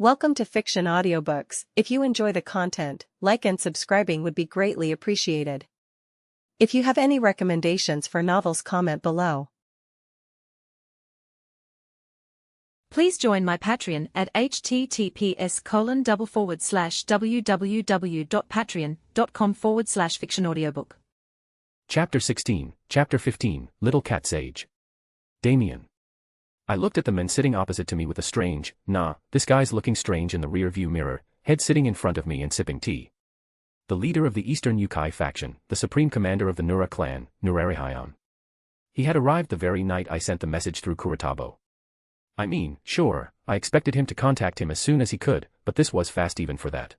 Welcome to Fiction Audiobooks. If you enjoy the content, like and subscribing would be greatly appreciated. If you have any recommendations for novels, comment below. Please join my Patreon at https://www.patreon.com/fictionaudiobook. Chapter 16, Chapter 15, Little Cat Sage. Damien. I looked at the men sitting opposite to me with a strange, this guy's looking strange in the rear-view mirror, head sitting in front of me and sipping tea. The leader of the Eastern Yukai faction, the supreme commander of the Nura clan, Nurarihayan. He had arrived the very night I sent the message through Kuretabo. I mean, sure, I expected him to contact him as soon as he could, but this was fast even for that.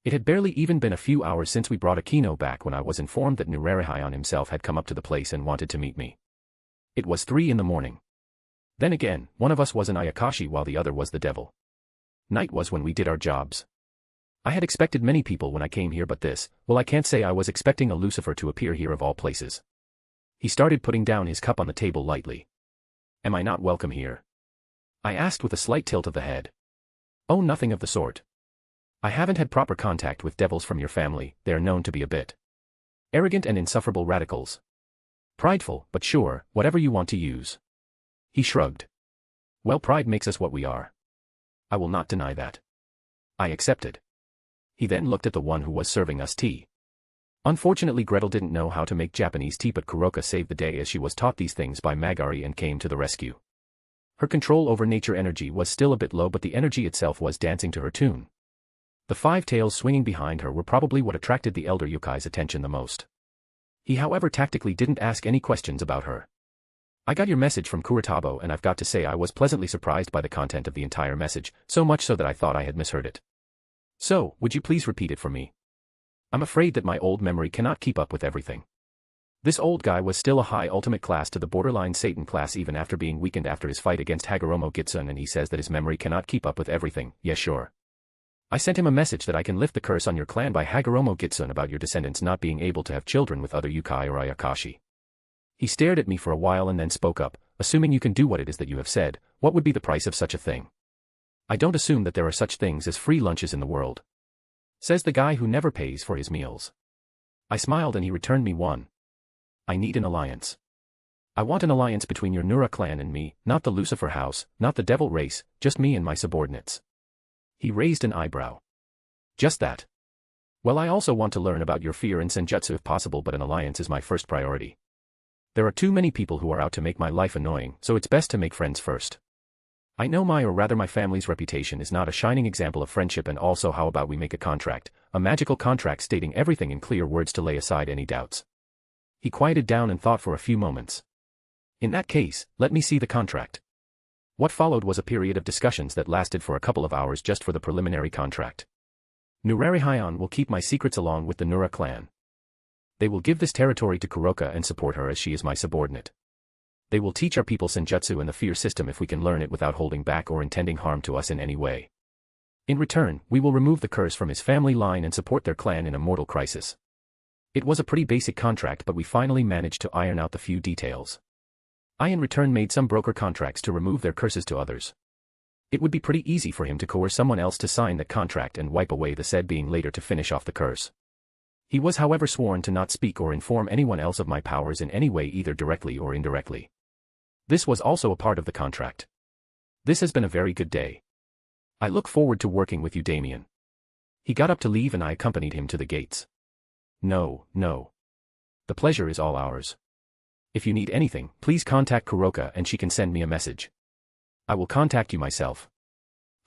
It had barely even been a few hours since we brought Akino back when I was informed that Nurarihayan himself had come up to the place and wanted to meet me. It was 3 in the morning. Then again, one of us was an Ayakashi while the other was the devil. Night was when we did our jobs. I had expected many people when I came here, but this, well, I can't say I was expecting a Lucifer to appear here of all places. He started putting down his cup on the table lightly. Am I not welcome here? I asked with a slight tilt of the head. Oh, nothing of the sort. I haven't had proper contact with devils from your family. They are known to be a bit arrogant and insufferable radicals. Prideful, but sure, whatever you want to use. He shrugged. Well, pride makes us what we are. I will not deny that. I accepted. He then looked at the one who was serving us tea. Unfortunately, Gretel didn't know how to make Japanese tea, but Kuroka saved the day as she was taught these things by Magari and came to the rescue. Her control over nature energy was still a bit low, but the energy itself was dancing to her tune. The 5 tails swinging behind her were probably what attracted the elder Yukai's attention the most. He, however, tactically didn't ask any questions about her. I got your message from Kuretabo, and I've got to say I was pleasantly surprised by the content of the entire message, so much so that I thought I had misheard it. So, would you please repeat it for me? I'm afraid that my old memory cannot keep up with everything. This old guy was still a high ultimate class to the borderline Satan class even after being weakened after his fight against Hagoromo Gitsun, and he says that his memory cannot keep up with everything. Yes, sure. I sent him a message that I can lift the curse on your clan by Hagoromo Gitsun about your descendants not being able to have children with other Yukai or Ayakashi. He stared at me for a while and then spoke up. Assuming you can do what it is that you have said, what would be the price of such a thing? I don't assume that there are such things as free lunches in the world. Says the guy who never pays for his meals. I smiled and he returned me one. I need an alliance. I want an alliance between your Nura clan and me, not the Lucifer house, not the devil race, just me and my subordinates. He raised an eyebrow. Just that. Well, I also want to learn about your fear and senjutsu if possible, but an alliance is my first priority. There are too many people who are out to make my life annoying, so it's best to make friends first. I know my family's reputation is not a shining example of friendship, and also how about we make a contract, a magical contract stating everything in clear words to lay aside any doubts. He quieted down and thought for a few moments. In that case, let me see the contract. What followed was a period of discussions that lasted for a couple of hours just for the preliminary contract. Nurarihayan will keep my secrets along with the Nura clan. They will give this territory to Kuroka and support her as she is my subordinate. They will teach our people senjutsu and the fear system if we can learn it without holding back or intending harm to us in any way. In return, we will remove the curse from his family line and support their clan in a mortal crisis. It was a pretty basic contract, but we finally managed to iron out the few details. I in return made some broker contracts to remove their curses to others. It would be pretty easy for him to coerce someone else to sign that contract and wipe away the said being later to finish off the curse. He was, however, sworn to not speak or inform anyone else of my powers in any way, either directly or indirectly. This was also a part of the contract. This has been a very good day. I look forward to working with you, Damien. He got up to leave and I accompanied him to the gates. No. The pleasure is all ours. If you need anything, please contact Kuroka and she can send me a message. I will contact you myself.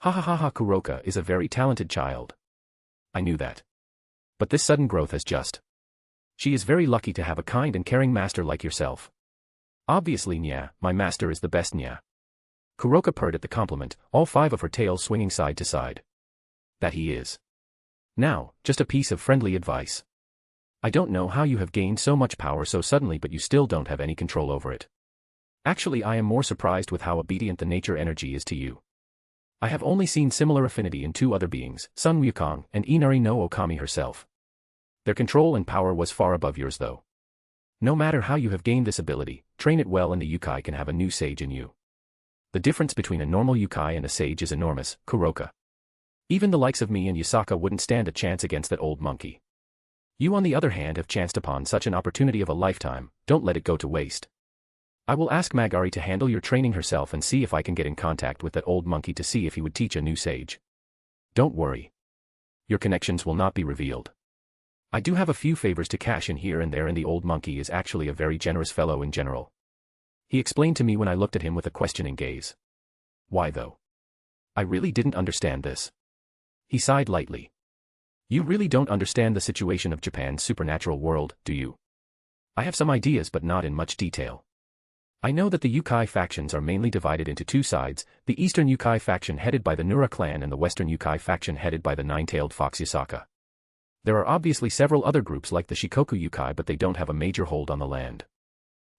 Kuroka is a very talented child. I knew that. But this sudden growth has just. She is very lucky to have a kind and caring master like yourself. Obviously, nya, my master is the best, nya. Kuroka purred at the compliment, all 5 of her tails swinging side to side. That he is. Now, just a piece of friendly advice. I don't know how you have gained so much power so suddenly, but you still don't have any control over it. Actually, I am more surprised with how obedient the nature energy is to you. I have only seen similar affinity in 2 other beings, Sun Wukong and Inari no Okami herself. Their control and power was far above yours though. No matter how you have gained this ability, train it well and the Yukai can have a new sage in you. The difference between a normal Yukai and a sage is enormous, Kuroka. Even the likes of me and Yasaka wouldn't stand a chance against that old monkey. You on the other hand have chanced upon such an opportunity of a lifetime, don't let it go to waste. I will ask Magari to handle your training herself and see if I can get in contact with that old monkey to see if he would teach a new sage. Don't worry. Your connections will not be revealed. I do have a few favors to cash in here and there, and the old monkey is actually a very generous fellow in general. He explained to me when I looked at him with a questioning gaze. Why though? I really didn't understand this. He sighed lightly. You really don't understand the situation of Japan's supernatural world, do you? I have some ideas but not in much detail. I know that the Yukai factions are mainly divided into two sides, the Eastern Yukai faction headed by the Nura clan and the Western Yukai faction headed by the nine-tailed fox Yasaka. There are obviously several other groups like the Shikoku Yukai, but they don't have a major hold on the land.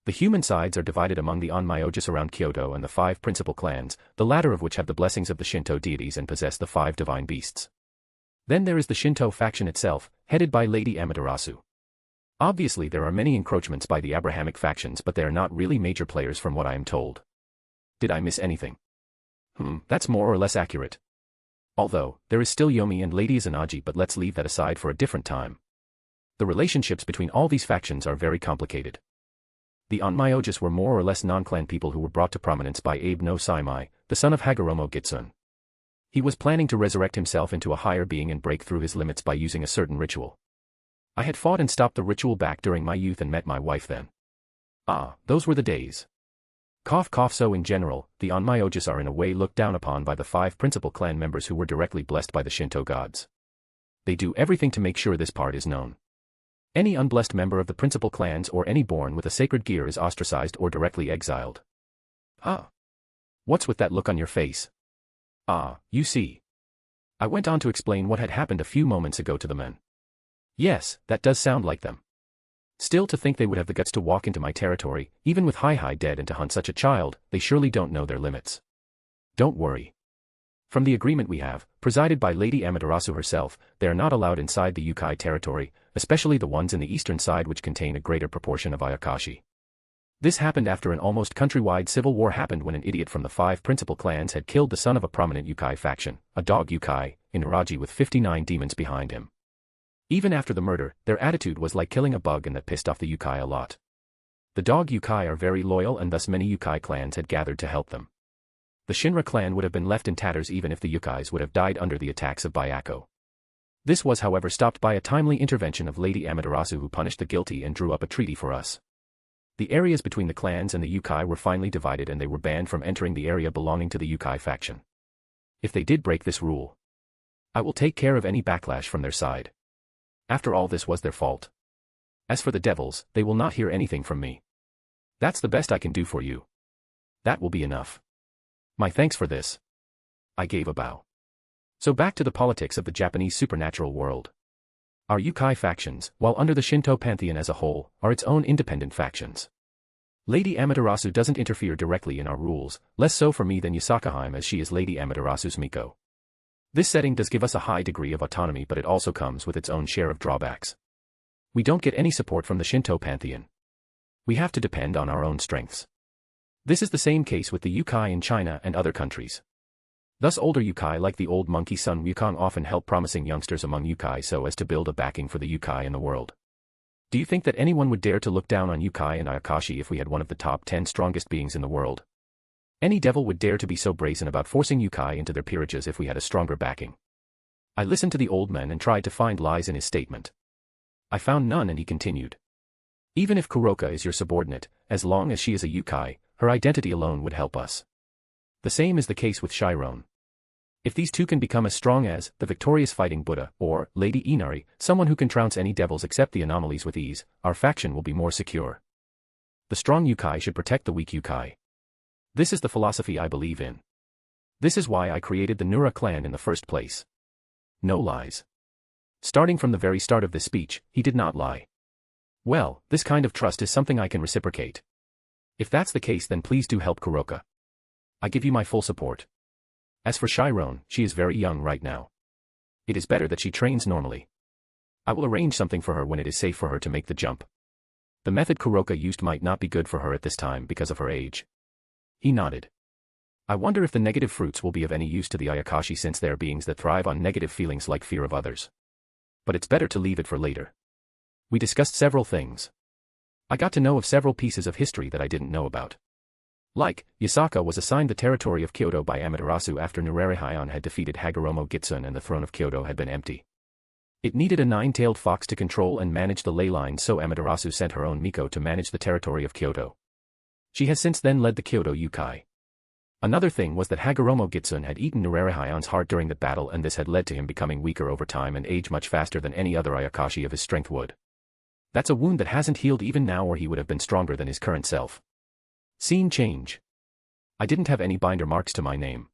The human sides are divided among the Onmyojis around Kyoto and the 5 principal clans, the latter of which have the blessings of the Shinto deities and possess the 5 divine beasts. Then there is the Shinto faction itself, headed by Lady Amaterasu. Obviously there are many encroachments by the Abrahamic factions, but they are not really major players from what I am told. Did I miss anything? That's more or less accurate. Although, there is still Yomi and Lady Izanagi, but let's leave that aside for a different time. The relationships between all these factions are very complicated. The Onmyojis were more or less non-clan people who were brought to prominence by Abe no Saimai, the son of Hagoromo Gitsun. He was planning to resurrect himself into a higher being and break through his limits by using a certain ritual. I had fought and stopped the ritual back during my youth and met my wife then. Those were the days. Cough cough. So in general, the Onmyojis are in a way looked down upon by the 5 principal clan members who were directly blessed by the Shinto gods. They do everything to make sure this part is known. Any unblessed member of the principal clans or any born with a sacred gear is ostracized or directly exiled. What's with that look on your face? You see. I went on to explain what had happened a few moments ago to the men. Yes, that does sound like them. Still, to think they would have the guts to walk into my territory, even with Hi dead, and to hunt such a child, they surely don't know their limits. Don't worry. From the agreement we have, presided by Lady Amaterasu herself, they are not allowed inside the Yukai territory, especially the ones in the eastern side which contain a greater proportion of Ayakashi. This happened after an almost countrywide civil war happened when an idiot from the 5 principal clans had killed the son of a prominent Yukai faction, a dog Yukai, in Uraji with 59 demons behind him. Even after the murder, their attitude was like killing a bug, and that pissed off the Yukai a lot. The dog Yukai are very loyal, and thus many Yukai clans had gathered to help them. The Shinra clan would have been left in tatters even if the Yukais would have died under the attacks of Byako. This was however stopped by a timely intervention of Lady Amaterasu, who punished the guilty and drew up a treaty for us. The areas between the clans and the Yukai were finally divided, and they were banned from entering the area belonging to the Yukai faction. If they did break this rule, I will take care of any backlash from their side. After all, this was their fault. As for the devils, they will not hear anything from me. That's the best I can do for you. That will be enough. My thanks for this. I gave a bow. So back to the politics of the Japanese supernatural world. Our Yukai factions, while under the Shinto pantheon as a whole, are its own independent factions. Lady Amaterasu doesn't interfere directly in our rules, less so for me than Yasakaheim, as she is Lady Amaterasu's Miko. This setting does give us a high degree of autonomy, but it also comes with its own share of drawbacks. We don't get any support from the Shinto pantheon. We have to depend on our own strengths. This is the same case with the Yukai in China and other countries. Thus older Yukai like the old monkey son Wukong often help promising youngsters among Yukai so as to build a backing for the Yukai in the world. Do you think that anyone would dare to look down on Yukai and Ayakashi if we had one of the top 10 strongest beings in the world? Any devil would dare to be so brazen about forcing Yukai into their peerages if we had a stronger backing. I listened to the old man and tried to find lies in his statement. I found none, and he continued. Even if Kuroka is your subordinate, as long as she is a Yukai, her identity alone would help us. The same is the case with Chiron. If these two can become as strong as the victorious fighting Buddha or Lady Inari, someone who can trounce any devils except the anomalies with ease, our faction will be more secure. The strong Yukai should protect the weak Yukai. This is the philosophy I believe in. This is why I created the Nura clan in the first place. No lies. Starting from the very start of this speech, he did not lie. Well, this kind of trust is something I can reciprocate. If that's the case, then please do help Kuroka. I give you my full support. As for Chiron, she is very young right now. It is better that she trains normally. I will arrange something for her when it is safe for her to make the jump. The method Kuroka used might not be good for her at this time because of her age. He nodded. I wonder if the negative fruits will be of any use to the Ayakashi since they are beings that thrive on negative feelings like fear of others. But it's better to leave it for later. We discussed several things. I got to know of several pieces of history that I didn't know about. Like, Yasaka was assigned the territory of Kyoto by Amaterasu after Nurare had defeated Hagoromo Gitsune and the throne of Kyoto had been empty. It needed a nine-tailed fox to control and manage the ley lines, so Amaterasu sent her own Miko to manage the territory of Kyoto. She has since then led the Kyoto Yukai. Another thing was that Hagoromo Gitsune had eaten Nurare heart during the battle, and this had led to him becoming weaker over time and age much faster than any other Ayakashi of his strength would. That's a wound that hasn't healed even now, or he would have been stronger than his current self. Scene change. I didn't have any binder marks to my name.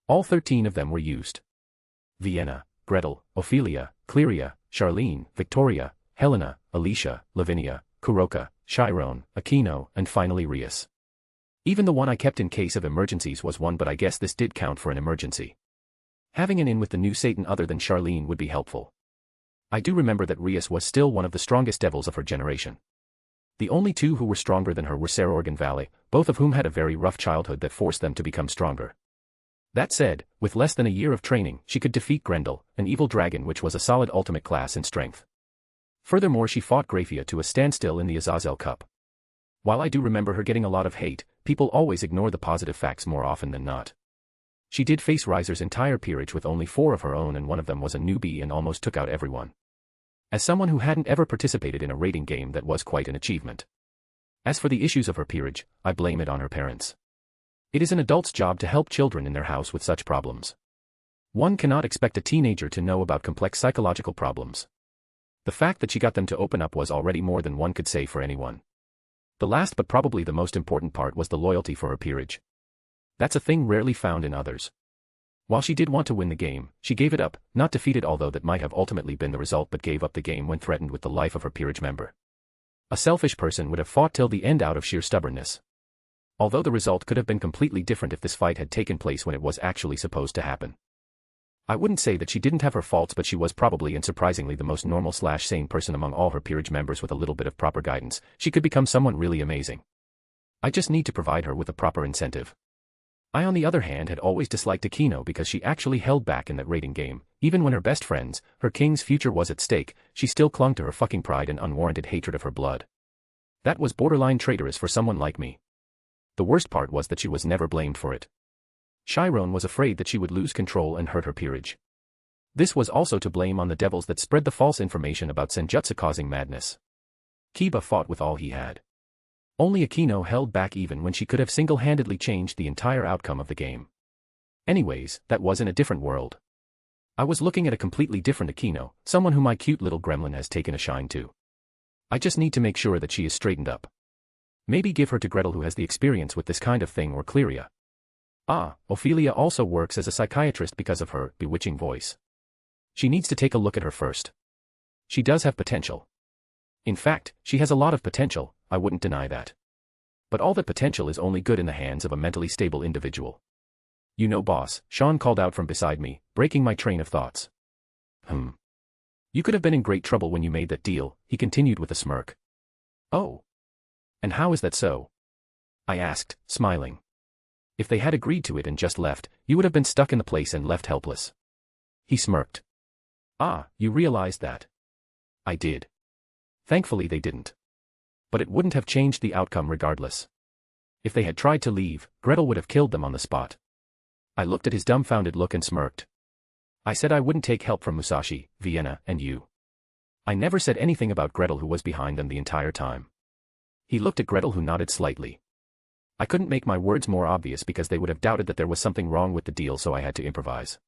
All 13 of them were used. Vienna, Gretel, Ophelia, Cleria, Charlene, Victoria, Helena, Alicia, Lavinia, Kuroka, Chiron, Aquino, and finally Rias. Even the one I kept in case of emergencies was one, but I guess this did count for an emergency. Having an in with the new Satan other than Charlene would be helpful. I do remember that Rias was still one of the strongest devils of her generation. The only two who were stronger than her were Sarorg and Vale, both of whom had a very rough childhood that forced them to become stronger. That said, with less than a year of training, she could defeat Grendel, an evil dragon which was a solid ultimate class in strength. Furthermore, she fought Graphia to a standstill in the Azazel Cup. While I do remember her getting a lot of hate, people always ignore the positive facts more often than not. She did face Riser's entire peerage with only 4 of her own, and one of them was a newbie and almost took out everyone. As someone who hadn't ever participated in a rating game, that was quite an achievement. As for the issues of her peerage, I blame it on her parents. It is an adult's job to help children in their house with such problems. One cannot expect a teenager to know about complex psychological problems. The fact that she got them to open up was already more than one could say for anyone. The last but probably the most important part was the loyalty for her peerage. That's a thing rarely found in others. While she did want to win the game, she gave it up, not defeat it, although that might have ultimately been the result, but gave up the game when threatened with the life of her peerage member. A selfish person would have fought till the end out of sheer stubbornness. Although the result could have been completely different if this fight had taken place when it was actually supposed to happen. I wouldn't say that she didn't have her faults, but she was probably and surprisingly the most normal/sane person among all her peerage members. With a little bit of proper guidance, she could become someone really amazing. I just need to provide her with a proper incentive. I, on the other hand, had always disliked Aquino because she actually held back in that rating game. Even when her best friends, her king's future, was at stake, she still clung to her fucking pride and unwarranted hatred of her blood. That was borderline traitorous for someone like me. The worst part was that she was never blamed for it. Chiron was afraid that she would lose control and hurt her peerage. This was also to blame on the devils that spread the false information about Senjutsu causing madness. Kiba fought with all he had. Only Aquino held back even when she could have single-handedly changed the entire outcome of the game. Anyways, that was in a different world. I was looking at a completely different Aquino, someone who my cute little gremlin has taken a shine to. I just need to make sure that she is straightened up. Maybe give her to Gretel, who has the experience with this kind of thing, or Cleria. Ophelia also works as a psychiatrist because of her bewitching voice. She needs to take a look at her first. She does have potential. In fact, she has a lot of potential, I wouldn't deny that. But all that potential is only good in the hands of a mentally stable individual. You know, boss, Sean called out from beside me, breaking my train of thoughts. You could have been in great trouble when you made that deal, he continued with a smirk. Oh. And how is that so? I asked, smiling. If they had agreed to it and just left, you would have been stuck in the place and left helpless. He smirked. You realized that? I did. Thankfully they didn't. But it wouldn't have changed the outcome regardless. If they had tried to leave, Gretel would have killed them on the spot. I looked at his dumbfounded look and smirked. I said I wouldn't take help from Musashi, Vienna, and you. I never said anything about Gretel, who was behind them the entire time. He looked at Gretel, who nodded slightly. I couldn't make my words more obvious because they would have doubted that there was something wrong with the deal, so I had to improvise.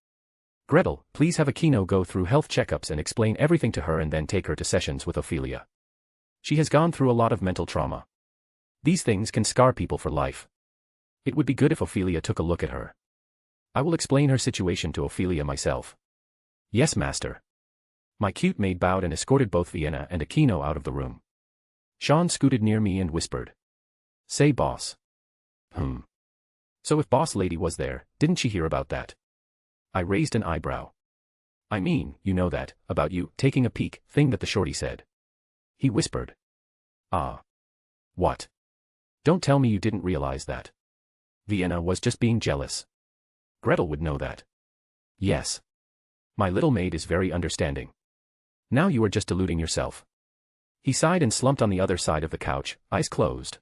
Gretel, please have Aquino go through health checkups and explain everything to her, and then take her to sessions with Ophelia. She has gone through a lot of mental trauma. These things can scar people for life. It would be good if Ophelia took a look at her. I will explain her situation to Ophelia myself. Yes, master. My cute maid bowed and escorted both Vienna and Aquino out of the room. Sean scooted near me and whispered. Say, boss. So if boss lady was there, didn't she hear about that? I raised an eyebrow. I mean, you know that, about you, taking a peek, thing that the shorty said. He whispered. What? Don't tell me you didn't realize that. Vienna was just being jealous. Gretel would know that. Yes. My little maid is very understanding. Now you are just deluding yourself. He sighed and slumped on the other side of the couch, eyes closed.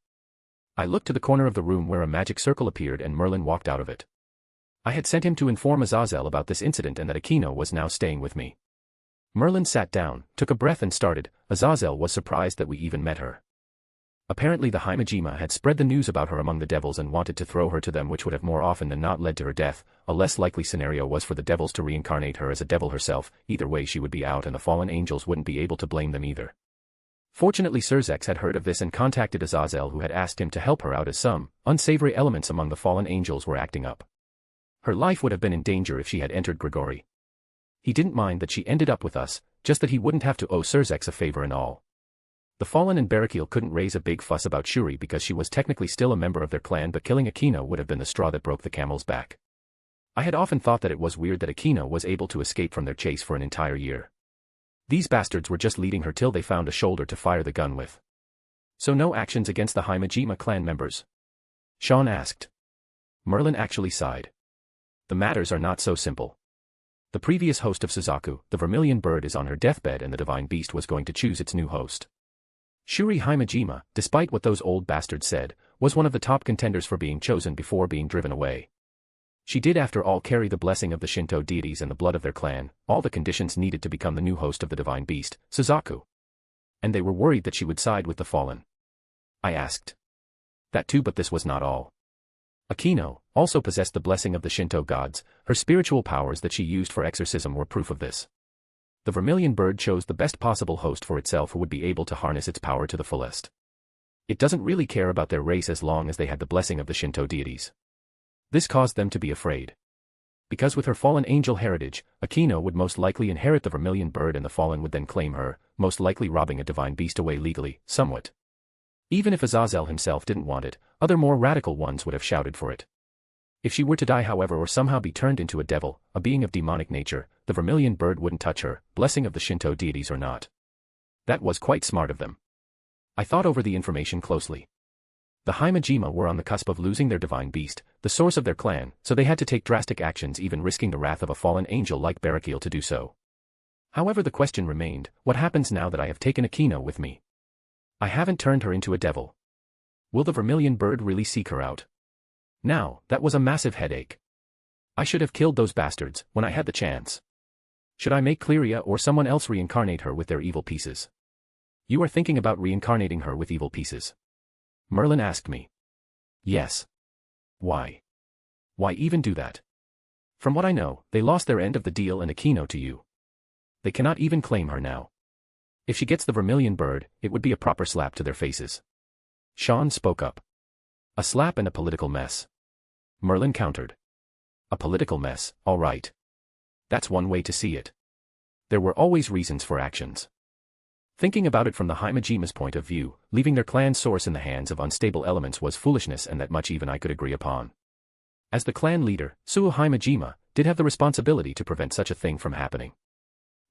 I looked to the corner of the room where a magic circle appeared and Merlin walked out of it. I had sent him to inform Azazel about this incident and that Aquino was now staying with me. Merlin sat down, took a breath and started. Azazel was surprised that we even met her. Apparently the Himajima had spread the news about her among the devils and wanted to throw her to them, which would have more often than not led to her death. A less likely scenario was for the devils to reincarnate her as a devil herself. Either way she would be out and the fallen angels wouldn't be able to blame them either. Fortunately Surzex had heard of this and contacted Azazel, who had asked him to help her out as some unsavory elements among the fallen angels were acting up. Her life would have been in danger if she had entered Grigori. He didn't mind that she ended up with us, just that he wouldn't have to owe Surzex a favor and all. The Fallen and Barakil couldn't raise a big fuss about Shuri because she was technically still a member of their clan, but killing Aquino would have been the straw that broke the camel's back. I had often thought that it was weird that Aquino was able to escape from their chase for an entire year. These bastards were just leading her till they found a shoulder to fire the gun with. So no actions against the Himajima clan members? Sean asked. Merlin actually sighed. The matters are not so simple. The previous host of Suzaku, the Vermilion Bird, is on her deathbed and the Divine Beast was going to choose its new host. Shuri Himajima, despite what those old bastards said, was one of the top contenders for being chosen before being driven away. She did after all carry the blessing of the Shinto deities and the blood of their clan, all the conditions needed to become the new host of the Divine Beast, Suzaku. And they were worried that she would side with the fallen. I asked. That too, but this was not all. Aquino also possessed the blessing of the Shinto gods. Her spiritual powers that she used for exorcism were proof of this. The Vermilion Bird chose the best possible host for itself who would be able to harness its power to the fullest. It doesn't really care about their race as long as they had the blessing of the Shinto deities. This caused them to be afraid. Because with her fallen angel heritage, Aquino would most likely inherit the Vermilion Bird and the fallen would then claim her, most likely robbing a divine beast away legally, somewhat. Even if Azazel himself didn't want it, other more radical ones would have shouted for it. If she were to die however or somehow be turned into a devil, a being of demonic nature, the Vermilion Bird wouldn't touch her, blessing of the Shinto deities or not. That was quite smart of them. I thought over the information closely. The Himajima were on the cusp of losing their divine beast, the source of their clan, so they had to take drastic actions, even risking the wrath of a fallen angel like Barakil to do so. However, the question remained, what happens now that I have taken Aquino with me? I haven't turned her into a devil. Will the Vermilion Bird really seek her out? Now, that was a massive headache. I should have killed those bastards when I had the chance. Should I make Cleria or someone else reincarnate her with their evil pieces? You are thinking about reincarnating her with evil pieces? Merlin asked me. Yes. Why? Why even do that? From what I know, they lost their end of the deal and Aquino to you. They cannot even claim her now. If she gets the Vermilion Bird, it would be a proper slap to their faces. Sean spoke up. A slap and a political mess. Merlin countered. A political mess, all right. That's one way to see it. There were always reasons for actions. Thinking about it from the Himajima's point of view, leaving their clan's source in the hands of unstable elements was foolishness, and that much even I could agree upon. As the clan leader, Suo Himajima did have the responsibility to prevent such a thing from happening.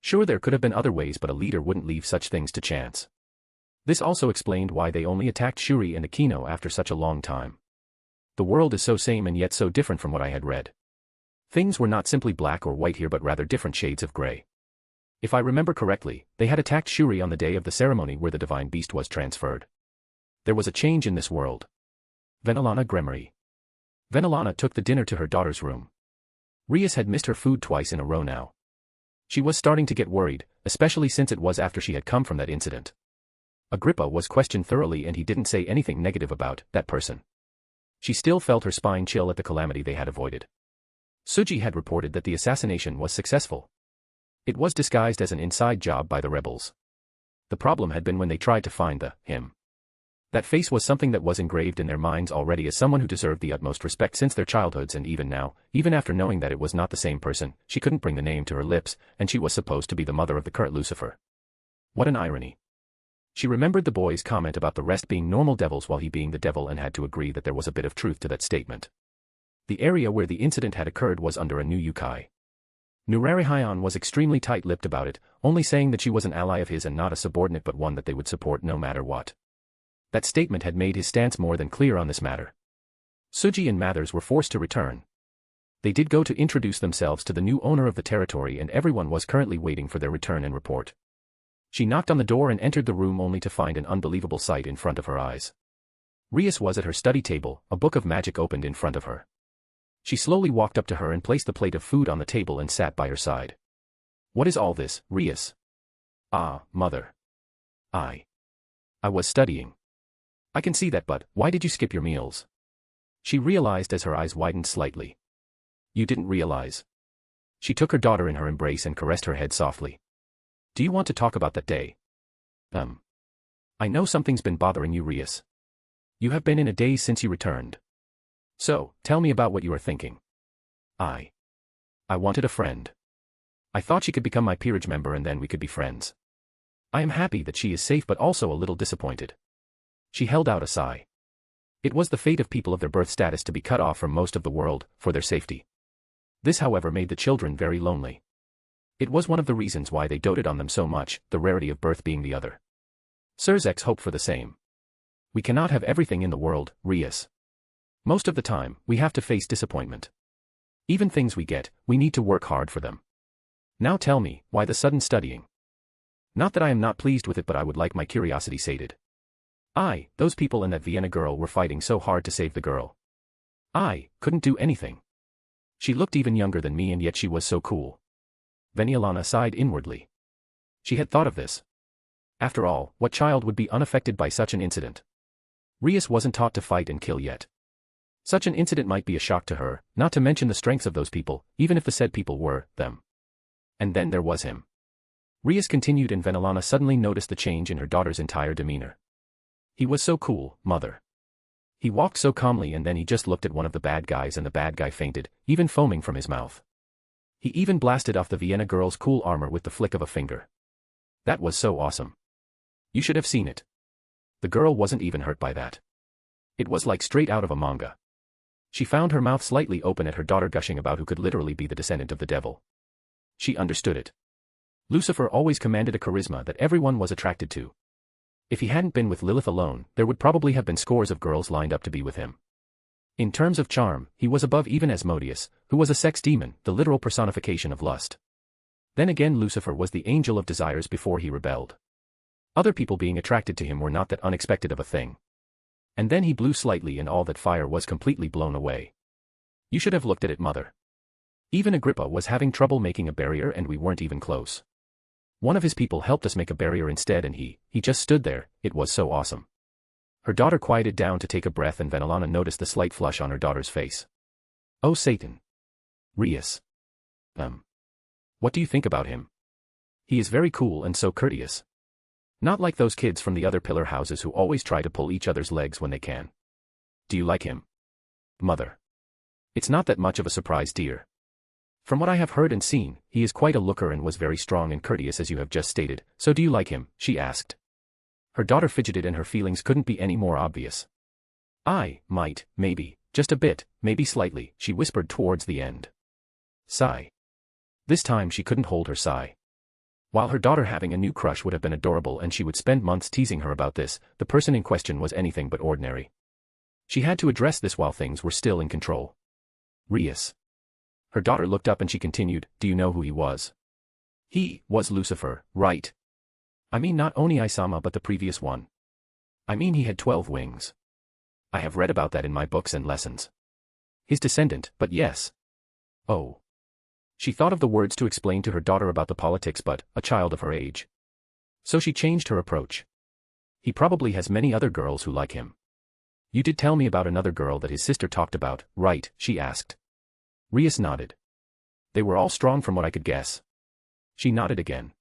Sure, there could have been other ways, but a leader wouldn't leave such things to chance. This also explained why they only attacked Shuri and Aquino after such a long time. The world is so same and yet so different from what I had read. Things were not simply black or white here, but rather different shades of gray. If I remember correctly, they had attacked Shuri on the day of the ceremony where the divine beast was transferred. There was a change in this world. Venelana Gremory. Venelana took the dinner to her daughter's room. Rias had missed her food twice in a row now. She was starting to get worried, especially since it was after she had come from that incident. Agrippa was questioned thoroughly and he didn't say anything negative about that person. She still felt her spine chill at the calamity they had avoided. Suji had reported that the assassination was successful. It was disguised as an inside job by the rebels. The problem had been when they tried to find him. That face was something that was engraved in their minds already as someone who deserved the utmost respect since their childhoods, and even now, even after knowing that it was not the same person, she couldn't bring the name to her lips, and she was supposed to be the mother of the current Lucifer. What an irony. She remembered the boy's comment about the rest being normal devils while he being the devil and had to agree that there was a bit of truth to that statement. The area where the incident had occurred was under a new yukai. Nurarihayan was extremely tight-lipped about it, only saying that she was an ally of his and not a subordinate, but one that they would support no matter what. That statement had made his stance more than clear on this matter. Suji and Mathers were forced to return. They did go to introduce themselves to the new owner of the territory, and everyone was currently waiting for their return and report. She knocked on the door and entered the room only to find an unbelievable sight in front of her eyes. Rias was at her study table, a book of magic opened in front of her. She slowly walked up to her and placed the plate of food on the table and sat by her side. What is all this, Rias? Ah, mother. I was studying. I can see that, but why did you skip your meals? She realized as her eyes widened slightly. You didn't realize. She took her daughter in her embrace and caressed her head softly. Do you want to talk about that day? I know something's been bothering you, Rias. You have been in a daze since you returned. So, tell me about what you are thinking. I wanted a friend. I thought she could become my peerage member and then we could be friends. I am happy that she is safe but also a little disappointed. She held out a sigh. It was the fate of people of their birth status to be cut off from most of the world, for their safety. This however made the children very lonely. It was one of the reasons why they doted on them so much, the rarity of birth being the other. Sirzex hoped for the same. We cannot have everything in the world, Rias. Most of the time, we have to face disappointment. Even things we get, we need to work hard for them. Now tell me, why the sudden studying? Not that I am not pleased with it, but I would like my curiosity sated. Those people and that Vienna girl were fighting so hard to save the girl. I couldn't do anything. She looked even younger than me and yet she was so cool. Venialana sighed inwardly. She had thought of this. After all, what child would be unaffected by such an incident? Rias wasn't taught to fight and kill yet. Such an incident might be a shock to her, not to mention the strengths of those people, even if the said people were them. And then there was him. Rias continued and Venialana suddenly noticed the change in her daughter's entire demeanor. He was so cool, mother. He walked so calmly and then he just looked at one of the bad guys and the bad guy fainted, even foaming from his mouth. He even blasted off the Vienna girl's cool armor with the flick of a finger. That was so awesome. You should have seen it. The girl wasn't even hurt by that. It was like straight out of a manga. She found her mouth slightly open at her daughter gushing about who could literally be the descendant of the devil. She understood it. Lucifer always commanded a charisma that everyone was attracted to. If he hadn't been with Lilith alone, there would probably have been scores of girls lined up to be with him. In terms of charm, he was above even Asmodeus, who was a sex demon, the literal personification of lust. Then again, Lucifer was the angel of desires before he rebelled. Other people being attracted to him were not that unexpected of a thing. And then he blew slightly and all that fire was completely blown away. You should have looked at it, mother. Even Agrippa was having trouble making a barrier and we weren't even close. One of his people helped us make a barrier instead and he just stood there, it was so awesome. Her daughter quieted down to take a breath and Venialana noticed the slight flush on her daughter's face. Oh Satan. Rias. What do you think about him? He is very cool and so courteous. Not like those kids from the other pillar houses who always try to pull each other's legs when they can. Do you like him? Mother. It's not that much of a surprise, dear. From what I have heard and seen, he is quite a looker and was very strong and courteous as you have just stated, so do you like him, she asked. Her daughter fidgeted and her feelings couldn't be any more obvious. I might, maybe, just a bit, maybe slightly, she whispered towards the end. Sigh. This time she couldn't hold her sigh. While her daughter having a new crush would have been adorable and she would spend months teasing her about this, the person in question was anything but ordinary. She had to address this while things were still in control. Rias. Her daughter looked up and she continued, do you know who he was? He was Lucifer, right? I mean not only Isama but the previous one. I mean he had 12 wings. I have read about that in my books and lessons. His descendant, but yes. Oh. She thought of the words to explain to her daughter about the politics but, a child of her age. So she changed her approach. He probably has many other girls who like him. You did tell me about another girl that his sister talked about, right? She asked. Rias nodded. They were all strong from what I could guess. She nodded again.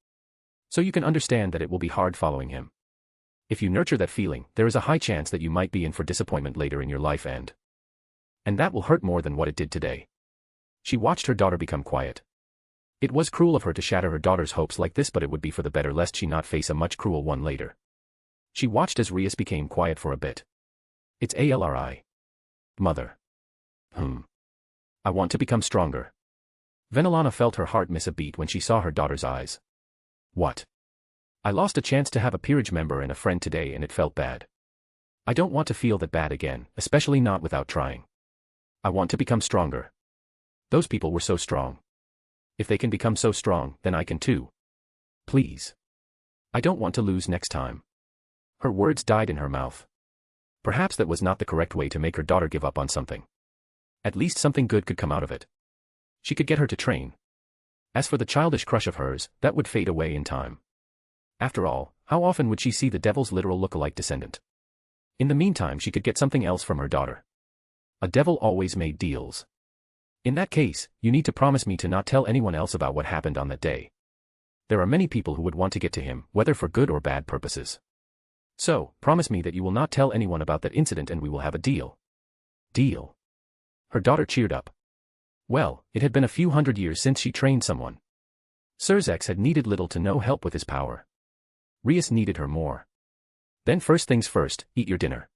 So you can understand that it will be hard following him. If you nurture that feeling, there is a high chance that you might be in for disappointment later in your life and that will hurt more than what it did today. She watched her daughter become quiet. It was cruel of her to shatter her daughter's hopes like this, but it would be for the better lest she not face a much cruel one later. She watched as Rias became quiet for a bit. It's ALRI. Mother. I want to become stronger. Venialana felt her heart miss a beat when she saw her daughter's eyes. What? I lost a chance to have a peerage member and a friend today and it felt bad. I don't want to feel that bad again, especially not without trying. I want to become stronger. Those people were so strong. If they can become so strong, then I can too. Please. I don't want to lose next time. Her words died in her mouth. Perhaps that was not the correct way to make her daughter give up on something. At least something good could come out of it. She could get her to train. As for the childish crush of hers, that would fade away in time. After all, how often would she see the devil's literal look-alike descendant? In the meantime, she could get something else from her daughter. A devil always made deals. In that case, you need to promise me to not tell anyone else about what happened on that day. There are many people who would want to get to him, whether for good or bad purposes. So, promise me that you will not tell anyone about that incident and we will have a deal. Deal. Her daughter cheered up. Well, it had been a few hundred years since she trained someone. Xerxes had needed little to no help with his power. Rias needed her more. Then first things first, eat your dinner.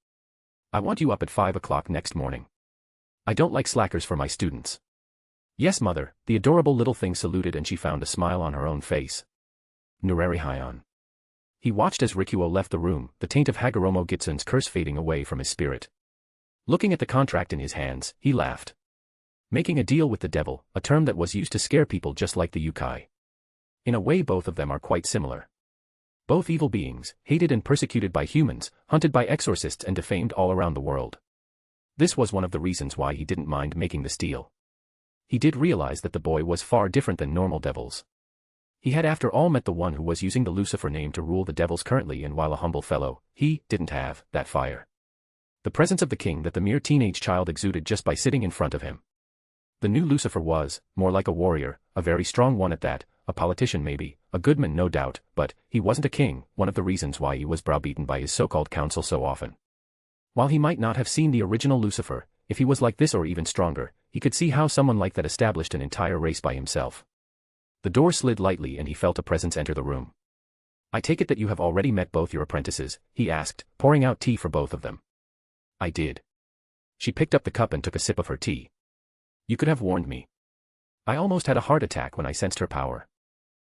I want you up at 5 o'clock next morning. I don't like slackers for my students. Yes, mother, the adorable little thing saluted and she found a smile on her own face. Nurari Hyon. He watched as Rikuo left the room, the taint of Hagoromo Gitsun's curse fading away from his spirit. Looking at the contract in his hands, he laughed. Making a deal with the devil, a term that was used to scare people just like the Yukai. In a way both of them are quite similar. Both evil beings, hated and persecuted by humans, hunted by exorcists and defamed all around the world. This was one of the reasons why he didn't mind making this deal. He did realize that the boy was far different than normal devils. He had after all met the one who was using the Lucifer name to rule the devils currently, and while a humble fellow, he didn't have that fire. The presence of the king that the mere teenage child exuded just by sitting in front of him. The new Lucifer was, more like a warrior, a very strong one at that, a politician maybe, a good man no doubt, but he wasn't a king, one of the reasons why he was browbeaten by his so-called council so often. While he might not have seen the original Lucifer, if he was like this or even stronger, he could see how someone like that established an entire race by himself. The door slid lightly and he felt a presence enter the room. I take it that you have already met both your apprentices, he asked, pouring out tea for both of them. I did. She picked up the cup and took a sip of her tea. You could have warned me. I almost had a heart attack when I sensed her power.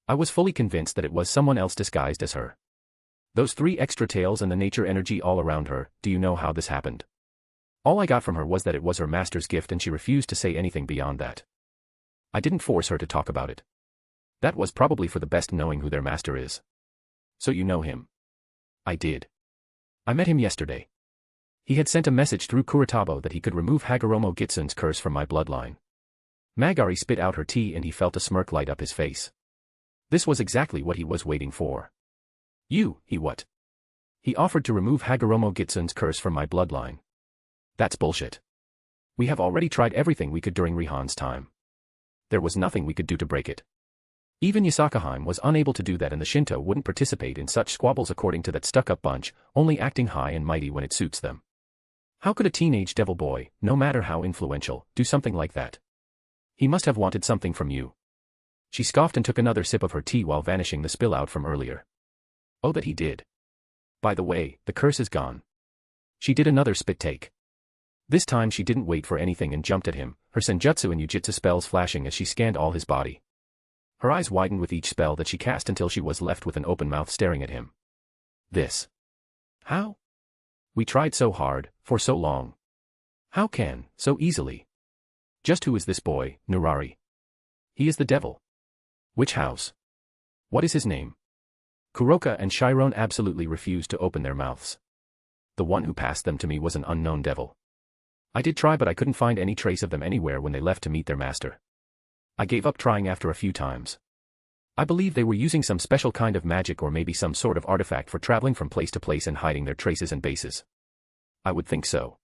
I was fully convinced that it was someone else disguised as her. Those 3 extra tails and the nature energy all around her, do you know how this happened? All I got from her was that it was her master's gift and she refused to say anything beyond that. I didn't force her to talk about it. That was probably for the best, knowing who their master is. So you know him? I did. I met him yesterday. He had sent a message through Kuretabo that he could remove Hagoromo Gitsun's curse from my bloodline. Magari spit out her tea and he felt a smirk light up his face. This was exactly what he was waiting for. He what? He offered to remove Hagoromo Gitsun's curse from my bloodline. That's bullshit. We have already tried everything we could during Rihan's time. There was nothing we could do to break it. Even Yasakaheim was unable to do that, and the Shinto wouldn't participate in such squabbles according to that stuck-up bunch, only acting high and mighty when it suits them. How could a teenage devil boy, no matter how influential, do something like that? He must have wanted something from you. She scoffed and took another sip of her tea while vanishing the spill out from earlier. Oh, that he did. By the way, the curse is gone. She did another spit take. This time she didn't wait for anything and jumped at him, her senjutsu and yujitsu spells flashing as she scanned all his body. Her eyes widened with each spell that she cast until she was left with an open mouth staring at him. This. How? We tried so hard, for so long. How can, so easily? Just who is this boy, Nurari? He is the devil. Which house? What is his name? Kuroka and Chiron absolutely refused to open their mouths. The one who passed them to me was an unknown devil. I did try, but I couldn't find any trace of them anywhere when they left to meet their master. I gave up trying after a few times. I believe they were using some special kind of magic or maybe some sort of artifact for traveling from place to place and hiding their traces and bases. I would think so.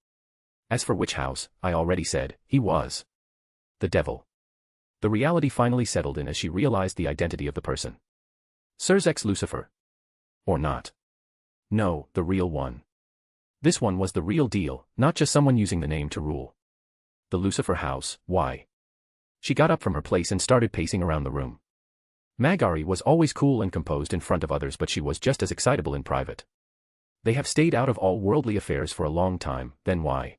As for which house, I already said, he was the devil. The reality finally settled in as she realized the identity of the person. Xerxes Lucifer. Or not. No, the real one. This one was the real deal, not just someone using the name to rule. The Lucifer house, why? She got up from her place and started pacing around the room. Magari was always cool and composed in front of others, but she was just as excitable in private. They have stayed out of all worldly affairs for a long time, then why?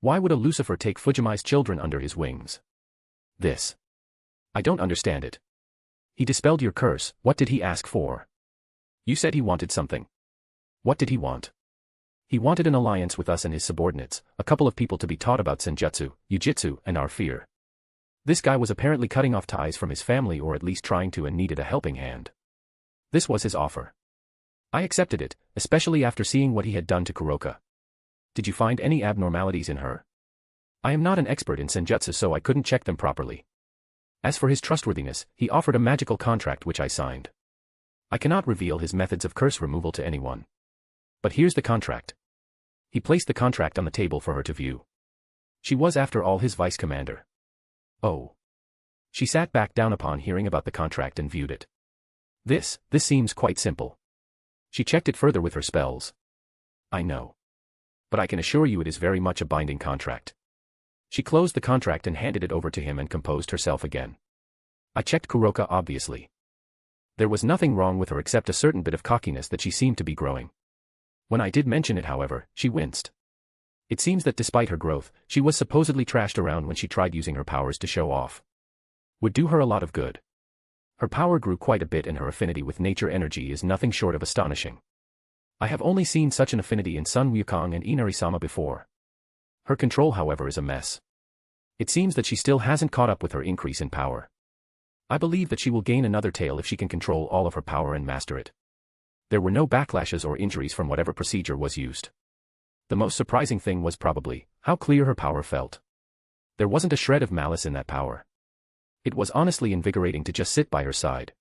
Why would a Lucifer take Fujimi's children under his wings? This. I don't understand it. He dispelled your curse, what did he ask for? You said he wanted something. What did he want? He wanted an alliance with us and his subordinates, a couple of people to be taught about senjutsu, yujitsu, and our fear. This guy was apparently cutting off ties from his family or at least trying to and needed a helping hand. This was his offer. I accepted it, especially after seeing what he had done to Kuroka. Did you find any abnormalities in her? I am not an expert in senjutsu so I couldn't check them properly. As for his trustworthiness, he offered a magical contract which I signed. I cannot reveal his methods of curse removal to anyone. But here's the contract. He placed the contract on the table for her to view. She was after all his vice commander. Oh. She sat back down upon hearing about the contract and viewed it. This seems quite simple. She checked it further with her spells. I know. But I can assure you it is very much a binding contract. She closed the contract and handed it over to him and composed herself again. I checked Kuroka obviously. There was nothing wrong with her except a certain bit of cockiness that she seemed to be growing. When I did mention it however, she winced. It seems that despite her growth, she was supposedly trashed around when she tried using her powers to show off. Would do her a lot of good. Her power grew quite a bit and her affinity with nature energy is nothing short of astonishing. I have only seen such an affinity in Sun Wukong and Inari-sama before. Her control however is a mess. It seems that she still hasn't caught up with her increase in power. I believe that she will gain another tail if she can control all of her power and master it. There were no backlashes or injuries from whatever procedure was used. The most surprising thing was probably how clear her power felt. There wasn't a shred of malice in that power. It was honestly invigorating to just sit by her side.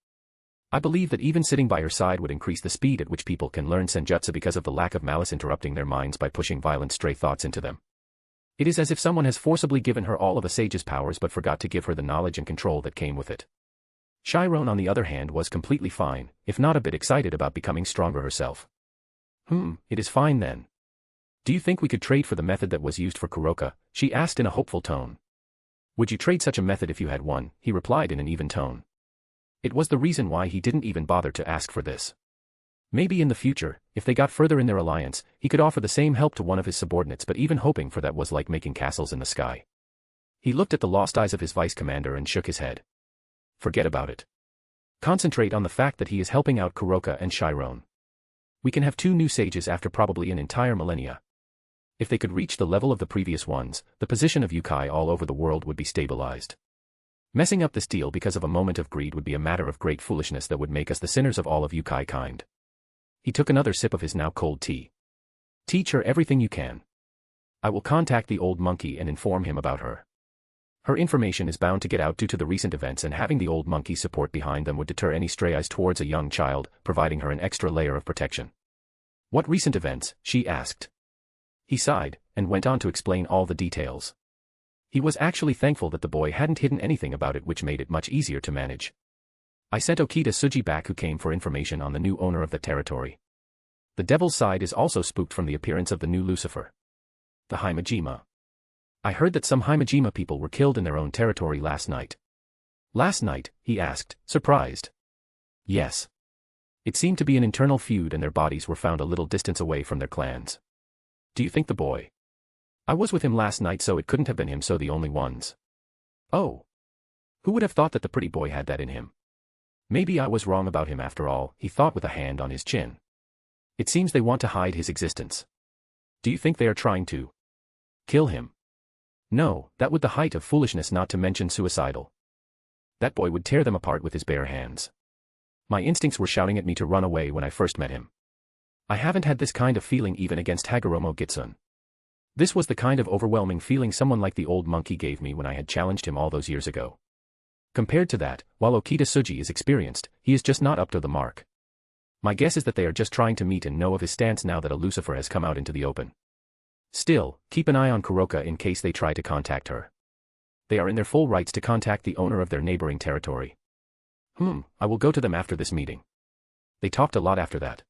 I believe that even sitting by her side would increase the speed at which people can learn senjutsu because of the lack of malice interrupting their minds by pushing violent stray thoughts into them. It is as if someone has forcibly given her all of a sage's powers but forgot to give her the knowledge and control that came with it. Chiron on the other hand was completely fine, if not a bit excited about becoming stronger herself. It is fine then. Do you think we could trade for the method that was used for Kuroka? She asked in a hopeful tone. Would you trade such a method if you had one? He replied in an even tone. It was the reason why he didn't even bother to ask for this. Maybe in the future, if they got further in their alliance, he could offer the same help to one of his subordinates but even hoping for that was like making castles in the sky. He looked at the lost eyes of his vice commander and shook his head. Forget about it. Concentrate on the fact that he is helping out Kuroka and Chiron. We can have 2 new sages after probably an entire millennia. If they could reach the level of the previous ones, the position of Yukai all over the world would be stabilized. Messing up this deal because of a moment of greed would be a matter of great foolishness that would make us the sinners of all of Yukai kind. He took another sip of his now cold tea. Teach her everything you can. I will contact the old monkey and inform him about her. Her information is bound to get out due to the recent events and having the old monkey's support behind them would deter any stray eyes towards a young child, providing her an extra layer of protection. What recent events? She asked. He sighed, and went on to explain all the details. He was actually thankful that the boy hadn't hidden anything about it which made it much easier to manage. I sent Okita Tsuji back who came for information on the new owner of the territory. The devil's side is also spooked from the appearance of the new Lucifer. The Himejima. I heard that some Himejima people were killed in their own territory last night. Last night? He asked, surprised. Yes. It seemed to be an internal feud and their bodies were found a little distance away from their clans. Do you think the boy? I was with him last night so it couldn't have been him so the only ones. Oh. Who would have thought that the pretty boy had that in him? Maybe I was wrong about him after all, he thought with a hand on his chin. It seems they want to hide his existence. Do you think they are trying to kill him? No, that would be the height of foolishness not to mention suicidal. That boy would tear them apart with his bare hands. My instincts were shouting at me to run away when I first met him. I haven't had this kind of feeling even against Hagoromo Gitsun. This was the kind of overwhelming feeling someone like the old monkey gave me when I had challenged him all those years ago. Compared to that, while Okita Tsuji is experienced, he is just not up to the mark. My guess is that they are just trying to meet and know of his stance now that a Lucifer has come out into the open. Still, keep an eye on Kuroka in case they try to contact her. They are in their full rights to contact the owner of their neighboring territory. I will go to them after this meeting. They talked a lot after that.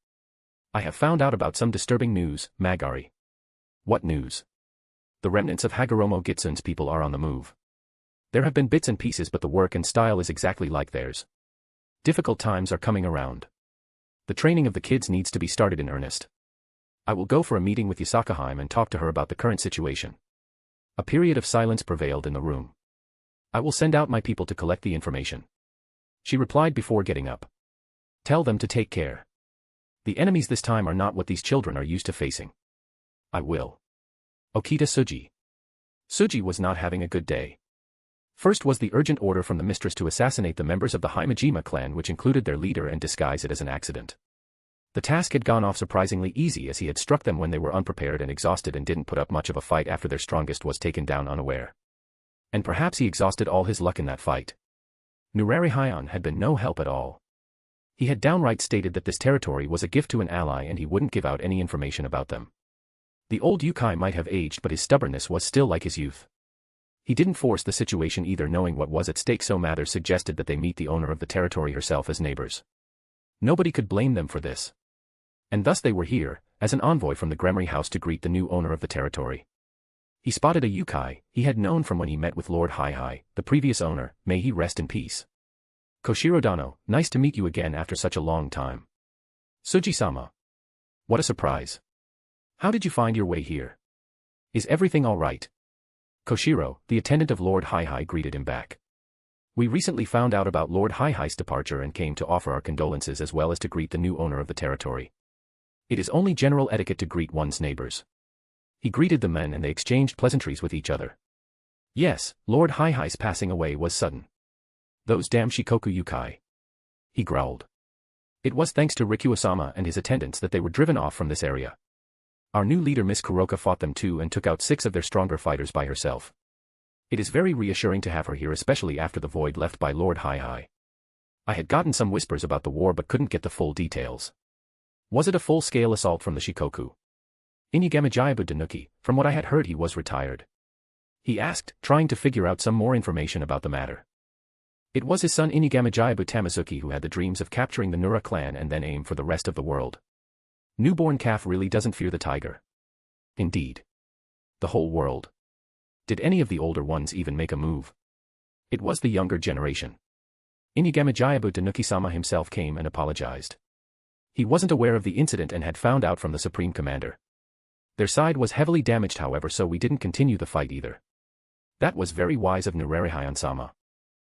I have found out about some disturbing news, Magari. What news? The remnants of Hagoromo Gitsun's people are on the move. There have been bits and pieces but the work and style is exactly like theirs. Difficult times are coming around. The training of the kids needs to be started in earnest. I will go for a meeting with Yasakaheim and talk to her about the current situation. A period of silence prevailed in the room. I will send out my people to collect the information. She replied before getting up. Tell them to take care. The enemies this time are not what these children are used to facing. I will. Okita Tsuji. Tsuji was not having a good day. First was the urgent order from the mistress to assassinate the members of the Himejima clan, which included their leader, and disguise it as an accident. The task had gone off surprisingly easy, as he had struck them when they were unprepared and exhausted and didn't put up much of a fight after their strongest was taken down unaware. And perhaps he exhausted all his luck in that fight. Nurari Heian had been no help at all. He had downright stated that this territory was a gift to an ally and he wouldn't give out any information about them. The old Yukai might have aged, but his stubbornness was still like his youth. He didn't force the situation either, knowing what was at stake, so Mather suggested that they meet the owner of the territory herself as neighbors. Nobody could blame them for this. And thus they were here, as an envoy from the Gremory house to greet the new owner of the territory. He spotted a Yukai he had known from when he met with Lord Hai, the previous owner, may he rest in peace. Koshiro Dano, nice to meet you again after such a long time. Tsuji-sama. What a surprise. How did you find your way here? Is everything all right? Koshiro, the attendant of Lord Hai, greeted him back. We recently found out about Lord Hai's departure and came to offer our condolences as well as to greet the new owner of the territory. It is only general etiquette to greet one's neighbors. He greeted the men and they exchanged pleasantries with each other. Yes, Lord Hai's passing away was sudden. Those damn Shikoku Yukai. He growled. It was thanks to Rikuo-sama and his attendants that they were driven off from this area. Our new leader Miss Kuroka fought them too and took out 6 of their stronger fighters by herself. It is very reassuring to have her here, especially after the void left by Lord Hai. I had gotten some whispers about the war but couldn't get the full details. Was it a full-scale assault from the Shikoku? Inugamijiabu Danuki, from what I had heard he was retired. He asked, trying to figure out some more information about the matter. It was his son Inugamijiabu Tamazuki who had the dreams of capturing the Nura clan and then aim for the rest of the world. Newborn calf really doesn't fear the tiger. Indeed. The whole world. Did any of the older ones even make a move? It was the younger generation. Inugamijiabu Danuki-sama himself came and apologized. He wasn't aware of the incident and had found out from the Supreme Commander. Their side was heavily damaged, however, so we didn't continue the fight either. That was very wise of Nurari-Heian-sama.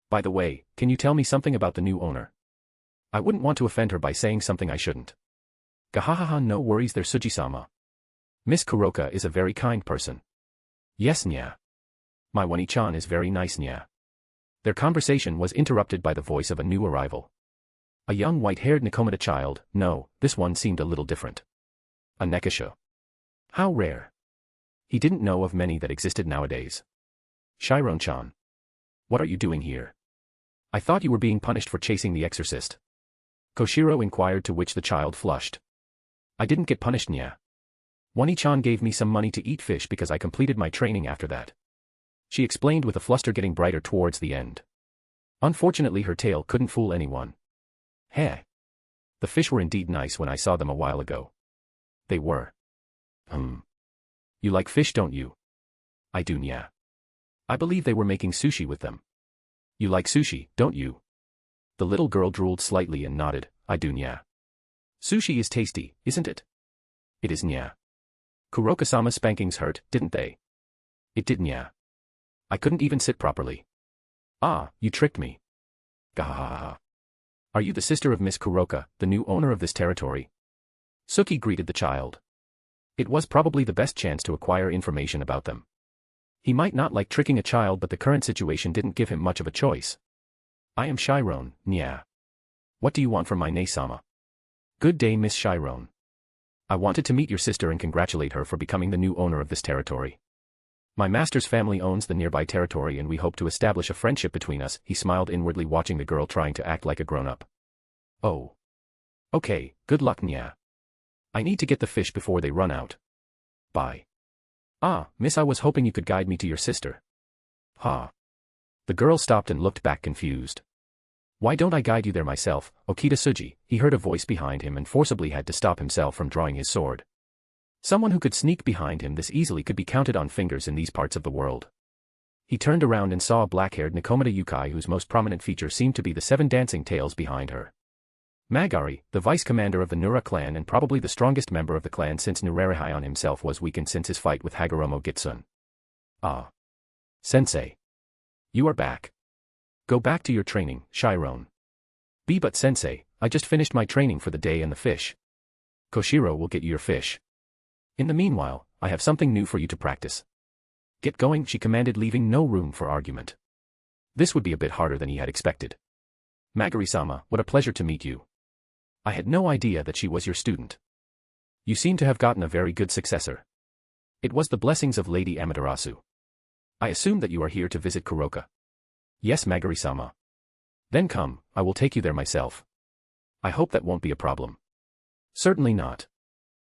By the way, can you tell me something about the new owner? I wouldn't want to offend her by saying something I shouldn't. Gahahaha, no worries there, Tsuji-sama. Miss Kuroka is a very kind person. Yes, nya. My Wani-chan is very nice, nya. Their conversation was interrupted by the voice of a new arrival. A young white-haired Nikomata child. No, this one seemed a little different. A Nekasha. How rare. He didn't know of many that existed nowadays. Chiron-chan. What are you doing here? I thought you were being punished for chasing the exorcist. Koshiro inquired, to which the child flushed. I didn't get punished, nya. Wani-chan gave me some money to eat fish because I completed my training after that. She explained, with a fluster getting brighter towards the end. Unfortunately her tale couldn't fool anyone. Heh. The fish were indeed nice when I saw them a while ago. They were. You like fish, don't you? I do, nya. I believe they were making sushi with them. You like sushi, don't you? The little girl drooled slightly and nodded. I do, nya. Sushi is tasty, isn't it? It is, nya. Kuroka-sama's spankings hurt, didn't they? It did, nya. I couldn't even sit properly. Ah, you tricked me. Gahahaha. Are you the sister of Miss Kuroka, the new owner of this territory? Suki greeted the child. It was probably the best chance to acquire information about them. He might not like tricking a child, but the current situation didn't give him much of a choice. I am Chiron, nya. What do you want from my ne-sama? Good day, Miss Chiron. I wanted to meet your sister and congratulate her for becoming the new owner of this territory. My master's family owns the nearby territory and we hope to establish a friendship between us. He smiled inwardly, watching the girl trying to act like a grown-up. Oh. Okay, good luck, nya. I need to get the fish before they run out. Bye. Ah, miss, I was hoping you could guide me to your sister. Ha. The girl stopped and looked back confused. Why don't I guide you there myself, Okita Tsuji? He heard a voice behind him and forcibly had to stop himself from drawing his sword. Someone who could sneak behind him this easily could be counted on fingers in these parts of the world. He turned around and saw a black-haired Nikomata Yukai whose most prominent feature seemed to be the 7 dancing tails behind her. Magari, the vice-commander of the Nura clan and probably the strongest member of the clan since Nurari-Heian himself was weakened since his fight with Hagoromo Gitsun. Ah. Sensei. You are back. Go back to your training, Chiron. But sensei, I just finished my training for the day and the fish. Koshiro will get you your fish. In the meanwhile, I have something new for you to practice. Get going, she commanded, leaving no room for argument. This would be a bit harder than he had expected. Magari-sama, what a pleasure to meet you. I had no idea that she was your student. You seem to have gotten a very good successor. It was the blessings of Lady Amaterasu. I assume that you are here to visit Kuroka. Yes, Magari-sama. Then come, I will take you there myself. I hope that won't be a problem. Certainly not.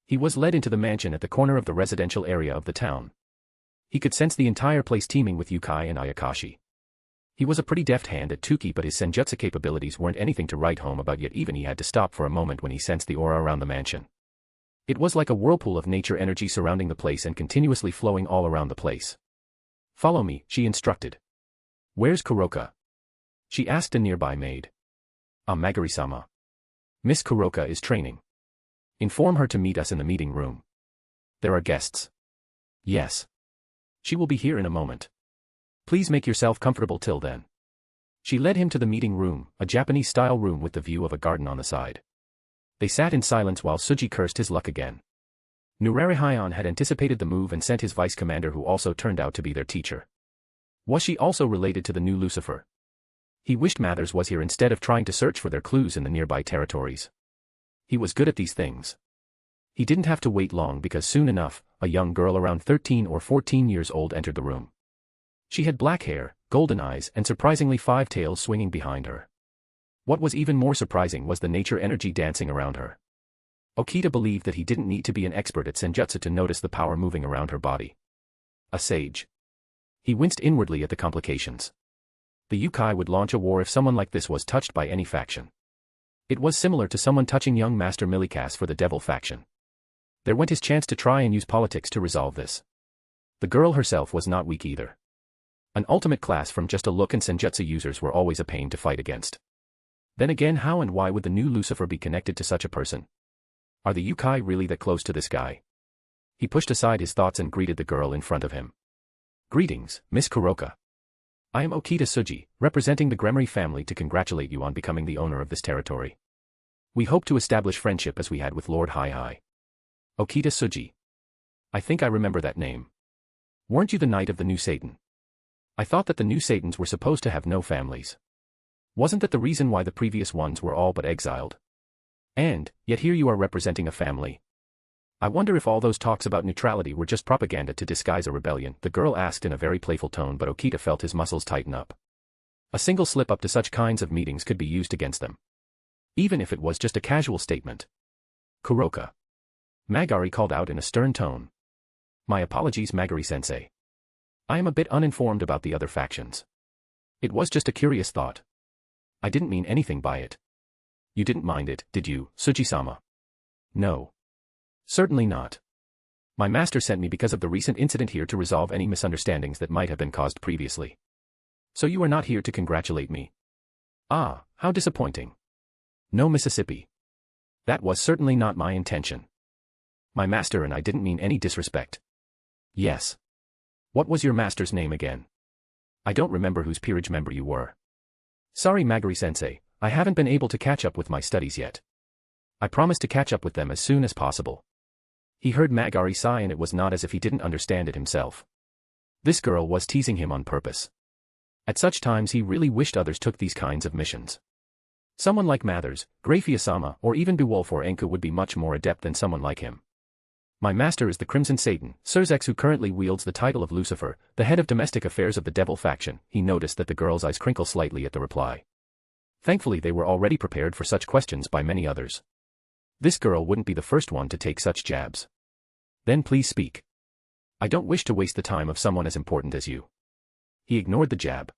He was led into the mansion at the corner of the residential area of the town. He could sense the entire place teeming with yokai and ayakashi. He was a pretty deft hand at Tuki, but his senjutsu capabilities weren't anything to write home about, yet even he had to stop for a moment when he sensed the aura around the mansion. It was like a whirlpool of nature energy surrounding the place and continuously flowing all around the place. Follow me, she instructed. Where's Kuroka? She asked a nearby maid. Magari-sama. Miss Kuroka is training. Inform her to meet us in the meeting room. There are guests. Yes. She will be here in a moment. Please make yourself comfortable till then. She led him to the meeting room, a Japanese-style room with the view of a garden on the side. They sat in silence while Suji cursed his luck again. Nurari-Hyon had anticipated the move and sent his vice commander, who also turned out to be their teacher. Was she also related to the new Lucifer? He wished Mathers was here instead of trying to search for their clues in the nearby territories. He was good at these things. He didn't have to wait long because soon enough, a young girl around 13 or 14 years old entered the room. She had black hair, golden eyes, and surprisingly 5 tails swinging behind her. What was even more surprising was the nature energy dancing around her. Okita believed that he didn't need to be an expert at senjutsu to notice the power moving around her body. A sage. He winced inwardly at the complications. The Yukai would launch a war if someone like this was touched by any faction. It was similar to someone touching young Master Milikas for the Devil faction. There went his chance to try and use politics to resolve this. The girl herself was not weak either. An ultimate class from just a look, and senjutsu users were always a pain to fight against. Then again, how and why would the new Lucifer be connected to such a person? Are the Yukai really that close to this guy? He pushed aside his thoughts and greeted the girl in front of him. Greetings, Miss Kuroka. I am Okita Suji, representing the Gremory family, to congratulate you on becoming the owner of this territory. We hope to establish friendship as we had with Lord Hai. Okita Suji. I think I remember that name. Weren't you the knight of the new Satan? I thought that the new Satans were supposed to have no families. Wasn't that the reason why the previous ones were all but exiled? And, yet here you are representing a family. I wonder if all those talks about neutrality were just propaganda to disguise a rebellion, the girl asked in a very playful tone, but Okita felt his muscles tighten up. A single slip-up to such kinds of meetings could be used against them. Even if it was just a casual statement. Kuroka. Magari called out in a stern tone. My apologies, Magari-sensei. I am a bit uninformed about the other factions. It was just a curious thought. I didn't mean anything by it. You didn't mind it, did you, Suji-sama? No. Certainly not. My master sent me because of the recent incident here to resolve any misunderstandings that might have been caused previously. So you are not here to congratulate me? Ah, how disappointing. No, Mississippi. That was certainly not my intention. My master and I didn't mean any disrespect. Yes. What was your master's name again? I don't remember whose peerage member you were. Sorry, Magari-sensei, I haven't been able to catch up with my studies yet. I promise to catch up with them as soon as possible. He heard Magari sigh, and it was not as if he didn't understand it himself. This girl was teasing him on purpose. At such times he really wished others took these kinds of missions. Someone like Mathers, Grafia-sama, or even Beowulf or Enku would be much more adept than someone like him. My master is the Crimson Satan, Surzex, who currently wields the title of Lucifer, the head of domestic affairs of the Devil faction. He noticed that the girl's eyes crinkled slightly at the reply. Thankfully they were already prepared for such questions by many others. This girl wouldn't be the first one to take such jabs. Then please speak. I don't wish to waste the time of someone as important as you. He ignored the jab.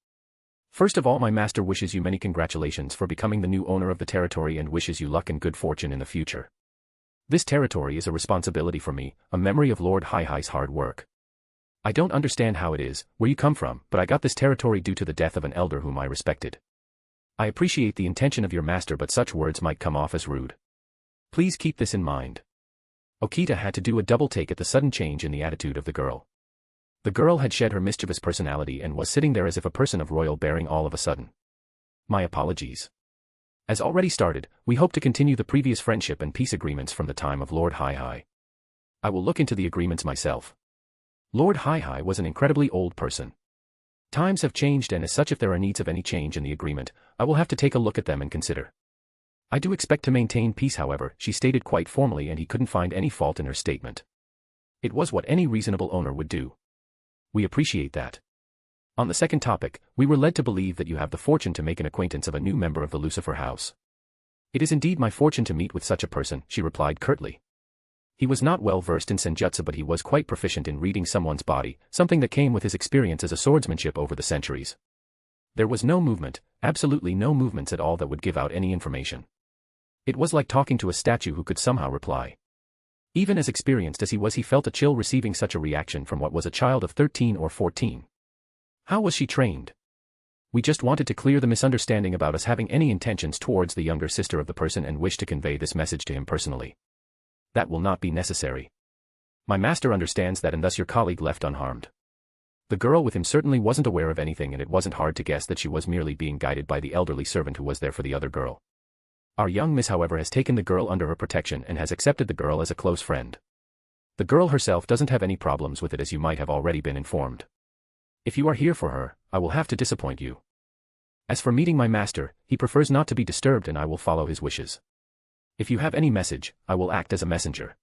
First of all, my master wishes you many congratulations for becoming the new owner of the territory and wishes you luck and good fortune in the future. This territory is a responsibility for me, a memory of Lord Hai's hard work. I don't understand how it is, where you come from, but I got this territory due to the death of an elder whom I respected. I appreciate the intention of your master, but such words might come off as rude. Please keep this in mind. Okita had to do a double take at the sudden change in the attitude of the girl. The girl had shed her mischievous personality and was sitting there as if a person of royal bearing all of a sudden. My apologies. As already started, we hope to continue the previous friendship and peace agreements from the time of Lord Hai. I will look into the agreements myself. Lord Hi was an incredibly old person. Times have changed, and as such, if there are needs of any change in the agreement, I will have to take a look at them and consider. I do expect to maintain peace, however, she stated quite formally, and he couldn't find any fault in her statement. It was what any reasonable owner would do. We appreciate that. On the second topic, we were led to believe that you have the fortune to make an acquaintance of a new member of the Lucifer House. It is indeed my fortune to meet with such a person, she replied curtly. He was not well versed in senjutsu, but he was quite proficient in reading someone's body, something that came with his experience as a swordsmanship over the centuries. There was no movement, absolutely no movements at all that would give out any information. It was like talking to a statue who could somehow reply. Even as experienced as he was, he felt a chill receiving such a reaction from what was a child of 13 or 14. How was she trained? We just wanted to clear the misunderstanding about us having any intentions towards the younger sister of the person and wish to convey this message to him personally. That will not be necessary. My master understands that, and thus your colleague left unharmed. The girl with him certainly wasn't aware of anything, and it wasn't hard to guess that she was merely being guided by the elderly servant who was there for the other girl. Our young miss, however, has taken the girl under her protection and has accepted the girl as a close friend. The girl herself doesn't have any problems with it, as you might have already been informed. If you are here for her, I will have to disappoint you. As for meeting my master, he prefers not to be disturbed, and I will follow his wishes. If you have any message, I will act as a messenger.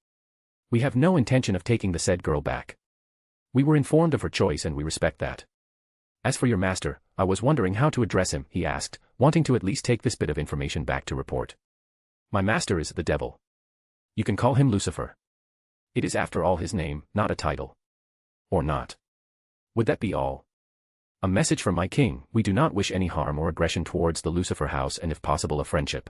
We have no intention of taking the said girl back. We were informed of her choice and we respect that. As for your master, I was wondering how to address him, he asked, wanting to at least take this bit of information back to report. My master is the devil. You can call him Lucifer. It is after all his name, not a title. Or not. Would that be all? A message from my king: we do not wish any harm or aggression towards the Lucifer house, and if possible a friendship.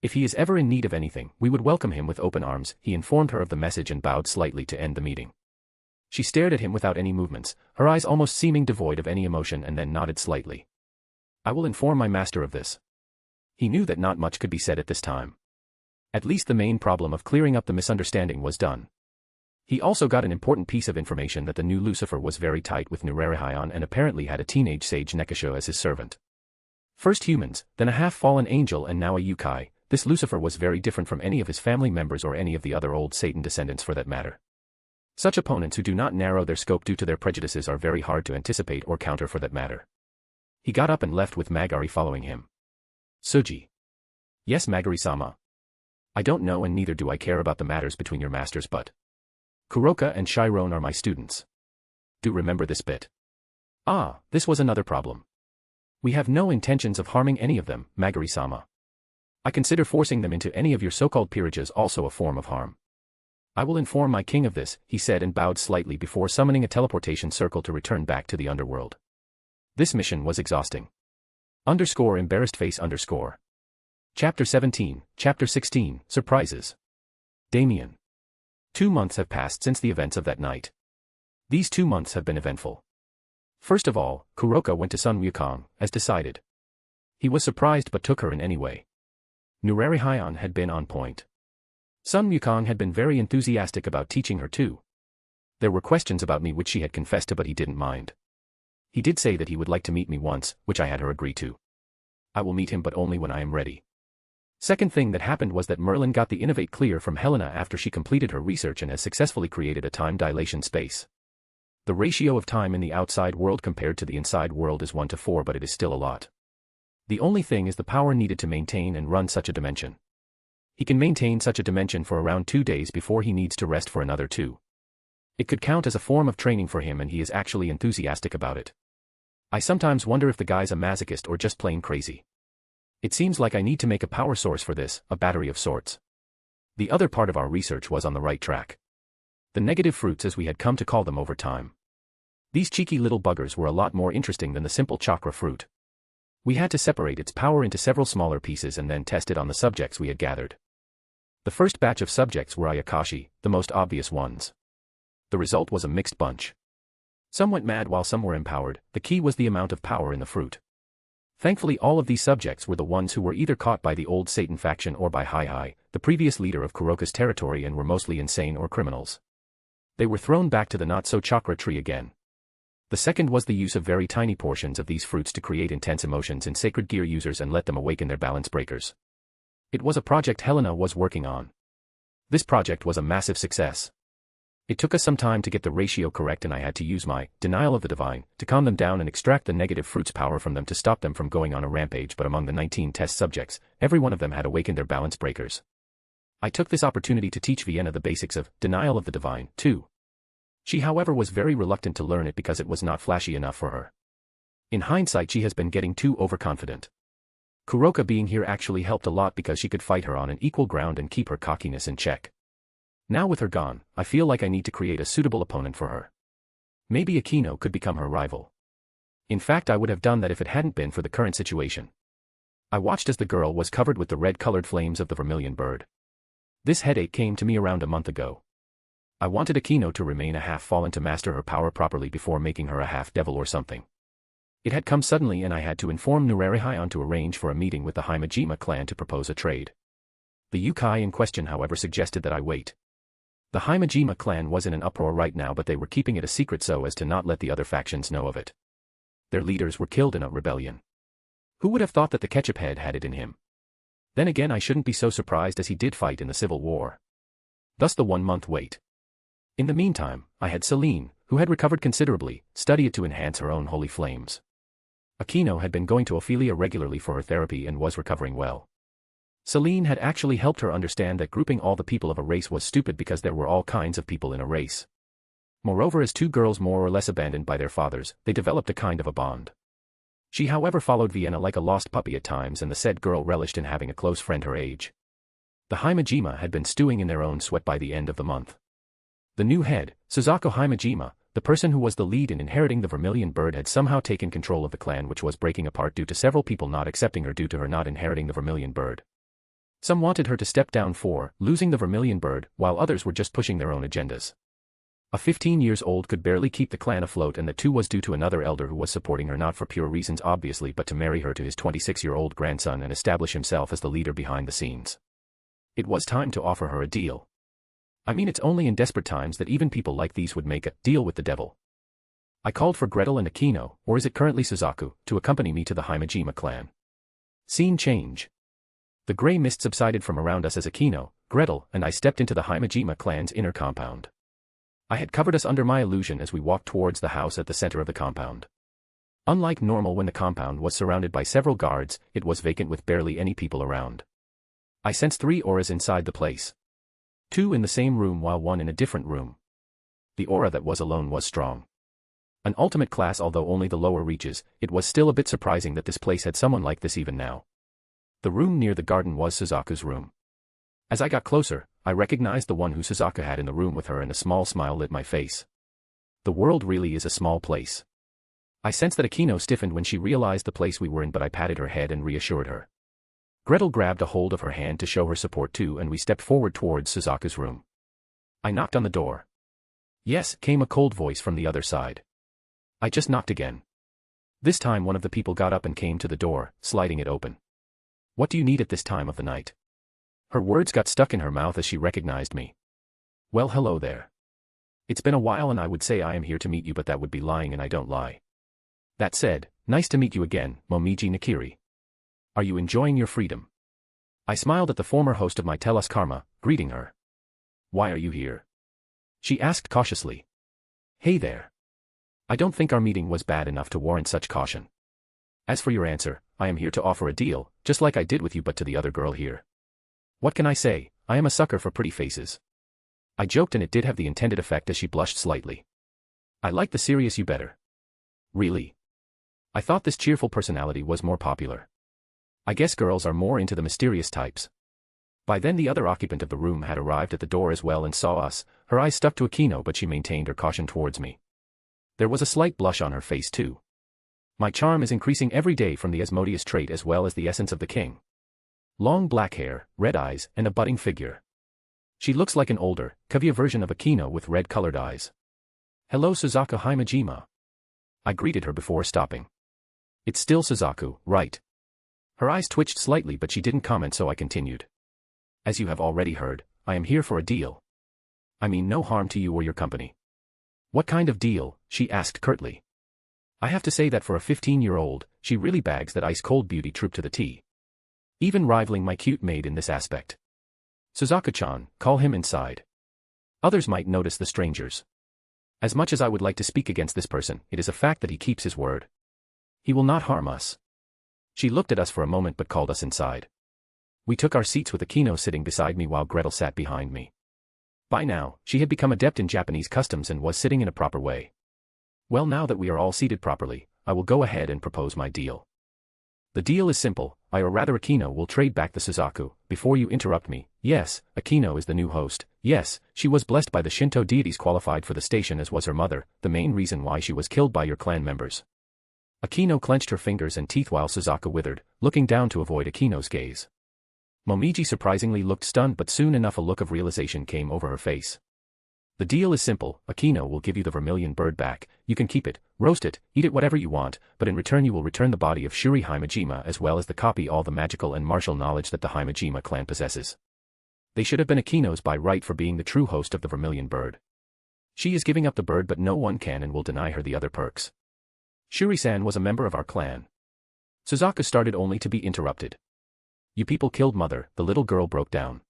If he is ever in need of anything, we would welcome him with open arms. He informed her of the message and bowed slightly to end the meeting. She stared at him without any movements, her eyes almost seeming devoid of any emotion, and then nodded slightly. I will inform my master of this. He knew that not much could be said at this time. At least the main problem of clearing up the misunderstanding was done. He also got an important piece of information that the new Lucifer was very tight with Nurarihion and apparently had a teenage sage Nekasho as his servant. First humans, then a half-fallen angel, and now a Yukai. This Lucifer was very different from any of his family members or any of the other old Satan descendants for that matter. Such opponents who do not narrow their scope due to their prejudices are very hard to anticipate or counter for that matter. He got up and left with Magari following him. Suji. Yes, Magari-sama. I don't know, and neither do I care about the matters between your masters, but Kuroka and Chiron are my students. Do remember this bit. Ah, this was another problem. We have no intentions of harming any of them, Magari-sama. I consider forcing them into any of your so-called peerages also a form of harm. I will inform my king of this, he said, and bowed slightly before summoning a teleportation circle to return back to the underworld. This mission was exhausting. Embarrassed face. Chapter 17, Chapter 16, Surprises. Damien. 2 months have passed since the events of that night. These 2 months have been eventful. First of all, Kuroka went to Sun Wukong, as decided. He was surprised but took her in anyway. Nurarihion had been on point. Sun Wukong had been very enthusiastic about teaching her too. There were questions about me which she had confessed to, but he didn't mind. He did say that he would like to meet me once, which I had her agree to. I will meet him, but only when I am ready. Second thing that happened was that Merlin got the Innovate Clear from Helena after she completed her research and has successfully created a time dilation space. The ratio of time in the outside world compared to the inside world is 1:4, but it is still a lot. The only thing is the power needed to maintain and run such a dimension. He can maintain such a dimension for around 2 days before he needs to rest for another 2. It could count as a form of training for him, and he is actually enthusiastic about it. I sometimes wonder if the guy's a masochist or just plain crazy. It seems like I need to make a power source for this, a battery of sorts. The other part of our research was on the right track. The negative fruits, as we had come to call them over time. These cheeky little buggers were a lot more interesting than the simple chakra fruit. We had to separate its power into several smaller pieces and then test it on the subjects we had gathered. The first batch of subjects were Ayakashi, the most obvious ones. The result was a mixed bunch. Some went mad while some were empowered. The key was the amount of power in the fruit. Thankfully, all of these subjects were the ones who were either caught by the old Satan faction or by Hi, the previous leader of Kuroka's territory, and were mostly insane or criminals. They were thrown back to the not-so-chakra tree again. The second was the use of very tiny portions of these fruits to create intense emotions in sacred gear users and let them awaken their balance breakers. It was a project Helena was working on. This project was a massive success. It took us some time to get the ratio correct, and I had to use my denial of the divine to calm them down and extract the negative fruit's power from them to stop them from going on a rampage. But among the 19 test subjects, every one of them had awakened their balance breakers. I took this opportunity to teach Vienna the basics of denial of the divine, too. She, however, was very reluctant to learn it because it was not flashy enough for her. In hindsight, she has been getting too overconfident. Kuroka being here actually helped a lot because she could fight her on an equal ground and keep her cockiness in check. Now with her gone, I feel like I need to create a suitable opponent for her. Maybe Akino could become her rival. In fact, I would have done that if it hadn't been for the current situation. I watched as the girl was covered with the red-colored flames of the vermilion bird. This headache came to me around a month ago. I wanted Akino to remain a half-fallen to master her power properly before making her a half-devil or something. It had come suddenly, and I had to inform Nurari-Heian to arrange for a meeting with the Himejima clan to propose a trade. The Yukai in question, however, suggested that I wait. The Himejima clan was in an uproar right now, but they were keeping it a secret so as to not let the other factions know of it. Their leaders were killed in a rebellion. Who would have thought that the ketchup head had it in him? Then again, I shouldn't be so surprised, as he did fight in the Civil War. Thus the 1-month wait. In the meantime, I had Celine, who had recovered considerably, study it to enhance her own holy flames. Akino had been going to Ophelia regularly for her therapy and was recovering well. Celine had actually helped her understand that grouping all the people of a race was stupid because there were all kinds of people in a race. Moreover, as two girls more or less abandoned by their fathers, they developed a kind of a bond. She, however, followed Vienna like a lost puppy at times, and the said girl relished in having a close friend her age. The Himejima had been stewing in their own sweat by the end of the month. The new head, Suzaku Himejima, the person who was the lead in inheriting the vermilion bird, had somehow taken control of the clan, which was breaking apart due to several people not accepting her due to her not inheriting the vermilion bird. Some wanted her to step down for losing the vermilion bird, while others were just pushing their own agendas. A 15-year-old could barely keep the clan afloat, and that too was due to another elder who was supporting her, not for pure reasons obviously, but to marry her to his 26-year-old grandson and establish himself as the leader behind the scenes. It was time to offer her a deal. I mean, it's only in desperate times that even people like these would make a deal with the devil. I called for Gretel and Akino, or is it currently Suzaku, to accompany me to the Himejima clan. Scene change. The gray mist subsided from around us as Akino, Gretel, and I stepped into the Himejima clan's inner compound. I had covered us under my illusion as we walked towards the house at the center of the compound. Unlike normal, when the compound was surrounded by several guards, it was vacant with barely any people around. I sensed 3 auras inside the place. 2 in the same room while 1 in a different room. The aura that was alone was strong. An ultimate class, although only the lower reaches, it was still a bit surprising that this place had someone like this even now. The room near the garden was Suzaku's room. As I got closer, I recognized the one who Suzaku had in the room with her, and a small smile lit my face. The world really is a small place. I sensed that Akino stiffened when she realized the place we were in, but I patted her head and reassured her. Gretel grabbed a hold of her hand to show her support too, and we stepped forward towards Suzaku's room. I knocked on the door. Yes, came a cold voice from the other side. I just knocked again. This time one of the people got up and came to the door, sliding it open. What do you need at this time of the night? Her words got stuck in her mouth as she recognized me. Well, hello there. It's been a while, and I would say I am here to meet you, but that would be lying, and I don't lie. That said, nice to meet you again, Momiji Nakiri. Are you enjoying your freedom? I smiled at the former host of my Tellus Karma, greeting her. Why are you here? She asked cautiously. Hey there. I don't think our meeting was bad enough to warrant such caution. As for your answer, I am here to offer a deal, just like I did with you but to the other girl here. What can I say? I am a sucker for pretty faces. I joked, and it did have the intended effect as she blushed slightly. I like the serious you better. Really? I thought this cheerful personality was more popular. I guess girls are more into the mysterious types. By then the other occupant of the room had arrived at the door as well and saw us. Her eyes stuck to Akino, but she maintained her caution towards me. There was a slight blush on her face too. My charm is increasing every day from the Asmodeus trait as well as the essence of the king. Long black hair, red eyes, and a budding figure. She looks like an older, Kaguya version of Akino with red-colored eyes. Hello, Suzaku Himejima. I greeted her before stopping. It's still Suzaku, right? Her eyes twitched slightly, but she didn't comment, so I continued. As you have already heard, I am here for a deal. I mean no harm to you or your company. What kind of deal? She asked curtly. I have to say that for a 15-year-old, she really bags that ice-cold beauty troop to the T. Even rivaling my cute maid in this aspect. Suzaku-chan, call him inside. Others might notice the strangers. As much as I would like to speak against this person, it is a fact that he keeps his word. He will not harm us. She looked at us for a moment but called us inside. We took our seats with Akino sitting beside me while Gretel sat behind me. By now, she had become adept in Japanese customs and was sitting in a proper way. Well, now that we are all seated properly, I will go ahead and propose my deal. The deal is simple. I, or rather Akino, will trade back the Suzaku. Before you interrupt me, yes, Akino is the new host. Yes, she was blessed by the Shinto deities, qualified for the station as was her mother, the main reason why she was killed by your clan members. Akino clenched her fingers and teeth while Suzaku withered, looking down to avoid Akino's gaze. Momiji surprisingly looked stunned, but soon enough a look of realization came over her face. The deal is simple. Akino will give you the vermilion bird back. You can keep it, roast it, eat it, whatever you want, but in return you will return the body of Shuri Himejima as well as the copy all the magical and martial knowledge that the Himejima clan possesses. They should have been Akino's by right for being the true host of the vermilion bird. She is giving up the bird, but no one can and will deny her the other perks. Shuri-san was a member of our clan. Suzaku started only to be interrupted. You people killed mother, the little girl broke down.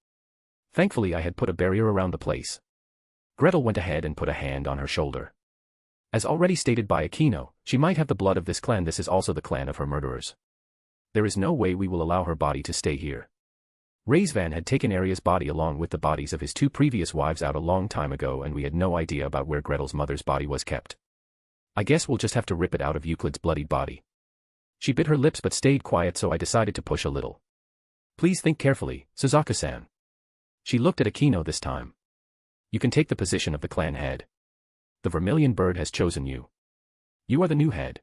Thankfully I had put a barrier around the place. Gretel went ahead and put a hand on her shoulder. As already stated by Akino, she might have the blood of this clan. This is also the clan of her murderers. There is no way we will allow her body to stay here. Reisvan had taken Arya's body along with the bodies of his two previous wives out a long time ago, and we had no idea about where Gretel's mother's body was kept. I guess we'll just have to rip it out of Euclid's bloodied body. She bit her lips but stayed quiet, so I decided to push a little. Please think carefully, Suzaku-san. She looked at Akino this time. You can take the position of the clan head. The vermilion bird has chosen you. You are the new head.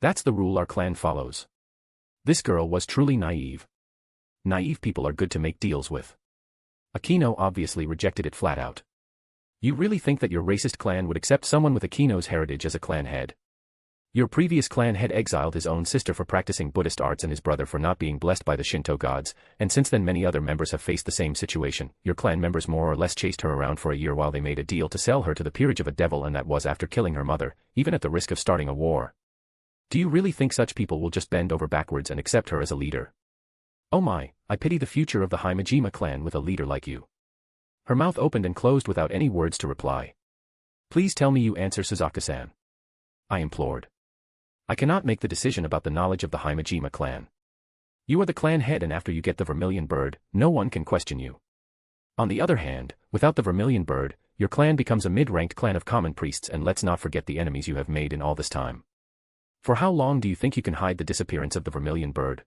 That's the rule our clan follows. This girl was truly naive. Naive people are good to make deals with. Akino obviously rejected it flat out. You really think that your racist clan would accept someone with Akino's heritage as a clan head? Your previous clan head exiled his own sister for practicing Buddhist arts and his brother for not being blessed by the Shinto gods, and since then many other members have faced the same situation. Your clan members more or less chased her around for a year while they made a deal to sell her to the peerage of a devil, and that was after killing her mother, even at the risk of starting a war. Do you really think such people will just bend over backwards and accept her as a leader? Oh my, I pity the future of the Himejima clan with a leader like you. Her mouth opened and closed without any words to reply. Please tell me you answer, Suzaku-san. I implored. I cannot make the decision about the knowledge of the Himejima clan. You are the clan head, and after you get the vermilion bird, no one can question you. On the other hand, without the vermilion bird, your clan becomes a mid-ranked clan of common priests, and let's not forget the enemies you have made in all this time. For how long do you think you can hide the disappearance of the vermilion bird?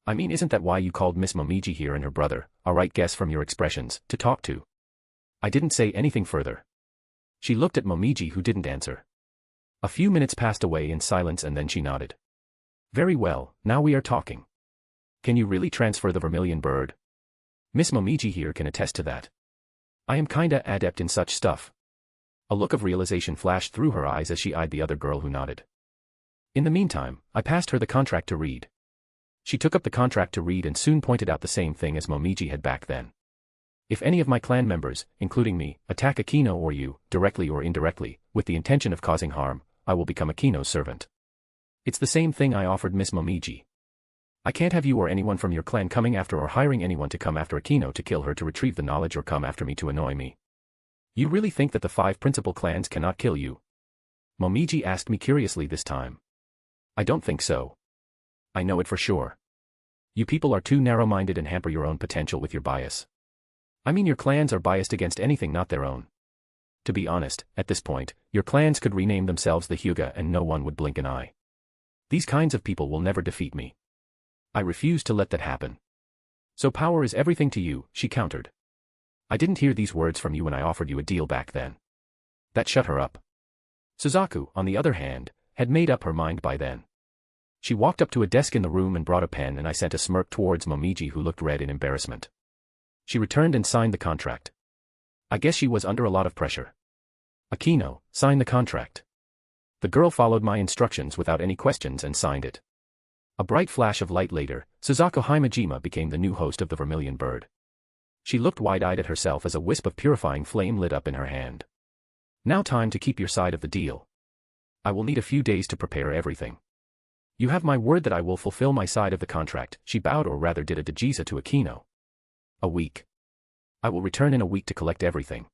I mean, isn't that why you called Miss Momiji here and her brother, a right guess from your expressions, to talk to? I didn't say anything further. She looked at Momiji, who didn't answer. A few minutes passed away in silence, and then she nodded. Very well, now we are talking. Can you really transfer the vermilion bird? Miss Momiji here can attest to that. I am kinda adept in such stuff. A look of realization flashed through her eyes as she eyed the other girl who nodded. In the meantime, I passed her the contract to read. She took up the contract to read and soon pointed out the same thing as Momiji had back then. If any of my clan members, including me, attack Akino or you, directly or indirectly, with the intention of causing harm, I will become Akino's servant. It's the same thing I offered Miss Momiji. I can't have you or anyone from your clan coming after or hiring anyone to come after Akino to kill her to retrieve the knowledge or come after me to annoy me. You really think that the 5 principal clans cannot kill you? Momiji asked me curiously this time. I don't think so. I know it for sure. You people are too narrow-minded and hamper your own potential with your bias. I mean, your clans are biased against anything not their own. To be honest, at this point, your clans could rename themselves the Hyuga and no one would blink an eye. These kinds of people will never defeat me. I refuse to let that happen. So power is everything to you, she countered. I didn't hear these words from you when I offered you a deal back then. That shut her up. Suzaku, on the other hand, had made up her mind by then. She walked up to a desk in the room and brought a pen, and I sent a smirk towards Momiji, who looked red in embarrassment. She returned and signed the contract. I guess she was under a lot of pressure. Akino, sign the contract. The girl followed my instructions without any questions and signed it. A bright flash of light later, Suzaku Himejima became the new host of the Vermilion Bird. She looked wide-eyed at herself as a wisp of purifying flame lit up in her hand. Now time to keep your side of the deal. I will need a few days to prepare everything. You have my word that I will fulfill my side of the contract. She bowed, or rather did a dejiza to Akino. A week. I will return in a week to collect everything.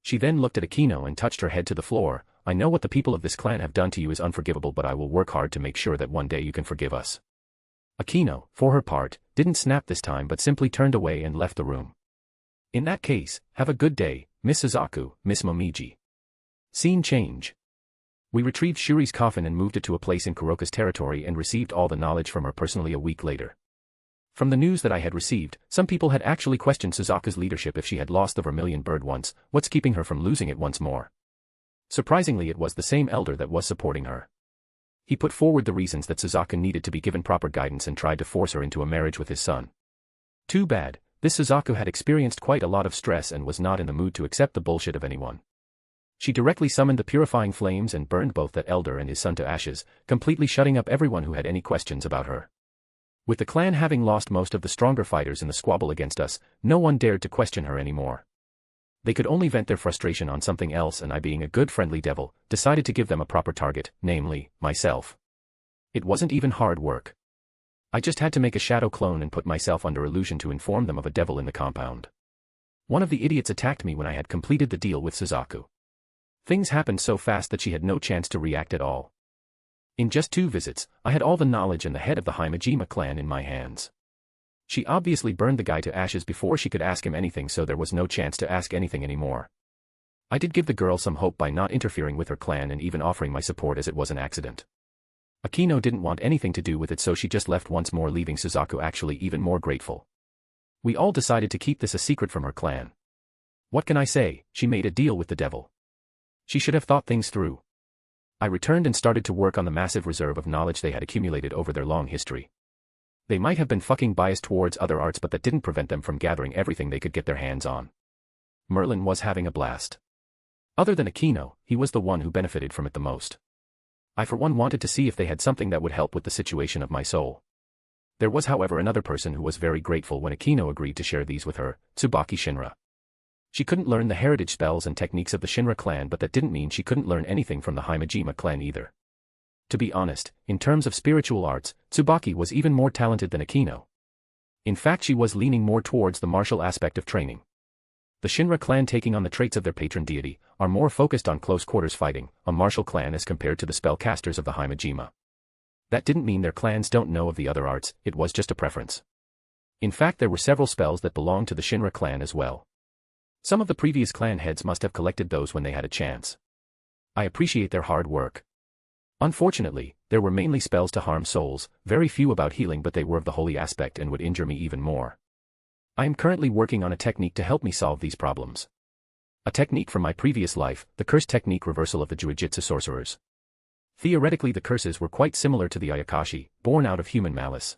She then looked at Akino and touched her head to the floor. I know what the people of this clan have done to you is unforgivable, but I will work hard to make sure that one day you can forgive us. Akino, for her part, didn't snap this time but simply turned away and left the room. In that case, have a good day, Miss Suzaku, Miss Momiji. Scene change. We retrieved Shuri's coffin and moved it to a place in Kuroka's territory and received all the knowledge from her personally a week later. From the news that I had received, some people had actually questioned Suzaku's leadership if she had lost the vermilion bird once, what's keeping her from losing it once more? Surprisingly, it was the same elder that was supporting her. He put forward the reasons that Suzaku needed to be given proper guidance and tried to force her into a marriage with his son. Too bad, this Suzaku had experienced quite a lot of stress and was not in the mood to accept the bullshit of anyone. She directly summoned the purifying flames and burned both that elder and his son to ashes, completely shutting up everyone who had any questions about her. With the clan having lost most of the stronger fighters in the squabble against us, no one dared to question her anymore. They could only vent their frustration on something else, and I, being a good friendly devil, decided to give them a proper target, namely, myself. It wasn't even hard work. I just had to make a shadow clone and put myself under illusion to inform them of a devil in the compound. One of the idiots attacked me when I had completed the deal with Suzaku. Things happened so fast that she had no chance to react at all. In just 2 visits, I had all the knowledge and the head of the Himejima clan in my hands. She obviously burned the guy to ashes before she could ask him anything, so there was no chance to ask anything anymore. I did give the girl some hope by not interfering with her clan and even offering my support as it was an accident. Akino didn't want anything to do with it, so she just left once more, leaving Suzaku actually even more grateful. We all decided to keep this a secret from her clan. What can I say, she made a deal with the devil. She should have thought things through. I returned and started to work on the massive reserve of knowledge they had accumulated over their long history. They might have been fucking biased towards other arts, but that didn't prevent them from gathering everything they could get their hands on. Merlin was having a blast. Other than Akino, he was the one who benefited from it the most. I for one wanted to see if they had something that would help with the situation of my soul. There was, however, another person who was very grateful when Akino agreed to share these with her, Tsubaki Shinra. She couldn't learn the heritage spells and techniques of the Shinra clan, but that didn't mean she couldn't learn anything from the Himejima clan either. To be honest, in terms of spiritual arts, Tsubaki was even more talented than Akino. In fact, she was leaning more towards the martial aspect of training. The Shinra clan, taking on the traits of their patron deity, are more focused on close-quarters fighting, a martial clan as compared to the spellcasters of the Himejima. That didn't mean their clans don't know of the other arts, it was just a preference. In fact, there were several spells that belonged to the Shinra clan as well. Some of the previous clan heads must have collected those when they had a chance. I appreciate their hard work. Unfortunately, there were mainly spells to harm souls, very few about healing, but they were of the holy aspect and would injure me even more. I am currently working on a technique to help me solve these problems. A technique from my previous life, the curse technique reversal of the Jiu-Jitsu sorcerers. Theoretically, the curses were quite similar to the Ayakashi, born out of human malice.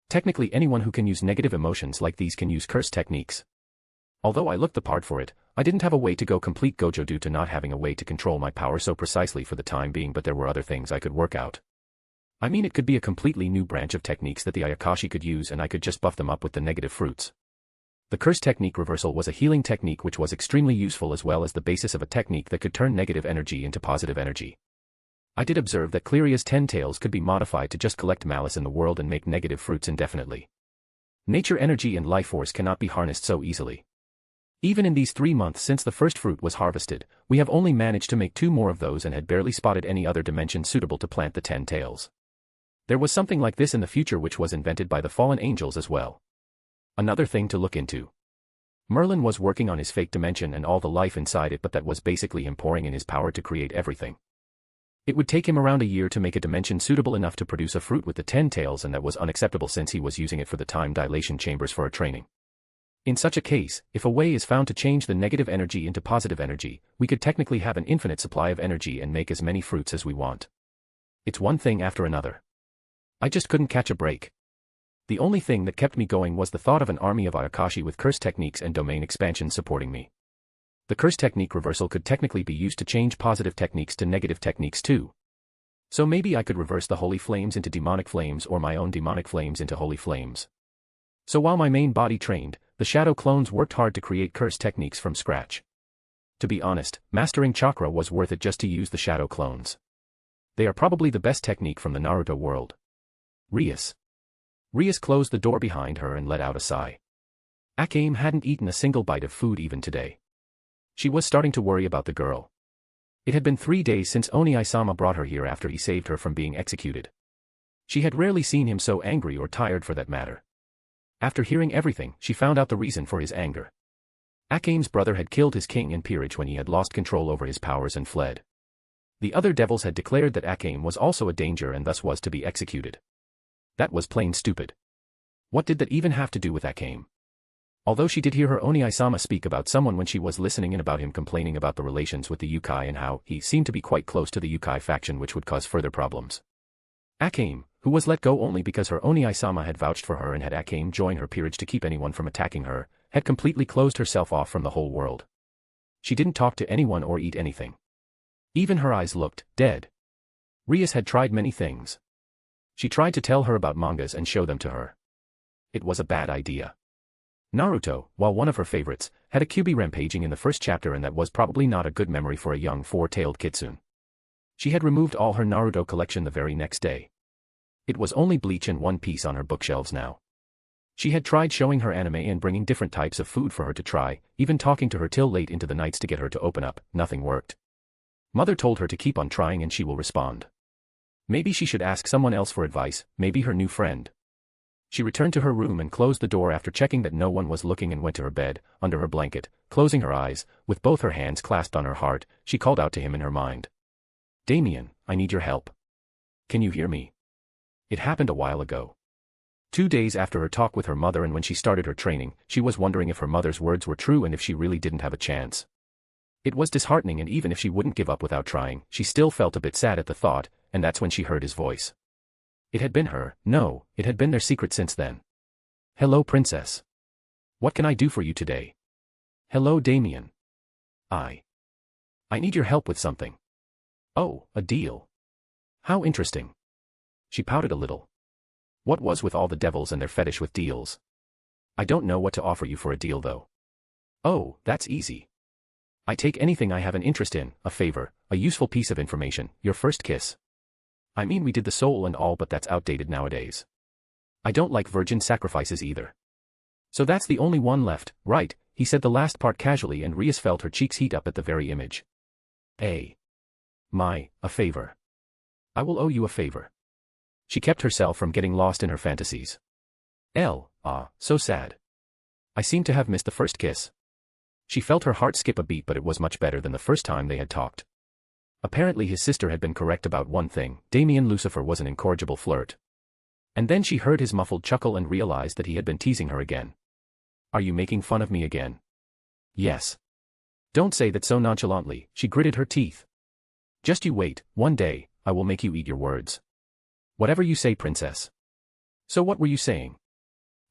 Technically, anyone who can use negative emotions like these can use curse techniques. Although I looked the part for it, I didn't have a way to go complete Gojo due to not having a way to control my power so precisely for the time being, but there were other things I could work out. I mean, it could be a completely new branch of techniques that the Ayakashi could use, and I could just buff them up with the negative fruits. The curse technique reversal was a healing technique which was extremely useful, as well as the basis of a technique that could turn negative energy into positive energy. I did observe that Cleria's 10 tails could be modified to just collect malice in the world and make negative fruits indefinitely. Nature energy and life force cannot be harnessed so easily. Even in these 3 months since the first fruit was harvested, we have only managed to make 2 more of those and had barely spotted any other dimension suitable to plant the 10 tails. There was something like this in the future which was invented by the fallen angels as well. Another thing to look into. Merlin was working on his fake dimension and all the life inside it, but that was basically him pouring in his power to create everything. It would take him around a year to make a dimension suitable enough to produce a fruit with the 10 tails, and that was unacceptable since he was using it for the time dilation chambers for a training. In such a case, if a way is found to change the negative energy into positive energy, we could technically have an infinite supply of energy and make as many fruits as we want. It's one thing after another. I just couldn't catch a break. The only thing that kept me going was the thought of an army of Ayakashi with curse techniques and domain expansion supporting me. The curse technique reversal could technically be used to change positive techniques to negative techniques too. So maybe I could reverse the holy flames into demonic flames, or my own demonic flames into holy flames. So while my main body trained, the shadow clones worked hard to create curse techniques from scratch. To be honest, mastering chakra was worth it just to use the shadow clones. They are probably the best technique from the Naruto world. Rias closed the door behind her and let out a sigh. Akame hadn't eaten a single bite of food even today. She was starting to worry about the girl. It had been 3 days since Oni-sama brought her here after he saved her from being executed. She had rarely seen him so angry or tired for that matter. After hearing everything, she found out the reason for his anger. Akame's brother had killed his king and peerage when he had lost control over his powers and fled. The other devils had declared that Akame was also a danger and thus was to be executed. That was plain stupid. What did that even have to do with Akame? Although she did hear her Oni-sama speak about someone when she was listening and about him complaining about the relations with the Yukai and how he seemed to be quite close to the Yukai faction which would cause further problems. Akame, who was let go only because her Oni-sama had vouched for her and had Akame join her peerage to keep anyone from attacking her, had completely closed herself off from the whole world. She didn't talk to anyone or eat anything. Even her eyes looked dead. Rias had tried many things. She tried to tell her about mangas and show them to her. It was a bad idea. Naruto, while one of her favorites, had a Kyuubi rampaging in the first chapter and that was probably not a good memory for a young four-tailed kitsune. She had removed all her Naruto collection the very next day. It was only Bleach and One Piece on her bookshelves now. She had tried showing her anime and bringing different types of food for her to try, even talking to her till late into the nights to get her to open up, nothing worked. Mother told her to keep on trying and she will respond. Maybe she should ask someone else for advice, maybe her new friend. She returned to her room and closed the door after checking that no one was looking and went to her bed, under her blanket, closing her eyes, with both her hands clasped on her heart, she called out to him in her mind. Damien, I need your help. Can you hear me? It happened a while ago. 2 days after her talk with her mother and when she started her training, she was wondering if her mother's words were true and if she really didn't have a chance. It was disheartening and even if she wouldn't give up without trying, she still felt a bit sad at the thought, and that's when she heard his voice. It had been her, no, it had been their secret since then. Hello, princess. What can I do for you today? Hello, Damien. I need your help with something. Oh, a deal. How interesting. She pouted a little. What was with all the devils and their fetish with deals? I don't know what to offer you for a deal though. Oh, that's easy. I take anything I have an interest in, a favor, a useful piece of information, your first kiss. I mean we did the soul and all but that's outdated nowadays. I don't like virgin sacrifices either. So that's the only one left, right? He said the last part casually and Rias felt her cheeks heat up at the very image. A favor. I will owe you a favor. She kept herself from getting lost in her fantasies. So sad. I seem to have missed the first kiss. She felt her heart skip a beat but it was much better than the first time they had talked. Apparently his sister had been correct about one thing, Damien Lucifer was an incorrigible flirt. And then she heard his muffled chuckle and realized that he had been teasing her again. Are you making fun of me again? Yes. Don't say that so nonchalantly, she gritted her teeth. Just you wait, one day, I will make you eat your words. Whatever you say, princess. So what were you saying?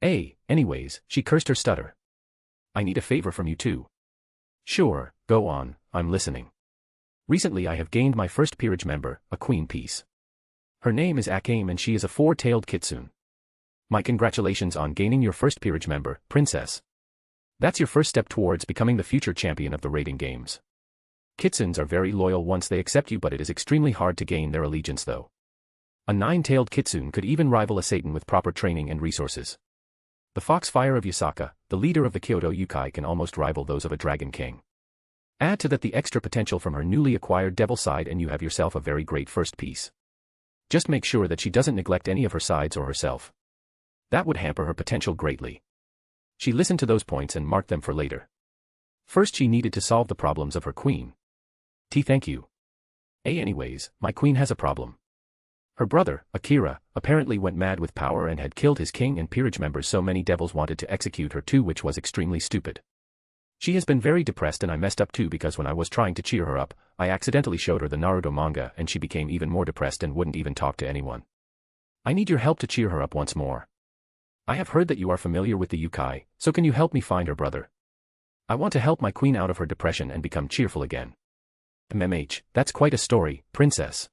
Anyways, she cursed her stutter. I need a favor from you too. Sure, go on, I'm listening. Recently I have gained my first peerage member, a queen piece. Her name is Akame and she is a four-tailed kitsune. My congratulations on gaining your first peerage member, princess. That's your first step towards becoming the future champion of the raiding games. Kitsunes are very loyal once they accept you but it is extremely hard to gain their allegiance though. A nine-tailed kitsune could even rival a Satan with proper training and resources. The Foxfire of Yasaka, the leader of the Kyoto Yukai can almost rival those of a Dragon King. Add to that the extra potential from her newly acquired devil side and you have yourself a very great first piece. Just make sure that she doesn't neglect any of her sides or herself. That would hamper her potential greatly. She listened to those points and marked them for later. First she needed to solve the problems of her queen. Thank you. Anyways, my queen has a problem. Her brother, Akira, apparently went mad with power and had killed his king and peerage members so many devils wanted to execute her too which was extremely stupid. She has been very depressed and I messed up too because when I was trying to cheer her up, I accidentally showed her the Naruto manga and she became even more depressed and wouldn't even talk to anyone. I need your help to cheer her up once more. I have heard that you are familiar with the Yukai, so can you help me find her brother? I want to help my queen out of her depression and become cheerful again. That's quite a story, princess.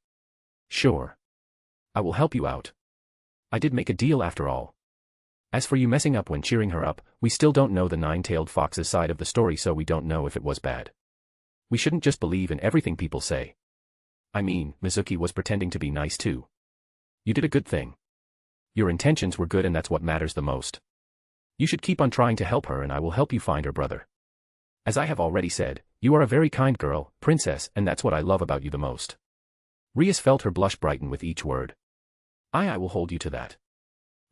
Sure. I will help you out. I did make a deal after all. As for you messing up when cheering her up, we still don't know the nine-tailed fox's side of the story so we don't know if it was bad. We shouldn't just believe in everything people say. I mean, Mizuki was pretending to be nice too. You did a good thing. Your intentions were good and that's what matters the most. You should keep on trying to help her and I will help you find her brother. As I have already said, You are a very kind girl, princess, and that's what I love about you the most. Rias felt her blush brighten with each word. I will hold you to that.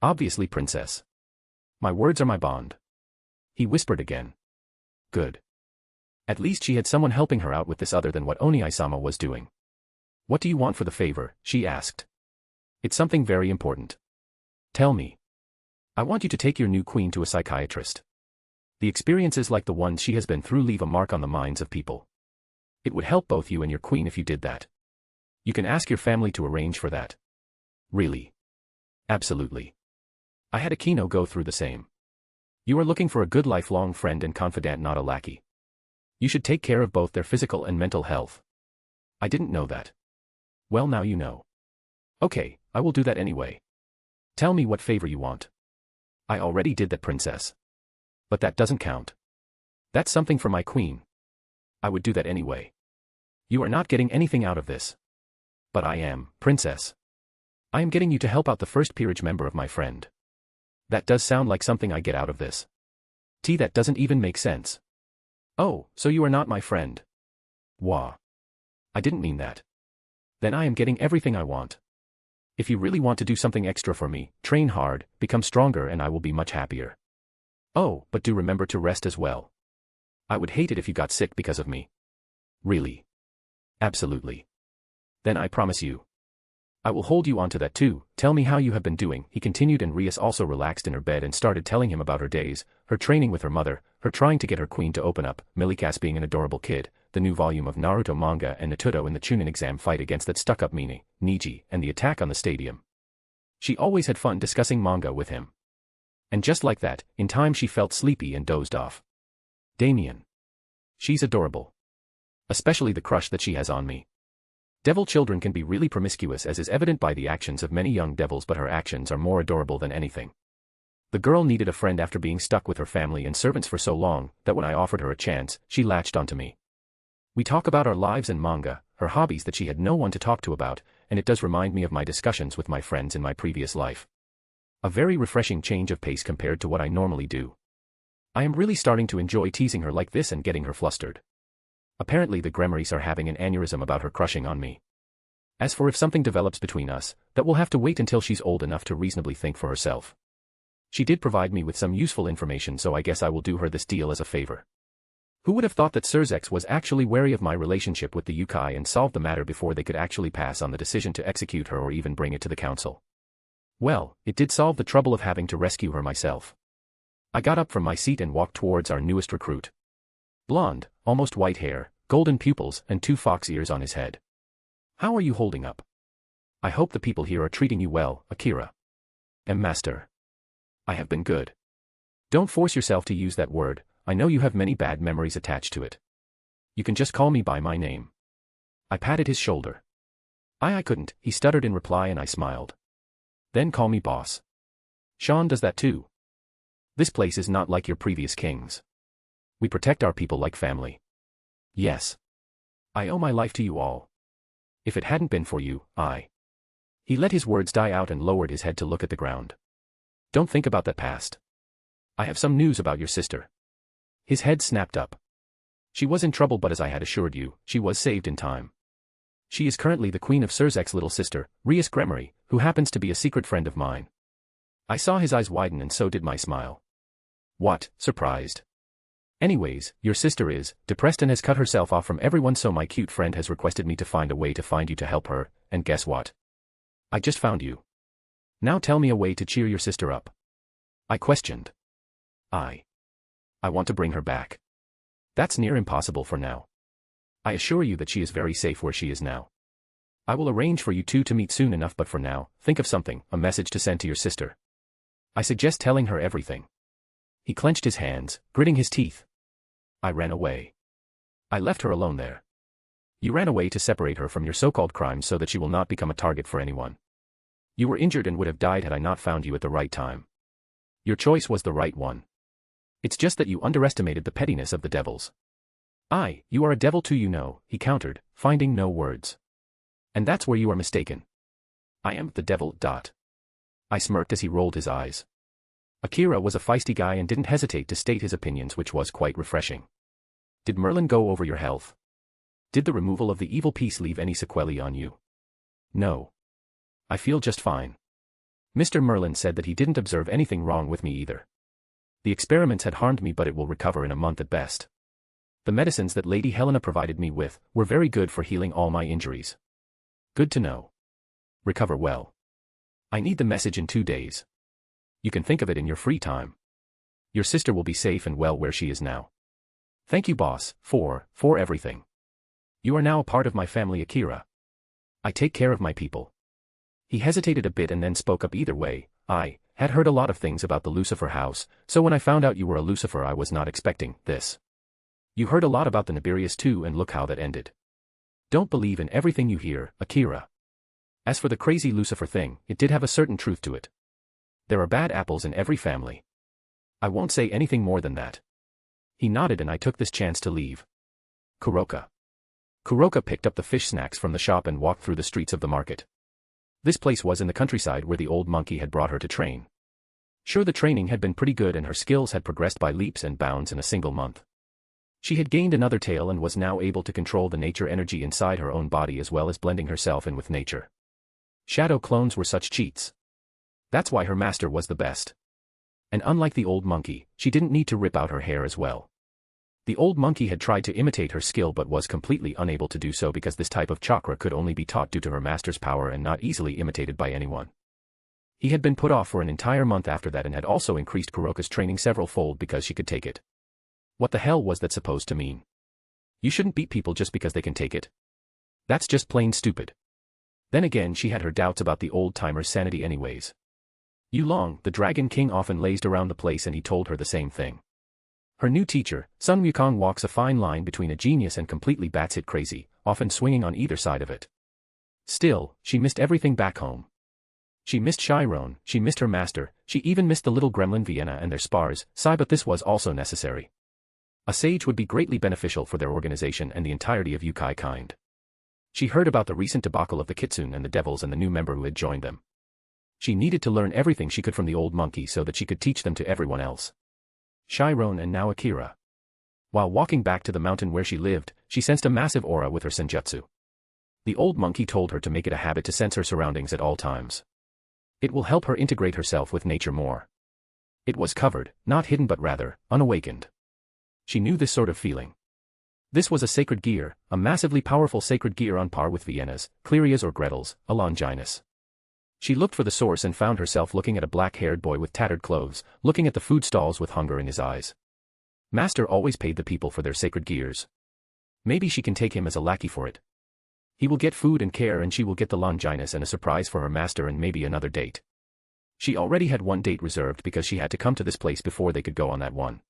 Obviously, princess. My words are my bond. He whispered again. Good. At least she had someone helping her out with this other than what Oni-sama was doing. What do you want for the favor? She asked. It's something very important. Tell me. I want you to take your new queen to a psychiatrist. The experiences like the ones she has been through leave a mark on the minds of people. It would help both you and your queen if you did that. You can ask your family to arrange for that. Really? Absolutely. I had Akino go through the same. You are looking for a good lifelong friend and confidant, not a lackey. You should take care of both their physical and mental health. I didn't know that. Well, now you know. Okay, I will do that anyway. Tell me what favor you want. I already did that, princess. But that doesn't count. That's something for my queen. I would do that anyway. You are not getting anything out of this. But I am, princess. I am getting you to help out the first peerage member of my friend. That does sound like something I get out of this. That doesn't even make sense. Oh, so you are not my friend. Wah. I didn't mean that. Then I am getting everything I want. If you really want to do something extra for me, train hard, become stronger, and I will be much happier. Oh, but do remember to rest as well. I would hate it if you got sick because of me. Really? Absolutely. Then I promise you. I will hold you on to that too. Tell me how you have been doing, he continued, and Rias also relaxed in her bed and started telling him about her days, her training with her mother, her trying to get her queen to open up, Milikas being an adorable kid, the new volume of Naruto manga, and Natuto in the Chunin exam fight against that stuck-up meanie, Niji, and the attack on the stadium. She always had fun discussing manga with him. And just like that, in time she felt sleepy and dozed off. Damien. She's adorable. Especially the crush that she has on me. Devil children can be really promiscuous, as is evident by the actions of many young devils, but her actions are more adorable than anything. The girl needed a friend after being stuck with her family and servants for so long, that when I offered her a chance, she latched onto me. We talk about our lives and manga, her hobbies that she had no one to talk to about, and it does remind me of my discussions with my friends in my previous life. A very refreshing change of pace compared to what I normally do. I am really starting to enjoy teasing her like this and getting her flustered. Apparently the Gremarys are having an aneurysm about her crushing on me. As for if something develops between us, that will have to wait until she's old enough to reasonably think for herself. She did provide me with some useful information, so I guess I will do her this deal as a favor. Who would have thought that Surzex was actually wary of my relationship with the Yukai and solved the matter before they could actually pass on the decision to execute her or even bring it to the council? Well, it did solve the trouble of having to rescue her myself. I got up from my seat and walked towards our newest recruit. Blonde, almost white hair, golden pupils, and 2 fox ears on his head. How are you holding up? I hope the people here are treating you well, Akira. Master. I have been good. Don't force yourself to use that word, I know you have many bad memories attached to it. You can just call me by my name. I patted his shoulder. I couldn't, he stuttered in reply, and I smiled. Then call me boss. Sean does that too. This place is not like your previous kings. We protect our people like family. Yes. I owe my life to you all. If it hadn't been for you, He let his words die out and lowered his head to look at the ground. Don't think about that past. I have some news about your sister. His head snapped up. She was in trouble, but as I had assured you, she was saved in time. She is currently the queen of Surzek's little sister, Rias Gremory, who happens to be a secret friend of mine. I saw his eyes widen, and so did my smile. What, surprised? Anyways, your sister is depressed and has cut herself off from everyone, so my cute friend has requested me to find a way to find you to help her, and guess what? I just found you. Now tell me a way to cheer your sister up. I questioned. I want to bring her back. That's near impossible for now. I assure you that she is very safe where she is now. I will arrange for you two to meet soon enough, but for now, think of something, a message to send to your sister. I suggest telling her everything. He clenched his hands, gritting his teeth. I ran away. I left her alone there. You ran away to separate her from your so-called crimes so that she will not become a target for anyone. You were injured and would have died had I not found you at the right time. Your choice was the right one. It's just that you underestimated the pettiness of the devils. You are a devil too, you know, he countered, finding no words. And that's where you are mistaken. I am the devil. I smirked as he rolled his eyes. Akira was a feisty guy and didn't hesitate to state his opinions, which was quite refreshing. Did Merlin go over your health? Did the removal of the evil piece leave any sequelae on you? No. I feel just fine. Mr. Merlin said that he didn't observe anything wrong with me either. The experiments had harmed me, but it will recover in a month at best. The medicines that Lady Helena provided me with were very good for healing all my injuries. Good to know. Recover well. I need the message in 2 days. You can think of it in your free time. Your sister will be safe and well where she is now. Thank you, boss, for everything. You are now a part of my family, Akira. I take care of my people. He hesitated a bit and then spoke up. Either way, I had heard a lot of things about the Lucifer house, so when I found out you were a Lucifer I was not expecting this. You heard a lot about the Nibirius too, and look how that ended. Don't believe in everything you hear, Akira. As for the crazy Lucifer thing, it did have a certain truth to it. There are bad apples in every family. I won't say anything more than that. He nodded and I took this chance to leave. Kuroka. Kuroka picked up the fish snacks from the shop and walked through the streets of the market. This place was in the countryside where the old monkey had brought her to train. Sure, the training had been pretty good and her skills had progressed by leaps and bounds in a single month. She had gained another tail and was now able to control the nature energy inside her own body as well as blending herself in with nature. Shadow clones were such cheats. That's why her master was the best. And unlike the old monkey, she didn't need to rip out her hair as well. The old monkey had tried to imitate her skill but was completely unable to do so because this type of chakra could only be taught due to her master's power and not easily imitated by anyone. He had been put off for an entire month after that and had also increased Kuroka's training several-fold because she could take it. What the hell was that supposed to mean? You shouldn't beat people just because they can take it. That's just plain stupid. Then again, she had her doubts about the old-timer's sanity anyways. Yulong, the Dragon King, often lazed around the place and he told her the same thing. Her new teacher, Sun Wukong, walks a fine line between a genius and completely batshit crazy, often swinging on either side of it. Still, she missed everything back home. She missed Chiron, she missed her master, she even missed the little gremlin Vienna and their spars, but this was also necessary. A sage would be greatly beneficial for their organization and the entirety of Yukai kind. She heard about the recent debacle of the Kitsune and the devils and the new member who had joined them. She needed to learn everything she could from the old monkey so that she could teach them to everyone else. Chiron and now Akira. While walking back to the mountain where she lived, she sensed a massive aura with her senjutsu. The old monkey told her to make it a habit to sense her surroundings at all times. It will help her integrate herself with nature more. It was covered, not hidden but rather, unawakened. She knew this sort of feeling. This was a sacred gear, a massively powerful sacred gear on par with Vienna's, Cleria's or Gretel's, a Longinus. She looked for the source and found herself looking at a black-haired boy with tattered clothes, looking at the food stalls with hunger in his eyes. Master always paid the people for their sacred gears. Maybe she can take him as a lackey for it. He will get food and care and she will get the Longinus and a surprise for her master and maybe another date. She already had one date reserved because she had to come to this place before they could go on that one.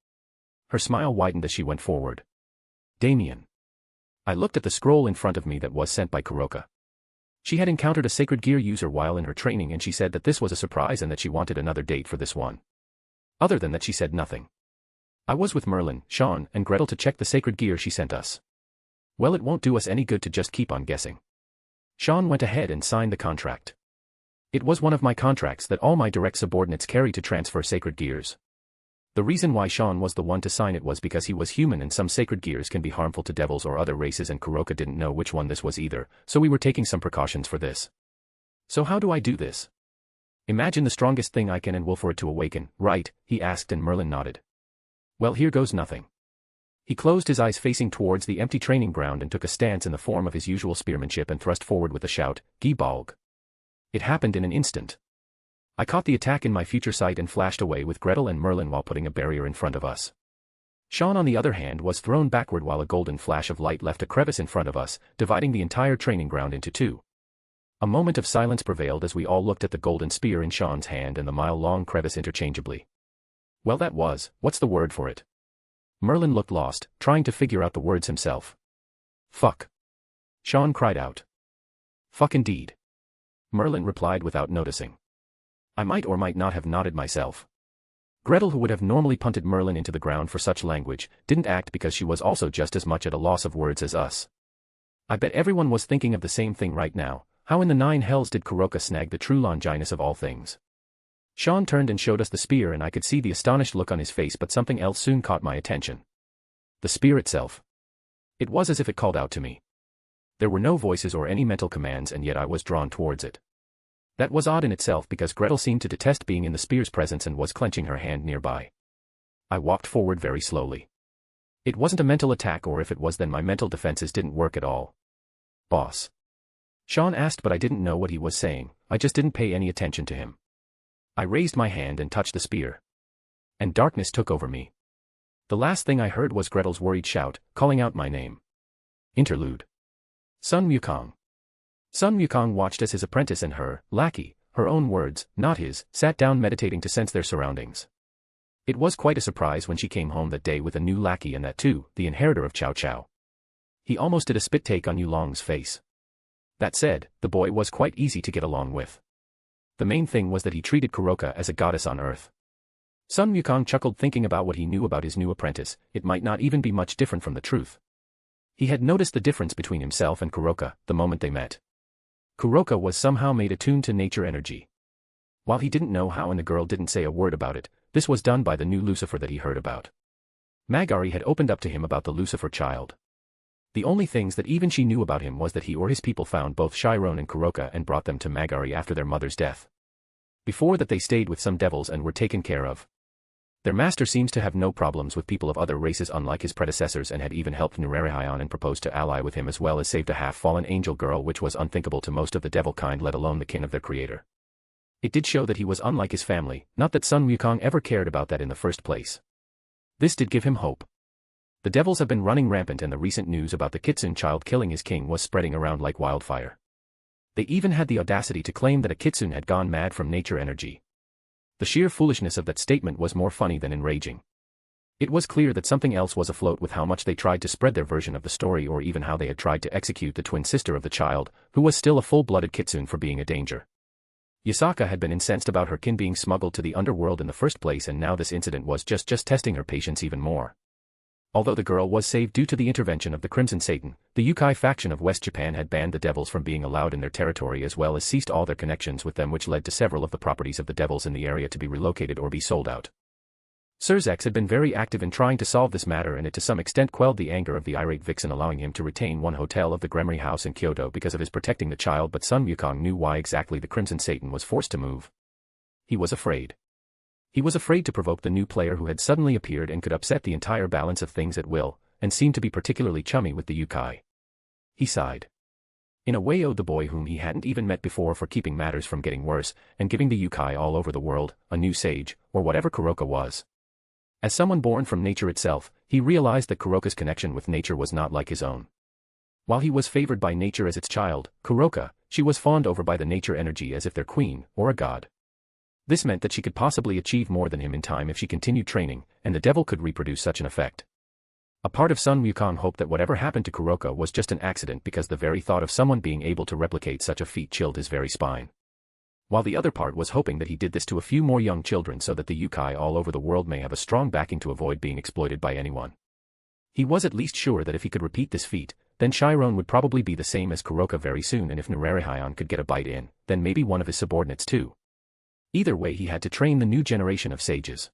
Her smile widened as she went forward. Damien. I looked at the scroll in front of me that was sent by Kuroka. She had encountered a sacred gear user while in her training and she said that this was a surprise and that she wanted another date for this one. Other than that she said nothing. I was with Merlin, Sean, and Gretel to check the sacred gear she sent us. Well, it won't do us any good to just keep on guessing. Sean went ahead and signed the contract. It was one of my contracts that all my direct subordinates carry to transfer sacred gears. The reason why Sean was the one to sign it was because he was human and some sacred gears can be harmful to devils or other races and Kuroka didn't know which one this was either, so we were taking some precautions for this. So how do I do this? Imagine the strongest thing I can and will for it to awaken, right? He asked and Merlin nodded. Well, here goes nothing. He closed his eyes facing towards the empty training ground and took a stance in the form of his usual spearmanship and thrust forward with a shout, Gibalg. It happened in an instant. I caught the attack in my future sight and flashed away with Gretel and Merlin while putting a barrier in front of us. Sean on the other hand was thrown backward while a golden flash of light left a crevice in front of us, dividing the entire training ground into two. A moment of silence prevailed as we all looked at the golden spear in Sean's hand and the mile-long crevice interchangeably. Well, that was, what's the word for it? Merlin looked lost, trying to figure out the words himself. Fuck. Sean cried out. Fuck indeed. Merlin replied without noticing. I might or might not have nodded myself. Gretel, who would have normally punted Merlin into the ground for such language, didn't act because she was also just as much at a loss of words as us. I bet everyone was thinking of the same thing right now. How in the nine hells did Kuroka snag the true Longinus of all things? Sean turned and showed us the spear and I could see the astonished look on his face, but something else soon caught my attention. The spear itself. It was as if it called out to me. There were no voices or any mental commands, and yet I was drawn towards it. That was odd in itself because Gretel seemed to detest being in the spear's presence and was clenching her hand nearby. I walked forward very slowly. It wasn't a mental attack, or if it was then my mental defenses didn't work at all. "Boss?" Sean asked, but I didn't know what he was saying. I just didn't pay any attention to him. I raised my hand and touched the spear. And darkness took over me. The last thing I heard was Gretel's worried shout, calling out my name. Interlude. Sun Wukong. Sun Wukong watched as his apprentice and her lackey, her own words, not his, sat down meditating to sense their surroundings. It was quite a surprise when she came home that day with a new lackey, and that too, the inheritor of Cao Cao. He almost did a spit take on Yulong's face. That said, the boy was quite easy to get along with. The main thing was that he treated Kuroka as a goddess on earth. Sun Wukong chuckled thinking about what he knew about his new apprentice. It might not even be much different from the truth. He had noticed the difference between himself and Kuroka the moment they met. Kuroka was somehow made attuned to nature energy. While he didn't know how and the girl didn't say a word about it, this was done by the new Lucifer that he heard about. Magari had opened up to him about the Lucifer child. The only things that even she knew about him was that he or his people found both Chiron and Kuroka and brought them to Magari after their mother's death. Before that they stayed with some devils and were taken care of. Their master seems to have no problems with people of other races unlike his predecessors, and had even helped Nurerehion and proposed to ally with him, as well as saved a half-fallen angel girl, which was unthinkable to most of the devil kind, let alone the kin of their creator. It did show that he was unlike his family, not that Sun Wukong ever cared about that in the first place. This did give him hope. The devils have been running rampant, and the recent news about the Kitsune child killing his king was spreading around like wildfire. They even had the audacity to claim that a Kitsune had gone mad from nature energy. The sheer foolishness of that statement was more funny than enraging. It was clear that something else was afloat with how much they tried to spread their version of the story, or even how they had tried to execute the twin sister of the child, who was still a full-blooded Kitsune, for being a danger. Yasaka had been incensed about her kin being smuggled to the underworld in the first place, and now this incident was just testing her patience even more. Although the girl was saved due to the intervention of the Crimson Satan, the Yukai faction of West Japan had banned the devils from being allowed in their territory, as well as ceased all their connections with them, which led to several of the properties of the devils in the area to be relocated or be sold out. Sirzex had been very active in trying to solve this matter, and it to some extent quelled the anger of the irate vixen, allowing him to retain one hotel of the Gremory House in Kyoto because of his protecting the child, but Sun Wukong knew why exactly the Crimson Satan was forced to move. He was afraid. He was afraid to provoke the new player who had suddenly appeared and could upset the entire balance of things at will, and seemed to be particularly chummy with the Yukai. He sighed. In a way owed the boy whom he hadn't even met before for keeping matters from getting worse, and giving the Yukai all over the world a new sage, or whatever Kuroka was. As someone born from nature itself, he realized that Kuroka's connection with nature was not like his own. While he was favored by nature as its child, Kuroka, she was fawned over by the nature energy as if their queen, or a god. This meant that she could possibly achieve more than him in time if she continued training, and the devil could reproduce such an effect. A part of Sun Wukong hoped that whatever happened to Kuroka was just an accident, because the very thought of someone being able to replicate such a feat chilled his very spine. While the other part was hoping that he did this to a few more young children so that the Yukai all over the world may have a strong backing to avoid being exploited by anyone. He was at least sure that if he could repeat this feat, then Chiron would probably be the same as Kuroka very soon, and if Nurerehion could get a bite in, then maybe one of his subordinates too. Either way, he had to train the new generation of sages.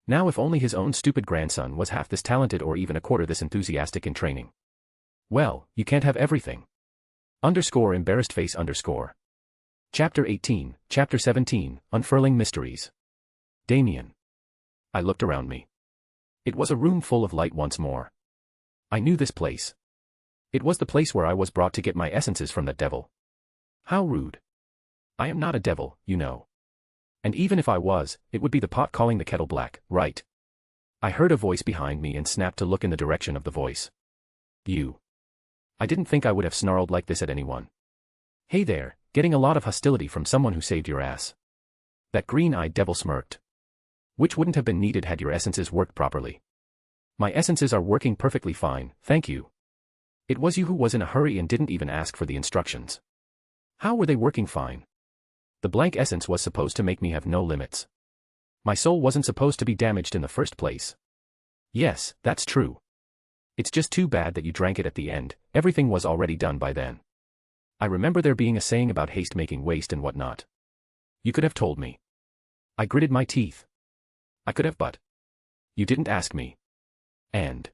Now if only his own stupid grandson was half this talented or even a quarter this enthusiastic in training. Well, you can't have everything. Embarrassed face. Chapter 18, Chapter 17, Unfurling Mysteries. Damien. I looked around me. It was a room full of light once more. I knew this place. It was the place where I was brought to get my essences from that devil. How rude. I am not a devil, you know. And even if I was, it would be the pot calling the kettle black, right? I heard a voice behind me and snapped to look in the direction of the voice. You. I didn't think I would have snarled like this at anyone. Hey there, getting a lot of hostility from someone who saved your ass. That green-eyed devil smirked. Which wouldn't have been needed had your essences worked properly. My essences are working perfectly fine, thank you. It was you who was in a hurry and didn't even ask for the instructions. How were they working fine? The blank essence was supposed to make me have no limits. My soul wasn't supposed to be damaged in the first place. Yes, that's true. It's just too bad that you drank it at the end, everything was already done by then. I remember there being a saying about haste making waste and whatnot. You could have told me. I gritted my teeth. I could have, but you didn't ask me. And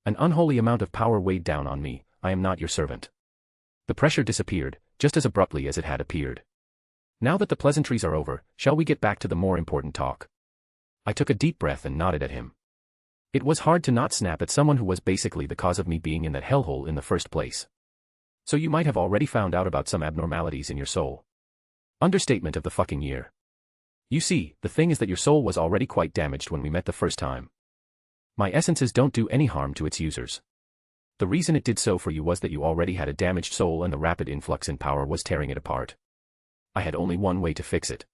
An unholy amount of power weighed down on me. I am not your servant. The pressure disappeared, just as abruptly as it had appeared. Now that the pleasantries are over, shall we get back to the more important talk? I took a deep breath and nodded at him. It was hard to not snap at someone who was basically the cause of me being in that hellhole in the first place. So you might have already found out about some abnormalities in your soul. Understatement of the fucking year. You see, the thing is that your soul was already quite damaged when we met the first time. My essences don't do any harm to its users. The reason it did so for you was that you already had a damaged soul and the rapid influx in power was tearing it apart. I had only one way to fix it.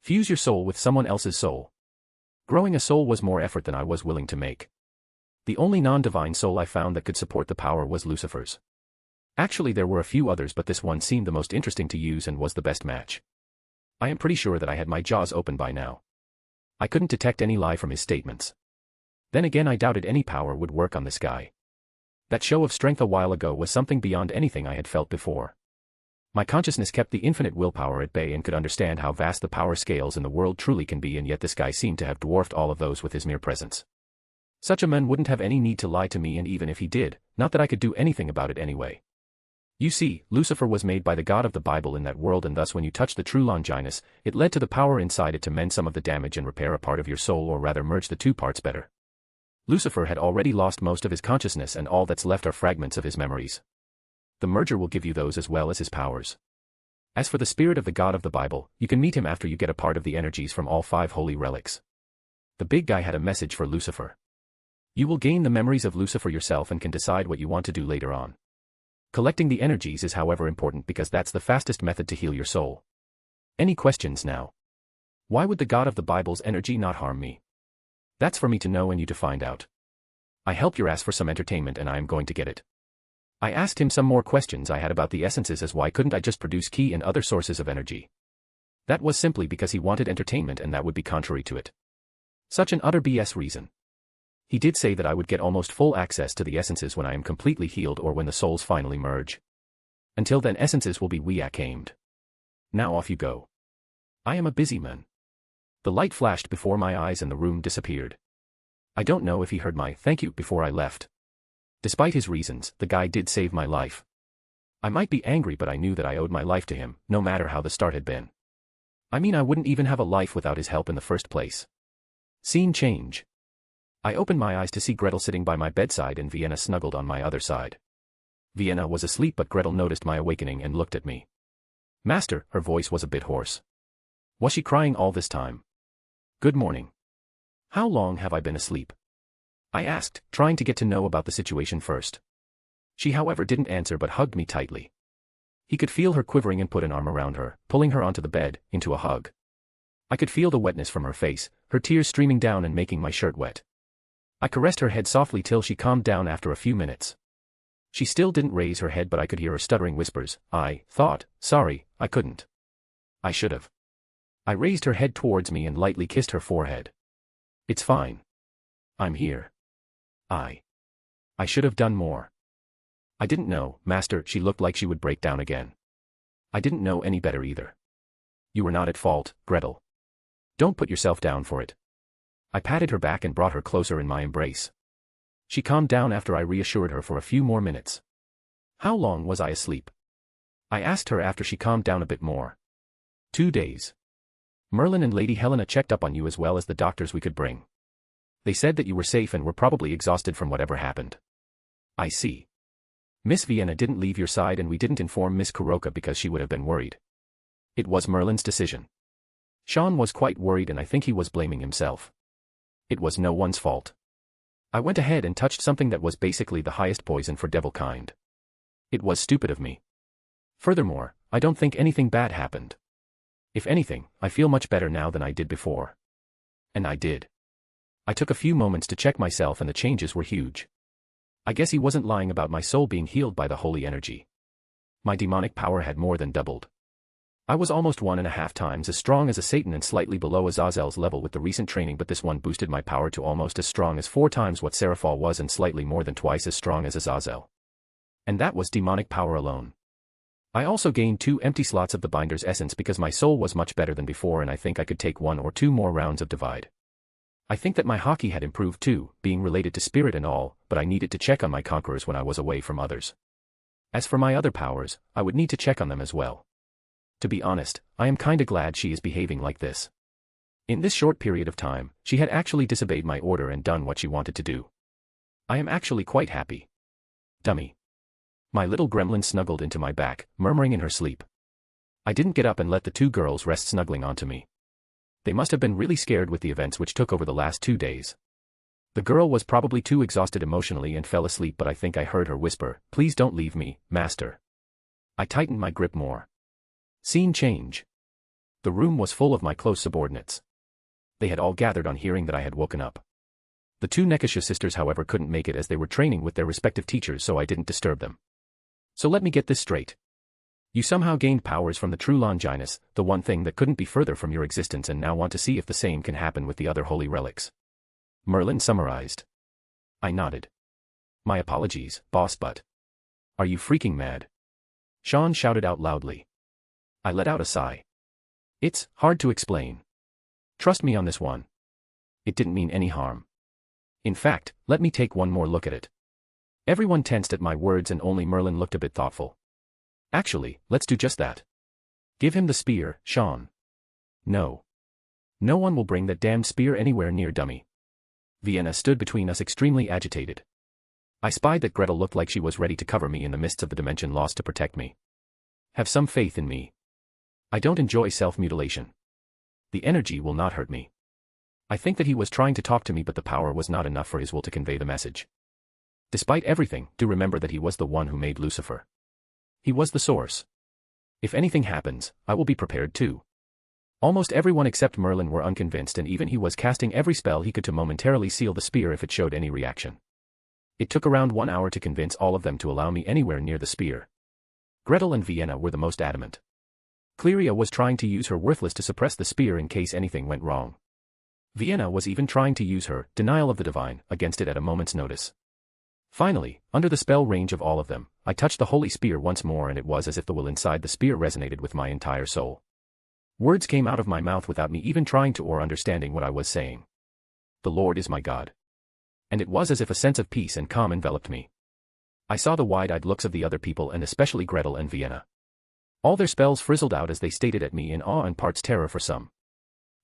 Fuse your soul with someone else's soul. Growing a soul was more effort than I was willing to make. The only non-divine soul I found that could support the power was Lucifer's. Actually there were a few others, but this one seemed the most interesting to use and was the best match. I am pretty sure that I had my jaws open by now. I couldn't detect any lie from his statements. Then again, I doubted any power would work on this guy. That show of strength a while ago was something beyond anything I had felt before. My consciousness kept the infinite willpower at bay and could understand how vast the power scales in the world truly can be, and yet this guy seemed to have dwarfed all of those with his mere presence. Such a man wouldn't have any need to lie to me, and even if he did, not that I could do anything about it anyway. You see, Lucifer was made by the God of the Bible in that world, and thus when you touched the true Longinus, it led to the power inside it to mend some of the damage and repair a part of your soul, or rather merge the two parts better. Lucifer had already lost most of his consciousness, and all that's left are fragments of his memories. The merger will give you those as well as his powers. As for the spirit of the God of the Bible, you can meet him after you get a part of the energies from all 5 holy relics. The big guy had a message for Lucifer. You will gain the memories of Lucifer yourself and can decide what you want to do later on. Collecting the energies is however important because that's the fastest method to heal your soul. Any questions now? Why would the God of the Bible's energy not harm me? That's for me to know and you to find out. I helped your ass for some entertainment and I am going to get it. I asked him some more questions I had about the essences, as why couldn't I just produce ki and other sources of energy? That was simply because he wanted entertainment, and that would be contrary to it. Such an utter BS reason. He did say that I would get almost full access to the essences when I am completely healed or when the souls finally merge. Until then, essences will be aimed. Now off you go. I am a busy man. The light flashed before my eyes and the room disappeared. I don't know if he heard my thank you before I left. Despite his reasons, the guy did save my life. I might be angry, but I knew that I owed my life to him, no matter how the start had been. I mean, I wouldn't even have a life without his help in the first place. Scene change. I opened my eyes to see Gretel sitting by my bedside and Vienna snuggled on my other side. Vienna was asleep, but Gretel noticed my awakening and looked at me. Master, her voice was a bit hoarse. Was she crying all this time? Good morning. How long have I been asleep? I asked, trying to get to know about the situation first. She however didn't answer but hugged me tightly. He could feel her quivering and put an arm around her, pulling her onto the bed, into a hug. I could feel the wetness from her face, her tears streaming down and making my shirt wet. I caressed her head softly till she calmed down after a few minutes. She still didn't raise her head, but I could hear her stuttering whispers. I thought, sorry, I couldn't. I should have. I raised her head towards me and lightly kissed her forehead. It's fine. I'm here. I should have done more. I didn't know, Master. She looked like she would break down again. I didn't know any better either. You were not at fault, Gretel. Don't put yourself down for it. I patted her back and brought her closer in my embrace. She calmed down after I reassured her for a few more minutes. How long was I asleep? I asked her after she calmed down a bit more. 2 days. Merlin and Lady Helena checked up on you as well as the doctors we could bring. They said that you were safe and were probably exhausted from whatever happened. I see. Miss Vienna didn't leave your side and we didn't inform Miss Kuroka because she would have been worried. It was Merlin's decision. Sean was quite worried and I think he was blaming himself. It was no one's fault. I went ahead and touched something that was basically the highest poison for devil kind. It was stupid of me. Furthermore, I don't think anything bad happened. If anything, I feel much better now than I did before. And I did. I took a few moments to check myself and the changes were huge. I guess he wasn't lying about my soul being healed by the holy energy. My demonic power had more than doubled. I was almost 1.5 times as strong as a Satan and slightly below Azazel's level with the recent training, but this one boosted my power to almost as strong as 4 times what Seraphal was and slightly more than twice as strong as Azazel. And that was demonic power alone. I also gained 2 empty slots of the Binder's essence because my soul was much better than before, and I think I could take 1 or 2 more rounds of divide. I think that my hockey had improved too, being related to spirit and all, but I needed to check on my conquerors when I was away from others. As for my other powers, I would need to check on them as well. To be honest, I am kinda glad she is behaving like this. In this short period of time, she had actually disobeyed my order and done what she wanted to do. I am actually quite happy. Dummy. My little gremlin snuggled into my back, murmuring in her sleep. I didn't get up and let the two girls rest snuggling onto me. They must have been really scared with the events which took over the last 2 days. The girl was probably too exhausted emotionally and fell asleep, but I think I heard her whisper, "Please don't leave me, master." I tightened my grip more. Scene change. The room was full of my close subordinates. They had all gathered on hearing that I had woken up. The two Nekasha sisters, however, couldn't make it as they were training with their respective teachers, so I didn't disturb them. So let me get this straight. You somehow gained powers from the true Longinus, the one thing that couldn't be further from your existence, and now want to see if the same can happen with the other holy relics. Merlin summarized. I nodded. My apologies, boss, but... Are you freaking mad? Sean shouted out loudly. I let out a sigh. It's hard to explain. Trust me on this one. It didn't mean any harm. In fact, let me take one more look at it. Everyone tensed at my words and only Merlin looked a bit thoughtful. Actually, let's do just that. Give him the spear, Sean. No. No one will bring that damned spear anywhere near dummy. Vienna stood between us, extremely agitated. I spied that Gretel looked like she was ready to cover me in the mists of the dimension lost to protect me. Have some faith in me. I don't enjoy self-mutilation. The energy will not hurt me. I think that he was trying to talk to me, but the power was not enough for his will to convey the message. Despite everything, do remember that he was the one who made Lucifer. He was the source. If anything happens, I will be prepared too. Almost everyone except Merlin were unconvinced, and even he was casting every spell he could to momentarily seal the spear if it showed any reaction. It took around 1 hour to convince all of them to allow me anywhere near the spear. Gretel and Vienna were the most adamant. Cleria was trying to use her worthless to suppress the spear in case anything went wrong. Vienna was even trying to use her denial of the divine against it at a moment's notice. Finally, under the spell range of all of them, I touched the holy spear once more, and it was as if the will inside the spear resonated with my entire soul. Words came out of my mouth without me even trying to or understanding what I was saying. The Lord is my God. And it was as if a sense of peace and calm enveloped me. I saw the wide-eyed looks of the other people, and especially Gretel and Vienna. All their spells frizzled out as they stared at me in awe and parts terror for some.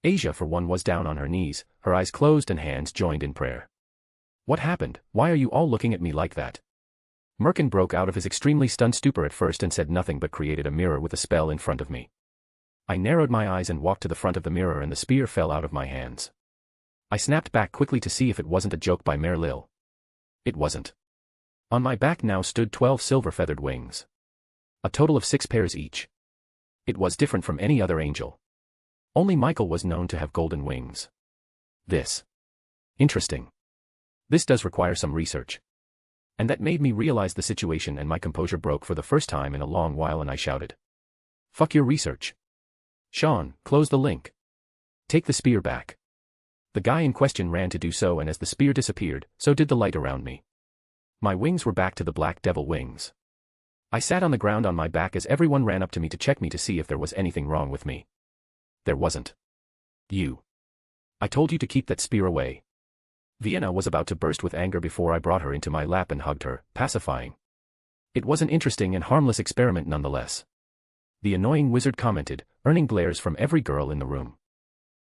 Asia, for one, was down on her knees, her eyes closed and hands joined in prayer. What happened? Why are you all looking at me like that? Merkin broke out of his extremely stunned stupor at first and said nothing but created a mirror with a spell in front of me. I narrowed my eyes and walked to the front of the mirror, and the spear fell out of my hands. I snapped back quickly to see if it wasn't a joke by Mare Lil. It wasn't. On my back now stood 12 silver-feathered wings. A total of 6 pairs each. It was different from any other angel. Only Michael was known to have golden wings. This. Interesting. This does require some research. And that made me realize the situation, and my composure broke for the first time in a long while, and I shouted. Fuck your research. Sean, close the link. Take the spear back. The guy in question ran to do so, and as the spear disappeared, so did the light around me. My wings were back to the black devil wings. I sat on the ground on my back as everyone ran up to me to check me to see if there was anything wrong with me. There wasn't. You. I told you to keep that spear away. Vienna was about to burst with anger before I brought her into my lap and hugged her, pacifying. It was an interesting and harmless experiment nonetheless. The annoying wizard commented, earning glares from every girl in the room.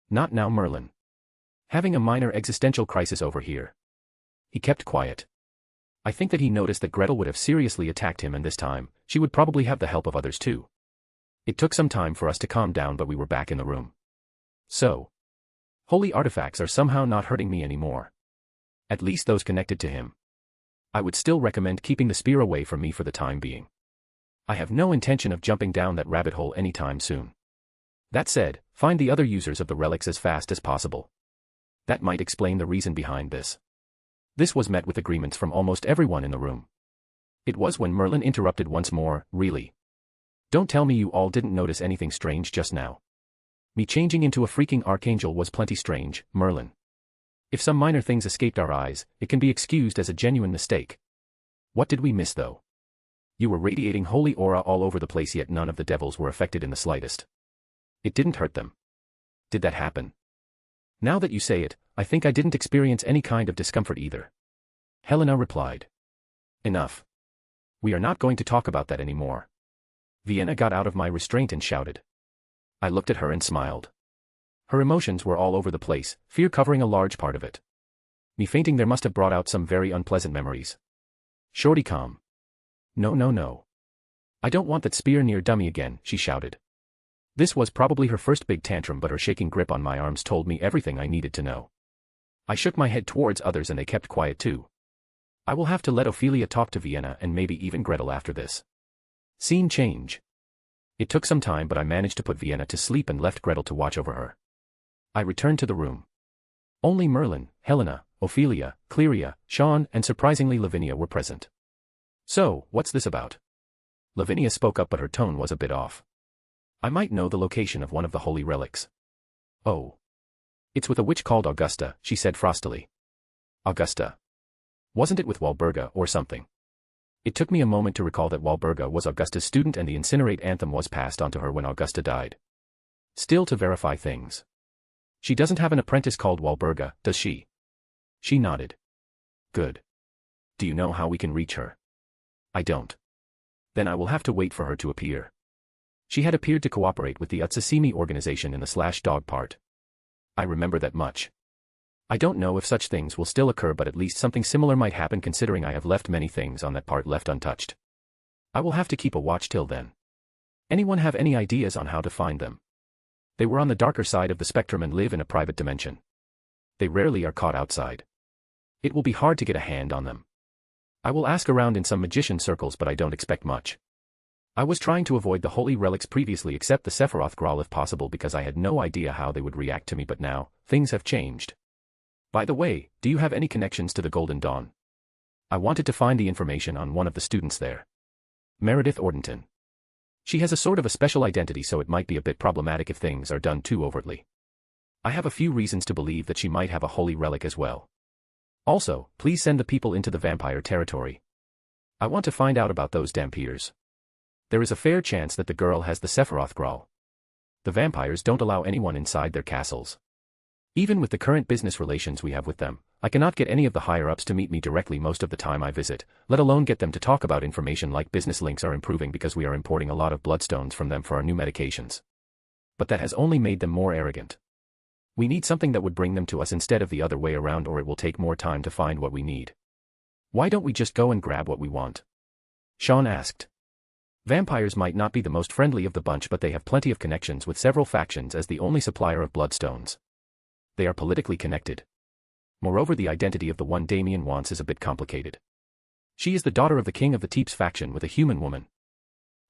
Not now, Merlin. Having a minor existential crisis over here. He kept quiet. I think that he noticed that Gretel would have seriously attacked him, and this time, she would probably have the help of others too. It took some time for us to calm down, but we were back in the room. So. Holy artifacts are somehow not hurting me anymore. At least those connected to him. I would still recommend keeping the spear away from me for the time being. I have no intention of jumping down that rabbit hole anytime soon. That said, find the other users of the relics as fast as possible. That might explain the reason behind this. This was met with agreements from almost everyone in the room. It was when Merlin interrupted once more, really. Don't tell me you all didn't notice anything strange just now. Me changing into a freaking archangel was plenty strange, Merlin. If some minor things escaped our eyes, it can be excused as a genuine mistake. What did we miss though? You were radiating holy aura all over the place, yet none of the devils were affected in the slightest. It didn't hurt them. Did that happen? Now that you say it, I think I didn't experience any kind of discomfort either. Helena replied. Enough. We are not going to talk about that anymore. Vienna got out of my restraint and shouted. I looked at her and smiled. Her emotions were all over the place, fear covering a large part of it. Me fainting there must have brought out some very unpleasant memories. Shorty, calm. No, no, no. I don't want that spear near dummy again, she shouted. This was probably her first big tantrum, but her shaking grip on my arms told me everything I needed to know. I shook my head towards others and they kept quiet too. I will have to let Ophelia talk to Vienna and maybe even Gretel after this. Scene change. It took some time, but I managed to put Vienna to sleep and left Gretel to watch over her. I returned to the room. Only Merlin, Helena, Ophelia, Cleria, Sean, and surprisingly Lavinia were present. So, what's this about? Lavinia spoke up, but her tone was a bit off. I might know the location of one of the holy relics. Oh. It's with a witch called Augusta, she said frostily. Augusta. Wasn't it with Walburga or something? It took me a moment to recall that Walburga was Augusta's student and the Incinerate anthem was passed on to her when Augusta died. Still to verify things. She doesn't have an apprentice called Walburga, does she? She nodded. Good. Do you know how we can reach her? I don't. Then I will have to wait for her to appear. She had appeared to cooperate with the Utsasimi organization in the /dog part. I remember that much. I don't know if such things will still occur, but at least something similar might happen considering I have left many things on that part left untouched. I will have to keep a watch till then. Anyone have any ideas on how to find them? They were on the darker side of the spectrum and live in a private dimension. They rarely are caught outside. It will be hard to get a hand on them. I will ask around in some magician circles, but I don't expect much. I was trying to avoid the holy relics previously, except the Sephiroth Graal if possible, because I had no idea how they would react to me, but now, things have changed. By the way, do you have any connections to the Golden Dawn? I wanted to find the information on one of the students there. Meredith Ordenton. She has a sort of a special identity, so it might be a bit problematic if things are done too overtly. I have a few reasons to believe that she might have a holy relic as well. Also, please send the people into the vampire territory. I want to find out about those Dampiers. There is a fair chance that the girl has the Sephiroth Graal. The vampires don't allow anyone inside their castles. Even with the current business relations we have with them, I cannot get any of the higher-ups to meet me directly most of the time I visit, let alone get them to talk about information like business links are improving because we are importing a lot of bloodstones from them for our new medications. But that has only made them more arrogant. We need something that would bring them to us instead of the other way around, or it will take more time to find what we need. Why don't we just go and grab what we want? Sean asked. Vampires might not be the most friendly of the bunch, but they have plenty of connections with several factions as the only supplier of bloodstones. They are politically connected. Moreover, the identity of the one Damien wants is a bit complicated. She is the daughter of the king of the Teeps faction with a human woman.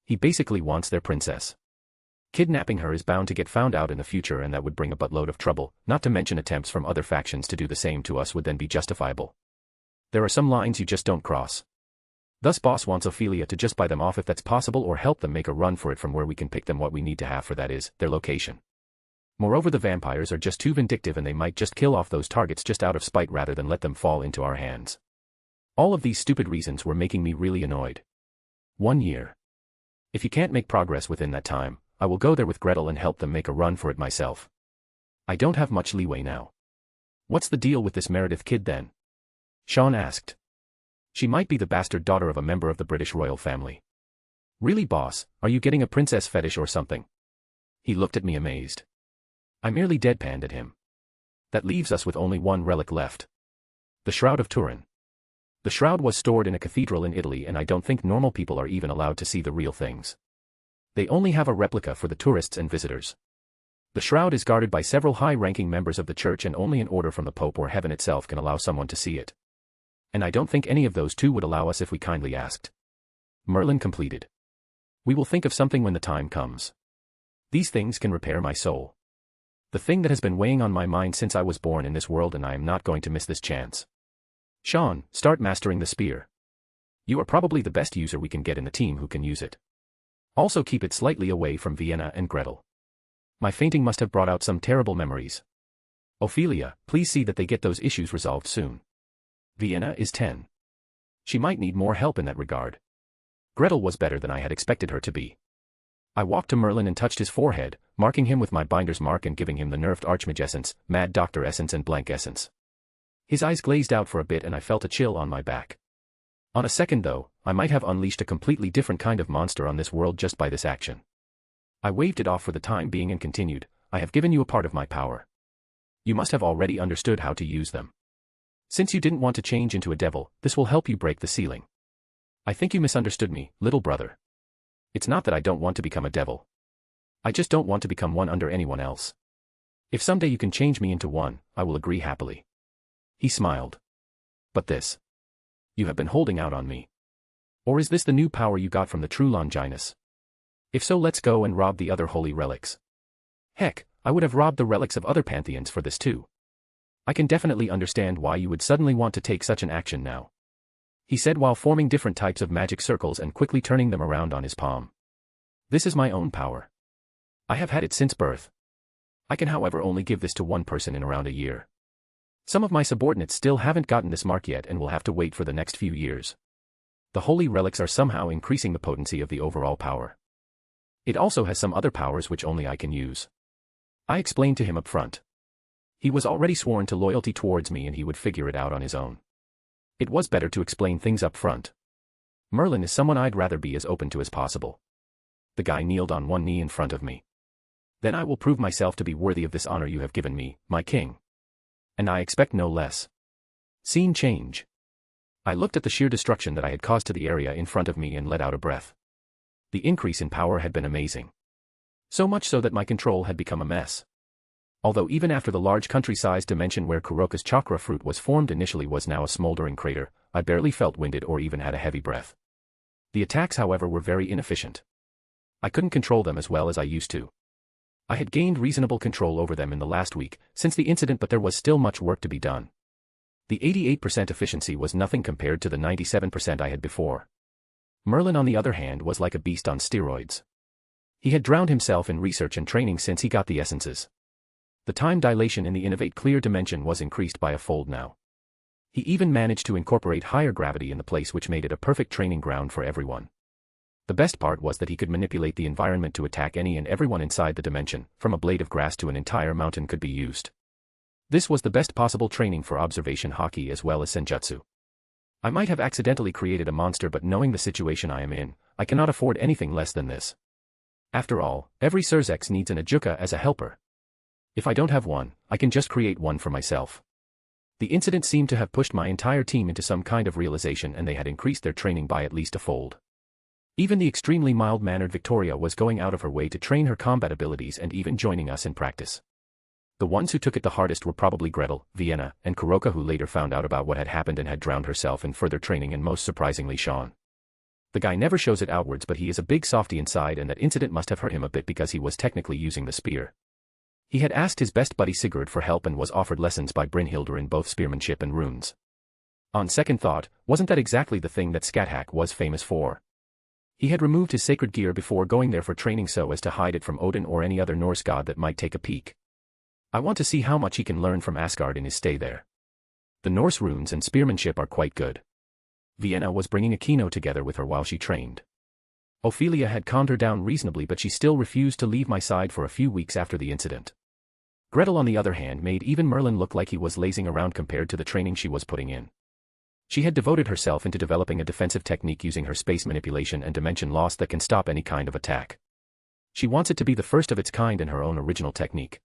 He basically wants their princess. Kidnapping her is bound to get found out in the future, and that would bring a buttload of trouble, not to mention attempts from other factions to do the same to us would then be justifiable. There are some lines you just don't cross. Thus boss wants Ophelia to just buy them off if that's possible, or help them make a run for it from where we can pick them what we need to have for that is, their location. Moreover, the vampires are just too vindictive and they might just kill off those targets just out of spite rather than let them fall into our hands. All of these stupid reasons were making me really annoyed. 1 year. If you can't make progress within that time, I will go there with Gretel and help them make a run for it myself. I don't have much leeway now. What's the deal with this Meredith kid then? Sean asked. She might be the bastard daughter of a member of the British royal family. Really, boss, are you getting a princess fetish or something? He looked at me amazed. I merely deadpanned at him. That leaves us with only one relic left. The Shroud of Turin. The shroud was stored in a cathedral in Italy, and I don't think normal people are even allowed to see the real things. They only have a replica for the tourists and visitors. The shroud is guarded by several high-ranking members of the church, and only an order from the Pope or heaven itself can allow someone to see it. And I don't think any of those two would allow us if we kindly asked. Merlin completed. We will think of something when the time comes. These things can repair my soul. The thing that has been weighing on my mind since I was born in this world, and I am not going to miss this chance. Sean, start mastering the spear. You are probably the best user we can get in the team who can use it. Also keep it slightly away from Vienna and Gretel. My fainting must have brought out some terrible memories. Ophelia, please see that they get those issues resolved soon. Vienna is 10. She might need more help in that regard. Gretel was better than I had expected her to be. I walked to Merlin and touched his forehead, marking him with my binder's mark and giving him the nerfed Archmage Essence, Mad Doctor Essence and Blank Essence. His eyes glazed out for a bit and I felt a chill on my back. On a second though, I might have unleashed a completely different kind of monster on this world just by this action. I waved it off for the time being and continued, I have given you a part of my power. You must have already understood how to use them. Since you didn't want to change into a devil, this will help you break the ceiling. I think you misunderstood me, little brother. It's not that I don't want to become a devil. I just don't want to become one under anyone else. If someday you can change me into one, I will agree happily. He smiled. But this. You have been holding out on me. Or is this the new power you got from the true Longinus? If so, let's go and rob the other holy relics. Heck, I would have robbed the relics of other pantheons for this too. I can definitely understand why you would suddenly want to take such an action now. He said while forming different types of magic circles and quickly turning them around on his palm. This is my own power. I have had it since birth. I can however only give this to one person in around a year. Some of my subordinates still haven't gotten this mark yet and will have to wait for the next few years. The holy relics are somehow increasing the potency of the overall power. It also has some other powers which only I can use. I explained to him up front. He was already sworn to loyalty towards me and he would figure it out on his own. It was better to explain things up front. Merlin is someone I'd rather be as open to as possible. The guy kneeled on one knee in front of me. Then I will prove myself to be worthy of this honor you have given me, my king. And I expect no less. Scene change. I looked at the sheer destruction that I had caused to the area in front of me and let out a breath. The increase in power had been amazing. So much so that my control had become a mess. Although even after the large country-sized dimension where Kuroka's chakra fruit was formed initially was now a smoldering crater, I barely felt winded or even had a heavy breath. The attacks however were very inefficient. I couldn't control them as well as I used to. I had gained reasonable control over them in the last week, since the incident, but there was still much work to be done. The 88% efficiency was nothing compared to the 97% I had before. Merlin on the other hand was like a beast on steroids. He had drowned himself in research and training since he got the essences. The time dilation in the Innovate Clear dimension was increased by a fold now. He even managed to incorporate higher gravity in the place which made it a perfect training ground for everyone. The best part was that he could manipulate the environment to attack any and everyone inside the dimension, from a blade of grass to an entire mountain could be used. This was the best possible training for observation hockey as well as senjutsu. I might have accidentally created a monster, but knowing the situation I am in, I cannot afford anything less than this. After all, every Surzex needs an Ajuka as a helper. If I don't have one, I can just create one for myself. The incident seemed to have pushed my entire team into some kind of realization, and they had increased their training by at least a fold. Even the extremely mild-mannered Victoria was going out of her way to train her combat abilities and even joining us in practice. The ones who took it the hardest were probably Gretel, Vienna, and Kuroka, who later found out about what had happened and had drowned herself in further training, and most surprisingly Sean. The guy never shows it outwards, but he is a big softy inside, and that incident must have hurt him a bit because he was technically using the spear. He had asked his best buddy Sigurd for help and was offered lessons by Brynhildur in both spearmanship and runes. On second thought, wasn't that exactly the thing that Skathack was famous for? He had removed his sacred gear before going there for training so as to hide it from Odin or any other Norse god that might take a peek. I want to see how much he can learn from Asgard in his stay there. The Norse runes and spearmanship are quite good. Vienna was bringing Aquino together with her while she trained. Ophelia had calmed her down reasonably, but she still refused to leave my side for a few weeks after the incident. Gretel on the other hand made even Merlin look like he was lazing around compared to the training she was putting in. She had devoted herself into developing a defensive technique using her space manipulation and dimension loss that can stop any kind of attack. She wants it to be the first of its kind in her own original technique.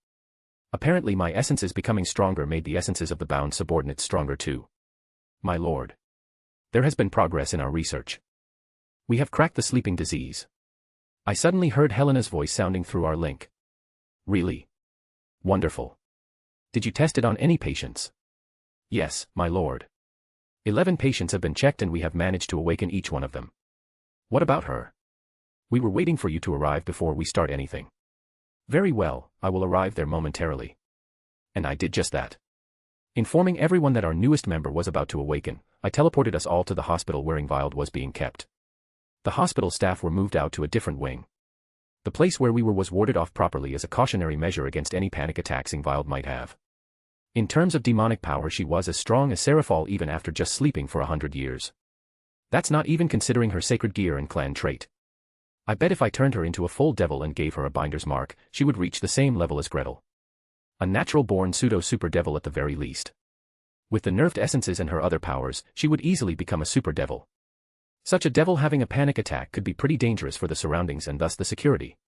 Apparently my essences becoming stronger made the essences of the bound subordinates stronger too. My lord. There has been progress in our research. We have cracked the sleeping disease. I suddenly heard Helena's voice sounding through our link. Really? Wonderful. Did you test it on any patients? Yes, my lord. 11 patients have been checked and we have managed to awaken each one of them. What about her? We were waiting for you to arrive before we start anything. Very well, I will arrive there momentarily. And I did just that. Informing everyone that our newest member was about to awaken, I teleported us all to the hospital where Ingvild was being kept. The hospital staff were moved out to a different wing. The place where we were was warded off properly as a cautionary measure against any panic attacks Ingvild might have. In terms of demonic power, she was as strong as Seraphol even after just sleeping for 100 years. That's not even considering her sacred gear and clan trait. I bet if I turned her into a full devil and gave her a binder's mark, she would reach the same level as Gretel. A natural-born pseudo-super devil at the very least. With the nerfed essences and her other powers, she would easily become a super devil. Such a devil having a panic attack could be pretty dangerous for the surroundings and thus the security.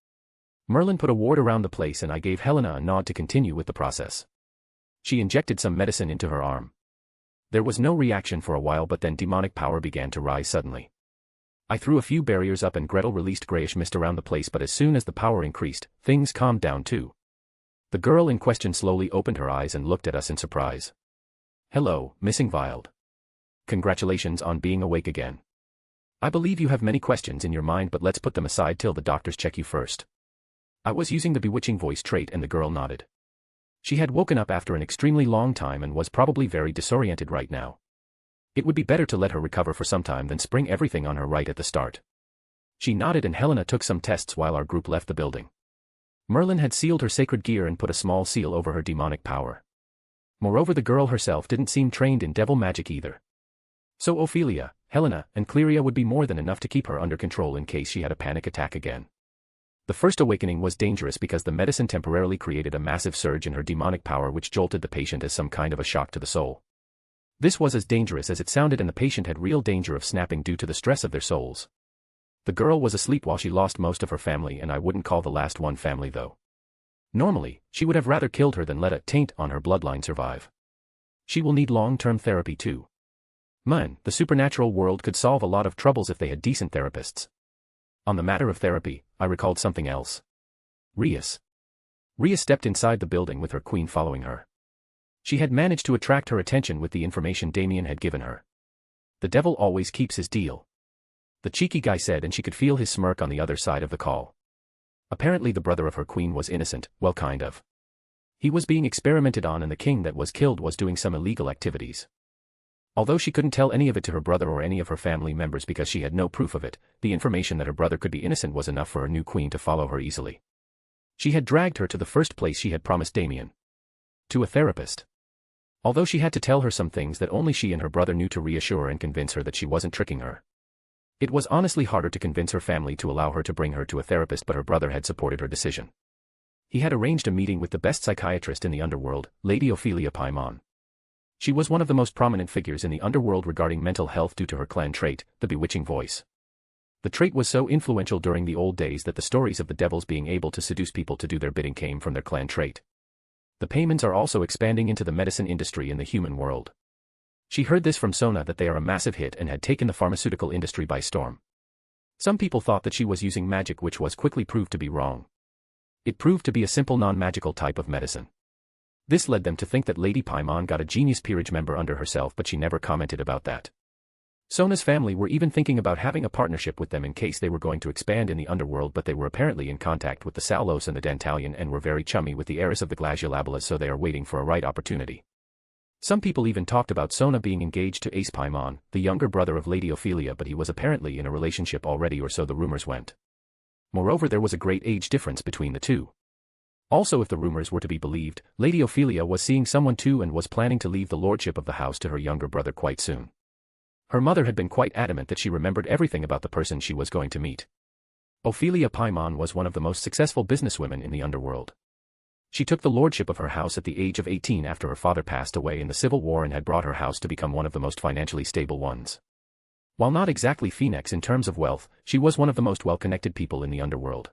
Merlin put a ward around the place and I gave Helena a nod to continue with the process. She injected some medicine into her arm. There was no reaction for a while, but then demonic power began to rise suddenly. I threw a few barriers up and Gretel released grayish mist around the place, but as soon as the power increased, things calmed down too. The girl in question slowly opened her eyes and looked at us in surprise. "Hello, Missing Wild. Congratulations on being awake again. I believe you have many questions in your mind, but let's put them aside till the doctors check you first." I was using the bewitching voice trait and the girl nodded. She had woken up after an extremely long time and was probably very disoriented right now. It would be better to let her recover for some time than spring everything on her right at the start. She nodded and Helena took some tests while our group left the building. Merlin had sealed her sacred gear and put a small seal over her demonic power. Moreover, the girl herself didn't seem trained in devil magic either. So Ophelia, Helena, and Cleria would be more than enough to keep her under control in case she had a panic attack again. The first awakening was dangerous because the medicine temporarily created a massive surge in her demonic power which jolted the patient as some kind of a shock to the soul. This was as dangerous as it sounded and the patient had real danger of snapping due to the stress of their souls. The girl was asleep while she lost most of her family, and I wouldn't call the last one family though. Normally, she would have rather killed her than let a taint on her bloodline survive. She will need long-term therapy too. Man, the supernatural world could solve a lot of troubles if they had decent therapists. On the matter of therapy, I recalled something else. Rias. Rias stepped inside the building with her queen following her. She had managed to attract her attention with the information Damien had given her. The devil always keeps his deal, the cheeky guy said, and she could feel his smirk on the other side of the call. Apparently the brother of her queen was innocent, well, kind of. He was being experimented on and the king that was killed was doing some illegal activities. Although she couldn't tell any of it to her brother or any of her family members because she had no proof of it, the information that her brother could be innocent was enough for her new queen to follow her easily. She had dragged her to the first place she had promised Damien. To a therapist. Although she had to tell her some things that only she and her brother knew to reassure and convince her that she wasn't tricking her. It was honestly harder to convince her family to allow her to bring her to a therapist, but her brother had supported her decision. He had arranged a meeting with the best psychiatrist in the underworld, Lady Ophelia Paimon. She was one of the most prominent figures in the underworld regarding mental health due to her clan trait, the bewitching voice. The trait was so influential during the old days that the stories of the devils being able to seduce people to do their bidding came from their clan trait. The Paimons are also expanding into the medicine industry in the human world. She heard this from Sona that they are a massive hit and had taken the pharmaceutical industry by storm. Some people thought that she was using magic, which was quickly proved to be wrong. It proved to be a simple non-magical type of medicine. This led them to think that Lady Paimon got a genius peerage member under herself, but she never commented about that. Sona's family were even thinking about having a partnership with them in case they were going to expand in the underworld, but they were apparently in contact with the Salos and the Dantalion and were very chummy with the heiress of the Glaciolabelas, so they are waiting for a right opportunity. Some people even talked about Sona being engaged to Ace Paimon, the younger brother of Lady Ophelia, but he was apparently in a relationship already, or so the rumors went. Moreover, there was a great age difference between the two. Also, if the rumors were to be believed, Lady Ophelia was seeing someone too and was planning to leave the lordship of the house to her younger brother quite soon. Her mother had been quite adamant that she remembered everything about the person she was going to meet. Ophelia Paimon was one of the most successful businesswomen in the underworld. She took the lordship of her house at the age of 18 after her father passed away in the Civil War and had brought her house to become one of the most financially stable ones. While not exactly Phoenix in terms of wealth, she was one of the most well-connected people in the underworld.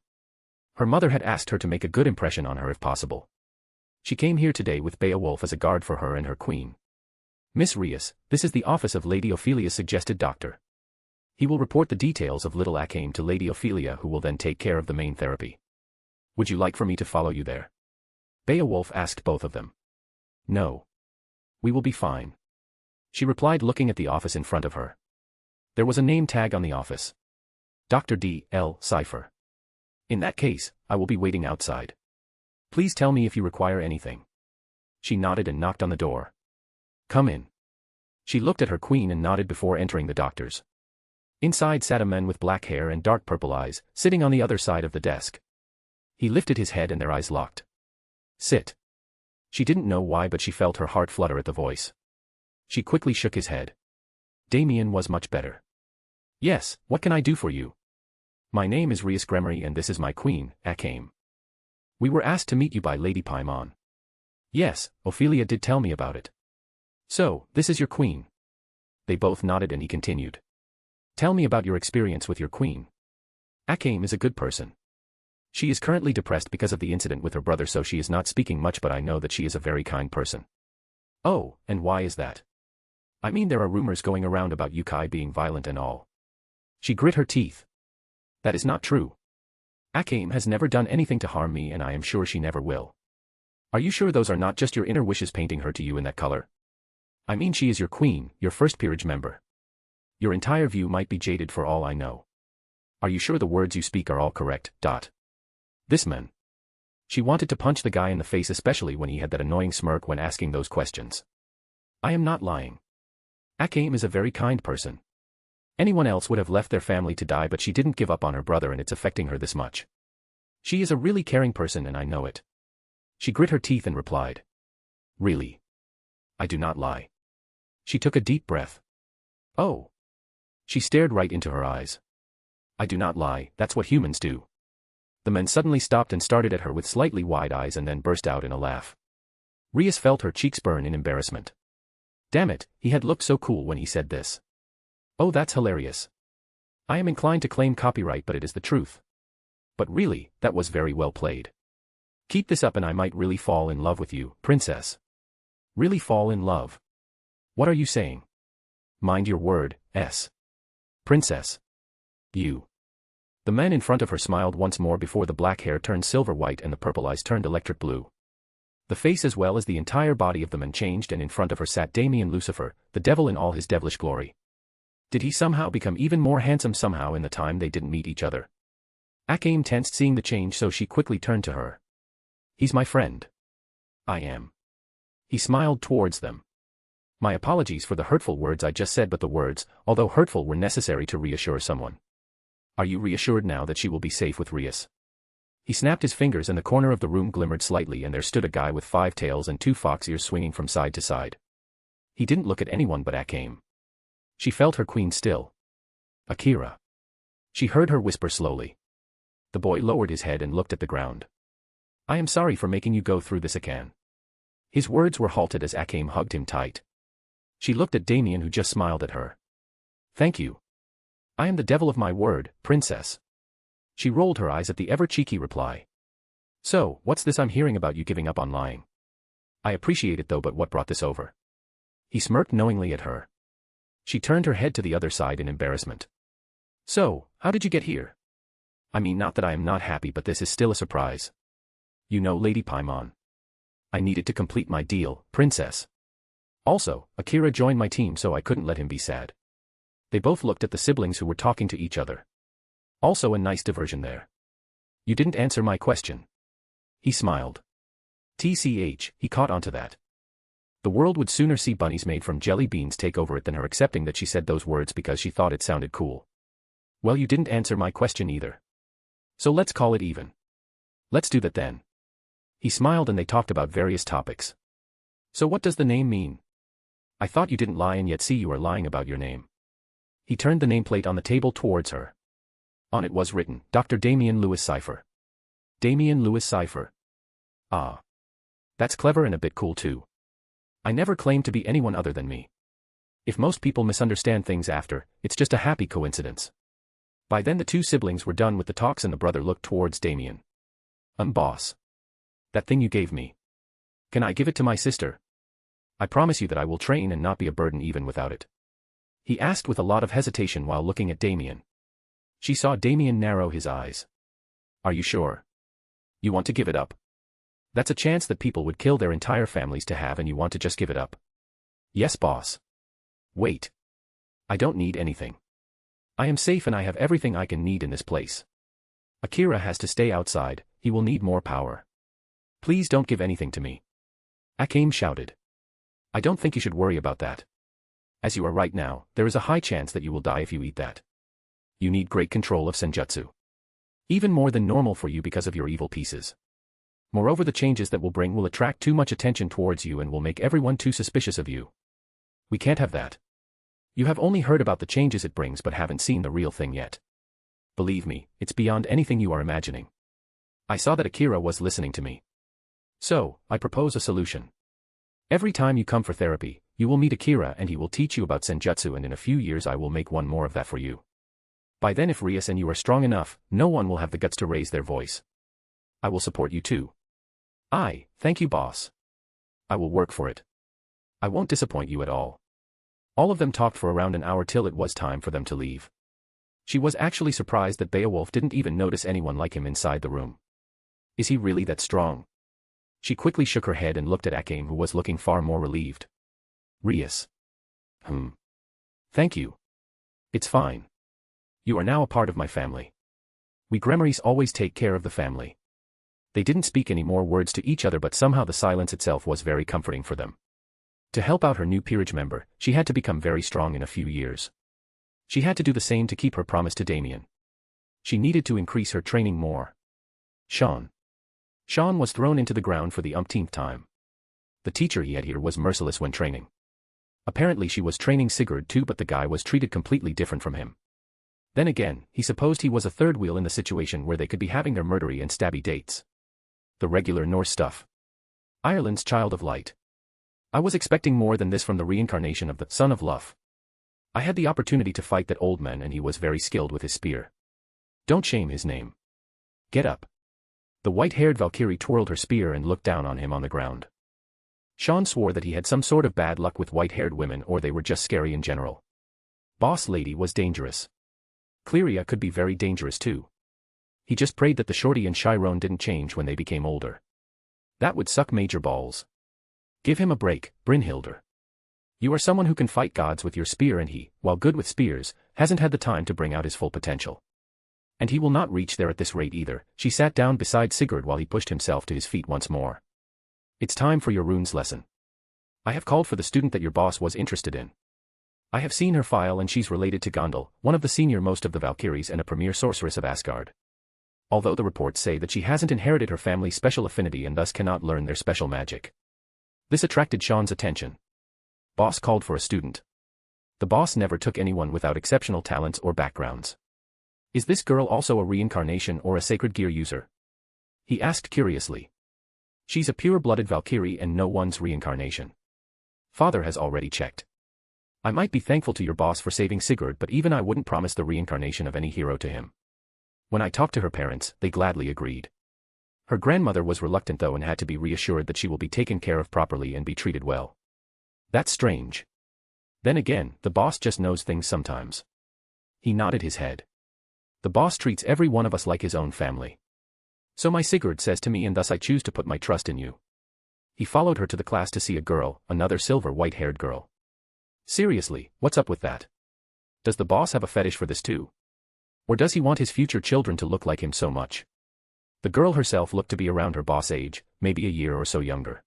Her mother had asked her to make a good impression on her if possible. She came here today with Beowulf as a guard for her and her queen. "Miss Rias, this is the office of Lady Ophelia," suggested Doctor. "He will report the details of Little Akane to Lady Ophelia, who will then take care of the main therapy. Would you like for me to follow you there?" Beowulf asked both of them. "No. We will be fine," she replied, looking at the office in front of her. There was a name tag on the office. Dr. D.L. Cipher. "In that case, I will be waiting outside. Please tell me if you require anything." She nodded and knocked on the door. "Come in." She looked at her queen and nodded before entering the doctor's. Inside sat a man with black hair and dark purple eyes, sitting on the other side of the desk. He lifted his head and their eyes locked. "Sit." She didn't know why, but she felt her heart flutter at the voice. She quickly shook his head. Damien was much better. "Yes, what can I do for you?" My name is Rias Gremory and this is my queen, Akame. We were asked to meet you by Lady Paimon. Yes, Ophelia did tell me about it. So, this is your queen. They both nodded and he continued. Tell me about your experience with your queen. Akame is a good person. She is currently depressed because of the incident with her brother, so she is not speaking much, but I know that she is a very kind person. Oh, and why is that? I mean, there are rumors going around about Yukai being violent and all. She grit her teeth. That is not true. Akame has never done anything to harm me and I am sure she never will. Are you sure those are not just your inner wishes painting her to you in that color? I mean, she is your queen, your first peerage member. Your entire view might be jaded for all I know. Are you sure the words you speak are all correct? This man. She wanted to punch the guy in the face, especially when he had that annoying smirk when asking those questions. I am not lying. Akame is a very kind person. Anyone else would have left their family to die, but she didn't give up on her brother and it's affecting her this much. She is a really caring person and I know it. She grit her teeth and replied. Really? I do not lie. She took a deep breath. Oh. She stared right into her eyes. I do not lie, that's what humans do. The man suddenly stopped and started at her with slightly wide eyes and then burst out in a laugh. Rias felt her cheeks burn in embarrassment. Damn it, he had looked so cool when he said this. Oh, that's hilarious. I am inclined to claim copyright, but it is the truth. But really, that was very well played. Keep this up and I might really fall in love with you, princess. Really fall in love? What are you saying? Mind your word, princess. You. The man in front of her smiled once more before the black hair turned silver white and the purple eyes turned electric blue. The face as well as the entire body of the man changed and in front of her sat Damien Lucifer, the devil in all his devilish glory. Did he somehow become even more handsome somehow in the time they didn't meet each other? Akame tensed seeing the change, so she quickly turned to her. He's my friend. I am. He smiled towards them. My apologies for the hurtful words I just said, but the words, although hurtful, were necessary to reassure someone. Are you reassured now that she will be safe with Rias? He snapped his fingers and the corner of the room glimmered slightly and there stood a guy with 5 tails and 2 fox ears swinging from side to side. He didn't look at anyone but Akame. She felt her queen still. Akira. She heard her whisper slowly. The boy lowered his head and looked at the ground. I am sorry for making you go through this, Akane. His words were halted as Akame hugged him tight. She looked at Damien, who just smiled at her. Thank you. I am the devil of my word, princess. She rolled her eyes at the ever-cheeky reply. So, what's this I'm hearing about you giving up on lying? I appreciate it though, but what brought this over? He smirked knowingly at her. She turned her head to the other side in embarrassment. So, how did you get here? I mean, not that I am not happy, but this is still a surprise. You know, Lady Paimon. I needed to complete my deal, princess. Also, Akira joined my team, so I couldn't let him be sad. They both looked at the siblings who were talking to each other. Also a nice diversion there. You didn't answer my question. He smiled. TCH, he caught onto that. The world would sooner see bunnies made from jelly beans take over it than her accepting that she said those words because she thought it sounded cool. Well, you didn't answer my question either. So let's call it even. Let's do that then. He smiled and they talked about various topics. So what does the name mean? I thought you didn't lie and yet see you are lying about your name. He turned the nameplate on the table towards her. On it was written, Dr. Damien Lewis Cipher. Damien Lewis Cipher. Ah. That's clever and a bit cool too. I never claimed to be anyone other than me. If most people misunderstand things after, it's just a happy coincidence. By then the 2 siblings were done with the talks and the brother looked towards Damien. Boss. That thing you gave me. Can I give it to my sister? I promise you that I will train and not be a burden even without it. He asked with a lot of hesitation while looking at Damien. She saw Damien narrow his eyes. Are you sure? You want to give it up? That's a chance that people would kill their entire families to have and you want to just give it up? Yes, boss. Wait. I don't need anything. I am safe and I have everything I can need in this place. Akira has to stay outside, he will need more power. Please don't give anything to me. Akame shouted. I don't think you should worry about that. As you are right now, there is a high chance that you will die if you eat that. You need great control of senjutsu. Even more than normal for you because of your evil pieces. Moreover, the changes that will bring will attract too much attention towards you and will make everyone too suspicious of you. We can't have that. You have only heard about the changes it brings but haven't seen the real thing yet. Believe me, it's beyond anything you are imagining. I saw that Akira was listening to me. So, I propose a solution. Every time you come for therapy, you will meet Akira and he will teach you about senjutsu, and in a few years I will make one more of that for you. By then, if Rias and you are strong enough, no one will have the guts to raise their voice. I will support you too. Thank you, boss. I will work for it. I won't disappoint you at all. All of them talked for around an hour till it was time for them to leave. She was actually surprised that Beowulf didn't even notice anyone like him inside the room. Is he really that strong? She quickly shook her head and looked at Akame, who was looking far more relieved. Rias. Thank you. It's fine. You are now a part of my family. We Gremmaries always take care of the family. They didn't speak any more words to each other, but somehow the silence itself was very comforting for them. To help out her new peerage member, she had to become very strong in a few years. She had to do the same to keep her promise to Damien. She needed to increase her training more. Sean was thrown into the ground for the umpteenth time. The teacher he had here was merciless when training. Apparently she was training Sigurd too, but the guy was treated completely different from him. Then again, he supposed he was a third wheel in the situation where they could be having their murdery and stabby dates. The regular Norse stuff. Ireland's child of light. I was expecting more than this from the reincarnation of the son of Luff. I had the opportunity to fight that old man and he was very skilled with his spear. Don't shame his name. Get up. The white-haired Valkyrie twirled her spear and looked down on him on the ground. Sean swore that he had some sort of bad luck with white-haired women, or they were just scary in general. Boss lady was dangerous. Cleria could be very dangerous too. He just prayed that the Shorty and Chiron didn't change when they became older. That would suck major balls. Give him a break, Brynhildr. You are someone who can fight gods with your spear, and he, while good with spears, hasn't had the time to bring out his full potential. And he will not reach there at this rate either. She sat down beside Sigurd while he pushed himself to his feet once more. It's time for your runes lesson. I have called for the student that your boss was interested in. I have seen her file and she's related to Gondel, one of the senior most of the Valkyries and a premier sorceress of Asgard. Although the reports say that she hasn't inherited her family's special affinity and thus cannot learn their special magic. This attracted Sean's attention. Boss called for a student. The boss never took anyone without exceptional talents or backgrounds. Is this girl also a reincarnation or a sacred gear user? He asked curiously. She's a pure-blooded Valkyrie and no one's reincarnation. Father has already checked. I might be thankful to your boss for saving Sigurd, but even I wouldn't promise the reincarnation of any hero to him. When I talked to her parents, they gladly agreed. Her grandmother was reluctant though and had to be reassured that she will be taken care of properly and be treated well. That's strange. Then again, the boss just knows things sometimes. He nodded his head. The boss treats every one of us like his own family. So my Sigurd says to me, and thus I choose to put my trust in you. He followed her to the class to see a girl, another silver white-haired girl. Seriously, what's up with that? Does the boss have a fetish for this too? Or does he want his future children to look like him so much? The girl herself looked to be around her boss' age, maybe a year or so younger.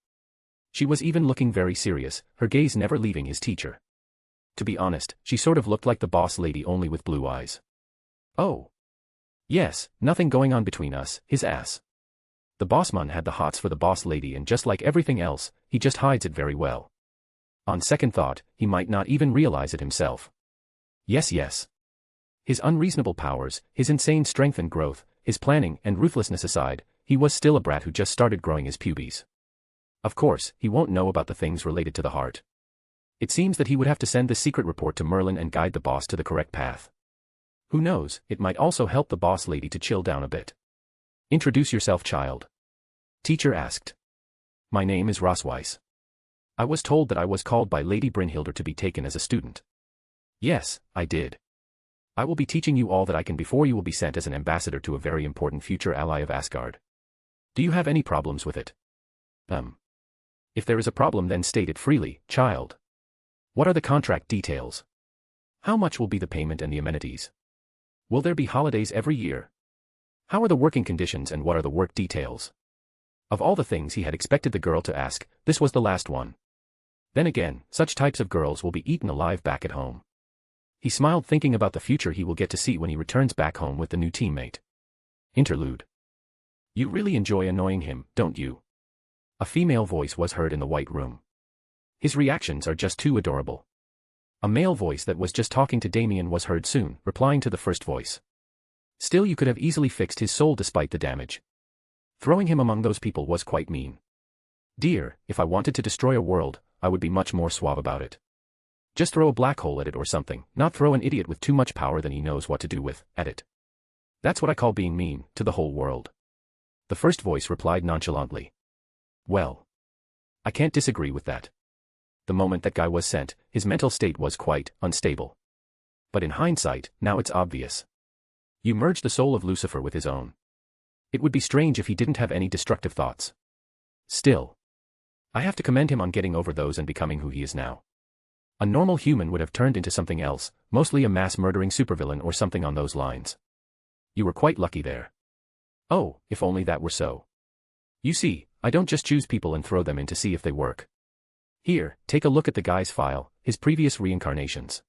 She was even looking very serious, her gaze never leaving his teacher. To be honest, she sort of looked like the boss lady, only with blue eyes. Oh. Yes, nothing going on between us, his ass. The bossman had the hots for the boss lady, and just like everything else, he just hides it very well. On second thought, he might not even realize it himself. Yes. His unreasonable powers, his insane strength and growth, his planning and ruthlessness aside, he was still a brat who just started growing his pubes. Of course, he won't know about the things related to the heart. It seems that he would have to send this secret report to Merlin and guide the boss to the correct path. Who knows, it might also help the boss lady to chill down a bit. Introduce yourself, child. Teacher asked. My name is Rosweiss. I was told that I was called by Lady Brynhildr to be taken as a student. Yes, I did. I will be teaching you all that I can before you will be sent as an ambassador to a very important future ally of Asgard. Do you have any problems with it? If there is a problem, then state it freely, child. What are the contract details? How much will be the payment and the amenities? Will there be holidays every year? How are the working conditions and what are the work details? Of all the things he had expected the girl to ask, this was the last one. Then again, such types of girls will be eaten alive back at home. He smiled, thinking about the future he will get to see when he returns back home with the new teammate. Interlude. You really enjoy annoying him, don't you? A female voice was heard in the white room. His reactions are just too adorable. A male voice that was just talking to Damien was heard soon, replying to the first voice. Still, you could have easily fixed his soul despite the damage. Throwing him among those people was quite mean. Dear, if I wanted to destroy a world, I would be much more suave about it. Just throw a black hole at it or something, not throw an idiot with too much power than he knows what to do with, at it. That's what I call being mean, to the whole world. The first voice replied nonchalantly. Well, I can't disagree with that. The moment that guy was sent, his mental state was quite unstable. But in hindsight, now it's obvious. You merged the soul of Lucifer with his own. It would be strange if he didn't have any destructive thoughts. Still, I have to commend him on getting over those and becoming who he is now. A normal human would have turned into something else, mostly a mass-murdering supervillain or something on those lines. You were quite lucky there. Oh, if only that were so. You see, I don't just choose people and throw them in to see if they work. Here, take a look at the guy's file, his previous reincarnations.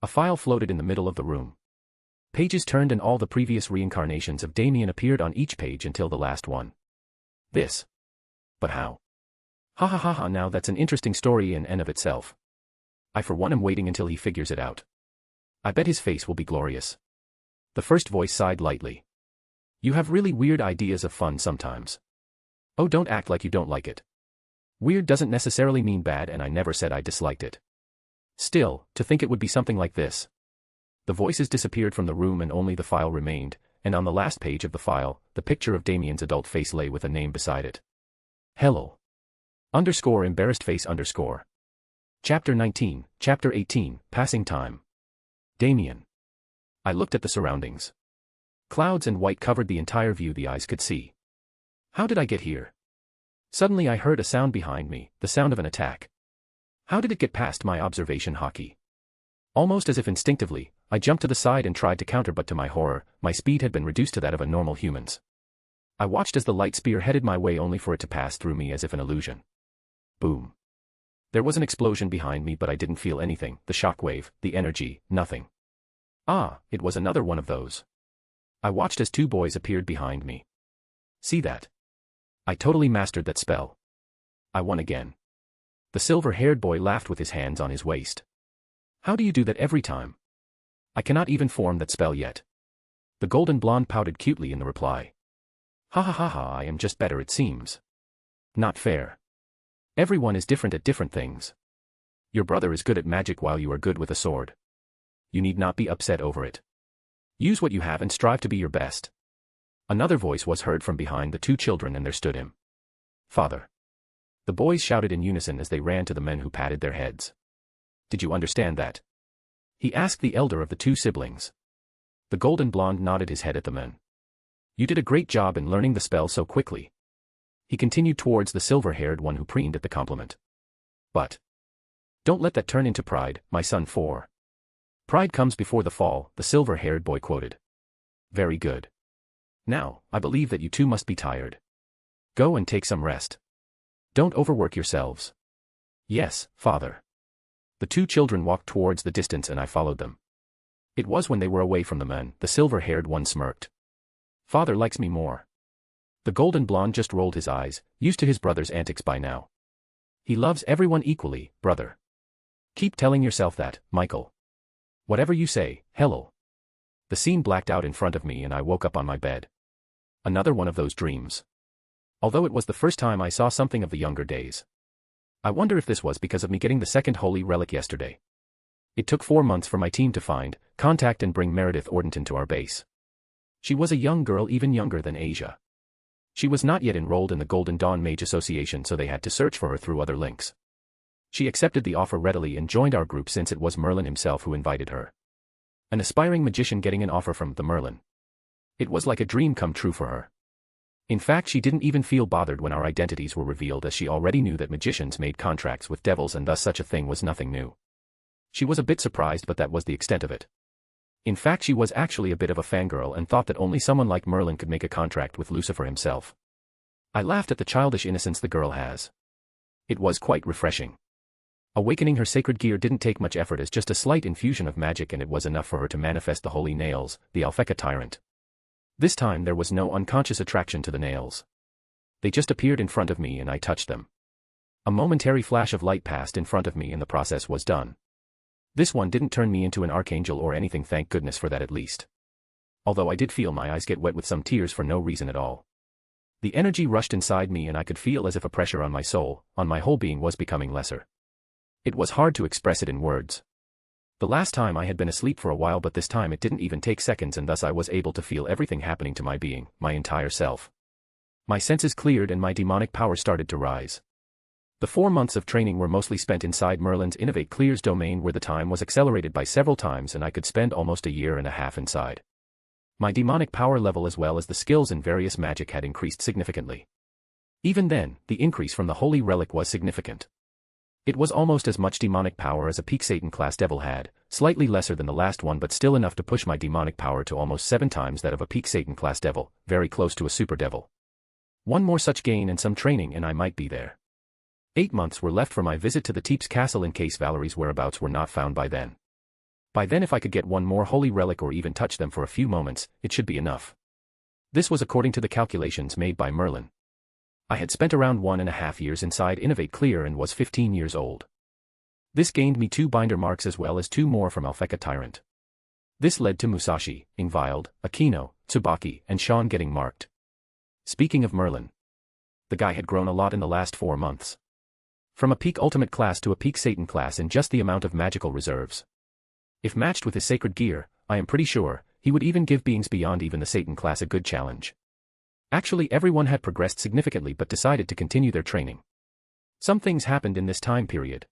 A file floated in the middle of the room. Pages turned and all the previous reincarnations of Damien appeared on each page until the last one. This. But how? Ha ha ha ha, now that's an interesting story in and of itself. I for one am waiting until he figures it out. I bet his face will be glorious. The first voice sighed lightly. You have really weird ideas of fun sometimes. Oh, don't act like you don't like it. Weird doesn't necessarily mean bad, and I never said I disliked it. Still, to think it would be something like this. The voices disappeared from the room and only the file remained, and on the last page of the file, the picture of Damien's adult face lay with a name beside it. Hello. Embarrassed face. Chapter 19, Chapter 18, Passing Time. Damien. I looked at the surroundings. Clouds and white covered the entire view the eyes could see. How did I get here? Suddenly I heard a sound behind me, the sound of an attack. How did it get past my observation hockey? Almost as if instinctively, I jumped to the side and tried to counter, but to my horror, my speed had been reduced to that of a normal human's. I watched as the light spear headed my way only for it to pass through me as if an illusion. Boom. There was an explosion behind me, but I didn't feel anything, the shockwave, the energy, nothing. Ah, it was another one of those. I watched as two boys appeared behind me. See that? I totally mastered that spell. I won again. The silver-haired boy laughed with his hands on his waist. How do you do that every time? I cannot even form that spell yet. The golden blonde pouted cutely in the reply. Ha ha ha ha, I am just better, it seems. Not fair. Everyone is different at different things. Your brother is good at magic while you are good with a sword. You need not be upset over it. Use what you have and strive to be your best. Another voice was heard from behind the two children, and there stood him. Father. The boys shouted in unison as they ran to the men who patted their heads. Did you understand that? He asked the elder of the two siblings. The golden blonde nodded his head at the men. You did a great job in learning the spell so quickly. He continued towards the silver-haired one who preened at the compliment. But don't let that turn into pride, my son, for pride comes before the fall, the silver-haired boy quoted. Very good. Now, I believe that you two must be tired. Go and take some rest. Don't overwork yourselves. Yes, father. The two children walked towards the distance and I followed them. It was when they were away from the men, the silver-haired one smirked. Father likes me more. The golden blonde just rolled his eyes, used to his brother's antics by now. He loves everyone equally, brother. Keep telling yourself that, Michael. Whatever you say, hello. The scene blacked out in front of me and I woke up on my bed. Another one of those dreams. Although it was the first time I saw something of the younger days. I wonder if this was because of me getting the second holy relic yesterday. It took 4 months for my team to find, contact and bring Meredith Ordenton to our base. She was a young girl, even younger than Asia. She was not yet enrolled in the Golden Dawn Mage Association, so they had to search for her through other links. She accepted the offer readily and joined our group since it was Merlin himself who invited her. An aspiring magician getting an offer from the Merlin. It was like a dream come true for her. In fact, she didn't even feel bothered when our identities were revealed, as she already knew that magicians made contracts with devils and thus such a thing was nothing new. She was a bit surprised, but that was the extent of it. In fact, she was actually a bit of a fangirl and thought that only someone like Merlin could make a contract with Lucifer himself. I laughed at the childish innocence the girl has. It was quite refreshing. Awakening her sacred gear didn't take much effort, as just a slight infusion of magic, and it was enough for her to manifest the holy nails, the Alpheka tyrant. This time there was no unconscious attraction to the nails. They just appeared in front of me and I touched them. A momentary flash of light passed in front of me and the process was done. This one didn't turn me into an archangel or anything, thank goodness for that at least. although I did feel my eyes get wet with some tears for no reason at all. The energy rushed inside me and I could feel as if a pressure on my soul, on my whole being was becoming lesser. It was hard to express it in words. The last time I had been asleep for a while, but this time it didn't even take seconds, and thus I was able to feel everything happening to my being, my entire self. My senses cleared and my demonic power started to rise. The 4 months of training were mostly spent inside Merlin's Innovate Clear's domain, where the time was accelerated by several times and I could spend almost a year and a half inside. My demonic power level as well as the skills in various magic had increased significantly. Even then, the increase from the Holy Relic was significant. It was almost as much demonic power as a peak Satan class devil had, slightly lesser than the last one but still enough to push my demonic power to almost 7 times that of a peak Satan class devil, very close to a super devil. One more such gain and some training and I might be there. 8 months were left for my visit to the Teep's castle in case Valerie's whereabouts were not found by then. By then if I could get one more holy relic or even touch them for a few moments, it should be enough. This was according to the calculations made by Merlin. I had spent around 1.5 years inside Innovate Clear and was 15 years old. This gained me 2 binder marks as well as 2 more from Alpheka Tyrant. This led to Musashi, Ingvild, Akino, Tsubaki, and Sean getting marked. Speaking of Merlin, the guy had grown a lot in the last 4 months. From a peak Ultimate class to a peak Satan class in just the amount of magical reserves. If matched with his sacred gear, I am pretty sure, he would even give beings beyond even the Satan class a good challenge. Actually everyone had progressed significantly but decided to continue their training. Some things happened in this time period.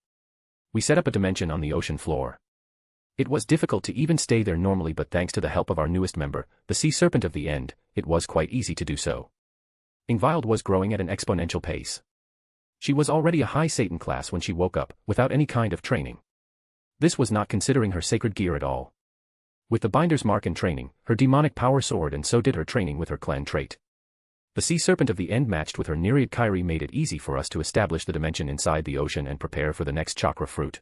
We set up a dimension on the ocean floor. It was difficult to even stay there normally, but thanks to the help of our newest member, the Sea Serpent of the End, it was quite easy to do so. Ingvild was growing at an exponential pace. She was already a high Satan class when she woke up, without any kind of training. This was not considering her sacred gear at all. With the binder's mark and training, her demonic power soared, and so did her training with her clan trait. The Sea Serpent of the End matched with her Nereid Kyrie made it easy for us to establish the dimension inside the ocean and prepare for the next chakra fruit.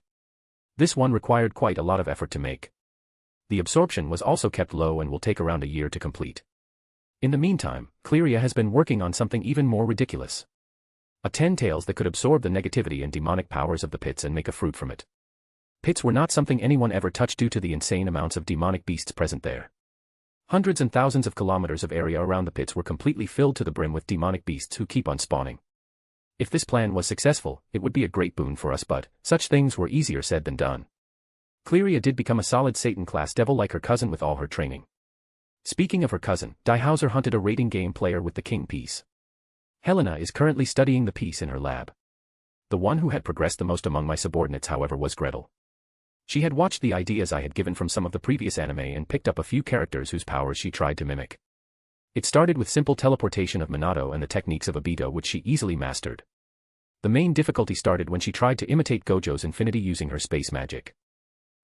This one required quite a lot of effort to make. The absorption was also kept low and will take around a year to complete. In the meantime, Clearia has been working on something even more ridiculous. A 10 tails that could absorb the negativity and demonic powers of the pits and make a fruit from it. Pits were not something anyone ever touched due to the insane amounts of demonic beasts present there. Hundreds and thousands of kilometers of area around the pits were completely filled to the brim with demonic beasts who keep on spawning. If this plan was successful, it would be a great boon for us, but such things were easier said than done. Clearia did become a solid Satan class devil like her cousin with all her training. Speaking of her cousin, Diehauser hunted a rating game player with the king piece. Helena is currently studying the piece in her lab. The one who had progressed the most among my subordinates, however, was Gretel. She had watched the ideas I had given from some of the previous anime and picked up a few characters whose powers she tried to mimic. It started with simple teleportation of Minato and the techniques of Obito, which she easily mastered. The main difficulty started when she tried to imitate Gojo's infinity using her space magic.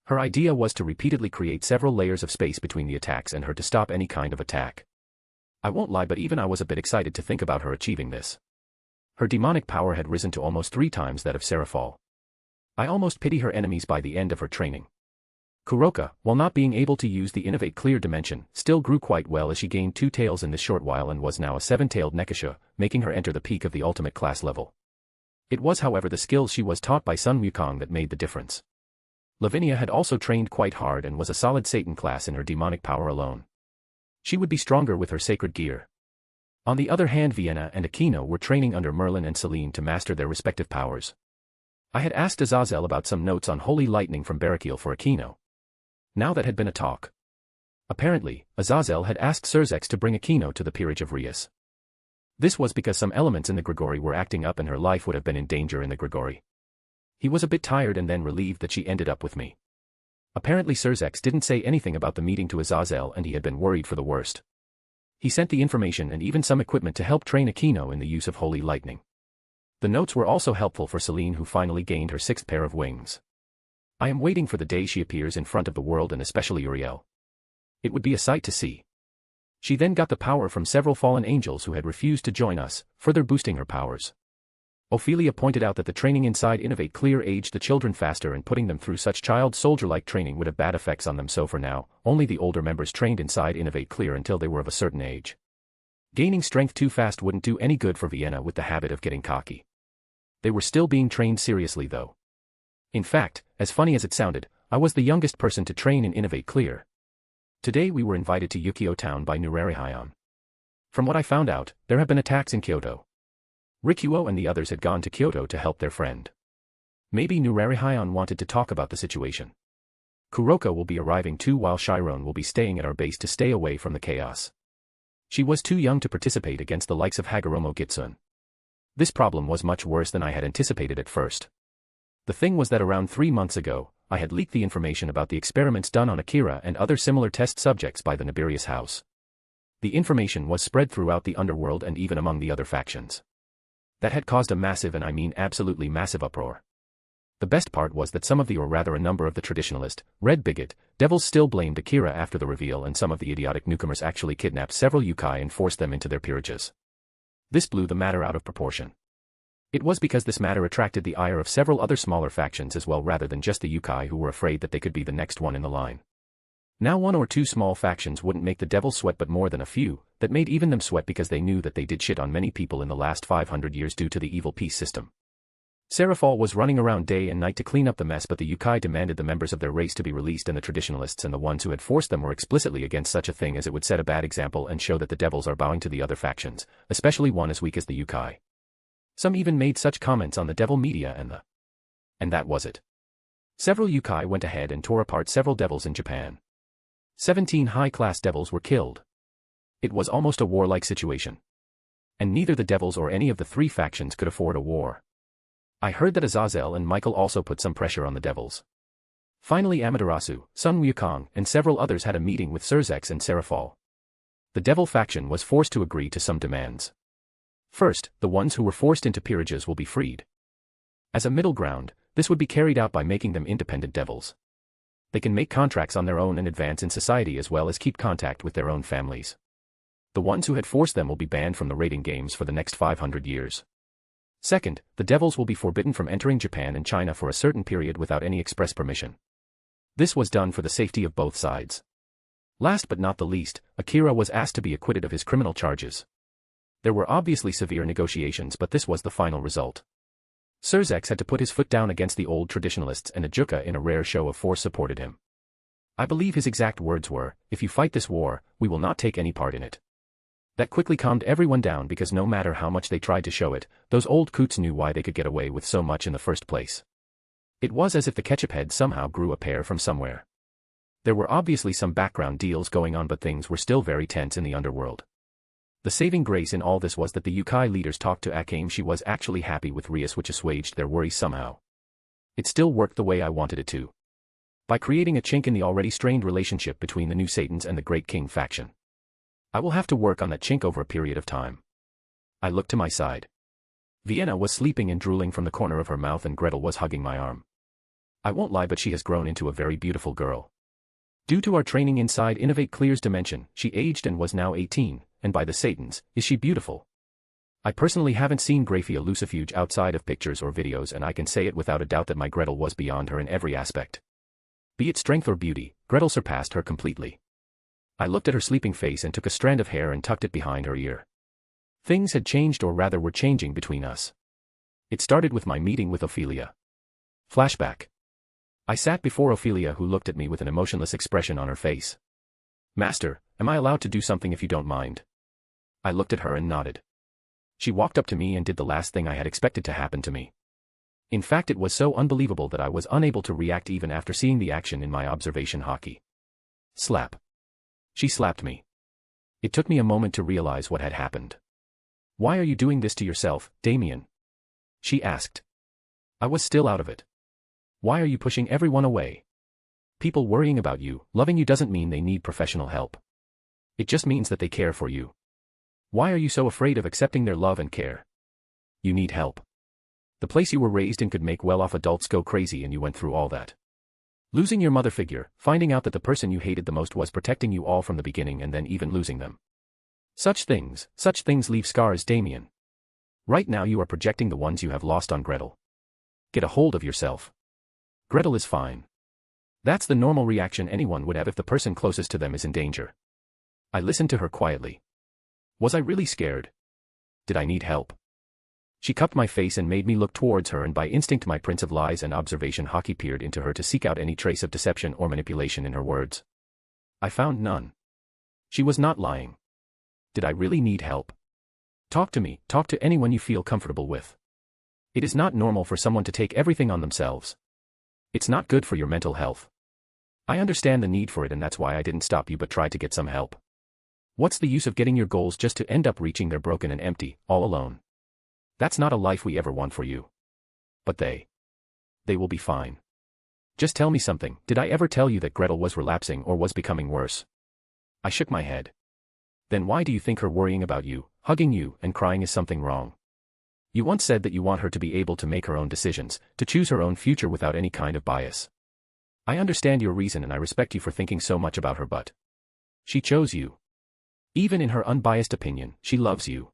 Her idea was to repeatedly create several layers of space between the attacks and her to stop any kind of attack. I won't lie, but even I was a bit excited to think about her achieving this. Her demonic power had risen to almost 3 times that of Seraphol. I almost pity her enemies by the end of her training. Kuroka, while not being able to use the Innovate Clear dimension, still grew quite well as she gained 2 tails in this short while and was now a 7-tailed Nekasha, making her enter the peak of the ultimate class level. It was however the skills she was taught by Sun Wukong that made the difference. Lavinia had also trained quite hard and was a solid Satan class in her demonic power alone. She would be stronger with her sacred gear. On the other hand, Vienna and Aquino were training under Merlin and Celine to master their respective powers. I had asked Azazel about some notes on Holy Lightning from Barakiel for Aquino. Now that had been a talk. Apparently, Azazel had asked Surzex to bring Aquino to the peerage of Rias. This was because some elements in the Grigori were acting up and her life would have been in danger in the Grigori. He was a bit tired and then relieved that she ended up with me. Apparently Surzex didn't say anything about the meeting to Azazel and he had been worried for the worst. He sent the information and even some equipment to help train Aquino in the use of Holy Lightning. The notes were also helpful for Celine, who finally gained her 6th pair of wings. I am waiting for the day she appears in front of the world and especially Uriel. It would be a sight to see. She then got the power from several fallen angels who had refused to join us, further boosting her powers. Ophelia pointed out that the training inside Innovate Clear aged the children faster and putting them through such child soldier-like training would have bad effects on them, so for now, only the older members trained inside Innovate Clear until they were of a certain age. Gaining strength too fast wouldn't do any good for Vienna with the habit of getting cocky. They were still being trained seriously though. In fact, as funny as it sounded, I was the youngest person to train in Innovate Clear. Today we were invited to Yukio town by Nurarihayan. From what I found out, there have been attacks in Kyoto. Rikuo and the others had gone to Kyoto to help their friend. Maybe Nurarihayan wanted to talk about the situation. Kuroko will be arriving too while Chiron will be staying at our base to stay away from the chaos. She was too young to participate against the likes of Hagoromo Gitsun. This problem was much worse than I had anticipated at first. The thing was that around 3 months ago, I had leaked the information about the experiments done on Akira and other similar test subjects by the Nibirius house. The information was spread throughout the underworld and even among the other factions. That had caused a massive, and I mean absolutely massive, uproar. The best part was that some of the, or rather a number of the traditionalist, red bigot, devils still blamed Akira after the reveal, and some of the idiotic newcomers actually kidnapped several yokai and forced them into their peerages. This blew the matter out of proportion. It was because this matter attracted the ire of several other smaller factions as well, rather than just the yokai who were afraid that they could be the next one in the line. Now 1 or 2 small factions wouldn't make the devils sweat, but more than a few, that made even them sweat because they knew that they did shit on many people in the last 500 years due to the evil peace system. Seraphol was running around day and night to clean up the mess, but the yokai demanded the members of their race to be released, and the traditionalists and the ones who had forced them were explicitly against such a thing, as it would set a bad example and show that the devils are bowing to the other factions, especially one as weak as the yokai. Some even made such comments on the devil media and that was it. Several yokai went ahead and tore apart several devils in Japan. 17 high-class devils were killed. It was almost a warlike situation. And neither the devils or any of the 3 factions could afford a war. I heard that Azazel and Michael also put some pressure on the devils. Finally Amaterasu, Sun Wukong, and several others had a meeting with Surzex and Seraphol. The devil faction was forced to agree to some demands. First, the ones who were forced into peerages will be freed. As a middle ground, this would be carried out by making them independent devils. They can make contracts on their own and advance in society as well as keep contact with their own families. The ones who had forced them will be banned from the raiding games for the next 500 years. Second, the devils will be forbidden from entering Japan and China for a certain period without any express permission. This was done for the safety of both sides. Last but not the least, Akira was asked to be acquitted of his criminal charges. There were obviously severe negotiations, but this was the final result. Surzex had to put his foot down against the old traditionalists, and Ajuka in a rare show of force supported him. I believe his exact words were, "If you fight this war, we will not take any part in it." That quickly calmed everyone down, because no matter how much they tried to show it, those old coots knew why they could get away with so much in the first place. It was as if the ketchup head somehow grew a pair from somewhere. There were obviously some background deals going on, but things were still very tense in the underworld. The saving grace in all this was that the yokai leaders talked to Akame. She was actually happy with Rias, which assuaged their worries somehow. It still worked the way I wanted it to. By creating a chink in the already strained relationship between the new Satans and the Great King faction. I will have to work on that chink over a period of time. I looked to my side. Vienna was sleeping and drooling from the corner of her mouth, and Gretel was hugging my arm. I won't lie, but she has grown into a very beautiful girl. Due to our training inside Innovate Clear's dimension, she aged and was now 18, and by the Satans, is she beautiful. I personally haven't seen Graphia Lucifuge outside of pictures or videos, and I can say it without a doubt that my Gretel was beyond her in every aspect. Be it strength or beauty, Gretel surpassed her completely. I looked at her sleeping face and took a strand of hair and tucked it behind her ear. Things had changed, or rather were changing, between us. It started with my meeting with Ophelia. Flashback. I sat before Ophelia, who looked at me with an emotionless expression on her face. "Master, am I allowed to do something if you don't mind?" I looked at her and nodded. She walked up to me and did the last thing I had expected to happen to me. In fact, it was so unbelievable that I was unable to react even after seeing the action in my observation hockey. Slap. She slapped me. It took me a moment to realize what had happened. "Why are you doing this to yourself, Damien?" she asked. I was still out of it. "Why are you pushing everyone away? People worrying about you, loving you doesn't mean they need professional help. It just means that they care for you. Why are you so afraid of accepting their love and care? You need help. The place you were raised in could make well-off adults go crazy, and you went through all that. Losing your mother figure, finding out that the person you hated the most was protecting you all from the beginning, and then even losing them. Such things leave scars, Damien. Right now you are projecting the ones you have lost on Gretel. Get a hold of yourself. Gretel is fine. That's the normal reaction anyone would have if the person closest to them is in danger." I listened to her quietly. Was I really scared? Did I need help? She cupped my face and made me look towards her, and by instinct my Prince of Lies and observation hockey peered into her to seek out any trace of deception or manipulation in her words. I found none. She was not lying. Did I really need help? Talk to me, talk to anyone you feel comfortable with. It is not normal for someone to take everything on themselves. It's not good for your mental health. I understand the need for it, and that's why I didn't stop you but tried to get some help. What's the use of getting your goals just to end up reaching there broken and empty, all alone? That's not a life we ever want for you. But they will be fine. Just tell me something, did I ever tell you that Gretel was relapsing or was becoming worse? I shook my head. Then why do you think her worrying about you, hugging you, and crying is something wrong? You once said that you want her to be able to make her own decisions, to choose her own future without any kind of bias. I understand your reason and I respect you for thinking so much about her, but she chose you. Even in her unbiased opinion, she loves you.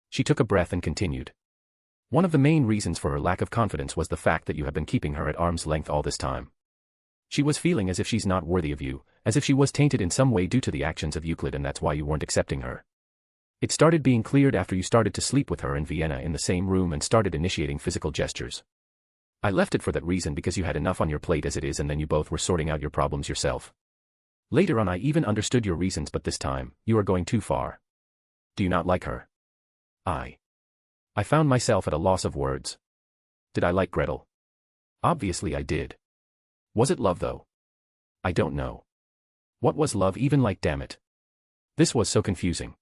She took a breath and continued. One of the main reasons for her lack of confidence was the fact that you have been keeping her at arm's length all this time. She was feeling as if she's not worthy of you, as if she was tainted in some way due to the actions of Euclid, and that's why you weren't accepting her. It started being cleared after you started to sleep with her in Vienna in the same room and started initiating physical gestures. I left it for that reason because you had enough on your plate as it is, and then you both were sorting out your problems yourself. Later on I even understood your reasons, but this time, you are going too far. Do you not like her? I found myself at a loss of words. Did I like Gretel? Obviously I did. Was it love though? I don't know. What was love even like, damn it? This was so confusing.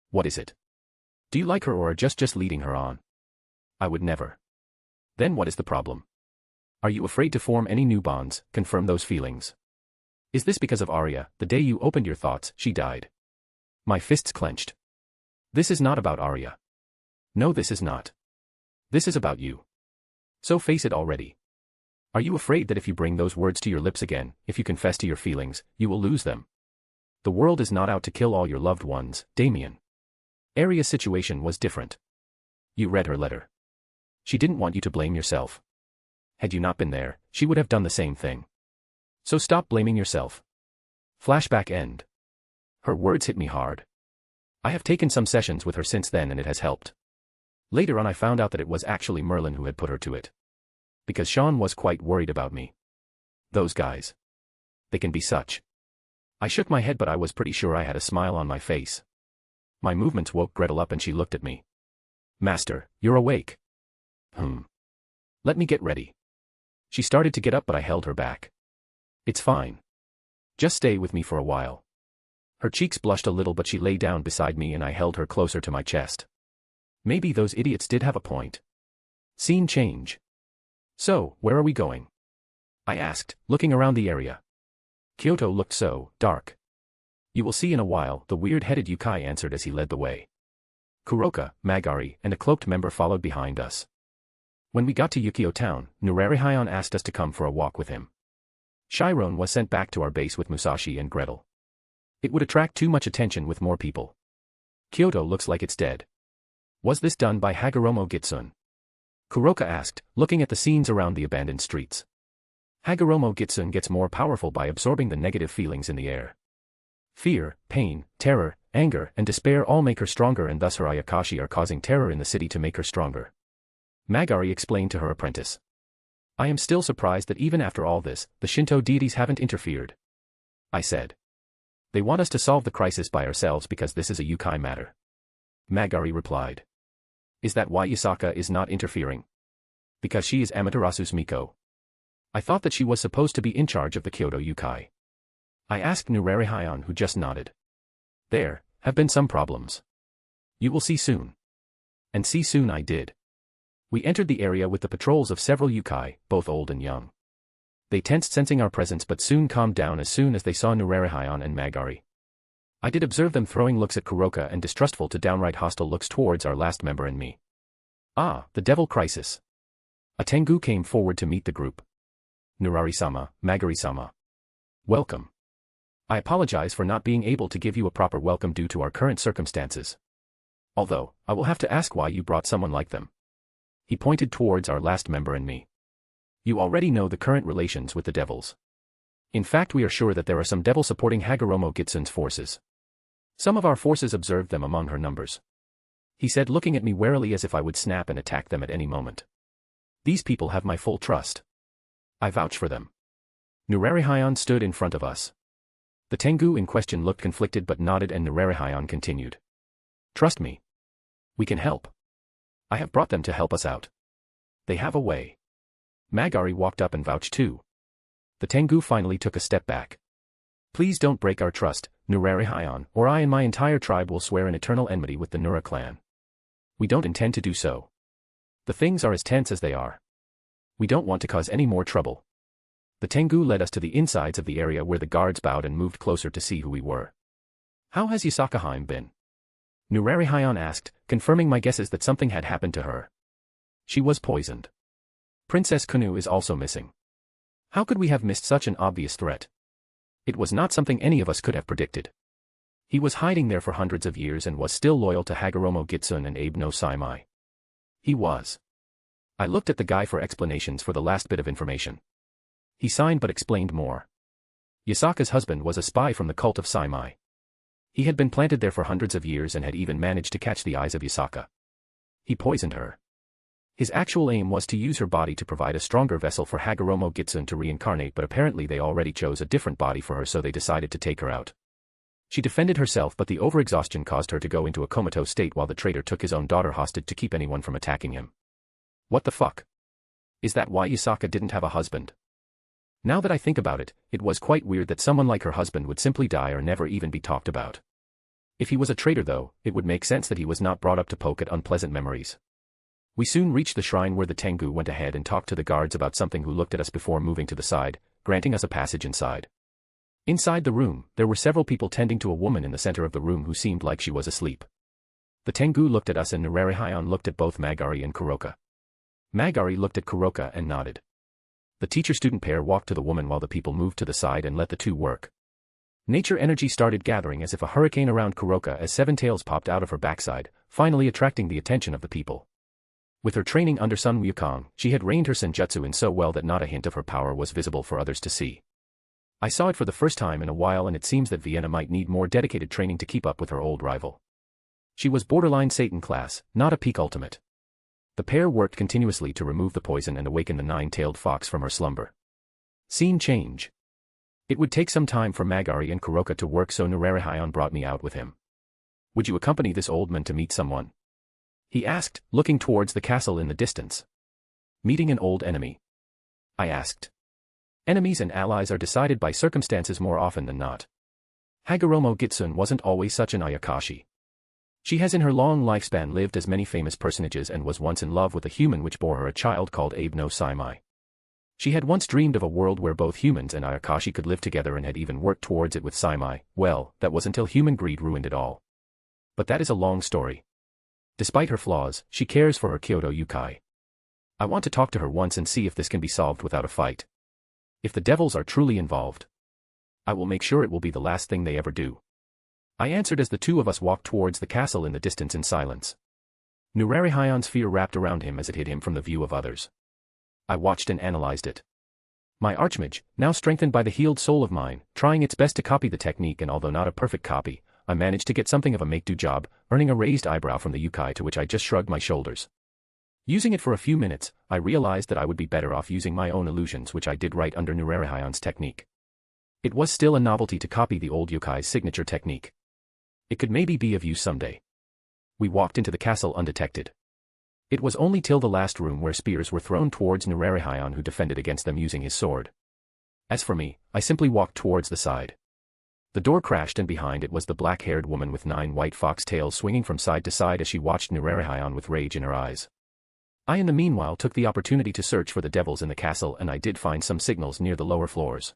What is it? Do you like her or are just leading her on? I would never. Then what is the problem? Are you afraid to form any new bonds, confirm those feelings? Is this because of Arya, the day you opened your thoughts, she died? My fists clenched. This is not about Arya. No, this is not. This is about you. So face it already. Are you afraid that if you bring those words to your lips again, if you confess to your feelings, you will lose them? The world is not out to kill all your loved ones, Damien. Arya's situation was different. You read her letter. She didn't want you to blame yourself. Had you not been there, she would have done the same thing. So stop blaming yourself. Flashback end. Her words hit me hard. I have taken some sessions with her since then and it has helped. Later on I found out that it was actually Merlin who had put her to it. Because Sean was quite worried about me. Those guys. They can be such. I shook my head, but I was pretty sure I had a smile on my face. My movements woke Gretel up and she looked at me. Master, you're awake. Let me get ready. She started to get up but I held her back. It's fine. Just stay with me for a while. Her cheeks blushed a little but she lay down beside me and I held her closer to my chest. Maybe those idiots did have a point. Scene change. So, where are we going? I asked, looking around the area. Kyoto looked so dark. You will see in a while, the weird-headed Yukai answered as he led the way. Kuroka, Magari, and a cloaked member followed behind us. When we got to Yukio town, Nurarihion asked us to come for a walk with him. Chiron was sent back to our base with Musashi and Gretel. It would attract too much attention with more people. Kyoto looks like it's dead. Was this done by Hagoromo Gitsun? Kuroka asked, looking at the scenes around the abandoned streets. Hagoromo Gitsun gets more powerful by absorbing the negative feelings in the air. Fear, pain, terror, anger, and despair all make her stronger, and thus her Ayakashi are causing terror in the city to make her stronger. Magari explained to her apprentice. I am still surprised that even after all this, the Shinto deities haven't interfered. I said. They want us to solve the crisis by ourselves because this is a Yukai matter. Magari replied. Is that why Yasaka is not interfering? Because she is Amaterasu's Miko. I thought that she was supposed to be in charge of the Kyoto Yukai. I asked Nurarihion, who just nodded. There have been some problems. You will see soon. And see soon I did. We entered the area with the patrols of several Yukai, both old and young. They tensed sensing our presence but soon calmed down as soon as they saw Nurarihion and Magari. I did observe them throwing looks at Kuroka and distrustful to downright hostile looks towards our last member and me. Ah, the devil crisis. A Tengu came forward to meet the group. Nurari-sama, Magari-sama. Welcome. I apologize for not being able to give you a proper welcome due to our current circumstances. Although, I will have to ask why you brought someone like them. He pointed towards our last member and me. You already know the current relations with the devils. In fact, we are sure that there are some devils supporting Hagoromo Gitsun's forces. Some of our forces observed them among her numbers. He said, looking at me warily as if I would snap and attack them at any moment. These people have my full trust. I vouch for them. Nurarihion stood in front of us. The Tengu in question looked conflicted but nodded, and Nurarihayan continued. Trust me. We can help. I have brought them to help us out. They have a way. Magari walked up and vouched too. The Tengu finally took a step back. Please don't break our trust, Nurarihayan, or I and my entire tribe will swear an eternal enmity with the Nura clan. We don't intend to do so. The things are as tense as they are. We don't want to cause any more trouble. The Tengu led us to the insides of the area where the guards bowed and moved closer to see who we were. How has Yasakaheim been? Nurarihayan asked, confirming my guesses that something had happened to her. She was poisoned. Princess Kunu is also missing. How could we have missed such an obvious threat? It was not something any of us could have predicted. He was hiding there for hundreds of years and was still loyal to Hagoromo Gitsun and Abe no Saimai. He was. I looked at the guy for explanations for the last bit of information. He signed but explained more. Yasaka's husband was a spy from the cult of Saimai. He had been planted there for hundreds of years and had even managed to catch the eyes of Yasaka. He poisoned her. His actual aim was to use her body to provide a stronger vessel for Hagoromo Gitsun to reincarnate, but apparently they already chose a different body for her, so they decided to take her out. She defended herself, but the overexhaustion caused her to go into a comatose state while the traitor took his own daughter hostage to keep anyone from attacking him. What the fuck? Is that why Yasaka didn't have a husband? Now that I think about it, it was quite weird that someone like her husband would simply die or never even be talked about. If he was a traitor though, it would make sense that he was not brought up to poke at unpleasant memories. We soon reached the shrine where the Tengu went ahead and talked to the guards about something, who looked at us before moving to the side, granting us a passage inside. Inside the room, there were several people tending to a woman in the center of the room who seemed like she was asleep. The Tengu looked at us and Nurarihayan looked at both Magari and Kuroka. Magari looked at Kuroka and nodded. The teacher-student pair walked to the woman while the people moved to the side and let the two work. Nature energy started gathering as if a hurricane around Kuroka as seven tails popped out of her backside, finally attracting the attention of the people. With her training under Sun Wukong, she had reined her senjutsu in so well that not a hint of her power was visible for others to see. I saw it for the first time in a while, and it seems that Vienna might need more dedicated training to keep up with her old rival. She was borderline Satan class, not a peak ultimate. The pair worked continuously to remove the poison and awaken the nine-tailed fox from her slumber. Scene change. It would take some time for Magari and Kuroka to work, so Nurarihayan brought me out with him. Would you accompany this old man to meet someone? He asked, looking towards the castle in the distance. Meeting an old enemy? I asked. Enemies and allies are decided by circumstances more often than not. Hagoromo Gitsun wasn't always such an Ayakashi. She has in her long lifespan lived as many famous personages and was once in love with a human which bore her a child called Abe no Saimai. She had once dreamed of a world where both humans and Ayakashi could live together and had even worked towards it with Saimai. Well, that was until human greed ruined it all. But that is a long story. Despite her flaws, she cares for her Kyoto Yukai. I want to talk to her once and see if this can be solved without a fight. If the devils are truly involved, I will make sure it will be the last thing they ever do. I answered as the two of us walked towards the castle in the distance in silence. Nurarihayan's fear wrapped around him as it hid him from the view of others. I watched and analyzed it. My archmage, now strengthened by the healed soul of mine, trying its best to copy the technique, and although not a perfect copy, I managed to get something of a make-do job, earning a raised eyebrow from the Yukai, to which I just shrugged my shoulders. Using it for a few minutes, I realized that I would be better off using my own illusions, which I did right under Nurarihayan's technique. It was still a novelty to copy the old Yukai's signature technique. It could maybe be of use someday. We walked into the castle undetected. It was only till the last room where spears were thrown towards Nurarihayan, who defended against them using his sword. As for me, I simply walked towards the side. The door crashed and behind it was the black-haired woman with 9 white fox tails swinging from side to side as she watched Nurarihayan with rage in her eyes. I in the meanwhile took the opportunity to search for the devils in the castle, and I did find some signals near the lower floors.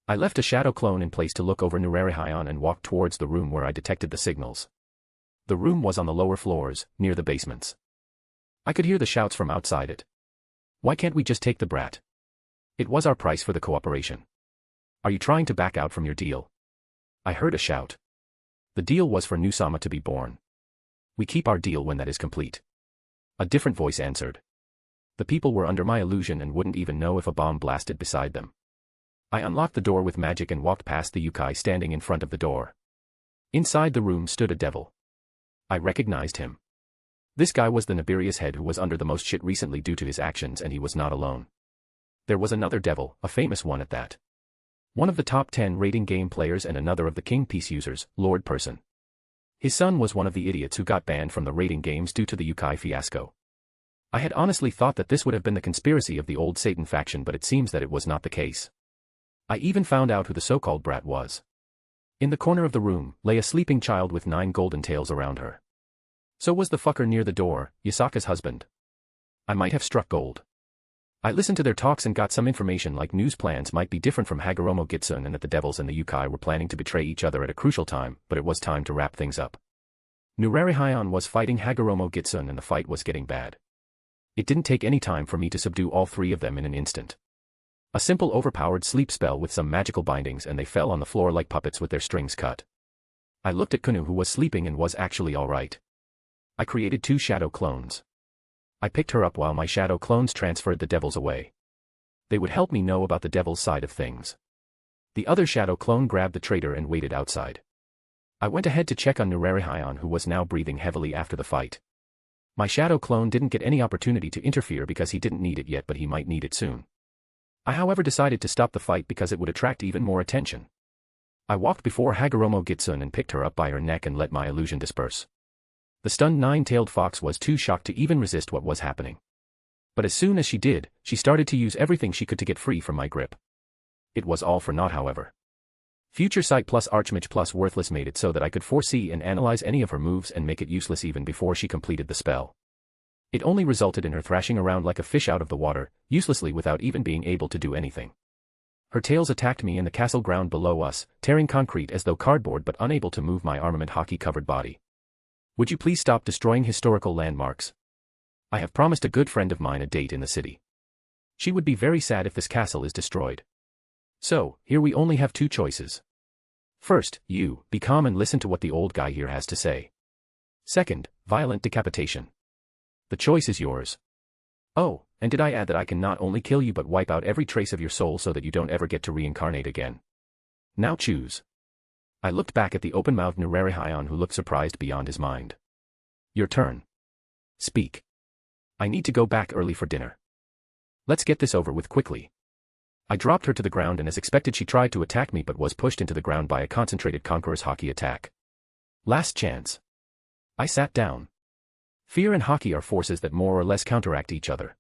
I left a shadow clone in place to look over Nurarihayan and walked towards the room where I detected the signals. The room was on the lower floors, near the basements. I could hear the shouts from outside it. Why can't we just take the brat? It was our price for the cooperation. Are you trying to back out from your deal? I heard a shout. The deal was for Nusama to be born. We keep our deal when that is complete. A different voice answered. The people were under my illusion and wouldn't even know if a bomb blasted beside them. I unlocked the door with magic and walked past the Yukai standing in front of the door. Inside the room stood a devil. I recognized him. This guy was the Nibirius head who was under the most shit recently due to his actions, and he was not alone. There was another devil, a famous one at that. One of the top 10 rating game players and another of the King Piece users, Lord Person. His son was one of the idiots who got banned from the rating games due to the Yukai fiasco. I had honestly thought that this would have been the conspiracy of the old Satan faction, but it seems that it was not the case. I even found out who the so-called brat was. In the corner of the room lay a sleeping child with 9 golden tails around her. So was the fucker near the door, Yasaka's husband. I might have struck gold. I listened to their talks and got some information like news plans might be different from Hagoromo Gitsune and that the devils and the Yukai were planning to betray each other at a crucial time, but it was time to wrap things up. Nurari Heian was fighting Hagoromo Gitsune and the fight was getting bad. It didn't take any time for me to subdue all 3 of them in an instant. A simple overpowered sleep spell with some magical bindings and they fell on the floor like puppets with their strings cut. I looked at Kunu who was sleeping and was actually alright. I created 2 shadow clones. I picked her up while my shadow clones transferred the devils away. They would help me know about the devil's side of things. The other shadow clone grabbed the traitor and waited outside. I went ahead to check on Nurari Heian who was now breathing heavily after the fight. My shadow clone didn't get any opportunity to interfere because he didn't need it yet, but he might need it soon. I however decided to stop the fight because it would attract even more attention. I walked before Hagoromo Gitsune and picked her up by her neck and let my illusion disperse. The stunned 9-tailed fox was too shocked to even resist what was happening. But as soon as she did, she started to use everything she could to get free from my grip. It was all for naught however. Future Sight plus Archmage plus Worthless made it so that I could foresee and analyze any of her moves and make it useless even before she completed the spell. It only resulted in her thrashing around like a fish out of the water, uselessly without even being able to do anything. Her tails attacked me in the castle ground below us, tearing concrete as though cardboard but unable to move my armament hockey-covered body. Would you please stop destroying historical landmarks? I have promised a good friend of mine a date in the city. She would be very sad if this castle is destroyed. So, here we only have 2 choices. First, you, be calm and listen to what the old guy here has to say. Second, violent decapitation. The choice is yours. Oh, and did I add that I can not only kill you but wipe out every trace of your soul so that you don't ever get to reincarnate again. Now choose. I looked back at the open-mouthed Nurari Heian who looked surprised beyond his mind. Your turn. Speak. I need to go back early for dinner. Let's get this over with quickly. I dropped her to the ground and as expected she tried to attack me but was pushed into the ground by a concentrated Conqueror's Hockey attack. Last chance. I sat down. Fear and Hockey are forces that more or less counteract each other.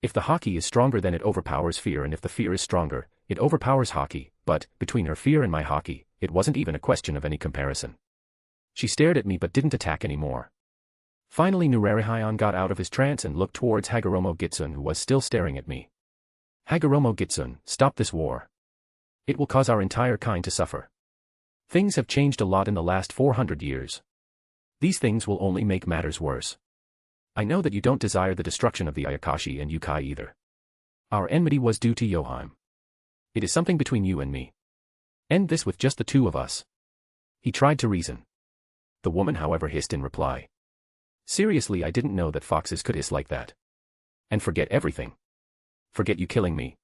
If the Hockey is stronger then it overpowers fear and if the fear is stronger, it overpowers Hockey, but, between her fear and my Hockey, it wasn't even a question of any comparison. She stared at me but didn't attack anymore. Finally Nurari Heian got out of his trance and looked towards Hagoromo Gitsune who was still staring at me. Hagoromo Gitsune, stop this war. It will cause our entire kind to suffer. Things have changed a lot in the last 400 years. These things will only make matters worse. I know that you don't desire the destruction of the Ayakashi and Yukai either. Our enmity was due to Yoheim. It is something between you and me. End this with just the 2 of us. He tried to reason. The woman however hissed in reply. Seriously, I didn't know that foxes could hiss like that. And forget everything. Forget you killing me.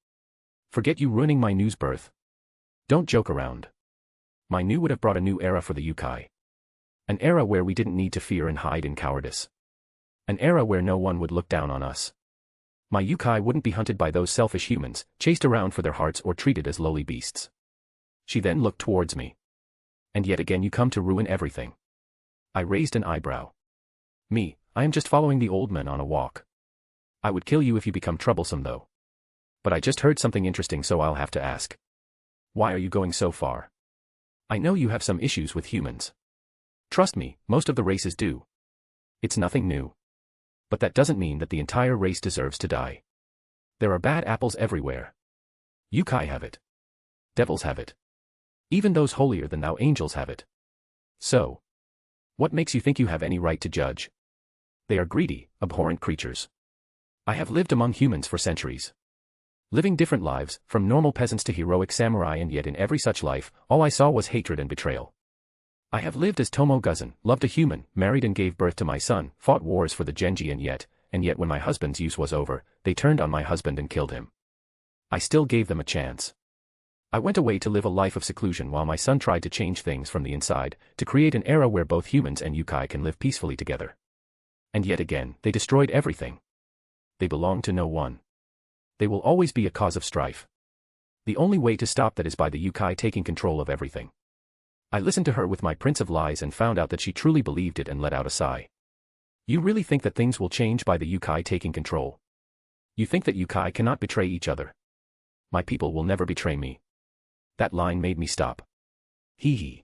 Forget you ruining my new's birth. Don't joke around. My new would have brought a new era for the Yukai. An era where we didn't need to fear and hide in cowardice. An era where no one would look down on us. My Yukai wouldn't be hunted by those selfish humans, chased around for their hearts or treated as lowly beasts. She then looked towards me. And yet again you come to ruin everything. I raised an eyebrow. Me, I am just following the old man on a walk. I would kill you if you become troublesome though. But I just heard something interesting so I'll have to ask. Why are you going so far? I know you have some issues with humans. Trust me, most of the races do. It's nothing new. But that doesn't mean that the entire race deserves to die. There are bad apples everywhere. Yukai have it. Devils have it. Even those holier than thou angels have it. So, what makes you think you have any right to judge? They are greedy, abhorrent creatures. I have lived among humans for centuries. Living different lives, from normal peasants to heroic samurai, and yet in every such life, all I saw was hatred and betrayal. I have lived as Tomo Guzan, loved a human, married and gave birth to my son, fought wars for the Genji and yet when my husband's use was over, they turned on my husband and killed him. I still gave them a chance. I went away to live a life of seclusion while my son tried to change things from the inside, to create an era where both humans and Yukai can live peacefully together. And yet again, they destroyed everything. They belong to no one. They will always be a cause of strife. The only way to stop that is by the Yukai taking control of everything. I listened to her with my Prince of Lies and found out that she truly believed it and let out a sigh. You really think that things will change by the Yukai taking control? You think that Yukai cannot betray each other? My people will never betray me. That line made me stop. Hee hee.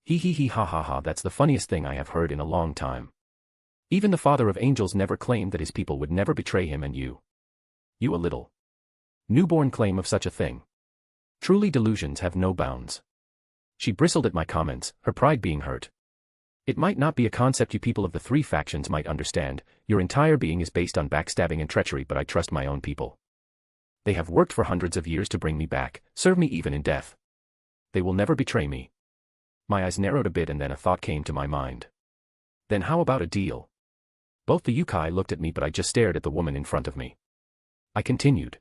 Hee hee hee ha ha ha, that's the funniest thing I have heard in a long time. Even the Father of Angels never claimed that his people would never betray him, and you a little newborn claim of such a thing. Truly, delusions have no bounds. She bristled at my comments, her pride being hurt. It might not be a concept you people of the three factions might understand. Your entire being is based on backstabbing and treachery, but I trust my own people. They have worked for hundreds of years to bring me back, serve me even in death. They will never betray me. My eyes narrowed a bit and then a thought came to my mind. Then how about a deal? Both the Yukai looked at me, but I just stared at the woman in front of me. I continued.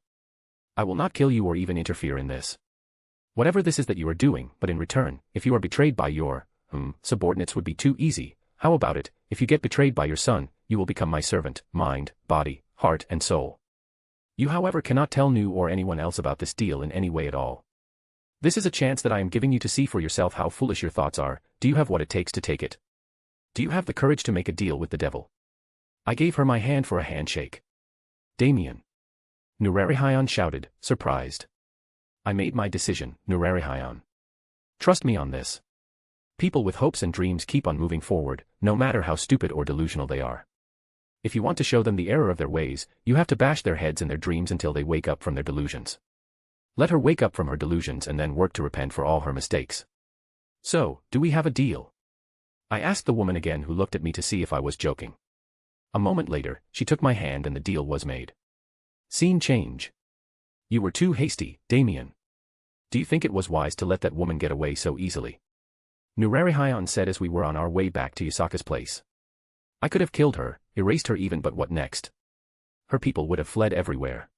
I will not kill you or even interfere in this. Whatever this is that you are doing, but in return, if you are betrayed by your subordinates would be too easy. How about it, if you get betrayed by your son, you will become my servant, mind, body, heart and soul. You however cannot tell Nu or anyone else about this deal in any way at all. This is a chance that I am giving you to see for yourself how foolish your thoughts are. Do you have what it takes to take it? Do you have the courage to make a deal with the devil? I gave her my hand for a handshake. Damien. Nurarihayan shouted, surprised. I made my decision, Nurarihayan. Trust me on this. People with hopes and dreams keep on moving forward, no matter how stupid or delusional they are. If you want to show them the error of their ways, you have to bash their heads in their dreams until they wake up from their delusions. Let her wake up from her delusions and then work to repent for all her mistakes. So, do we have a deal? I asked the woman again, who looked at me to see if I was joking. A moment later, she took my hand and the deal was made. Scene change. You were too hasty, Damien. Do you think it was wise to let that woman get away so easily? Nurarihayan said as we were on our way back to Yasaka's place. I could have killed her, erased her even, but what next? Her people would have fled everywhere.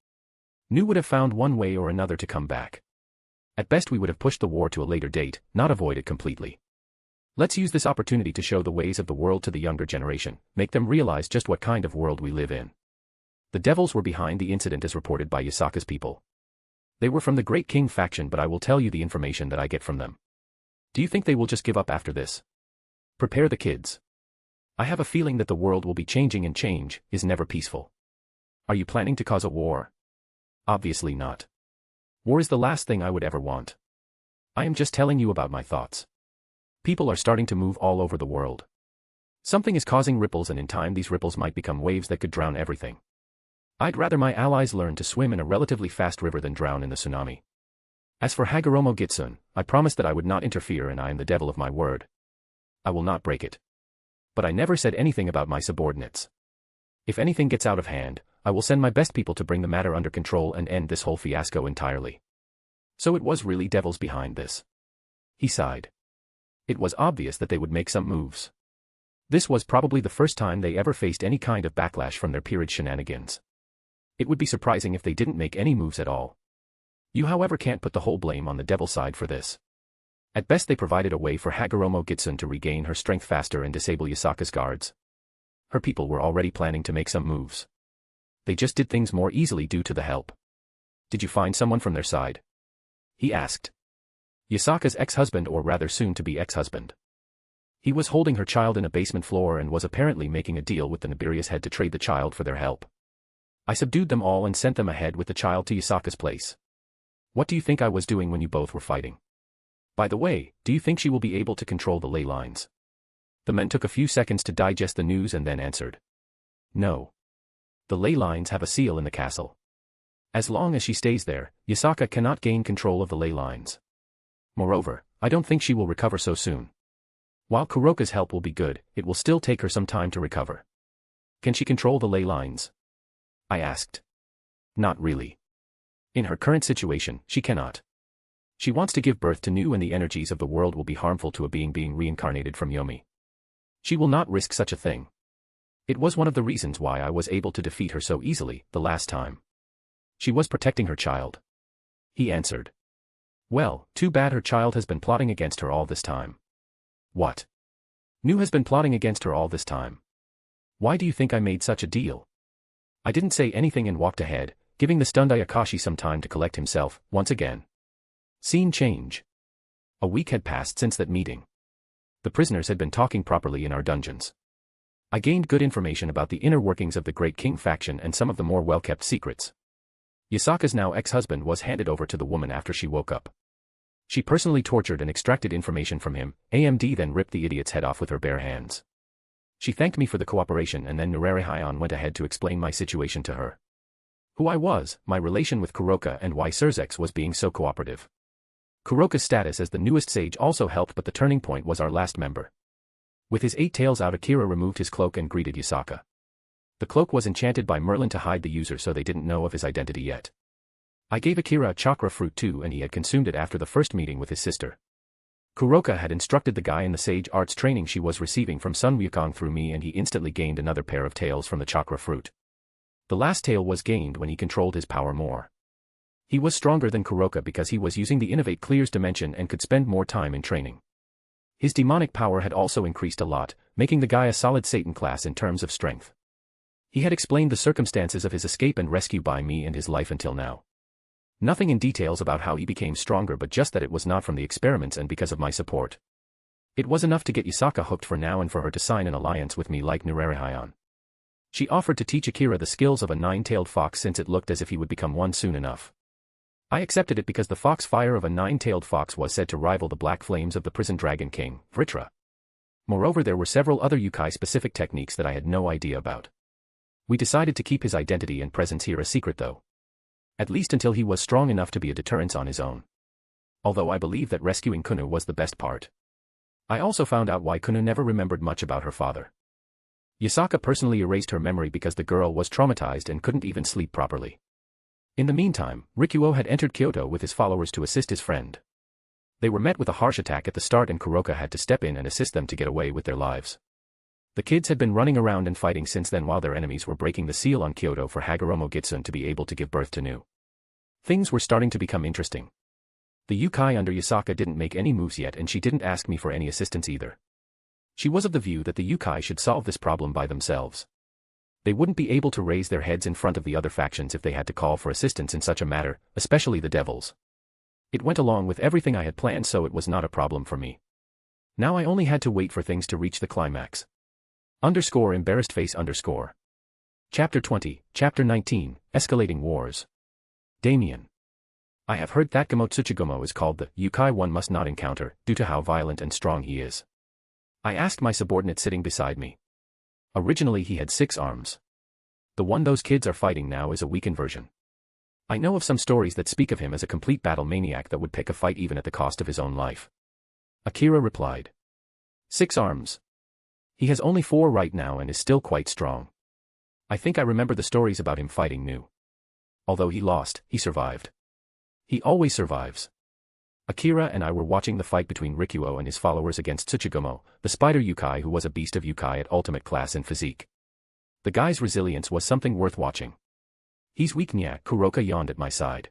Nu would have found one way or another to come back. At best we would have pushed the war to a later date, not avoid it completely. Let's use this opportunity to show the ways of the world to the younger generation, make them realize just what kind of world we live in. The devils were behind the incident as reported by Yasaka's people. They were from the Great King faction, but I will tell you the information that I get from them. Do you think they will just give up after this? Prepare the kids. I have a feeling that the world will be changing, and change is never peaceful. Are you planning to cause a war? Obviously not. War is the last thing I would ever want. I am just telling you about my thoughts. People are starting to move all over the world. Something is causing ripples, and in time these ripples might become waves that could drown everything. I'd rather my allies learn to swim in a relatively fast river than drown in the tsunami. As for Hagoromo Gitsun, I promised that I would not interfere, and I am the devil of my word. I will not break it. But I never said anything about my subordinates. If anything gets out of hand, I will send my best people to bring the matter under control and end this whole fiasco entirely. So it was really devils behind this. He sighed. It was obvious that they would make some moves. This was probably the first time they ever faced any kind of backlash from their peerage shenanigans. It would be surprising if they didn't make any moves at all. You however can't put the whole blame on the devil's side for this. At best they provided a way for Hagoromo Gitsun to regain her strength faster and disable Yasaka's guards. Her people were already planning to make some moves. They just did things more easily due to the help. Did you find someone from their side? He asked. Yasaka's ex-husband, or rather soon-to-be ex-husband. He was holding her child in a basement floor and was apparently making a deal with the Nibirius head to trade the child for their help. I subdued them all and sent them ahead with the child to Yasaka's place. What do you think I was doing when you both were fighting? By the way, do you think she will be able to control the ley lines? The men took a few seconds to digest the news and then answered. No. The ley lines have a seal in the castle. As long as she stays there, Yasaka cannot gain control of the ley lines. Moreover, I don't think she will recover so soon. While Kuroka's help will be good, it will still take her some time to recover. Can she control the ley lines? I asked. Not really. In her current situation, she cannot. She wants to give birth to Nu, and the energies of the world will be harmful to a being reincarnated from Yomi. She will not risk such a thing. It was one of the reasons why I was able to defeat her so easily the last time. She was protecting her child. He answered. Well, too bad her child has been plotting against her all this time. What? Nu has been plotting against her all this time. Why do you think I made such a deal? I didn't say anything and walked ahead, giving the stunned Ayakashi some time to collect himself, once again. Scene change. A week had passed since that meeting. The prisoners had been talking properly in our dungeons. I gained good information about the inner workings of the Great King faction and some of the more well-kept secrets. Yasaka's now ex-husband was handed over to the woman after she woke up. She personally tortured and extracted information from him. AMD then ripped the idiot's head off with her bare hands. She thanked me for the cooperation, and then Nurari went ahead to explain my situation to her. Who I was, my relation with Kuroka, and why Surzex was being so cooperative. Kuroka's status as the newest sage also helped, but the turning point was our last member. With his 8 tails out, Akira removed his cloak and greeted Yasaka. The cloak was enchanted by Merlin to hide the user, so they didn't know of his identity yet. I gave Akira a chakra fruit too, and he had consumed it after the first meeting with his sister. Kuroka had instructed the guy in the sage arts training she was receiving from Sun Wukong through me, and he instantly gained another pair of tails from the chakra fruit. The last tail was gained when he controlled his power more. He was stronger than Kuroka because he was using the Innovate Clears dimension and could spend more time in training. His demonic power had also increased a lot, making the guy a solid Satan class in terms of strength. He had explained the circumstances of his escape and rescue by me and his life until now. Nothing in details about how he became stronger, but just that it was not from the experiments and because of my support. It was enough to get Yasaka hooked for now and for her to sign an alliance with me like Nurari. She offered to teach Akira the skills of a 9-tailed fox since it looked as if he would become one soon enough. I accepted it because the fox fire of a 9-tailed fox was said to rival the black flames of the prison dragon king, Vritra. Moreover, there were several other Yukai-specific techniques that I had no idea about. We decided to keep his identity and presence here a secret though. At least until he was strong enough to be a deterrence on his own. Although I believe that rescuing Kunu was the best part. I also found out why Kunu never remembered much about her father. Yasaka personally erased her memory because the girl was traumatized and couldn't even sleep properly. In the meantime, Rikuo had entered Kyoto with his followers to assist his friend. They were met with a harsh attack at the start, and Kuroka had to step in and assist them to get away with their lives. The kids had been running around and fighting since then, while their enemies were breaking the seal on Kyoto for Hagoromo Gitsune to be able to give birth to new. Things were starting to become interesting. The Yukai under Yasaka didn't make any moves yet, and she didn't ask me for any assistance either. She was of the view that the Yukai should solve this problem by themselves. They wouldn't be able to raise their heads in front of the other factions if they had to call for assistance in such a matter, especially the devils. It went along with everything I had planned, so it was not a problem for me. Now I only had to wait for things to reach the climax. Embarrassed face. Chapter 20, Chapter 19, Escalating Wars. Damien. I have heard that Gamo Tsuchigumo is called the Yukai one must not encounter, due to how violent and strong he is. I asked my subordinate sitting beside me. Originally he had 6 arms. The one those kids are fighting now is a weakened version. I know of some stories that speak of him as a complete battle maniac that would pick a fight even at the cost of his own life. Akira replied. 6 arms. He has only 4 right now and is still quite strong. I think I remember the stories about him fighting new. Although he lost, he survived. He always survives. Akira and I were watching the fight between Rikuo and his followers against Tsuchigumo, the spider Yukai who was a beast of Yukai at ultimate class and physique. The guy's resilience was something worth watching. He's weak, nya, Kuroka yawned at my side.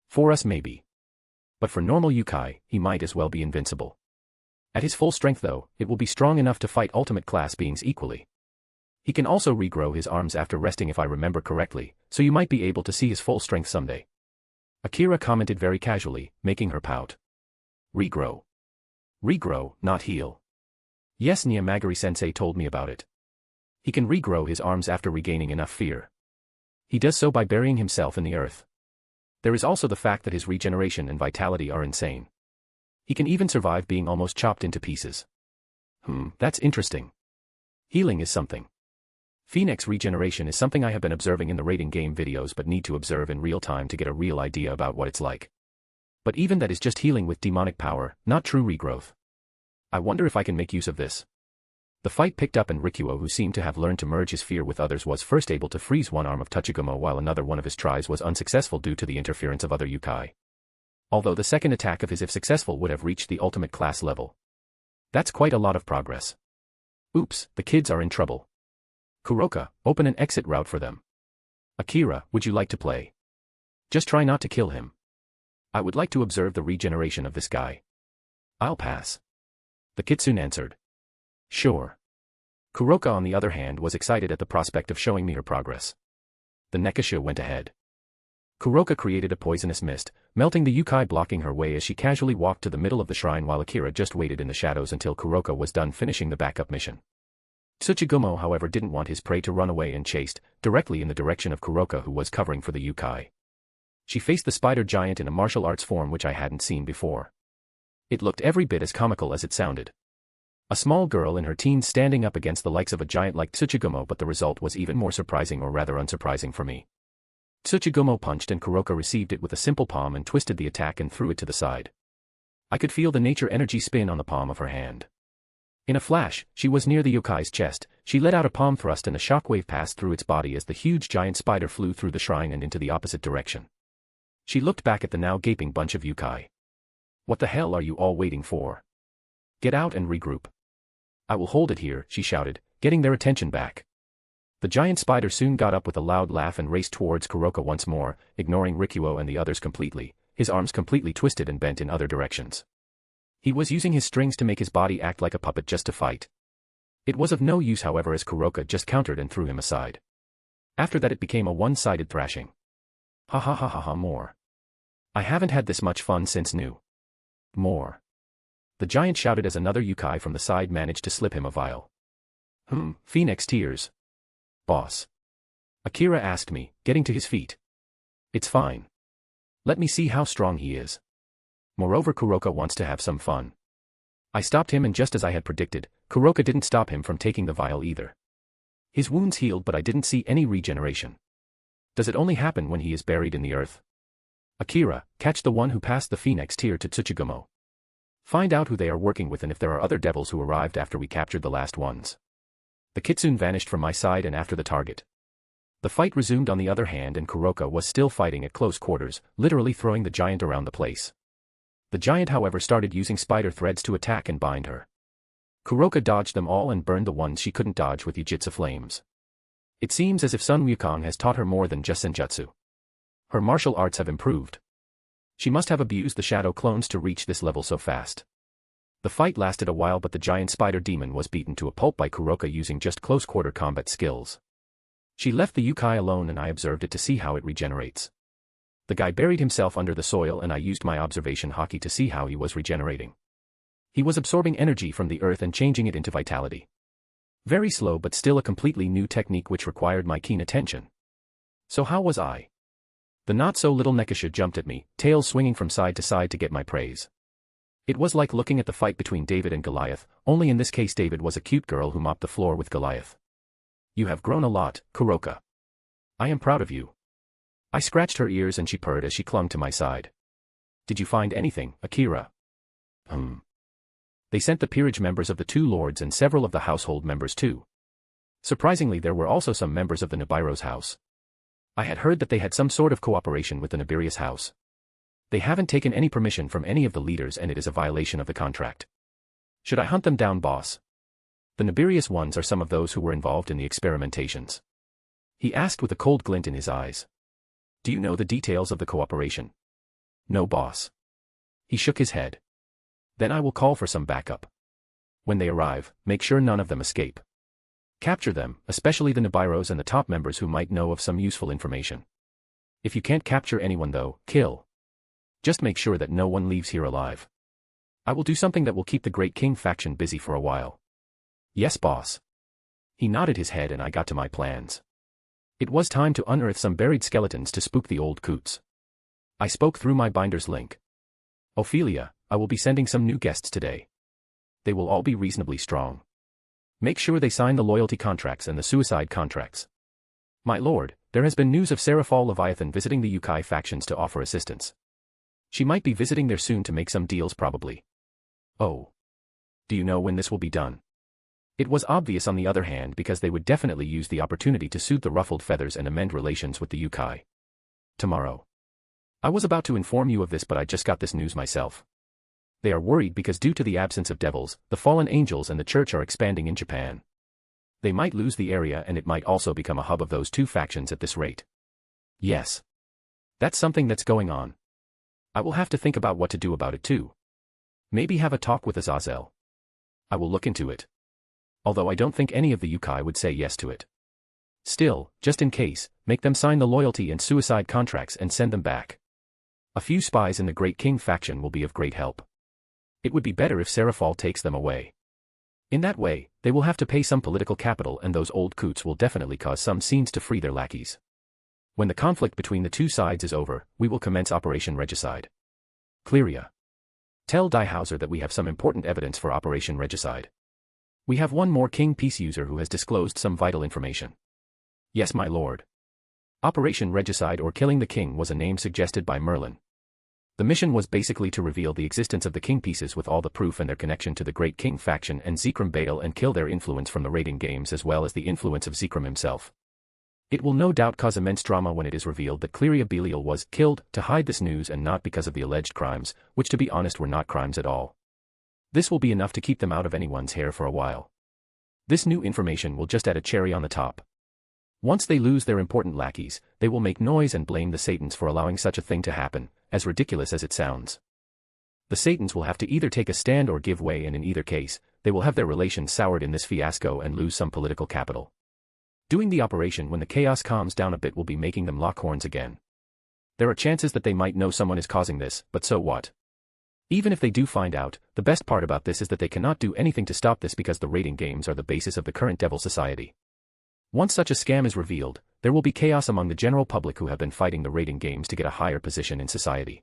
For us maybe. But for normal Yukai, he might as well be invincible. At his full strength though, it will be strong enough to fight ultimate class beings equally. He can also regrow his arms after resting if I remember correctly, so you might be able to see his full strength someday. Akira commented very casually, making her pout. Regrow. Regrow, not heal. Yes, Nya, Magari-sensei told me about it. He can regrow his arms after regaining enough fear. He does so by burying himself in the earth. There is also the fact that his regeneration and vitality are insane. He can even survive being almost chopped into pieces. That's interesting. Healing is something. Phoenix regeneration is something I have been observing in the raiding game videos but need to observe in real time to get a real idea about what it's like. But even that is just healing with demonic power, not true regrowth. I wonder if I can make use of this. The fight picked up and Rikuo, who seemed to have learned to merge his fear with others, was first able to freeze one arm of Tsuchigumo while another one of his tries was unsuccessful due to the interference of other Yukai. Although the second attack of his, if successful, would have reached the ultimate class level. That's quite a lot of progress. Oops, the kids are in trouble. Kuroka, open an exit route for them. Akira, would you like to play? Just try not to kill him. I would like to observe the regeneration of this guy. I'll pass. The kitsune answered. Sure. Kuroka on the other hand was excited at the prospect of showing me her progress. The Nekasha went ahead. Kuroka created a poisonous mist, melting the yukai blocking her way as she casually walked to the middle of the shrine while Akira just waited in the shadows until Kuroka was done finishing the backup mission. Tsuchigumo however didn't want his prey to run away and chased, directly in the direction of Kuroka who was covering for the yukai. She faced the spider giant in a martial arts form which I hadn't seen before. It looked every bit as comical as it sounded. A small girl in her teens standing up against the likes of a giant like Tsuchigumo, but the result was even more surprising, or rather unsurprising for me. Tsuchigumo punched and Kuroka received it with a simple palm and twisted the attack and threw it to the side. I could feel the nature energy spin on the palm of her hand. In a flash, she was near the yokai's chest. She let out a palm thrust and a shockwave passed through its body as the huge giant spider flew through the shrine and into the opposite direction. She looked back at the now gaping bunch of yukai. "What the hell are you all waiting for? Get out and regroup. I will hold it here," she shouted, getting their attention back. The giant spider soon got up with a loud laugh and raced towards Kuroka once more, ignoring Rikuo and the others completely, his arms completely twisted and bent in other directions. He was using his strings to make his body act like a puppet just to fight. It was of no use however as Kuroka just countered and threw him aside. After that it became a one-sided thrashing. Ha ha ha ha ha more. I haven't had this much fun since new. More. The giant shouted as another yukai from the side managed to slip him a vial. Phoenix tears. Boss. Akira asked me, getting to his feet. It's fine. Let me see how strong he is. Moreover, Kuroka wants to have some fun. I stopped him and just as I had predicted, Kuroka didn't stop him from taking the vial either. His wounds healed but I didn't see any regeneration. Does it only happen when he is buried in the earth? Akira, catch the one who passed the Phoenix tear to Tsuchigumo. Find out who they are working with and if there are other devils who arrived after we captured the last ones. The kitsune vanished from my side and after the target. The fight resumed on the other hand and Kuroka was still fighting at close quarters, literally throwing the giant around the place. The giant however started using spider threads to attack and bind her. Kuroka dodged them all and burned the ones she couldn't dodge with Yujitsu flames. It seems as if Sun Wukong has taught her more than just senjutsu. Her martial arts have improved. She must have abused the shadow clones to reach this level so fast. The fight lasted a while but the giant spider demon was beaten to a pulp by Kuroka using just close-quarter combat skills. She left the yukai alone and I observed it to see how it regenerates. The guy buried himself under the soil and I used my observation haki to see how he was regenerating. He was absorbing energy from the earth and changing it into vitality. Very slow but still a completely new technique which required my keen attention. So how was I? The not-so-little Nekasha jumped at me, tail swinging from side to side to get my praise. It was like looking at the fight between David and Goliath, only in this case David was a cute girl who mopped the floor with Goliath. You have grown a lot, Kuroka. I am proud of you. I scratched her ears and she purred as she clung to my side. Did you find anything, Akira? They sent the peerage members of the two lords and several of the household members too. Surprisingly there were also some members of the Nibiru's house. I had heard that they had some sort of cooperation with the Nibirius house. They haven't taken any permission from any of the leaders and it is a violation of the contract. Should I hunt them down, boss? The Nibirius ones are some of those who were involved in the experimentations. He asked with a cold glint in his eyes. Do you know the details of the cooperation? No, boss. He shook his head. Then I will call for some backup. When they arrive, make sure none of them escape. Capture them, especially the Nibiros and the top members who might know of some useful information. If you can't capture anyone though, kill. Just make sure that no one leaves here alive. I will do something that will keep the Great King faction busy for a while. Yes, boss. He nodded his head and I got to my plans. It was time to unearth some buried skeletons to spook the old coots. I spoke through my binder's link. Ophelia, I will be sending some new guests today. They will all be reasonably strong. Make sure they sign the loyalty contracts and the suicide contracts. My lord, there has been news of Seraphal Leviathan visiting the Yukai factions to offer assistance. She might be visiting there soon to make some deals probably. Oh. Do you know when this will be done? It was obvious on the other hand because they would definitely use the opportunity to soothe the ruffled feathers and amend relations with the Yukai. Tomorrow. I was about to inform you of this but I just got this news myself. They are worried because due to the absence of devils, the fallen angels and the church are expanding in Japan. They might lose the area and it might also become a hub of those two factions at this rate. Yes. That's something that's going on. I will have to think about what to do about it too. Maybe have a talk with Azazel. I will look into it. Although I don't think any of the Yukai would say yes to it. Still, just in case, make them sign the loyalty and suicide contracts and send them back. A few spies in the Great King faction will be of great help. It would be better if Serafall takes them away. In that way, they will have to pay some political capital and those old coots will definitely cause some scenes to free their lackeys. When the conflict between the two sides is over, we will commence Operation Regicide. Cleria. Tell Die Hauser that we have some important evidence for Operation Regicide. We have one more King Peace user who has disclosed some vital information. Yes, my lord. Operation Regicide or Killing the King was a name suggested by Merlin. The mission was basically to reveal the existence of the King Pieces with all the proof and their connection to the Great King faction and Zekrom Baal and kill their influence from the raiding games as well as the influence of Zekrom himself. It will no doubt cause immense drama when it is revealed that Cleria Belial was killed to hide this news and not because of the alleged crimes, which to be honest were not crimes at all. This will be enough to keep them out of anyone's hair for a while. This new information will just add a cherry on the top. Once they lose their important lackeys, they will make noise and blame the Satans for allowing such a thing to happen, as ridiculous as it sounds. The Satans will have to either take a stand or give way, and in either case, they will have their relations soured in this fiasco and lose some political capital. Doing the operation when the chaos calms down a bit will be making them lock horns again. There are chances that they might know someone is causing this, but so what? Even if they do find out, the best part about this is that they cannot do anything to stop this because the raiding games are the basis of the current Devil Society. Once such a scam is revealed, there will be chaos among the general public who have been fighting the raiding games to get a higher position in society.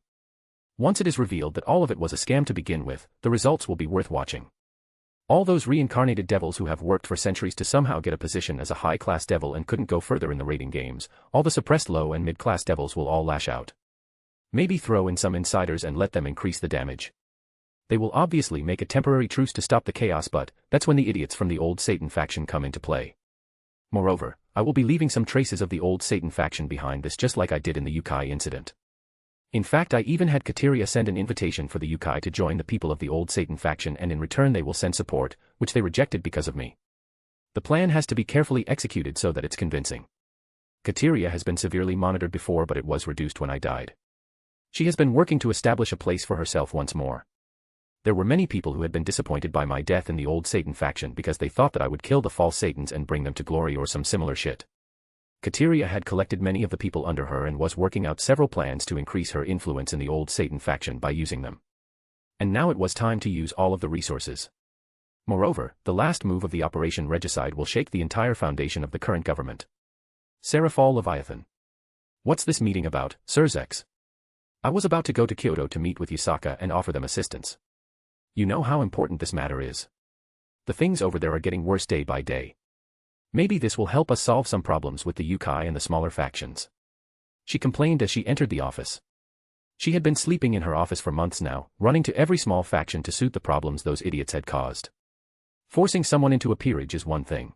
Once it is revealed that all of it was a scam to begin with, the results will be worth watching. All those reincarnated devils who have worked for centuries to somehow get a position as a high-class devil and couldn't go further in the raiding games, all the suppressed low and mid-class devils will all lash out. Maybe throw in some insiders and let them increase the damage. They will obviously make a temporary truce to stop the chaos, but that's when the idiots from the old Satan faction come into play. Moreover, I will be leaving some traces of the old Satan faction behind this just like I did in the Yukai incident. In fact, I even had Kateria send an invitation for the Yukai to join the people of the old Satan faction, and in return they will send support, which they rejected because of me. The plan has to be carefully executed so that it's convincing. Kateria has been severely monitored before, but it was reduced when I died. She has been working to establish a place for herself once more. There were many people who had been disappointed by my death in the old Satan faction because they thought that I would kill the false Satans and bring them to glory or some similar shit. Kateria had collected many of the people under her and was working out several plans to increase her influence in the old Satan faction by using them. And now it was time to use all of the resources. Moreover, the last move of the Operation Regicide will shake the entire foundation of the current government. Serafall Leviathan. What's this meeting about, Sirzex? I was about to go to Kyoto to meet with Yasaka and offer them assistance. You know how important this matter is. The things over there are getting worse day by day. Maybe this will help us solve some problems with the Yukai and the smaller factions. She complained as she entered the office. She had been sleeping in her office for months now, running to every small faction to suit the problems those idiots had caused. Forcing someone into a peerage is one thing.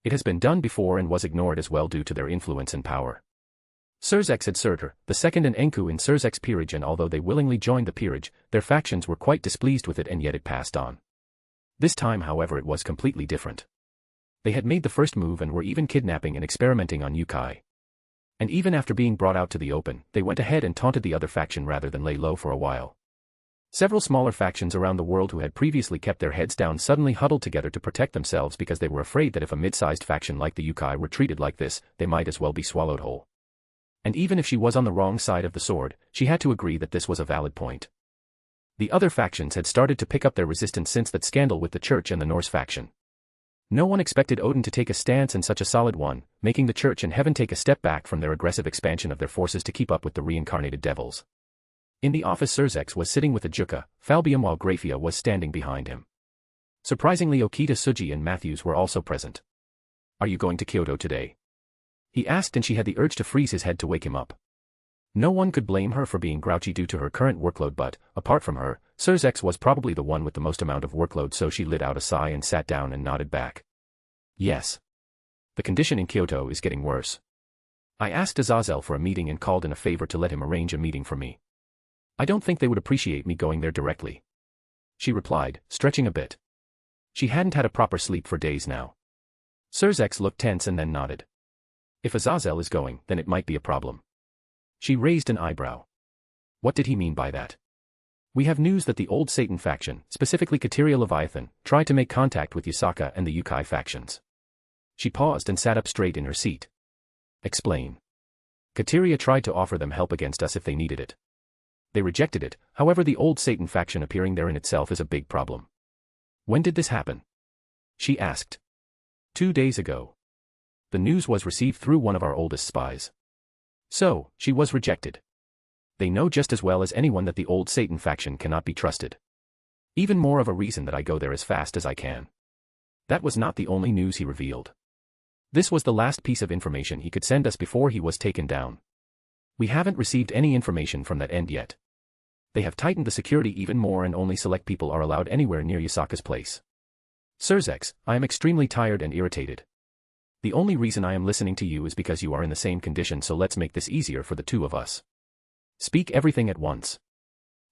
It has been done before and was ignored as well due to their influence and power. Sirzex had served her, the second and Enku in Sirzek's peerage, and although they willingly joined the peerage, their factions were quite displeased with it and yet it passed on. This time, however, it was completely different. They had made the first move and were even kidnapping and experimenting on Yukai. And even after being brought out to the open, they went ahead and taunted the other faction rather than lay low for a while. Several smaller factions around the world who had previously kept their heads down suddenly huddled together to protect themselves because they were afraid that if a mid-sized faction like the Yukai were treated like this, they might as well be swallowed whole. And even if she was on the wrong side of the sword, she had to agree that this was a valid point. The other factions had started to pick up their resistance since that scandal with the Church and the Norse faction. No one expected Odin to take a stance, and such a solid one, making the Church and Heaven take a step back from their aggressive expansion of their forces to keep up with the reincarnated devils. In the office, Sirzex was sitting with Ajuka, Falbium, while Grafia was standing behind him. Surprisingly, Okita, Suji and Matthews were also present. Are you going to Kyoto today? He asked, and she had the urge to freeze his head to wake him up. No one could blame her for being grouchy due to her current workload, but, apart from her, Sirzex was probably the one with the most amount of workload, so she let out a sigh and sat down and nodded back. Yes. The condition in Kyoto is getting worse. I asked Azazel for a meeting and called in a favor to let him arrange a meeting for me. I don't think they would appreciate me going there directly. She replied, stretching a bit. She hadn't had a proper sleep for days now. Sirzex looked tense and then nodded. If Azazel is going, then it might be a problem. She raised an eyebrow. What did he mean by that? We have news that the old Satan faction, specifically Kateria Leviathan, tried to make contact with Yasaka and the Yukai factions. She paused and sat up straight in her seat. Explain. Kateria tried to offer them help against us if they needed it. They rejected it, however the old Satan faction appearing there in itself is a big problem. When did this happen? She asked. 2 days ago. The news was received through one of our oldest spies. So, she was rejected. They know just as well as anyone that the old Satan faction cannot be trusted. Even more of a reason that I go there as fast as I can. That was not the only news he revealed. This was the last piece of information he could send us before he was taken down. We haven't received any information from that end yet. They have tightened the security even more and only select people are allowed anywhere near Yasaka's place. Surzex, I am extremely tired and irritated. The only reason I am listening to you is because you are in the same condition, so let's make this easier for the two of us. Speak everything at once.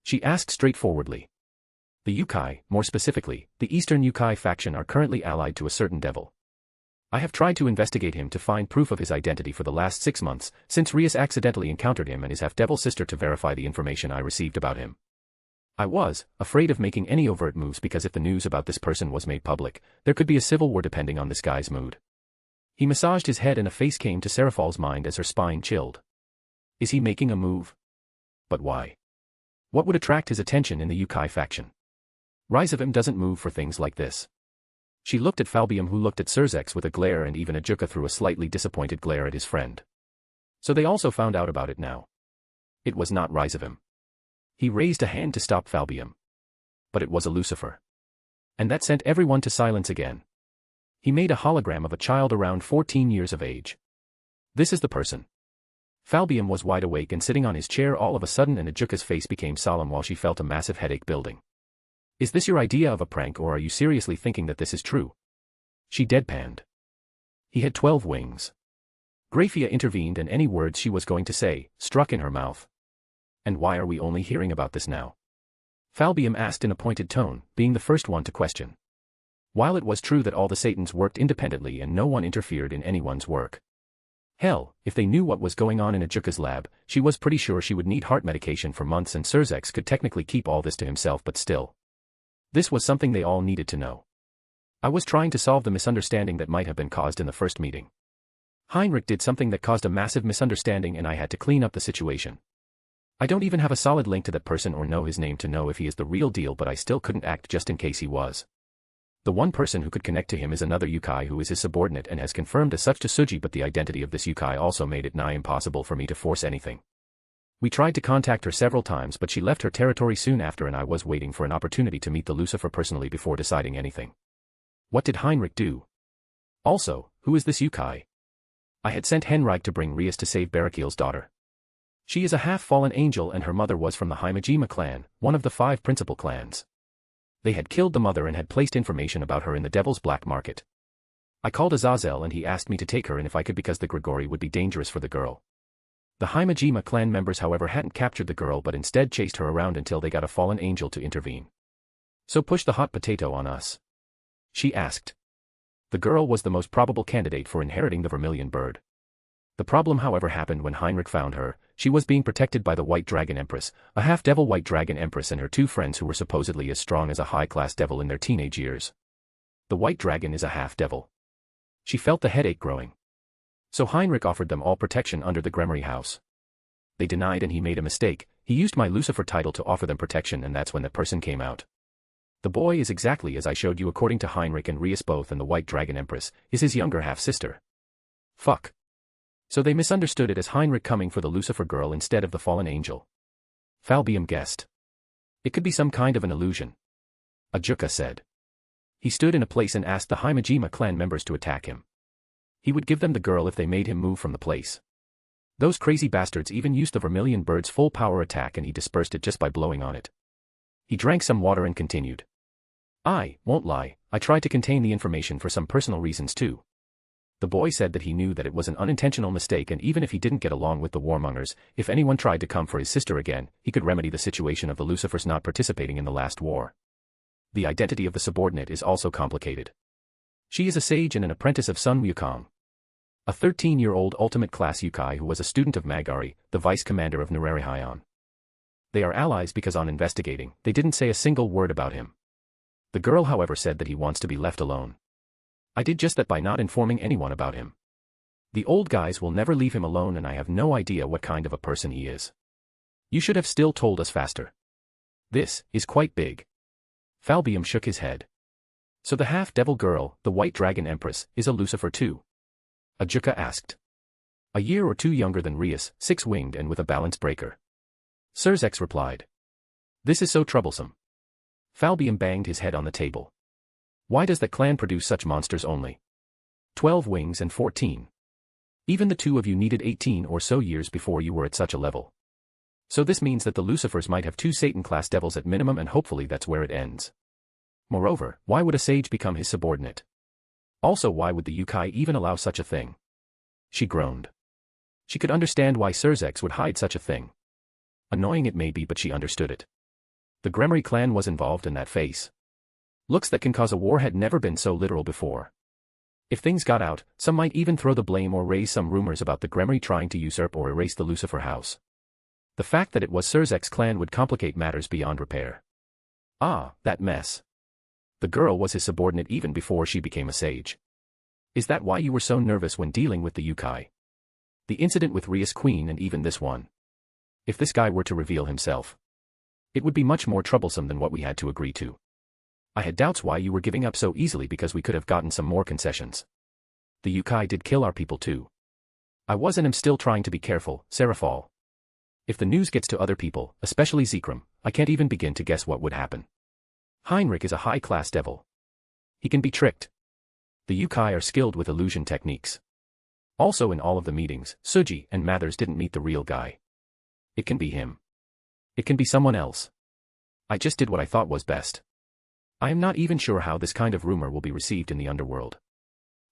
She asked straightforwardly. The Yukai, more specifically, the Eastern Yukai faction are currently allied to a certain devil. I have tried to investigate him to find proof of his identity for the last 6 months, since Rias accidentally encountered him and his half-devil sister to verify the information I received about him. I was afraid of making any overt moves because if the news about this person was made public, there could be a civil war depending on this guy's mood. He massaged his head and a face came to Seraphal's mind as her spine chilled. Is he making a move? But why? What would attract his attention in the Yukai faction? Rizavim doesn't move for things like this. She looked at Falbium, who looked at Surzex with a glare, and even Ajuka threw a slightly disappointed glare at his friend. So they also found out about it now. It was not Rizavim. He raised a hand to stop Falbium. But it was a Lucifer. And that sent everyone to silence again. He made a hologram of a child around 14 years of age. This is the person. Falbium was wide awake and sitting on his chair all of a sudden, and Ajuka's face became solemn while she felt a massive headache building. Is this your idea of a prank, or are you seriously thinking that this is true? She deadpanned. He had 12 wings. Graphia intervened, and any words she was going to say struck in her mouth. And why are we only hearing about this now? Falbium asked in a pointed tone, being the first one to question. While it was true that all the Satans worked independently and no one interfered in anyone's work. Hell, if they knew what was going on in Ajuka's lab, she was pretty sure she would need heart medication for months, and Surzex could technically keep all this to himself, but still. This was something they all needed to know. I was trying to solve the misunderstanding that might have been caused in the first meeting. Heinrich did something that caused a massive misunderstanding, and I had to clean up the situation. I don't even have a solid link to that person or know his name to know if he is the real deal, but I still couldn't act just in case he was. The one person who could connect to him is another Yukai who is his subordinate and has confirmed as such to Suji, but the identity of this Yukai also made it nigh impossible for me to force anything. We tried to contact her several times, but she left her territory soon after, and I was waiting for an opportunity to meet the Lucifer personally before deciding anything. What did Heinrich do? Also, who is this Yukai? I had sent Henrich to bring Rias to save Barakiel's daughter. She is a half-fallen angel, and her mother was from the Haimajima clan, one of the 5 principal clans. They had killed the mother and had placed information about her in the Devil's Black Market. I called Azazel and he asked me to take her in if I could, because the Grigori would be dangerous for the girl. The Haimajima clan members, however, hadn't captured the girl but instead chased her around until they got a fallen angel to intervene. So push the hot potato on us? She asked. The girl was the most probable candidate for inheriting the Vermilion Bird. The problem, however, happened when Heinrich found her. She was being protected by the White Dragon Empress, a half-devil White Dragon Empress, and her 2 friends who were supposedly as strong as a high-class devil in their teenage years. The White Dragon is a half-devil. She felt the headache growing. So Heinrich offered them all protection under the Gremory house. They denied, and he made a mistake. He used my Lucifer title to offer them protection, and that's when that person came out. The boy is exactly as I showed you, according to Heinrich and Rias both, and the White Dragon Empress is his younger half-sister. Fuck. So they misunderstood it as Heinrich coming for the Lucifer girl instead of the fallen angel. Falbium guessed. It could be some kind of an illusion. Ajuka said. He stood in a place and asked the Haimajima clan members to attack him. He would give them the girl if they made him move from the place. Those crazy bastards even used the Vermilion Bird's full power attack, and he dispersed it just by blowing on it. He drank some water and continued. I won't lie, I tried to contain the information for some personal reasons too. The boy said that he knew that it was an unintentional mistake, and even if he didn't get along with the warmongers, if anyone tried to come for his sister again, he could remedy the situation of the Lucifers not participating in the last war. The identity of the subordinate is also complicated. She is a sage and an apprentice of Sun Wukong. A 13-year-old ultimate class Yukai who was a student of Magari, the vice commander of Nerarihion. They are allies because on investigating, they didn't say a single word about him. The girl, however, said that he wants to be left alone. I did just that by not informing anyone about him. The old guys will never leave him alone and I have no idea what kind of a person he is. You should have still told us faster. This is quite big. Falbium shook his head. So the half-devil girl, the White Dragon Empress, is a Lucifer too? Ajuka asked. A year or two younger than Rias, six-winged and with a balance breaker. Serzex replied. This is so troublesome. Falbium banged his head on the table. Why does that clan produce such monsters only? 12 wings and 14. Even the two of you needed 18 or so years before you were at such a level. So this means that the Lucifers might have two Satan-class devils at minimum and hopefully that's where it ends. Moreover, why would a sage become his subordinate? Also, why would the Yukai even allow such a thing? She groaned. She could understand why Serzex would hide such a thing. Annoying it may be, but she understood it. The Gremory clan was involved in that face. Looks that can cause a war had never been so literal before. If things got out, some might even throw the blame or raise some rumors about the Gremory trying to usurp or erase the Lucifer house. The fact that it was Serzex's clan would complicate matters beyond repair. Ah, that mess. The girl was his subordinate even before she became a sage. Is that why you were so nervous when dealing with the Yukai? The incident with Rias Queen and even this one. If this guy were to reveal himself, it would be much more troublesome than what we had to agree to. I had doubts why you were giving up so easily because we could have gotten some more concessions. The Yukai did kill our people too. I was and am still trying to be careful, Seraphal. If the news gets to other people, especially Zekrom, I can't even begin to guess what would happen. Heinrich is a high-class devil. He can be tricked. The Yukai are skilled with illusion techniques. Also in all of the meetings, Suji and Mathers didn't meet the real guy. It can be him. It can be someone else. I just did what I thought was best. I am not even sure how this kind of rumor will be received in the underworld.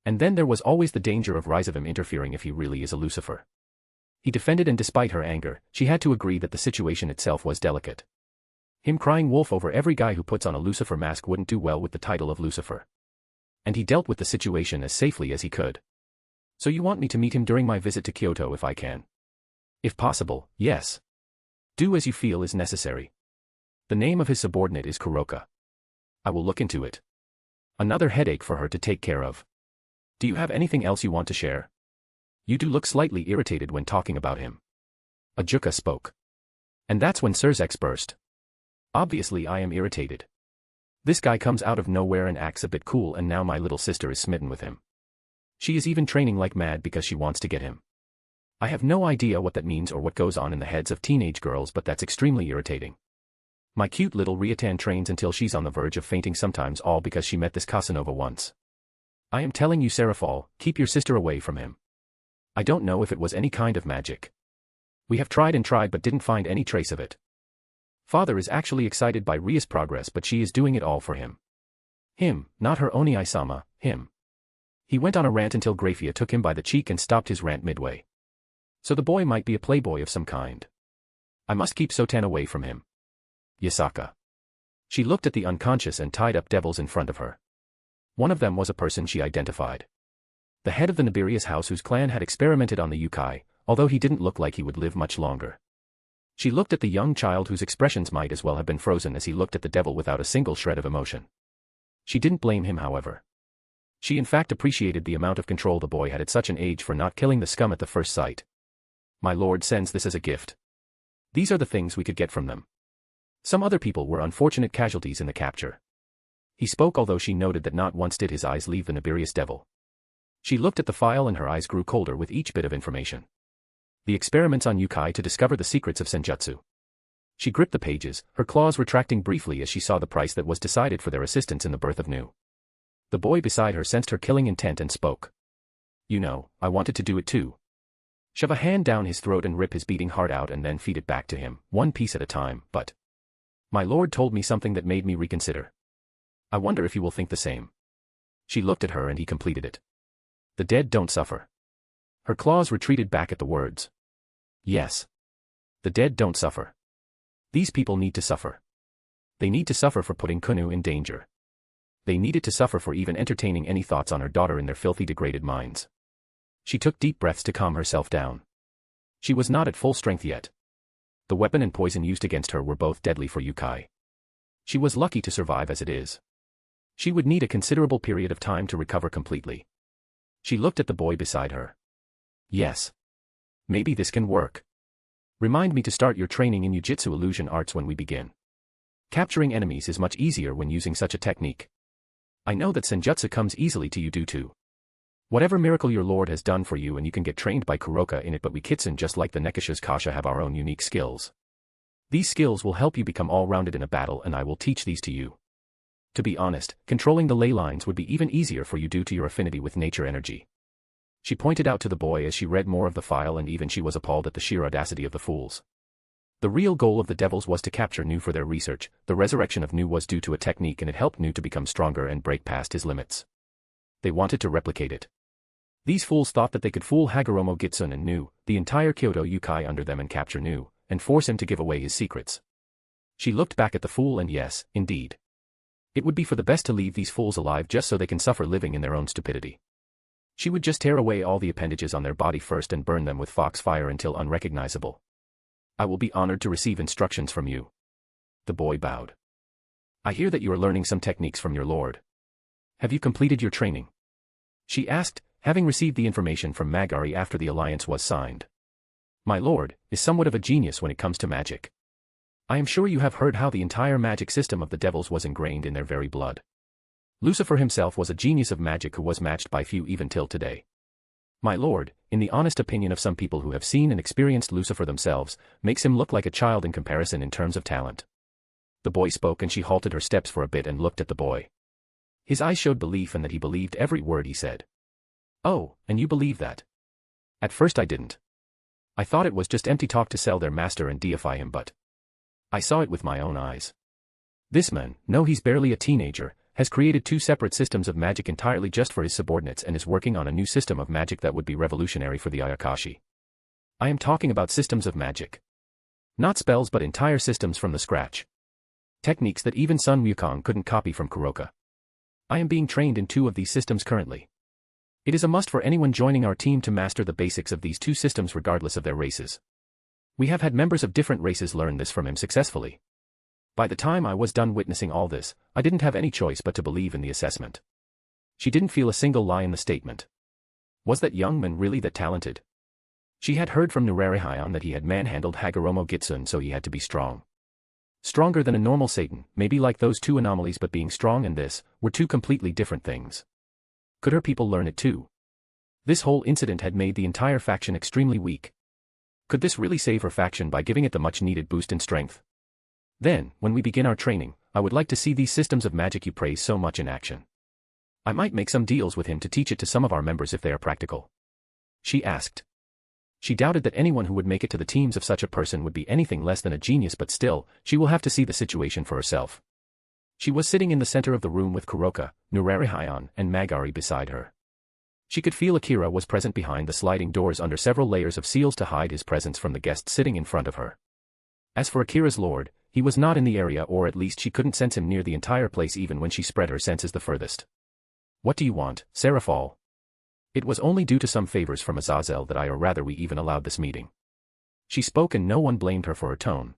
And then there was always the danger of Rizavim interfering if he really is a Lucifer. He defended and despite her anger, she had to agree that the situation itself was delicate. Him crying wolf over every guy who puts on a Lucifer mask wouldn't do well with the title of Lucifer. And he dealt with the situation as safely as he could. So you want me to meet him during my visit to Kyoto if I can? If possible, yes. Do as you feel is necessary. The name of his subordinate is Kuroka. I will look into it. Another headache for her to take care of. Do you have anything else you want to share? You do look slightly irritated when talking about him. Ajuka spoke. And that's when Serzex burst. Obviously I am irritated. This guy comes out of nowhere and acts a bit cool and now my little sister is smitten with him. She is even training like mad because she wants to get him. I have no idea what that means or what goes on in the heads of teenage girls, but that's extremely irritating. My cute little Riatan trains until she's on the verge of fainting sometimes, all because she met this Casanova once. I am telling you, Seraphal, keep your sister away from him. I don't know if it was any kind of magic. We have tried and tried but didn't find any trace of it. Father is actually excited by Ria's progress, but she is doing it all for him. Him, not her Oni-sama, him. He went on a rant until Grafia took him by the cheek and stopped his rant midway. So the boy might be a playboy of some kind. I must keep Sotan away from him. Yasaka. She looked at the unconscious and tied-up devils in front of her. One of them was a person she identified. The head of the Nibirius house whose clan had experimented on the Yukai, although he didn't look like he would live much longer. She looked at the young child whose expressions might as well have been frozen as he looked at the devil without a single shred of emotion. She didn't blame him, however. She in fact appreciated the amount of control the boy had at such an age for not killing the scum at the first sight. My lord sends this as a gift. These are the things we could get from them. Some other people were unfortunate casualties in the capture. He spoke, although she noted that not once did his eyes leave the Nibirius devil. She looked at the file and her eyes grew colder with each bit of information. The experiments on Yukai to discover the secrets of Senjutsu. She gripped the pages, her claws retracting briefly as she saw the price that was decided for their assistance in the birth of Nu. The boy beside her sensed her killing intent and spoke. You know, I wanted to do it too. Shove a hand down his throat and rip his beating heart out and then feed it back to him, one piece at a time, but my lord told me something that made me reconsider. I wonder if you will think the same. She looked at her and he completed it. The dead don't suffer. Her claws retreated back at the words. Yes. The dead don't suffer. These people need to suffer. They need to suffer for putting Kunu in danger. They needed to suffer for even entertaining any thoughts on her daughter in their filthy, degraded minds. She took deep breaths to calm herself down. She was not at full strength yet. The weapon and poison used against her were both deadly for Yukai. She was lucky to survive as it is. She would need a considerable period of time to recover completely. She looked at the boy beside her. Yes. Maybe this can work. Remind me to start your training in Jiu-Jitsu illusion arts when we begin. Capturing enemies is much easier when using such a technique. I know that Senjutsu comes easily to you due to whatever miracle your lord has done for you, and you can get trained by Kuroka in it, but we Kitsun, just like the Nekasha's Kasha, have our own unique skills. These skills will help you become all-rounded in a battle, and I will teach these to you. To be honest, controlling the ley lines would be even easier for you due to your affinity with nature energy. She pointed out to the boy as she read more of the file, and even she was appalled at the sheer audacity of the fools. The real goal of the devils was to capture Nu for their research. The resurrection of Nu was due to a technique, and it helped Nu to become stronger and break past his limits. They wanted to replicate it. These fools thought that they could fool Hagoromo Gitsun and Nu, the entire Kyoto Yukai under them, and capture Nu, and force him to give away his secrets. She looked back at the fool, and yes, indeed. It would be for the best to leave these fools alive just so they can suffer living in their own stupidity. She would just tear away all the appendages on their body first and burn them with foxfire until unrecognizable. I will be honored to receive instructions from you. The boy bowed. I hear that you are learning some techniques from your lord. Have you completed your training? She asked, having received the information from Magari after the alliance was signed. My lord is somewhat of a genius when it comes to magic. I am sure you have heard how the entire magic system of the devils was ingrained in their very blood. Lucifer himself was a genius of magic who was matched by few even till today. My lord, in the honest opinion of some people who have seen and experienced Lucifer themselves, makes him look like a child in comparison in terms of talent. The boy spoke, and she halted her steps for a bit and looked at the boy. His eyes showed belief, and that he believed every word he said. Oh, and you believe that? At first I didn't. I thought it was just empty talk to sell their master and deify him, but I saw it with my own eyes. This man, no, he's barely a teenager, has created 2 separate systems of magic entirely just for his subordinates, and is working on a new system of magic that would be revolutionary for the Ayakashi. I am talking about systems of magic. Not spells, but entire systems from the scratch. Techniques that even Sun Wukong couldn't copy from Kuroka. I am being trained in 2 of these systems currently. It is a must for anyone joining our team to master the basics of these 2 systems regardless of their races. We have had members of different races learn this from him successfully. By the time I was done witnessing all this, I didn't have any choice but to believe in the assessment. She didn't feel a single lie in the statement. Was that young man really that talented? She had heard from Nurarihayan that he had manhandled Hagoromo Gitsun, so he had to be strong. Stronger than a normal Satan, maybe like those 2 anomalies, but being strong and this were 2 completely different things. Could her people learn it too? This whole incident had made the entire faction extremely weak. Could this really save her faction by giving it the much-needed boost in strength? Then, when we begin our training, I would like to see these systems of magic you praise so much in action. I might make some deals with him to teach it to some of our members if they are practical. She asked. She doubted that anyone who would make it to the teams of such a person would be anything less than a genius, but still, she will have to see the situation for herself. She was sitting in the center of the room with Kuroka, Nurarihayan, and Magari beside her. She could feel Akira was present behind the sliding doors under several layers of seals to hide his presence from the guests sitting in front of her. As for Akira's lord, he was not in the area, or at least she couldn't sense him near the entire place even when she spread her senses the furthest. What do you want, Seraphal? It was only due to some favors from Azazel that or rather we even allowed this meeting. She spoke, and no one blamed her for her tone.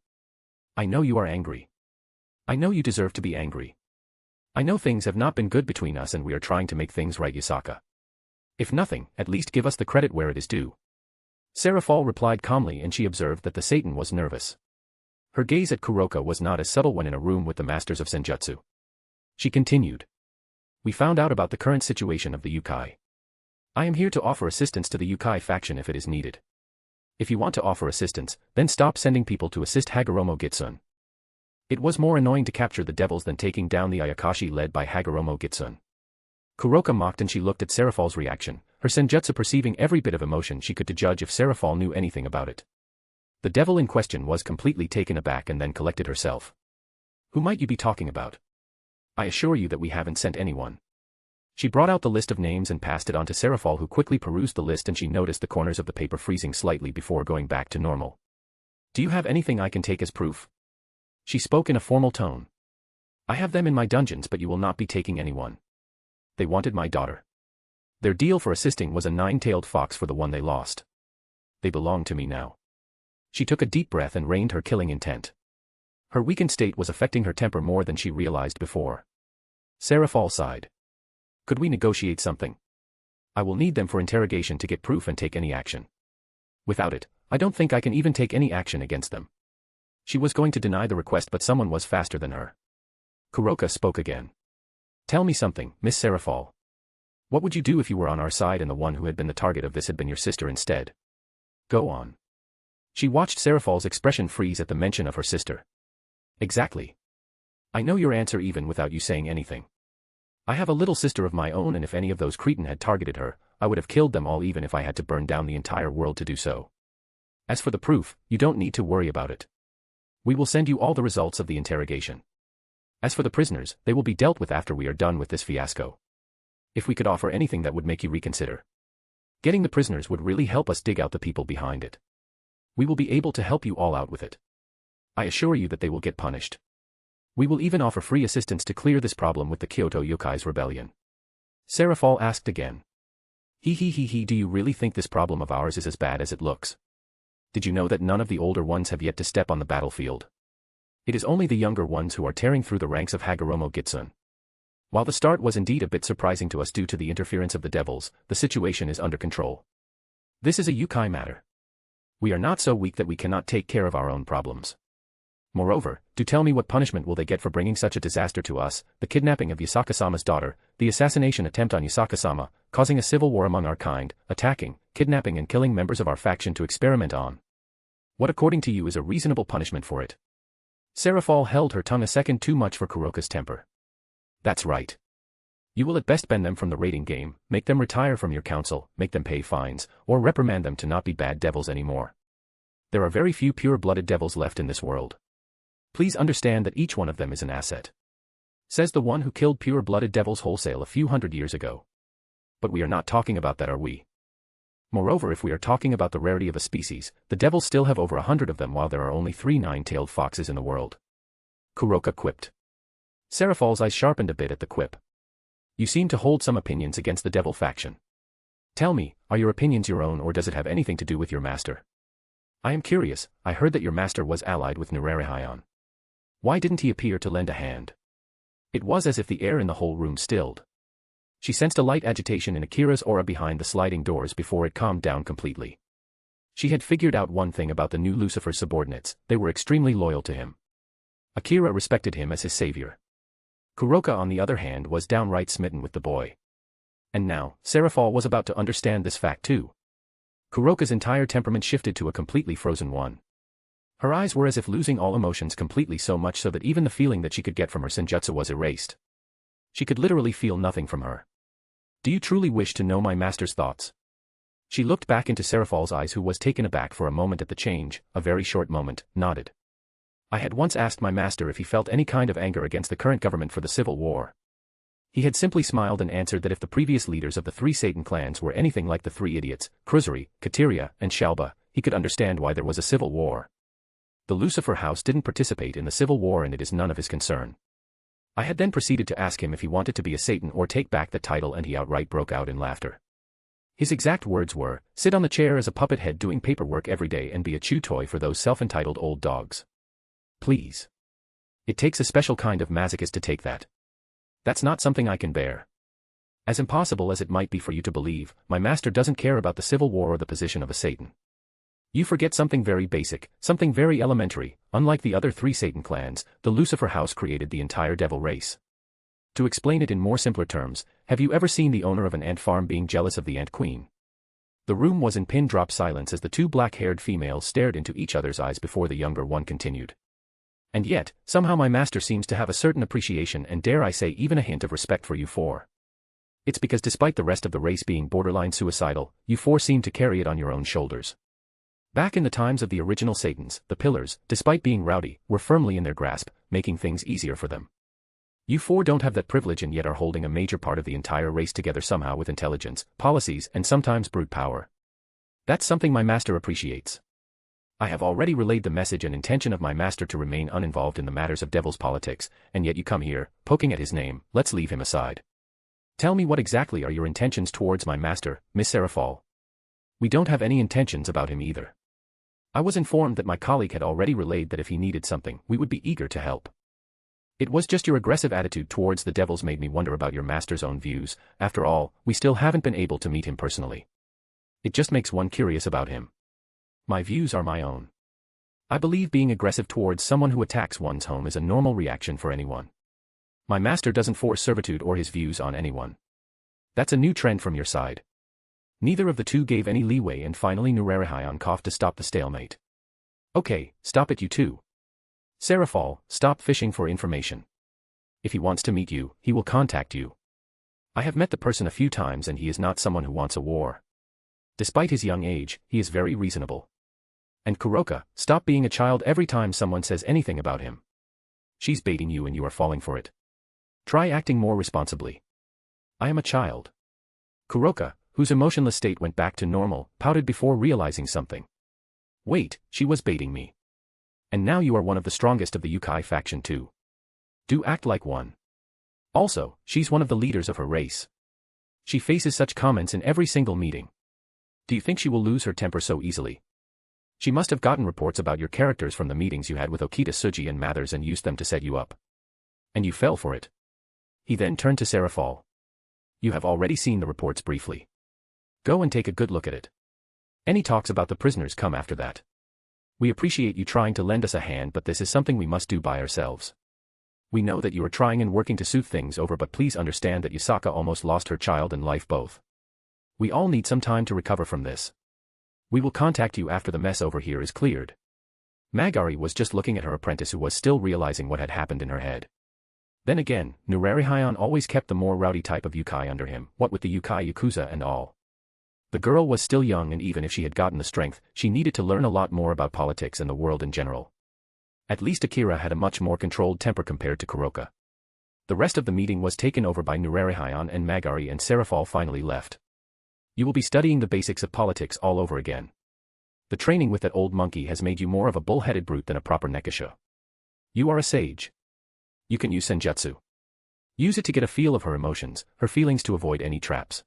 I know you are angry. I know you deserve to be angry. I know things have not been good between us and we are trying to make things right, Yusaka. If nothing, at least give us the credit where it is due. Seraphal replied calmly, and she observed that the Satan was nervous. Her gaze at Kuroka was not as subtle when in a room with the masters of Senjutsu. She continued. We found out about the current situation of the Yukai. I am here to offer assistance to the Yukai faction if it is needed. If you want to offer assistance, then stop sending people to assist Hagoromo Gitsun. It was more annoying to capture the devils than taking down the Ayakashi led by Hagoromo Gitsun. Kuroka mocked, and she looked at Seraphal's reaction, her Senjutsu perceiving every bit of emotion she could to judge if Seraphal knew anything about it. The devil in question was completely taken aback and then collected herself. Who might you be talking about? I assure you that we haven't sent anyone. She brought out the list of names and passed it on to Seraphal, who quickly perused the list, and she noticed the corners of the paper freezing slightly before going back to normal. Do you have anything I can take as proof? She spoke in a formal tone. I have them in my dungeons, but you will not be taking anyone. They wanted my daughter. Their deal for assisting was a 9-tailed fox for the one they lost. They belong to me now. She took a deep breath and reined her killing intent. Her weakened state was affecting her temper more than she realized before. Serafall sighed. Could we negotiate something? I will need them for interrogation to get proof and take any action. Without it, I don't think I can even take any action against them. She was going to deny the request, but someone was faster than her. Kuroka spoke again. Tell me something, Miss Serafall. What would you do if you were on our side and the one who had been the target of this had been your sister instead? Go on. She watched Serafall's expression freeze at the mention of her sister. Exactly. I know your answer even without you saying anything. I have a little sister of my own, and if any of those cretin had targeted her, I would have killed them all, even if I had to burn down the entire world to do so. As for the proof, you don't need to worry about it. We will send you all the results of the interrogation. As for the prisoners, they will be dealt with after we are done with this fiasco. If we could offer anything that would make you reconsider. Getting the prisoners would really help us dig out the people behind it. We will be able to help you all out with it. I assure you that they will get punished. We will even offer free assistance to clear this problem with the Kyoto Yokai's rebellion. Serafall asked again. Do you really think this problem of ours is as bad as it looks? Did you know that none of the older ones have yet to step on the battlefield? It is only the younger ones who are tearing through the ranks of Hagoromo Gitsun. While the start was indeed a bit surprising to us due to the interference of the devils, the situation is under control. This is a Yukai matter. We are not so weak that we cannot take care of our own problems. Moreover, do tell me, what punishment will they get for bringing such a disaster to us, the kidnapping of Yasaka-sama's daughter, the assassination attempt on Yasaka-sama, causing a civil war among our kind, attacking, kidnapping and killing members of our faction to experiment on. What according to you is a reasonable punishment for it? Serafall held her tongue a second, too much for Kuroka's temper. That's right. You will at best ban them from the raiding game, make them retire from your council, make them pay fines, or reprimand them to not be bad devils anymore. There are very few pure-blooded devils left in this world. Please understand that each one of them is an asset. Says the one who killed pure-blooded devils wholesale a few hundred years ago. But we are not talking about that, are we? Moreover, if we are talking about the rarity of a species, the devils still have over 100 of them, while there are only 3 nine-tailed foxes in the world. Kuroka quipped. Serafall's eyes sharpened a bit at the quip. You seem to hold some opinions against the devil faction. Tell me, are your opinions your own, or does it have anything to do with your master? I am curious. I heard that your master was allied with Nurarihayon. Why didn't he appear to lend a hand? It was as if the air in the whole room stilled. She sensed a light agitation in Akira's aura behind the sliding doors before it calmed down completely. She had figured out one thing about the new Lucifer's subordinates: they were extremely loyal to him. Akira respected him as his savior. Kuroka, on the other hand, was downright smitten with the boy. And now, Serafall was about to understand this fact too. Kuroka's entire temperament shifted to a completely frozen one. Her eyes were as if losing all emotions completely, so much so that even the feeling that she could get from her senjutsu was erased. She could literally feel nothing from her. Do you truly wish to know my master's thoughts? She looked back into Serafall's eyes, who was taken aback for a moment at the change, a very short moment, nodded. I had once asked my master if he felt any kind of anger against the current government for the civil war. He had simply smiled and answered that if the previous leaders of the 3 Satan clans were anything like the 3 idiots, Kruzuri, Kateria, and Shalba, he could understand why there was a civil war. The Lucifer house didn't participate in the civil war, and it is none of his concern. I had then proceeded to ask him if he wanted to be a Satan or take back the title, and he outright broke out in laughter. His exact words were, "Sit on the chair as a puppet head doing paperwork every day and be a chew toy for those self-entitled old dogs. Please. It takes a special kind of masochist to take that. That's not something I can bear. As impossible as it might be for you to believe, my master doesn't care about the civil war or the position of a Satan. You forget something very basic, something very elementary. Unlike the other 3 Satan clans, the Lucifer house created the entire devil race. To explain it in more simpler terms, have you ever seen the owner of an ant farm being jealous of the ant queen?" The room was in pin-drop silence as the 2 black-haired females stared into each other's eyes before the younger one continued. And yet, somehow my master seems to have a certain appreciation, and dare I say even a hint of respect for you 4. It's because despite the rest of the race being borderline suicidal, you 4 seem to carry it on your own shoulders. Back in the times of the original Satans, the pillars, despite being rowdy, were firmly in their grasp, making things easier for them. You 4 don't have that privilege, and yet are holding a major part of the entire race together somehow with intelligence, policies, and sometimes brute power. That's something my master appreciates. I have already relayed the message and intention of my master to remain uninvolved in the matters of devil's politics, and yet you come here, poking at his name. Let's leave him aside. Tell me, what exactly are your intentions towards my master, Miss Serafall? We don't have any intentions about him either. I was informed that my colleague had already relayed that if he needed something, we would be eager to help. It was just your aggressive attitude towards the devils made me wonder about your master's own views. After all, we still haven't been able to meet him personally. It just makes one curious about him. My views are my own. I believe being aggressive towards someone who attacks one's home is a normal reaction for anyone. My master doesn't force servitude or his views on anyone. That's a new trend from your side. Neither of the two gave any leeway, and finally Nurarihayan coughed to stop the stalemate. Okay, stop it you two. Serafal, stop fishing for information. If he wants to meet you, he will contact you. I have met the person a few times and he is not someone who wants a war. Despite his young age, he is very reasonable. And Kuroka, stop being a child every time someone says anything about him. She's baiting you and you are falling for it. Try acting more responsibly. I am a child. Kuroka, whose emotionless state went back to normal, pouted before realizing something. Wait, she was baiting me. And now you are one of the strongest of the Yukai faction too. Do act like one. Also, she's one of the leaders of her race. She faces such comments in every single meeting. Do you think she will lose her temper so easily? She must have gotten reports about your characters from the meetings you had with Okita Tsuji and Mathers and used them to set you up. And you fell for it. He then turned to Serafal. You have already seen the reports briefly. Go and take a good look at it. Any talks about the prisoners come after that. We appreciate you trying to lend us a hand, but this is something we must do by ourselves. We know that you are trying and working to smooth things over, but please understand that Yasaka almost lost her child and life both. We all need some time to recover from this. We will contact you after the mess over here is cleared. Magari was just looking at her apprentice, who was still realizing what had happened in her head. Then again, Nurarihayan always kept the more rowdy type of Yukai under him, what with the Yukai Yakuza and all. The girl was still young, and even if she had gotten the strength, she needed to learn a lot more about politics and the world in general. At least Akira had a much more controlled temper compared to Kuroka. The rest of the meeting was taken over by Nurarihayan and Magari, and Serafal finally left. You will be studying the basics of politics all over again. The training with that old monkey has made you more of a bull-headed brute than a proper nekisha. You are a sage. You can use senjutsu. Use it to get a feel of her emotions, her feelings, to avoid any traps.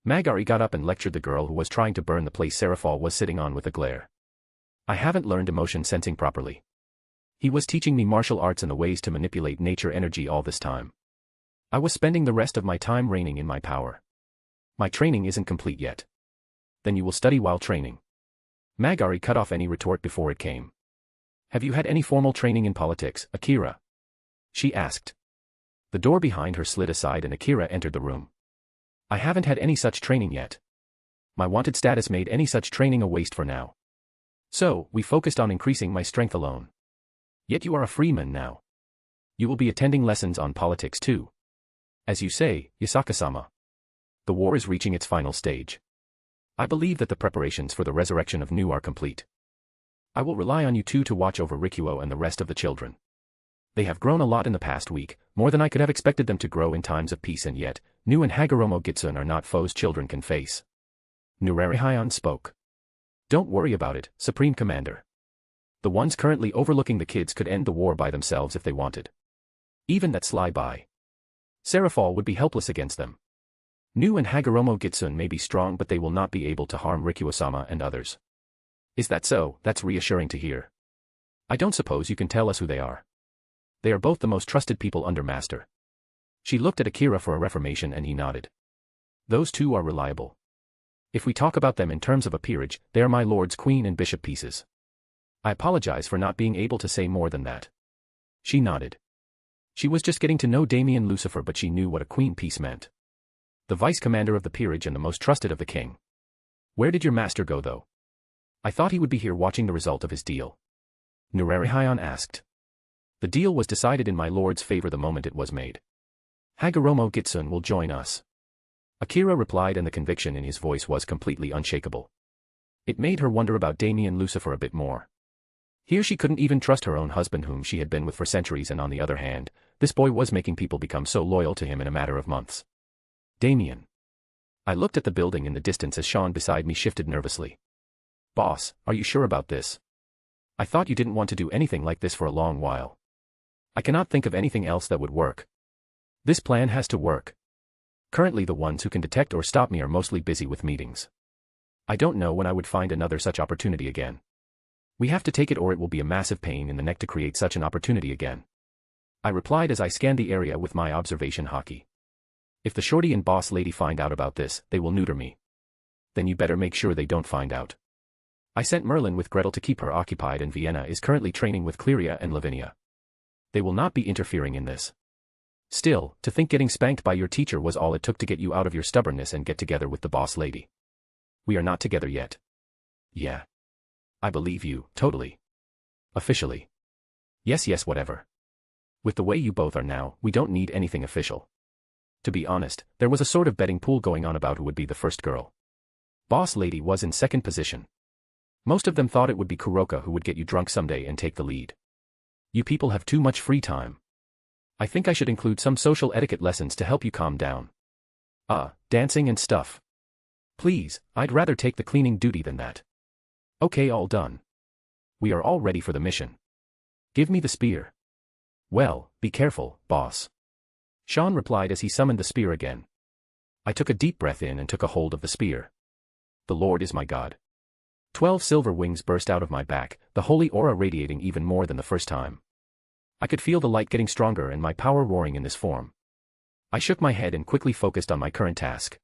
Magari got up and lectured the girl who was trying to burn the place Serafal was sitting on with a glare. I haven't learned emotion sensing properly. He was teaching me martial arts and the ways to manipulate nature energy all this time. I was spending the rest of my time reigning in my power. My training isn't complete yet. Then you will study while training. Magari cut off any retort before it came. Have you had any formal training in politics, Akira? She asked. The door behind her slid aside and Akira entered the room. I haven't had any such training yet. My wanted status made any such training a waste for now. So, we focused on increasing my strength alone. Yet you are a freeman now. You will be attending lessons on politics too. As you say, Yasaka-sama. The war is reaching its final stage. I believe that the preparations for the resurrection of Nu are complete. I will rely on you two to watch over Rikuo and the rest of the children. They have grown a lot in the past week, more than I could have expected them to grow in times of peace, and yet, Nu and Hagoromo Gitsun are not foes children can face. Nurarihayan spoke. Don't worry about it, Supreme Commander. The ones currently overlooking the kids could end the war by themselves if they wanted. Even that sly by Serafal would be helpless against them. Nu and Hagoromo Gitsun may be strong, but they will not be able to harm Rikuo-sama and others. Is that so? That's reassuring to hear. I don't suppose you can tell us who they are. They are both the most trusted people under Master. She looked at Akira for a reformation and he nodded. Those two are reliable. If we talk about them in terms of a peerage, they are my lord's queen and bishop pieces. I apologize for not being able to say more than that. She nodded. She was just getting to know Damien Lucifer, but she knew what a queen piece meant. The vice commander of the peerage and the most trusted of the king. Where did your master go though? I thought he would be here watching the result of his deal. Nurarihayan asked. The deal was decided in my lord's favor the moment it was made. Hagoromo Gitsun will join us. Akira replied, and the conviction in his voice was completely unshakable. It made her wonder about Damien Lucifer a bit more. Here she couldn't even trust her own husband whom she had been with for centuries, and on the other hand, this boy was making people become so loyal to him in a matter of months. Damien. I looked at the building in the distance as Sean beside me shifted nervously. Boss, are you sure about this? I thought you didn't want to do anything like this for a long while. I cannot think of anything else that would work. This plan has to work. Currently the ones who can detect or stop me are mostly busy with meetings. I don't know when I would find another such opportunity again. We have to take it or it will be a massive pain in the neck to create such an opportunity again. I replied as I scanned the area with my observation hockey. If the shorty and boss lady find out about this, they will neuter me. Then you better make sure they don't find out. I sent Merlin with Gretel to keep her occupied, and Vienna is currently training with Cleria and Lavinia. They will not be interfering in this. Still, to think getting spanked by your teacher was all it took to get you out of your stubbornness and get together with the boss lady. We are not together yet. Yeah. I believe you, totally. Officially. Yes, whatever. With the way you both are now, we don't need anything official. To be honest, there was a sort of betting pool going on about who would be the first girl. Boss lady was in second position. Most of them thought it would be Kuroka who would get you drunk someday and take the lead. You people have too much free time. I think I should include some social etiquette lessons to help you calm down. Dancing and stuff. Please, I'd rather take the cleaning duty than that. Okay, all done. We are all ready for the mission. Give me the spear. Well, be careful, boss. Sean replied as he summoned the spear again. I took a deep breath in and took a hold of the spear. The Lord is my God. 12 silver wings burst out of my back, the holy aura radiating even more than the first time. I could feel the light getting stronger and my power roaring in this form. I shook my head and quickly focused on my current task.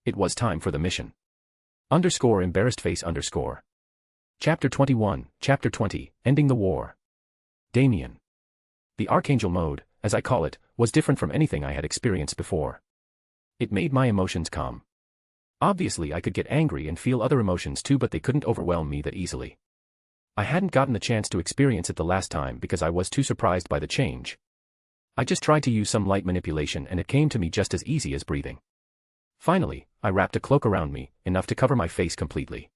It was time for the mission. Embarrassed face. Chapter 21, Chapter 20, Ending the War. Damien. The Archangel mode, as I call it, was different from anything I had experienced before. It made my emotions calm. Obviously I could get angry and feel other emotions too, but they couldn't overwhelm me that easily. I hadn't gotten the chance to experience it the last time because I was too surprised by the change. I just tried to use some light manipulation and it came to me just as easy as breathing. Finally, I wrapped a cloak around me, enough to cover my face completely.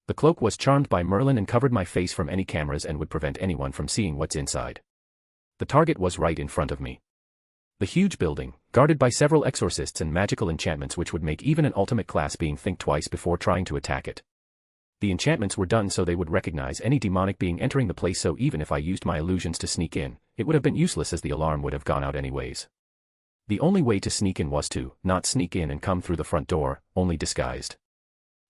The cloak was charmed by Merlin and covered my face from any cameras and would prevent anyone from seeing what's inside. The target was right in front of me. The huge building, guarded by several exorcists and magical enchantments which would make even an ultimate class being think twice before trying to attack it. The enchantments were done so they would recognize any demonic being entering the place, so even if I used my illusions to sneak in, it would have been useless as the alarm would have gone out anyways. The only way to sneak in was to not sneak in and come through the front door, only disguised.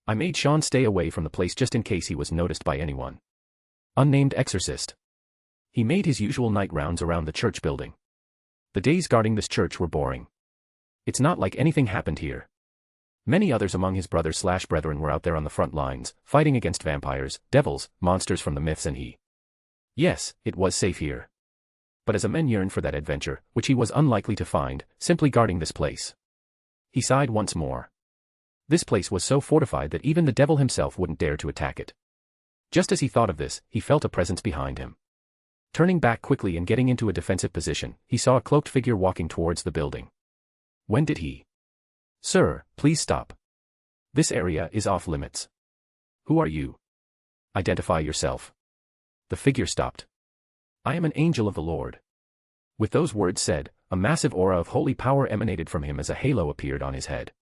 I made Sean stay away from the place just in case he was noticed by anyone. Unnamed exorcist. He made his usual night rounds around the church building. The days guarding this church were boring. It's not like anything happened here. Many others among his brothers/brethren were out there on the front lines, fighting against vampires, devils, monsters from the myths, and he. Yes, it was safe here. But as a man yearned for that adventure, which he was unlikely to find, simply guarding this place. He sighed once more. This place was so fortified that even the devil himself wouldn't dare to attack it. Just as he thought of this, he felt a presence behind him. Turning back quickly and getting into a defensive position, he saw a cloaked figure walking towards the building. When did he? Sir, please stop. This area is off limits. Who are you? Identify yourself. The figure stopped. I am an angel of the Lord. With those words said, a massive aura of holy power emanated from him as a halo appeared on his head.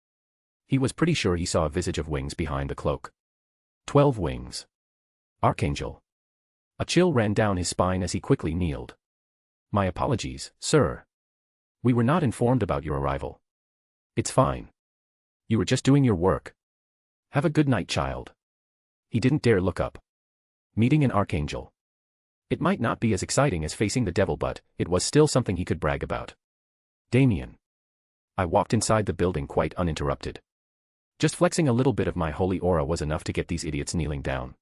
He was pretty sure he saw a visage of wings behind the cloak. 12 wings. Archangel. A chill ran down his spine as he quickly kneeled. My apologies, sir. We were not informed about your arrival. It's fine. You were just doing your work. Have a good night, child. He didn't dare look up. Meeting an archangel. It might not be as exciting as facing the devil, but it was still something he could brag about. Damien. I walked inside the building quite uninterrupted. Just flexing a little bit of my holy aura was enough to get these idiots kneeling down.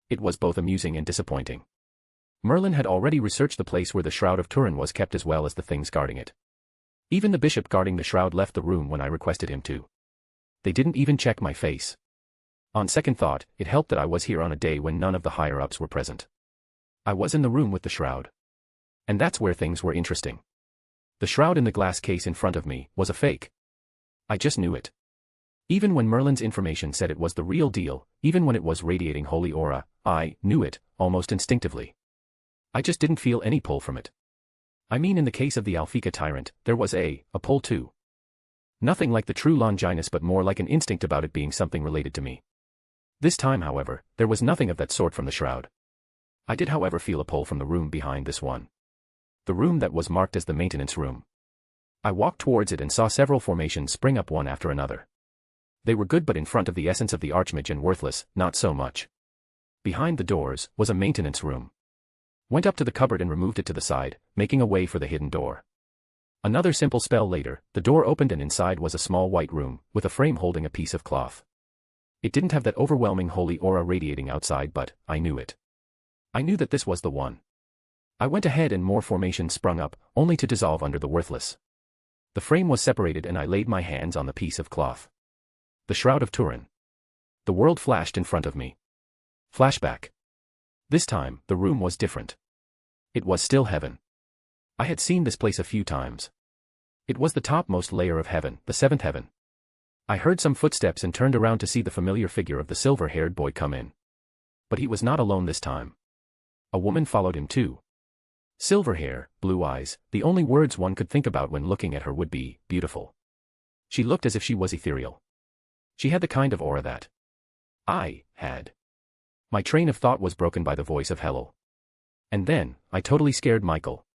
It was both amusing and disappointing. Merlin had already researched the place where the Shroud of Turin was kept as well as the things guarding it. Even the bishop guarding the shroud left the room when I requested him to. They didn't even check my face. On second thought, it helped that I was here on a day when none of the higher-ups were present. I was in the room with the shroud. And that's where things were interesting. The shroud in the glass case in front of me was a fake. I just knew it. Even when Merlin's information said it was the real deal, even when it was radiating holy aura, I knew it, almost instinctively. I just didn't feel any pull from it. I mean, in the case of the Alphika tyrant, there was a pull too. Nothing like the true Longinus, but more like an instinct about it being something related to me. This time, however, there was nothing of that sort from the shroud. I did, however, feel a pull from the room behind this one. The room that was marked as the maintenance room. I walked towards it and saw several formations spring up one after another. They were good, but in front of the essence of the archmage, and worthless, not so much. Behind the doors was a maintenance room. Went up to the cupboard and removed it to the side, making a way for the hidden door. Another simple spell later, the door opened and inside was a small white room, with a frame holding a piece of cloth. It didn't have that overwhelming holy aura radiating outside, but I knew it. I knew that this was the one. I went ahead and more formations sprung up, only to dissolve under the worthless. The frame was separated and I laid my hands on the piece of cloth. The Shroud of Turin. The world flashed in front of me. Flashback. This time, the room was different. It was still heaven. I had seen this place a few times. It was the topmost layer of heaven, the seventh heaven. I heard some footsteps and turned around to see the familiar figure of the silver-haired boy come in. But he was not alone this time. A woman followed him too. Silver hair, blue eyes, the only words one could think about when looking at her would be, beautiful. She looked as if she was ethereal. She had the kind of aura that I had. My train of thought was broken by the voice of Hellel. And then, I totally scared Michael.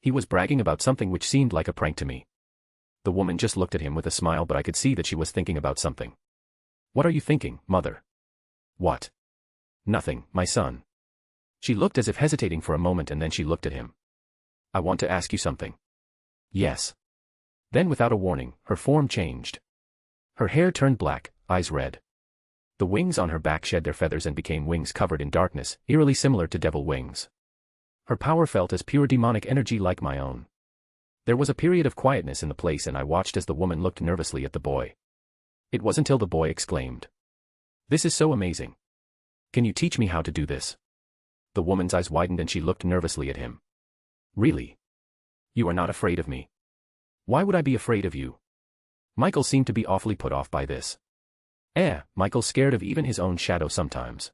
He was bragging about something which seemed like a prank to me. The woman just looked at him with a smile, but I could see that she was thinking about something. What are you thinking, mother? What? Nothing, my son. She looked as if hesitating for a moment and then she looked at him. I want to ask you something. Yes. Then without a warning, her form changed. Her hair turned black, eyes red. The wings on her back shed their feathers and became wings covered in darkness, eerily similar to devil wings. Her power felt as pure demonic energy like my own. There was a period of quietness in the place and I watched as the woman looked nervously at the boy. It was until the boy exclaimed, "This is so amazing. Can you teach me how to do this?" The woman's eyes widened and she looked nervously at him. Really? You are not afraid of me? Why would I be afraid of you? Michael seemed to be awfully put off by this. Michael's scared of even his own shadow sometimes.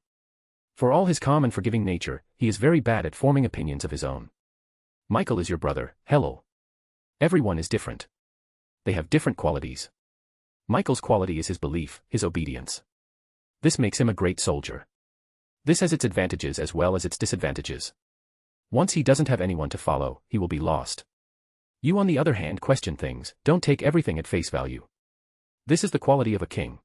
For all his calm and forgiving nature, he is very bad at forming opinions of his own. Michael is your brother, Hellel. Everyone is different. They have different qualities. Michael's quality is his belief, his obedience. This makes him a great soldier. This has its advantages as well as its disadvantages. Once he doesn't have anyone to follow, he will be lost. You on the other hand question things, don't take everything at face value. This is the quality of a king.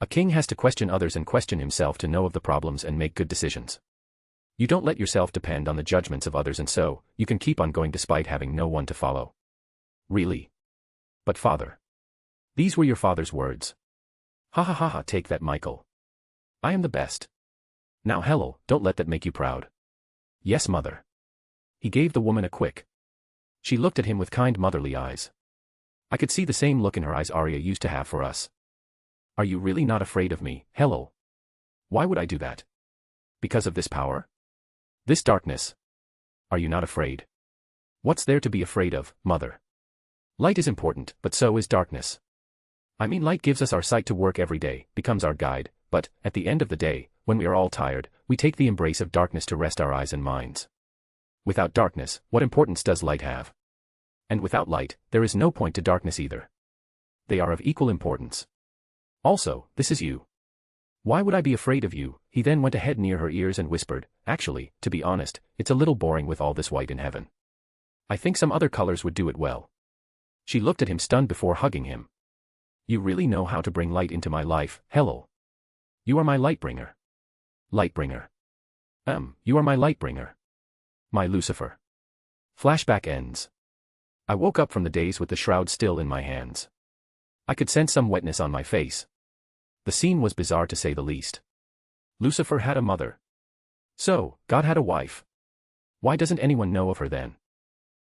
A king has to question others and question himself to know of the problems and make good decisions. You don't let yourself depend on the judgments of others and so, you can keep on going despite having no one to follow. Really? But father. These were your father's words. Ha ha ha ha, take that, Michael. I am the best. Now Hellel, don't let that make you proud. Yes, mother. He gave the woman a quick. She looked at him with kind motherly eyes. I could see the same look in her eyes Arya used to have for us. Are you really not afraid of me, Hellel? Why would I do that? Because of this power? This darkness? Are you not afraid? What's there to be afraid of, mother? Light is important, but so is darkness. I mean, light gives us our sight to work every day, becomes our guide, but, at the end of the day, when we are all tired, we take the embrace of darkness to rest our eyes and minds. Without darkness, what importance does light have? And without light, there is no point to darkness either. They are of equal importance. Also, this is you. Why would I be afraid of you? He then went ahead near her ears and whispered, actually, to be honest, it's a little boring with all this white in heaven. I think some other colors would do it well. She looked at him stunned before hugging him. You really know how to bring light into my life, Hellel. You are my lightbringer. Lightbringer. You are my lightbringer. My Lucifer. Flashback ends. I woke up from the daze with the shroud still in my hands. I could sense some wetness on my face. The scene was bizarre to say the least. Lucifer had a mother. So, God had a wife. Why doesn't anyone know of her then?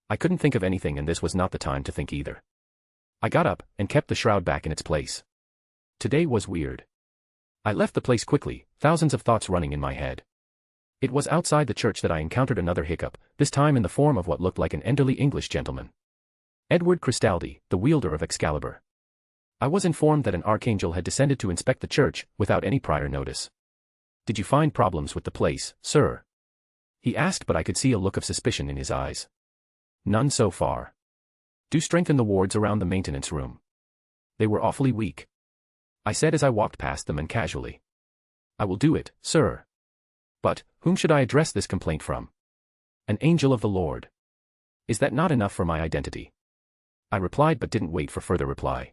I couldn't think of anything and this was not the time to think either. I got up and kept the shroud back in its place. Today was weird. I left the place quickly, thousands of thoughts running in my head. It was outside the church that I encountered another hiccup, this time in the form of what looked like an elderly English gentleman. Edward Cristaldi, the wielder of Excalibur. I was informed that an archangel had descended to inspect the church, without any prior notice. Did you find problems with the place, sir? He asked, but I could see a look of suspicion in his eyes. None so far. Do strengthen the wards around the maintenance room. They were awfully weak. I said as I walked past them and casually. I will do it, sir. But, whom should I address this complaint from? An angel of the Lord. Is that not enough for my identity? I replied but didn't wait for further reply.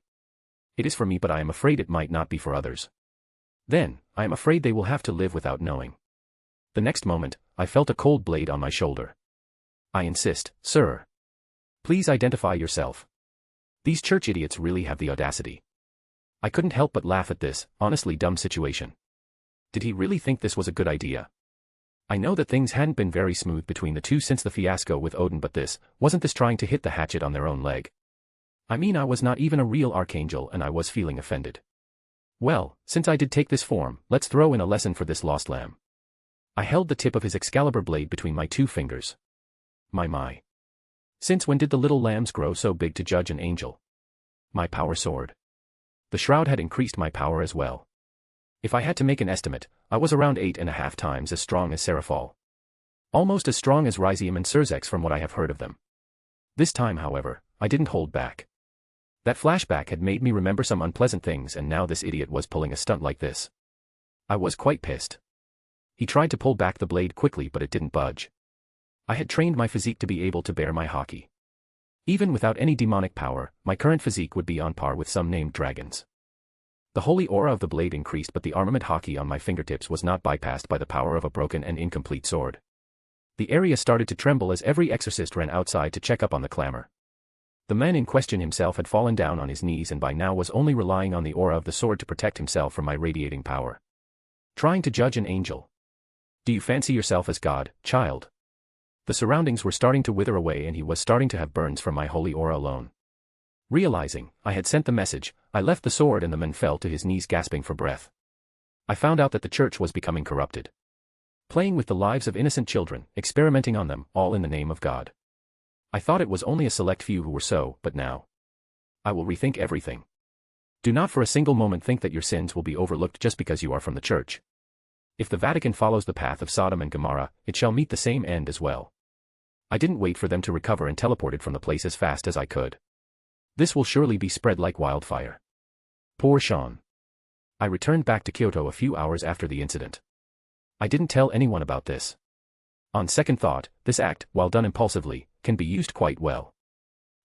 It is for me, but I am afraid it might not be for others. Then, I am afraid they will have to live without knowing. The next moment, I felt a cold blade on my shoulder. I insist, sir. Please identify yourself. These church idiots really have the audacity. I couldn't help but laugh at this, honestly dumb situation. Did he really think this was a good idea? I know that things hadn't been very smooth between the two since the fiasco with Odin, but wasn't this trying to hit the hatchet on their own leg? I mean, I was not even a real archangel and I was feeling offended. Well, since I did take this form, let's throw in a lesson for this lost lamb. I held the tip of his Excalibur blade between my 2 fingers. My. Since when did the little lambs grow so big to judge an angel? My power soared. The shroud had increased my power as well. If I had to make an estimate, I was around 8.5 times as strong as Seraphol. Almost as strong as Ryzium and Surzex from what I have heard of them. This time, however, I didn't hold back. That flashback had made me remember some unpleasant things, and now this idiot was pulling a stunt like this. I was quite pissed. He tried to pull back the blade quickly, but it didn't budge. I had trained my physique to be able to bear my hockey. Even without any demonic power, my current physique would be on par with some named dragons. The holy aura of the blade increased, but the armament hockey on my fingertips was not bypassed by the power of a broken and incomplete sword. The area started to tremble as every exorcist ran outside to check up on the clamor. The man in question himself had fallen down on his knees and by now was only relying on the aura of the sword to protect himself from my radiating power. Trying to judge an angel. Do you fancy yourself as God, child? The surroundings were starting to wither away and he was starting to have burns from my holy aura alone. Realizing I had sent the message, I left the sword and the man fell to his knees gasping for breath. I found out that the church was becoming corrupted. Playing with the lives of innocent children, experimenting on them, all in the name of God. I thought it was only a select few who were so, but now I will rethink everything. Do not for a single moment think that your sins will be overlooked just because you are from the church. If the Vatican follows the path of Sodom and Gomorrah, it shall meet the same end as well. I didn't wait for them to recover and teleported from the place as fast as I could. This will surely be spread like wildfire. Poor Sean. I returned back to Kyoto a few hours after the incident. I didn't tell anyone about this. On second thought, this act, while done impulsively, can be used quite well.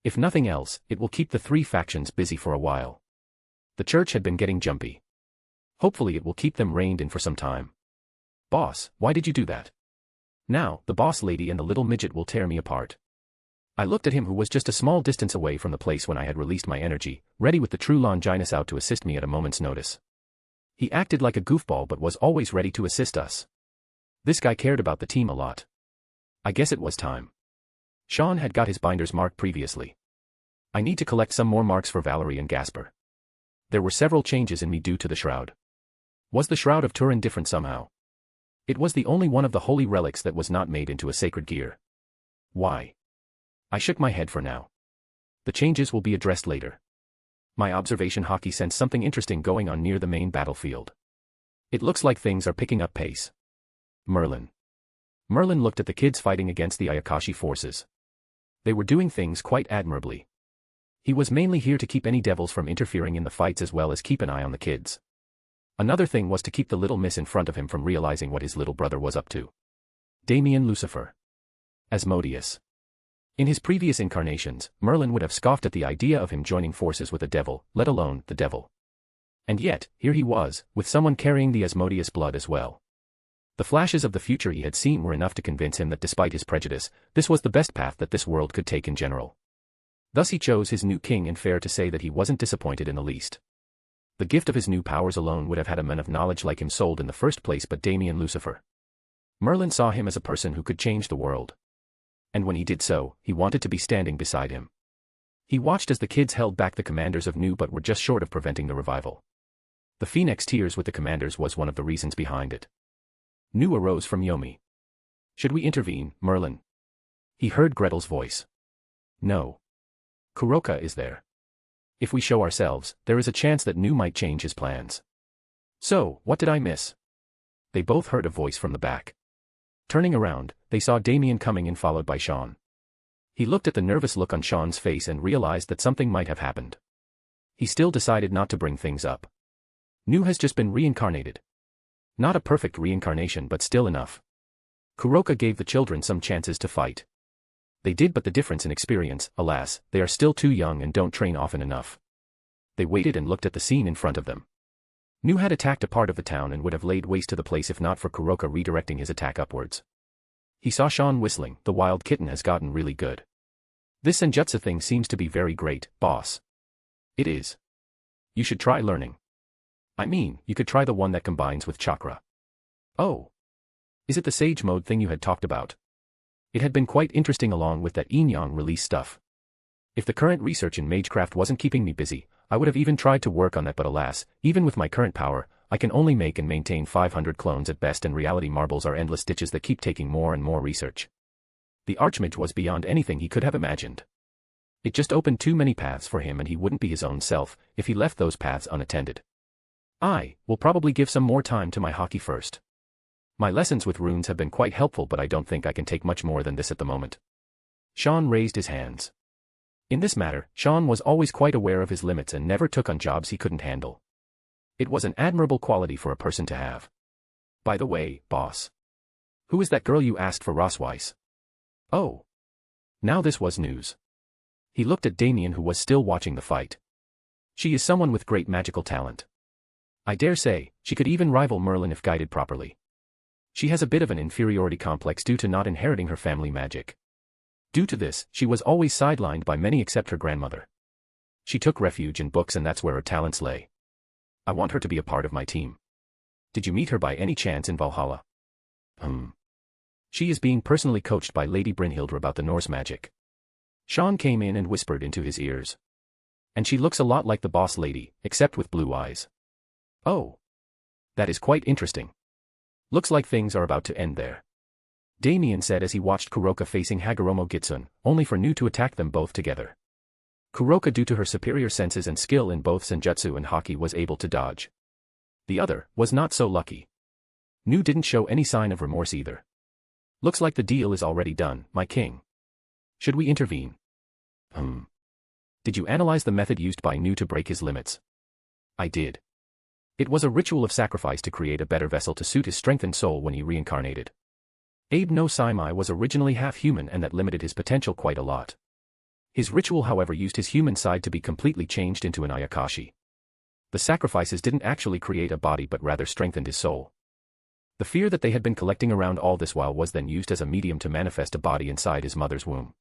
If nothing else, it will keep the 3 factions busy for a while. The church had been getting jumpy. Hopefully it will keep them reined in for some time. Boss, why did you do that? Now, the boss lady and the little midget will tear me apart. I looked at him, who was just a small distance away from the place when I had released my energy, ready with the true Longinus out to assist me at a moment's notice. He acted like a goofball but was always ready to assist us. This guy cared about the team a lot. I guess it was time. Sean had got his binders marked previously. I need to collect some more marks for Valerie and Gasper. There were several changes in me due to the shroud. Was the Shroud of Turin different somehow? It was the only one of the holy relics that was not made into a sacred gear. Why? I shook my head for now. The changes will be addressed later. My observation hockey sensed something interesting going on near the main battlefield. It looks like things are picking up pace. Merlin. Merlin looked at the kids fighting against the Ayakashi forces. They were doing things quite admirably. He was mainly here to keep any devils from interfering in the fights as well as keep an eye on the kids. Another thing was to keep the little miss in front of him from realizing what his little brother was up to. Damien Lucifer. Asmodeus. In his previous incarnations, Merlin would have scoffed at the idea of him joining forces with a devil, let alone the devil. And yet, here he was, with someone carrying the Asmodeus blood as well. The flashes of the future he had seen were enough to convince him that despite his prejudice, this was the best path that this world could take in general. Thus he chose his new king, and fair to say that he wasn't disappointed in the least. The gift of his new powers alone would have had a man of knowledge like him sold in the first place, but Damien Lucifer. Merlin saw him as a person who could change the world. And when he did so, he wanted to be standing beside him. He watched as the kids held back the commanders of Nu but were just short of preventing the revival. The Phoenix tears with the commanders was one of the reasons behind it. Nu arose from Yomi. Should we intervene, Merlin? He heard Gretel's voice. No. Kuroka is there. If we show ourselves, there is a chance that Nu might change his plans. So, what did I miss? They both heard a voice from the back. Turning around, they saw Damien coming in followed by Sean. He looked at the nervous look on Sean's face and realized that something might have happened. He still decided not to bring things up. Nu has just been reincarnated. Not a perfect reincarnation but still enough. Kuroka gave the children some chances to fight. They did, but the difference in experience, alas, they are still too young and don't train often enough. They waited and looked at the scene in front of them. Nu had attacked a part of the town and would have laid waste to the place if not for Kuroka redirecting his attack upwards. He saw Sean whistling. The wild kitten has gotten really good. This senjutsu thing seems to be very great, boss. It is. You should try learning. I mean, you could try the one that combines with chakra. Oh. Is it the Sage Mode thing you had talked about? It had been quite interesting along with that Yin-Yang release stuff. If the current research in Magecraft wasn't keeping me busy, I would have even tried to work on that, but alas, even with my current power, I can only make and maintain 500 clones at best, and reality marbles are endless ditches that keep taking more and more research. The Archmage was beyond anything he could have imagined. It just opened too many paths for him, and he wouldn't be his own self if he left those paths unattended. I will probably give some more time to my hockey first. My lessons with runes have been quite helpful, but I don't think I can take much more than this at the moment. Sean raised his hands. In this matter, Sean was always quite aware of his limits and never took on jobs he couldn't handle. It was an admirable quality for a person to have. By the way, boss. Who is that girl you asked for Rossweiss? Oh. Now this was news. He looked at Damien, who was still watching the fight. She is someone with great magical talent. I dare say, she could even rival Merlin if guided properly. She has a bit of an inferiority complex due to not inheriting her family magic. Due to this, she was always sidelined by many except her grandmother. She took refuge in books, and that's where her talents lay. I want her to be a part of my team. Did you meet her by any chance in Valhalla? She is being personally coached by Lady Brynhildr about the Norse magic. Sean came in and whispered into his ears. And she looks a lot like the boss lady, except with blue eyes. Oh. That is quite interesting. Looks like things are about to end there. Damien said as he watched Kuroka facing Hagoromo Gitsune, only for Nu to attack them both together. Kuroka, due to her superior senses and skill in both senjutsu and haki, was able to dodge. The other was not so lucky. Nu didn't show any sign of remorse either. Looks like the deal is already done, my king. Should we intervene? Did you analyze the method used by Nu to break his limits? I did. It was a ritual of sacrifice to create a better vessel to suit his strengthened soul when he reincarnated. Abe no Saimai was originally half-human, and that limited his potential quite a lot. His ritual, however, used his human side to be completely changed into an Ayakashi. The sacrifices didn't actually create a body but rather strengthened his soul. The fear that they had been collecting around all this while was then used as a medium to manifest a body inside his mother's womb.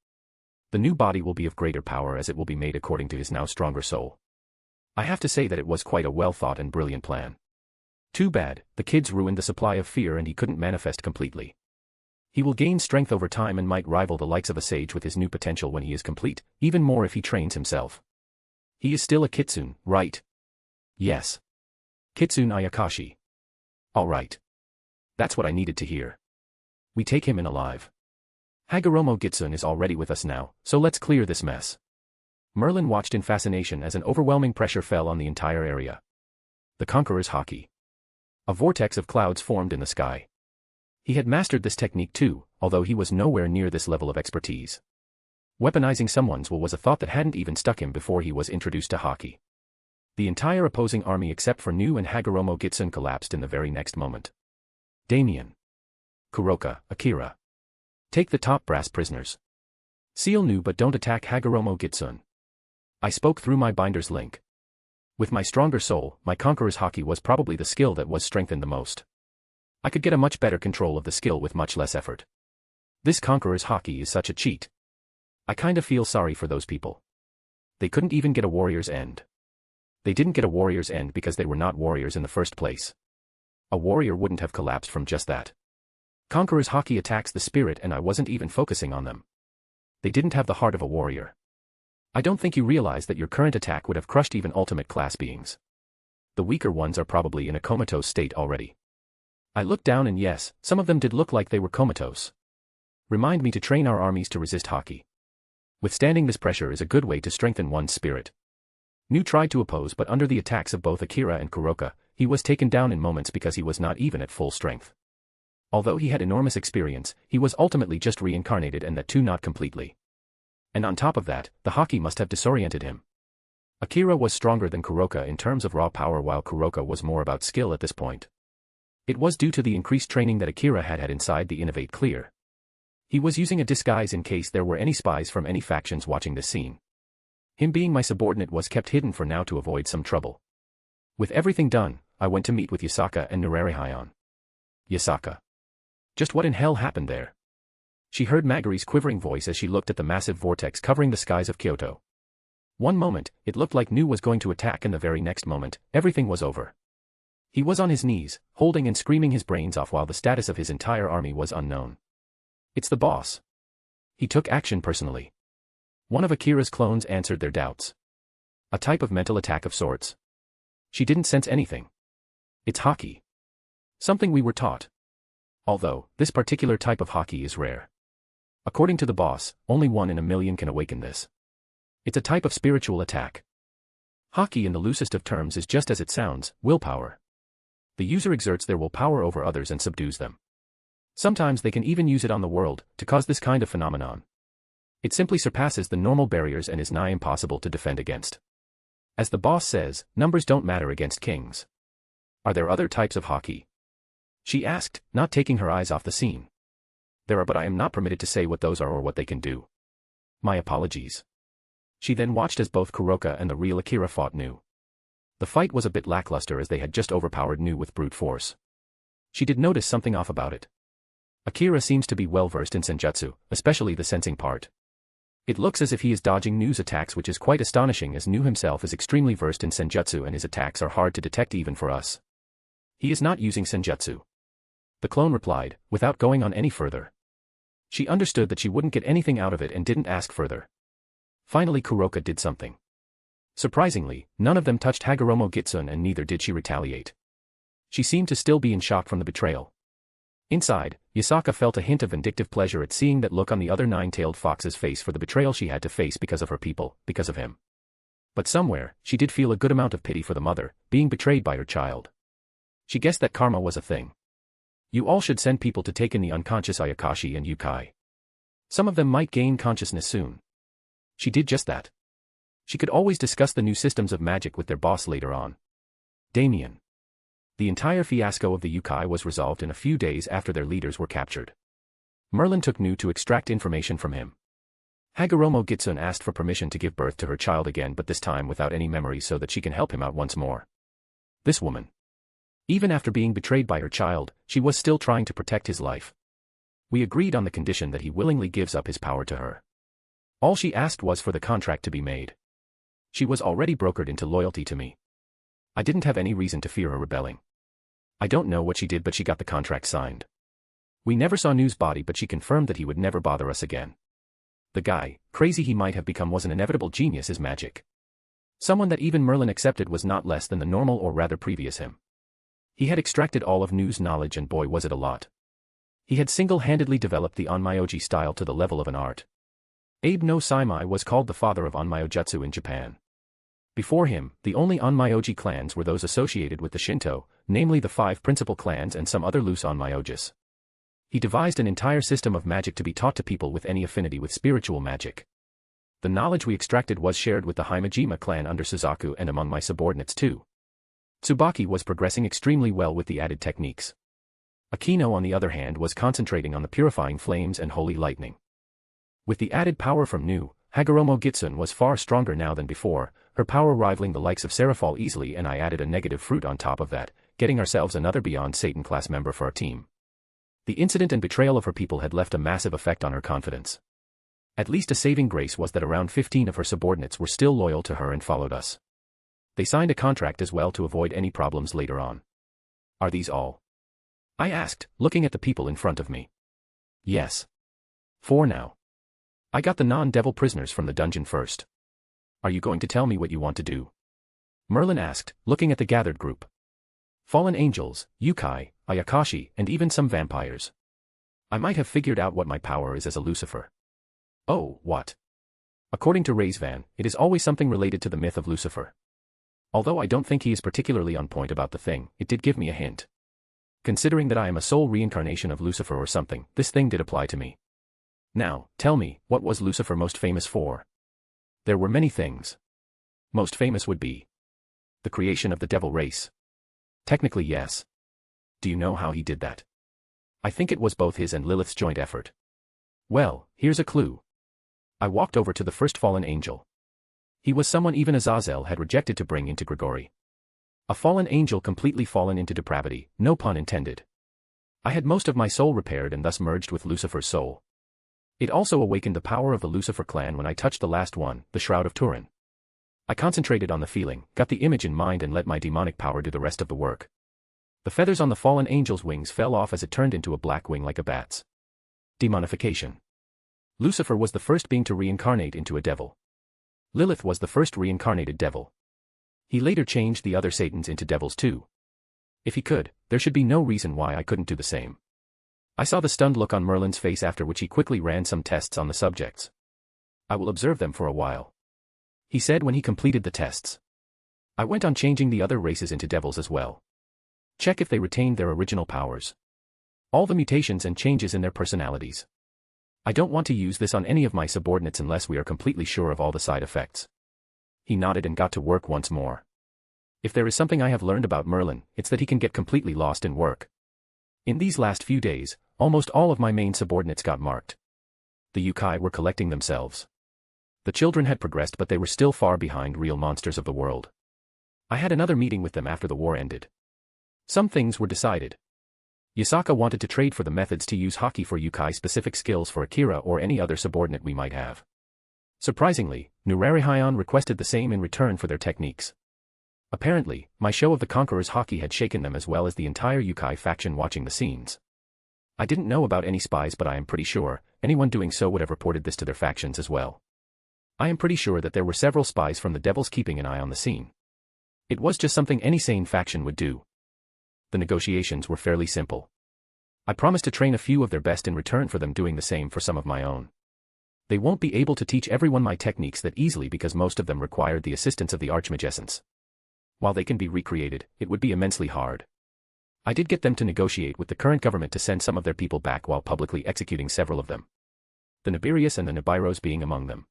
The new body will be of greater power as it will be made according to his now stronger soul. I have to say that it was quite a well-thought and brilliant plan. Too bad, the kids ruined the supply of fear and he couldn't manifest completely. He will gain strength over time and might rival the likes of a sage with his new potential when he is complete, even more if he trains himself. He is still a Kitsune, right? Yes. Kitsune Ayakashi. All right. That's what I needed to hear. We take him in alive. Hagoromo Gitsune is already with us now, so let's clear this mess. Merlin watched in fascination as an overwhelming pressure fell on the entire area. The Conqueror's Haki. A vortex of clouds formed in the sky. He had mastered this technique too, although he was nowhere near this level of expertise. Weaponizing someone's will was a thought that hadn't even stuck him before he was introduced to Haki. The entire opposing army except for Nu and Hagoromo Gitsune collapsed in the very next moment. Damien. Kuroka, Akira. Take the top brass prisoners. Seal Nu but don't attack Hagoromo Gitsune. I spoke through my binder's link. With my stronger soul, my Conqueror's Haki was probably the skill that was strengthened the most. I could get a much better control of the skill with much less effort. This Conqueror's Haki is such a cheat. I kinda feel sorry for those people. They couldn't even get a warrior's end. They didn't get a warrior's end because they were not warriors in the first place. A warrior wouldn't have collapsed from just that. Conqueror's Haki attacks the spirit and I wasn't even focusing on them. They didn't have the heart of a warrior. I don't think you realize that your current attack would have crushed even ultimate class beings. The weaker ones are probably in a comatose state already. I looked down and yes, some of them did look like they were comatose. Remind me to train our armies to resist Haki. Withstanding this pressure is a good way to strengthen one's spirit. Nu tried to oppose, but under the attacks of both Akira and Kuroka, he was taken down in moments because he was not even at full strength. Although he had enormous experience, he was ultimately just reincarnated, and that too not completely. And on top of that, the Haki must have disoriented him. Akira was stronger than Kuroka in terms of raw power, while Kuroka was more about skill at this point. It was due to the increased training that Akira had had inside the Innovate Clear. He was using a disguise in case there were any spies from any factions watching this scene. Him being my subordinate was kept hidden for now to avoid some trouble. With everything done, I went to meet with Yasaka and Nurarihayon. Yasaka. Just what in hell happened there? She heard Magari's quivering voice as she looked at the massive vortex covering the skies of Kyoto. One moment, it looked like Nu was going to attack, and the very next moment, everything was over. He was on his knees, holding and screaming his brains off while the status of his entire army was unknown. It's the boss. He took action personally. One of Akira's clones answered their doubts. A type of mental attack of sorts. She didn't sense anything. It's hockey. Something we were taught. Although, this particular type of hockey is rare. According to the boss, only 1 in a million can awaken this. It's a type of spiritual attack. Hockey in the loosest of terms is just as it sounds, willpower. The user exerts their willpower over others and subdues them. Sometimes they can even use it on the world, to cause this kind of phenomenon. It simply surpasses the normal barriers and is nigh impossible to defend against. As the boss says, numbers don't matter against kings. Are there other types of hockey? She asked, not taking her eyes off the scene. There are, but I am not permitted to say what those are or what they can do. My apologies. She then watched as both Kuroka and the real Akira fought Nu. The fight was a bit lackluster as they had just overpowered Nu with brute force. She did notice something off about it. Akira seems to be well versed in senjutsu, especially the sensing part. It looks as if he is dodging Nu's attacks, which is quite astonishing as Nu himself is extremely versed in senjutsu and his attacks are hard to detect even for us. He is not using senjutsu. The clone replied, without going on any further. She understood that she wouldn't get anything out of it and didn't ask further. Finally Kuroka did something. Surprisingly, none of them touched Hagoromo Gitsun and neither did she retaliate. She seemed to still be in shock from the betrayal. Inside, Yasaka felt a hint of vindictive pleasure at seeing that look on the other nine-tailed fox's face for the betrayal she had to face because of her people, because of him. But somewhere, she did feel a good amount of pity for the mother, being betrayed by her child. She guessed that karma was a thing. You all should send people to take in the unconscious Ayakashi and Yukai. Some of them might gain consciousness soon. She did just that. She could always discuss the new systems of magic with their boss later on. Damien. The entire fiasco of the Yukai was resolved in a few days after their leaders were captured. Merlin took Nu to extract information from him. Hagoromo Gitsun asked for permission to give birth to her child again, but this time without any memory so that she can help him out once more. This woman. Even after being betrayed by her child, she was still trying to protect his life. We agreed on the condition that he willingly gives up his power to her. All she asked was for the contract to be made. She was already brokered into loyalty to me. I didn't have any reason to fear her rebelling. I don't know what she did, but she got the contract signed. We never saw Nu's body, but she confirmed that he would never bother us again. The guy, crazy he might have become, was an inevitable genius as magic. Someone that even Merlin accepted was not less than the normal or rather previous him. He had extracted all of Nu's knowledge and boy was it a lot. He had single-handedly developed the Onmyoji style to the level of an art. Abe no Saimai was called the father of Onmyojutsu in Japan. Before him, the only Onmyoji clans were those associated with the Shinto, namely the 5 principal clans and some other loose Onmyojis. He devised an entire system of magic to be taught to people with any affinity with spiritual magic. The knowledge we extracted was shared with the Himejima clan under Suzaku and among my subordinates too. Tsubaki was progressing extremely well with the added techniques. Akino on the other hand was concentrating on the purifying flames and holy lightning. With the added power from Nu, Hagoromo Gitsun was far stronger now than before, her power rivaling the likes of Serafal easily, and I added a negative fruit on top of that, getting ourselves another Beyond Satan class member for our team. The incident and betrayal of her people had left a massive effect on her confidence. At least a saving grace was that around 15 of her subordinates were still loyal to her and followed us. They signed a contract as well to avoid any problems later on. Are these all? I asked, looking at the people in front of me. Yes. 4 now. I got the non-devil prisoners from the dungeon first. Are you going to tell me what you want to do? Merlin asked, looking at the gathered group. Fallen angels, Yukai, Ayakashi, and even some vampires. I might have figured out what my power is as a Lucifer. Oh, what? According to Razvan, it is always something related to the myth of Lucifer. Although I don't think he is particularly on point about the thing, it did give me a hint. Considering that I am a soul reincarnation of Lucifer or something, this thing did apply to me. Now, tell me, what was Lucifer most famous for? There were many things. Most famous would be the creation of the devil race. Technically yes. Do you know how he did that? I think it was both his and Lilith's joint effort. Well, here's a clue. I walked over to the first fallen angel. He was someone even Azazel had rejected to bring into Grigori. A fallen angel completely fallen into depravity, no pun intended. I had most of my soul repaired and thus merged with Lucifer's soul. It also awakened the power of the Lucifer clan when I touched the last one, the Shroud of Turin. I concentrated on the feeling, got the image in mind and let my demonic power do the rest of the work. The feathers on the fallen angel's wings fell off as it turned into a black wing like a bat's. Demonification. Lucifer was the first being to reincarnate into a devil. Lilith was the first reincarnated devil. He later changed the other Satans into devils too. If he could, there should be no reason why I couldn't do the same. I saw the stunned look on Merlin's face, after which he quickly ran some tests on the subjects. I will observe them for a while, he said when he completed the tests. I went on changing the other races into devils as well. Check if they retained their original powers. All the mutations and changes in their personalities. I don't want to use this on any of my subordinates unless we are completely sure of all the side effects. He nodded and got to work once more. If there is something I have learned about Merlin, it's that he can get completely lost in work. In these last few days, almost all of my main subordinates got marked. The yokai were collecting themselves. The children had progressed, but they were still far behind real monsters of the world. I had another meeting with them after the war ended. Some things were decided. Yasaka wanted to trade for the methods to use hockey for yokai-specific skills for Akira or any other subordinate we might have. Surprisingly, Nurarihyon requested the same in return for their techniques. Apparently, my show of the Conqueror's hockey had shaken them as well as the entire yokai faction watching the scenes. I didn't know about any spies, but I am pretty sure anyone doing so would have reported this to their factions as well. I am pretty sure that there were several spies from the devils keeping an eye on the scene. It was just something any sane faction would do. The negotiations were fairly simple. I promised to train a few of their best in return for them doing the same for some of my own. They won't be able to teach everyone my techniques that easily because most of them required the assistance of the Archmagescence. While they can be recreated, it would be immensely hard. I did get them to negotiate with the current government to send some of their people back while publicly executing several of them. The Nibirius and the Nibiros being among them.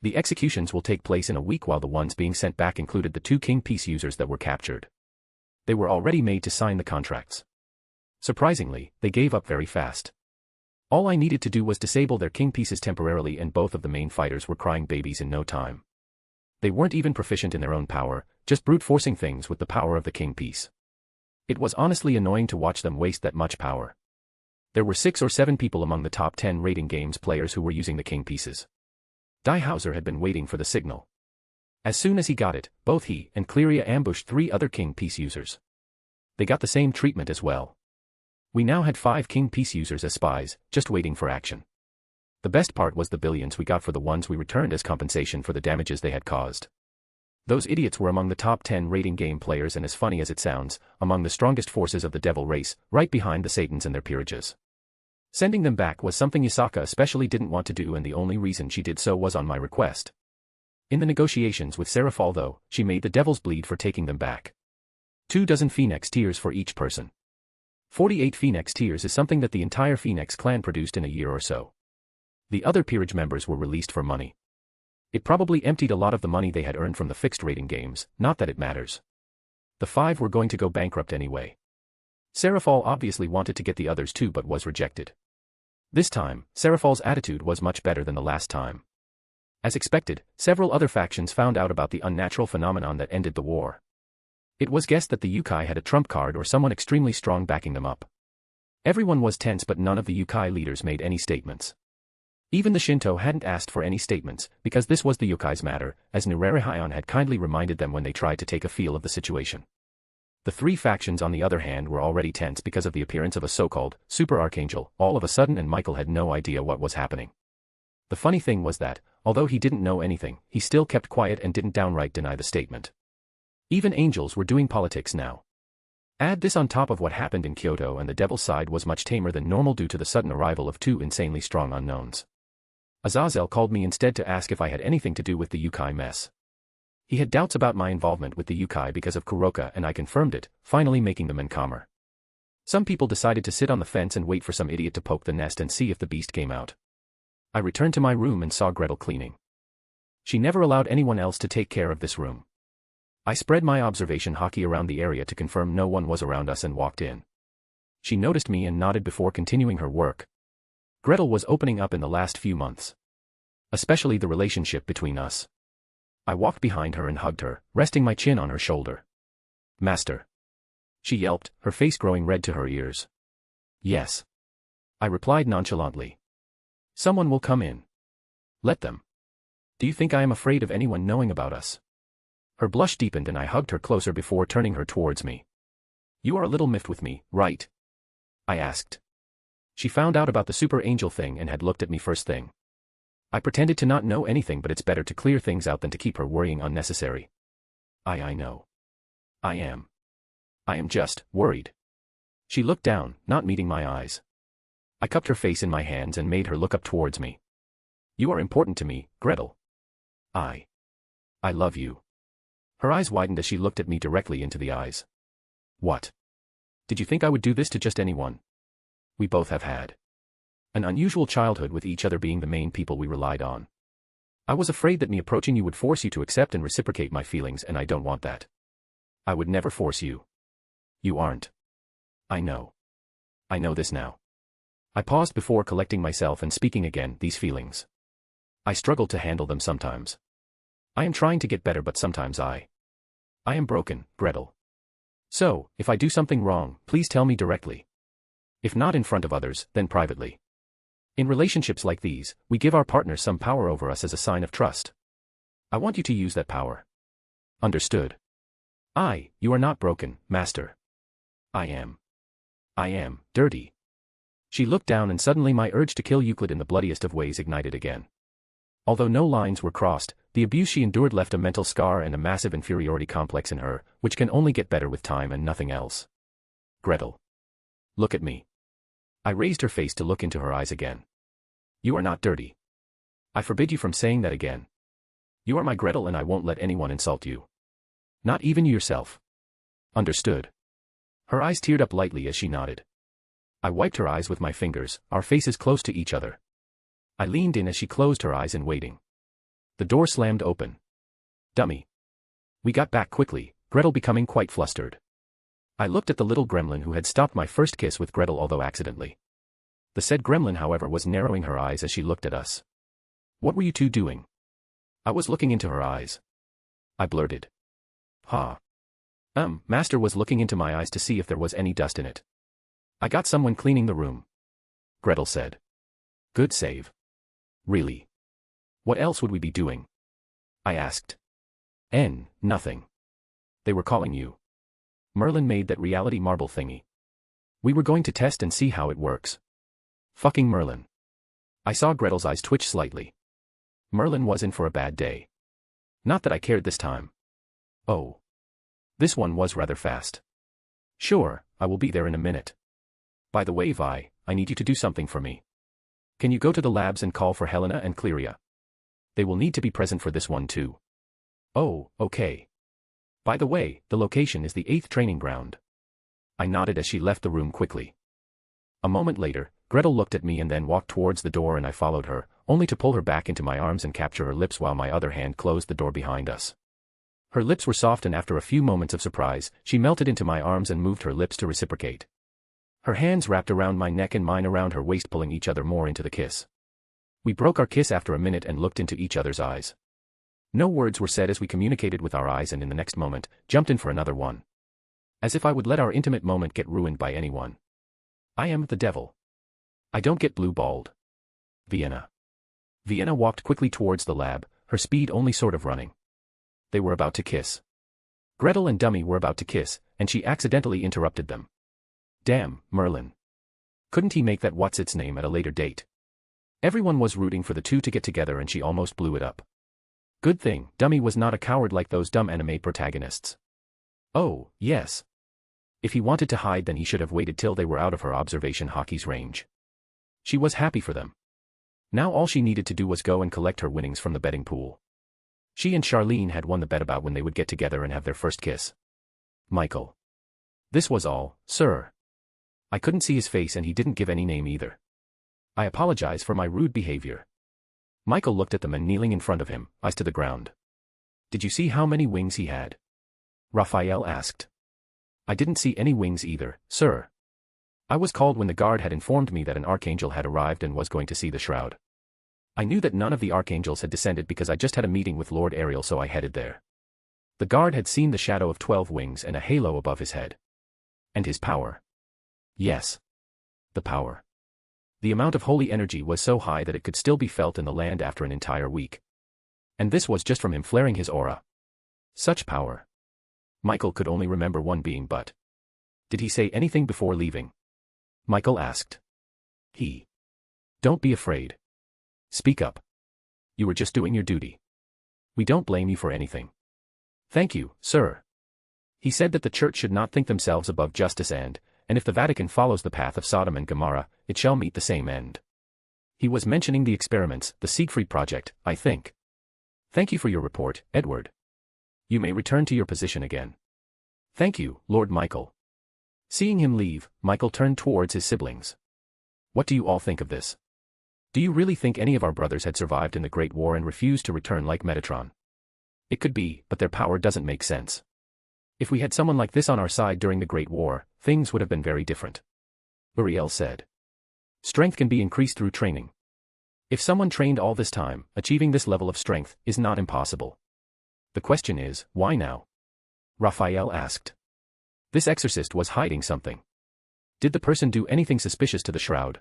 The executions will take place in a week, while the ones being sent back included the 2 King Piece users that were captured. They were already made to sign the contracts. Surprisingly, they gave up very fast. All I needed to do was disable their King Pieces temporarily, and both of the main fighters were crying babies in no time. They weren't even proficient in their own power, just brute forcing things with the power of the King Piece. It was honestly annoying to watch them waste that much power. There were 6 or 7 people among the top 10 rating games players who were using the King Pieces. Die Hauser had been waiting for the signal. As soon as he got it, both he and Cleria ambushed 3 other King Piece users. They got the same treatment as well. We now had 5 King Piece users as spies, just waiting for action. The best part was the billions we got for the ones we returned as compensation for the damages they had caused. Those idiots were among the top 10 rating game players, and as funny as it sounds, among the strongest forces of the devil race, right behind the Satans and their peerages. Sending them back was something Yasaka especially didn't want to do, and the only reason she did so was on my request. In the negotiations with Seraphal though, she made the devils bleed for taking them back. 24 Phoenix tears for each person. 48 Phoenix tears is something that the entire Phoenix clan produced in a year or so. The other peerage members were released for money. It probably emptied a lot of the money they had earned from the fixed rating games, not that it matters. The 5 were going to go bankrupt anyway. Seraphal obviously wanted to get the others too, but was rejected. This time, Seraphal's attitude was much better than the last time. As expected, several other factions found out about the unnatural phenomenon that ended the war. It was guessed that the yokai had a trump card or someone extremely strong backing them up. Everyone was tense, but none of the yokai leaders made any statements. Even the Shinto hadn't asked for any statements, because this was the yokai's matter, as Nurarihyon had kindly reminded them when they tried to take a feel of the situation. The 3 factions on the other hand were already tense because of the appearance of a so-called super archangel all of a sudden, and Michael had no idea what was happening. The funny thing was that, although he didn't know anything, he still kept quiet and didn't downright deny the statement. Even angels were doing politics now. Add this on top of what happened in Kyoto, and the devil's side was much tamer than normal due to the sudden arrival of 2 insanely strong unknowns. Azazel called me instead to ask if I had anything to do with the yokai mess. He had doubts about my involvement with the yokai because of Kuroka, and I confirmed it, finally making the men calmer. Some people decided to sit on the fence and wait for some idiot to poke the nest and see if the beast came out. I returned to my room and saw Gretel cleaning. She never allowed anyone else to take care of this room. I spread my observation hockey around the area to confirm no one was around us and walked in. She noticed me and nodded before continuing her work. Gretel was opening up in the last few months. Especially the relationship between us. I walked behind her and hugged her, resting my chin on her shoulder. "Master." She yelped, her face growing red to her ears. "Yes." I replied nonchalantly. Someone will come in. Let them. Do you think I am afraid of anyone knowing about us? Her blush deepened and I hugged her closer before turning her towards me. You are a little miffed with me, right? I asked. She found out about the super angel thing and had looked at me first thing. I pretended to not know anything, but it's better to clear things out than to keep her worrying unnecessary. I know. I am just worried. She looked down, not meeting my eyes. I cupped her face in my hands and made her look up towards me. You are important to me, Gretel. I love you. Her eyes widened as she looked at me directly into the eyes. What? Did you think I would do this to just anyone? We both have had an unusual childhood, with each other being the main people we relied on. I was afraid that me approaching you would force you to accept and reciprocate my feelings, and I don't want that. I would never force you. You aren't. I know. I know this now. I paused before collecting myself and speaking again. These feelings. I struggle to handle them sometimes. I am trying to get better, but sometimes I am broken, Gretel. So, if I do something wrong, please tell me directly. If not in front of others, then privately. In relationships like these, we give our partner some power over us as a sign of trust. I want you to use that power. Understood? You are not broken, master. I am dirty. She looked down and suddenly my urge to kill Euclid in the bloodiest of ways ignited again. Although no lines were crossed, the abuse she endured left a mental scar and a massive inferiority complex in her, which can only get better with time and nothing else. Gretel. Look at me. I raised her face to look into her eyes again. You are not dirty. I forbid you from saying that again. You are my Gretel and I won't let anyone insult you. Not even you yourself. Understood? Her eyes teared up lightly as she nodded. I wiped her eyes with my fingers, our faces close to each other. I leaned in as she closed her eyes in waiting. The door slammed open. Dummy. We got back quickly, Gretel becoming quite flustered. I looked at the little gremlin who had stopped my first kiss with Gretel, although accidentally. The said gremlin, however, was narrowing her eyes as she looked at us. What were you two doing? I was looking into her eyes. I blurted. Master was looking into my eyes to see if there was any dust in it. I got someone cleaning the room. Gretel said. Good save. Really? What else would we be doing? I asked. Nothing. They were calling you. Merlin made that reality marble thingy. We were going to test and see how it works. Fucking Merlin. I saw Gretel's eyes twitch slightly. Merlin was in for a bad day. Not that I cared this time. Oh. This one was rather fast. Sure, I will be there in a minute. By the way, Vi, I need you to do something for me. Can you go to the labs and call for Helena and Cleria? They will need to be present for this one too. Oh, okay. By the way, the location is the 8th training ground. I nodded as she left the room quickly. A moment later, Gretel looked at me and then walked towards the door, and I followed her, only to pull her back into my arms and capture her lips while my other hand closed the door behind us. Her lips were soft, and after a few moments of surprise, she melted into my arms and moved her lips to reciprocate. Her hands wrapped around my neck and mine around her waist, pulling each other more into the kiss. We broke our kiss after a minute and looked into each other's eyes. No words were said as we communicated with our eyes, and in the next moment, jumped in for another one. As if I would let our intimate moment get ruined by anyone. I am the devil. I don't get blue-balled. Vienna. Vienna walked quickly towards the lab, her speed only sort of running. They were about to kiss. Gretel and Dummy were about to kiss, and she accidentally interrupted them. Damn, Merlin. Couldn't he make that what's-its-name at a later date? Everyone was rooting for the two to get together, and she almost blew it up. Good thing Dummy was not a coward like those dumb anime protagonists. Oh, yes. If he wanted to hide, then he should have waited till they were out of her observation hockey's range. She was happy for them. Now all she needed to do was go and collect her winnings from the betting pool. She and Charlene had won the bet about when they would get together and have their first kiss. Michael. This was all, sir. I couldn't see his face, and he didn't give any name either. I apologize for my rude behavior. Michael looked at the man kneeling in front of him, eyes to the ground. Did you see how many wings he had? Raphael asked. I didn't see any wings either, sir. I was called when the guard had informed me that an archangel had arrived and was going to see the shroud. I knew that none of the archangels had descended because I just had a meeting with Lord Ariel, so I headed there. The guard had seen the shadow of 12 wings and a halo above his head. And his power. Yes. The power. The amount of holy energy was so high that it could still be felt in the land after an entire week. And this was just from him flaring his aura. Such power. Michael could only remember one being, but did he say anything before leaving? Michael asked. Don't be afraid. Speak up. You were just doing your duty. We don't blame you for anything. Thank you, sir. He said that the church should not think themselves above justice and if the Vatican follows the path of Sodom and Gomorrah, it shall meet the same end. He was mentioning the experiments, the Siegfried Project, I think. Thank you for your report, Edward. You may return to your position again. Thank you, Lord Michael. Seeing him leave, Michael turned towards his siblings. What do you all think of this? Do you really think any of our brothers had survived in the Great War and refused to return like Metatron? It could be, but their power doesn't make sense. If we had someone like this on our side during the Great War, things would have been very different. Uriel said. Strength can be increased through training. If someone trained all this time, achieving this level of strength is not impossible. The question is, why now? Raphael asked. This exorcist was hiding something. Did the person do anything suspicious to the shroud?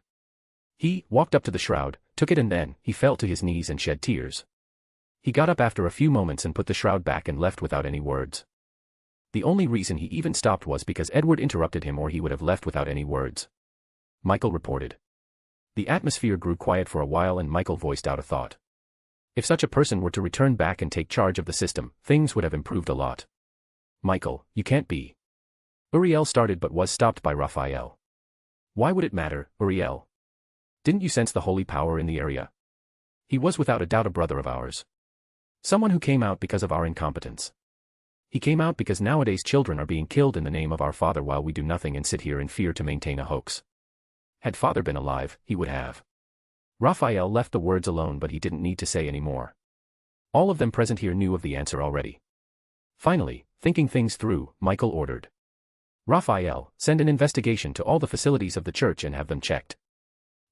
He walked up to the shroud, took it, and then he fell to his knees and shed tears. He got up after a few moments and put the shroud back and left without any words. The only reason he even stopped was because Edward interrupted him, or he would have left without any words. Michael reported. The atmosphere grew quiet for a while and Michael voiced out a thought. If such a person were to return back and take charge of the system, things would have improved a lot. Michael, you can't be. Uriel started but was stopped by Raphael. Why would it matter, Uriel? Didn't you sense the holy power in the area? He was without a doubt a brother of ours. Someone who came out because of our incompetence. He came out because nowadays children are being killed in the name of our Father while we do nothing and sit here in fear to maintain a hoax. Had Father been alive, he would have. Raphael left the words alone, but he didn't need to say any more. All of them present here knew of the answer already. Finally, thinking things through, Michael ordered. Raphael, send an investigation to all the facilities of the church and have them checked.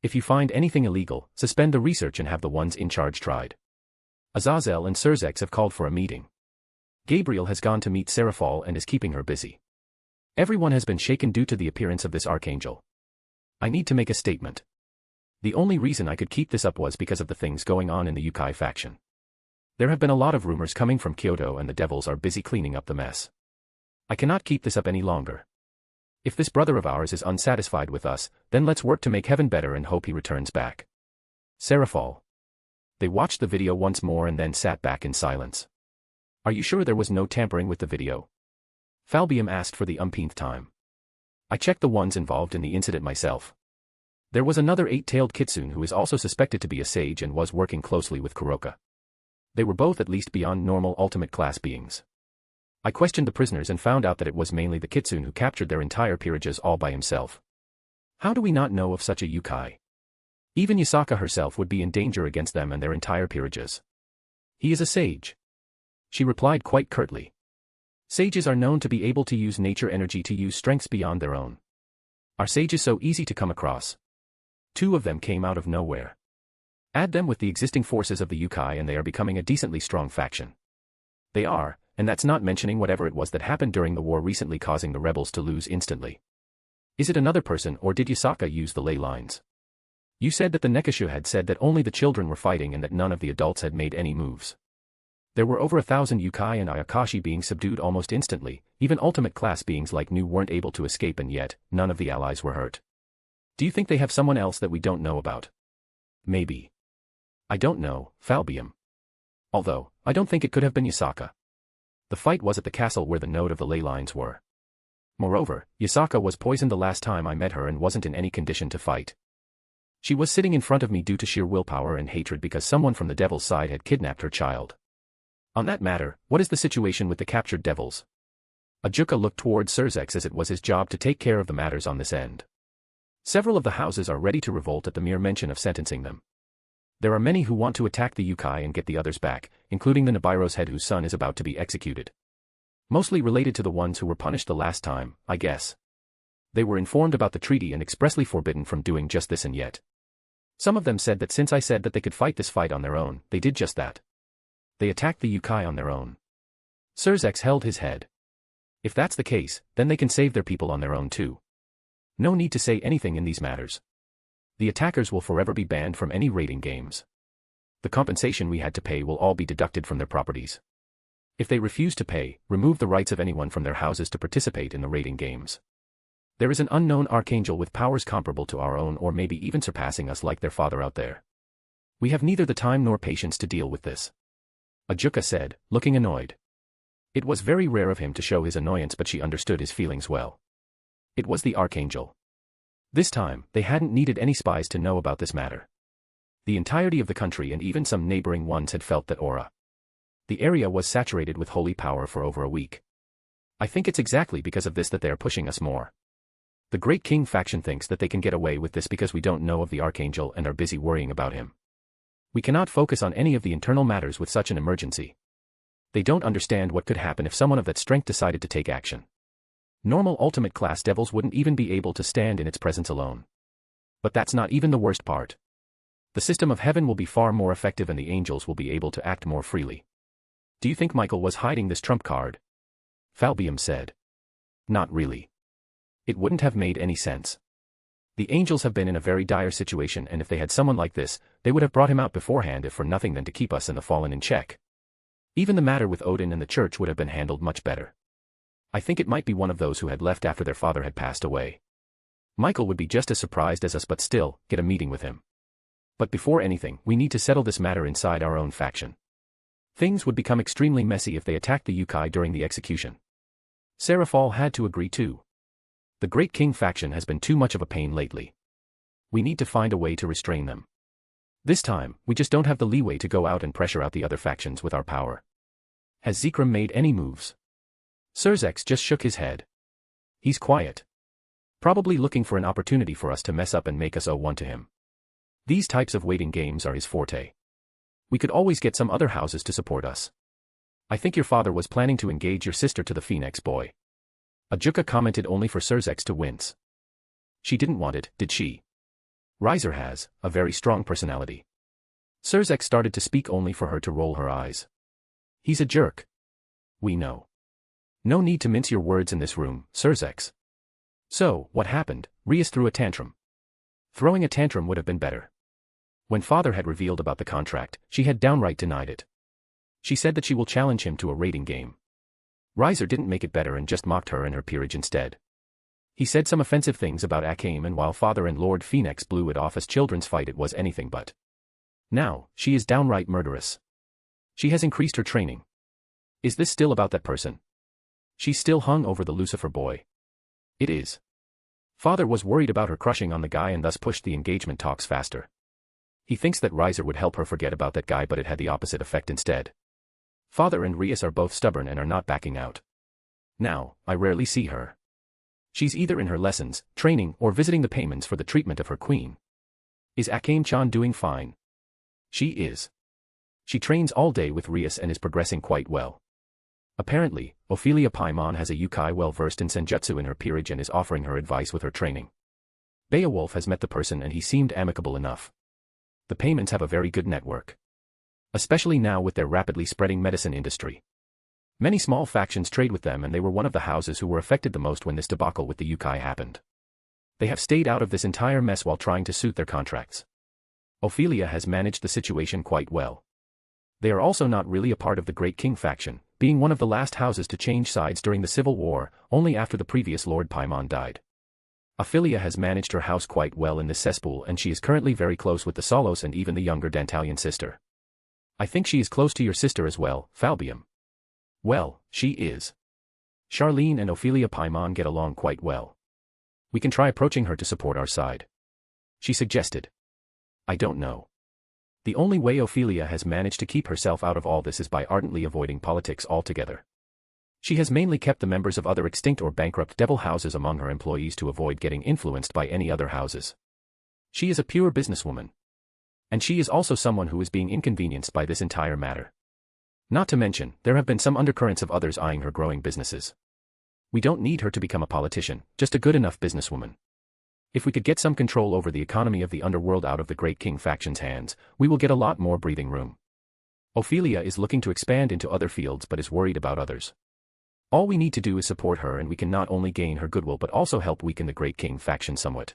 If you find anything illegal, suspend the research and have the ones in charge tried. Azazel and Serzex have called for a meeting. Gabriel has gone to meet Seraphol and is keeping her busy. Everyone has been shaken due to the appearance of this archangel. I need to make a statement. The only reason I could keep this up was because of the things going on in the Yukai faction. There have been a lot of rumors coming from Kyoto and the devils are busy cleaning up the mess. I cannot keep this up any longer. If this brother of ours is unsatisfied with us, then let's work to make heaven better and hope he returns back. Seraphol. They watched the video once more and then sat back in silence. Are you sure there was no tampering with the video? Falbium asked for the umpteenth time. I checked the ones involved in the incident myself. There was another 8-tailed kitsune who is also suspected to be a sage and was working closely with Kuroka. They were both at least beyond normal ultimate class beings. I questioned the prisoners and found out that it was mainly the kitsune who captured their entire peerages all by himself. How do we not know of such a Yukai? Even Yasaka herself would be in danger against them and their entire peerages. He is a sage. She replied quite curtly. Sages are known to be able to use nature energy to use strengths beyond their own. Are sages so easy to come across? 2 of them came out of nowhere. Add them with the existing forces of the Yukai and they are becoming a decently strong faction. They are, and that's not mentioning whatever it was that happened during the war recently causing the rebels to lose instantly. Is it another person or did Yasaka use the ley lines? You said that the Nekashu had said that only the children were fighting and that none of the adults had made any moves. There were over 1,000 Yukai and Ayakashi being subdued almost instantly, even ultimate class beings like Nu weren't able to escape and yet, none of the allies were hurt. Do you think they have someone else that we don't know about? Maybe. I don't know, Falbium. Although, I don't think it could have been Yasaka. The fight was at the castle where the node of the ley lines were. Moreover, Yasaka was poisoned the last time I met her and wasn't in any condition to fight. She was sitting in front of me due to sheer willpower and hatred because someone from the devil's side had kidnapped her child. On that matter, what is the situation with the captured devils? Ajuka looked towards Serzex as it was his job to take care of the matters on this end. Several of the houses are ready to revolt at the mere mention of sentencing them. There are many who want to attack the Yukai and get the others back, including the Nibiro's head whose son is about to be executed. Mostly related to the ones who were punished the last time, I guess. They were informed about the treaty and expressly forbidden from doing just this and yet. Some of them said that since I said that they could fight this fight on their own, they did just that. They attacked the Yukai on their own. Serzex held his head. If that's the case, then they can save their people on their own too. No need to say anything in these matters. The attackers will forever be banned from any raiding games. The compensation we had to pay will all be deducted from their properties. If they refuse to pay, remove the rights of anyone from their houses to participate in the raiding games. There is an unknown archangel with powers comparable to our own or maybe even surpassing us like their father out there. We have neither the time nor patience to deal with this. Ajuka said, looking annoyed. It was very rare of him to show his annoyance, but she understood his feelings well. It was the archangel. This time, they hadn't needed any spies to know about this matter. The entirety of the country and even some neighboring ones had felt that aura. The area was saturated with holy power for over a week. I think it's exactly because of this that they are pushing us more. The Great King faction thinks that they can get away with this because we don't know of the archangel and are busy worrying about him. We cannot focus on any of the internal matters with such an emergency. They don't understand what could happen if someone of that strength decided to take action. Normal ultimate class devils wouldn't even be able to stand in its presence alone. But that's not even the worst part. The system of heaven will be far more effective and the angels will be able to act more freely. Do you think Michael was hiding this trump card? Falbium said. Not really. It wouldn't have made any sense. The angels have been in a very dire situation, and if they had someone like this, they would have brought him out beforehand if for nothing than to keep us and the fallen in check. Even the matter with Odin and the church would have been handled much better. I think it might be one of those who had left after their father had passed away. Michael would be just as surprised as us, but still, get a meeting with him. But before anything, we need to settle this matter inside our own faction. Things would become extremely messy if they attacked the Yukai during the execution. Seraphal had to agree too. The Great King faction has been too much of a pain lately. We need to find a way to restrain them. This time, we just don't have the leeway to go out and pressure out the other factions with our power. Has Zekrom made any moves? Surzex just shook his head. He's quiet. Probably looking for an opportunity for us to mess up and make us owe one to him. These types of waiting games are his forte. We could always get some other houses to support us. I think your father was planning to engage your sister to the Phoenix boy. Ajuka commented only for Surzex to wince. She didn't want it, did she? Riser has a very strong personality. Surzex started to speak only for her to roll her eyes. He's a jerk. We know. No need to mince your words in this room, Surzex. So, what happened? Rias threw a tantrum. Throwing a tantrum would have been better. When father had revealed about the contract, she had downright denied it. She said that she will challenge him to a raiding game. Riser didn't make it better and just mocked her and her peerage instead. He said some offensive things about Akame, and while father and Lord Phoenix blew it off as children's fight, it was anything but. Now, she is downright murderous. She has increased her training. Is this still about that person? She's still hung over the Lucifer boy. It is. Father was worried about her crushing on the guy and thus pushed the engagement talks faster. He thinks that Riser would help her forget about that guy, but it had the opposite effect instead. Father and Rias are both stubborn and are not backing out. Now, I rarely see her. She's either in her lessons, training, or visiting the payments for the treatment of her queen. Is Akame-chan doing fine? She is. She trains all day with Rias and is progressing quite well. Apparently, Ophelia Paimon has a Yukai well versed in Senjutsu in her peerage and is offering her advice with her training. Beowulf has met the person and he seemed amicable enough. The payments have a very good network. Especially now with their rapidly spreading medicine industry. Many small factions trade with them, and they were one of the houses who were affected the most when this debacle with the Yukai happened. They have stayed out of this entire mess while trying to suit their contracts. Ophelia has managed the situation quite well. They are also not really a part of the Great King faction, being one of the last houses to change sides during the Civil War, only after the previous Lord Paimon died. Ophelia has managed her house quite well in this cesspool, and she is currently very close with the Solos and even the younger Dantalian sister. I think she is close to your sister as well, Falbium. Well, she is. Charlene and Ophelia Paimon get along quite well. We can try approaching her to support our side. She suggested. I don't know. The only way Ophelia has managed to keep herself out of all this is by ardently avoiding politics altogether. She has mainly kept the members of other extinct or bankrupt devil houses among her employees to avoid getting influenced by any other houses. She is a pure businesswoman. And she is also someone who is being inconvenienced by this entire matter. Not to mention, there have been some undercurrents of others eyeing her growing businesses. We don't need her to become a politician, just a good enough businesswoman. If we could get some control over the economy of the underworld out of the Great King faction's hands, we will get a lot more breathing room. Ophelia is looking to expand into other fields but is worried about others. All we need to do is support her, and we can not only gain her goodwill but also help weaken the Great King faction somewhat.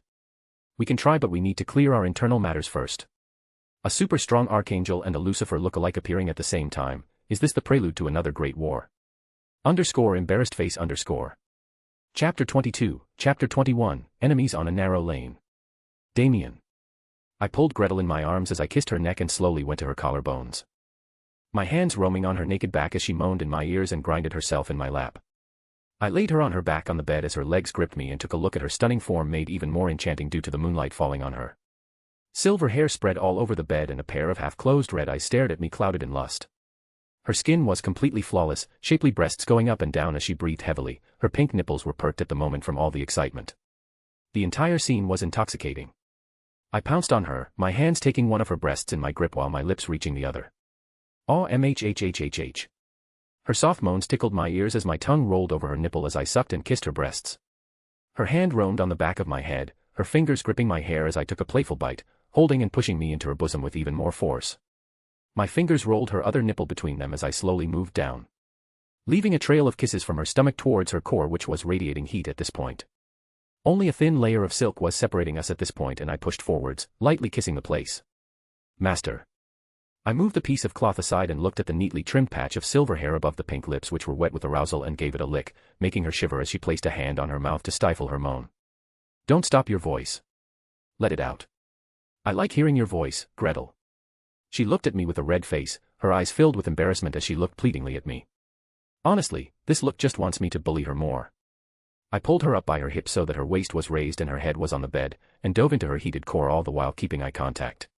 We can try, but we need to clear our internal matters first. A super strong archangel and a Lucifer look-alike appearing at the same time. Is this the prelude to another great war? Embarrassed face. Chapter 22, Chapter 21, Enemies on a Narrow Lane. Damien. I pulled Gretel in my arms as I kissed her neck and slowly went to her collarbones. My hands roaming on her naked back as she moaned in my ears and grinded herself in my lap. I laid her on her back on the bed as her legs gripped me and took a look at her stunning form, made even more enchanting due to the moonlight falling on her. Silver hair spread all over the bed and a pair of half-closed red eyes stared at me, clouded in lust. Her skin was completely flawless, shapely breasts going up and down as she breathed heavily, her pink nipples were perked at the moment from all the excitement. The entire scene was intoxicating. I pounced on her, my hands taking one of her breasts in my grip while my lips reaching the other. Aw, mhhhhh. Her soft moans tickled my ears as my tongue rolled over her nipple as I sucked and kissed her breasts. Her hand roamed on the back of my head, her fingers gripping my hair as I took a playful bite, holding and pushing me into her bosom with even more force. My fingers rolled her other nipple between them as I slowly moved down, leaving a trail of kisses from her stomach towards her core, which was radiating heat at this point. Only a thin layer of silk was separating us at this point, and I pushed forwards, lightly kissing the place. Master. I moved the piece of cloth aside and looked at the neatly trimmed patch of silver hair above the pink lips, which were wet with arousal, and gave it a lick, making her shiver as she placed a hand on her mouth to stifle her moan. Don't stop your voice. Let it out. I like hearing your voice, Gretel. She looked at me with a red face, her eyes filled with embarrassment as she looked pleadingly at me. Honestly, this look just wants me to bully her more. I pulled her up by her hips so that her waist was raised and her head was on the bed, and dove into her heated core, all the while keeping eye contact.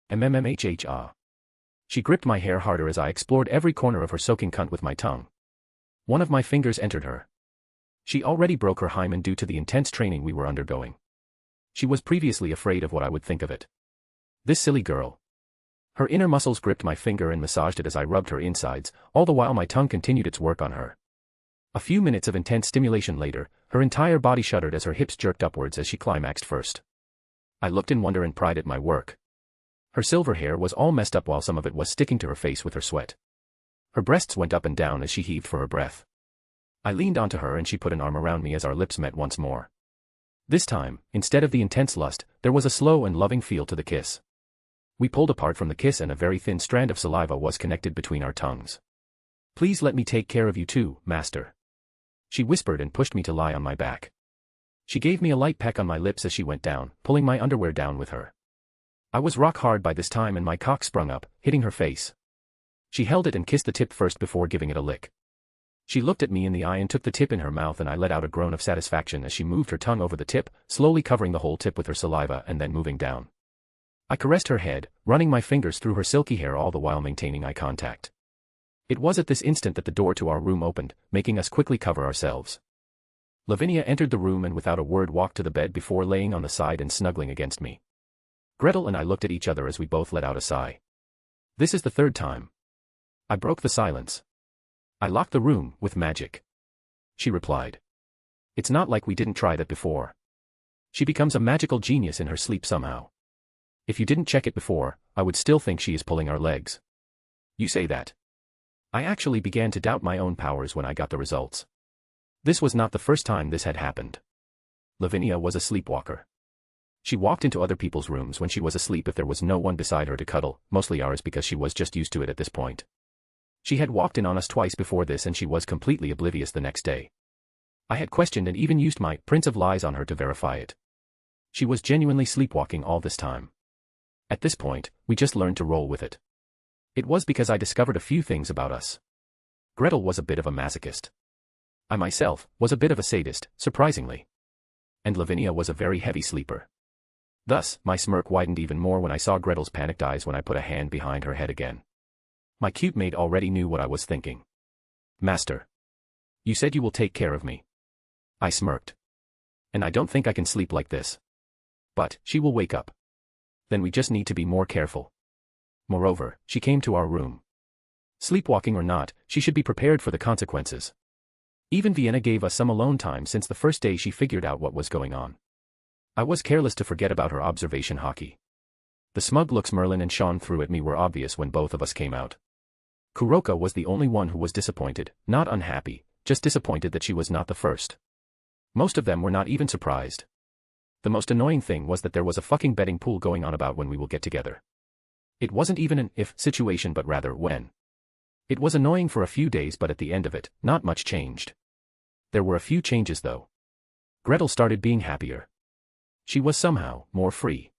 Ah. She gripped my hair harder as I explored every corner of her soaking cunt with my tongue. One of my fingers entered her. She already broke her hymen due to the intense training we were undergoing. She was previously afraid of what I would think of it. This silly girl. Her inner muscles gripped my finger and massaged it as I rubbed her insides, all the while my tongue continued its work on her. A few minutes of intense stimulation later, her entire body shuddered as her hips jerked upwards as she climaxed first. I looked in wonder and pride at my work. Her silver hair was all messed up while some of it was sticking to her face with her sweat. Her breasts went up and down as she heaved for her breath. I leaned onto her and she put an arm around me as our lips met once more. This time, instead of the intense lust, there was a slow and loving feel to the kiss. We pulled apart from the kiss and a very thin strand of saliva was connected between our tongues. Please let me take care of you too, master. She whispered and pushed me to lie on my back. She gave me a light peck on my lips as she went down, pulling my underwear down with her. I was rock hard by this time and my cock sprung up, hitting her face. She held it and kissed the tip first before giving it a lick. She looked at me in the eye and took the tip in her mouth, and I let out a groan of satisfaction as she moved her tongue over the tip, slowly covering the whole tip with her saliva and then moving down. I caressed her head, running my fingers through her silky hair all the while maintaining eye contact. It was at this instant that the door to our room opened, making us quickly cover ourselves. Lavinia entered the room and without a word walked to the bed before laying on the side and snuggling against me. Gretel and I looked at each other as we both let out a sigh. This is the third time. I broke the silence. I locked the room with magic. She replied. It's not like we didn't try that before. She becomes a magical genius in her sleep somehow. If you didn't check it before, I would still think she is pulling our legs. You say that. I actually began to doubt my own powers when I got the results. This was not the first time this had happened. Lavinia was a sleepwalker. She walked into other people's rooms when she was asleep if there was no one beside her to cuddle, mostly ours because she was just used to it at this point. She had walked in on us twice before this and she was completely oblivious the next day. I had questioned and even used my Prince of Lies on her to verify it. She was genuinely sleepwalking all this time. At this point, we just learned to roll with it. It was because I discovered a few things about us. Gretel was a bit of a masochist. I myself was a bit of a sadist, surprisingly. And Lavinia was a very heavy sleeper. Thus, my smirk widened even more when I saw Gretel's panicked eyes when I put a hand behind her head again. My cute maid already knew what I was thinking. Master. You said you will take care of me. I smirked. And I don't think I can sleep like this. But, she will wake up. Then we just need to be more careful. Moreover, she came to our room. Sleepwalking or not, she should be prepared for the consequences. Even Vienna gave us some alone time since the first day she figured out what was going on. I was careless to forget about her observation hockey. The smug looks Merlin and Sean threw at me were obvious when both of us came out. Kuroka was the only one who was disappointed, not unhappy, just disappointed that she was not the first. Most of them were not even surprised. The most annoying thing was that there was a fucking betting pool going on about when we will get together. It wasn't even an if situation but rather when. It was annoying for a few days but at the end of it, not much changed. There were a few changes though. Gretel started being happier. She was somehow more free.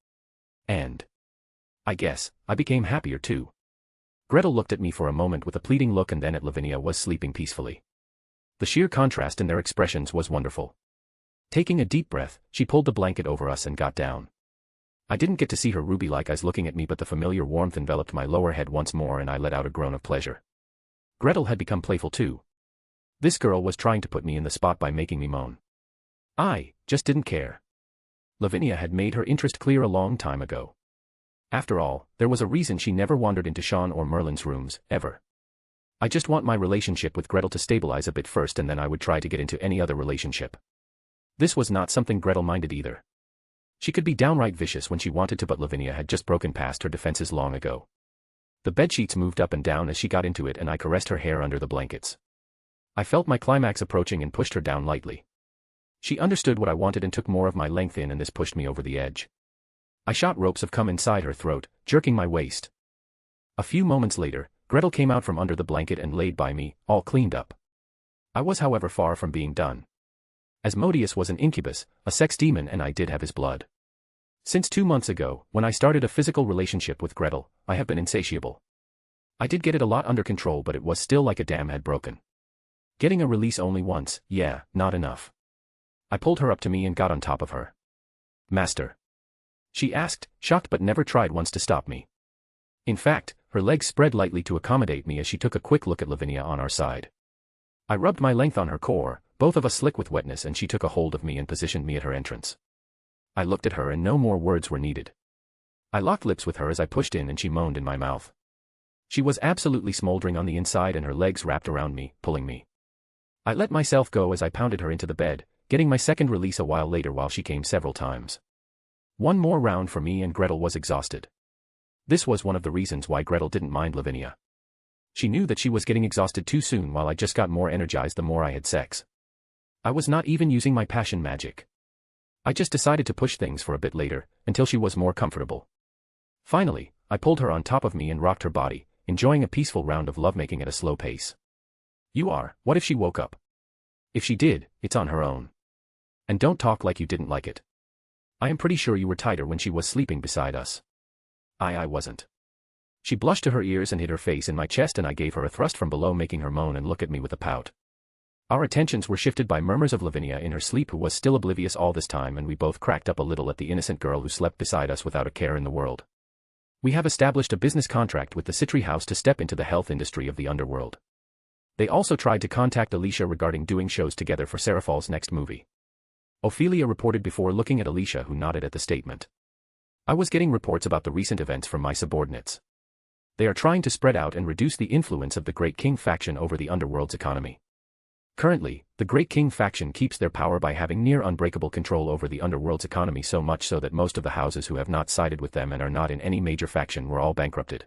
And I guess I became happier too. Gretel looked at me for a moment with a pleading look and then at Lavinia was sleeping peacefully. The sheer contrast in their expressions was wonderful. Taking a deep breath, she pulled the blanket over us and got down. I didn't get to see her ruby-like eyes looking at me but the familiar warmth enveloped my lower head once more and I let out a groan of pleasure. Gretel had become playful too. This girl was trying to put me in the spot by making me moan. I just didn't care. Lavinia had made her interest clear a long time ago. After all, there was a reason she never wandered into Sean or Merlin's rooms, ever. I just want my relationship with Gretel to stabilize a bit first and then I would try to get into any other relationship. This was not something Gretel minded either. She could be downright vicious when she wanted to but Lavinia had just broken past her defenses long ago. The bedsheets moved up and down as she got into it and I caressed her hair under the blankets. I felt my climax approaching and pushed her down lightly. She understood what I wanted and took more of my length in and this pushed me over the edge. I shot ropes of cum inside her throat, jerking my waist. A few moments later, Gretel came out from under the blanket and laid by me, all cleaned up. I was however far from being done. Asmodeus was an incubus, a sex demon and I did have his blood. Since 2 months ago, when I started a physical relationship with Gretel, I have been insatiable. I did get it a lot under control but it was still like a dam had broken. Getting a release only once, yeah, not enough. I pulled her up to me and got on top of her. Master? She asked, shocked but never tried once to stop me. In fact, her legs spread lightly to accommodate me as she took a quick look at Lavinia on our side. I rubbed my length on her core, both of us slick with wetness and she took a hold of me and positioned me at her entrance. I looked at her and no more words were needed. I locked lips with her as I pushed in and she moaned in my mouth. She was absolutely smoldering on the inside and her legs wrapped around me, pulling me. I let myself go as I pounded her into the bed, getting my second release a while later while she came several times. One more round for me and Gretel was exhausted. This was one of the reasons why Gretel didn't mind Lavinia. She knew that she was getting exhausted too soon while I just got more energized the more I had sex. I was not even using my passion magic. I just decided to push things for a bit later, until she was more comfortable. Finally, I pulled her on top of me and rocked her body, enjoying a peaceful round of lovemaking at a slow pace. What if she woke up? If she did, it's on her own. And don't talk like you didn't like it. I am pretty sure you were tighter when she was sleeping beside us. I wasn't. She blushed to her ears and hid her face in my chest and I gave her a thrust from below making her moan and look at me with a pout. Our attentions were shifted by murmurs of Lavinia in her sleep who was still oblivious all this time and we both cracked up a little at the innocent girl who slept beside us without a care in the world. We have established a business contract with the Citry House to step into the health industry of the underworld. They also tried to contact Alicia regarding doing shows together for Seraphall's next movie. Ophelia reported before looking at Alicia who nodded at the statement. I was getting reports about the recent events from my subordinates. They are trying to spread out and reduce the influence of the Great King faction over the underworld's economy. Currently, the Great King faction keeps their power by having near unbreakable control over the underworld's economy so much so that most of the houses who have not sided with them and are not in any major faction were all bankrupted.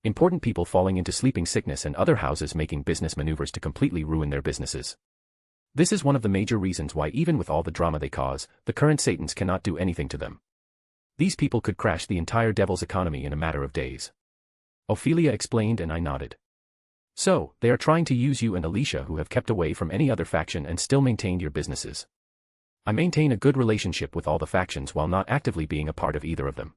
Important people falling into sleeping sickness and other houses making business maneuvers to completely ruin their businesses. This is one of the major reasons why even with all the drama they cause, the current Satans cannot do anything to them. These people could crash the entire devil's economy in a matter of days. Ophelia explained and I nodded. So, they are trying to use you and Alicia who have kept away from any other faction and still maintained your businesses. I maintain a good relationship with all the factions while not actively being a part of either of them.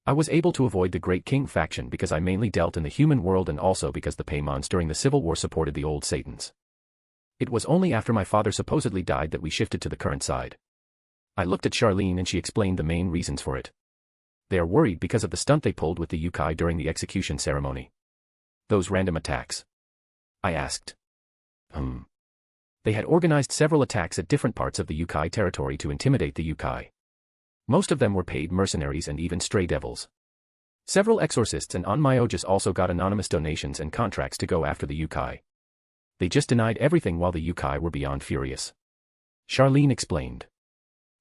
I was able to avoid the Great King faction because I mainly dealt in the human world and also because the Paimons during the Civil War supported the old Satans. It was only after my father supposedly died that we shifted to the current side. I looked at Charlene and she explained the main reasons for it. They are worried because of the stunt they pulled with the Yukai during the execution ceremony. Those random attacks? I asked. They had organized several attacks at different parts of the Yukai territory to intimidate the Yukai. Most of them were paid mercenaries and even stray devils. Several exorcists and Onmyoges also got anonymous donations and contracts to go after the Yukai. They just denied everything while the Yukai were beyond furious. Charlene explained.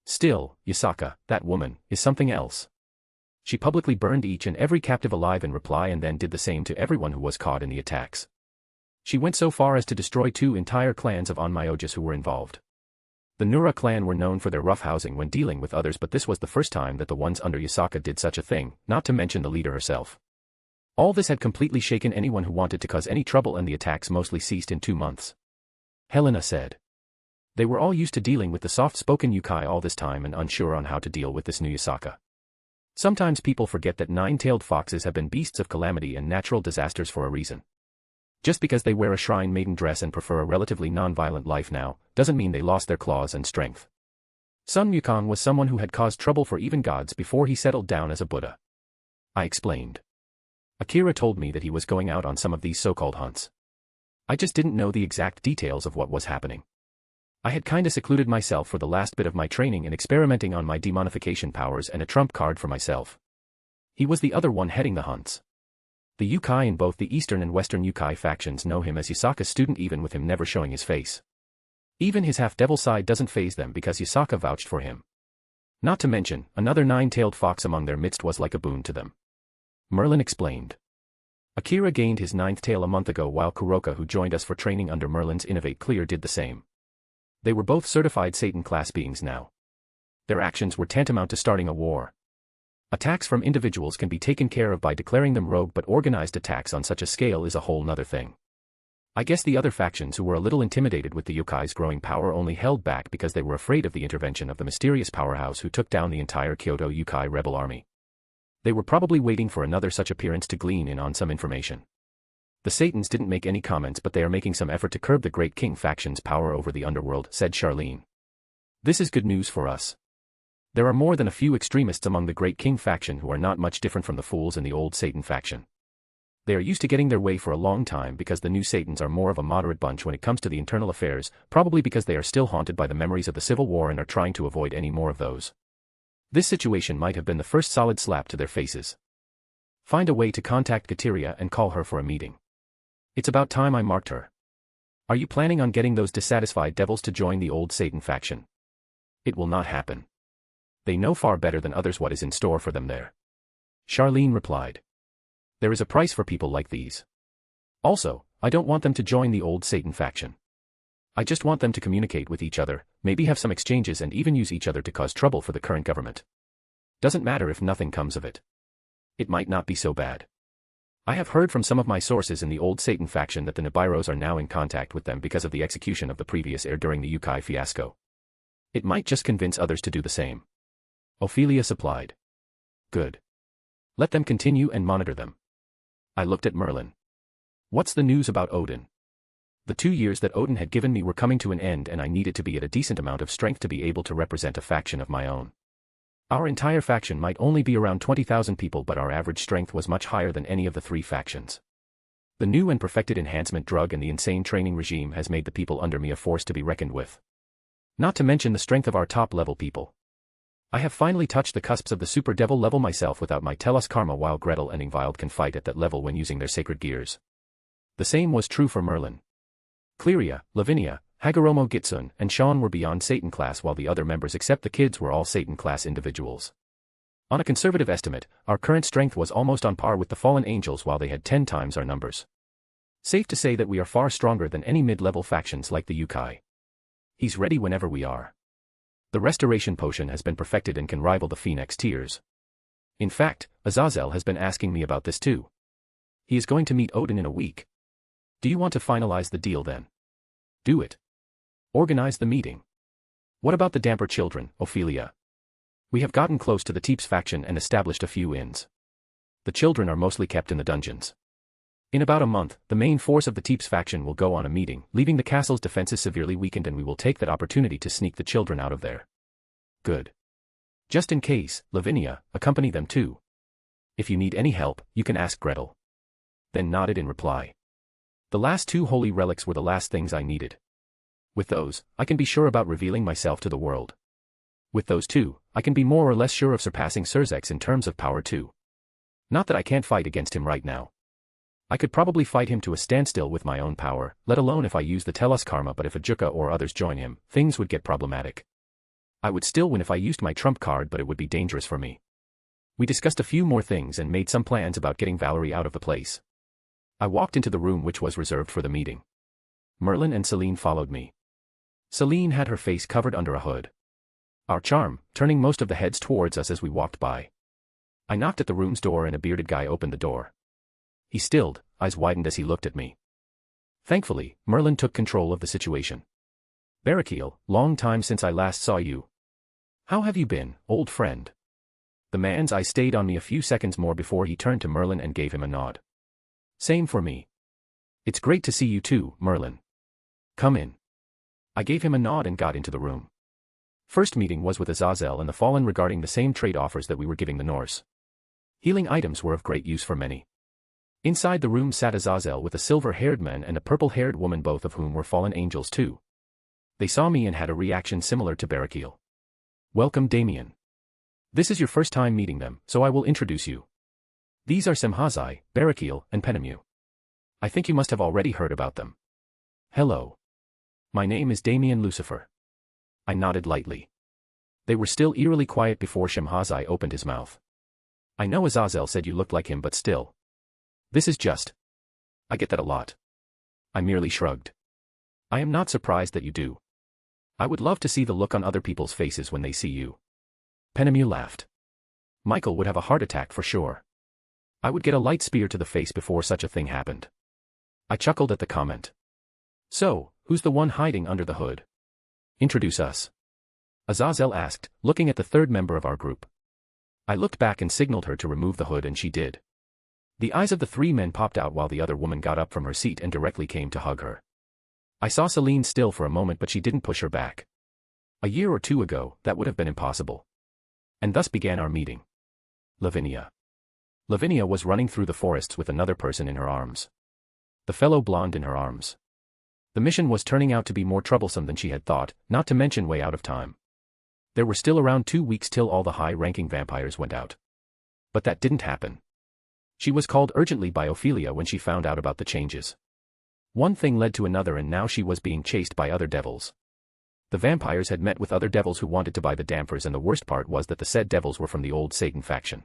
Still, Yasaka, that woman, is something else. She publicly burned each and every captive alive in reply and then did the same to everyone who was caught in the attacks. She went so far as to destroy 2 entire clans of Onmyoges who were involved. The Nura clan were known for their roughhousing when dealing with others, but this was the first time that the ones under Yasaka did such a thing, not to mention the leader herself. All this had completely shaken anyone who wanted to cause any trouble, and the attacks mostly ceased in 2 months. Helena said. They were all used to dealing with the soft-spoken Yukai all this time and unsure on how to deal with this new Yasaka. Sometimes people forget that 9-tailed foxes have been beasts of calamity and natural disasters for a reason. Just because they wear a shrine maiden dress and prefer a relatively non-violent life now, doesn't mean they lost their claws and strength. Sun Wukong was someone who had caused trouble for even gods before he settled down as a Buddha. I explained. Akira told me that he was going out on some of these so-called hunts. I just didn't know the exact details of what was happening. I had kinda secluded myself for the last bit of my training and experimenting on my demonification powers and a trump card for myself. He was the other one heading the hunts. The Yukai in both the Eastern and Western Yukai factions know him as Yasaka's student, even with him never showing his face. Even his half-devil side doesn't faze them because Yasaka vouched for him. Not to mention, another 9-tailed fox among their midst was like a boon to them. Merlin explained. Akira gained his 9th tail a month ago, while Kuroka, who joined us for training under Merlin's Innovate Clear, did the same. They were both certified Satan class beings now. Their actions were tantamount to starting a war. Attacks from individuals can be taken care of by declaring them rogue, but organized attacks on such a scale is a whole nother thing. I guess the other factions, who were a little intimidated with the Yukai's growing power, only held back because they were afraid of the intervention of the mysterious powerhouse who took down the entire Kyoto Yukai rebel army. They were probably waiting for another such appearance to glean in on some information. The Satans didn't make any comments, but they are making some effort to curb the Great King faction's power over the underworld, said Charlene. This is good news for us. There are more than a few extremists among the Great King faction who are not much different from the fools in the old Satan faction. They are used to getting their way for a long time because the new Satans are more of a moderate bunch when it comes to the internal affairs, probably because they are still haunted by the memories of the Civil War and are trying to avoid any more of those. This situation might have been the first solid slap to their faces. Find a way to contact Kateria and call her for a meeting. It's about time I marked her. Are you planning on getting those dissatisfied devils to join the old Satan faction? It will not happen. They know far better than others what is in store for them there. Charlene replied. There is a price for people like these. Also, I don't want them to join the old Satan faction. I just want them to communicate with each other, maybe have some exchanges and even use each other to cause trouble for the current government. Doesn't matter if nothing comes of it. It might not be so bad. I have heard from some of my sources in the old Satan faction that the Nibiros are now in contact with them because of the execution of the previous heir during the Yukai fiasco. It might just convince others to do the same. Ophelia supplied. Good. Let them continue and monitor them. I looked at Merlin. What's the news about Odin? The 2 years that Odin had given me were coming to an end, and I needed to be at a decent amount of strength to be able to represent a faction of my own. Our entire faction might only be around 20,000 people, but our average strength was much higher than any of the 3 factions. The new and perfected enhancement drug and the insane training regime has made the people under me a force to be reckoned with. Not to mention the strength of our top-level people. I have finally touched the cusps of the super devil level myself without my Telos Karma, while Gretel and Ingvild can fight at that level when using their sacred gears. The same was true for Merlin. Cleria, Lavinia, Hagoromo Gitsun, and Sean were beyond Satan class, while the other members except the kids were all Satan class individuals. On a conservative estimate, our current strength was almost on par with the fallen angels, while they had 10 times our numbers. Safe to say that we are far stronger than any mid-level factions like the Yukai. He's ready whenever we are. The restoration potion has been perfected and can rival the Phoenix Tears. In fact, Azazel has been asking me about this too. He is going to meet Odin in a week. Do you want to finalize the deal then? Do it. Organize the meeting. What about the Damper children, Ophelia? We have gotten close to the Teeps faction and established a few inns. The children are mostly kept in the dungeons. In about a month, the main force of the Teeps faction will go on a meeting, leaving the castle's defenses severely weakened, and we will take that opportunity to sneak the children out of there. Good. Just in case, Lavinia, accompany them too. If you need any help, you can ask Gretel. Then nodded in reply. The last 2 holy relics were the last things I needed. With those, I can be sure about revealing myself to the world. With those 2, I can be more or less sure of surpassing Surzex in terms of power too. Not that I can't fight against him right now. I could probably fight him to a standstill with my own power, let alone if I use the Telos Karma, but if Ajuka or others join him, things would get problematic. I would still win if I used my trump card, but it would be dangerous for me. We discussed a few more things and made some plans about getting Valerie out of the place. I walked into the room which was reserved for the meeting. Merlin and Celine followed me. Celine had her face covered under a hood. Our charm, turning most of the heads towards us as we walked by. I knocked at the room's door and a bearded guy opened the door. He stilled, eyes widened as he looked at me. Thankfully, Merlin took control of the situation. Barakiel, long time since I last saw you. How have you been, old friend? The man's eyes stayed on me a few seconds more before he turned to Merlin and gave him a nod. Same for me. It's great to see you too, Merlin. Come in. I gave him a nod and got into the room. First meeting was with Azazel and the Fallen regarding the same trade offers that we were giving the Norse. Healing items were of great use for many. Inside the room sat Azazel with a silver-haired man and a purple-haired woman, both of whom were fallen angels too. They saw me and had a reaction similar to Barakiel. Welcome, Damien. This is your first time meeting them, so I will introduce you. These are Simhazai, Barakiel, and Penemu. I think you must have already heard about them. Hello. My name is Damien Lucifer. I nodded lightly. They were still eerily quiet before Simhazai opened his mouth. I know Azazel said you looked like him, but still. This is just. I get that a lot. I merely shrugged. I am not surprised that you do. I would love to see the look on other people's faces when they see you. Penemu laughed. Michael would have a heart attack for sure. I would get a light spear to the face before such a thing happened. I chuckled at the comment. So, who's the one hiding under the hood? Introduce us. Azazel asked, looking at the third member of our group. I looked back and signaled her to remove the hood and she did. The eyes of the three men popped out while the other woman got up from her seat and directly came to hug her. I saw Celine still for a moment, but she didn't push her back. A year or two ago, that would have been impossible. And thus began our meeting. Lavinia. Lavinia was running through the forests with another person in her arms. The fellow blonde in her arms. The mission was turning out to be more troublesome than she had thought, not to mention way out of time. There were still around 2 weeks till all the high-ranking vampires went out. But that didn't happen. She was called urgently by Ophelia when she found out about the changes. One thing led to another and now she was being chased by other devils. The vampires had met with other devils who wanted to buy the dampers, and the worst part was that the said devils were from the old Satan faction.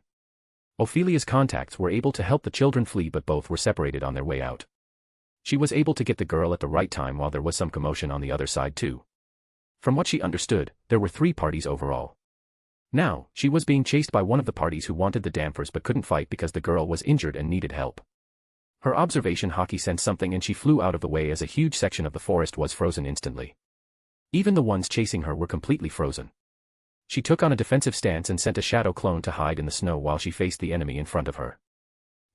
Ophelia's contacts were able to help the children flee, but both were separated on their way out. She was able to get the girl at the right time while there was some commotion on the other side too. From what she understood, there were 3 parties overall. Now, she was being chased by one of the parties who wanted the dampers but couldn't fight because the girl was injured and needed help. Her observation hockey sensed something and she flew out of the way as a huge section of the forest was frozen instantly. Even the ones chasing her were completely frozen. She took on a defensive stance and sent a shadow clone to hide in the snow while she faced the enemy in front of her.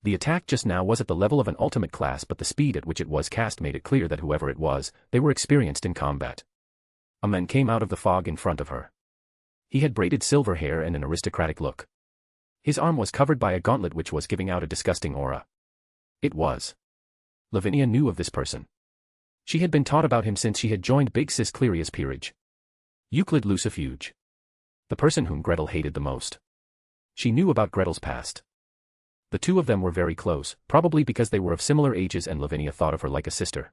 The attack just now was at the level of an ultimate class, but the speed at which it was cast made it clear that whoever it was, they were experienced in combat. A man came out of the fog in front of her. He had braided silver hair and an aristocratic look. His arm was covered by a gauntlet which was giving out a disgusting aura. It was. Lavinia knew of this person. She had been taught about him since she had joined Big Sis Cleria's peerage. Euclid Lucifuge. The person whom Gretel hated the most. She knew about Gretel's past. The two of them were very close, probably because they were of similar ages and Lavinia thought of her like a sister.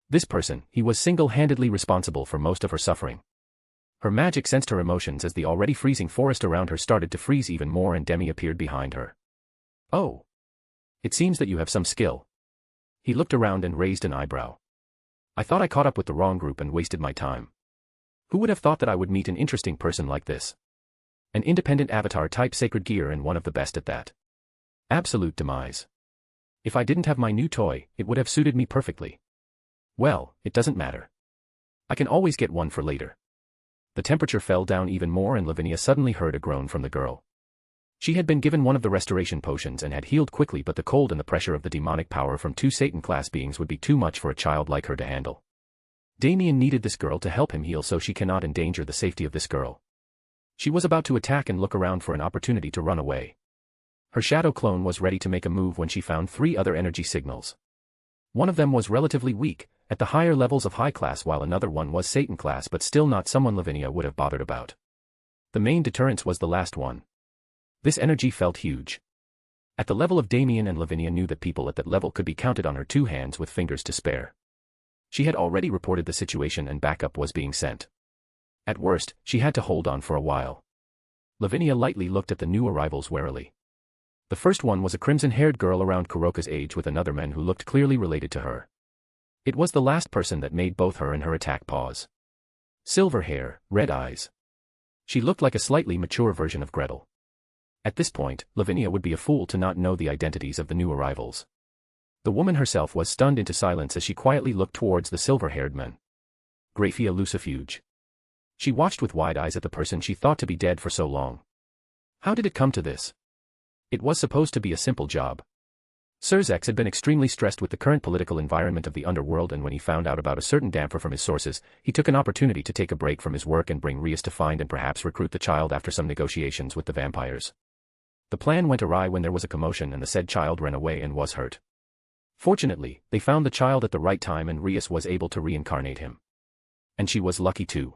This person, he was single-handedly responsible for most of her suffering. Her magic sensed her emotions as the already freezing forest around her started to freeze even more and Demi appeared behind her. Oh. It seems that you have some skill. He looked around and raised an eyebrow. I thought I caught up with the wrong group and wasted my time. Who would have thought that I would meet an interesting person like this? An independent avatar type sacred gear and one of the best at that. Absolute demise. If I didn't have my new toy, it would have suited me perfectly. Well, it doesn't matter. I can always get one for later. The temperature fell down even more and Lavinia suddenly heard a groan from the girl. She had been given one of the restoration potions and had healed quickly, but the cold and the pressure of the demonic power from 2 Satan-class beings would be too much for a child like her to handle. Damien needed this girl to help him heal, so she cannot endanger the safety of this girl. She was about to attack and look around for an opportunity to run away. Her shadow clone was ready to make a move when she found 3 other energy signals. One of them was relatively weak, at the higher levels of high class, while another one was Satan class, but still not someone Lavinia would have bothered about. The main deterrence was the last one. This energy felt huge. At the level of Damien, and Lavinia knew that people at that level could be counted on her 2 hands with fingers to spare. She had already reported the situation and backup was being sent. At worst, she had to hold on for a while. Lavinia lightly looked at the new arrivals warily. The first one was a crimson-haired girl around Kuroka's age with another man who looked clearly related to her. It was the last person that made both her and her attack pause. Silver hair, red eyes. She looked like a slightly mature version of Gretel. At this point, Lavinia would be a fool to not know the identities of the new arrivals. The woman herself was stunned into silence as she quietly looked towards the silver-haired men. Graphia Lucifuge. She watched with wide eyes at the person she thought to be dead for so long. How did it come to this? It was supposed to be a simple job. Surzex had been extremely stressed with the current political environment of the underworld, and when he found out about a certain damper from his sources, he took an opportunity to take a break from his work and bring Rias to find and perhaps recruit the child after some negotiations with the vampires. The plan went awry when there was a commotion and the said child ran away and was hurt. Fortunately, they found the child at the right time and Rias was able to reincarnate him. And she was lucky too.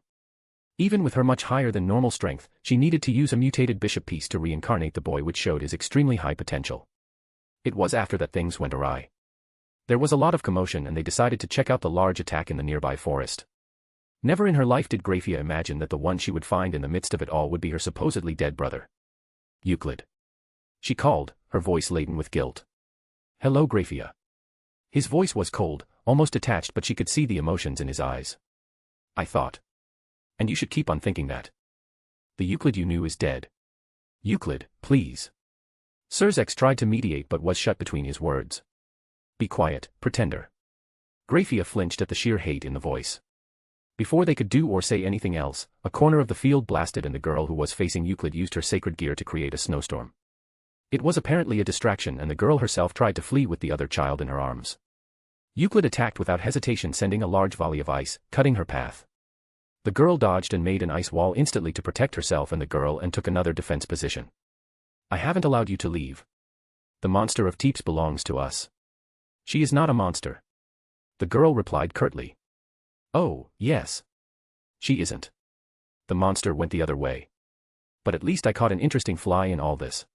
Even with her much higher than normal strength, she needed to use a mutated bishop piece to reincarnate the boy, which showed his extremely high potential. It was after that things went awry. There was a lot of commotion and they decided to check out the large attack in the nearby forest. Never in her life did Graphia imagine that the one she would find in the midst of it all would be her supposedly dead brother. Euclid. She called, her voice laden with guilt. Hello, Graphia. His voice was cold, almost detached, but she could see the emotions in his eyes. I thought. And you should keep on thinking that. The Euclid you knew is dead. Euclid, please. Surzex tried to mediate but was shut between his words. Be quiet, pretender. Graphia flinched at the sheer hate in the voice. Before they could do or say anything else, a corner of the field blasted and the girl who was facing Euclid used her sacred gear to create a snowstorm. It was apparently a distraction and the girl herself tried to flee with the other child in her arms. Euclid attacked without hesitation, sending a large volley of ice, cutting her path. The girl dodged and made an ice wall instantly to protect herself and the girl and took another defense position. I haven't allowed you to leave. The monster of Teeps belongs to us. She is not a monster. The girl replied curtly. Oh, yes. She isn't. The monster went the other way. But at least I caught an interesting fly in all this.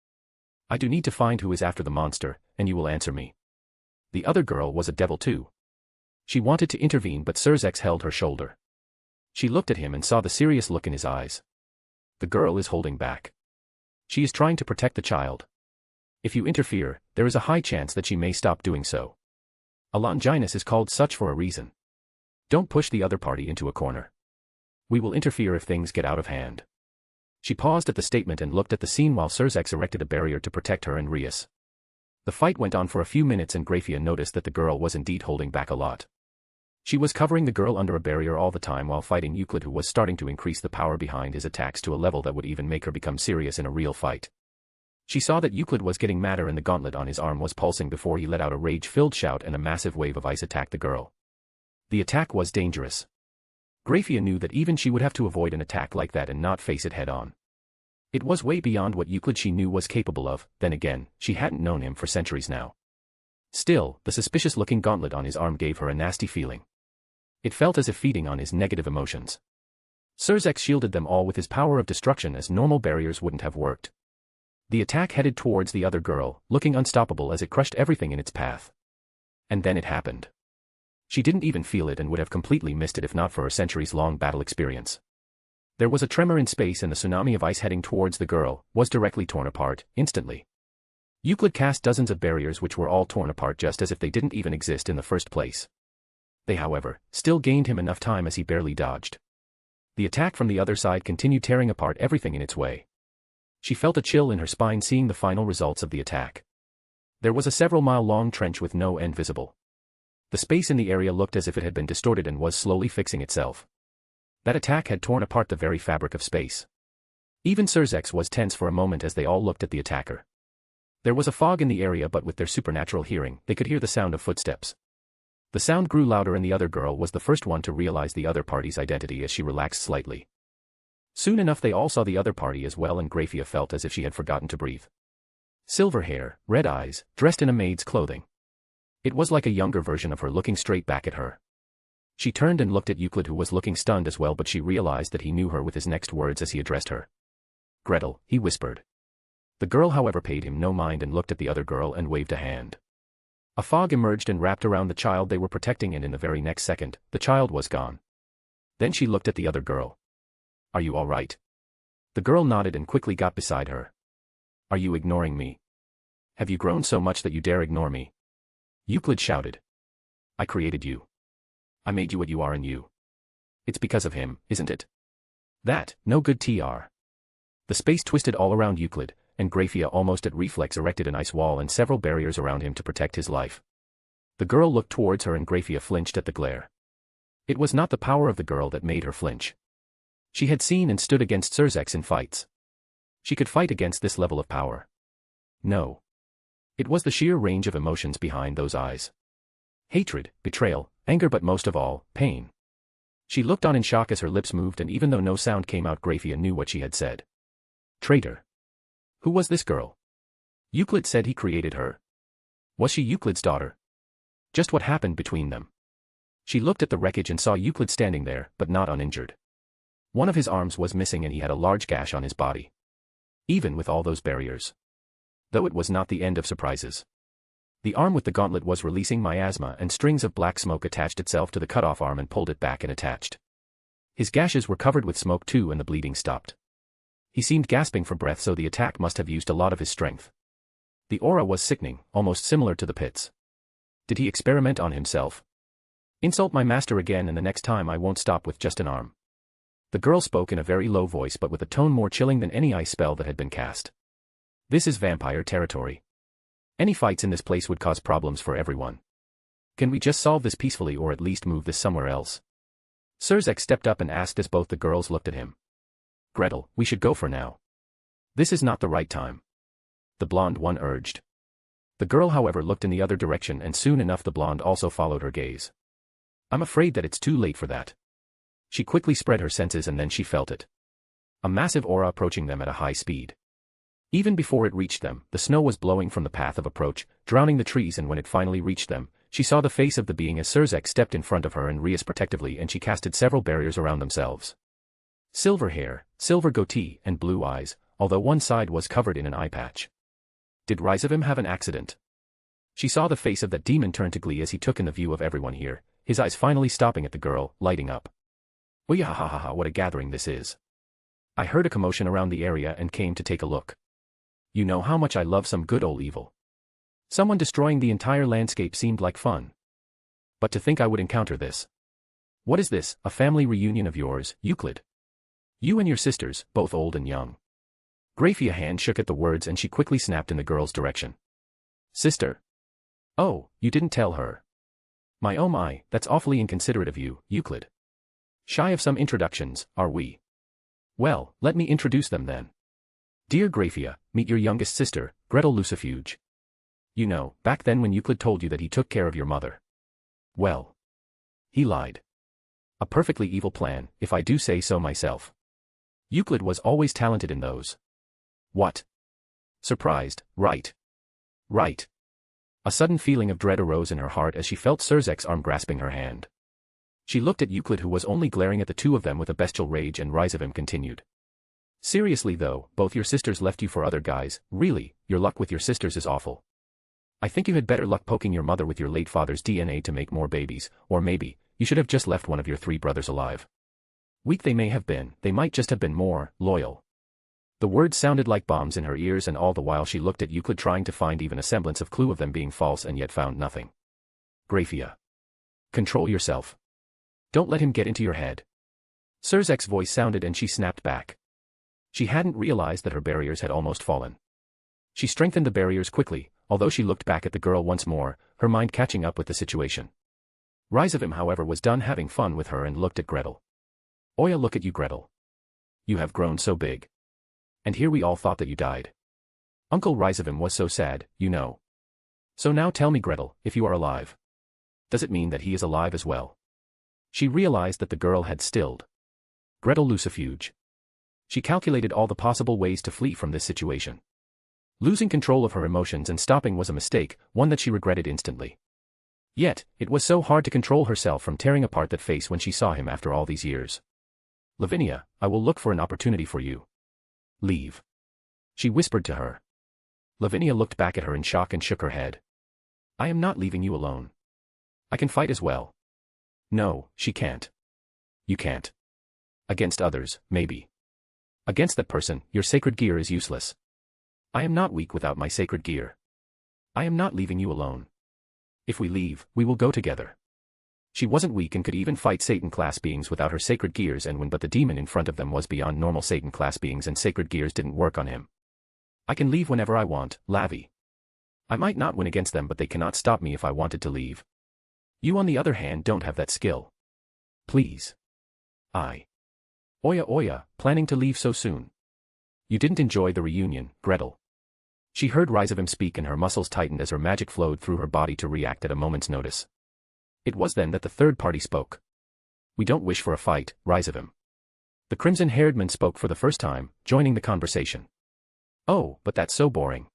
I do need to find who is after the monster, and you will answer me. The other girl was a devil too. She wanted to intervene but Surzex held her shoulder. She looked at him and saw the serious look in his eyes. The girl is holding back. She is trying to protect the child. If you interfere, there is a high chance that she may stop doing so. A Longinus is called such for a reason. Don't push the other party into a corner. We will interfere if things get out of hand. She paused at the statement and looked at the scene while Surzex erected a barrier to protect her and Rias. The fight went on for a few minutes and Graphia noticed that the girl was indeed holding back a lot. She was covering the girl under a barrier all the time while fighting Euclid, who was starting to increase the power behind his attacks to a level that would even make her become serious in a real fight. She saw that Euclid was getting madder and the gauntlet on his arm was pulsing before he let out a rage-filled shout and a massive wave of ice attacked the girl. The attack was dangerous. Graphia knew that even she would have to avoid an attack like that and not face it head-on. It was way beyond what Euclid she knew was capable of. Then again, she hadn't known him for centuries now. Still, the suspicious-looking gauntlet on his arm gave her a nasty feeling. It felt as if feeding on his negative emotions. Surzex shielded them all with his power of destruction as normal barriers wouldn't have worked. The attack headed towards the other girl, looking unstoppable as it crushed everything in its path. And then it happened. She didn't even feel it and would have completely missed it if not for her centuries-long battle experience. There was a tremor in space and the tsunami of ice heading towards the girl was directly torn apart, instantly. Euclid cast dozens of barriers which were all torn apart just as if they didn't even exist in the first place. They, however, still gained him enough time as he barely dodged. The attack from the other side continued tearing apart everything in its way. She felt a chill in her spine seeing the final results of the attack. There was a several-mile-long trench with no end visible. The space in the area looked as if it had been distorted and was slowly fixing itself. That attack had torn apart the very fabric of space. Even Surzex was tense for a moment as they all looked at the attacker. There was a fog in the area, but with their supernatural hearing, they could hear the sound of footsteps. The sound grew louder and the other girl was the first one to realize the other party's identity as she relaxed slightly. Soon enough they all saw the other party as well and Graphia felt as if she had forgotten to breathe. Silver hair, red eyes, dressed in a maid's clothing. It was like a younger version of her looking straight back at her. She turned and looked at Euclid, who was looking stunned as well, but she realized that he knew her with his next words as he addressed her. Gretel, he whispered. The girl however paid him no mind and looked at the other girl and waved a hand. A fog emerged and wrapped around the child they were protecting and in the very next second, the child was gone. Then she looked at the other girl. Are you all right? The girl nodded and quickly got beside her. Are you ignoring me? Have you grown so much that you dare ignore me? Euclid shouted. I created you. I made you what you are and you. It's because of him, isn't it? That, no good tr. The space twisted all around Euclid, and Graphia almost at reflex erected an ice wall and several barriers around him to protect his life. The girl looked towards her and Graphia flinched at the glare. It was not the power of the girl that made her flinch. She had seen and stood against Surzex in fights. She could fight against this level of power. No. It was the sheer range of emotions behind those eyes. Hatred, betrayal, anger, but most of all, pain. She looked on in shock as her lips moved, and even though no sound came out, Graphia knew what she had said. Traitor. Who was this girl? Euclid said he created her. Was she Euclid's daughter? Just what happened between them? She looked at the wreckage and saw Euclid standing there, but not uninjured. One of his arms was missing and he had a large gash on his body. Even with all those barriers. Though it was not the end of surprises. The arm with the gauntlet was releasing miasma, and strings of black smoke attached itself to the cut-off arm and pulled it back and attached. His gashes were covered with smoke too, and the bleeding stopped. He seemed gasping for breath, so the attack must have used a lot of his strength. The aura was sickening, almost similar to the pits. Did he experiment on himself? Insult my master again and the next time I won't stop with just an arm. The girl spoke in a very low voice, but with a tone more chilling than any ice spell that had been cast. This is vampire territory. Any fights in this place would cause problems for everyone. Can we just solve this peacefully, or at least move this somewhere else? Surzex stepped up and asked as both the girls looked at him. Gretel, we should go for now. This is not the right time. The blonde one urged. The girl, however, looked in the other direction, and soon enough the blonde also followed her gaze. I'm afraid that it's too late for that. She quickly spread her senses, and then she felt it. A massive aura approaching them at a high speed. Even before it reached them, the snow was blowing from the path of approach, drowning the trees, and when it finally reached them, she saw the face of the being as Surzex stepped in front of her and Rias protectively, and she casted several barriers around themselves. Silver hair, silver goatee, and blue eyes, although one side was covered in an eye patch. Did Rizavim have an accident? She saw the face of that demon turn to glee as he took in the view of everyone here, his eyes finally stopping at the girl, lighting up. Oyahahaha, what a gathering this is. I heard a commotion around the area and came to take a look. You know how much I love some good old evil. Someone destroying the entire landscape seemed like fun. But to think I would encounter this. What is this, a family reunion of yours, Euclid? You and your sisters, both old and young. Graphia's hand shook at the words and she quickly snapped in the girl's direction. Sister. Oh, you didn't tell her. My oh my, that's awfully inconsiderate of you, Euclid. Shy of some introductions, are we? Well, let me introduce them then. Dear Graphia, meet your youngest sister, Gretel Lucifuge. You know, back then when Euclid told you that he took care of your mother. Well. He lied. A perfectly evil plan, if I do say so myself. Euclid was always talented in those. What? Surprised, right? Right. A sudden feeling of dread arose in her heart as she felt Surzek's arm grasping her hand. She looked at Euclid, who was only glaring at the two of them with a bestial rage, and Rizavim continued. Seriously though, both your sisters left you for other guys. Really, your luck with your sisters is awful. I think you had better luck poking your mother with your late father's DNA to make more babies, or maybe, you should have just left one of your 3 brothers alive. Weak they may have been, they might just have been more loyal. The words sounded like bombs in her ears, and all the while she looked at Euclid, trying to find even a semblance of clue of them being false, and yet found nothing. Graphia. Control yourself. Don't let him get into your head. Surzek's voice sounded and she snapped back. She hadn't realized that her barriers had almost fallen. She strengthened the barriers quickly, although she looked back at the girl once more, her mind catching up with the situation. Rizavim, however, was done having fun with her and looked at Gretel. Oya, look at you, Gretel. You have grown so big. And here we all thought that you died. Uncle Rizavim was so sad, you know. So now tell me, Gretel, if you are alive. Does it mean that he is alive as well? She realized that the girl had stilled. Gretel Lucifuge. She calculated all the possible ways to flee from this situation. Losing control of her emotions and stopping was a mistake, one that she regretted instantly. Yet, it was so hard to control herself from tearing apart that face when she saw him after all these years. Lavinia, I will look for an opportunity for you. Leave. She whispered to her. Lavinia looked back at her in shock and shook her head. I am not leaving you alone. I can fight as well. No, she can't. You can't. Against others, maybe. Against that person, your sacred gear is useless. I am not weak without my sacred gear. I am not leaving you alone. If we leave, we will go together. She wasn't weak and could even fight Satan-class beings without her sacred gears and win, but the demon in front of them was beyond normal Satan-class beings and sacred gears didn't work on him. I can leave whenever I want, Lavi. I might not win against them, but they cannot stop me if I wanted to leave. You on the other hand don't have that skill. Please. Oya, planning to leave so soon. You didn't enjoy the reunion, Gretel. She heard Rizavim speak and her muscles tightened as her magic flowed through her body to react at a moment's notice. It was then that the third party spoke. We don't wish for a fight, Rizavim. The crimson-haired man spoke for the first time, joining the conversation. Oh, but that's so boring.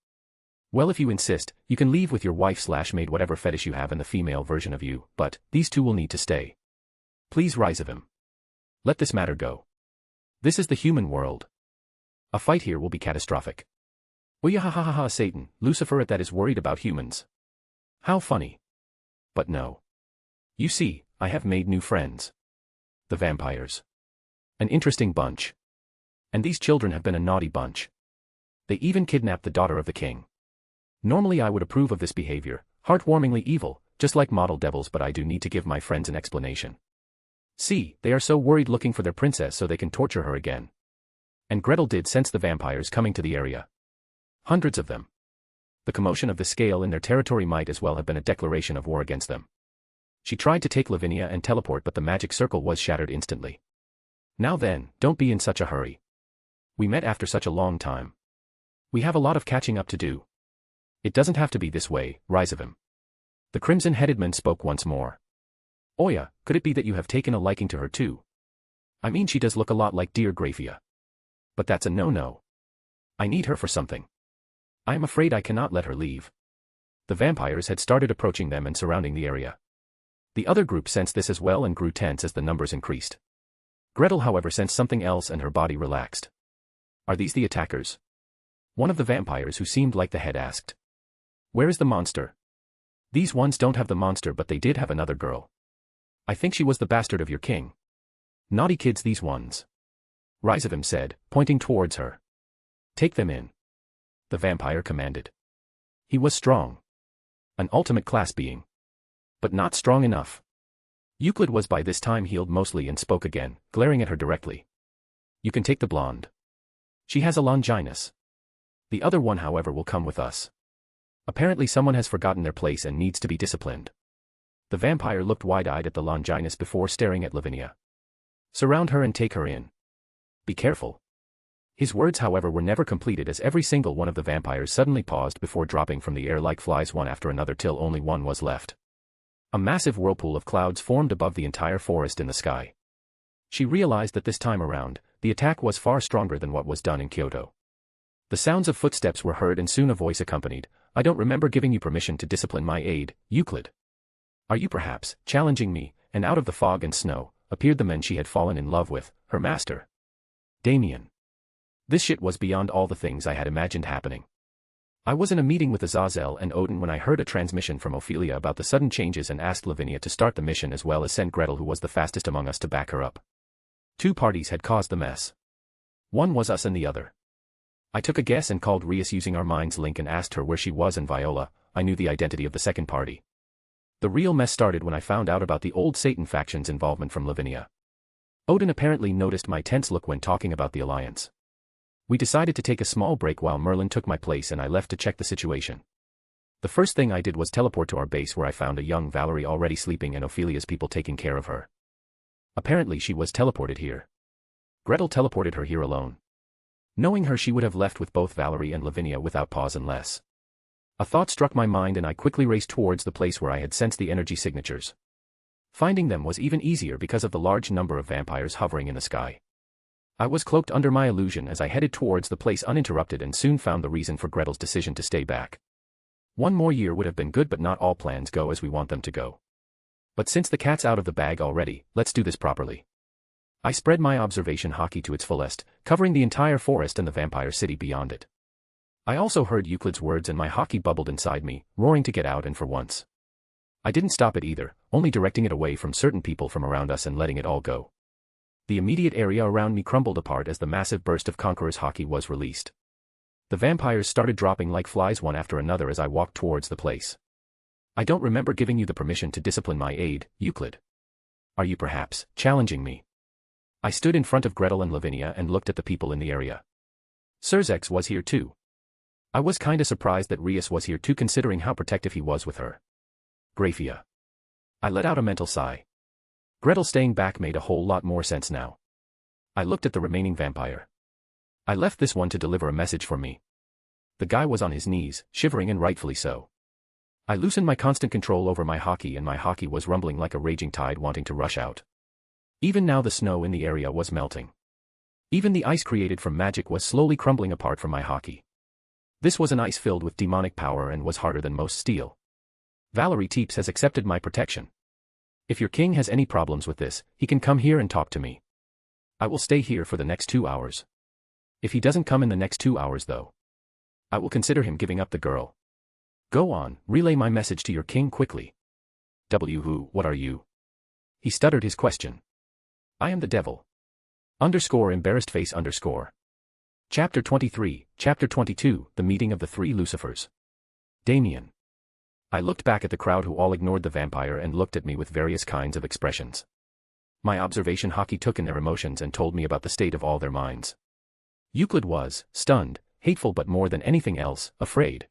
Well, if you insist, you can leave with your wife/maid, whatever fetish you have in the female version of you, but these two will need to stay. Please, Rizavim. Let this matter go. This is the human world. A fight here will be catastrophic. Oyahahaha, Satan, Lucifer that is worried about humans. How funny. But no. You see, I have made new friends. The vampires. An interesting bunch. And these children have been a naughty bunch. They even kidnapped the daughter of the king. Normally I would approve of this behavior, heartwarmingly evil, just like model devils, but I do need to give my friends an explanation. See, they are so worried looking for their princess so they can torture her again. And Gretel did sense the vampires coming to the area. Hundreds of them. The commotion of the scale in their territory might as well have been a declaration of war against them. She tried to take Lavinia and teleport, but the magic circle was shattered instantly. Now then, don't be in such a hurry. We met after such a long time. We have a lot of catching up to do. It doesn't have to be this way, Rizavim. The crimson-headed man spoke once more. Oya, could it be that you have taken a liking to her too? I mean, she does look a lot like dear Grafia. But that's a no-no. I need her for something. I am afraid I cannot let her leave. The vampires had started approaching them and surrounding the area. The other group sensed this as well and grew tense as the numbers increased. Gretel, however, sensed something else and her body relaxed. Are these the attackers? One of the vampires who seemed like the head asked. Where is the monster? These ones don't have the monster, but they did have another girl. I think she was the bastard of your king. Naughty kids these ones. Rizavim said, pointing towards her. Take them in. The vampire commanded. He was strong. An ultimate class being. But not strong enough. Euclid was by this time healed mostly and spoke again, glaring at her directly. You can take the blonde. She has a Longinus. The other one, however, will come with us. Apparently someone has forgotten their place and needs to be disciplined. The vampire looked wide-eyed at the Longinus before staring at Lavinia. Surround her and take her in. Be careful. His words, however, were never completed, as every single one of the vampires suddenly paused before dropping from the air like flies one after another till only one was left. A massive whirlpool of clouds formed above the entire forest in the sky. She realized that this time around, the attack was far stronger than what was done in Kyoto. The sounds of footsteps were heard and soon a voice accompanied. I don't remember giving you permission to discipline my aide, Euclid. Are you perhaps challenging me? And out of the fog and snow appeared the man she had fallen in love with, her master. Damien. This shit was beyond all the things I had imagined happening. I was in a meeting with Azazel and Odin when I heard a transmission from Ophelia about the sudden changes and asked Lavinia to start the mission as well as send Gretel, who was the fastest among us, to back her up. Two parties had caused the mess. One was us and the other. I took a guess and called Rias using our mind's link and asked her where she was, and Viola, I knew the identity of the second party. The real mess started when I found out about the old Satan faction's involvement from Lavinia. Odin apparently noticed my tense look when talking about the alliance. We decided to take a small break while Merlin took my place and I left to check the situation. The first thing I did was teleport to our base, where I found a young Valerie already sleeping and Ophelia's people taking care of her. Apparently she was teleported here. Gretel teleported her here alone. Knowing her, she would have left with both Valerie and Lavinia without pause unless. A thought struck my mind and I quickly raced towards the place where I had sensed the energy signatures. Finding them was even easier because of the large number of vampires hovering in the sky. I was cloaked under my illusion as I headed towards the place uninterrupted and soon found the reason for Gretel's decision to stay back. One more year would have been good, but not all plans go as we want them to go. But since the cat's out of the bag already, let's do this properly. I spread my observation hockey to its fullest, covering the entire forest and the vampire city beyond it. I also heard Euclid's words and my hockey bubbled inside me, roaring to get out, and for once. I didn't stop it either, only directing it away from certain people from around us and letting it all go. The immediate area around me crumbled apart as the massive burst of Conqueror's hockey was released. The vampires started dropping like flies one after another as I walked towards the place. I don't remember giving you the permission to discipline my aide, Euclid. Are you perhaps challenging me? I stood in front of Gretel and Lavinia and looked at the people in the area. Serzex was here too. I was kinda surprised that Rias was here too considering how protective he was with her. Graphia. I let out a mental sigh. Gretel staying back made a whole lot more sense now. I looked at the remaining vampire. I left this one to deliver a message for me. The guy was on his knees, shivering and rightfully so. I loosened my constant control over my hockey and my hockey was rumbling like a raging tide wanting to rush out. Even now the snow in the area was melting. Even the ice created from magic was slowly crumbling apart from my hockey. This was an ice filled with demonic power and was harder than most steel. Valerie Teeps has accepted my protection. If your king has any problems with this, he can come here and talk to me. I will stay here for the next 2 hours. If he doesn't come in the next 2 hours though, I will consider him giving up the girl. Go on, relay my message to your king quickly. Who, what are you? He stuttered his question. I am the devil. Embarrassed face. Chapter 23, Chapter 22, The Meeting of the Three Lucifers. Damien. I looked back at the crowd who all ignored the vampire and looked at me with various kinds of expressions. My observation hockey took in their emotions and told me about the state of all their minds. Euclid was stunned, hateful but more than anything else, afraid.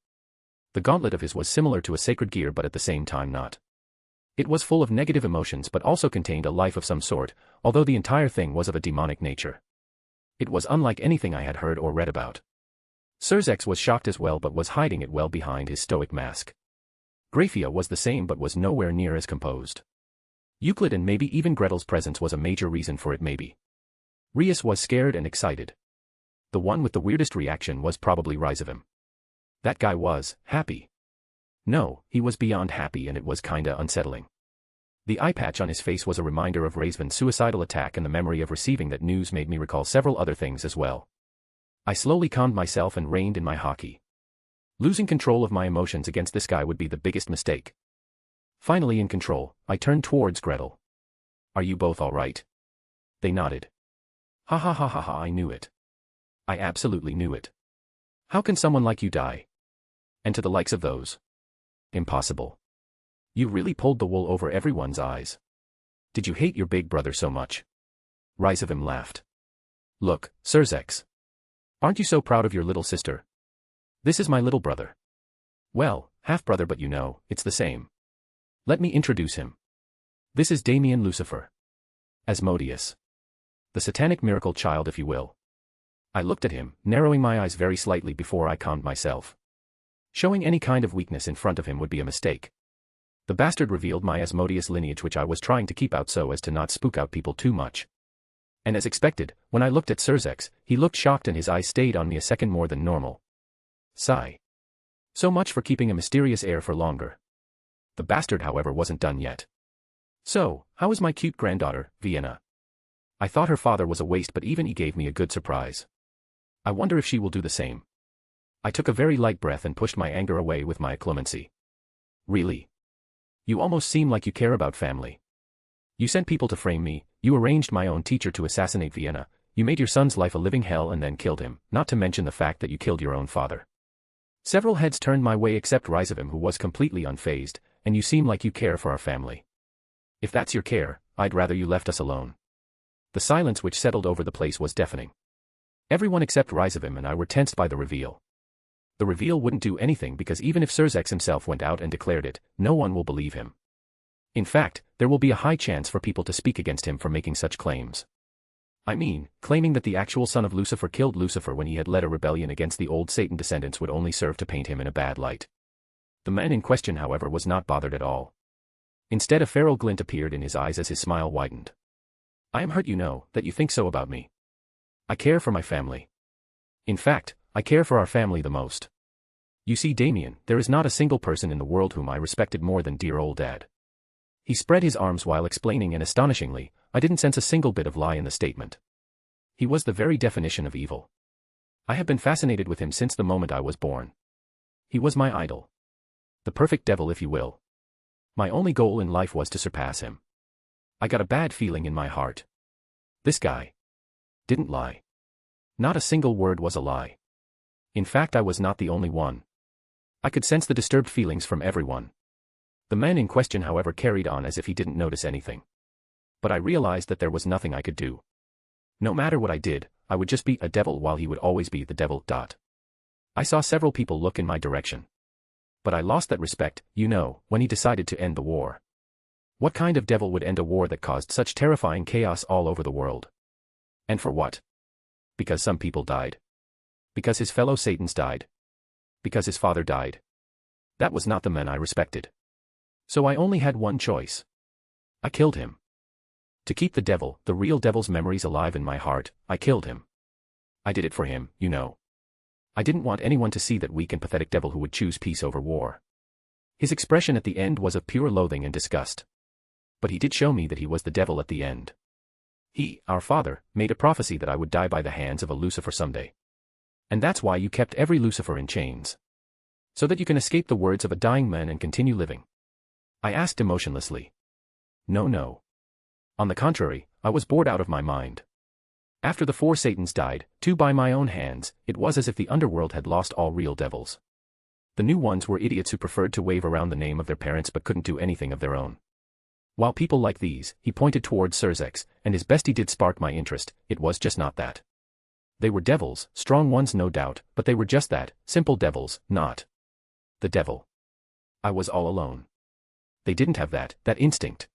The gauntlet of his was similar to a sacred gear but at the same time not. It was full of negative emotions but also contained a life of some sort, although the entire thing was of a demonic nature. It was unlike anything I had heard or read about. Serzex was shocked as well but was hiding it well behind his stoic mask. Graphia was the same but was nowhere near as composed. Euclid and maybe even Gretel's presence was a major reason for it maybe. Rias was scared and excited. The one with the weirdest reaction was probably Rizavim. That guy was happy. No, he was beyond happy and it was kinda unsettling. The eye patch on his face was a reminder of Razvan's suicidal attack and the memory of receiving that news made me recall several other things as well. I slowly calmed myself and reined in my hockey. Losing control of my emotions against this guy would be the biggest mistake. Finally in control, I turned towards Gretel. Are you both alright? They nodded. Ha ha ha ha ha, I knew it. I absolutely knew it. How can someone like you die? And to the likes of those? Impossible. You really pulled the wool over everyone's eyes. Did you hate your big brother so much? Rizavim laughed. Look, Serzex. Aren't you so proud of your little sister? This is my little brother. Well, half-brother but you know, it's the same. Let me introduce him. This is Damien Lucifer. Asmodeus. The satanic miracle child if you will. I looked at him, narrowing my eyes very slightly before I calmed myself. Showing any kind of weakness in front of him would be a mistake. The bastard revealed my Asmodeus lineage which I was trying to keep out so as to not spook out people too much. And as expected, when I looked at Serzex, he looked shocked and his eyes stayed on me a second more than normal. Sigh. So much for keeping a mysterious air for longer. The bastard however wasn't done yet. So, how is my cute granddaughter, Vienna? I thought her father was a waste but even he gave me a good surprise. I wonder if she will do the same. I took a very light breath and pushed my anger away with my clemency. Really? You almost seem like you care about family. You sent people to frame me, you arranged my own teacher to assassinate Vienna, you made your son's life a living hell and then killed him, not to mention the fact that you killed your own father. Several heads turned my way except Rizavim who was completely unfazed, and you seem like you care for our family. If that's your care, I'd rather you left us alone. The silence which settled over the place was deafening. Everyone except Rizavim and I were tensed by the reveal. The reveal wouldn't do anything because even if Serzex himself went out and declared it, no one will believe him. In fact, there will be a high chance for people to speak against him for making such claims. I mean, claiming that the actual son of Lucifer killed Lucifer when he had led a rebellion against the old Satan descendants would only serve to paint him in a bad light. The man in question however was not bothered at all. Instead a feral glint appeared in his eyes as his smile widened. I am hurt you know, that you think so about me. I care for my family. In fact, I care for our family the most. You see Damien, there is not a single person in the world whom I respected more than dear old Dad. He spread his arms while explaining and astonishingly, I didn't sense a single bit of lie in the statement. He was the very definition of evil. I have been fascinated with him since the moment I was born. He was my idol. The perfect devil if you will. My only goal in life was to surpass him. I got a bad feeling in my heart. This guy didn't lie. Not a single word was a lie. In fact I was not the only one. I could sense the disturbed feelings from everyone. The man in question however carried on as if he didn't notice anything. But I realized that there was nothing I could do. No matter what I did, I would just be a devil while he would always be the devil. I saw several people look in my direction. But I lost that respect, when he decided to end the war. What kind of devil would end a war that caused such terrifying chaos all over the world? And for what? Because some people died. Because his fellow Satans died. Because his father died. That was not the man I respected. So I only had one choice. I killed him. To keep the devil, the real devil's memories alive in my heart, I killed him. I did it for him, I didn't want anyone to see that weak and pathetic devil who would choose peace over war. His expression at the end was of pure loathing and disgust. But he did show me that he was the devil at the end. He, our father, made a prophecy that I would die by the hands of a Lucifer someday. And that's why you kept every Lucifer in chains. So that you can escape the words of a dying man and continue living. I asked emotionlessly. No. On the contrary, I was bored out of my mind. After the 4 Satans died, 2 by my own hands, it was as if the underworld had lost all real devils. The new ones were idiots who preferred to wave around the name of their parents but couldn't do anything of their own. While people like these, he pointed towards Surzex, and his best he did spark my interest, it was just not that. They were devils, strong ones no doubt, but they were just that, simple devils, not the devil. I was all alone. They didn't have that instinct.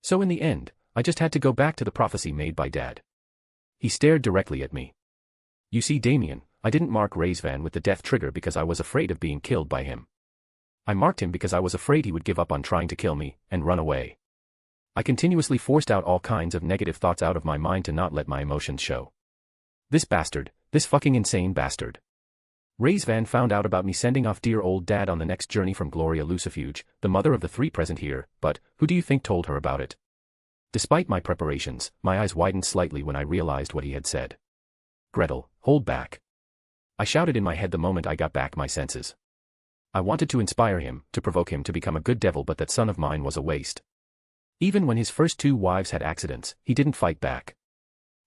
So in the end, I just had to go back to the prophecy made by Dad. He stared directly at me. You see, Damien, I didn't mark Razvan with the death trigger because I was afraid of being killed by him. I marked him because I was afraid he would give up on trying to kill me, and run away. I continuously forced out all kinds of negative thoughts out of my mind to not let my emotions show. This bastard, this fucking insane bastard. Razvan found out about me sending off dear old Dad on the next journey from Gloria Lucifuge, the mother of the 3 present here, but who do you think told her about it? Despite my preparations, my eyes widened slightly when I realized what he had said. Gretel, hold back. I shouted in my head the moment I got back my senses. I wanted to inspire him, to provoke him to become a good devil, but that son of mine was a waste. Even when his first 2 wives had accidents, he didn't fight back.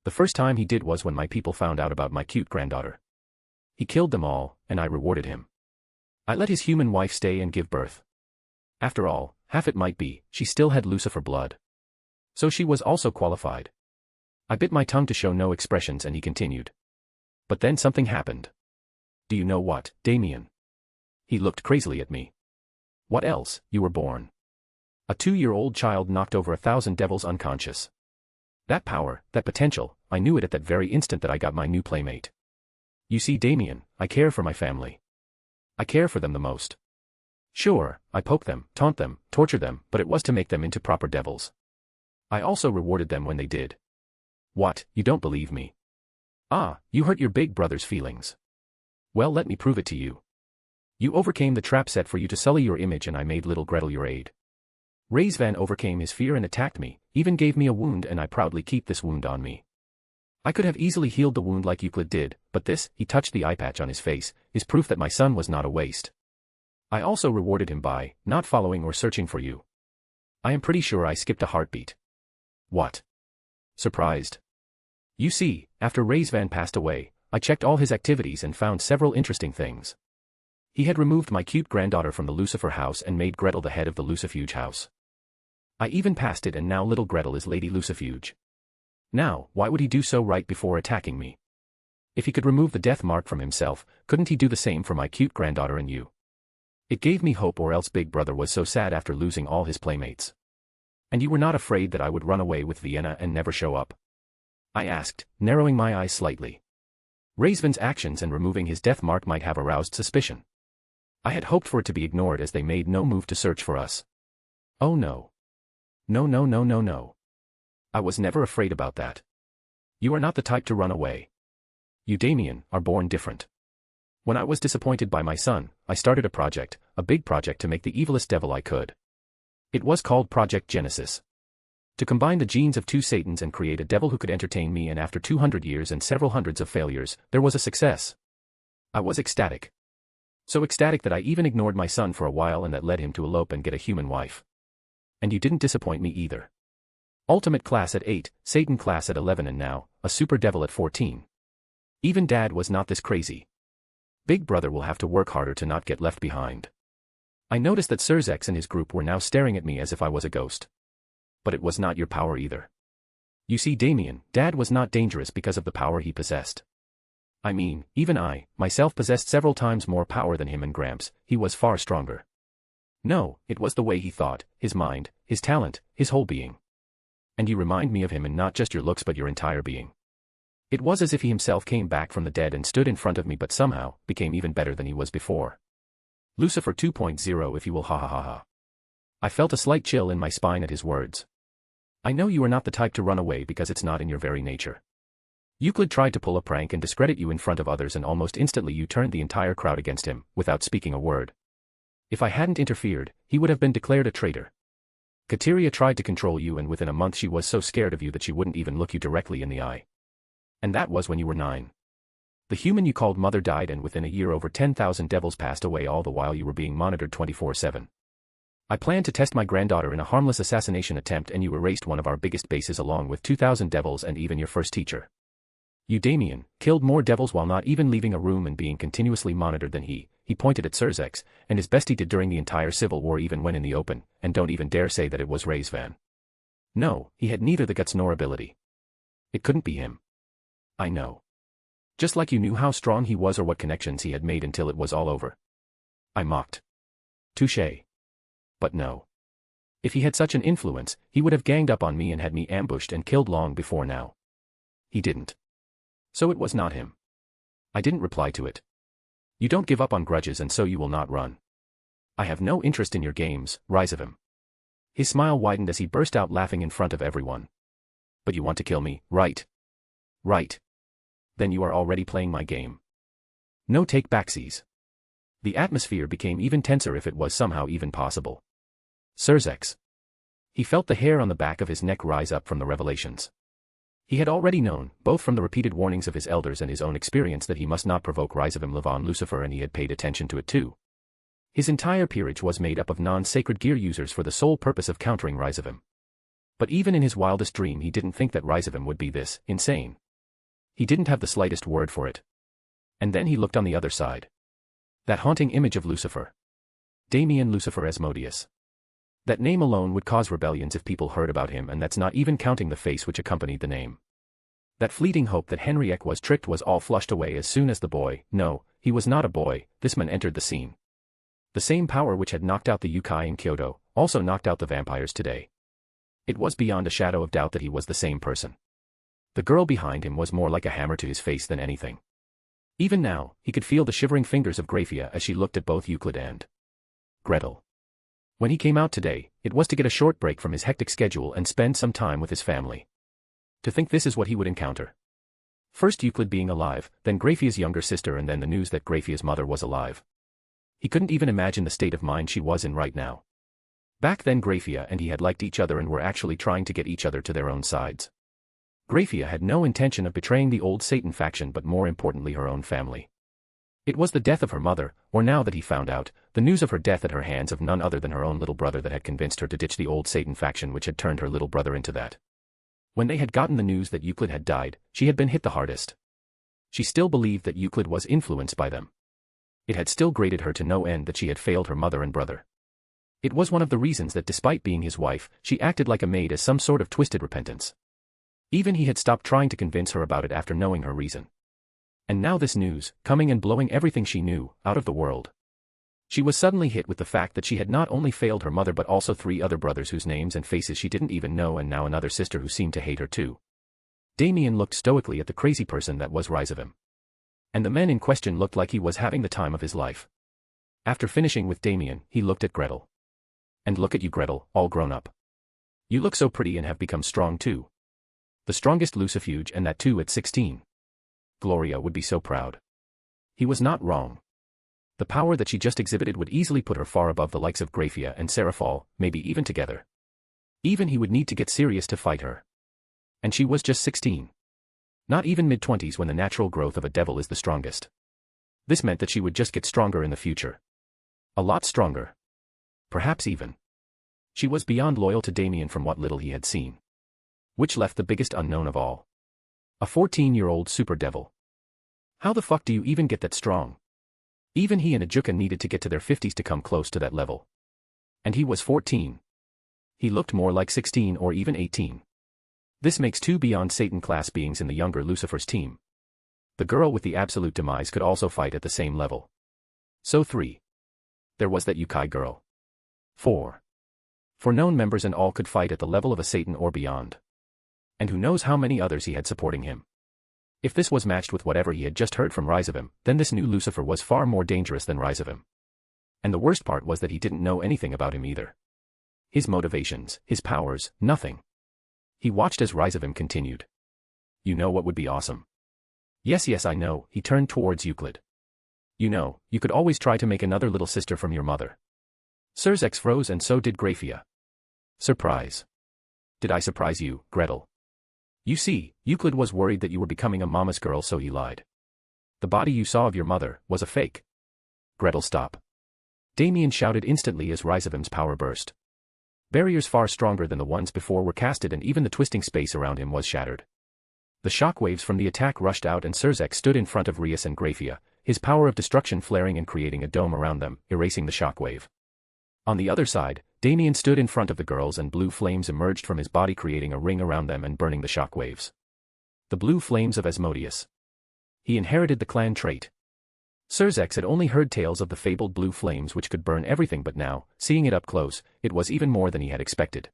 The first time he did was when my people found out about my cute granddaughter. He killed them all, and I rewarded him. I let his human wife stay and give birth. After all, half it might be, she still had Lucifer blood. So she was also qualified. I bit my tongue to show no expressions and he continued. But then something happened. Do you know what, Damien? He looked crazily at me. What else? You were born. A 2-year-old child knocked over 1,000 devils unconscious. That power, that potential, I knew it at that very instant that I got my new playmate. You see, Damien, I care for my family. I care for them the most. Sure, I poke them, taunt them, torture them, but it was to make them into proper devils. I also rewarded them when they did. What, you don't believe me? Ah, you hurt your big brother's feelings. Well, let me prove it to you. You overcame the trap set for you to sully your image and I made little Gretel your aide. Razvan overcame his fear and attacked me, even gave me a wound, and I proudly keep this wound on me. I could have easily healed the wound like Euclid did, but this, he touched the eye patch on his face, is proof that my son was not a waste. I also rewarded him by not following or searching for you. I am pretty sure I skipped a heartbeat. What? Surprised? You see, after Razvan passed away, I checked all his activities and found several interesting things. He had removed my cute granddaughter from the Lucifer house and made Gretel the head of the Lucifuge house. I even passed it, and now little Gretel is Lady Lucifuge. Now, why would he do so right before attacking me? If he could remove the death mark from himself, couldn't he do the same for my cute granddaughter and you? It gave me hope, or else Big Brother was so sad after losing all his playmates. And you were not afraid that I would run away with Vienna and never show up? I asked, narrowing my eyes slightly. Razvan's actions and removing his death mark might have aroused suspicion. I had hoped for it to be ignored as they made no move to search for us. Oh no. No. I was never afraid about that. You are not the type to run away. You, Damien, are born different. When I was disappointed by my son, I started a project, a big project to make the evilest devil I could. It was called Project Genesis. To combine the genes of 2 Satans and create a devil who could entertain me, and after 200 years and several hundreds of failures, there was a success. I was ecstatic. So ecstatic that I even ignored my son for a while, and that led him to elope and get a human wife. And you didn't disappoint me either. Ultimate class at 8, Satan class at 11, and now, a super devil at 14. Even Dad was not this crazy. Big Brother will have to work harder to not get left behind. I noticed that Surzex and his group were now staring at me as if I was a ghost. but it was not your power either. You see, Damien, Dad was not dangerous because of the power he possessed. I mean, even I, myself possessed several times more power than him and Gramps. He was far stronger. No, it was the way he thought, his mind, his talent, his whole being. And you remind me of him in not just your looks but your entire being. It was as if he himself came back from the dead and stood in front of me but somehow became even better than he was before. Lucifer 2.0 if you will, ha ha ha ha. I felt a slight chill in my spine at his words. I know you are not the type to run away because it's not in your very nature. Euclid tried to pull a prank and discredit you in front of others, and almost instantly you turned the entire crowd against him, without speaking a word. If I hadn't interfered, he would have been declared a traitor. Kateria tried to control you, and within a month she was so scared of you that she wouldn't even look you directly in the eye. And that was when you were 9. The human you called mother died, and within a year over 10,000 devils passed away, all the while you were being monitored 24/7. I planned to test my granddaughter in a harmless assassination attempt, and you erased one of our biggest bases along with 2,000 devils and even your first teacher. You, Damien, killed more devils while not even leaving a room and being continuously monitored than he pointed at Surzex, and his bestie did during the entire Civil War, even when in the open, and don't even dare say that it was Razvan. No, he had neither the guts nor ability. It couldn't be him. I know. Just like you knew how strong he was or what connections he had made until it was all over. I mocked. Touché. But no. If he had such an influence, he would have ganged up on me and had me ambushed and killed long before now. He didn't. So it was not him. I didn't reply to it. You don't give up on grudges, and so you will not run. I have no interest in your games, Rise of him. His smile widened as he burst out laughing in front of everyone. But you want to kill me, right? Right. Then you are already playing my game. No take-backsies. The atmosphere became even tenser, if it was somehow even possible. Surzex. He felt the hair on the back of his neck rise up from the revelations. He had already known, both from the repeated warnings of his elders and his own experience, that he must not provoke Rizavim Levon Lucifer, and he had paid attention to it too. His entire peerage was made up of non-sacred gear users for the sole purpose of countering Rizavim. But even in his wildest dream he didn't think that Rizavim would be this insane. He didn't have the slightest word for it. And then he looked on the other side. That haunting image of Lucifer. Damien Lucifer Asmodeus. That name alone would cause rebellions if people heard about him, and that's not even counting the face which accompanied the name. That fleeting hope that Henriette was tricked was all flushed away as soon as the boy, no, he was not a boy, this man entered the scene. The same power which had knocked out the Yukai in Kyoto, also knocked out the vampires today. It was beyond a shadow of doubt that he was the same person. The girl behind him was more like a hammer to his face than anything. Even now, he could feel the shivering fingers of Graphia as she looked at both Euclid and Gretel. When he came out today, it was to get a short break from his hectic schedule and spend some time with his family. To think this is what he would encounter. First Euclid being alive, then Graphia's younger sister, and then the news that Graphia's mother was alive. He couldn't even imagine the state of mind she was in right now. Back then Graphia and he had liked each other and were actually trying to get each other to their own sides. Graphia had no intention of betraying the old Satan faction, but more importantly her own family. It was the death of her mother, or now that he found out, the news of her death at her hands of none other than her own little brother, that had convinced her to ditch the old Satan faction which had turned her little brother into that. When they had gotten the news that Euclid had died, she had been hit the hardest. She still believed that Euclid was influenced by them. It had still grated her to no end that she had failed her mother and brother. It was one of the reasons that despite being his wife, she acted like a maid, as some sort of twisted repentance. Even he had stopped trying to convince her about it after knowing her reason. And now this news, coming and blowing everything she knew, out of the world. She was suddenly hit with the fact that she had not only failed her mother but also 3 other brothers whose names and faces she didn't even know, and now another sister who seemed to hate her too. Damien looked stoically at the crazy person that was Rizavim. And the man in question looked like he was having the time of his life. After finishing with Damien, he looked at Gretel. And look at you, Gretel, all grown up. You look so pretty and have become strong too. The strongest Lucifuge, and that too at 16. Gloria would be so proud. He was not wrong. The power that she just exhibited would easily put her far above the likes of Graphia and Seraphal, maybe even together. Even he would need to get serious to fight her. And she was just 16. Not even mid-20s when the natural growth of a devil is the strongest. This meant that she would just get stronger in the future. A lot stronger. Perhaps even. She was beyond loyal to Damien from what little he had seen. Which left the biggest unknown of all. A 14-year-old super devil. How the fuck do you even get that strong? Even he and Ajuka needed to get to their 50s to come close to that level. And he was 14. He looked more like 16 or even 18. This makes 2 beyond Satan class beings in the younger Lucifer's team. The girl with the absolute demise could also fight at the same level. So 3. There was that Yukai girl. 4. 4 known members and all could fight at the level of a Satan or beyond. And who knows how many others he had supporting him. If this was matched with whatever he had just heard from Rise of Him, then this new Lucifer was far more dangerous than Rise of Him. And the worst part was that he didn't know anything about him either. His motivations, his powers, nothing. He watched as Rise of Him continued. You know what would be awesome? Yes, I know, he turned towards Euclid. You know, you could always try to make another little sister from your mother. Serzex froze and so did Graphia. Surprise. Did I surprise you, Gretel? You see, Euclid was worried that you were becoming a mama's girl, so he lied. The body you saw of your mother was a fake. Gretel, stop. Damien shouted instantly as Rise of Him's power burst. Barriers far stronger than the ones before were casted and even the twisting space around him was shattered. The shockwaves from the attack rushed out and Serzex stood in front of Rias and Graphia, his power of destruction flaring and creating a dome around them, erasing the shockwave. On the other side, Damien stood in front of the girls and blue flames emerged from his body creating a ring around them and burning the shockwaves. The blue flames of Asmodeus. He inherited the clan trait. Serzex had only heard tales of the fabled blue flames which could burn everything, but now, seeing it up close, it was even more than he had expected.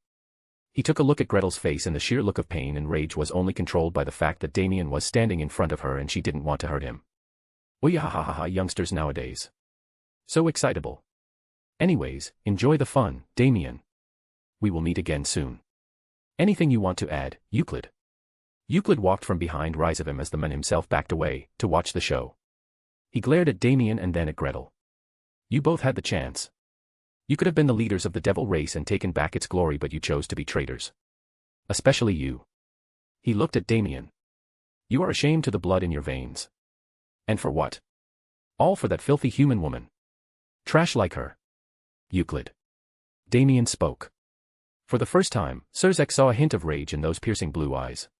He took a look at Gretel's face and the sheer look of pain and rage was only controlled by the fact that Damien was standing in front of her and she didn't want to hurt him. Oyahahaha, youngsters nowadays. So excitable. Anyways, enjoy the fun, Damien. We will meet again soon. Anything you want to add, Euclid? Euclid walked from behind Rise of Him as the man himself backed away, to watch the show. He glared at Damien and then at Gretel. You both had the chance. You could have been the leaders of the devil race and taken back its glory, but you chose to be traitors. Especially you. He looked at Damien. You are ashamed to the blood in your veins. And for what? All for that filthy human woman. Trash like her. Euclid. Damien spoke. For the first time, Serzex saw a hint of rage in those piercing blue eyes.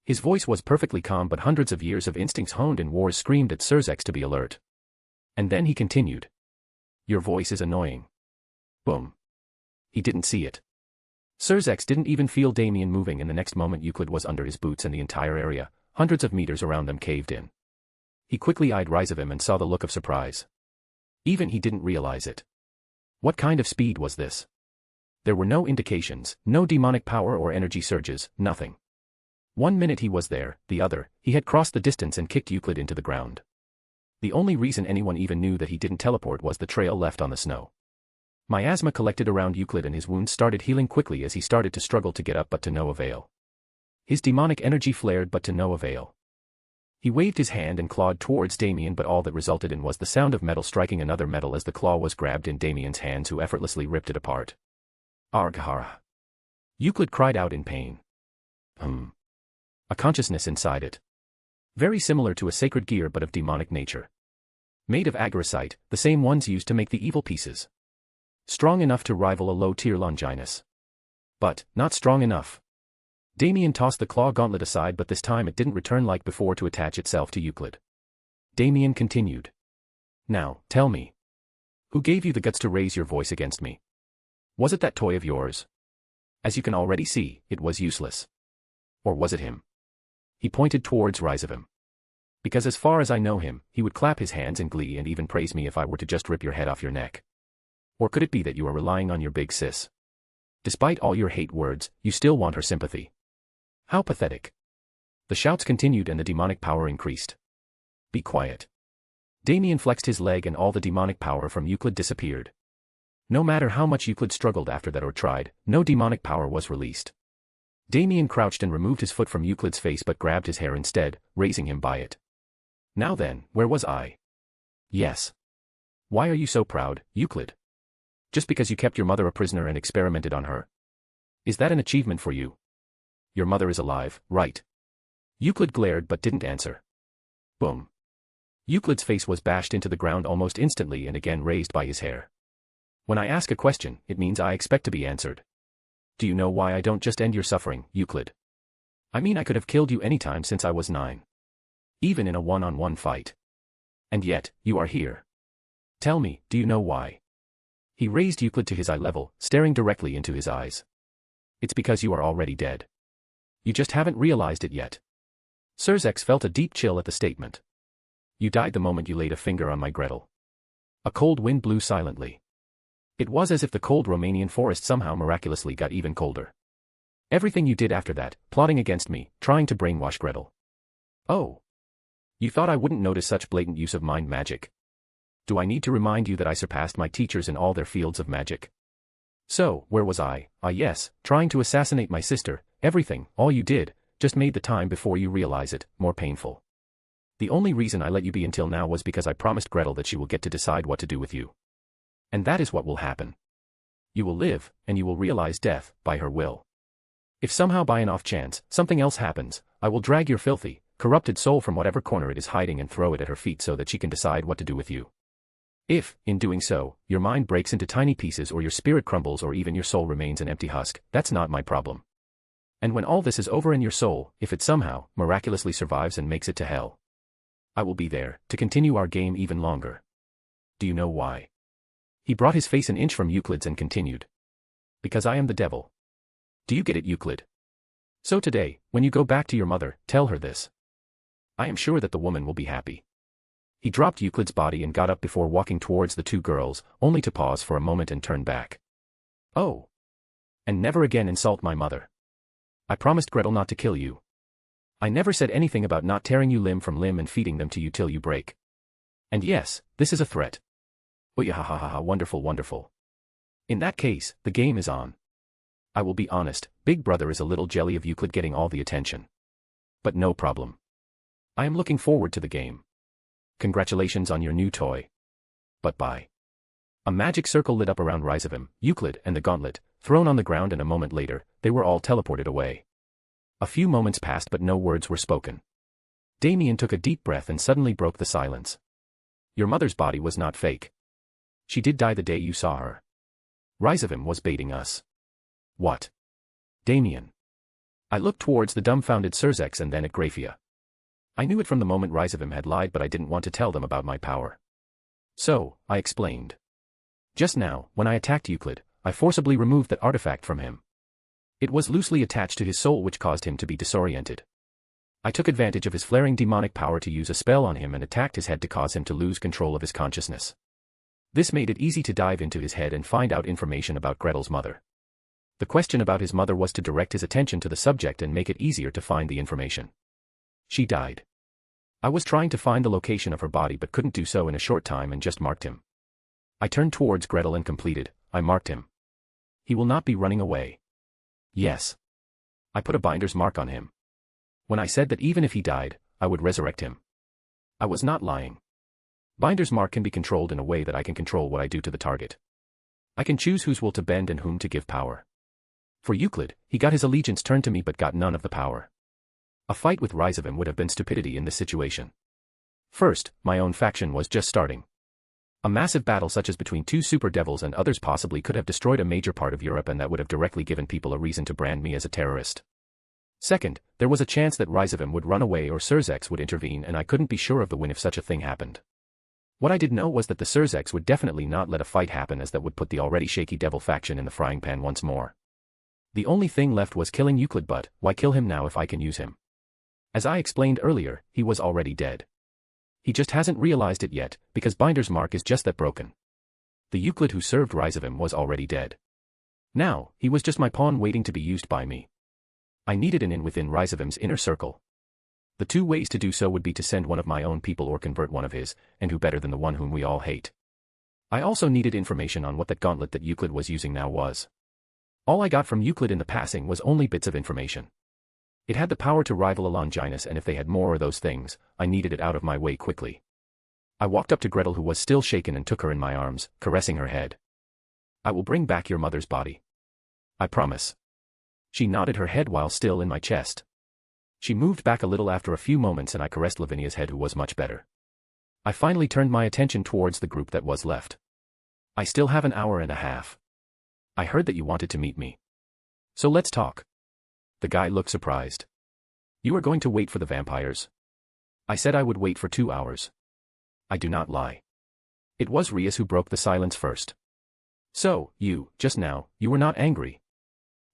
His voice was perfectly calm, but hundreds of years of instincts honed in wars screamed at Serzex to be alert. And then he continued. Your voice is annoying. Boom. He didn't see it. Serzex didn't even feel Damien moving, and the next moment Euclid was under his boots and the entire area, hundreds of meters around them, caved in. He quickly eyed Rise of Him and saw the look of surprise. Even he didn't realize it. What kind of speed was this? There were no indications, no demonic power or energy surges, nothing. 1 minute he was there, the other, he had crossed the distance and kicked Euclid into the ground. The only reason anyone even knew that he didn't teleport was the trail left on the snow. Miasma collected around Euclid and his wounds started healing quickly as he started to struggle to get up, but to no avail. His demonic energy flared, but to no avail. He waved his hand and clawed towards Damien, but all that resulted in was the sound of metal striking another metal as the claw was grabbed in Damien's hands, who effortlessly ripped it apart. Arghara. Euclid cried out in pain. A consciousness inside it. Very similar to a sacred gear, but of demonic nature. Made of agaricite, the same ones used to make the evil pieces. Strong enough to rival a low-tier Longinus. But, not strong enough. Damien tossed the claw gauntlet aside, but this time it didn't return like before to attach itself to Euclid. Damien continued. Now, tell me. Who gave you the guts to raise your voice against me? Was it that toy of yours? As you can already see, it was useless. Or was it him? He pointed towards Rise of Him. Because as far as I know him, he would clap his hands in glee and even praise me if I were to just rip your head off your neck. Or could it be that you are relying on your big sis? Despite all your hate words, you still want her sympathy. How pathetic. The shouts continued and the demonic power increased. Be quiet. Damien flexed his leg and all the demonic power from Euclid disappeared. No matter how much Euclid struggled after that or tried, no demonic power was released. Damien crouched and removed his foot from Euclid's face but grabbed his hair instead, raising him by it. Now then, where was I? Yes. Why are you so proud, Euclid? Just because you kept your mother a prisoner and experimented on her? Is that an achievement for you? Your mother is alive, right? Euclid glared but didn't answer. Boom. Euclid's face was bashed into the ground almost instantly and again raised by his hair. When I ask a question, it means I expect to be answered. Do you know why I don't just end your suffering, Euclid? I mean, I could have killed you anytime since I was 9. Even in a one-on-one fight. And yet, you are here. Tell me, do you know why? He raised Euclid to his eye level, staring directly into his eyes. It's because you are already dead. You just haven't realized it yet. Serzex felt a deep chill at the statement. You died the moment you laid a finger on my Gretel. A cold wind blew silently. It was as if the cold Romanian forest somehow miraculously got even colder. Everything you did after that, plotting against me, trying to brainwash Gretel. Oh. You thought I wouldn't notice such blatant use of mind magic? Do I need to remind you that I surpassed my teachers in all their fields of magic? So, where was I? Ah yes, trying to assassinate my sister, everything, all you did, just made the time before you realize it, more painful. The only reason I let you be until now was because I promised Gretel that she will get to decide what to do with you. And that is what will happen. You will live, and you will realize death, by her will. If somehow by an off chance, something else happens, I will drag your filthy, corrupted soul from whatever corner it is hiding and throw it at her feet so that she can decide what to do with you. If, in doing so, your mind breaks into tiny pieces or your spirit crumbles or even your soul remains an empty husk, that's not my problem. And when all this is over and your soul, if it somehow, miraculously survives and makes it to hell, I will be there, to continue our game even longer. Do you know why? He brought his face an inch from Euclid's and continued. Because I am the devil. Do you get it, Euclid? So today, when you go back to your mother, tell her this. I am sure that the woman will be happy. He dropped Euclid's body and got up before walking towards the two girls, only to pause for a moment and turn back. Oh. And never again insult my mother. I promised Gretel not to kill you. I never said anything about not tearing you limb from limb and feeding them to you till you break. And yes, this is a threat. Oh yeah, ha ha ha ha, wonderful, wonderful. In that case, the game is on. I will be honest, Big Brother is a little jelly of Euclid getting all the attention. But no problem. I am looking forward to the game. Congratulations on your new toy. But bye. A magic circle lit up around Ryzavim, Euclid, and the gauntlet, thrown on the ground, and a moment later, they were all teleported away. A few moments passed but no words were spoken. Damien took a deep breath and suddenly broke the silence. Your mother's body was not fake. She did die the day you saw her. Ryzavim was baiting us. What? Damien. I looked towards the dumbfounded Serzex and then at Graphia. I knew it from the moment Ryzavim had lied, but I didn't want to tell them about my power. So, I explained. Just now, when I attacked Euclid, I forcibly removed that artifact from him. It was loosely attached to his soul, which caused him to be disoriented. I took advantage of his flaring demonic power to use a spell on him and attacked his head to cause him to lose control of his consciousness. This made it easy to dive into his head and find out information about Gretel's mother. The question about his mother was to direct his attention to the subject and make it easier to find the information. She died. I was trying to find the location of her body but couldn't do so in a short time and just marked him. I turned towards Gretel and completed, I marked him. He will not be running away. Yes. I put a binder's mark on him. When I said that even if he died, I would resurrect him. I was not lying. Binder's mark can be controlled in a way that I can control what I do to the target. I can choose whose will to bend and whom to give power. For Euclid, he got his allegiance turned to me but got none of the power. A fight with Ryzavim would have been stupidity in this situation. First, my own faction was just starting. A massive battle such as between two super devils and others possibly could have destroyed a major part of Europe, and that would have directly given people a reason to brand me as a terrorist. Second, there was a chance that Ryzavim would run away or Serzex would intervene, and I couldn't be sure of the win if such a thing happened. What I did know was that the Serzex would definitely not let a fight happen, as that would put the already shaky devil faction in the frying pan once more. The only thing left was killing Euclid, but why kill him now if I can use him? As I explained earlier, he was already dead. He just hasn't realized it yet, because Binder's mark is just that broken. The Euclid who served Ryzavim was already dead. Now, he was just my pawn waiting to be used by me. I needed an in within Ryzavim's inner circle. The two ways to do so would be to send one of my own people or convert one of his, and who better than the one whom we all hate. I also needed information on what that gauntlet that Euclid was using now was. All I got from Euclid in the passing was only bits of information. It had the power to rival a Longinus, and if they had more of those things, I needed it out of my way quickly. I walked up to Gretel, who was still shaken, and took her in my arms, caressing her head. I will bring back your mother's body. I promise. She nodded her head while still in my chest. She moved back a little after a few moments, and I caressed Lavinia's head, who was much better. I finally turned my attention towards the group that was left. I still have an hour and a half. I heard that you wanted to meet me. So let's talk. The guy looked surprised. You are going to wait for the vampires? I said I would wait for 2 hours. I do not lie. It was Rias who broke the silence first. So, you, just now, you were not angry.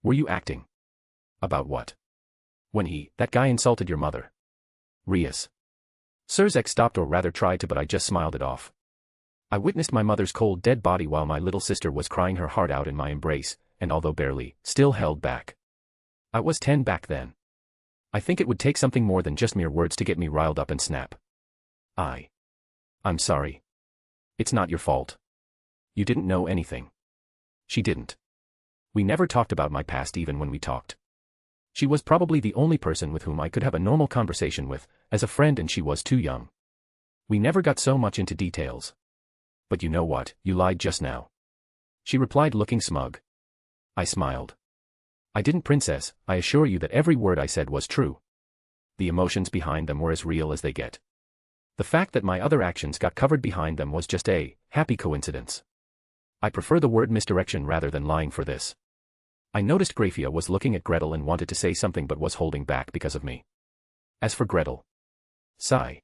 Were you acting? About what? When that guy insulted your mother. Rias. Surzek stopped, or rather tried to, but I just smiled it off. I witnessed my mother's cold dead body while my little sister was crying her heart out in my embrace, and although barely, still held back. I was 10 back then. I think it would take something more than just mere words to get me riled up and snap. I'm sorry. It's not your fault. You didn't know anything. She didn't. We never talked about my past even when we talked. She was probably the only person with whom I could have a normal conversation with, as a friend, and she was too young. We never got so much into details. But you know what, you lied just now. She replied, looking smug. I smiled. I didn't, princess. I assure you that every word I said was true. The emotions behind them were as real as they get. The fact that my other actions got covered behind them was just a happy coincidence. I prefer the word misdirection rather than lying for this. I noticed Grafia was looking at Gretel and wanted to say something but was holding back because of me. As for Gretel. Sigh.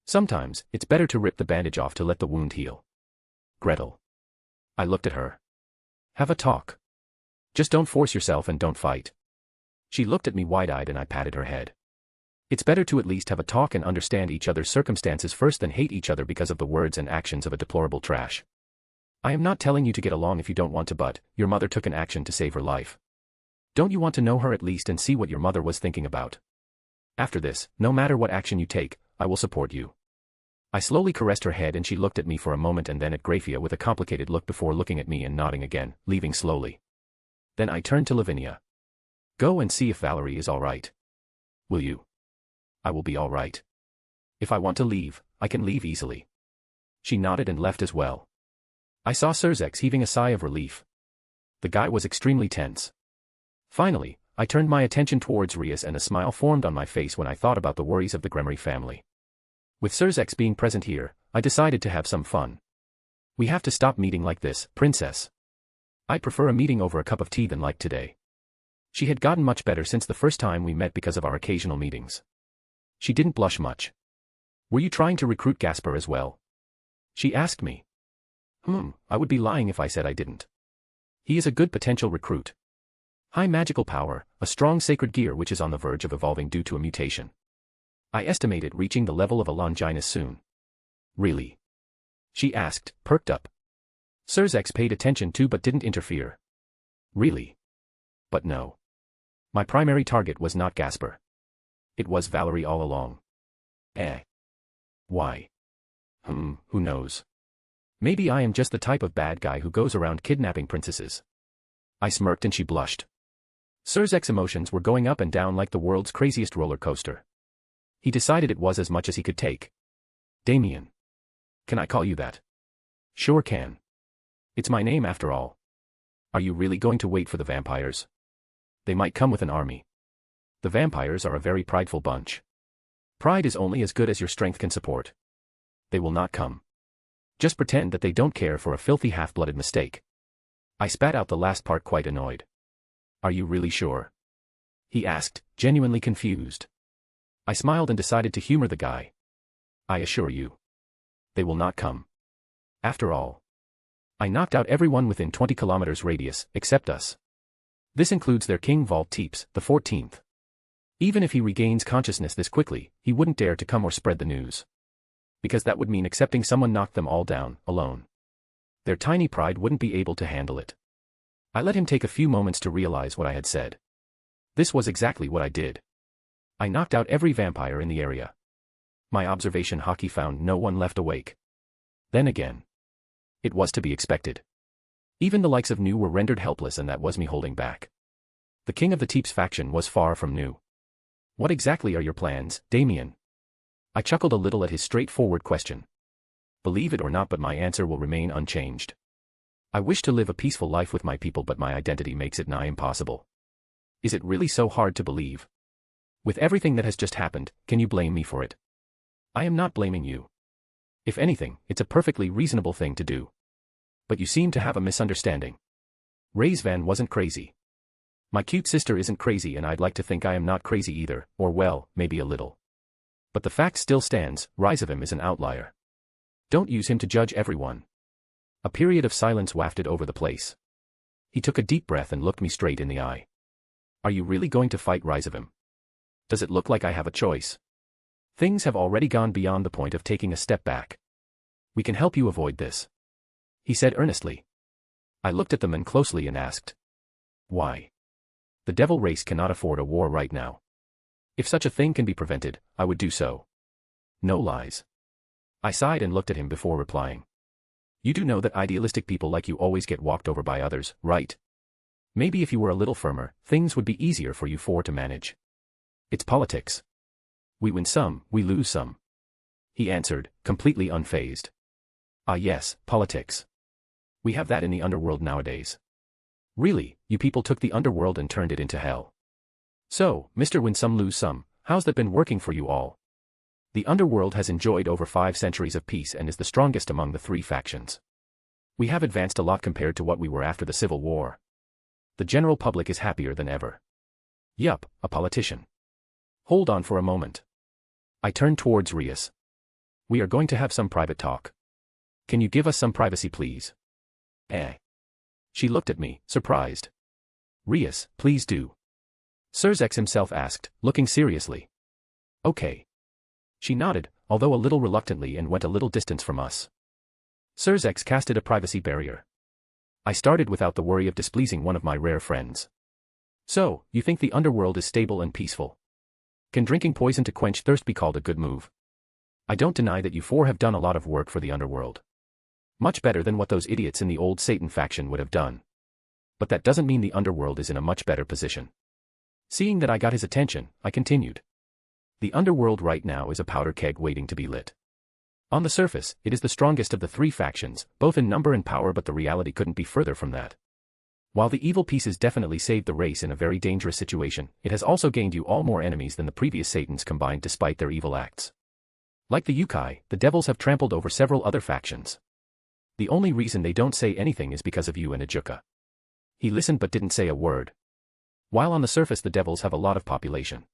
Sometimes, it's better to rip the bandage off to let the wound heal. Gretel. I looked at her. Have a talk. Just don't force yourself and don't fight. She looked at me wide-eyed and I patted her head. It's better to at least have a talk and understand each other's circumstances first than hate each other because of the words and actions of a deplorable trash. I am not telling you to get along if you don't want to, but your mother took an action to save her life. Don't you want to know her at least and see what your mother was thinking about? After this, no matter what action you take, I will support you. I slowly caressed her head and she looked at me for a moment and then at Grafia with a complicated look before looking at me and nodding again, leaving slowly. Then I turned to Lavinia. Go and see if Valerie is all right. Will you? I will be all right. If I want to leave, I can leave easily. She nodded and left as well. I saw Surzek heaving a sigh of relief. The guy was extremely tense. Finally, I turned my attention towards Rias and a smile formed on my face when I thought about the worries of the Gremory family. With Surzek being present here, I decided to have some fun. We have to stop meeting like this, princess. I'd prefer a meeting over a cup of tea than like today. She had gotten much better since the first time we met because of our occasional meetings. She didn't blush much. Were you trying to recruit Gasper as well? She asked me. I would be lying if I said I didn't. He is a good potential recruit. High magical power, a strong sacred gear which is on the verge of evolving due to a mutation. I estimate it reaching the level of a Longinus soon. Really? She asked, perked up. Surzek paid attention too but didn't interfere. Really? But no. My primary target was not Gasper. It was Valerie all along. Why? Who knows? Maybe I am just the type of bad guy who goes around kidnapping princesses. I smirked and she blushed. Surzek's emotions were going up and down like the world's craziest roller coaster. He decided it was as much as he could take. Damien. Can I call you that? Sure can. It's my name after all. Are you really going to wait for the vampires? They might come with an army. The vampires are a very prideful bunch. Pride is only as good as your strength can support. They will not come. Just pretend that they don't care for a filthy half-blooded mistake. I spat out the last part quite annoyed. Are you really sure? He asked, genuinely confused. I smiled and decided to humor the guy. I assure you. They will not come. After all. I knocked out everyone within 20 kilometers radius, except us. This includes their king Vault Teeps, the 14th. Even if he regains consciousness this quickly, he wouldn't dare to come or spread the news. Because that would mean accepting someone knocked them all down, alone. Their tiny pride wouldn't be able to handle it. I let him take a few moments to realize what I had said. This was exactly what I did. I knocked out every vampire in the area. My observation hockey found no one left awake. Then again. It was to be expected. Even the likes of New were rendered helpless and that was me holding back. The king of the Teeps faction was far from New. What exactly are your plans, Damien? I chuckled a little at his straightforward question. Believe it or not, but my answer will remain unchanged. I wish to live a peaceful life with my people, but my identity makes it nigh impossible. Is it really so hard to believe? With everything that has just happened, can you blame me for it? I am not blaming you. If anything, it's a perfectly reasonable thing to do. But you seem to have a misunderstanding. Raisvan wasn't crazy. My cute sister isn't crazy and I'd like to think I am not crazy either, or well, maybe a little. But the fact still stands, Raisvan is an outlier. Don't use him to judge everyone. A period of silence wafted over the place. He took a deep breath and looked me straight in the eye. Are you really going to fight Rise of him? Does it look like I have a choice? Things have already gone beyond the point of taking a step back. We can help you avoid this, he said earnestly. I looked at the man closely and asked, why? The devil race cannot afford a war right now. If such a thing can be prevented, I would do so. No lies. I sighed and looked at him before replying. You do know that idealistic people like you always get walked over by others, right? Maybe if you were a little firmer, things would be easier for you four to manage. It's politics. We win some, we lose some. He answered, completely unfazed. Ah yes, politics. We have that in the underworld nowadays. Really, you people took the underworld and turned it into hell. So, Mr. Win some lose some, how's that been working for you all? The underworld has enjoyed over 5 centuries of peace and is the strongest among the 3 factions. We have advanced a lot compared to what we were after the Civil War. The general public is happier than ever. Yup, a politician. Hold on for a moment. I turned towards Rias. We are going to have some private talk. Can you give us some privacy please? She looked at me, surprised. Rias, please do. Surzex himself asked, looking seriously. Okay. She nodded, although a little reluctantly, and went a little distance from us. Surzex casted a privacy barrier. I started without the worry of displeasing one of my rare friends. So, you think the underworld is stable and peaceful? Can drinking poison to quench thirst be called a good move? I don't deny that you 4 have done a lot of work for the underworld. Much better than what those idiots in the old Satan faction would have done. But that doesn't mean the underworld is in a much better position. Seeing that I got his attention, I continued. The underworld right now is a powder keg waiting to be lit. On the surface, it is the strongest of the 3 factions, both in number and power, but the reality couldn't be further from that. While the evil pieces definitely saved the race in a very dangerous situation, it has also gained you all more enemies than the previous Satans combined despite their evil acts. Like the Yukai, the devils have trampled over several other factions. The only reason they don't say anything is because of you and Ajuka. He listened but didn't say a word. While on the surface the devils have a lot of population.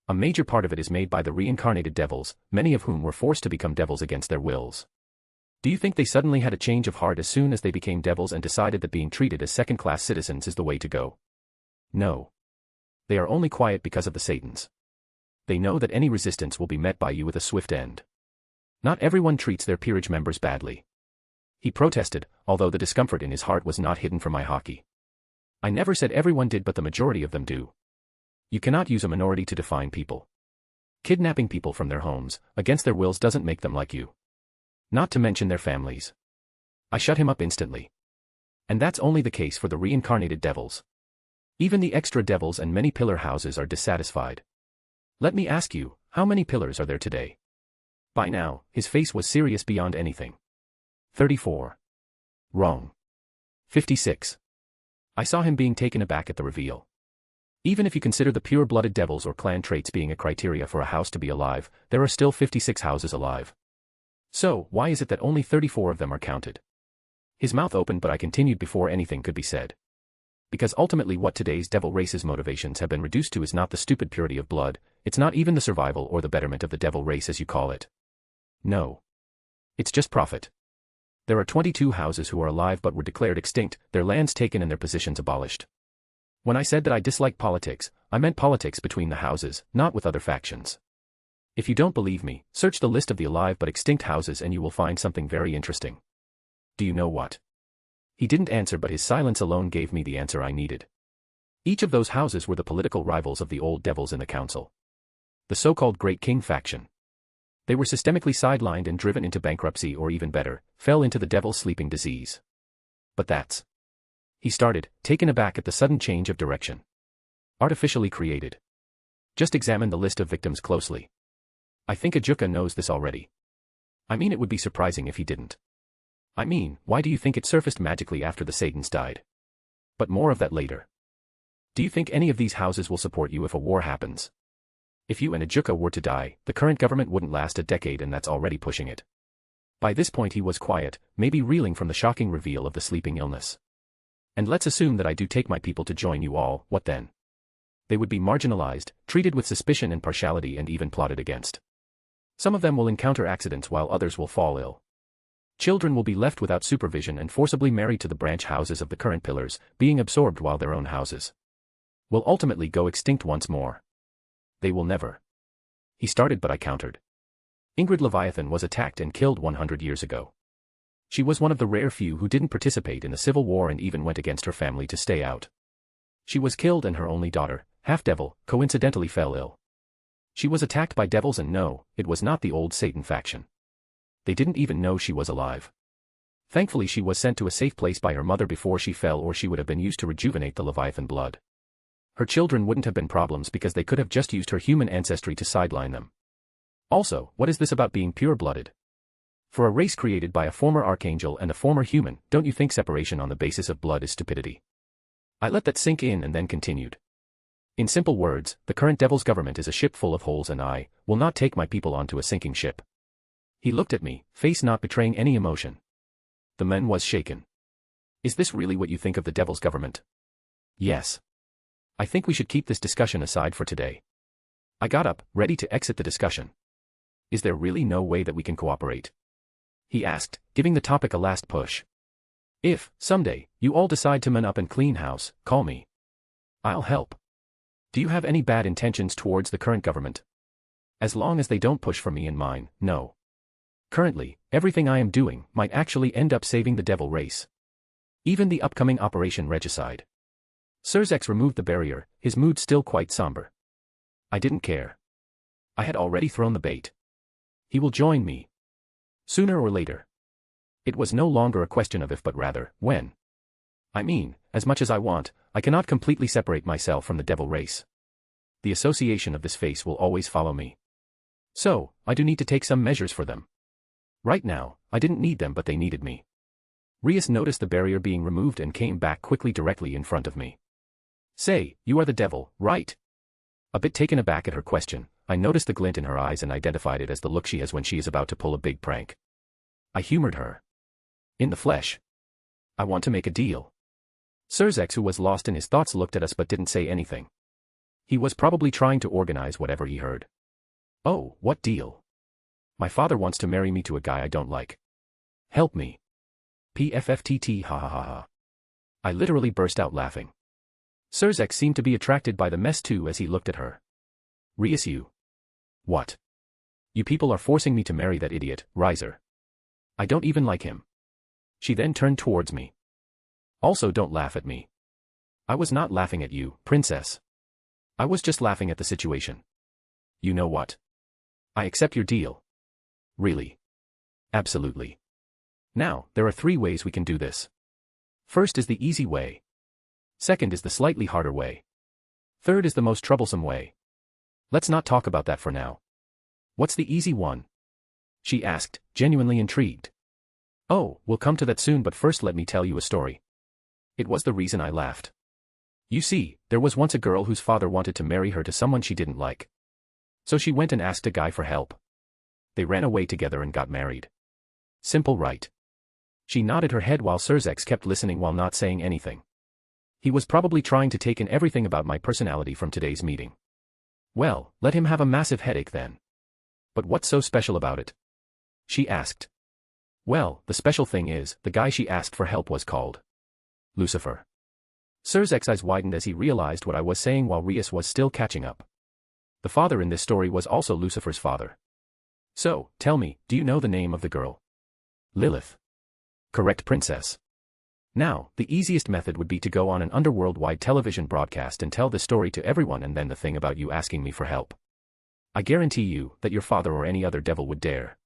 A major part of it is made by the reincarnated devils, many of whom were forced to become devils against their wills. Do you think they suddenly had a change of heart as soon as they became devils and decided that being treated as second-class citizens is the way to go? No. They are only quiet because of the Satans. They know that any resistance will be met by you with a swift end. Not everyone treats their peerage members badly. He protested, although the discomfort in his heart was not hidden from my hockey. I never said everyone did, but the majority of them do. You cannot use a minority to define people. Kidnapping people from their homes, against their wills, doesn't make them like you. Not to mention their families. I shut him up instantly. And that's only the case for the reincarnated devils. Even the extra devils and many pillar houses are dissatisfied. Let me ask you, how many pillars are there today? By now, his face was serious beyond anything. 34. Wrong. 56. I saw him being taken aback at the reveal. Even if you consider the pure-blooded devils or clan traits being a criteria for a house to be alive, there are still 56 houses alive. So, why is it that only 34 of them are counted? His mouth opened, but I continued before anything could be said. Because ultimately what today's devil race's motivations have been reduced to is not the stupid purity of blood, it's not even the survival or the betterment of the devil race as you call it. No. It's just profit. There are 22 houses who are alive but were declared extinct, their lands taken and their positions abolished. When I said that I dislike politics, I meant politics between the houses, not with other factions. If you don't believe me, search the list of the alive but extinct houses and you will find something very interesting. Do you know what? He didn't answer, but his silence alone gave me the answer I needed. Each of those houses were the political rivals of the old devils in the council. The so-called Great King faction. They were systemically sidelined and driven into bankruptcy, or even better, fell into the devil's sleeping disease. But that's... He started, taken aback at the sudden change of direction. Artificially created. Just examine the list of victims closely. I think Ajuka knows this already. I mean, it would be surprising if he didn't. I mean, why do you think it surfaced magically after the Satans died? But more of that later. Do you think any of these houses will support you if a war happens? If you and Ajuka were to die, the current government wouldn't last a decade, and that's already pushing it. By this point he was quiet, maybe reeling from the shocking reveal of the sleeping illness. And let's assume that I do take my people to join you all, what then? They would be marginalized, treated with suspicion and partiality, and even plotted against. Some of them will encounter accidents while others will fall ill. Children will be left without supervision and forcibly married to the branch houses of the current pillars, being absorbed while their own houses will ultimately go extinct once more. They will never. He started, but I countered. Ingrid Leviathan was attacked and killed 100 years ago. She was one of the rare few who didn't participate in the Civil War and even went against her family to stay out. She was killed and her only daughter, half-devil, coincidentally fell ill. She was attacked by devils, and no, it was not the old Satan faction. They didn't even know she was alive. Thankfully she was sent to a safe place by her mother before she fell, or she would have been used to rejuvenate the Leviathan blood. Her children wouldn't have been problems because they could have just used her human ancestry to sideline them. Also, what is this about being pure-blooded? For a race created by a former archangel and a former human, don't you think separation on the basis of blood is stupidity? I let that sink in and then continued. In simple words, the current devil's government is a ship full of holes, and I will not take my people onto a sinking ship. He looked at me, face not betraying any emotion. The man was shaken. Is this really what you think of the devil's government? Yes. I think we should keep this discussion aside for today. I got up, ready to exit the discussion. Is there really no way that we can cooperate? He asked, giving the topic a last push. If, someday, you all decide to man up and clean house, call me. I'll help. Do you have any bad intentions towards the current government? As long as they don't push for me and mine, no. Currently, everything I am doing might actually end up saving the devil race. Even the upcoming Operation Regicide. Sirzex removed the barrier, his mood still quite somber. I didn't care. I had already thrown the bait. He will join me. Sooner or later. It was no longer a question of if but rather, when. I mean, as much as I want, I cannot completely separate myself from the devil race. The association of this face will always follow me. So, I do need to take some measures for them. Right now, I didn't need them, but they needed me. Rias noticed the barrier being removed and came back quickly directly in front of me. Say, you are the devil, right? A bit taken aback at her question, I noticed the glint in her eyes and identified it as the look she has when she is about to pull a big prank. I humored her. In the flesh. I want to make a deal. Sirzex, who was lost in his thoughts, looked at us but didn't say anything. He was probably trying to organize whatever he heard. Oh, what deal? My father wants to marry me to a guy I don't like. Help me. PFFTT, ha ha ha ha. I literally burst out laughing. Sirzex seemed to be attracted by the mess too as he looked at her. Rias, you. What? You people are forcing me to marry that idiot, Riser. I don't even like him. She then turned towards me. Also, don't laugh at me. I was not laughing at you, princess. I was just laughing at the situation. You know what? I accept your deal. Really? Absolutely. Now, there are 3 ways we can do this. First is the easy way. Second is the slightly harder way. Third is the most troublesome way. Let's not talk about that for now. What's the easy one? She asked, genuinely intrigued. Oh, we'll come to that soon, but first let me tell you a story. It was the reason I laughed. You see, there was once a girl whose father wanted to marry her to someone she didn't like. So she went and asked a guy for help. They ran away together and got married. Simple, right? She nodded her head while Sirzex kept listening while not saying anything. He was probably trying to take in everything about my personality from today's meeting. Well, let him have a massive headache then. But what's so special about it? She asked. Well, the special thing is, the guy she asked for help was called Lucifer. Sirzex's eyes widened as he realized what I was saying while Rias was still catching up. The father in this story was also Lucifer's father. So, tell me, do you know the name of the girl? Lilith. Correct, princess. Now, the easiest method would be to go on an underworld-wide television broadcast and tell this story to everyone, and then the thing about you asking me for help. I guarantee you that your father or any other devil would dare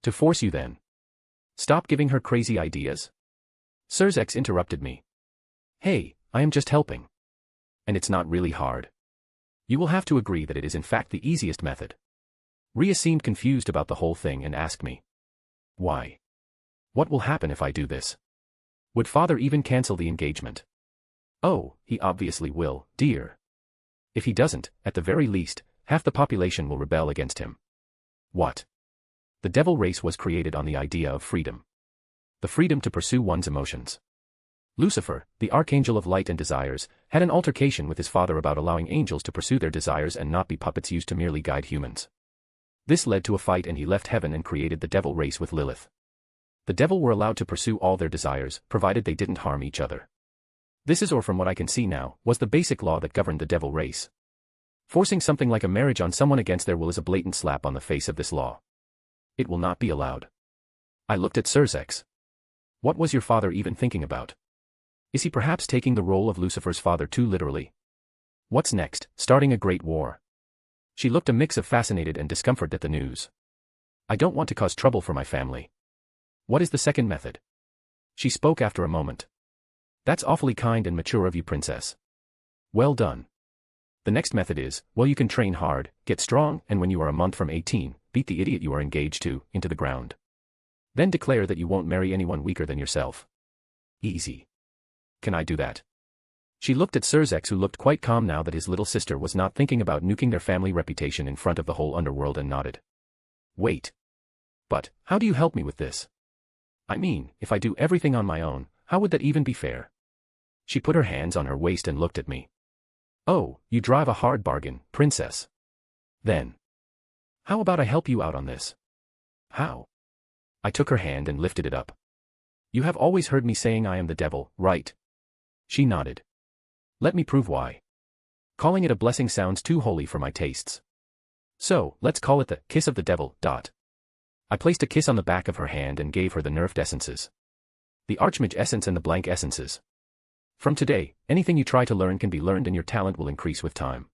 to force you then. Stop giving her crazy ideas. Sirzex interrupted me. Hey, I am just helping. And it's not really hard. You will have to agree that it is in fact the easiest method. Ria seemed confused about the whole thing and asked me. Why? What will happen if I do this? Would father even cancel the engagement? Oh, he obviously will, dear. If he doesn't, at the very least, half the population will rebel against him. What? The devil race was created on the idea of freedom. The freedom to pursue one's emotions. Lucifer, the archangel of light and desires, had an altercation with his father about allowing angels to pursue their desires and not be puppets used to merely guide humans. This led to a fight and he left heaven and created the devil race with Lilith. The devil were allowed to pursue all their desires, provided they didn't harm each other. This is, or from what I can see now, was the basic law that governed the devil race. Forcing something like a marriage on someone against their will is a blatant slap on the face of this law. It will not be allowed. I looked at Serzex. What was your father even thinking about? Is he perhaps taking the role of Lucifer's father too literally? What's next, starting a great war? She looked a mix of fascinated and discomfort at the news. I don't want to cause trouble for my family. What is the second method? She spoke after a moment. That's awfully kind and mature of you, princess. Well done. The next method is, well, you can train hard, get strong, and when you are a month from 18, beat the idiot you are engaged to, into the ground. Then declare that you won't marry anyone weaker than yourself. Easy. Can I do that? She looked at Serzex, who looked quite calm now that his little sister was not thinking about nuking their family reputation in front of the whole underworld, and nodded. Wait. But, how do you help me with this? I mean, if I do everything on my own, how would that even be fair? She put her hands on her waist and looked at me. Oh, you drive a hard bargain, princess. Then. How about I help you out on this? How? I took her hand and lifted it up. You have always heard me saying I am the devil, right? She nodded. Let me prove why. Calling it a blessing sounds too holy for my tastes. So, let's call it the kiss of the devil. I placed a kiss on the back of her hand and gave her the nerfed essences. The Archmage essence and the blank essences. From today, anything you try to learn can be learned and your talent will increase with time.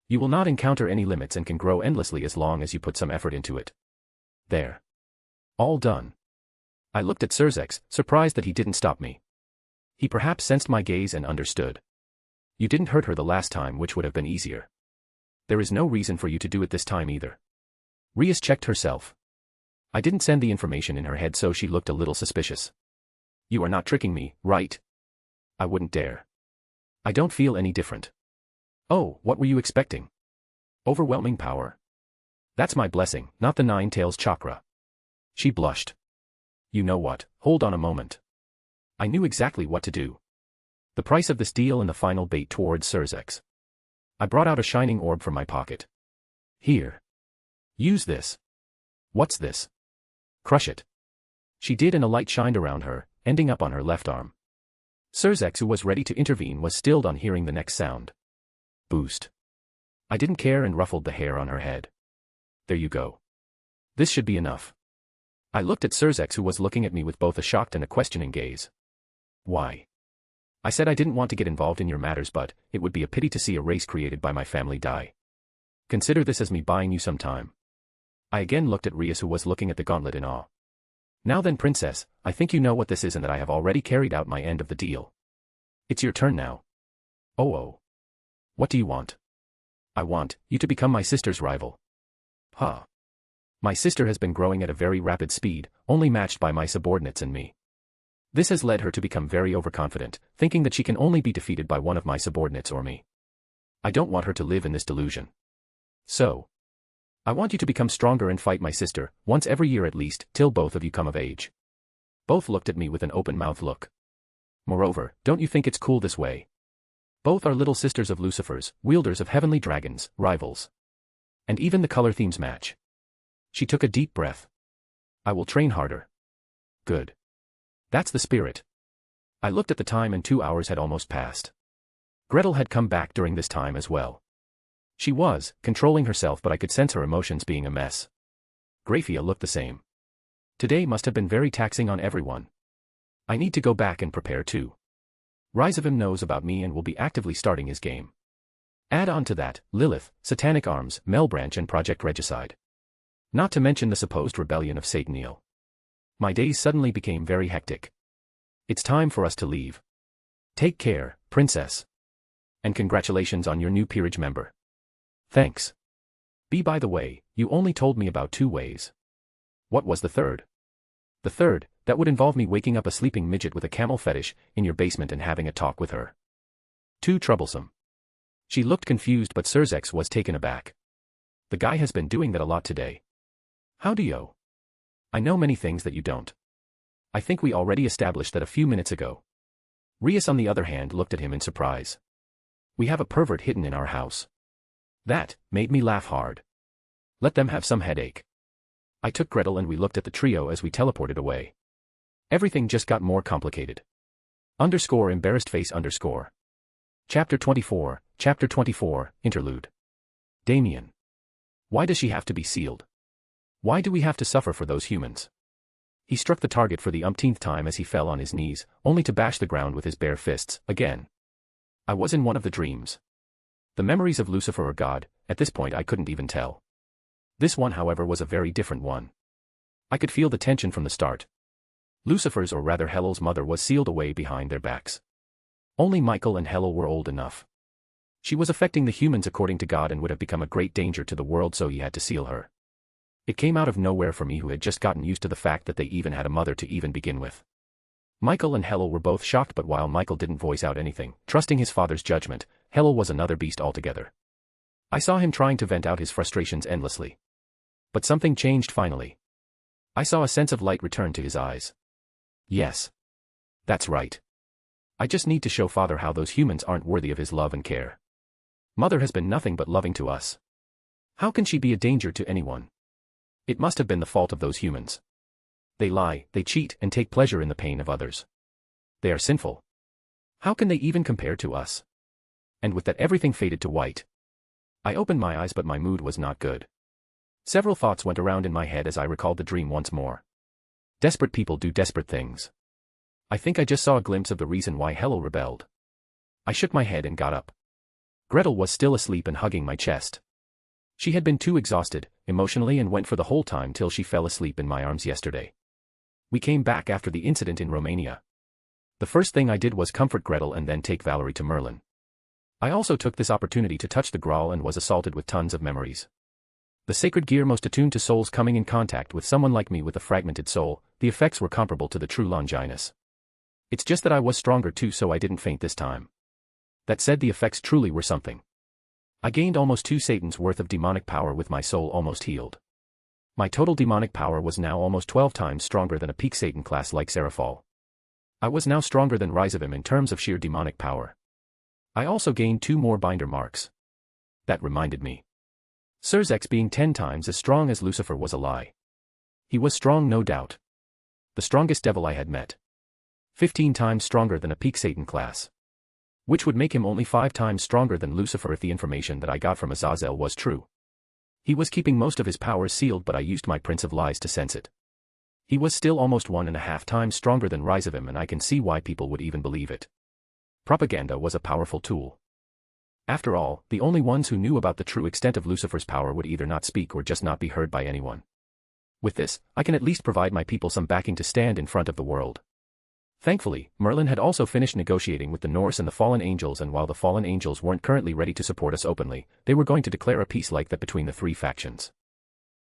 You will not encounter any limits and can grow endlessly as long as you put some effort into it. There. All done. I looked at Serzex, surprised that he didn't stop me. He perhaps sensed my gaze and understood. You didn't hurt her the last time, which would have been easier. There is no reason for you to do it this time either. Rias checked herself. I didn't send the information in her head, so she looked a little suspicious. You are not tricking me, right? I wouldn't dare. I don't feel any different. Oh, what were you expecting? Overwhelming power. That's my blessing, not the Nine Tails chakra. She blushed. You know what, hold on a moment. I knew exactly what to do. The price of this deal and the final bait towards Serzex. I brought out a shining orb from my pocket. Here. Use this. What's this? Crush it. She did, and a light shined around her, ending up on her left arm. Serzex, who was ready to intervene, was stilled on hearing the next sound. Boost. I didn't care and ruffled the hair on her head. There you go. This should be enough. I looked at Serzex, who was looking at me with both a shocked and a questioning gaze. Why? I said I didn't want to get involved in your matters, but it would be a pity to see a race created by my family die. Consider this as me buying you some time. I again looked at Rias, who was looking at the gauntlet in awe. Now then, princess, I think you know what this is and that I have already carried out my end of the deal. It's your turn now. Oh. What do you want? I want you to become my sister's rival. Huh. My sister has been growing at a very rapid speed, only matched by my subordinates and me. This has led her to become very overconfident, thinking that she can only be defeated by one of my subordinates or me. I don't want her to live in this delusion. So, I want you to become stronger and fight my sister, once every year at least, till both of you come of age. Both looked at me with an open-mouthed look. Moreover, don't you think it's cool this way? Both are little sisters of Lucifer's, wielders of heavenly dragons, rivals. And even the color themes match. She took a deep breath. I will train harder. Good. That's the spirit. I looked at the time and 2 hours had almost passed. Gretel had come back during this time as well. She was controlling herself, but I could sense her emotions being a mess. Grafia looked the same. Today must have been very taxing on everyone. I need to go back and prepare too. Rizavim knows about me and will be actively starting his game. Add on to that, Lilith, Satanic Arms, Melbranch and Project Regicide. Not to mention the supposed rebellion of Sataniel. My days suddenly became very hectic. It's time for us to leave. Take care, princess. And congratulations on your new peerage member. Thanks. By the way, you only told me about 2 ways. What was the third? The third, that would involve me waking up a sleeping midget with a camel fetish in your basement and having a talk with her. Too troublesome. She looked confused, but Serzex was taken aback. The guy has been doing that a lot today. How do you? I know many things that you don't. I think we already established that a few minutes ago. Rias, on the other hand, looked at him in surprise. We have a pervert hidden in our house. That made me laugh hard. Let them have some headache. I took Gretel and we looked at the trio as we teleported away. Everything just got more complicated. Embarrassed face. Chapter 24, Interlude. Damien. Why does she have to be sealed? Why do we have to suffer for those humans? He struck the target for the umpteenth time as he fell on his knees, only to bash the ground with his bare fists, again. I was in one of the dreams. The memories of Lucifer or God, at this point I couldn't even tell. This one, however, was a very different one. I could feel the tension from the start. Lucifer's, or rather Hellel's mother, was sealed away behind their backs. Only Michael and Hellel were old enough. She was affecting the humans according to God and would have become a great danger to the world, so he had to seal her. It came out of nowhere for me, who had just gotten used to the fact that they even had a mother to even begin with. Michael and Hellel were both shocked, but while Michael didn't voice out anything, trusting his father's judgment, Hellel was another beast altogether. I saw him trying to vent out his frustrations endlessly. But something changed finally. I saw a sense of light return to his eyes. Yes. That's right. I just need to show Father how those humans aren't worthy of his love and care. Mother has been nothing but loving to us. How can she be a danger to anyone? It must have been the fault of those humans. They lie, they cheat, and take pleasure in the pain of others. They are sinful. How can they even compare to us? And with that, everything faded to white. I opened my eyes, but my mood was not good. Several thoughts went around in my head as I recalled the dream once more. Desperate people do desperate things. I think I just saw a glimpse of the reason why Hellel rebelled. I shook my head and got up. Gretel was still asleep and hugging my chest. She had been too exhausted, emotionally, and went for the whole time till she fell asleep in my arms yesterday. We came back after the incident in Romania. The first thing I did was comfort Gretel and then take Valerie to Merlin. I also took this opportunity to touch the Graal and was assaulted with tons of memories. The sacred gear most attuned to souls coming in contact with someone like me with a fragmented soul, the effects were comparable to the true Longinus. It's just that I was stronger too, so I didn't faint this time. That said, the effects truly were something. I gained almost 2 Satans worth of demonic power with my soul almost healed. My total demonic power was now almost 12 times stronger than a peak Satan class like Seraphol. I was now stronger than Rizavim in terms of sheer demonic power. I also gained 2 more binder marks. That reminded me. Serzex being 10 times as strong as Lucifer was a lie. He was strong, no doubt. The strongest devil I had met. 15 times stronger than a peak Satan class. Which would make him only 5 times stronger than Lucifer if the information that I got from Azazel was true. He was keeping most of his powers sealed, but I used my Prince of Lies to sense it. He was still almost 1.5 times stronger than Rizavim, and I can see why people would even believe it. Propaganda was a powerful tool. After all, the only ones who knew about the true extent of Lucifer's power would either not speak or just not be heard by anyone. With this, I can at least provide my people some backing to stand in front of the world. Thankfully, Merlin had also finished negotiating with the Norse and the fallen angels, and while the fallen angels weren't currently ready to support us openly, they were going to declare a peace like that between the 3 factions.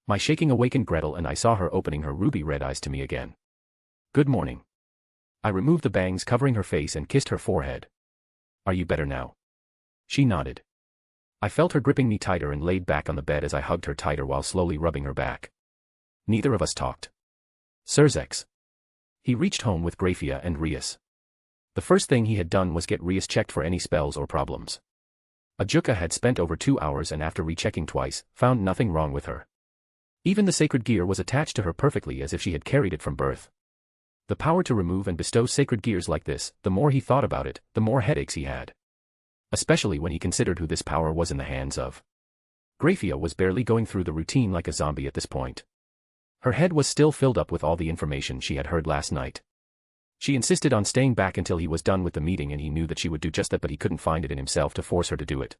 My shaking awakened Gretel, and I saw her opening her ruby red eyes to me again. Good morning. I removed the bangs covering her face and kissed her forehead. Are you better now? She nodded. I felt her gripping me tighter and laid back on the bed as I hugged her tighter while slowly rubbing her back. Neither of us talked. Serzex. He reached home with Grafia and Rias. The first thing he had done was get Rias checked for any spells or problems. Ajuka had spent over 2 hours and after rechecking twice, found nothing wrong with her. Even the sacred gear was attached to her perfectly as if she had carried it from birth. The power to remove and bestow sacred gears like this, the more he thought about it, the more headaches he had. Especially when he considered who this power was in the hands of. Grafia was barely going through the routine like a zombie at this point. Her head was still filled up with all the information she had heard last night. She insisted on staying back until he was done with the meeting, and he knew that she would do just that, but he couldn't find it in himself to force her to do it.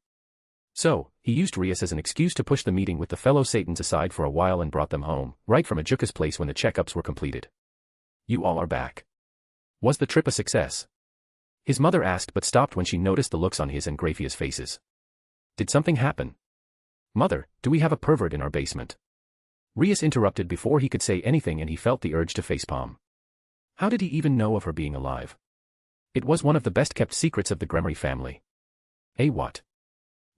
So, he used Rias as an excuse to push the meeting with the fellow Satans aside for a while and brought them home, right from Ajuka's place when the checkups were completed. You all are back. Was the trip a success? His mother asked, but stopped when she noticed the looks on his and Grafia's faces. Did something happen? Mother, do we have a pervert in our basement? Rias interrupted before he could say anything, and he felt the urge to facepalm. How did he even know of her being alive? It was one of the best-kept secrets of the Gremory family. What?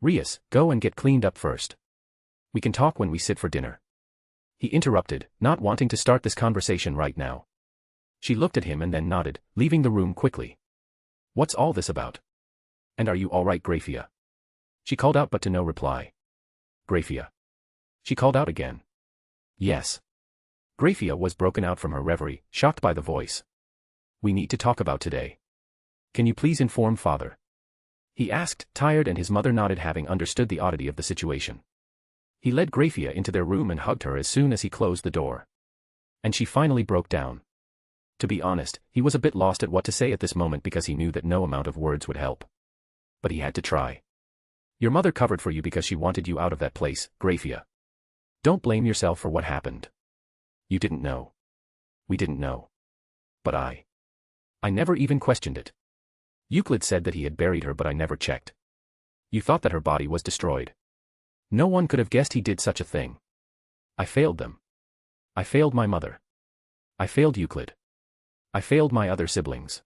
Rias, go and get cleaned up first. We can talk when we sit for dinner. He interrupted, not wanting to start this conversation right now. She looked at him and then nodded, leaving the room quickly. What's all this about? And are you all right, Grafia? She called out, but to no reply. Grafia. She called out again. Yes. Grafia was broken out from her reverie, shocked by the voice. We need to talk about today. Can you please inform father? He asked, tired, and his mother nodded, having understood the oddity of the situation. He led Graphia into their room and hugged her as soon as he closed the door. And she finally broke down. To be honest, he was a bit lost at what to say at this moment because he knew that no amount of words would help. But he had to try. Your mother covered for you because she wanted you out of that place, Graphia. Don't blame yourself for what happened. You didn't know. We didn't know. But I never even questioned it. Euclid said that he had buried her, but I never checked. You thought that her body was destroyed. No one could have guessed he did such a thing. I failed them. I failed my mother. I failed Euclid. I failed my other siblings.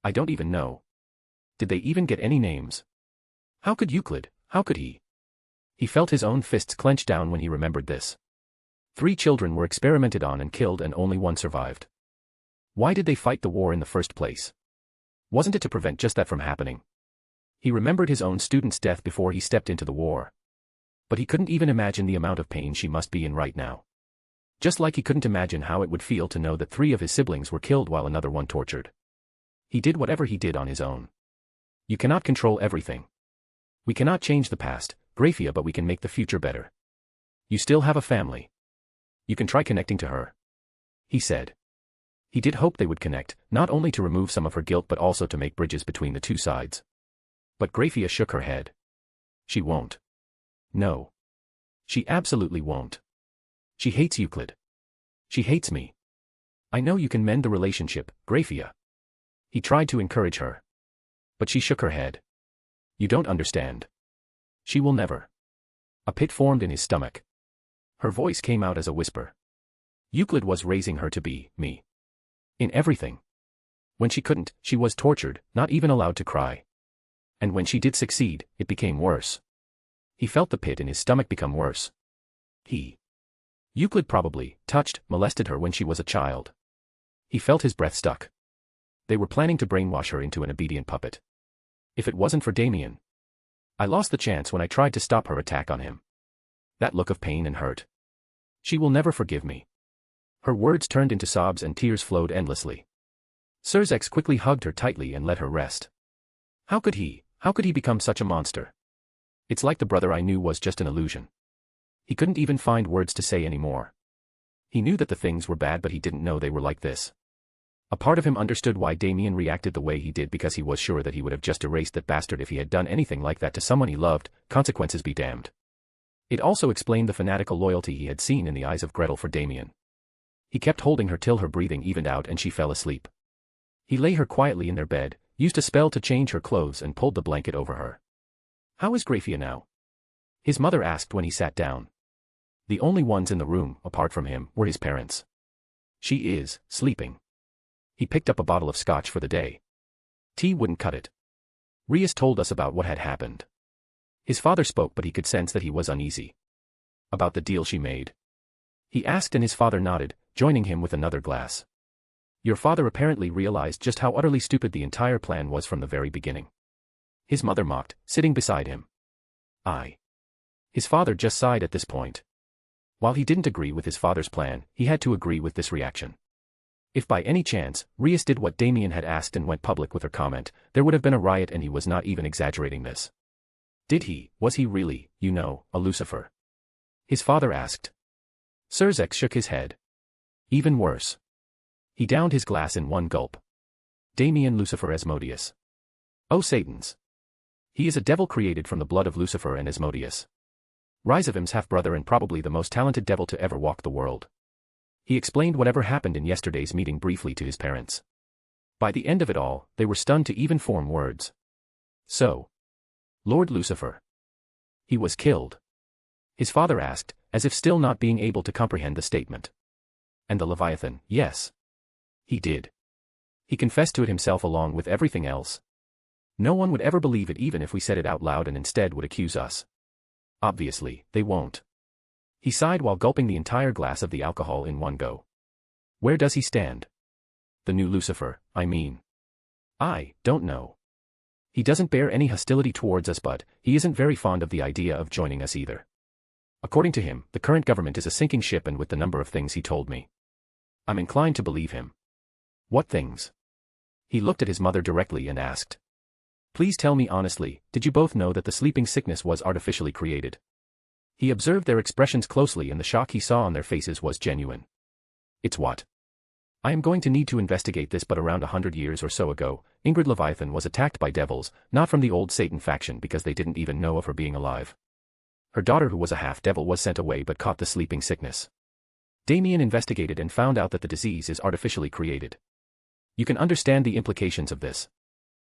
I don't even know. Did they even get any names? How could Euclid, how could he? He felt his own fists clench down when he remembered this. 3 children were experimented on and killed, and only 1 survived. Why did they fight the war in the first place? Wasn't it to prevent just that from happening? He remembered his own student's death before he stepped into the war. But he couldn't even imagine the amount of pain she must be in right now. Just like he couldn't imagine how it would feel to know that 3 of his siblings were killed while another one tortured. He did whatever he did on his own. You cannot control everything. We cannot change the past, Graphia, but we can make the future better. You still have a family. You can try connecting to her. He said. He did hope they would connect, not only to remove some of her guilt but also to make bridges between the 2 sides. But Graphia shook her head. She won't. No. She absolutely won't. She hates Euclid. She hates me. I know you can mend the relationship, Graphia. He tried to encourage her. But she shook her head. You don't understand. She will never. A pit formed in his stomach. Her voice came out as a whisper. Euclid was raising her to be me. In everything. When she couldn't, she was tortured, not even allowed to cry. And when she did succeed, it became worse. He felt the pit in his stomach become worse. Euclid probably touched, molested her when she was a child. He felt his breath stuck. They were planning to brainwash her into an obedient puppet. If it wasn't for Damien. I lost the chance when I tried to stop her attack on him. That look of pain and hurt. She will never forgive me. Her words turned into sobs and tears flowed endlessly. Serzex quickly hugged her tightly and let her rest. How could he become such a monster? It's like the brother I knew was just an illusion. He couldn't even find words to say anymore. He knew that the things were bad, but he didn't know they were like this. A part of him understood why Damien reacted the way he did, because he was sure that he would have just erased that bastard if he had done anything like that to someone he loved, consequences be damned. It also explained the fanatical loyalty he had seen in the eyes of Gretel for Damien. He kept holding her till her breathing evened out and she fell asleep. He lay her quietly in their bed, used a spell to change her clothes and pulled the blanket over her. How is Graphia now? His mother asked when he sat down. The only ones in the room, apart from him, were his parents. She is sleeping. He picked up a bottle of scotch for the day. Tea wouldn't cut it. Rias told us about what had happened. His father spoke, but he could sense that he was uneasy. About the deal she made. He asked and his father nodded, joining him with another glass. Your father apparently realized just how utterly stupid the entire plan was from the very beginning. His mother mocked, sitting beside him. His father just sighed at this point. While he didn't agree with his father's plan, he had to agree with this reaction. If by any chance, Rias did what Damien had asked and went public with her comment, there would have been a riot, and he was not even exaggerating this. Was he really, a Lucifer? His father asked. Serzex shook his head. Even worse. He downed his glass in one gulp. Damien Lucifer Asmodeus. Oh Satans. He is a devil created from the blood of Lucifer and Asmodeus. Rhizavim's half-brother and probably the most talented devil to ever walk the world. He explained whatever happened in yesterday's meeting briefly to his parents. By the end of it all, they were stunned to even form words. So. Lord Lucifer. He was killed. His father asked, as if still not being able to comprehend the statement. And the Leviathan, yes. He did. He confessed to it himself along with everything else. No one would ever believe it even if we said it out loud and instead would accuse us. Obviously, they won't. He sighed while gulping the entire glass of the alcohol in one go. Where does he stand? The new Lucifer, I mean. I don't know. He doesn't bear any hostility towards us, but he isn't very fond of the idea of joining us either. According to him, the current government is a sinking ship, and with the number of things he told me, I'm inclined to believe him. What things? He looked at his mother directly and asked. Please tell me honestly, did you both know that the sleeping sickness was artificially created? He observed their expressions closely and the shock he saw on their faces was genuine. It's what? I am going to need to investigate this, but around 100 years or so ago, Ingrid Leviathan was attacked by devils, not from the old Satan faction because they didn't even know of her being alive. Her daughter, who was a half-devil, was sent away but caught the sleeping sickness. Damien investigated and found out that the disease is artificially created. You can understand the implications of this.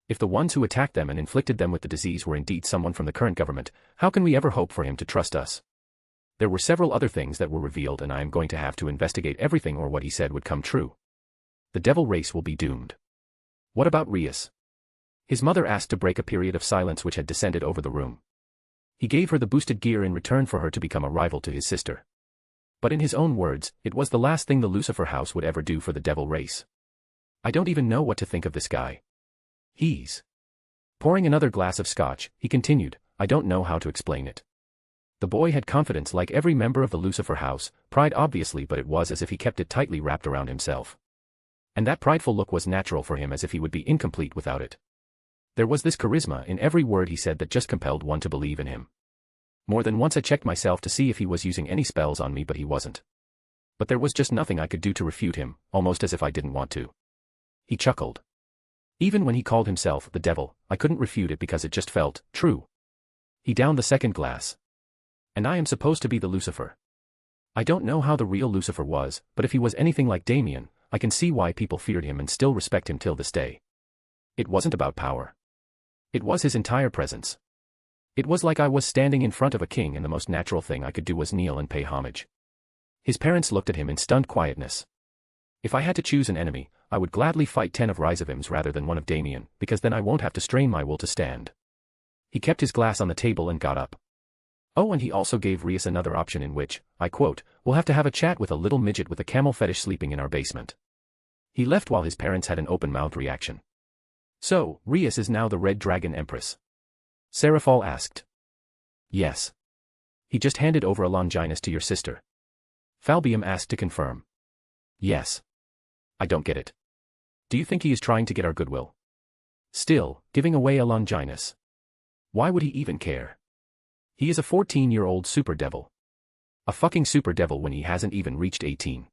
If the ones who attacked them and inflicted them with the disease were indeed someone from the current government, how can we ever hope for him to trust us? There were several other things that were revealed, and I am going to have to investigate everything, or what he said would come true. The devil race will be doomed. What about Rias? His mother asked to break a period of silence which had descended over the room. He gave her the boosted gear in return for her to become a rival to his sister. But in his own words, it was the last thing the Lucifer house would ever do for the devil race. I don't even know what to think of this guy. He's... Pouring another glass of scotch, he continued, I don't know how to explain it. The boy had confidence like every member of the Lucifer house, pride obviously, but it was as if he kept it tightly wrapped around himself. And that prideful look was natural for him, as if he would be incomplete without it. There was this charisma in every word he said that just compelled one to believe in him. More than once I checked myself to see if he was using any spells on me, but he wasn't. But there was just nothing I could do to refute him, almost as if I didn't want to. He chuckled. Even when he called himself the devil, I couldn't refute it because it just felt true. He downed the second glass. And I am supposed to be the Lucifer. I don't know how the real Lucifer was, but if he was anything like Damien, I can see why people feared him and still respect him till this day. It wasn't about power. It was his entire presence. It was like I was standing in front of a king and the most natural thing I could do was kneel and pay homage. His parents looked at him in stunned quietness. If I had to choose an enemy, I would gladly fight 10 of Rhysavim's rather than one of Damien, because then I won't have to strain my will to stand. He kept his glass on the table and got up. Oh, and he also gave Rias another option in which, I quote, we'll have to have a chat with a little midget with a camel fetish sleeping in our basement. He left while his parents had an open-mouthed reaction. So, Rias is now the Red Dragon Empress? Seraphal asked. Yes. He just handed over a Longinus to your sister. Falbium asked to confirm. Yes. I don't get it. Do you think he is trying to get our goodwill? Still, giving away a Longinus. Why would he even care? He is a 14-year-old super devil. A fucking super devil when he hasn't even reached 18.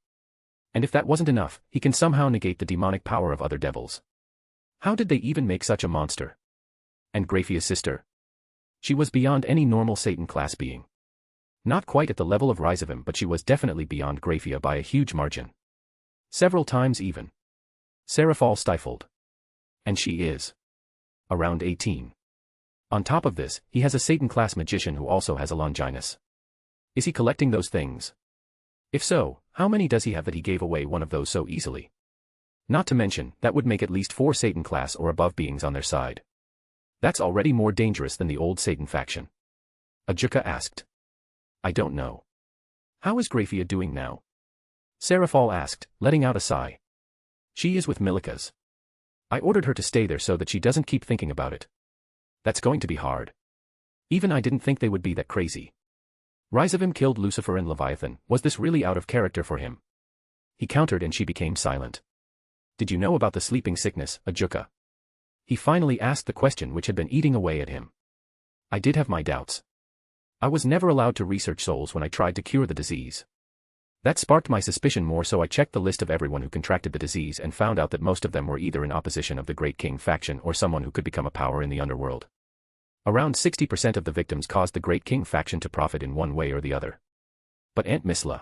And if that wasn't enough, he can somehow negate the demonic power of other devils. How did they even make such a monster? And Graphia's sister? She was beyond any normal Satan class being. Not quite at the level of Rhysavim, but she was definitely beyond Graphia by a huge margin. Several times even. Seraphal stifled. And she is around 18. On top of this, he has a Satan-class magician who also has a Longinus. Is he collecting those things? If so, how many does he have that he gave away one of those so easily? Not to mention, that would make at least 4 Satan-class or above beings on their side. That's already more dangerous than the old Satan faction. Ajuka asked. I don't know. How is Graphia doing now? Seraphal asked, letting out a sigh. She is with Milikas. I ordered her to stay there so that she doesn't keep thinking about it. That's going to be hard. Even I didn't think they would be that crazy. Rhysavim killed Lucifer and Leviathan. Was this really out of character for him? He countered and she became silent. Did you know about the sleeping sickness, Ajuka? He finally asked the question which had been eating away at him. I did have my doubts. I was never allowed to research souls when I tried to cure the disease. That sparked my suspicion more, so I checked the list of everyone who contracted the disease and found out that most of them were either in opposition of the Great King faction or someone who could become a power in the underworld. Around 60% of the victims caused the Great King faction to profit in one way or the other. But Aunt Misla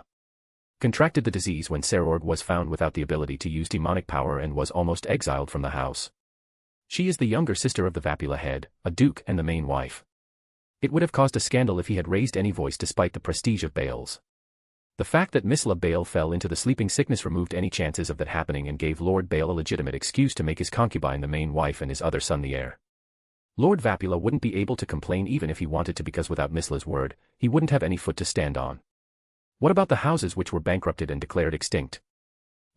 contracted the disease when Serorg was found without the ability to use demonic power and was almost exiled from the house. She is the younger sister of the Vapula head, a duke and the main wife. It would have caused a scandal if he had raised any voice despite the prestige of Bales. The fact that Misla Bale fell into the sleeping sickness removed any chances of that happening and gave Lord Bale a legitimate excuse to make his concubine the main wife and his other son the heir. Lord Vapula wouldn't be able to complain even if he wanted to, because without Misla's word, he wouldn't have any foot to stand on. What about the houses which were bankrupted and declared extinct?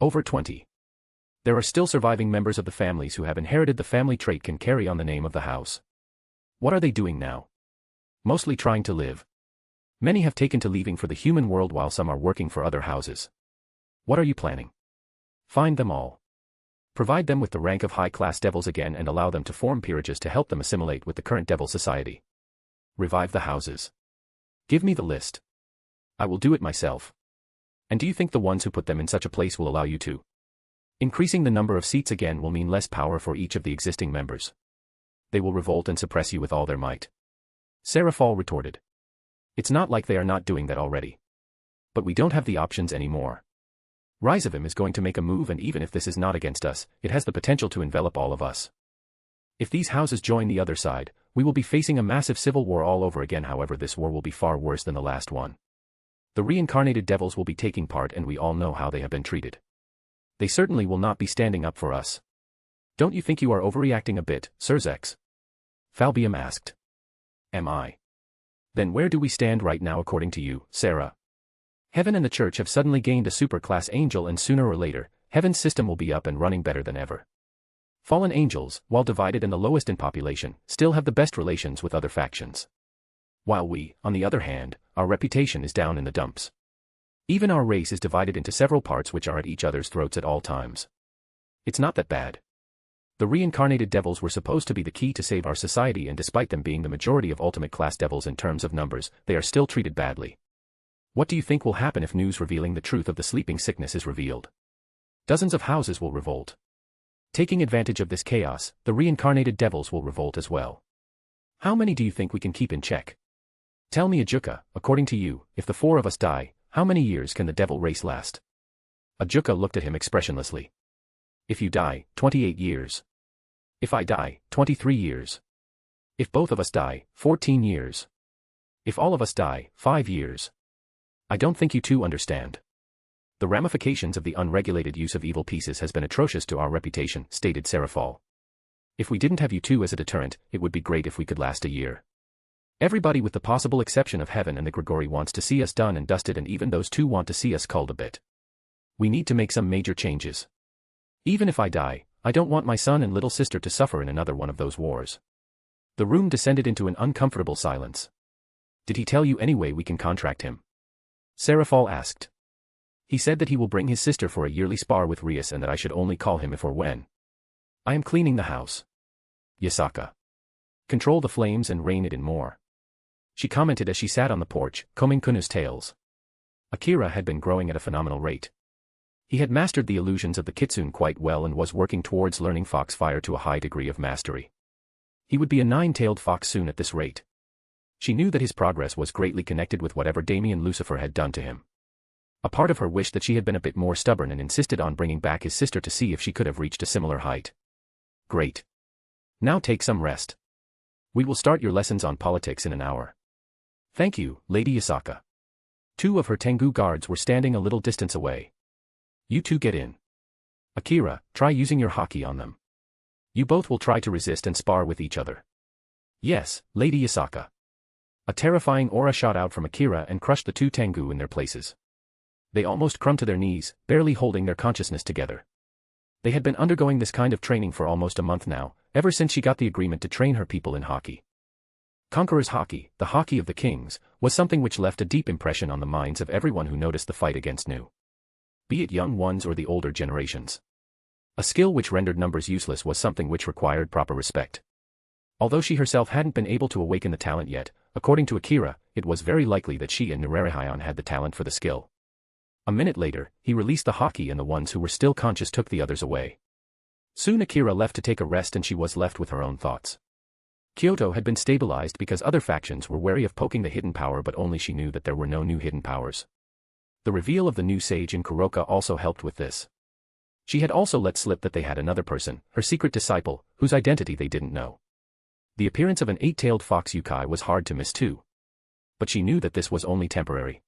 Over 20. There are still surviving members of the families who have inherited the family trait can carry on the name of the house. What are they doing now? Mostly trying to live. Many have taken to leaving for the human world while some are working for other houses. What are you planning? Find them all. Provide them with the rank of high-class devils again and allow them to form peerages to help them assimilate with the current devil society. Revive the houses. Give me the list. I will do it myself. And do you think the ones who put them in such a place will allow you to? Increasing the number of seats again will mean less power for each of the existing members. They will revolt and suppress you with all their might. Sarah Fall retorted. It's not like they are not doing that already. But we don't have the options anymore. Rise of him is going to make a move, and even if this is not against us, it has the potential to envelop all of us. If these houses join the other side, we will be facing a massive civil war all over again. However, this war will be far worse than the last one. The reincarnated devils will be taking part, and we all know how they have been treated. They certainly will not be standing up for us. Don't you think you are overreacting a bit, Sir Zex? Falbium asked. Am I? Then where do we stand right now according to you, Sarah? Heaven and the church have suddenly gained a super-class angel, and sooner or later, heaven's system will be up and running better than ever. Fallen angels, while divided and the lowest in population, still have the best relations with other factions. While we, on the other hand, our reputation is down in the dumps. Even our race is divided into several parts which are at each other's throats at all times. It's not that bad. The reincarnated devils were supposed to be the key to save our society, and despite them being the majority of ultimate class devils in terms of numbers, they are still treated badly. What do you think will happen if news revealing the truth of the sleeping sickness is revealed? Dozens of houses will revolt. Taking advantage of this chaos, the reincarnated devils will revolt as well. How many do you think we can keep in check? Tell me, Ajuka, according to you, if the four of us die, how many years can the devil race last? Ajuka looked at him expressionlessly. If you die, 28 years. If I die, 23 years. If both of us die, 14 years. If all of us die, 5 years. I don't think you two understand. The ramifications of the unregulated use of evil pieces has been atrocious to our reputation, stated Sarah Fall. If we didn't have you two as a deterrent, it would be great if we could last a year. Everybody with the possible exception of Heaven and the Grigori wants to see us done and dusted, and even those two want to see us culled a bit. We need to make some major changes. Even if I die, I don't want my son and little sister to suffer in another one of those wars. The room descended into an uncomfortable silence. Did he tell you any way we can contract him? Sarah Fall asked. He said that he will bring his sister for a yearly spar with Rias, and that I should only call him if or when. I am cleaning the house. Yasaka. Control the flames and rein it in more. She commented as she sat on the porch, combing Kunu's tails. Akira had been growing at a phenomenal rate. He had mastered the illusions of the kitsune quite well and was working towards learning foxfire to a high degree of mastery. He would be a nine-tailed fox soon at this rate. She knew that his progress was greatly connected with whatever Damien Lucifer had done to him. A part of her wished that she had been a bit more stubborn and insisted on bringing back his sister to see if she could have reached a similar height. Great. Now take some rest. We will start your lessons on politics in an hour. Thank you, Lady Yasaka. Two of her Tengu guards were standing a little distance away. You two get in. Akira, try using your haki on them. You both will try to resist and spar with each other. Yes, Lady Yasaka. A terrifying aura shot out from Akira and crushed the two Tengu in their places. They almost crumbed to their knees, barely holding their consciousness together. They had been undergoing this kind of training for almost a month now, ever since she got the agreement to train her people in haki. Conqueror's haki, the haki of the kings, was something which left a deep impression on the minds of everyone who noticed the fight against Nu. Be it young ones or the older generations. A skill which rendered numbers useless was something which required proper respect. Although she herself hadn't been able to awaken the talent yet, according to Akira, it was very likely that she and Nurerihion had the talent for the skill. A minute later, he released the haki and the ones who were still conscious took the others away. Soon Akira left to take a rest and she was left with her own thoughts. Kyoto had been stabilized because other factions were wary of poking the hidden power, but only she knew that there were no new hidden powers. The reveal of the new sage in Kuroka also helped with this. She had also let slip that they had another person, her secret disciple, whose identity they didn't know. The appearance of an eight-tailed fox Yukai was hard to miss too. But she knew that this was only temporary.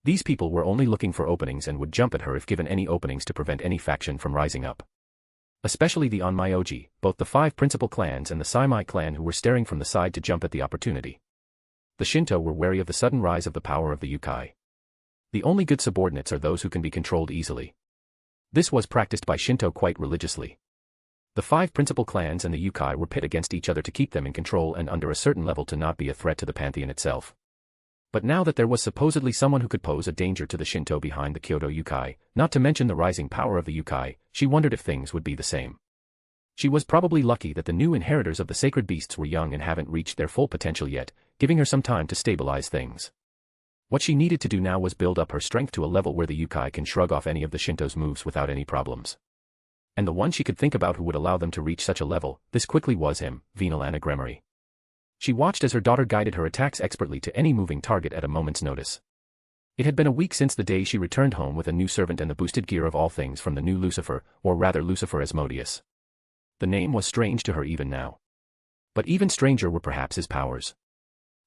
These people were only looking for openings and would jump at her if given any openings to prevent any faction from rising up. Especially the Onmyoji, both the 5 principal clans and the Saimai clan, who were staring from the side to jump at the opportunity. The Shinto were wary of the sudden rise of the power of the Yukai. The only good subordinates are those who can be controlled easily. This was practiced by Shinto quite religiously. The 5 principal clans and the Yukai were pit against each other to keep them in control and under a certain level to not be a threat to the pantheon itself. But now that there was supposedly someone who could pose a danger to the Shinto behind the Kyoto Yukai, not to mention the rising power of the Yukai, she wondered if things would be the same. She was probably lucky that the new inheritors of the sacred beasts were young and haven't reached their full potential yet, giving her some time to stabilize things. What she needed to do now was build up her strength to a level where the Yukai can shrug off any of the Shinto's moves without any problems. And the one she could think about who would allow them to reach such a level, this quickly was him, Vinalana Gremory. She watched as her daughter guided her attacks expertly to any moving target at a moment's notice. It had been a week since the day she returned home with a new servant and the boosted gear of all things from the new Lucifer, or rather Lucifer Asmodeus. The name was strange to her even now. But even stranger were perhaps his powers.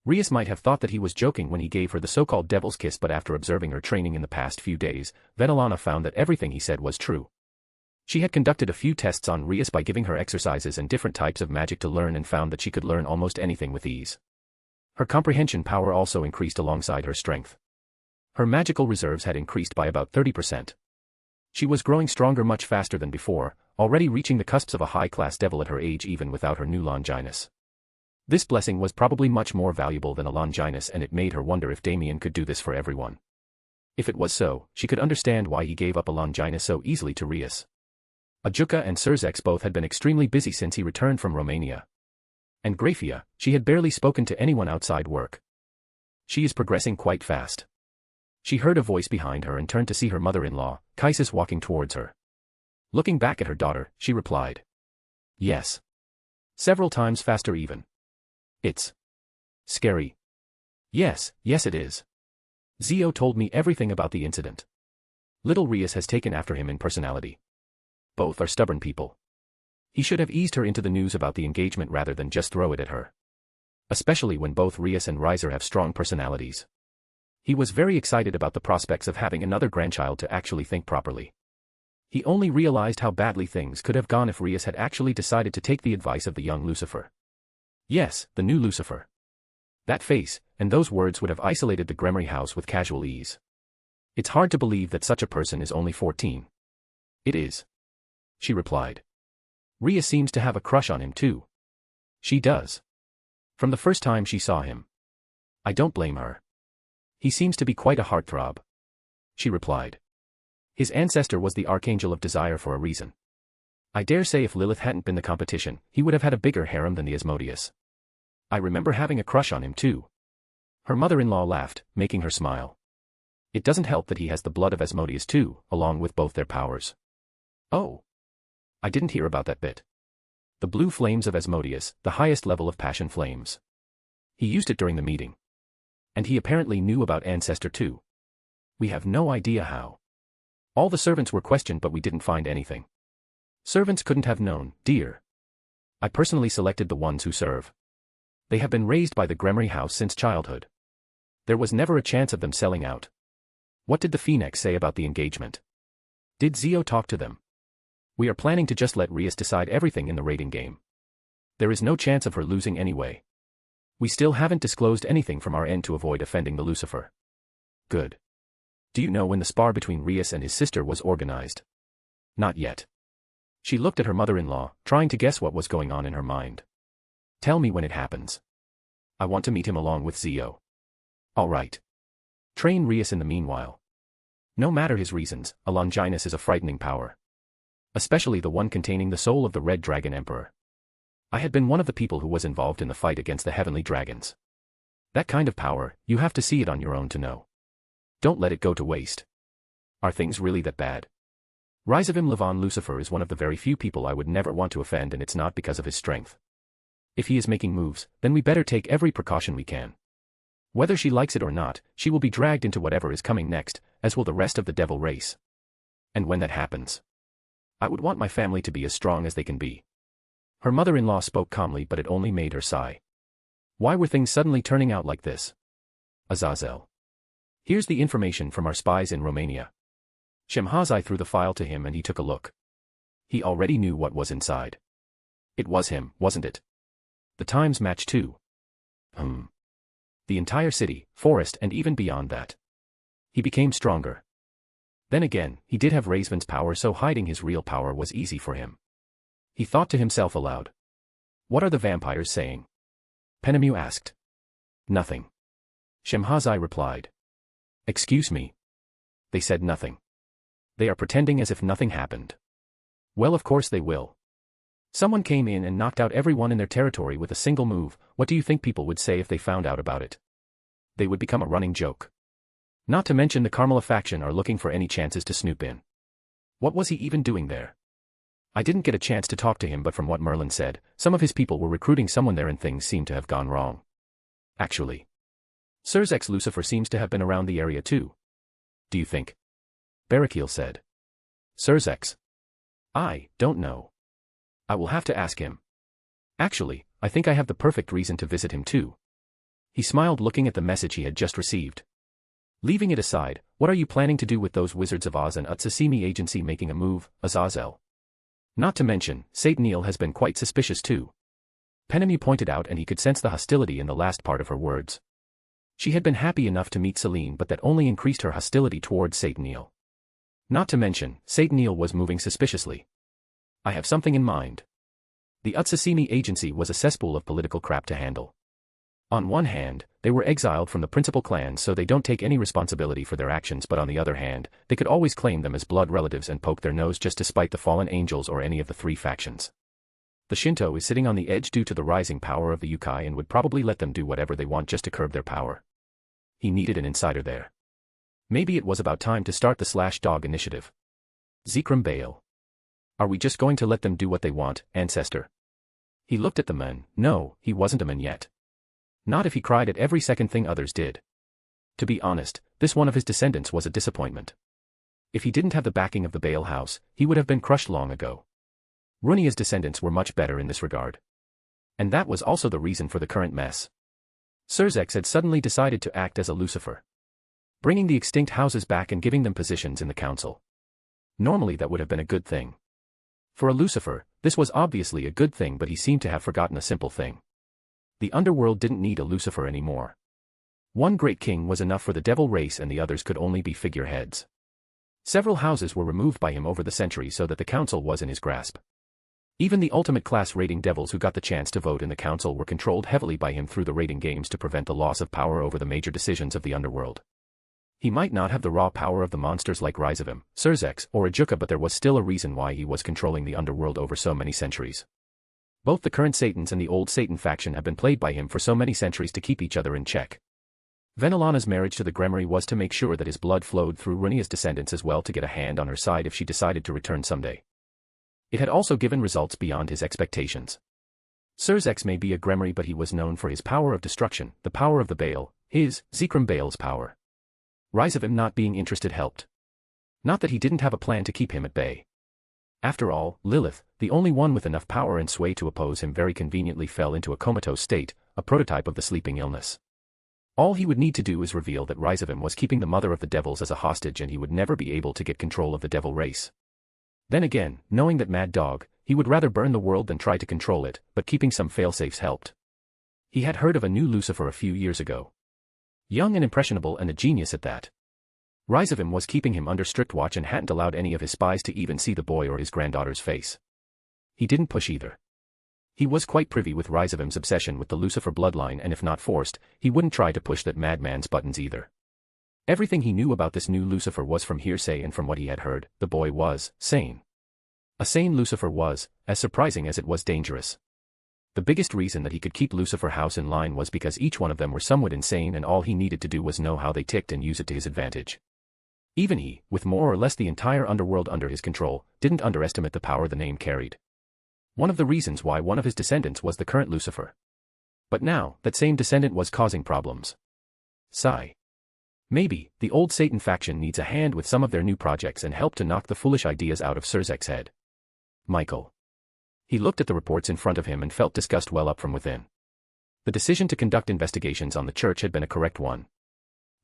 Rias might have thought that he was joking when he gave her the so-called devil's kiss, but after observing her training in the past few days, Vinalana found that everything he said was true. She had conducted a few tests on Rias by giving her exercises and different types of magic to learn and found that she could learn almost anything with ease. Her comprehension power also increased alongside her strength. Her magical reserves had increased by about 30%. She was growing stronger much faster than before, already reaching the cusps of a high-class devil at her age even without her new Longinus. This blessing was probably much more valuable than a Longinus, and it made her wonder if Damien could do this for everyone. If it was so, she could understand why he gave up a Longinus so easily to Rias. Ajuka and Surzex both had been extremely busy since he returned from Romania. And Grafia, she had barely spoken to anyone outside work. She is progressing quite fast. She heard a voice behind her and turned to see her mother-in-law, Kaisis, walking towards her. Looking back at her daughter, she replied. Yes. Several times faster even. It's scary. Yes it is. Zio told me everything about the incident. Little Rias has taken after him in personality. Both are stubborn people. He should have eased her into the news about the engagement rather than just throw it at her. Especially when both Rias and Reiser have strong personalities. He was very excited about the prospects of having another grandchild to actually think properly. He only realized how badly things could have gone if Rias had actually decided to take the advice of the young Lucifer. Yes, the new Lucifer. That face, and those words would have isolated the Gremory house with casual ease. It's hard to believe that such a person is only 14. It is. She replied. Rias seems to have a crush on him too. She does. From the first time she saw him. I don't blame her. He seems to be quite a heartthrob. She replied. His ancestor was the Archangel of Desire for a reason. I dare say if Lilith hadn't been the competition, he would have had a bigger harem than the Asmodeus. I remember having a crush on him too. Her mother-in-law laughed, making her smile. It doesn't help that he has the blood of Asmodeus too, along with both their powers. Oh. I didn't hear about that bit. The blue flames of Asmodeus, the highest level of passion flames. He used it during the meeting. And he apparently knew about Ancestor too. We have no idea how. All the servants were questioned but we didn't find anything. Servants couldn't have known, dear. I personally selected the ones who serve. They have been raised by the Gremory house since childhood. There was never a chance of them selling out. What did the Phoenix say about the engagement? Did Zio talk to them? We are planning to just let Rias decide everything in the rating game. There is no chance of her losing anyway. We still haven't disclosed anything from our end to avoid offending the Lucifer. Good. Do you know when the spar between Rias and his sister was organized? Not yet. She looked at her mother-in-law, trying to guess what was going on in her mind. Tell me when it happens. I want to meet him along with Zio. All right. Train Rias in the meanwhile. No matter his reasons, a Longinus is a frightening power. Especially the one containing the soul of the Red Dragon Emperor. I had been one of the people who was involved in the fight against the Heavenly Dragons. That kind of power, you have to see it on your own to know. Don't let it go to waste. Are things really that bad? Rizavim Levon Lucifer is one of the very few people I would never want to offend, and it's not because of his strength. If he is making moves, then we better take every precaution we can. Whether she likes it or not, she will be dragged into whatever is coming next, as will the rest of the devil race. And when that happens, I would want my family to be as strong as they can be. Her mother-in-law spoke calmly, but it only made her sigh. Why were things suddenly turning out like this? Azazel. Here's the information from our spies in Romania. Shemhazai threw the file to him and he took a look. He already knew what was inside. It was him, wasn't it? The times match too. The entire city, forest and even beyond that. He became stronger. Then again, he did have Razvan's power, so hiding his real power was easy for him. He thought to himself aloud. What are the vampires saying? Penemu asked. Nothing. Shemhazai replied. Excuse me. They said nothing. They are pretending as if nothing happened. Well, of course they will. Someone came in and knocked out everyone in their territory with a single move. What do you think people would say if they found out about it? They would become a running joke. Not to mention the Carmela faction are looking for any chances to snoop in. What was he even doing there? I didn't get a chance to talk to him, but from what Merlin said, some of his people were recruiting someone there and things seem to have gone wrong. Actually, Sirzek's Lucifer seems to have been around the area too. Do you think? Barakiel said. Sirzek's? I don't know. I will have to ask him. Actually, I think I have the perfect reason to visit him too. He smiled, looking at the message he had just received. Leaving it aside, what are you planning to do with those Wizards of Oz and Utsasimi agency making a move, Azazel? Not to mention, Sataniel has been quite suspicious too. Penemy pointed out, and he could sense the hostility in the last part of her words. She had been happy enough to meet Celine, but that only increased her hostility towards Sataniel. Not to mention, Sataniel was moving suspiciously. I have something in mind. The Utsasimi agency was a cesspool of political crap to handle. On one hand, they were exiled from the principal clans, so they don't take any responsibility for their actions, but on the other hand, they could always claim them as blood relatives and poke their nose just to spite the fallen angels or any of the three factions. The Shinto is sitting on the edge due to the rising power of the Yukai and would probably let them do whatever they want just to curb their power. He needed an insider there. Maybe it was about time to start the /dog initiative. Zikram Baal. Are we just going to let them do what they want, Ancestor? He looked at the men. No, he wasn't a man yet. Not if he cried at every second thing others did. To be honest, this one of his descendants was a disappointment. If he didn't have the backing of the Baal house, he would have been crushed long ago. Runia's descendants were much better in this regard. And that was also the reason for the current mess. Sirzek had suddenly decided to act as a Lucifer, bringing the extinct houses back and giving them positions in the council. Normally that would have been a good thing. For a Lucifer, this was obviously a good thing, but he seemed to have forgotten a simple thing. The underworld didn't need a Lucifer anymore. One great king was enough for the devil race, and the others could only be figureheads. Several houses were removed by him over the centuries so that the council was in his grasp. Even the ultimate class rating devils who got the chance to vote in the council were controlled heavily by him through the rating games to prevent the loss of power over the major decisions of the underworld. He might not have the raw power of the monsters like Rizavim, Sirzek, or Ajuka, but there was still a reason why he was controlling the underworld over so many centuries. Both the current Satans and the old Satan faction have been played by him for so many centuries to keep each other in check. Venelana's marriage to the Gremory was to make sure that his blood flowed through Runia's descendants as well, to get a hand on her side if she decided to return someday. It had also given results beyond his expectations. Sirzek may be a Gremory, but he was known for his power of destruction, the power of the Baal, his, Zikram Baal's power. Rizavim not being interested helped. Not that he didn't have a plan to keep him at bay. After all, Lilith, the only one with enough power and sway to oppose him, very conveniently fell into a comatose state, a prototype of the sleeping illness. All he would need to do is reveal that Rizavim was keeping the mother of the devils as a hostage, and he would never be able to get control of the devil race. Then again, knowing that Mad Dog, he would rather burn the world than try to control it, but keeping some failsafes helped. He had heard of a new Lucifer a few years ago. Young and impressionable, and a genius at that. Rizavim was keeping him under strict watch and hadn't allowed any of his spies to even see the boy or his granddaughter's face. He didn't push either. He was quite privy with Rizavim's obsession with the Lucifer bloodline, and if not forced, he wouldn't try to push that madman's buttons either. Everything he knew about this new Lucifer was from hearsay, and from what he had heard, the boy was sane. A sane Lucifer was, as surprising as it was dangerous. The biggest reason that he could keep Lucifer House in line was because each one of them were somewhat insane, and all he needed to do was know how they ticked and use it to his advantage. Even he, with more or less the entire underworld under his control, didn't underestimate the power the name carried. One of the reasons why one of his descendants was the current Lucifer. But now, that same descendant was causing problems. Sigh. Maybe, the old Satan faction needs a hand with some of their new projects and help to knock the foolish ideas out of Sirzek's head. Michael. He looked at the reports in front of him and felt disgust well up from within. The decision to conduct investigations on the church had been a correct one.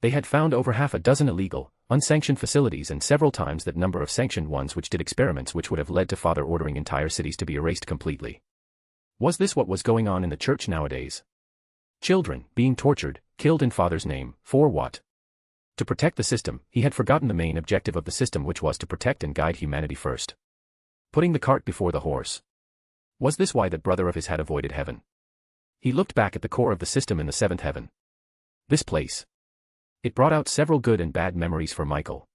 They had found over half a dozen illegal, unsanctioned facilities, and several times that number of sanctioned ones which did experiments which would have led to Father ordering entire cities to be erased completely. Was this what was going on in the church nowadays? Children being tortured, killed in Father's name, for what? To protect the system. He had forgotten the main objective of the system, which was to protect and guide humanity first. Putting the cart before the horse. Was this why that brother of his had avoided heaven? He looked back at the core of the system in the seventh heaven. This place. It brought out several good and bad memories for Michael.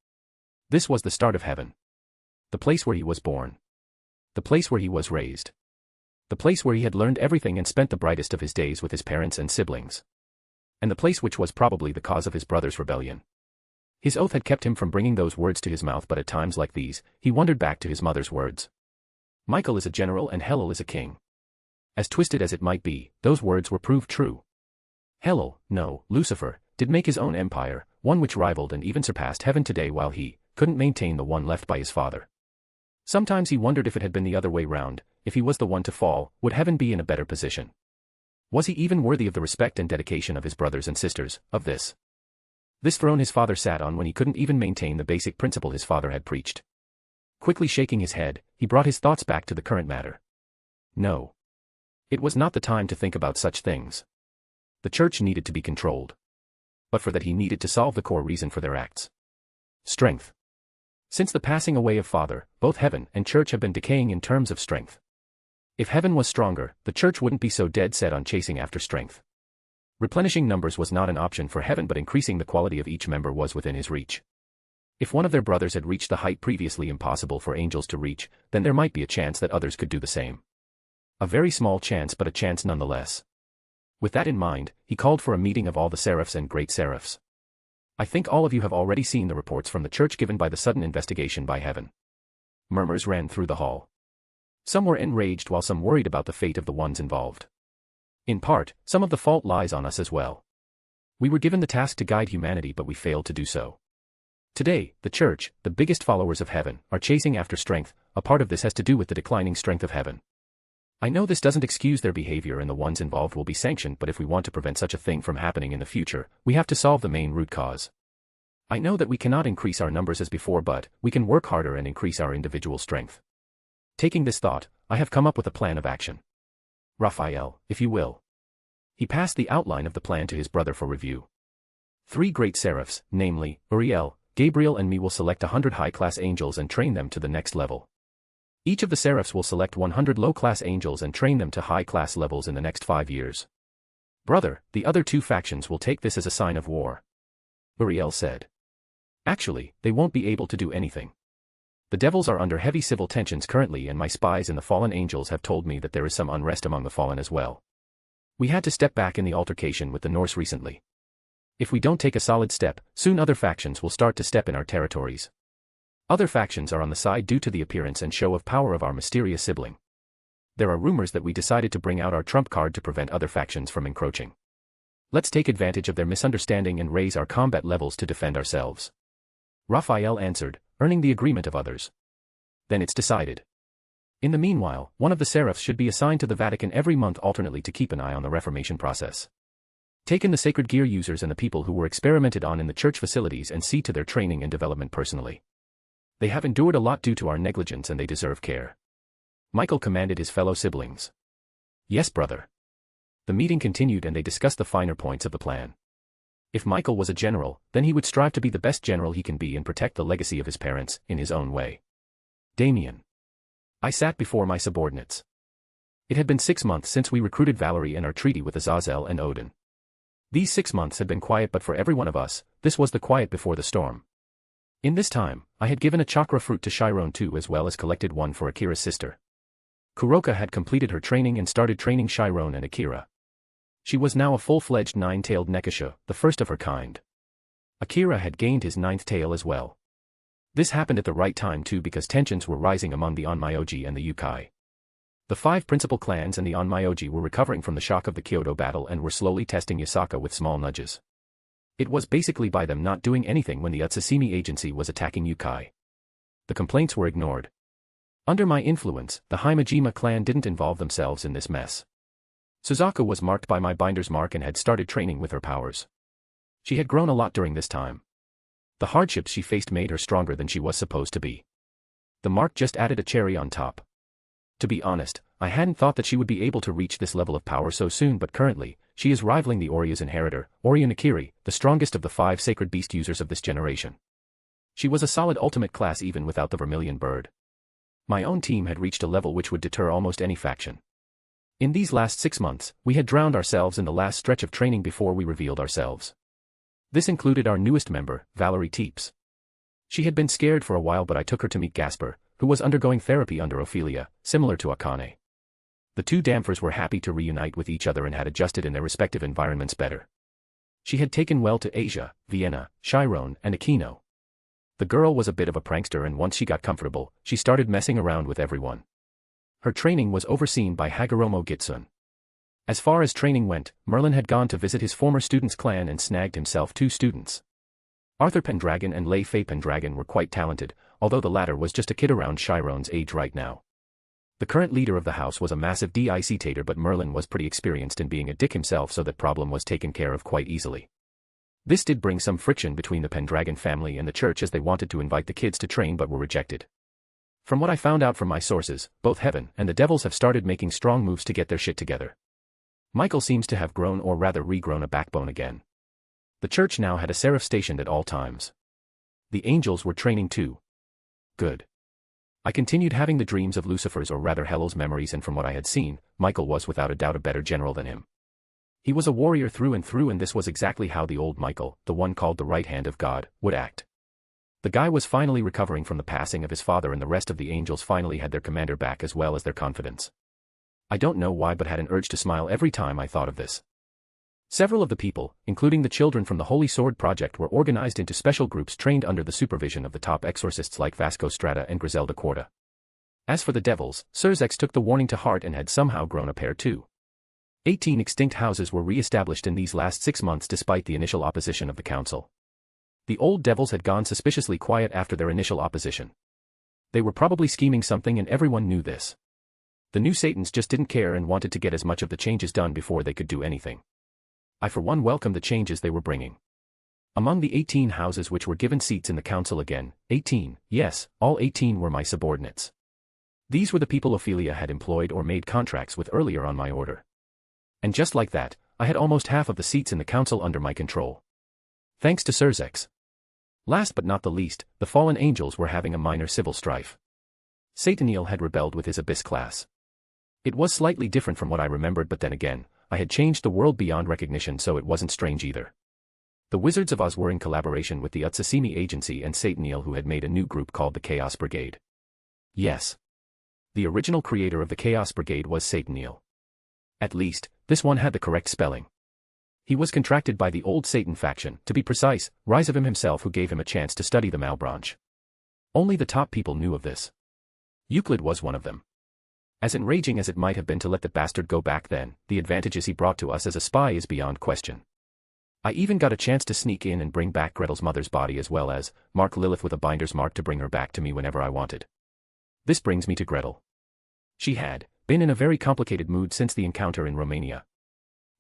This was the start of heaven. The place where he was born. The place where he was raised. The place where he had learned everything and spent the brightest of his days with his parents and siblings. And the place which was probably the cause of his brother's rebellion. His oath had kept him from bringing those words to his mouth, but at times like these, he wondered back to his mother's words. Michael is a general and Hellel is a king. As twisted as it might be, those words were proved true. Hellel, no, Lucifer, did make his own empire, one which rivaled and even surpassed heaven today, while he couldn't maintain the one left by his father. Sometimes he wondered if it had been the other way round, if he was the one to fall, would heaven be in a better position? Was he even worthy of the respect and dedication of his brothers and sisters, of this throne his father sat on when he couldn't even maintain the basic principle his father had preached? Quickly shaking his head, he brought his thoughts back to the current matter. No. It was not the time to think about such things. The church needed to be controlled. But for that he needed to solve the core reason for their acts. Strength. Since the passing away of Father, both heaven and church have been decaying in terms of strength. If heaven was stronger, the church wouldn't be so dead set on chasing after strength. Replenishing numbers was not an option for heaven, but increasing the quality of each member was within his reach. If one of their brothers had reached the height previously impossible for angels to reach, then there might be a chance that others could do the same. A very small chance, but a chance nonetheless. With that in mind, he called for a meeting of all the seraphs and great seraphs. I think all of you have already seen the reports from the church given by the sudden investigation by heaven. Murmurs ran through the hall. Some were enraged while some worried about the fate of the ones involved. In part, some of the fault lies on us as well. We were given the task to guide humanity, but we failed to do so. Today, the church, the biggest followers of heaven, are chasing after strength. A part of this has to do with the declining strength of heaven. I know this doesn't excuse their behavior and the ones involved will be sanctioned, but if we want to prevent such a thing from happening in the future, we have to solve the main root cause. I know that we cannot increase our numbers as before, but we can work harder and increase our individual strength. Taking this thought, I have come up with a plan of action. Raphael, if you will. He passed the outline of the plan to his brother for review. 3 great seraphs, namely, Uriel, Gabriel and me, will select 100 high-class angels and train them to the next level. Each of the seraphs will select 100 low-class angels and train them to high-class levels in the next 5 years. Brother, the other 2 factions will take this as a sign of war. Uriel said. Actually, they won't be able to do anything. The devils are under heavy civil tensions currently, and my spies in the fallen angels have told me that there is some unrest among the fallen as well. We had to step back in the altercation with the Norse recently. If we don't take a solid step, soon other factions will start to step in our territories. Other factions are on the side due to the appearance and show of power of our mysterious sibling. There are rumors that we decided to bring out our trump card to prevent other factions from encroaching. Let's take advantage of their misunderstanding and raise our combat levels to defend ourselves. Raphael answered, earning the agreement of others. Then it's decided. In the meanwhile, one of the seraphs should be assigned to the Vatican every month alternately to keep an eye on the Reformation process. Take in the sacred gear users and the people who were experimented on in the church facilities and see to their training and development personally. They have endured a lot due to our negligence and they deserve care. Michael commanded his fellow siblings. Yes, brother. The meeting continued and they discussed the finer points of the plan. If Michael was a general, then he would strive to be the best general he can be and protect the legacy of his parents, in his own way. Damien. I sat before my subordinates. It had been 6 months since we recruited Valerie and our treaty with Azazel and Odin. These 6 months had been quiet, but for every one of us, this was the quiet before the storm. In this time, I had given a chakra fruit to Chiron too, as well as collected one for Akira's sister. Kuroka had completed her training and started training Chiron and Akira. She was now a full-fledged 9-tailed nekasha, the first of her kind. Akira had gained his 9th tail as well. This happened at the right time too, because tensions were rising among the Onmyoji and the Yukai. The 5 principal clans and the Onmyoji were recovering from the shock of the Kyoto battle and were slowly testing Yasaka with small nudges. It was basically by them not doing anything when the Utsusimi agency was attacking Yukai. The complaints were ignored. Under my influence, the Himejima clan didn't involve themselves in this mess. Suzaku was marked by my binder's mark and had started training with her powers. She had grown a lot during this time. The hardships she faced made her stronger than she was supposed to be. The mark just added a cherry on top. To be honest, I hadn't thought that she would be able to reach this level of power so soon, but currently, she is rivaling the Oryu's inheritor, Oryu Nakiri, the strongest of the 5 sacred beast users of this generation. She was a solid ultimate class even without the vermilion bird. My own team had reached a level which would deter almost any faction. In these last 6 months, we had drowned ourselves in the last stretch of training before we revealed ourselves. This included our newest member, Valerie Teeps. She had been scared for a while, but I took her to meet Gasper, who was undergoing therapy under Ophelia, similar to Akane. The two Damphers were happy to reunite with each other and had adjusted in their respective environments better. She had taken well to Asia, Vienna, Chiron, and Aquino. The girl was a bit of a prankster, and once she got comfortable, she started messing around with everyone. Her training was overseen by Hagoromo Gitsun. As far as training went, Merlin had gone to visit his former student's clan and snagged himself 2 students. Arthur Pendragon and Lei Fei Pendragon were quite talented, although the latter was just a kid around Chiron's age right now. The current leader of the house was a massive DxD, but Merlin was pretty experienced in being a dick himself, so that problem was taken care of quite easily. This did bring some friction between the Pendragon family and the church, as they wanted to invite the kids to train but were rejected. From what I found out from my sources, both Heaven and the Devils have started making strong moves to get their shit together. Michael seems to have grown, or rather regrown, a backbone again. The church now had a seraph stationed at all times. The angels were training too. Good. I continued having the dreams of Lucifer's, or rather Hel's, memories, and from what I had seen, Michael was without a doubt a better general than him. He was a warrior through and through, and this was exactly how the old Michael, the one called the right hand of God, would act. The guy was finally recovering from the passing of his father, and the rest of the angels finally had their commander back as well as their confidence. I don't know why, but had an urge to smile every time I thought of this. Several of the people, including the children from the Holy Sword Project, were organized into special groups trained under the supervision of the top exorcists like Vasco Strata and Griselda Corda. As for the devils, Surzex took the warning to heart and had somehow grown a pair too. 18 extinct houses were re-established in these last 6 months despite the initial opposition of the council. The old devils had gone suspiciously quiet after their initial opposition. They were probably scheming something, and everyone knew this. The new Satans just didn't care and wanted to get as much of the changes done before they could do anything. I for one welcomed the changes they were bringing. Among the 18 houses which were given seats in the council again, 18, yes, all 18 were my subordinates. These were the people Ophelia had employed or made contracts with earlier on my order. And just like that, I had almost half of the seats in the council under my control. Thanks to Surzex. Last but not the least, the fallen angels were having a minor civil strife. Sataniel had rebelled with his Abyss class. It was slightly different from what I remembered, but then again, I had changed the world beyond recognition, so it wasn't strange either. The Wizards of Oz were in collaboration with the Utsasimi Agency and Sataniel, who had made a new group called the Chaos Brigade. Yes. The original creator of the Chaos Brigade was Sataniel. At least, this one had the correct spelling. He was contracted by the old Satan faction, to be precise, Rise of him himself, who gave him a chance to study the Malbranche. Only the top people knew of this. Euclid was one of them. As enraging as it might have been to let the bastard go back then, the advantages he brought to us as a spy is beyond question. I even got a chance to sneak in and bring back Gretel's mother's body, as well as mark Lilith with a binder's mark to bring her back to me whenever I wanted. This brings me to Gretel. She had been in a very complicated mood since the encounter in Romania.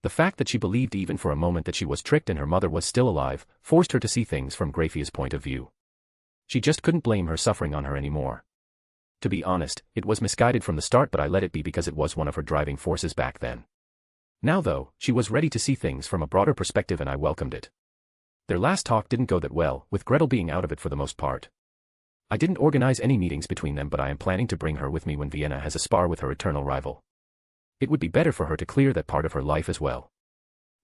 The fact that she believed even for a moment that she was tricked and her mother was still alive, forced her to see things from Graphia's point of view. She just couldn't blame her suffering on her anymore. To be honest, it was misguided from the start, but I let it be because it was one of her driving forces back then. Now though, she was ready to see things from a broader perspective, and I welcomed it. Their last talk didn't go that well, with Gretel being out of it for the most part. I didn't organize any meetings between them, but I am planning to bring her with me when Vienna has a spar with her eternal rival. It would be better for her to clear that part of her life as well.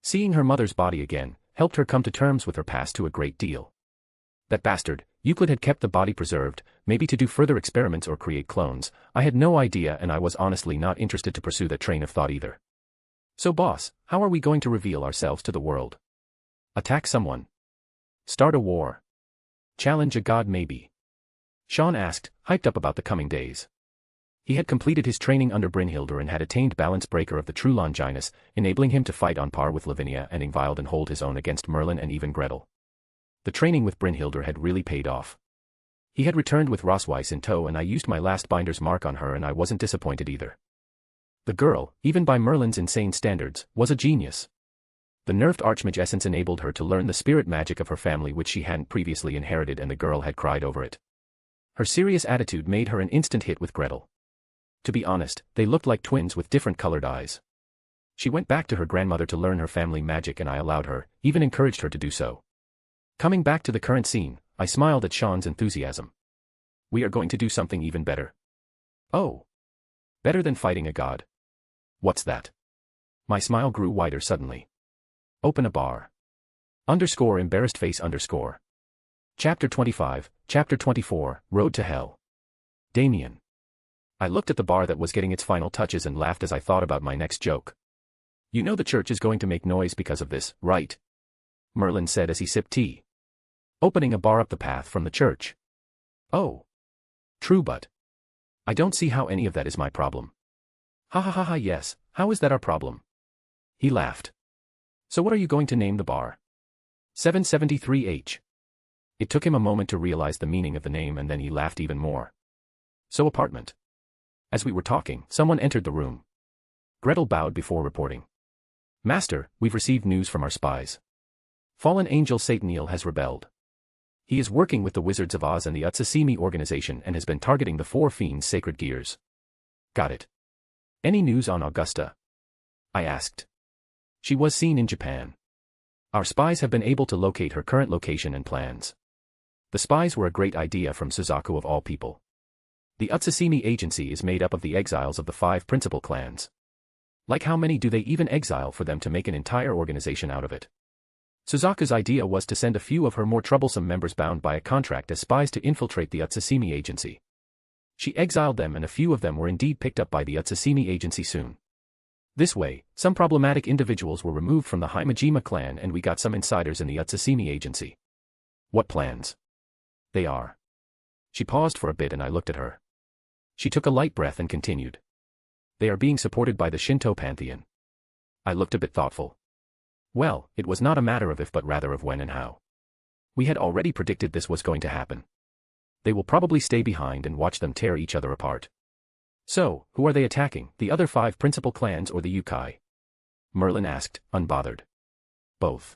Seeing her mother's body again helped her come to terms with her past to a great deal. That bastard, Euclid, had kept the body preserved, maybe to do further experiments or create clones. I had no idea, and I was honestly not interested to pursue that train of thought either. So boss, how are we going to reveal ourselves to the world? Attack someone? Start a war? Challenge a god maybe? Sean asked, hyped up about the coming days. He had completed his training under Brynhildr and had attained balance breaker of the true Longinus, enabling him to fight on par with Lavinia and Ingvild and hold his own against Merlin and even Gretel. The training with Brynhildr had really paid off. He had returned with Rosweiss in tow, and I used my last binder's mark on her, and I wasn't disappointed either. The girl, even by Merlin's insane standards, was a genius. The nerfed Archmage essence enabled her to learn the spirit magic of her family, which she hadn't previously inherited, and the girl had cried over it. Her serious attitude made her an instant hit with Gretel. To be honest, they looked like twins with different colored eyes. She went back to her grandmother to learn her family magic, and I allowed her, even encouraged her to do so. Coming back to the current scene, I smiled at Sean's enthusiasm. We are going to do something even better. Oh. Better than fighting a god. What's that? My smile grew wider suddenly. Open a bar. Underscore embarrassed face underscore. Chapter 25, Chapter 24, Road to Hell. Damien. I looked at the bar that was getting its final touches and laughed as I thought about my next joke. You know the church is going to make noise because of this, right? Merlin said as he sipped tea. Opening a bar up the path from the church. Oh. True, but I don't see how any of that is my problem. Ha ha ha ha, yes, how is that our problem? He laughed. So what are you going to name the bar? 773H. It took him a moment to realize the meaning of the name and then he laughed even more. So apartment. As we were talking, someone entered the room. Gretel bowed before reporting. Master, we've received news from our spies. Fallen angel Sataniel has rebelled. He is working with the Wizards of Oz and the Utsasimi organization and has been targeting the four fiends' sacred gears. Got it. Any news on Augusta? I asked. She was seen in Japan. Our spies have been able to locate her current location and plans. The spies were a great idea from Suzaku of all people. The Utsasimi agency is made up of the exiles of the 5 principal clans. Like how many do they even exile for them to make an entire organization out of it? Suzaku's idea was to send a few of her more troublesome members bound by a contract as spies to infiltrate the Utsasimi agency. She exiled them and a few of them were indeed picked up by the Utsasimi agency soon. This way, some problematic individuals were removed from the Himejima clan and we got some insiders in the Utsasimi agency. What plans? They are. She paused for a bit and I looked at her. She took a light breath and continued. They are being supported by the Shinto pantheon. I looked a bit thoughtful. Well, it was not a matter of if but rather of when and how. We had already predicted this was going to happen. They will probably stay behind and watch them tear each other apart. So, who are they attacking, the other 5 principal clans or the Yukai? Merlin asked, unbothered. Both.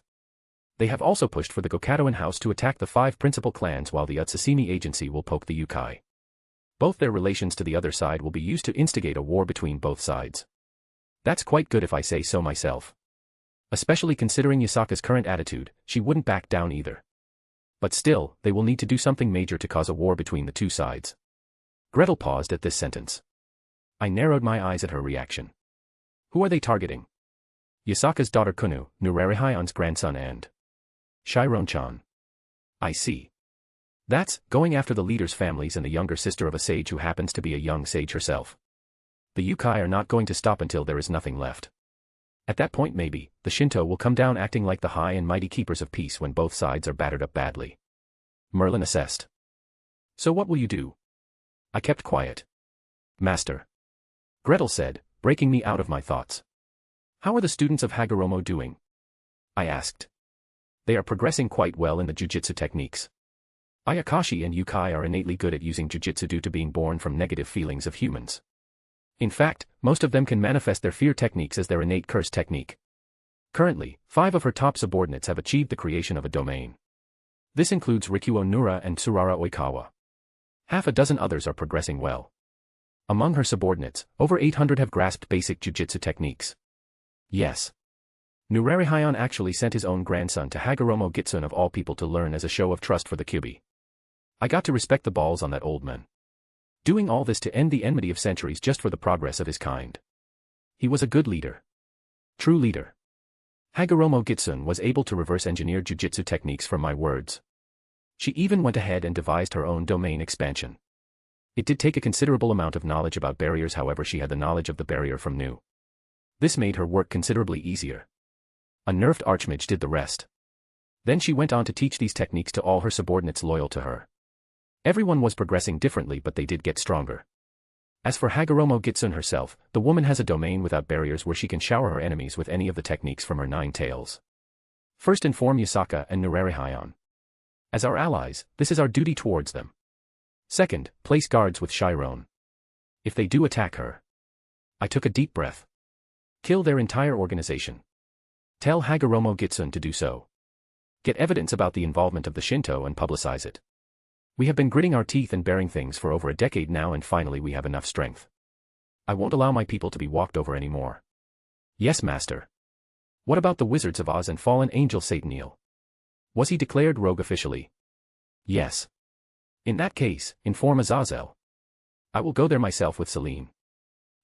They have also pushed for the Gokatoan house to attack the 5 principal clans while the Utsasimi agency will poke the Yukai. Both their relations to the other side will be used to instigate a war between both sides. That's quite good if I say so myself. Especially considering Yasaka's current attitude, she wouldn't back down either. But still, they will need to do something major to cause a war between the two sides. Gretel paused at this sentence. I narrowed my eyes at her reaction. Who are they targeting? Yasaka's daughter Kunu, Nurarihion's grandson and Chiron-chan. I see. That's going after the leaders' families and the younger sister of a sage who happens to be a young sage herself. The Yukai are not going to stop until there is nothing left. At that point maybe, the Shinto will come down acting like the high and mighty keepers of peace when both sides are battered up badly. Merlin assessed. So what will you do? I kept quiet. Master. Gretel said, breaking me out of my thoughts. How are the students of Hagoromo doing? I asked. They are progressing quite well in the jujitsu techniques. Ayakashi and Yukai are innately good at using jujitsu due to being born from negative feelings of humans. In fact, most of them can manifest their fear techniques as their innate curse technique. Currently, 5 of her top subordinates have achieved the creation of a domain. This includes Rikuo Nura and Tsurara Oikawa. Half a dozen others are progressing well. Among her subordinates, over 800 have grasped basic jujitsu techniques. Yes. Nurarihion actually sent his own grandson to Hagoromo Gitsune of all people to learn as a show of trust for the Kyubi. I got to respect the balls on that old man. Doing all this to end the enmity of centuries just for the progress of his kind. He was a good leader. True leader. Hagoromo Gitsune was able to reverse engineer jujitsu techniques from my words. She even went ahead and devised her own domain expansion. It did take a considerable amount of knowledge about barriers, however she had the knowledge of the barrier from Nu. This made her work considerably easier. A nerfed archmage did the rest. Then she went on to teach these techniques to all her subordinates loyal to her. Everyone was progressing differently but they did get stronger. As for Hagoromo Gitsune herself, the woman has a domain without barriers where she can shower her enemies with any of the techniques from her 9 tails. First inform Yasaka and Nurarihion. As our allies, this is our duty towards them. Second, place guards with Chiron. If they do attack her. I took a deep breath. Kill their entire organization. Tell Hagoromo Gitsune to do so. Get evidence about the involvement of the Shinto and publicize it. We have been gritting our teeth and bearing things for over a decade now and finally we have enough strength. I won't allow my people to be walked over anymore. Yes, Master. What about the Wizards of Oz and fallen angel Sataniel? Was he declared rogue officially? Yes. In that case, inform Azazel. I will go there myself with Celine.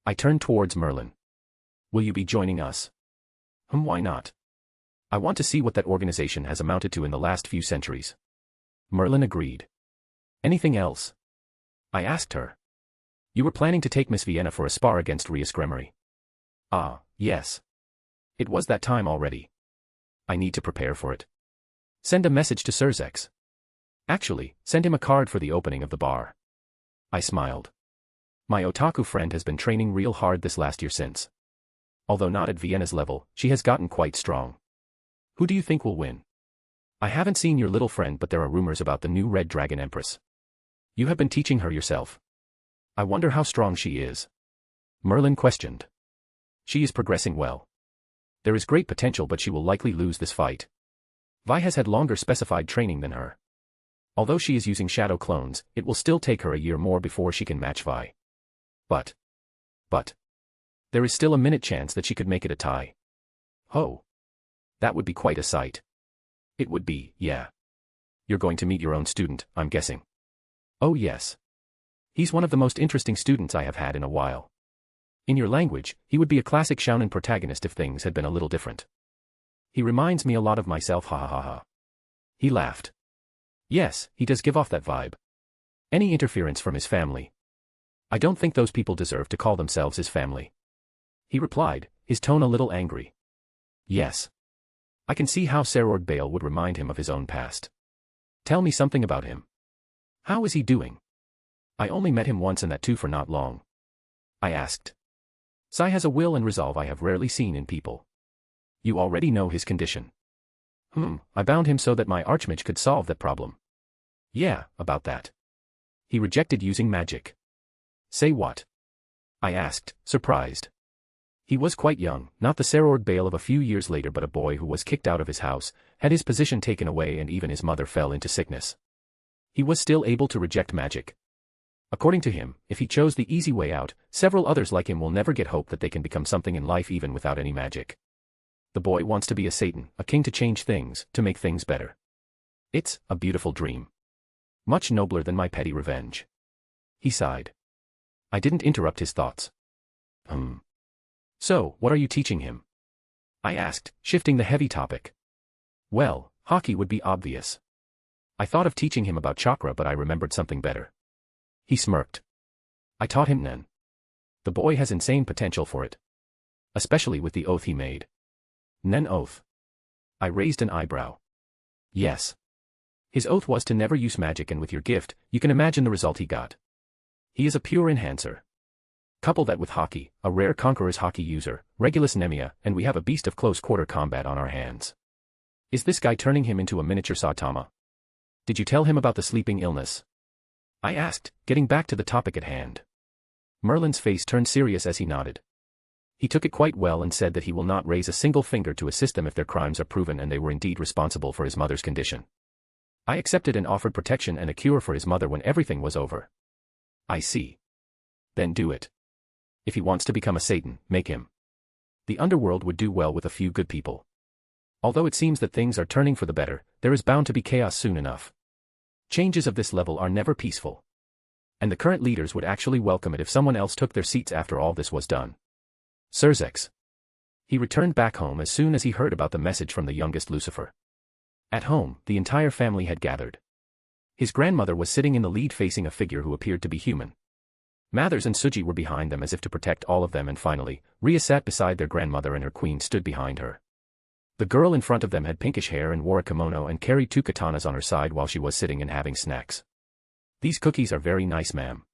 I turned towards Merlin. Will you be joining us? Why not? I want to see what that organization has amounted to in the last few centuries. Merlin agreed. Anything else? I asked her. You were planning to take Miss Vienna for a spar against Rias Gremory. Ah, yes. It was that time already. I need to prepare for it. Send a message to Surzex. Actually, send him a card for the opening of the bar. I smiled. My otaku friend has been training real hard this last year since. Although not at Vienna's level, she has gotten quite strong. Who do you think will win? I haven't seen your little friend, but there are rumors about the new Red Dragon Empress. You have been teaching her yourself. I wonder how strong she is. Merlin questioned. She is progressing well. There is great potential, but she will likely lose this fight. Vi has had longer specified training than her. Although she is using shadow clones, it will still take her a year more before she can match Vi. But. There is still a minute chance that she could make it a tie. Oh. That would be quite a sight. It would be, yeah. You're going to meet your own student, I'm guessing. Oh yes. He's one of the most interesting students I have had in a while. In your language, he would be a classic shounen protagonist if things had been a little different. He reminds me a lot of myself, ha ha ha ha. He laughed. Yes, he does give off that vibe. Any interference from his family? I don't think those people deserve to call themselves his family. He replied, his tone a little angry. Yes. I can see how Serord Bale would remind him of his own past. Tell me something about him. How is he doing? I only met him once and that too for not long. I asked. Sai has a will and resolve I have rarely seen in people. You already know his condition. I bound him so that my archmage could solve that problem. Yeah, about that. He rejected using magic. Say what? I asked, surprised. He was quite young, not the Serord Bale of a few years later, but a boy who was kicked out of his house, had his position taken away, and even his mother fell into sickness. He was still able to reject magic. According to him, if he chose the easy way out, several others like him will never get hope that they can become something in life even without any magic. The boy wants to be a Satan, a king, to change things, to make things better. It's a beautiful dream. Much nobler than my petty revenge. He sighed. I didn't interrupt his thoughts. So, what are you teaching him? I asked, shifting the heavy topic. Well, hockey would be obvious. I thought of teaching him about chakra, but I remembered something better. He smirked. I taught him Nen. The boy has insane potential for it. Especially with the oath he made. Nen oath. I raised an eyebrow. Yes. His oath was to never use magic, and with your gift, you can imagine the result he got. He is a pure enhancer. Couple that with hockey, a rare conqueror's hockey user, Regulus Nemia, and we have a beast of close-quarter combat on our hands. Is this guy turning him into a miniature Saitama? Did you tell him about the sleeping illness? I asked, getting back to the topic at hand. Merlin's face turned serious as he nodded. He took it quite well and said that he will not raise a single finger to assist them if their crimes are proven and they were indeed responsible for his mother's condition. I accepted and offered protection and a cure for his mother when everything was over. I see. Then do it. If he wants to become a Satan, make him. The underworld would do well with a few good people. Although it seems that things are turning for the better, there is bound to be chaos soon enough. Changes of this level are never peaceful. And the current leaders would actually welcome it if someone else took their seats after all this was done. Surzex. He returned back home as soon as he heard about the message from the youngest Lucifer. At home, the entire family had gathered. His grandmother was sitting in the lead facing a figure who appeared to be human. Mathers and Suji were behind them as if to protect all of them, and finally, Ria sat beside their grandmother and her queen stood behind her. The girl in front of them had pinkish hair and wore a kimono and carried 2 katanas on her side while she was sitting and having snacks. These cookies are very nice, ma'am.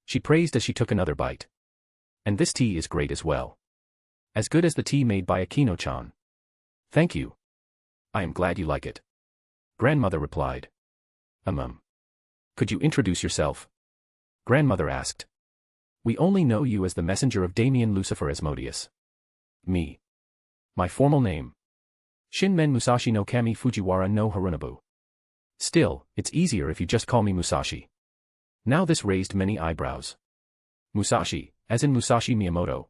She praised as she took another bite. And this tea is great as well. As good as the tea made by Akino-chan. Thank you. I am glad you like it. Grandmother replied. Could you introduce yourself? Grandmother asked. We only know you as the messenger of Damien Lucifer Asmodeus. Me. My formal name. Shinmen Musashi no Kami Fujiwara no Harunobu. Still, it's easier if you just call me Musashi. Now this raised many eyebrows. Musashi, as in Musashi Miyamoto.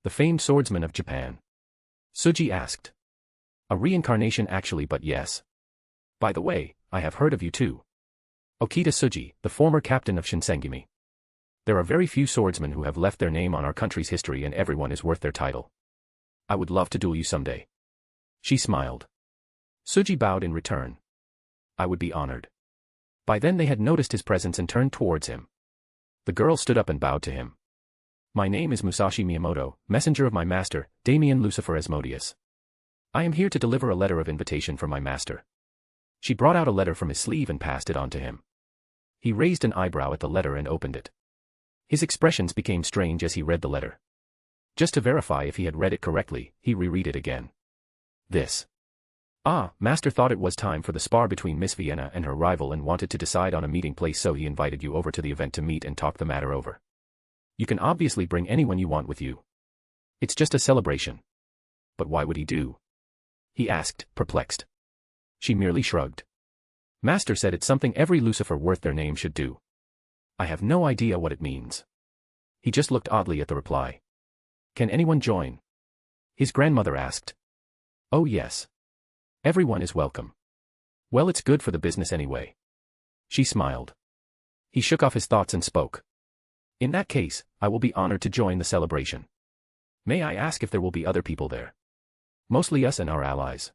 The famed swordsman of Japan. Suji asked. A reincarnation actually, but yes. By the way, I have heard of you too. Okita Suji, the former captain of Shinsengumi. There are very few swordsmen who have left their name on our country's history, and everyone is worth their title. I would love to duel you someday. She smiled. Suji bowed in return. I would be honored. By then they had noticed his presence and turned towards him. The girl stood up and bowed to him. My name is Musashi Miyamoto, messenger of my master, Damien Lucifer Asmodeus. I am here to deliver a letter of invitation from my master. She brought out a letter from his sleeve and passed it on to him. He raised an eyebrow at the letter and opened it. His expressions became strange as he read the letter. Just to verify if he had read it correctly, he reread it again. This. Ah, Master thought it was time for the spar between Miss Vienna and her rival and wanted to decide on a meeting place, so he invited you over to the event to meet and talk the matter over. You can obviously bring anyone you want with you. It's just a celebration. But why would he do? He asked, perplexed. She merely shrugged. Master said it's something every Lucifer worth their name should do. I have no idea what it means. He just looked oddly at the reply. Can anyone join? His grandmother asked. Oh yes. Everyone is welcome. Well, it's good for the business anyway. She smiled. He shook off his thoughts and spoke. In that case, I will be honored to join the celebration. May I ask if there will be other people there? Mostly us and our allies.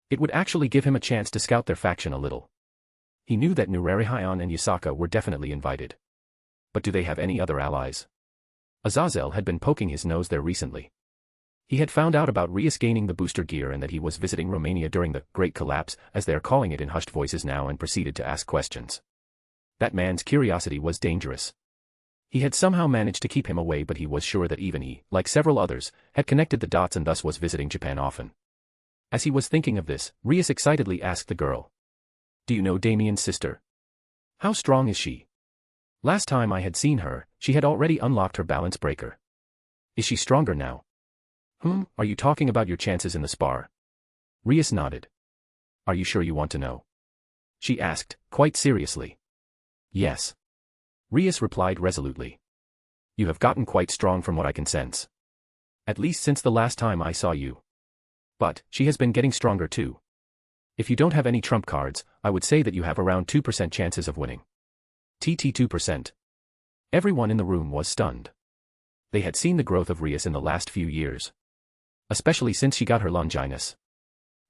It would actually give him a chance to scout their faction a little. He knew that Nurari-Hyon and Yasaka were definitely invited. But do they have any other allies? Azazel had been poking his nose there recently. He had found out about Rias gaining the booster gear and that he was visiting Romania during the Great Collapse, as they are calling it in hushed voices now, and proceeded to ask questions. That man's curiosity was dangerous. He had somehow managed to keep him away, but he was sure that even he, like several others, had connected the dots and thus was visiting Japan often. As he was thinking of this, Rias excitedly asked the girl. Do you know Damien's sister? How strong is she? Last time I had seen her, she had already unlocked her balance breaker. Is she stronger now? Are you talking about your chances in the spar? Rias nodded. Are you sure you want to know? She asked, quite seriously. Yes. Rias replied resolutely. You have gotten quite strong from what I can sense. At least since the last time I saw you. But, she has been getting stronger too. If you don't have any trump cards, I would say that you have around 2% chances of winning. 2%. Everyone in the room was stunned. They had seen the growth of Rias in the last few years. Especially since she got her Longinus.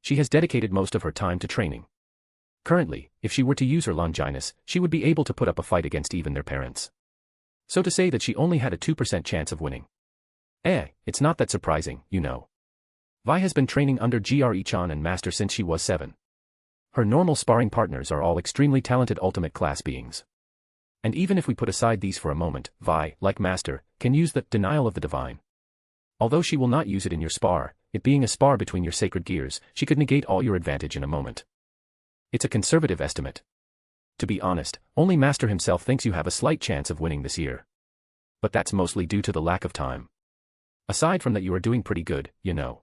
She has dedicated most of her time to training. Currently, if she were to use her Longinus, she would be able to put up a fight against even their parents. So to say that she only had a 2% chance of winning. It's not that surprising, you know. Vi has been training under Gre-chan and Master since she was 7. Her normal sparring partners are all extremely talented ultimate class beings. And even if we put aside these for a moment, Vi, like Master, can use the denial of the divine. Although she will not use it in your spar, it being a spar between your sacred gears, she could negate all your advantage in a moment. It's a conservative estimate. To be honest, only Master himself thinks you have a slight chance of winning this year. But that's mostly due to the lack of time. Aside from that, you are doing pretty good, you know.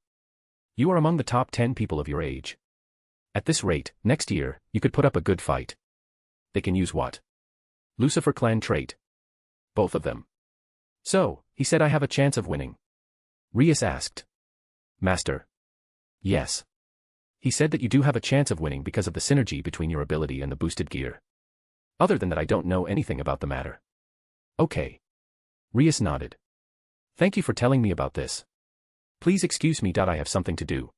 You are among the top 10 people of your age. At this rate, next year, you could put up a good fight. They can use what? Lucifer clan trait. Both of them. So, he said I have a chance of winning. Rias asked. Master. Yes. He said that you do have a chance of winning because of the synergy between your ability and the boosted gear. Other than that, I don't know anything about the matter. Okay. Rias nodded. Thank you for telling me about this. Please excuse me. I have something to do.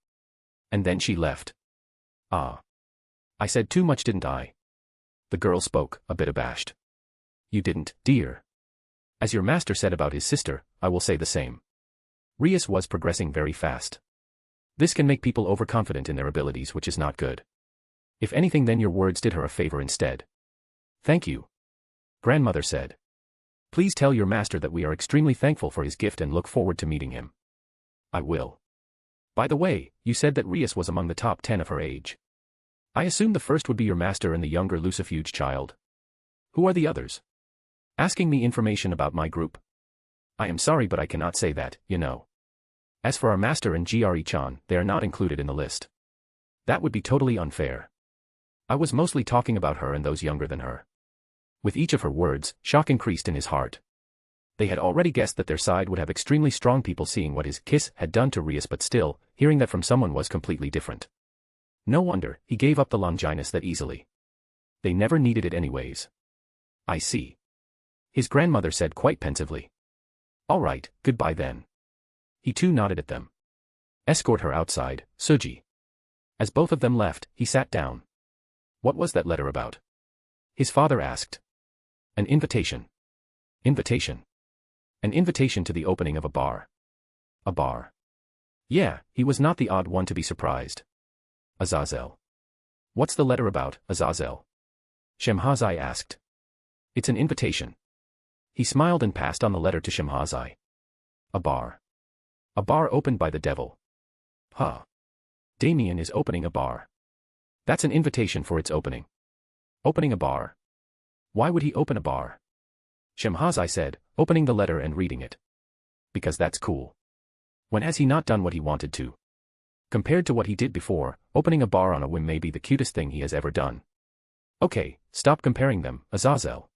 And then she left. Ah. I said too much, didn't I? The girl spoke, a bit abashed. You didn't, dear. As your master said about his sister, I will say the same. Rias was progressing very fast. This can make people overconfident in their abilities, which is not good. If anything, then your words did her a favor instead. Thank you. Grandmother said. Please tell your master that we are extremely thankful for his gift and look forward to meeting him. I will. By the way, you said that Rias was among the top 10 of her age. I assume the first would be your master and the younger Lucifuge child. Who are the others? Asking me information about my group. I am sorry, but I cannot say that, you know. As for our master and Gre-chan, they are not included in the list. That would be totally unfair. I was mostly talking about her and those younger than her. With each of her words, shock increased in his heart. They had already guessed that their side would have extremely strong people, seeing what his kiss had done to Rias, but still, hearing that from someone was completely different. No wonder he gave up the Longinus that easily. They never needed it anyways. I see. His grandmother said quite pensively. All right, goodbye then. He too nodded at them. Escort her outside, Suji. As both of them left, he sat down. What was that letter about? His father asked. An invitation. Invitation. An invitation to the opening of a bar. A bar. Yeah, he was not the odd one to be surprised. Azazel. What's the letter about, Azazel? Shemhazai asked. It's an invitation. He smiled and passed on the letter to Shemhazai. A bar. A bar opened by the devil. Huh. Damien is opening a bar. That's an invitation for its opening. Opening a bar? Why would he open a bar? Shemhazai said, opening the letter and reading it. Because that's cool. When has he not done what he wanted to? Compared to what he did before, opening a bar on a whim may be the cutest thing he has ever done. Okay, stop comparing them, Azazel.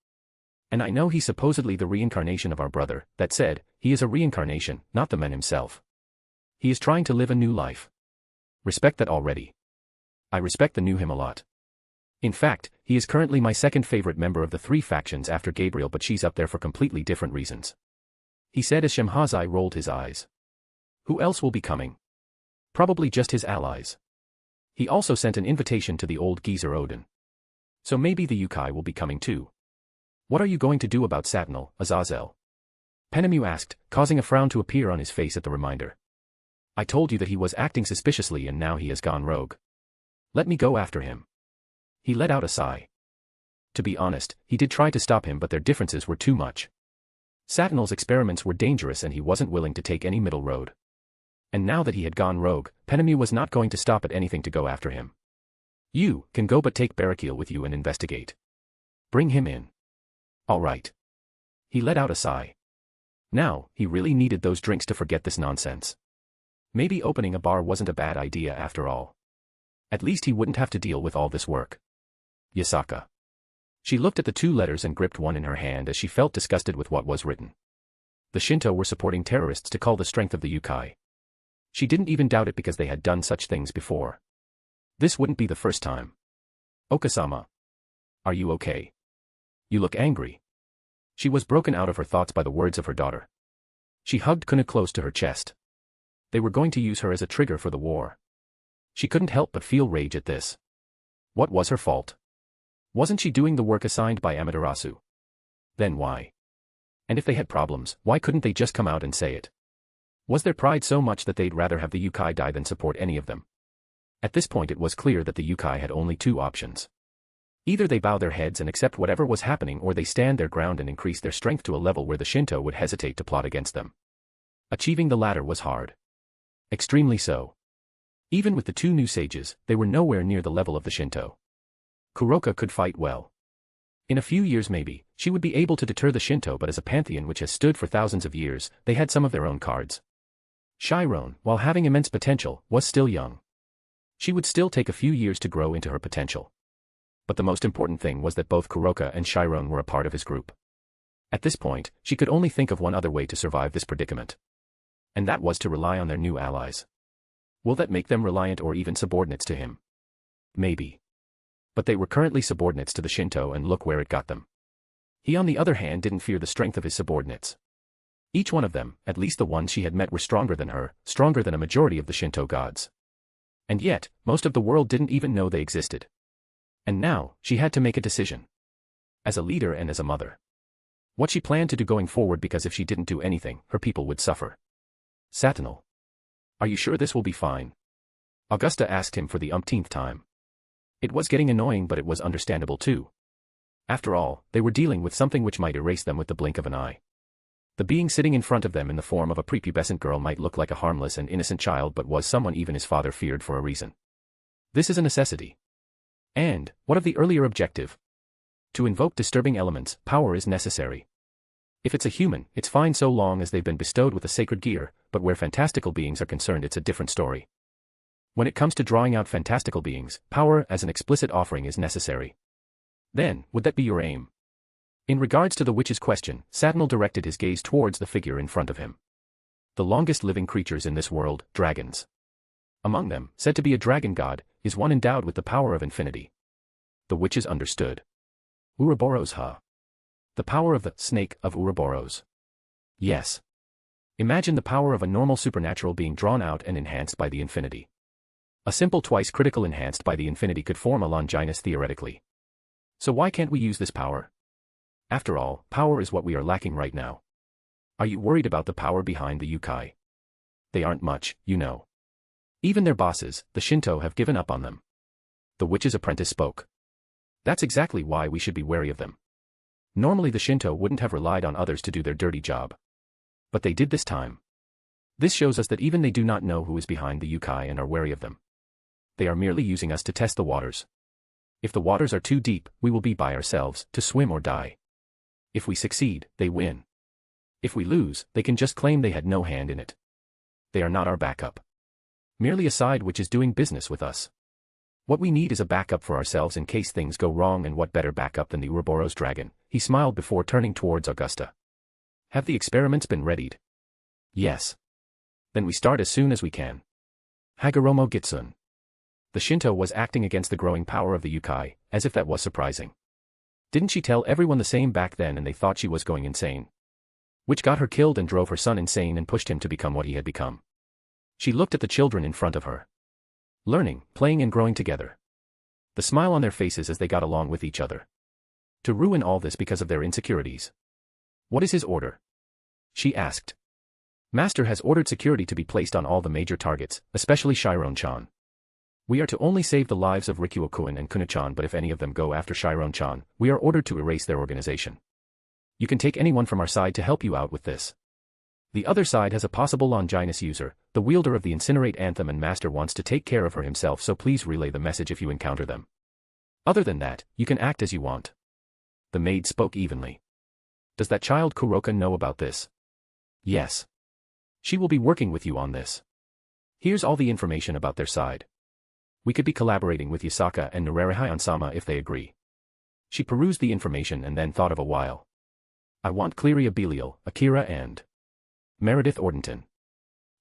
And I know he's supposedly the reincarnation of our brother. That said, he is a reincarnation, not the man himself. He is trying to live a new life. Respect that already. I respect the new him a lot. In fact, he is currently my second favorite member of the three factions after Gabriel, but she's up there for completely different reasons. He said as Shemhazai rolled his eyes. Who else will be coming? Probably just his allies. He also sent an invitation to the old geezer Odin. So maybe the Yukai will be coming too. What are you going to do about Satnal, Azazel? Penemu asked, causing a frown to appear on his face at the reminder. I told you that he was acting suspiciously and now he has gone rogue. Let me go after him. He let out a sigh. To be honest, he did try to stop him, but their differences were too much. Satnal's experiments were dangerous and he wasn't willing to take any middle road. And now that he had gone rogue, Penemu was not going to stop at anything to go after him. You can go, but take Barakil with you and investigate. Bring him in. All right. He let out a sigh. Now, he really needed those drinks to forget this nonsense. Maybe opening a bar wasn't a bad idea after all. At least he wouldn't have to deal with all this work. Yasaka. She looked at the two letters and gripped one in her hand as she felt disgusted with what was written. The Shinto were supporting terrorists to cull the strength of the Yukai. She didn't even doubt it because they had done such things before. This wouldn't be the first time. Okasama. Are you okay? You look angry. She was broken out of her thoughts by the words of her daughter. She hugged Kuna close to her chest. They were going to use her as a trigger for the war. She couldn't help but feel rage at this. What was her fault? Wasn't she doing the work assigned by Amaterasu? Then why? And if they had problems, why couldn't they just come out and say it? Was their pride so much that they'd rather have the Yukai die than support any of them? At this point it was clear that the Yukai had only two options. Either they bow their heads and accept whatever was happening, or they stand their ground and increase their strength to a level where the Shinto would hesitate to plot against them. Achieving the latter was hard. Extremely so. Even with the two new sages, they were nowhere near the level of the Shinto. Kuroka could fight well. In a few years maybe, she would be able to deter the Shinto, but as a pantheon which has stood for thousands of years, they had some of their own cards. Chiron, while having immense potential, was still young. She would still take a few years to grow into her potential. But the most important thing was that both Kuroka and Chiron were a part of his group. At this point, she could only think of one other way to survive this predicament. And that was to rely on their new allies. Will that make them reliant or even subordinates to him? Maybe. But they were currently subordinates to the Shinto, and look where it got them. He on the other hand didn't fear the strength of his subordinates. Each one of them, at least the ones she had met, were stronger than her, stronger than a majority of the Shinto gods. And yet, most of the world didn't even know they existed. And now, she had to make a decision. As a leader and as a mother. What she planned to do going forward, because if she didn't do anything, her people would suffer. Satnal. Are you sure this will be fine? Augusta asked him for the umpteenth time. It was getting annoying, but it was understandable too. After all, they were dealing with something which might erase them with the blink of an eye. The being sitting in front of them in the form of a prepubescent girl might look like a harmless and innocent child, but was someone even his father feared for a reason. This is a necessity. And, what of the earlier objective? To invoke disturbing elements, power is necessary. If it's a human, it's fine so long as they've been bestowed with a sacred gear, but where fantastical beings are concerned, it's a different story. When it comes to drawing out fantastical beings, power as an explicit offering is necessary. Then, would that be your aim? In regards to the witch's question, Satnal directed his gaze towards the figure in front of him. The longest living creatures in this world, dragons. Among them, said to be a dragon god, is one endowed with the power of infinity. The witches understood. Ouroboros, huh? The power of the snake of Ouroboros. Yes. Imagine the power of a normal supernatural being drawn out and enhanced by the infinity. A simple twice critical enhanced by the infinity could form a Longinus theoretically. So why can't we use this power? After all, power is what we are lacking right now. Are you worried about the power behind the Yukai? They aren't much, you know. Even their bosses, the Shinto, have given up on them. The witch's apprentice spoke. That's exactly why we should be wary of them. Normally the Shinto wouldn't have relied on others to do their dirty job. But they did this time. This shows us that even they do not know who is behind the Yukai and are wary of them. They are merely using us to test the waters. If the waters are too deep, we will be by ourselves, to swim or die. If we succeed, they win. If we lose, they can just claim they had no hand in it. They are not our backup. Merely a side which is doing business with us. What we need is a backup for ourselves in case things go wrong, and what better backup than the Ouroboros dragon? He smiled before turning towards Augusta. Have the experiments been readied? Yes. Then we start as soon as we can. Hagoromo Gitsun. The Shinto was acting against the growing power of the Yukai, as if that was surprising. Didn't she tell everyone the same back then and they thought she was going insane? Which got her killed and drove her son insane and pushed him to become what he had become. She looked at the children in front of her. Learning, playing and growing together. The smile on their faces as they got along with each other. To ruin all this because of their insecurities. What is his order? She asked. Master has ordered security to be placed on all the major targets, especially Chiron-chan. We are to only save the lives of Rikuo-kun and Kuno-chan, but if any of them go after Chiron-chan, we are ordered to erase their organization. You can take anyone from our side to help you out with this. The other side has a possible Longinus user, the wielder of the Incinerate Anthem, and Master wants to take care of her himself, so please relay the message if you encounter them. Other than that, you can act as you want. The maid spoke evenly. Does that child Kuroka know about this? Yes. She will be working with you on this. Here's all the information about their side. We could be collaborating with Yasaka and Nararihai-sama if they agree. She perused the information and then thought of a while. I want Cleria Belial, Akira and Meredith Ordenton.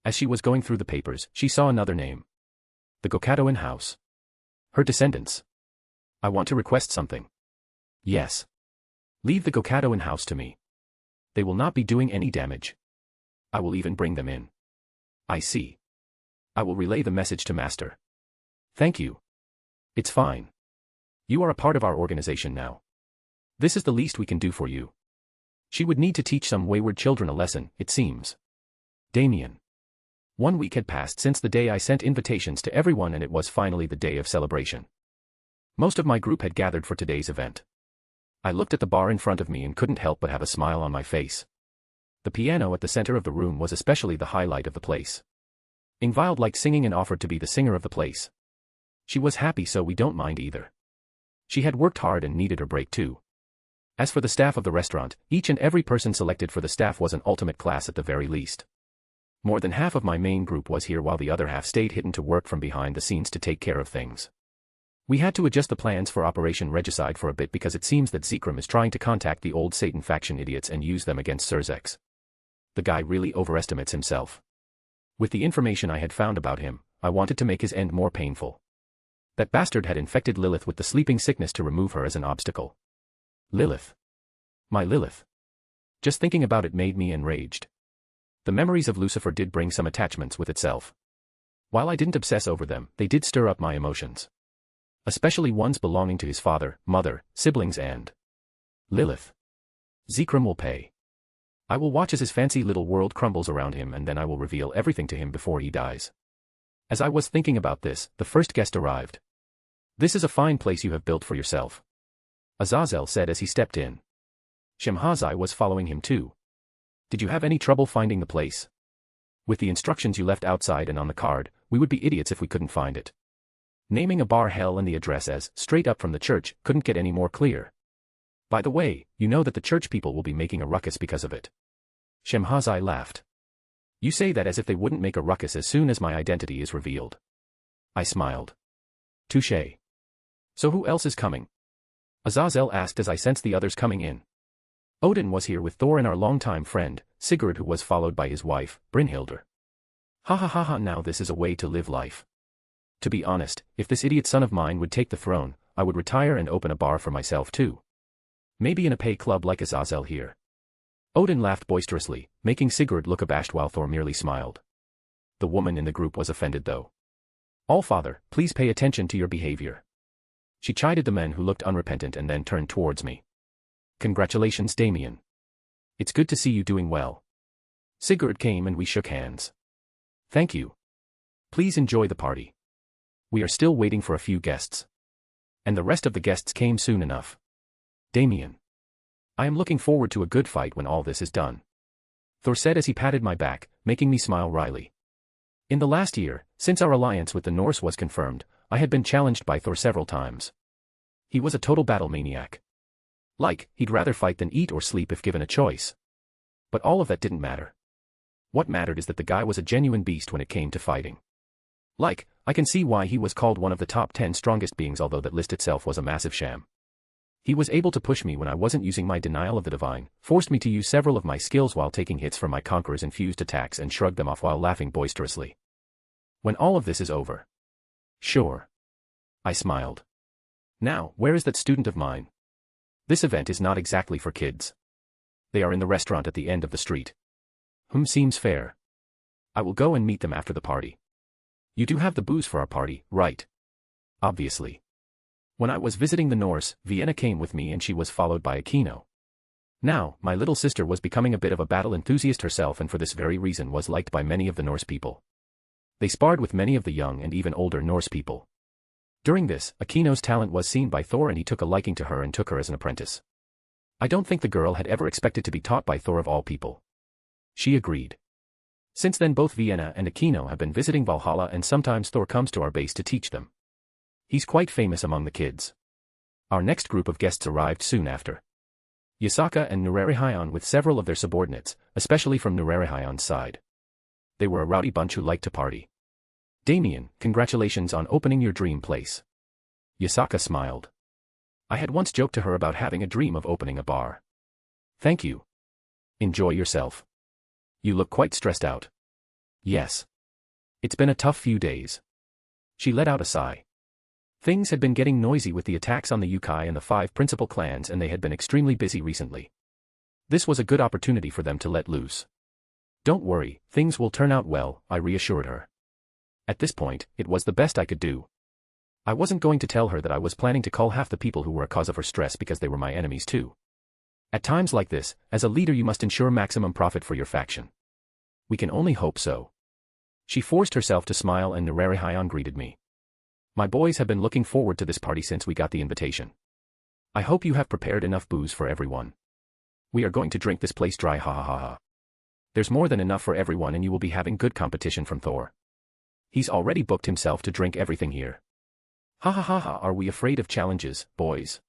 As she was going through the papers, she saw another name. The Gokado in-house. Her descendants. I want to request something. Yes. Leave the Gokado in-house to me. They will not be doing any damage. I will even bring them in. I see. I will relay the message to Master. Thank you. It's fine. You are a part of our organization now. This is the least we can do for you. She would need to teach some wayward children a lesson, it seems. Damien. 1 week had passed since the day I sent invitations to everyone, and it was finally the day of celebration. Most of my group had gathered for today's event. I looked at the bar in front of me and couldn't help but have a smile on my face. The piano at the center of the room was especially the highlight of the place. Ingvild liked singing and offered to be the singer of the place. She was happy, so we don't mind either. She had worked hard and needed her break too. As for the staff of the restaurant, each and every person selected for the staff was an ultimate class at the very least. More than half of my main group was here while the other half stayed hidden to work from behind the scenes to take care of things. We had to adjust the plans for Operation Regicide for a bit because it seems that Zekrom is trying to contact the old Satan faction idiots and use them against Surzex. The guy really overestimates himself. With the information I had found about him, I wanted to make his end more painful. That bastard had infected Lilith with the sleeping sickness to remove her as an obstacle. Lilith. My Lilith. Just thinking about it made me enraged. The memories of Lucifer did bring some attachments with itself. While I didn't obsess over them, they did stir up my emotions. Especially ones belonging to his father, mother, siblings and Lilith. Zekrom will pay. I will watch as his fancy little world crumbles around him, and then I will reveal everything to him before he dies. As I was thinking about this, the first guest arrived. This is a fine place you have built for yourself, Azazel said as he stepped in. Shemhazai was following him too. Did you have any trouble finding the place? With the instructions you left outside and on the card, we would be idiots if we couldn't find it. Naming a bar hell and the address as straight up from the church couldn't get any more clear. By the way, you know that the church people will be making a ruckus because of it. Shemhazai laughed. You say that as if they wouldn't make a ruckus as soon as my identity is revealed. I smiled. Touché. So who else is coming? Azazel asked as I sensed the others coming in. Odin was here with Thor and our longtime friend, Sigurd, who was followed by his wife, Brynhildr. Ha ha ha ha, now this is a way to live life. To be honest, if this idiot son of mine would take the throne, I would retire and open a bar for myself too. Maybe in a pay club like Azazel here. Odin laughed boisterously, making Sigurd look abashed while Thor merely smiled. The woman in the group was offended though. Allfather, please pay attention to your behavior. She chided the men who looked unrepentant and then turned towards me. Congratulations, Damien. It's good to see you doing well. Sigurd came and we shook hands. Thank you. Please enjoy the party. We are still waiting for a few guests. And the rest of the guests came soon enough. Damien. I am looking forward to a good fight when all this is done. Thor said as he patted my back, making me smile wryly. In the last year, since our alliance with the Norse was confirmed, I had been challenged by Thor several times. He was a total battle maniac. He'd rather fight than eat or sleep if given a choice. But all of that didn't matter. What mattered is that the guy was a genuine beast when it came to fighting. I can see why he was called one of the top 10 strongest beings, although that list itself was a massive sham. He was able to push me when I wasn't using my denial of the divine, forced me to use several of my skills while taking hits from my conqueror's infused attacks and shrugged them off while laughing boisterously. When all of this is over. Sure. I smiled. Now, where is that student of mine? This event is not exactly for kids. They are in the restaurant at the end of the street. Seems fair. I will go and meet them after the party. You do have the booze for our party, right? Obviously. When I was visiting the Norse, Vienna came with me and she was followed by Aquino. Now, my little sister was becoming a bit of a battle enthusiast herself and for this very reason was liked by many of the Norse people. They sparred with many of the young and even older Norse people. During this, Aquino's talent was seen by Thor and he took a liking to her and took her as an apprentice. I don't think the girl had ever expected to be taught by Thor of all people. She agreed. Since then both Vienna and Aquino have been visiting Valhalla and sometimes Thor comes to our base to teach them. He's quite famous among the kids. Our next group of guests arrived soon after. Yasaka and Nurarihayan with several of their subordinates, especially from Nurarihayan's side. They were a rowdy bunch who liked to party. Damien, congratulations on opening your dream place. Yasaka smiled. I had once joked to her about having a dream of opening a bar. Thank you. Enjoy yourself. You look quite stressed out. Yes. It's been a tough few days. She let out a sigh. Things had been getting noisy with the attacks on the Yukai and the 5 principal clans and they had been extremely busy recently. This was a good opportunity for them to let loose. Don't worry, things will turn out well, I reassured her. At this point, it was the best I could do. I wasn't going to tell her that I was planning to call half the people who were a cause of her stress because they were my enemies too. At times like this, as a leader you must ensure maximum profit for your faction. We can only hope so. She forced herself to smile and Nurarihayan greeted me. My boys have been looking forward to this party since we got the invitation. I hope you have prepared enough booze for everyone. We are going to drink this place dry, ha ha ha ha. There's more than enough for everyone and you will be having good competition from Thor. He's already booked himself to drink everything here. Ha ha ha ha, are we afraid of challenges, boys?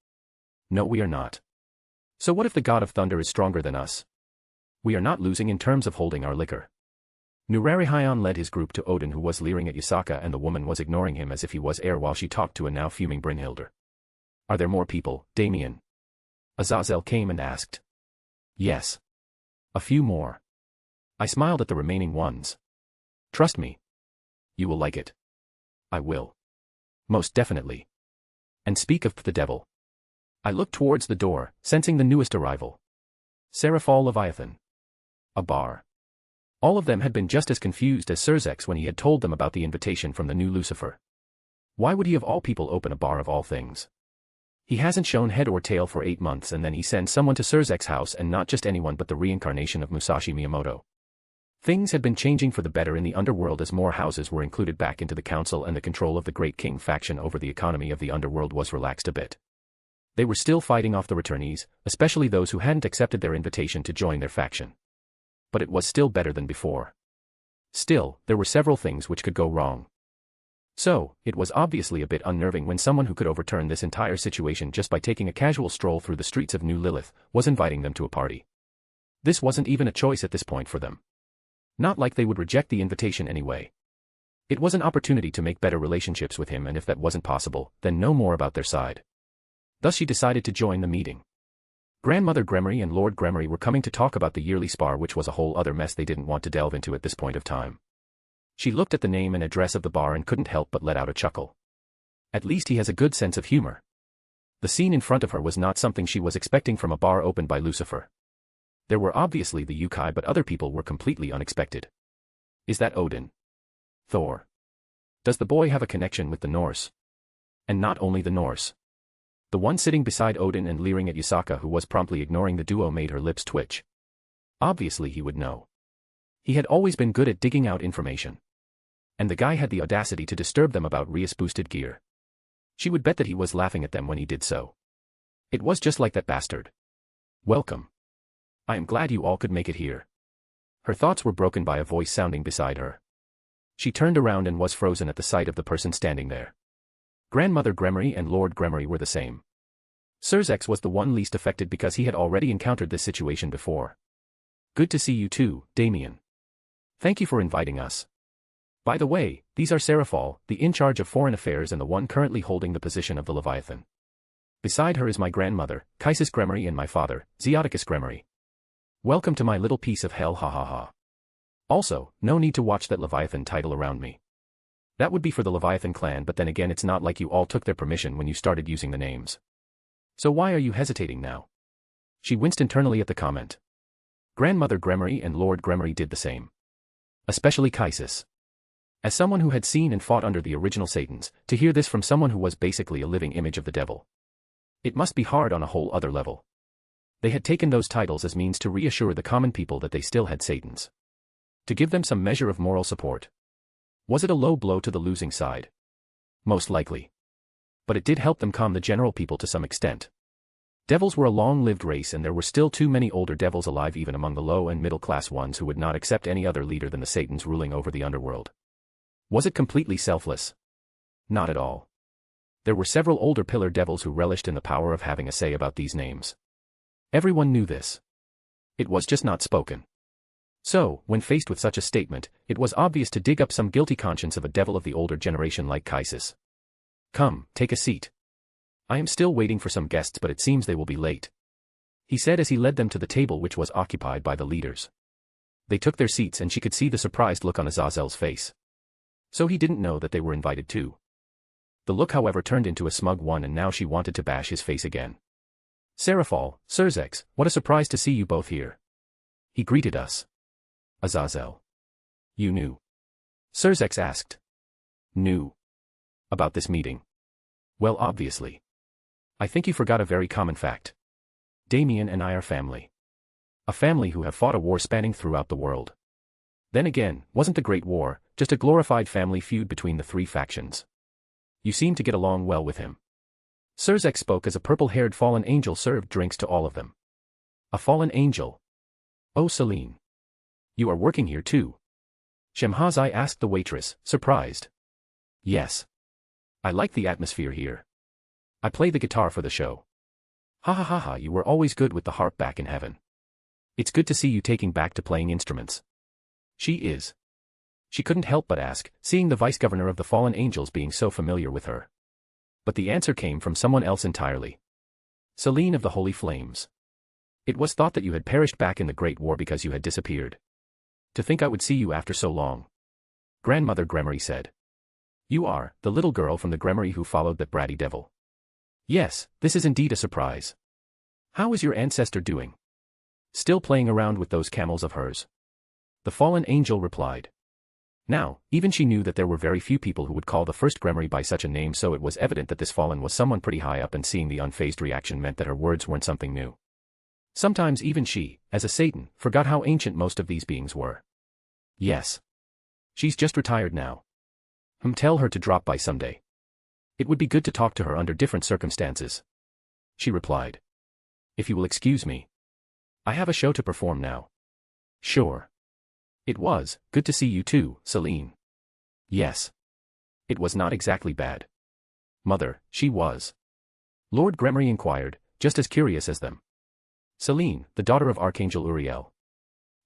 No, we are not. So what if the god of thunder is stronger than us? We are not losing in terms of holding our liquor. Nurarihayan led his group to Odin who was leering at Yasaka and the woman was ignoring him as if he was air while she talked to a now fuming Brynhildr. Are there more people, Damien? Azazel came and asked. Yes. A few more. I smiled at the remaining ones. Trust me. You will like it. I will. Most definitely. And speak of the devil. I looked towards the door, sensing the newest arrival. Seraphal Leviathan. A bar. All of them had been just as confused as Surzex when he had told them about the invitation from the new Lucifer. Why would he of all people open a bar of all things? He hasn't shown head or tail for 8 months and then he sends someone to Surzex's house and not just anyone but the reincarnation of Musashi Miyamoto. Things had been changing for the better in the underworld as more houses were included back into the council and the control of the Great King faction over the economy of the underworld was relaxed a bit. They were still fighting off the returnees, especially those who hadn't accepted their invitation to join their faction. But it was still better than before. Still, there were several things which could go wrong. So, it was obviously a bit unnerving when someone who could overturn this entire situation just by taking a casual stroll through the streets of New Lilith was inviting them to a party. This wasn't even a choice at this point for them. Not like they would reject the invitation anyway. It was an opportunity to make better relationships with him and if that wasn't possible, then know more about their side. Thus she decided to join the meeting. Grandmother Gremory and Lord Gremory were coming to talk about the yearly spar which was a whole other mess they didn't want to delve into at this point of time. She looked at the name and address of the bar and couldn't help but let out a chuckle. At least he has a good sense of humor. The scene in front of her was not something she was expecting from a bar opened by Lucifer. There were obviously the Yukai, but other people were completely unexpected. Is that Odin? Thor? Does the boy have a connection with the Norse? And not only the Norse. The one sitting beside Odin and leering at Yasaka, who was promptly ignoring the duo, made her lips twitch. Obviously he would know. He had always been good at digging out information. And the guy had the audacity to disturb them about Rias boosted gear. She would bet that he was laughing at them when he did so. It was just like that bastard. Welcome. I am glad you all could make it here. Her thoughts were broken by a voice sounding beside her. She turned around and was frozen at the sight of the person standing there. Grandmother Gremory and Lord Gremory were the same. Surzex was the one least affected because he had already encountered this situation before. Good to see you too, Damien. Thank you for inviting us. By the way, these are Serafal, the in charge of foreign affairs and the one currently holding the position of the Leviathan. Beside her is my grandmother, Kaisis Gremory, and my father, Zeoticus Gremory. Welcome to my little piece of hell, ha ha ha. Also, no need to watch that Leviathan title around me. That would be for the Leviathan clan, but then again it's not like you all took their permission when you started using the names. So why are you hesitating now? She winced internally at the comment. Grandmother Gremory and Lord Gremory did the same. Especially Kaisis. As someone who had seen and fought under the original Satans, to hear this from someone who was basically a living image of the devil. It must be hard on a whole other level. They had taken those titles as means to reassure the common people that they still had Satans. To give them some measure of moral support. Was it a low blow to the losing side? Most likely. But it did help them calm the general people to some extent. Devils were a long-lived race, and there were still too many older devils alive even among the low and middle-class ones who would not accept any other leader than the Satans ruling over the underworld. Was it completely selfless? Not at all. There were several older pillar devils who relished in the power of having a say about these names. Everyone knew this. It was just not spoken. So, when faced with such a statement, it was obvious to dig up some guilty conscience of a devil of the older generation like Kaisis. Come, take a seat. I am still waiting for some guests, but it seems they will be late. He said as he led them to the table which was occupied by the leaders. They took their seats and she could see the surprised look on Azazel's face. So he didn't know that they were invited too. The look, however, turned into a smug one, and now she wanted to bash his face again. Serafal, Surzex, what a surprise to see you both here. He greeted us. Azazel. You knew? Surzex asked. Knew. About this meeting? Well, obviously. I think you forgot a very common fact. Damien and I are family. A family who have fought a war spanning throughout the world. Then again, wasn't the Great War just a glorified family feud between the three factions? You seem to get along well with him. Surzex spoke as a purple-haired fallen angel served drinks to all of them. A fallen angel? Oh, Celine. You are working here too? Shemhazai asked the waitress, surprised. Yes. I like the atmosphere here. I play the guitar for the show. Ha ha ha ha, you were always good with the harp back in heaven. It's good to see you taking back to playing instruments. She is. She couldn't help but ask, seeing the vice-governor of the fallen angels being so familiar with her. But the answer came from someone else entirely. Celine of the Holy Flames. It was thought that you had perished back in the Great War because you had disappeared. To think I would see you after so long. Grandmother Gremory said. You are, the little girl from the Gremory who followed that bratty devil. Yes, this is indeed a surprise. How is your ancestor doing? Still playing around with those camels of hers? The fallen angel replied. Now, even she knew that there were very few people who would call the first Gremory by such a name, so it was evident that this fallen was someone pretty high up, and seeing the unfazed reaction meant that her words weren't something new. Sometimes even she, as a Satan, forgot how ancient most of these beings were. Yes. She's just retired now. Tell her to drop by someday. It would be good to talk to her under different circumstances. She replied. If you will excuse me. I have a show to perform now. Sure. It was good to see you too, Celine. Yes. It was not exactly bad. Mother, she was. Lord Gremory inquired, just as curious as them. Celine, the daughter of Archangel Uriel.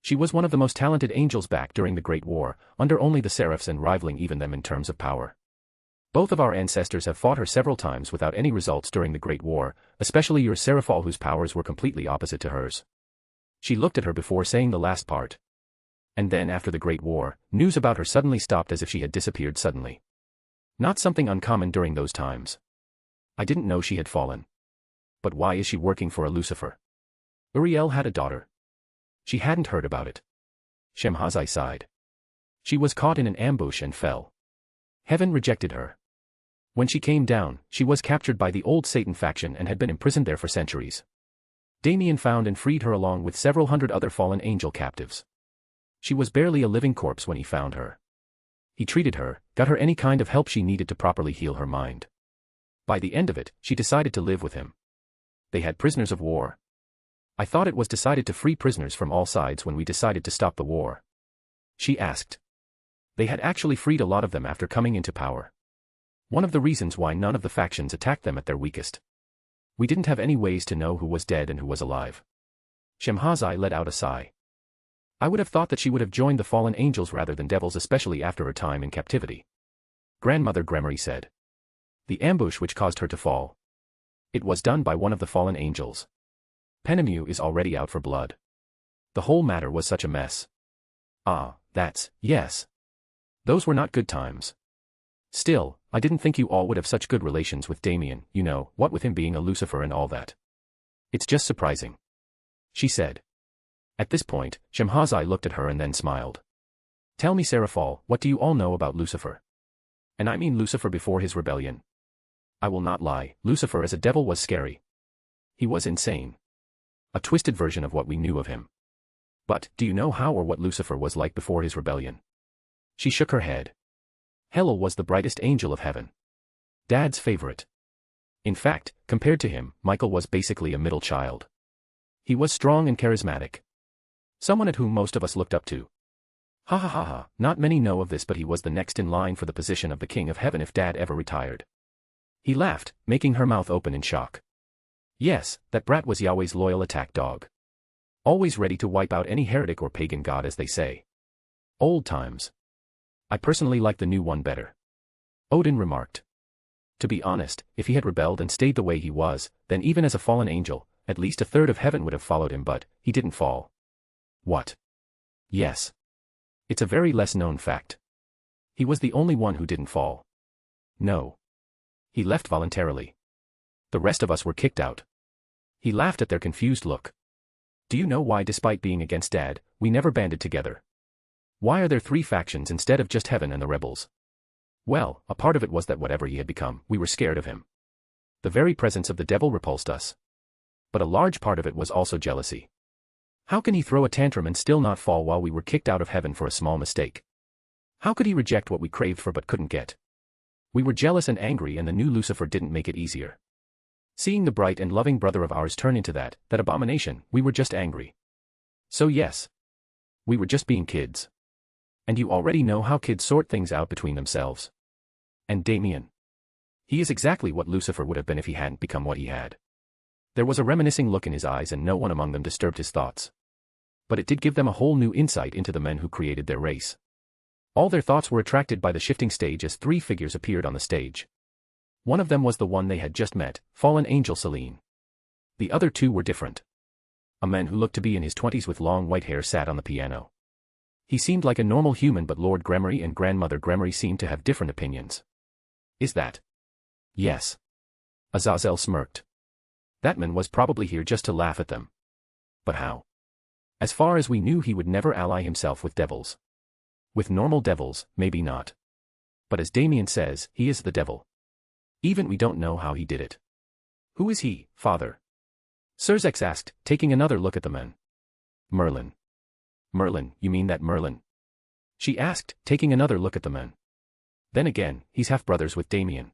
She was one of the most talented angels back during the Great War, under only the Seraphs and rivaling even them in terms of power. Both of our ancestors have fought her several times without any results during the Great War, especially your Serafal, whose powers were completely opposite to hers. She looked at her before saying the last part. And then after the Great War, news about her suddenly stopped as if she had disappeared suddenly. Not something uncommon during those times. I didn't know she had fallen. But why is she working for a Lucifer? Uriel had a daughter. She hadn't heard about it. Shemhazai sighed. She was caught in an ambush and fell. Heaven rejected her. When she came down, she was captured by the old Satan faction and had been imprisoned there for centuries. Damien found and freed her along with several hundred other fallen angel captives. She was barely a living corpse when he found her. He treated her, got her any kind of help she needed to properly heal her mind. By the end of it, she decided to live with him. They had prisoners of war. I thought it was decided to free prisoners from all sides when we decided to stop the war. She asked. They had actually freed a lot of them after coming into power. One of the reasons why none of the factions attacked them at their weakest. We didn't have any ways to know who was dead and who was alive. Shemhazai let out a sigh. I would have thought that she would have joined the fallen angels rather than devils, especially after her time in captivity. Grandmother Gremory said. The ambush which caused her to fall. It was done by one of the fallen angels. Penemu is already out for blood. The whole matter was such a mess. Ah, yes. Those were not good times. Still, I didn't think you all would have such good relations with Damien, you know, what with him being a Lucifer and all that. It's just surprising. She said. At this point, Shemhazai looked at her and then smiled. Tell me, Seraphal, what do you all know about Lucifer? And I mean Lucifer before his rebellion. I will not lie, Lucifer as a devil was scary. He was insane. A twisted version of what we knew of him. But, do you know how or what Lucifer was like before his rebellion? She shook her head. Hellel was the brightest angel of heaven. Dad's favorite. In fact, compared to him, Michael was basically a middle child. He was strong and charismatic. Someone at whom most of us looked up to. Ha ha ha ha, not many know of this, but he was the next in line for the position of the King of Heaven if Dad ever retired. He laughed, making her mouth open in shock. Yes, that brat was Yahweh's loyal attack dog. Always ready to wipe out any heretic or pagan god, as they say. Old times. I personally like the new one better. Odin remarked. To be honest, if he had rebelled and stayed the way he was, then even as a fallen angel, at least a third of heaven would have followed him, but he didn't fall. What? Yes. It's a very less known fact. He was the only one who didn't fall. No. He left voluntarily. The rest of us were kicked out. He laughed at their confused look. Do you know why, despite being against Dad, we never banded together? Why are there 3 factions instead of just Heaven and the rebels? Well, a part of it was that whatever he had become, we were scared of him. The very presence of the devil repulsed us. But a large part of it was also jealousy. How can he throw a tantrum and still not fall while we were kicked out of heaven for a small mistake? How could he reject what we craved for but couldn't get? We were jealous and angry, and the new Lucifer didn't make it easier. Seeing the bright and loving brother of ours turn into that abomination, we were just angry. So yes. We were just being kids. And you already know how kids sort things out between themselves. And Damien. He is exactly what Lucifer would have been if he hadn't become what he had. There was a reminiscing look in his eyes, and no one among them disturbed his thoughts. But it did give them a whole new insight into the men who created their race. All their thoughts were attracted by the shifting stage as 3 figures appeared on the stage. One of them was the one they had just met, fallen angel Selene. The other 2 were different. A man who looked to be in his 20s with long white hair sat on the piano. He seemed like a normal human, but Lord Gremory and Grandmother Gremory seemed to have different opinions. Is that? Yes. Azazel smirked. That man was probably here just to laugh at them. But how? As far as we knew, he would never ally himself with devils. With normal devils, maybe not. But as Damien says, he is the devil. Even we don't know how he did it. Who is he, Father? Serzex asked, taking another look at the men. Merlin. Merlin, you mean that Merlin? She asked, taking another look at the men. Then again, he's half-brothers with Damien.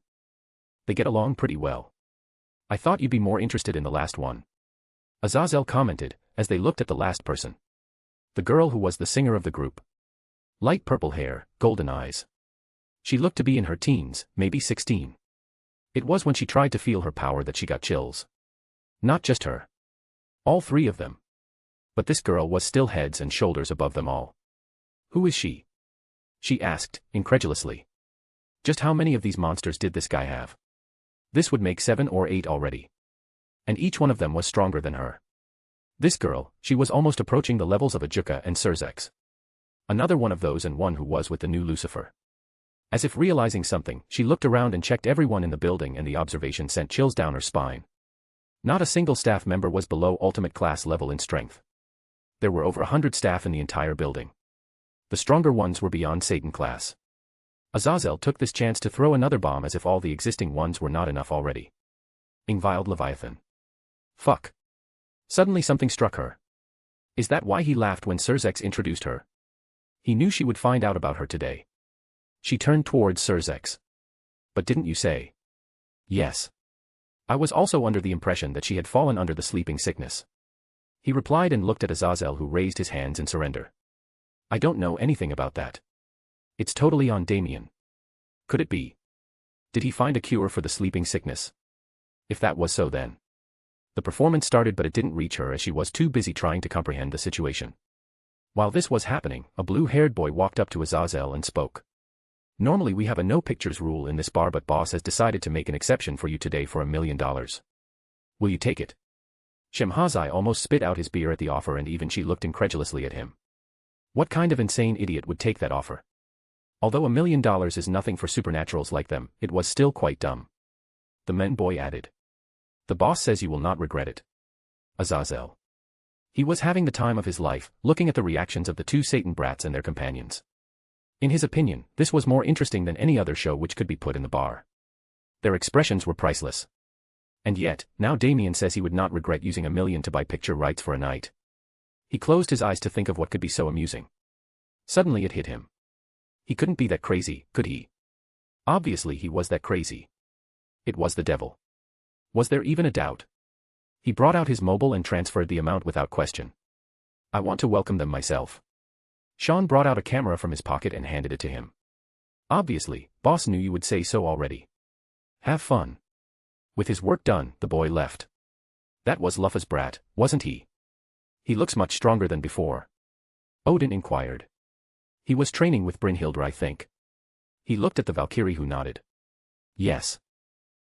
They get along pretty well. I thought you'd be more interested in the last one. Azazel commented, as they looked at the last person. The girl who was the singer of the group. Light purple hair, golden eyes. She looked to be in her teens, maybe 16. It was when she tried to feel her power that she got chills. Not just her. All 3 of them. But this girl was still heads and shoulders above them all. Who is she? She asked, incredulously. Just how many of these monsters did this guy have? This would make 7 or 8 already. And each one of them was stronger than her. This girl, she was almost approaching the levels of Ajuka and Serzex. Another one of those, and one who was with the new Lucifer. As if realizing something, she looked around and checked everyone in the building, and the observation sent chills down her spine. Not a single staff member was below ultimate class level in strength. There were over 100 staff in the entire building. The stronger ones were beyond Satan class. Azazel took this chance to throw another bomb as if all the existing ones were not enough already. Ingviled Leviathan. Fuck. Suddenly something struck her. Is that why he laughed when Sirzex introduced her? He knew she would find out about her today. She turned towards Sirzex. But didn't you say? Yes. I was also under the impression that she had fallen under the sleeping sickness. He replied and looked at Azazel, who raised his hands in surrender. I don't know anything about that. It's totally on Damien. Could it be? Did he find a cure for the sleeping sickness? If that was so, then. The performance started, but it didn't reach her as she was too busy trying to comprehend the situation. While this was happening, a blue-haired boy walked up to Azazel and spoke. Normally we have a no pictures rule in this bar, but boss has decided to make an exception for you today for $1 million. Will you take it? Shemhazai almost spit out his beer at the offer, and even she looked incredulously at him. What kind of insane idiot would take that offer? Although $1 million is nothing for supernaturals like them, it was still quite dumb. The men boy added. The boss says you will not regret it. Azazel. He was having the time of his life, looking at the reactions of the two Satan brats and their companions. In his opinion, this was more interesting than any other show which could be put in the bar. Their expressions were priceless. And yet, now Damien says he would not regret using $1 million to buy picture rights for a night. He closed his eyes to think of what could be so amusing. Suddenly it hit him. He couldn't be that crazy, could he? Obviously he was that crazy. It was the devil. Was there even a doubt? He brought out his mobile and transferred the amount without question. I want to welcome them myself. Sean brought out a camera from his pocket and handed it to him. Obviously, boss knew you would say so already. Have fun. With his work done, the boy left. That was Luffa's brat, wasn't he? He looks much stronger than before. Odin inquired. He was training with Brynhildr, I think. He looked at the Valkyrie, who nodded. Yes.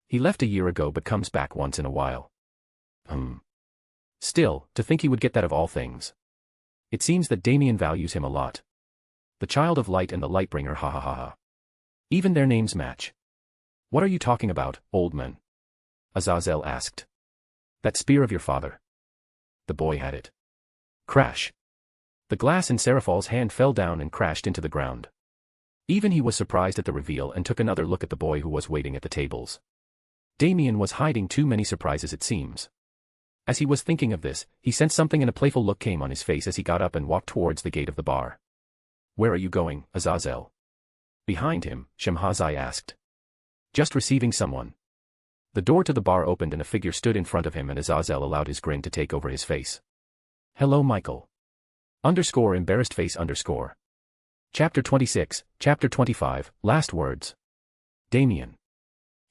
He left a year ago but comes back once in a while. Still, to think he would get that of all things. It seems that Damien values him a lot. The child of light and the Lightbringer, ha ha ha ha. Even their names match. What are you talking about, old man? Azazel asked. That spear of your father. The boy had it. Crash. The glass in Seraphal's hand fell down and crashed into the ground. Even he was surprised at the reveal and took another look at the boy who was waiting at the tables. Damien was hiding too many surprises, it seems. As he was thinking of this, he sensed something, and a playful look came on his face as he got up and walked towards the gate of the bar. Where are you going, Azazel? Behind him, Shemhazai asked. Just receiving someone. The door to the bar opened and a figure stood in front of him, and Azazel allowed his grin to take over his face. Hello, Michael. Embarrassed face. Chapter 26, Chapter 25, Last Words. Damien.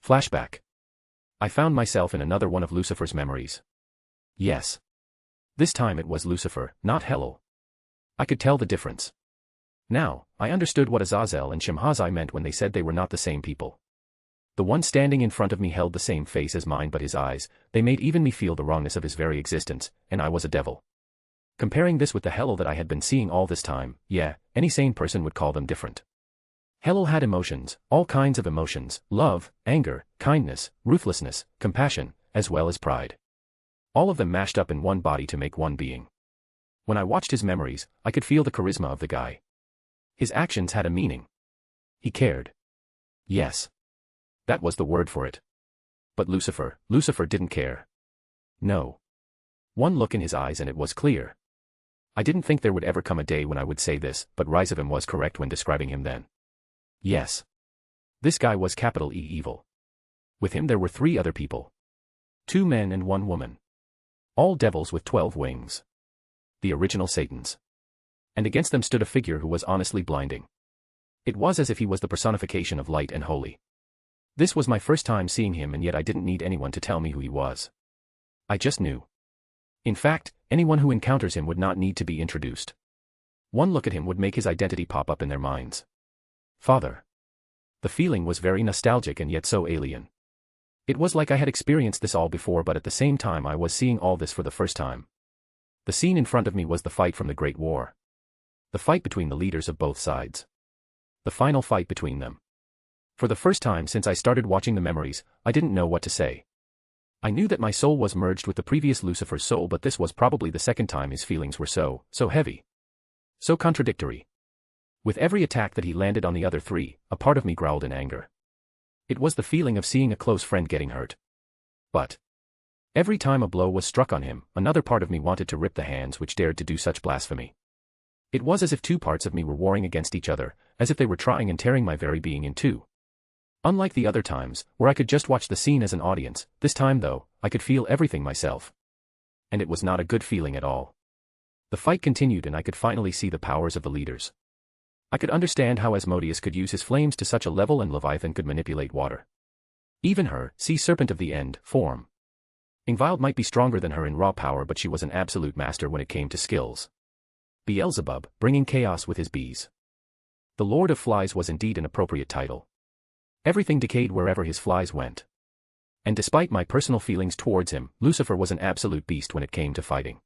Flashback. I found myself in another one of Lucifer's memories. Yes. This time it was Lucifer, not Helel. I could tell the difference. Now, I understood what Azazel and Shemhazai meant when they said they were not the same people. The one standing in front of me held the same face as mine, but his eyes, they made even me feel the wrongness of his very existence, and I was a devil. Comparing this with the Helel that I had been seeing all this time, yeah, any sane person would call them different. Helel had emotions, all kinds of emotions, love, anger, kindness, ruthlessness, compassion, as well as pride. All of them mashed up in one body to make one being. When I watched his memories, I could feel the charisma of the guy. His actions had a meaning. He cared. Yes. That was the word for it. But Lucifer didn't care. No. One look in his eyes and it was clear. I didn't think there would ever come a day when I would say this, but Rizavim was correct when describing him then. Yes. This guy was capital E evil. With him there were 3 other people. 2 men and 1 woman. All devils with 12 wings. The original Satans. And against them stood a figure who was honestly blinding. It was as if he was the personification of light and holy. This was my first time seeing him, and yet I didn't need anyone to tell me who he was. I just knew. In fact, anyone who encounters him would not need to be introduced. One look at him would make his identity pop up in their minds. Father. The feeling was very nostalgic and yet so alien. It was like I had experienced this all before, but at the same time I was seeing all this for the first time. The scene in front of me was the fight from the Great War. The fight between the leaders of both sides. The final fight between them. For the first time since I started watching the memories, I didn't know what to say. I knew that my soul was merged with the previous Lucifer's soul, but this was probably the second time his feelings were so heavy. So contradictory. With every attack that he landed on the other three, a part of me growled in anger. It was the feeling of seeing a close friend getting hurt. But every time a blow was struck on him, another part of me wanted to rip the hands which dared to do such blasphemy. It was as if two parts of me were warring against each other, as if they were trying and tearing my very being in two. Unlike the other times, where I could just watch the scene as an audience, this time though, I could feel everything myself. And it was not a good feeling at all. The fight continued and I could finally see the powers of the leaders. I could understand how Asmodeus could use his flames to such a level and Leviathan could manipulate water. Even her, sea serpent of the end, form. Ingvild might be stronger than her in raw power, but she was an absolute master when it came to skills. Beelzebub, bringing chaos with his bees. The Lord of Flies was indeed an appropriate title. Everything decayed wherever his flies went. And despite my personal feelings towards him, Lucifer was an absolute beast when it came to fighting.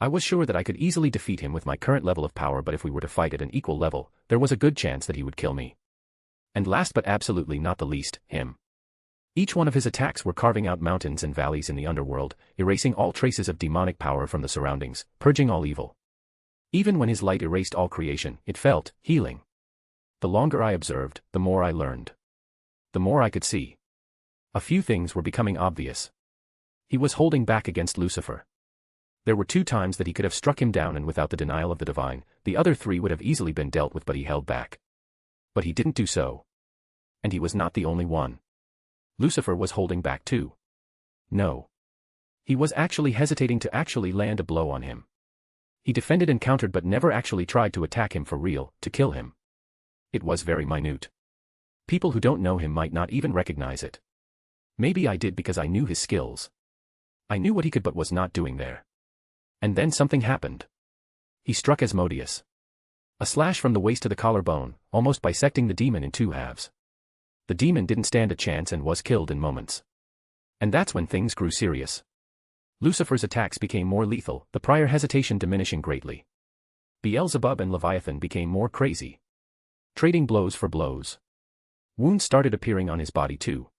I was sure that I could easily defeat him with my current level of power, but if we were to fight at an equal level, there was a good chance that he would kill me. And last but absolutely not the least, him. Each one of his attacks were carving out mountains and valleys in the underworld, erasing all traces of demonic power from the surroundings, purging all evil. Even when his light erased all creation, it felt healing. The longer I observed, the more I learned. The more I could see. A few things were becoming obvious. He was holding back against Lucifer. There were 2 times that he could have struck him down, and without the denial of the divine, the other 3 would have easily been dealt with, but he held back. But he didn't do so. And he was not the only one. Lucifer was holding back too. No. He was actually hesitating to actually land a blow on him. He defended and countered but never actually tried to attack him for real, to kill him. It was very minute. People who don't know him might not even recognize it. Maybe I did because I knew his skills. I knew what he could but was not doing there. And then something happened. He struck Asmodeus. A slash from the waist to the collarbone, almost bisecting the demon in 2 halves. The demon didn't stand a chance and was killed in moments. And that's when things grew serious. Lucifer's attacks became more lethal, the prior hesitation diminishing greatly. Beelzebub and Leviathan became more crazy. Trading blows for blows. Wounds started appearing on his body too.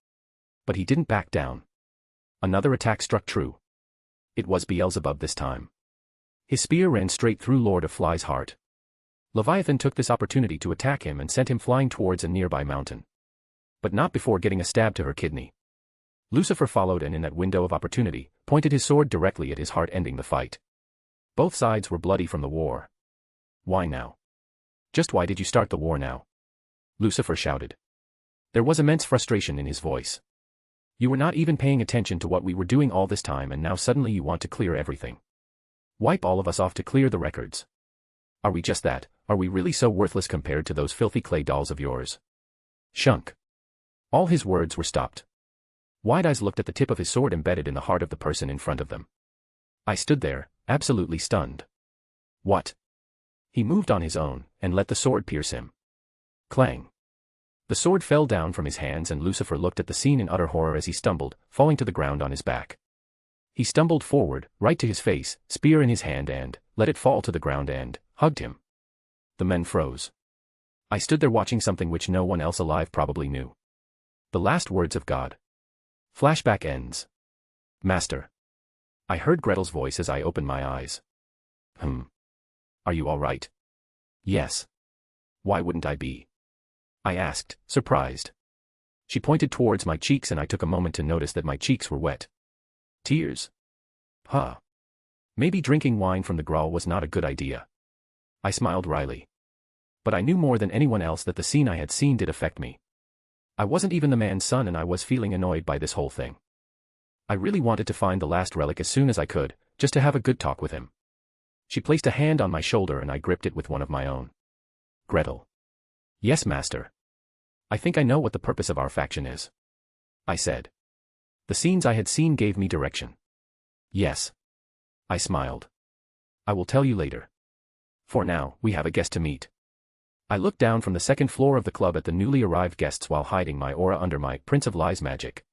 But he didn't back down. Another attack struck true. It was Beelzebub this time. His spear ran straight through Lord of Flies' heart. Leviathan took this opportunity to attack him and sent him flying towards a nearby mountain. But not before getting a stab to her kidney. Lucifer followed and in that window of opportunity, pointed his sword directly at his heart, ending the fight. Both sides were bloody from the war. Why now? Just why did you start the war now? Lucifer shouted. There was immense frustration in his voice. You were not even paying attention to what we were doing all this time, and now suddenly you want to clear everything. Wipe all of us off to clear the records. Are we just that? Are we really so worthless compared to those filthy clay dolls of yours? Shunk. All his words were stopped. Wide eyes looked at the tip of his sword embedded in the heart of the person in front of them. I stood there, absolutely stunned. What? He moved on his own, and let the sword pierce him. Clang. The sword fell down from his hands, and Lucifer looked at the scene in utter horror as he stumbled, falling to the ground on his back. He stumbled forward, right to his face, spear in his hand, and let it fall to the ground and hugged him. The men froze. I stood there watching something which no one else alive probably knew. The last words of God. Flashback ends. Master. I heard Gretel's voice as I opened my eyes. Are you all right? Yes. Why wouldn't I be? I asked, surprised. She pointed towards my cheeks, and I took a moment to notice that my cheeks were wet. Tears? Huh. Maybe drinking wine from the Graal was not a good idea. I smiled wryly. But I knew more than anyone else that the scene I had seen did affect me. I wasn't even the man's son, and I was feeling annoyed by this whole thing. I really wanted to find the last relic as soon as I could, just to have a good talk with him. She placed a hand on my shoulder and I gripped it with one of my own. Gretel. Yes, master. I think I know what the purpose of our faction is. I said. The scenes I had seen gave me direction. Yes. I smiled. I will tell you later. For now, we have a guest to meet. I looked down from the 2nd floor of the club at the newly arrived guests while hiding my aura under my Prince of Lies magic.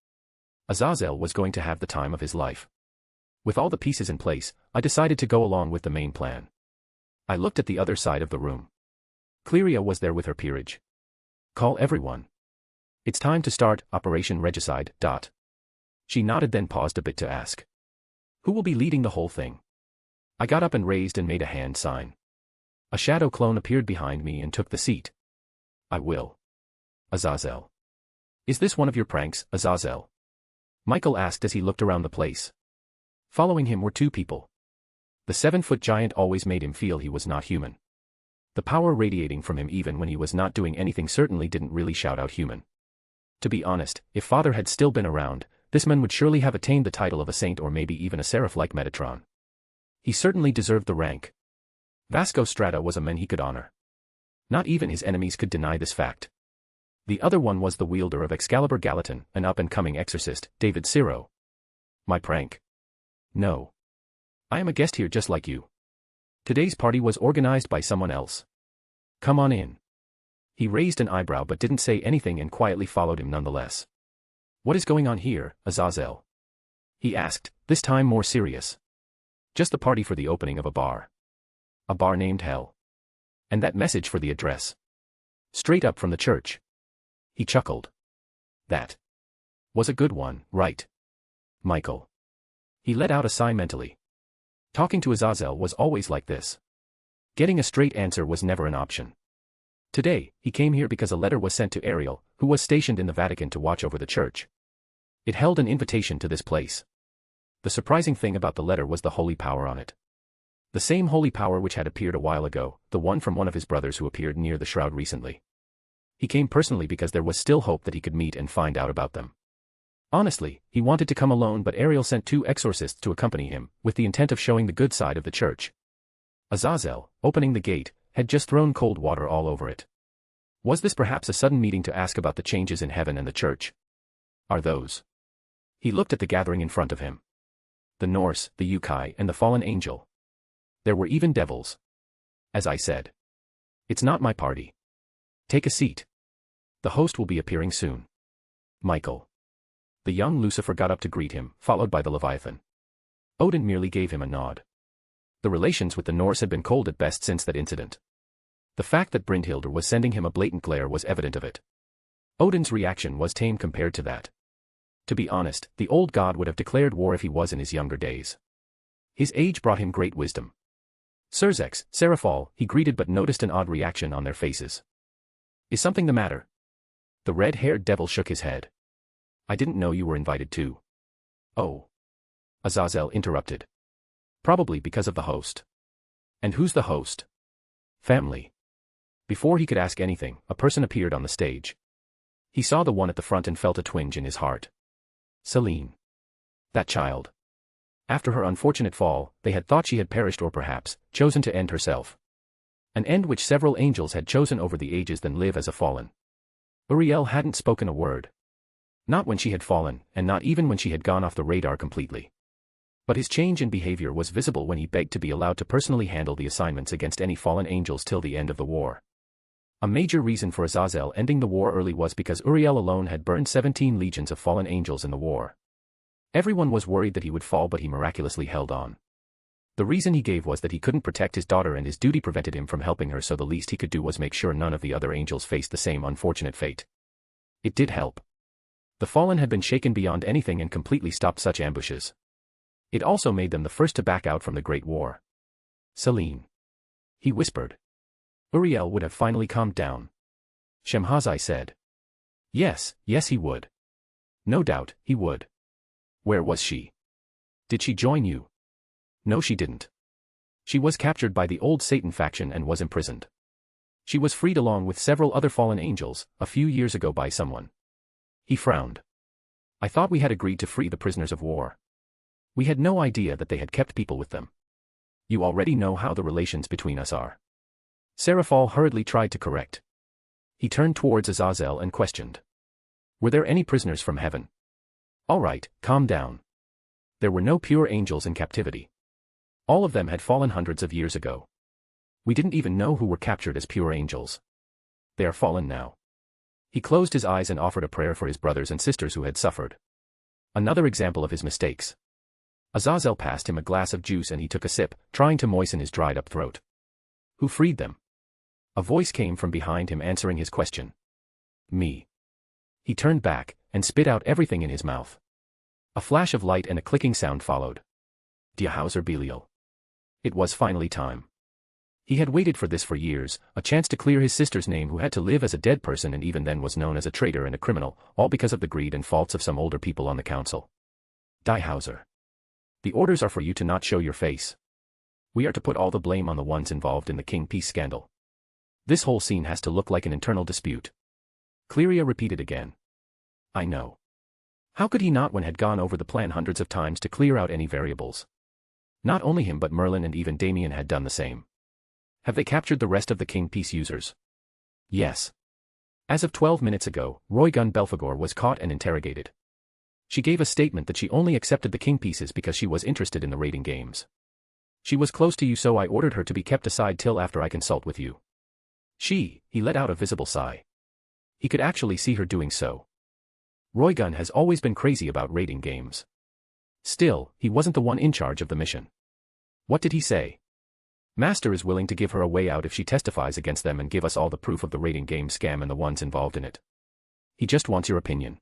Azazel was going to have the time of his life. With all the pieces in place, I decided to go along with the main plan. I looked at the other side of the room. Cleria was there with her peerage. Call everyone. It's time to start Operation Regicide. She nodded, then paused a bit to ask. Who will be leading the whole thing? I got up and raised and made a hand sign. A shadow clone appeared behind me and took the seat. I will. Azazel. Is this one of your pranks, Azazel? Michael asked as he looked around the place. Following him were two people. The 7-foot giant always made him feel he was not human. The power radiating from him even when he was not doing anything certainly didn't really shout out human. To be honest, if Father had still been around, this man would surely have attained the title of a saint or maybe even a seraph like Metatron. He certainly deserved the rank. Vasco Strata was a man he could honor. Not even his enemies could deny this fact. The other one was the wielder of Excalibur Gallatin, an up-and-coming exorcist, David Ciro. My prank? No. I am a guest here just like you. Today's party was organized by someone else. Come on in. He raised an eyebrow but didn't say anything and quietly followed him nonetheless. What is going on here, Azazel? He asked, this time more serious. Just the party for the opening of a bar. A bar named Hell. And that message for the address. Straight up from the church. He chuckled. That was a good one, right? Michael. He let out a sigh mentally. Talking to Azazel was always like this. Getting a straight answer was never an option. Today, he came here because a letter was sent to Ariel, who was stationed in the Vatican to watch over the church. It held an invitation to this place. The surprising thing about the letter was the holy power on it. The same holy power which had appeared a while ago, the one from one of his brothers who appeared near the shroud recently. He came personally because there was still hope that he could meet and find out about them. Honestly, he wanted to come alone, but Ariel sent 2 exorcists to accompany him, with the intent of showing the good side of the church. Azazel, opening the gate, had just thrown cold water all over it. Was this perhaps a sudden meeting to ask about the changes in heaven and the church? Are those? He looked at the gathering in front of him. The Norse, the Yukai, and the fallen angel. There were even devils. As I said. It's not my party. Take a seat. The host will be appearing soon. Michael. The young Lucifer got up to greet him, followed by the Leviathan. Odin merely gave him a nod. The relations with the Norse had been cold at best since that incident. The fact that Brynhildr was sending him a blatant glare was evident of it. Odin's reaction was tame compared to that. To be honest, the old god would have declared war if he was in his younger days. His age brought him great wisdom. Surzex, Seraphol, he greeted but noticed an odd reaction on their faces. Is something the matter? The red-haired devil shook his head. I didn't know you were invited too. Oh. Azazel interrupted. Probably because of the host. And who's the host? Family. Before he could ask anything, a person appeared on the stage. He saw the one at the front and felt a twinge in his heart. Celine. That child. After her unfortunate fall, they had thought she had perished or perhaps, chosen to end herself. An end which several angels had chosen over the ages than live as a fallen. Uriel hadn't spoken a word. Not when she had fallen, and not even when she had gone off the radar completely. But his change in behavior was visible when he begged to be allowed to personally handle the assignments against any fallen angels till the end of the war. A major reason for Azazel ending the war early was because Uriel alone had burned 17 legions of fallen angels in the war. Everyone was worried that he would fall, but he miraculously held on. The reason he gave was that he couldn't protect his daughter and his duty prevented him from helping her, so the least he could do was make sure none of the other angels faced the same unfortunate fate. It did help. The fallen had been shaken beyond anything and completely stopped such ambushes. It also made them the first to back out from the Great War. Celine. He whispered. Uriel would have finally calmed down. Shemhazai said. Yes, he would. No doubt, he would. Where was she? Did she join you? No, she didn't. She was captured by the old Satan faction and was imprisoned. She was freed along with several other fallen angels, a few years ago by someone. He frowned. I thought we had agreed to free the prisoners of war. We had no idea that they had kept people with them. You already know how the relations between us are. Seraphol hurriedly tried to correct. He turned towards Azazel and questioned. Were there any prisoners from heaven? All right, calm down. There were no pure angels in captivity. All of them had fallen hundreds of years ago. We didn't even know who were captured as pure angels. They are fallen now. He closed his eyes and offered a prayer for his brothers and sisters who had suffered. Another example of his mistakes. Azazel passed him a glass of juice and he took a sip, trying to moisten his dried-up throat. Who freed them? A voice came from behind him answering his question. Me. He turned back, and spit out everything in his mouth. A flash of light and a clicking sound followed. Dihauser Belial. It was finally time. He had waited for this for years, a chance to clear his sister's name who had to live as a dead person and even then was known as a traitor and a criminal, all because of the greed and faults of some older people on the council. Dihauser. The orders are for you to not show your face. We are to put all the blame on the ones involved in the King Peace scandal. This whole scene has to look like an internal dispute. Cleria repeated again. I know. How could he not when had gone over the plan hundreds of times to clear out any variables? Not only him but Merlin and even Damien had done the same. Have they captured the rest of the King Peace users? Yes. As of 12 minutes ago, Roygun Belphegor was caught and interrogated. She gave a statement that she only accepted the King Pieces because she was interested in the raiding games. She was close to you, so I ordered her to be kept aside till after I consult with you. He let out a visible sigh. He could actually see her doing so. Roygun has always been crazy about raiding games. Still, he wasn't the one in charge of the mission. What did he say? Master is willing to give her a way out if she testifies against them and give us all the proof of the raiding game scam and the ones involved in it. He just wants your opinion.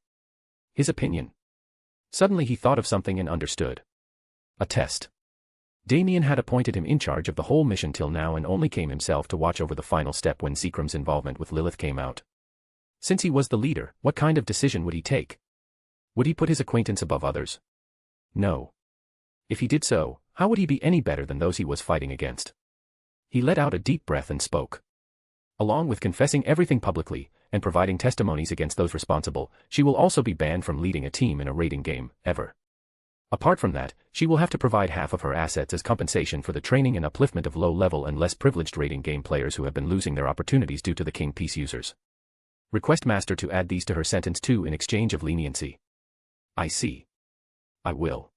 His opinion. Suddenly he thought of something and understood. A test. Damien had appointed him in charge of the whole mission till now and only came himself to watch over the final step when Zekram's involvement with Lilith came out. Since he was the leader, what kind of decision would he take? Would he put his acquaintance above others? No. If he did so, how would he be any better than those he was fighting against? He let out a deep breath and spoke. Along with confessing everything publicly, and providing testimonies against those responsible, she will also be banned from leading a team in a raiding game, ever. Apart from that, she will have to provide half of her assets as compensation for the training and upliftment of low-level and less privileged raiding game players who have been losing their opportunities due to the King Peace users. Request Master to add these to her sentence too in exchange of leniency. I see. I will.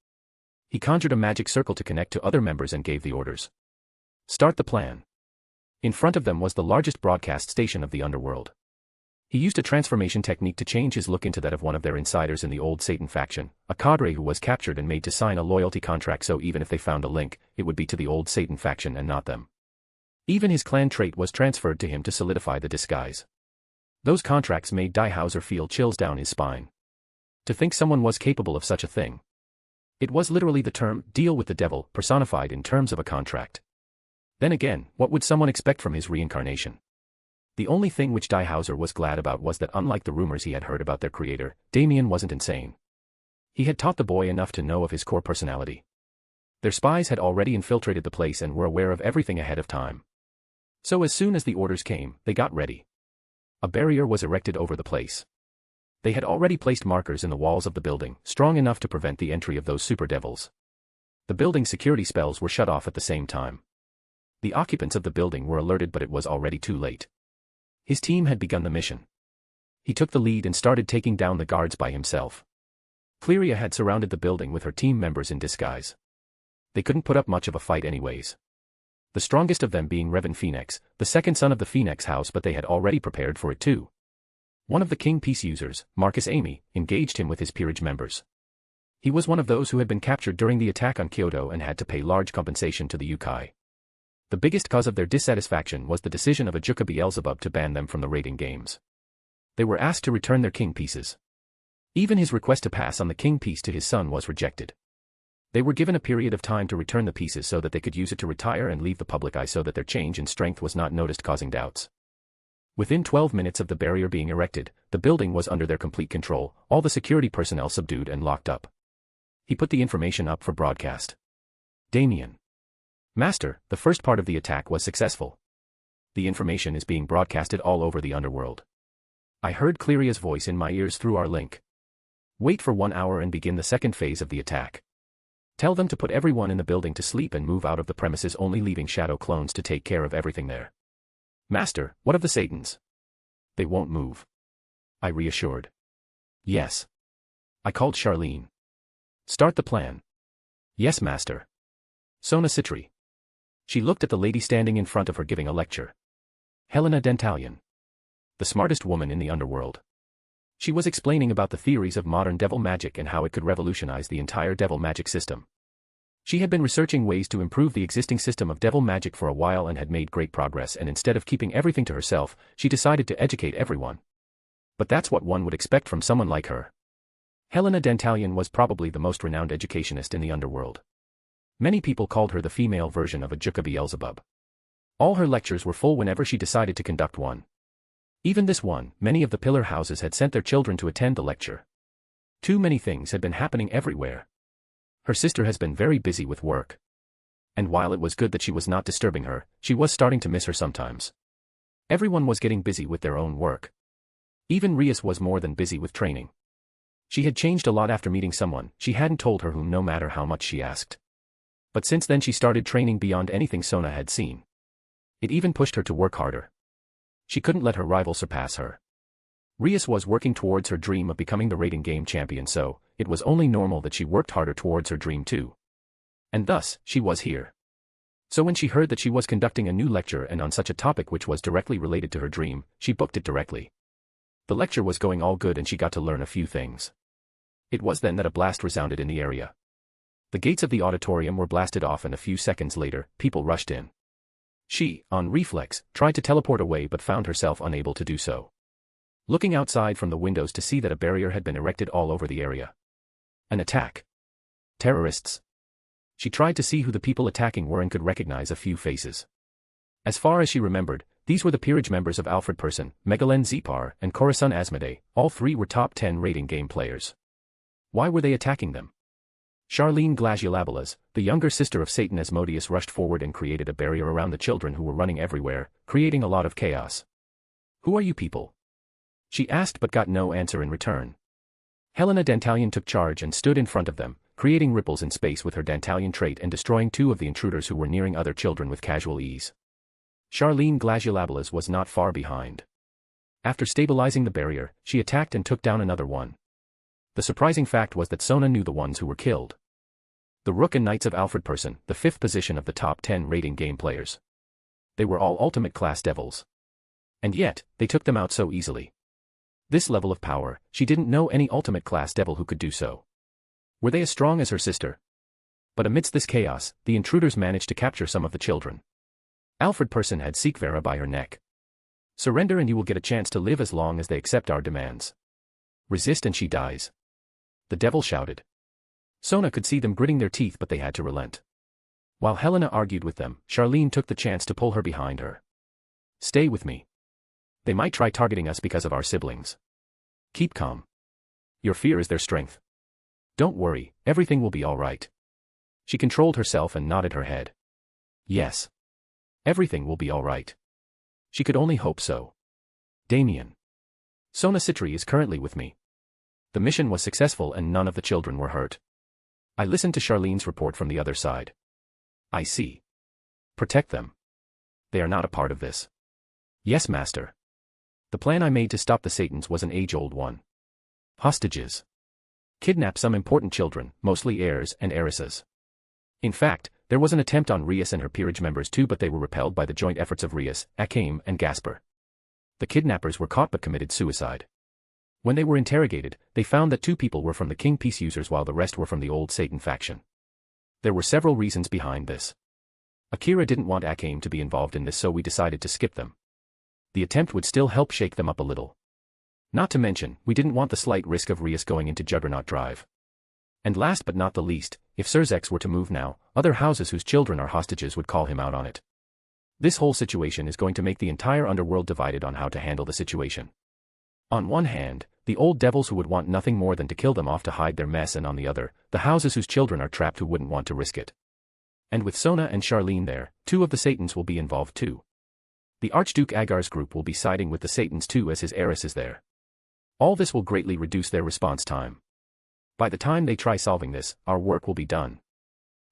He conjured a magic circle to connect to other members and gave the orders. Start the plan. In front of them was the largest broadcast station of the underworld. He used a transformation technique to change his look into that of one of their insiders in the old Satan faction, a cadre who was captured and made to sign a loyalty contract so even if they found a link, it would be to the old Satan faction and not them. Even his clan trait was transferred to him to solidify the disguise. Those contracts made Dihauser feel chills down his spine. To think someone was capable of such a thing. It was literally the term, deal with the devil, personified in terms of a contract. Then again, what would someone expect from his reincarnation? The only thing which Dihauser was glad about was that unlike the rumors he had heard about their creator, Damien wasn't insane. He had taught the boy enough to know of his core personality. Their spies had already infiltrated the place and were aware of everything ahead of time. So as soon as the orders came, they got ready. A barrier was erected over the place. They had already placed markers in the walls of the building, strong enough to prevent the entry of those super devils. The building's security spells were shut off at the same time. The occupants of the building were alerted, but it was already too late. His team had begun the mission. He took the lead and started taking down the guards by himself. Cleria had surrounded the building with her team members in disguise. They couldn't put up much of a fight anyways. The strongest of them being Revan Phoenix, the second son of the Phoenix house, but they had already prepared for it too. One of the King Peace users, Marcus Amy, engaged him with his peerage members. He was one of those who had been captured during the attack on Kyoto and had to pay large compensation to the Yukai. The biggest cause of their dissatisfaction was the decision of Ajuka Beelzebub to ban them from the raiding games. They were asked to return their King Pieces. Even his request to pass on the King Piece to his son was rejected. They were given a period of time to return the pieces so that they could use it to retire and leave the public eye so that their change in strength was not noticed, causing doubts. Within 12 minutes of the barrier being erected, the building was under their complete control, all the security personnel subdued and locked up. He put the information up for broadcast. Damien. Master, the first part of the attack was successful. The information is being broadcasted all over the underworld. I heard Cleria's voice in my ears through our link. Wait for 1 hour and begin the second phase of the attack. Tell them to put everyone in the building to sleep and move out of the premises, only leaving shadow clones to take care of everything there. Master, what of the Satans? They won't move. I reassured. Yes. I called Charlene. Start the plan. Yes, Master. Sona Citri. She looked at the lady standing in front of her giving a lecture. Helena Dentalion. The smartest woman in the underworld. She was explaining about the theories of modern devil magic and how it could revolutionize the entire devil magic system. She had been researching ways to improve the existing system of devil magic for a while and had made great progress, and instead of keeping everything to herself, she decided to educate everyone. But that's what one would expect from someone like her. Helena Dantalian was probably the most renowned educationist in the underworld. Many people called her the female version of a Juka Beelzebub. All her lectures were full whenever she decided to conduct one. Even this one, many of the pillar houses had sent their children to attend the lecture. Too many things had been happening everywhere. Her sister has been very busy with work. And while it was good that she was not disturbing her, she was starting to miss her sometimes. Everyone was getting busy with their own work. Even Rias was more than busy with training. She had changed a lot after meeting someone she hadn't told her whom no matter how much she asked. But since then she started training beyond anything Sona had seen. It even pushed her to work harder. She couldn't let her rival surpass her. Rias was working towards her dream of becoming the rating game champion, so it was only normal that she worked harder towards her dream too. And thus, she was here. So when she heard that she was conducting a new lecture and on such a topic which was directly related to her dream, she booked it directly. The lecture was going all good and she got to learn a few things. It was then that a blast resounded in the area. The gates of the auditorium were blasted off and a few seconds later, people rushed in. She, on reflex, tried to teleport away but found herself unable to do so. Looking outside from the windows to see that a barrier had been erected all over the area. An attack. Terrorists. She tried to see who the people attacking were and could recognize a few faces. As far as she remembered, these were the peerage members of Alfred Persson, Megalen Zepar, and Khorasan Asmodee. All three were top 10 rating game players. Why were they attacking them? Charlene Glaciolabalas, the younger sister of Satan Asmodeus, rushed forward and created a barrier around the children who were running everywhere, creating a lot of chaos. Who are you people? She asked but got no answer in return. Helena Dantalian took charge and stood in front of them, creating ripples in space with her Dantalian trait and destroying two of the intruders who were nearing other children with casual ease. Charlene Glaciolabalas was not far behind. After stabilizing the barrier, she attacked and took down another one. The surprising fact was that Sona knew the ones who were killed. The Rook and Knights of Alfred Persson, the 5th position of the top 10 rating game players. They were all ultimate class devils. And yet, they took them out so easily. This level of power, she didn't know any ultimate class devil who could do so. Were they as strong as her sister? But amidst this chaos, the intruders managed to capture some of the children. Alfred Persson had Sikvera by her neck. Surrender and you will get a chance to live as long as they accept our demands. Resist and she dies. The devil shouted. Sona could see them gritting their teeth but they had to relent. While Helena argued with them, Charlene took the chance to pull her behind her. Stay with me. They might try targeting us because of our siblings. Keep calm. Your fear is their strength. Don't worry, everything will be all right. She controlled herself and nodded her head. Yes. Everything will be all right. She could only hope so. Damien. Sona Citri is currently with me. The mission was successful and none of the children were hurt. I listened to Charlene's report from the other side. I see. Protect them. They are not a part of this. Yes, Master. The plan I made to stop the Satans was an age-old one. Hostages. Kidnap some important children, mostly heirs and heiresses. In fact, there was an attempt on Rias and her peerage members too, but they were repelled by the joint efforts of Rias, Akim, and Gasper. The kidnappers were caught but committed suicide. When they were interrogated, they found that 2 people were from the King Peace users while the rest were from the old Satan faction. There were several reasons behind this. Akira didn't want Akim to be involved in this, so we decided to skip them. The attempt would still help shake them up a little. Not to mention, we didn't want the slight risk of Rias going into Juggernaut Drive. And last but not the least, if Surzex were to move now, other houses whose children are hostages would call him out on it. This whole situation is going to make the entire underworld divided on how to handle the situation. On one hand, the old devils who would want nothing more than to kill them off to hide their mess, and on the other, the houses whose children are trapped who wouldn't want to risk it. And with Sona and Charlene there, 2 of the Satans will be involved too. The Archduke Agar's group will be siding with the Satans too, as his heiress is there. All this will greatly reduce their response time. By the time they try solving this, our work will be done.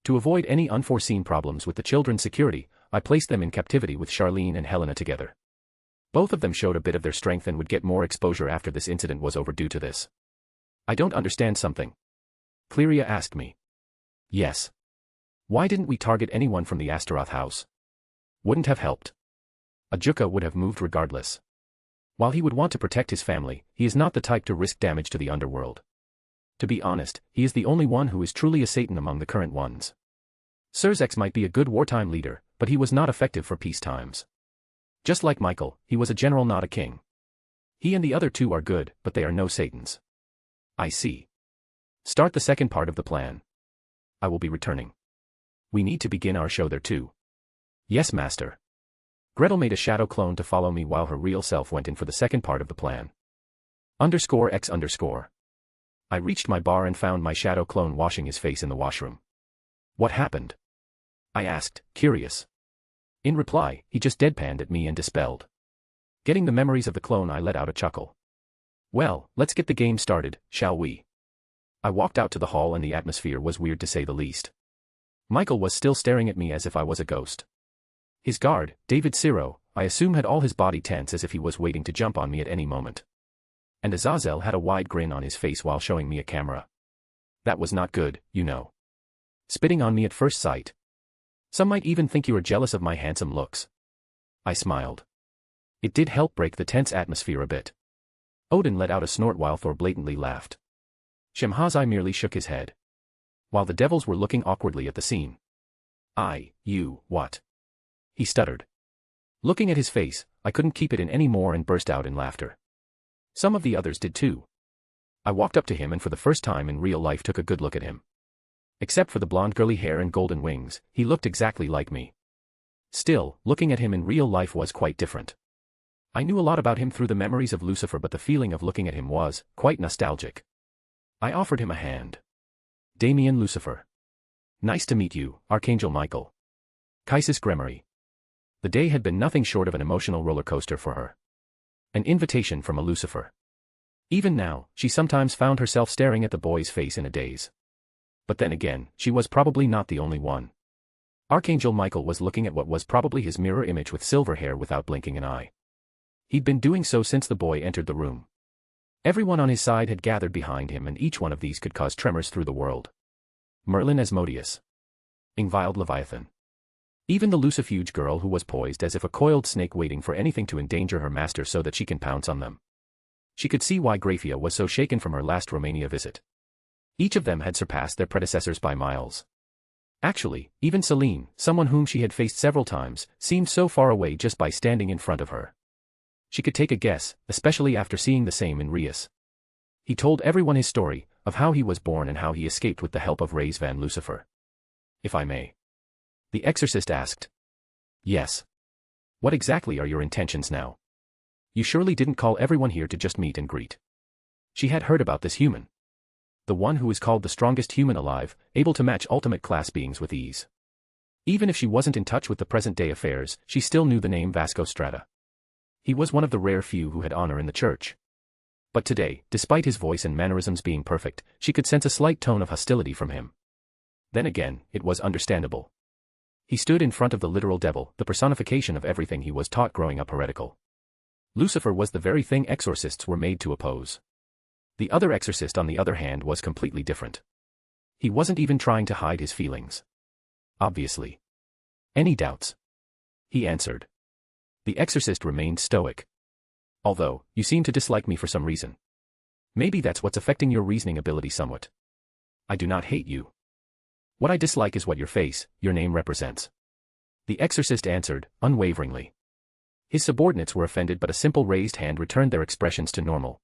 To avoid any unforeseen problems with the children's security, I placed them in captivity with Charlene and Helena together. Both of them showed a bit of their strength and would get more exposure after this incident was over due to this. I don't understand something. Cleria asked me. Yes. Why didn't we target anyone from the Astaroth house? Wouldn't have helped. Ajuka would have moved regardless. While he would want to protect his family, he is not the type to risk damage to the underworld. To be honest, he is the only one who is truly a Satan among the current ones. Surzex might be a good wartime leader, but he was not effective for peace times. Just like Michael, he was a general not a king. He and the other 2 are good, but they are no Satans. I see. Start the second part of the plan. I will be returning. We need to begin our show there too. Yes, master. Gretel made a shadow clone to follow me while her real self went in for the second part of the plan. _X_. I reached my bar and found my shadow clone washing his face in the washroom. What happened? I asked, curious. In reply, he just deadpanned at me and dispelled. Getting the memories of the clone, I let out a chuckle. Well, let's get the game started, shall we? I walked out to the hall and the atmosphere was weird to say the least. Michael was still staring at me as if I was a ghost. His guard, David Ciro, I assume had all his body tense as if he was waiting to jump on me at any moment. And Azazel had a wide grin on his face while showing me a camera. That was not good, you know. Spitting on me at first sight. Some might even think you were jealous of my handsome looks. I smiled. It did help break the tense atmosphere a bit. Odin let out a snort while Thor blatantly laughed. Shemhazai merely shook his head. While the devils were looking awkwardly at the scene. What? He stuttered. Looking at his face, I couldn't keep it in any more and burst out in laughter. Some of the others did too. I walked up to him and for the first time in real life took a good look at him. Except for the blonde curly hair and golden wings, he looked exactly like me. Still, looking at him in real life was quite different. I knew a lot about him through the memories of Lucifer, but the feeling of looking at him was quite nostalgic. I offered him a hand. Damien Lucifer. Nice to meet you, Archangel Michael. Kaisis Gremory. The day had been nothing short of an emotional roller coaster for her. An invitation from a Lucifer. Even now, she sometimes found herself staring at the boy's face in a daze. But then again, she was probably not the only one. Archangel Michael was looking at what was probably his mirror image with silver hair without blinking an eye. He'd been doing so since the boy entered the room. Everyone on his side had gathered behind him, and each one of these could cause tremors through the world. Merlin Asmodeus. Ingvild Leviathan. Even the Lucifuge girl who was poised as if a coiled snake waiting for anything to endanger her master so that she can pounce on them. She could see why Graphia was so shaken from her last Romania visit. Each of them had surpassed their predecessors by miles. Actually, even Celine, someone whom she had faced several times, seemed so far away just by standing in front of her. She could take a guess, especially after seeing the same in Rias. He told everyone his story, of how he was born and how he escaped with the help of Rays van Lucifer. If I may. The exorcist asked. Yes. What exactly are your intentions now? You surely didn't call everyone here to just meet and greet. She had heard about this human. The one who is called the strongest human alive, able to match ultimate class beings with ease. Even if she wasn't in touch with the present-day affairs, she still knew the name Vasco Strata. He was one of the rare few who had honor in the church. But today, despite his voice and mannerisms being perfect, she could sense a slight tone of hostility from him. Then again, it was understandable. He stood in front of the literal devil, the personification of everything he was taught growing up heretical. Lucifer was the very thing exorcists were made to oppose. The other exorcist, on the other hand, was completely different. He wasn't even trying to hide his feelings. Obviously. Any doubts? He answered. The exorcist remained stoic. Although, you seem to dislike me for some reason. Maybe that's what's affecting your reasoning ability somewhat. I do not hate you. What I dislike is what your face, your name represents. The exorcist answered, unwaveringly. His subordinates were offended, but a simple raised hand returned their expressions to normal.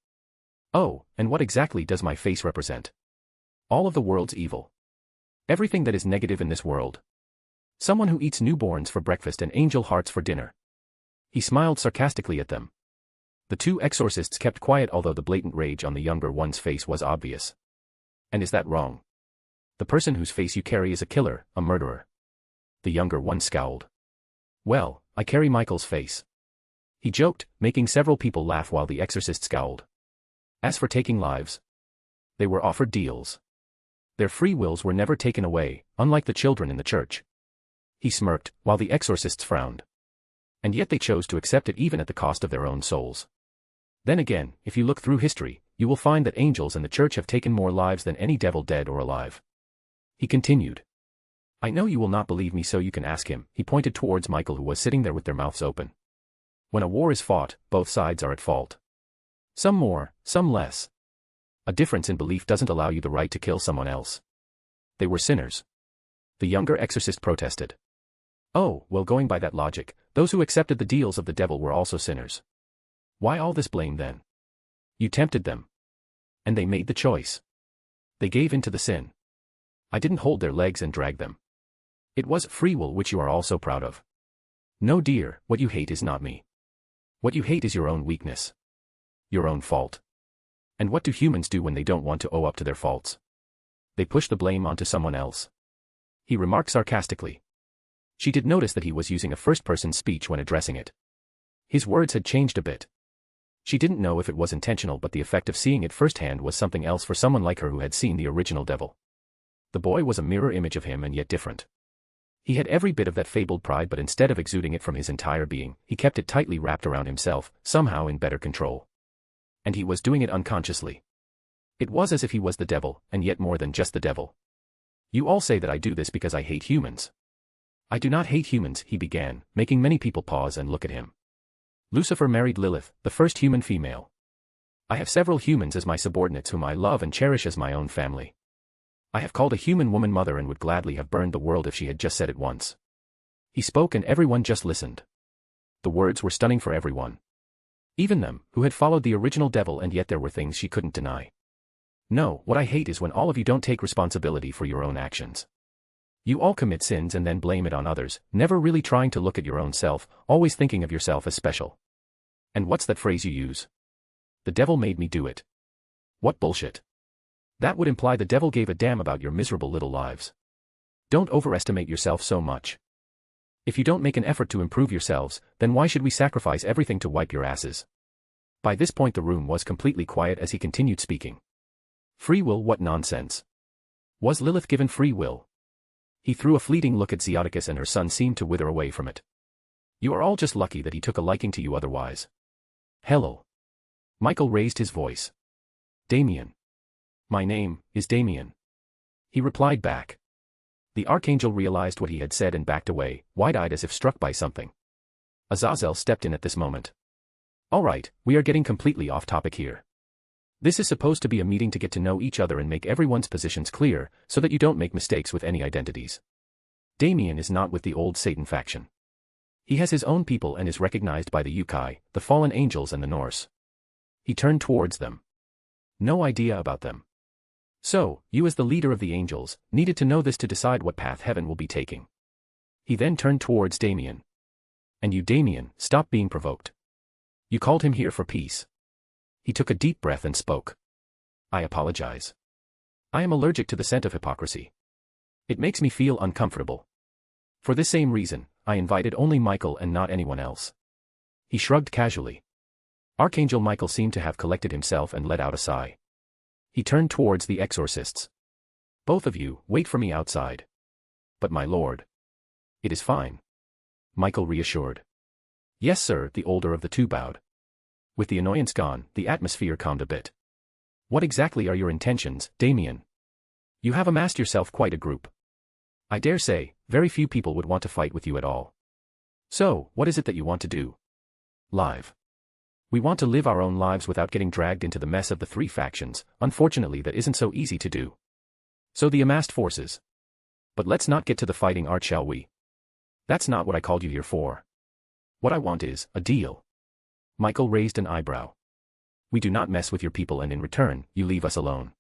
Oh, and what exactly does my face represent? All of the world's evil. Everything that is negative in this world. Someone who eats newborns for breakfast and angel hearts for dinner. He smiled sarcastically at them. The two exorcists kept quiet, although the blatant rage on the younger one's face was obvious. And is that wrong? The person whose face you carry is a killer, a murderer. The younger one scowled. Well, I carry Michael's face. He joked, making several people laugh while the exorcist scowled. As for taking lives, they were offered deals. Their free wills were never taken away, unlike the children in the church. He smirked, while the exorcists frowned. And yet they chose to accept it even at the cost of their own souls. Then again, if you look through history, you will find that angels in the church have taken more lives than any devil dead or alive. He continued. I know you will not believe me, so you can ask him. He pointed towards Michael, who was sitting there with their mouths open. When a war is fought, both sides are at fault. Some more, some less. A difference in belief doesn't allow you the right to kill someone else. They were sinners. The younger exorcist protested. Oh, well, going by that logic, those who accepted the deals of the devil were also sinners. Why all this blame then? You tempted them. And they made the choice. They gave in to the sin. I didn't hold their legs and drag them. It was free will which you are all so proud of. No dear, what you hate is not me. What you hate is your own weakness. Your own fault. And what do humans do when they don't want to owe up to their faults? They push the blame onto someone else. He remarked sarcastically. She did notice that he was using a first-person speech when addressing it. His words had changed a bit. She didn't know if it was intentional, but the effect of seeing it firsthand was something else for someone like her who had seen the original devil. The boy was a mirror image of him and yet different. He had every bit of that fabled pride, but instead of exuding it from his entire being, he kept it tightly wrapped around himself, somehow in better control. And he was doing it unconsciously. It was as if he was the devil, and yet more than just the devil. You all say that I do this because I hate humans. I do not hate humans, he began, making many people pause and look at him. Lucifer married Lilith, the first human female. I have several humans as my subordinates whom I love and cherish as my own family. I have called a human woman mother and would gladly have burned the world if she had just said it once. He spoke and everyone just listened. The words were stunning for everyone. Even them, who had followed the original devil, and yet there were things she couldn't deny. No, what I hate is when all of you don't take responsibility for your own actions. You all commit sins and then blame it on others, never really trying to look at your own self, always thinking of yourself as special. And what's that phrase you use? The devil made me do it. What bullshit. That would imply the devil gave a damn about your miserable little lives. Don't overestimate yourself so much. If you don't make an effort to improve yourselves, then why should we sacrifice everything to wipe your asses? By this point the room was completely quiet as he continued speaking. Free will, what nonsense. Was Lilith given free will? He threw a fleeting look at Zeoticus and her son seemed to wither away from it. You are all just lucky that he took a liking to you otherwise. Hello. Michael raised his voice. Damien. My name is Damien. He replied back. The archangel realized what he had said and backed away, wide-eyed as if struck by something. Azazel stepped in at this moment. All right, we are getting completely off topic here. This is supposed to be a meeting to get to know each other and make everyone's positions clear, so that you don't make mistakes with any identities. Damien is not with the old Satan faction. He has his own people and is recognized by the Yukai, the fallen angels and the Norse. He turned towards them. No idea about them. So, you as the leader of the angels, needed to know this to decide what path heaven will be taking. He then turned towards Damien. And you, Damien, stop being provoked. You called him here for peace. He took a deep breath and spoke. I apologize. I am allergic to the scent of hypocrisy. It makes me feel uncomfortable. For this same reason, I invited only Michael and not anyone else. He shrugged casually. Archangel Michael seemed to have collected himself and let out a sigh. He turned towards the exorcists. Both of you, wait for me outside. But my lord. It is fine. Michael reassured. Yes sir, the older of the two bowed. With the annoyance gone, the atmosphere calmed a bit. What exactly are your intentions, Damien? You have amassed yourself quite a group. I dare say, very few people would want to fight with you at all. So, what is it that you want to do? Live. We want to live our own lives without getting dragged into the mess of the three factions. Unfortunately, that isn't so easy to do. So the amassed forces. But let's not get to the fighting art, shall we? That's not what I called you here for. What I want is a deal. Michael raised an eyebrow. We do not mess with your people and in return, you leave us alone.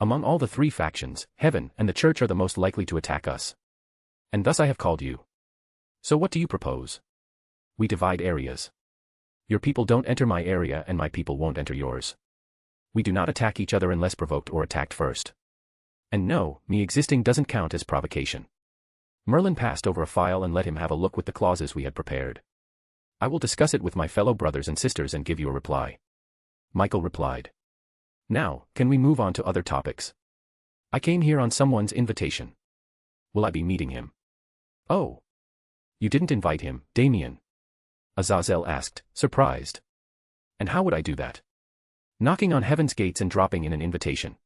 Among all the three factions, heaven and the church are the most likely to attack us. And thus I have called you. So what do you propose? We divide areas. Your people don't enter my area and my people won't enter yours. We do not attack each other unless provoked or attacked first. And no, me existing doesn't count as provocation. Merlin passed over a file and let him have a look with the clauses we had prepared. I will discuss it with my fellow brothers and sisters and give you a reply. Michael replied. Now, can we move on to other topics? I came here on someone's invitation. Will I be meeting him? Oh. You didn't invite him, Damien? Azazel asked, surprised. And how would I do that? Knocking on heaven's gates and dropping in an invitation.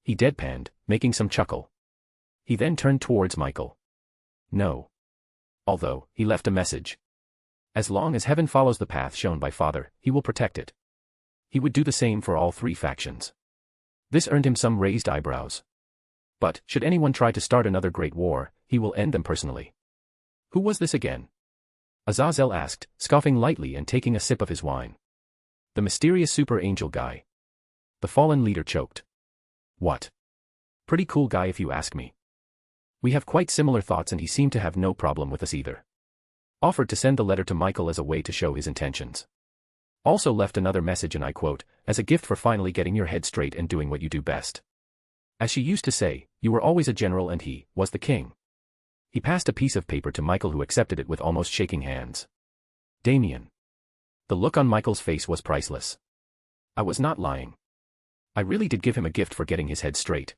He deadpanned, making some chuckle. He then turned towards Michael. No. Although, he left a message. As long as heaven follows the path shown by Father, he will protect it. He would do the same for all three factions. This earned him some raised eyebrows. But, should anyone try to start another great war, he will end them personally. Who was this again? Azazel asked, scoffing lightly and taking a sip of his wine. The mysterious super angel guy. The fallen leader choked. What? Pretty cool guy if you ask me. We have quite similar thoughts and he seemed to have no problem with us either. Offered to send the letter to Michael as a way to show his intentions. Also left another message, and I quote, as a gift for finally getting your head straight and doing what you do best. As she used to say, you were always a general and he was the king. He passed a piece of paper to Michael, who accepted it with almost shaking hands. Damien. The look on Michael's face was priceless. I was not lying. I really did give him a gift for getting his head straight.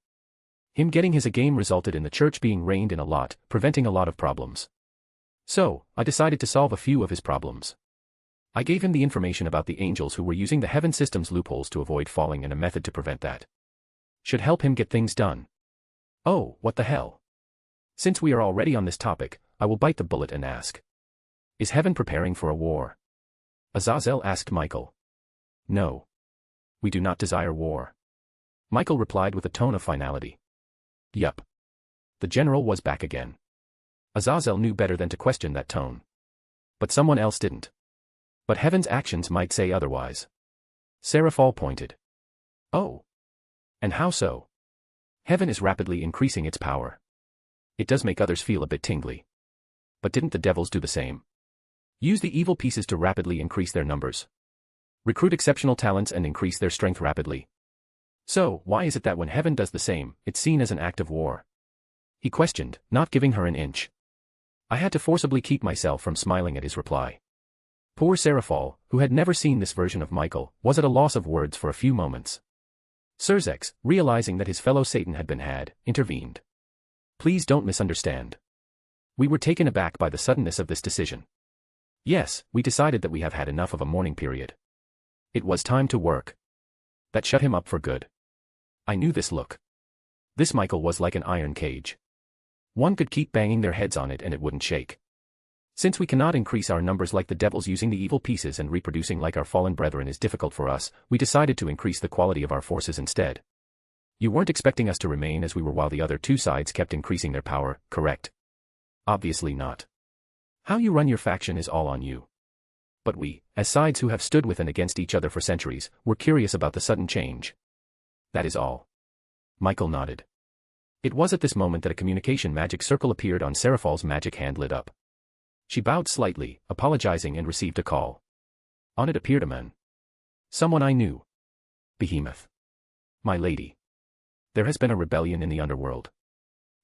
Him getting his A game resulted in the church being reined in a lot, preventing a lot of problems. So, I decided to solve a few of his problems. I gave him the information about the angels who were using the heaven system's loopholes to avoid falling and a method to prevent that. Should help him get things done. Oh, what the hell? Since we are already on this topic, I will bite the bullet and ask. Is heaven preparing for a war? Azazel asked Michael. No. We do not desire war. Michael replied with a tone of finality. Yup. The general was back again. Azazel knew better than to question that tone. But someone else didn't. But heaven's actions might say otherwise. Seraphal pointed. Oh. And how so? Heaven is rapidly increasing its power. It does make others feel a bit tingly. But didn't the devils do the same? Use the evil pieces to rapidly increase their numbers. Recruit exceptional talents and increase their strength rapidly. So, why is it that when heaven does the same, it's seen as an act of war? He questioned, not giving her an inch. I had to forcibly keep myself from smiling at his reply. Poor Seraphal, who had never seen this version of Michael, was at a loss of words for a few moments. Serzex, realizing that his fellow Satan had been had, intervened. Please don't misunderstand. We were taken aback by the suddenness of this decision. Yes, we decided that we have had enough of a mourning period. It was time to work. That shut him up for good. I knew this look. This Michael was like an iron cage. One could keep banging their heads on it and it wouldn't shake. Since we cannot increase our numbers like the devils using the evil pieces, and reproducing like our fallen brethren is difficult for us, we decided to increase the quality of our forces instead. You weren't expecting us to remain as we were while the other two sides kept increasing their power, correct? Obviously not. How you run your faction is all on you. But we, as sides who have stood with and against each other for centuries, were curious about the sudden change. That is all. Michael nodded. It was at this moment that a communication magic circle appeared on Seraphal's magic hand lit up. She bowed slightly, apologizing, and received a call. On it appeared a man. Someone I knew. Behemoth. My lady. There has been a rebellion in the underworld.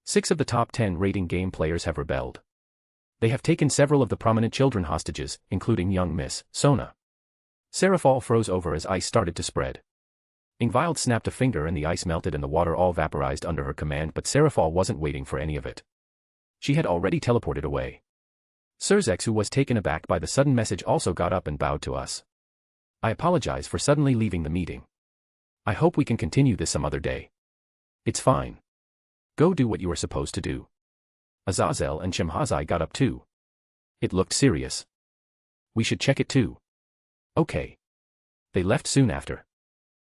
6 of the top 10 rating game players have rebelled. They have taken several of the prominent children hostages, including young Miss Sona. Seraphal froze over as ice started to spread. Ingvild snapped a finger and the ice melted and the water all vaporized under her command, but Seraphal wasn't waiting for any of it. She had already teleported away. Serzex, who was taken aback by the sudden message, also got up and bowed to us. I apologize for suddenly leaving the meeting. I hope we can continue this some other day. It's fine. Go do what you are supposed to do. Azazel and Shemhazai got up too. It looked serious. We should check it too. Okay. They left soon after.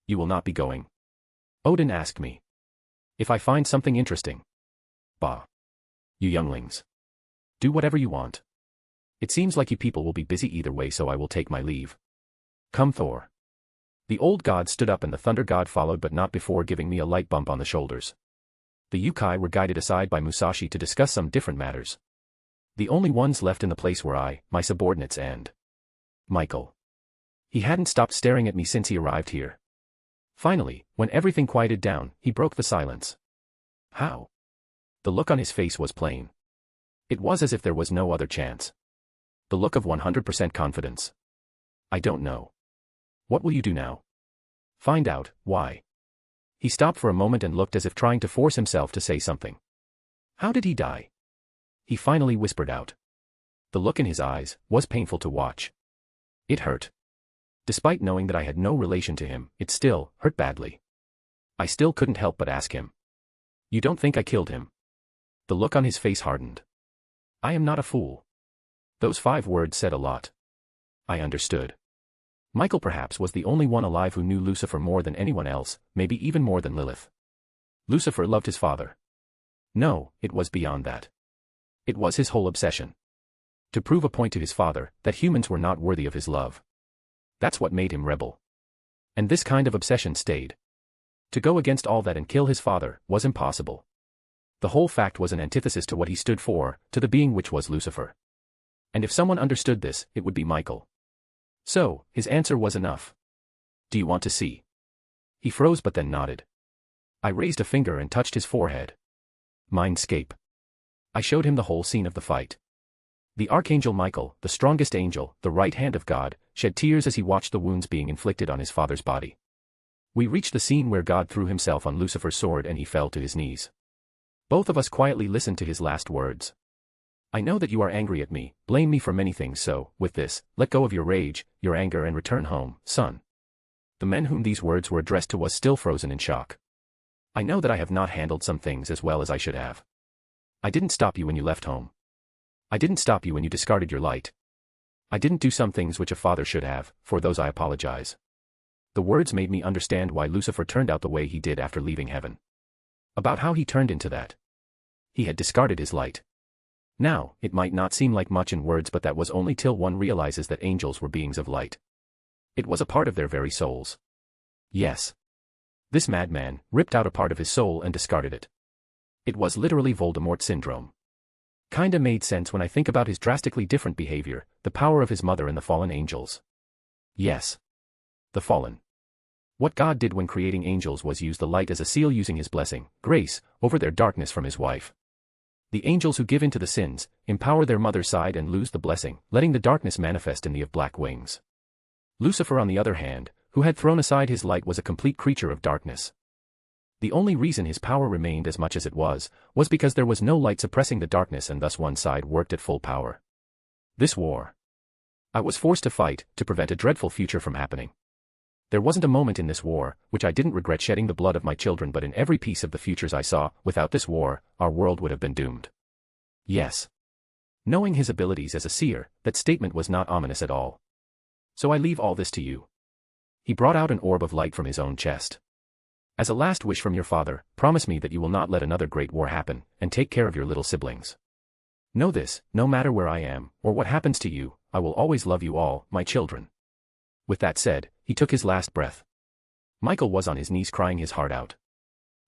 You will not be going? Odin asked me. If I find something interesting. Bah. You younglings. Do whatever you want. It seems like you people will be busy either way, so I will take my leave. Come, Thor. The old god stood up and the thunder god followed, but not before giving me a light bump on the shoulders. The Yukai were guided aside by Musashi to discuss some different matters. The only ones left in the place were I, my subordinates, and Michael. He hadn't stopped staring at me since he arrived here. Finally, when everything quieted down, he broke the silence. How? The look on his face was plain. It was as if there was no other chance. The look of 100% confidence. I don't know. What will you do now? Find out. Why? He stopped for a moment and looked as if trying to force himself to say something. How did he die? He finally whispered out. The look in his eyes was painful to watch. It hurt. Despite knowing that I had no relation to him, it still hurt badly. I still couldn't help but ask him. You don't think I killed him? The look on his face hardened. I am not a fool. Those 5 words said a lot. I understood. Michael perhaps was the only one alive who knew Lucifer more than anyone else, maybe even more than Lilith. Lucifer loved his father. No, it was beyond that. It was his whole obsession. To prove a point to his father, that humans were not worthy of his love. That's what made him rebel. And this kind of obsession stayed. To go against all that and kill his father was impossible. The whole fact was an antithesis to what he stood for, to the being which was Lucifer. And if someone understood this, it would be Michael. So, his answer was enough. Do you want to see? He froze but then nodded. I raised a finger and touched his forehead. Mindscape. I showed him the whole scene of the fight. The Archangel Michael, the strongest angel, the right hand of God, shed tears as he watched the wounds being inflicted on his father's body. We reached the scene where God threw himself on Lucifer's sword and he fell to his knees. Both of us quietly listened to his last words. I know that you are angry at me, blame me for many things, so, with this, let go of your rage, your anger, and return home, son. The man whom these words were addressed to was still frozen in shock. I know that I have not handled some things as well as I should have. I didn't stop you when you left home. I didn't stop you when you discarded your light. I didn't do some things which a father should have, for those I apologize. The words made me understand why Lucifer turned out the way he did after leaving heaven. About how he turned into that. He had discarded his light. Now, it might not seem like much in words, but that was only till one realizes that angels were beings of light. It was a part of their very souls. Yes. This madman ripped out a part of his soul and discarded it. It was literally Voldemort syndrome. Kinda made sense when I think about his drastically different behavior, the power of his mother and the fallen angels. Yes. The fallen. What God did when creating angels was use the light as a seal, using his blessing, grace, over their darkness from his wife. The angels who give in to the sins, empower their mother's side and lose the blessing, letting the darkness manifest in the of black wings. Lucifer, on the other hand, who had thrown aside his light, was a complete creature of darkness. The only reason his power remained as much as it was because there was no light suppressing the darkness, and thus one side worked at full power. This war. I was forced to fight, to prevent a dreadful future from happening. There wasn't a moment in this war which I didn't regret shedding the blood of my children, but in every piece of the futures I saw, without this war, our world would have been doomed. Yes. Knowing his abilities as a seer, that statement was not ominous at all. So I leave all this to you. He brought out an orb of light from his own chest. As a last wish from your father, promise me that you will not let another great war happen, and take care of your little siblings. Know this, no matter where I am, or what happens to you, I will always love you all, my children. With that said, he took his last breath. Michael was on his knees crying his heart out.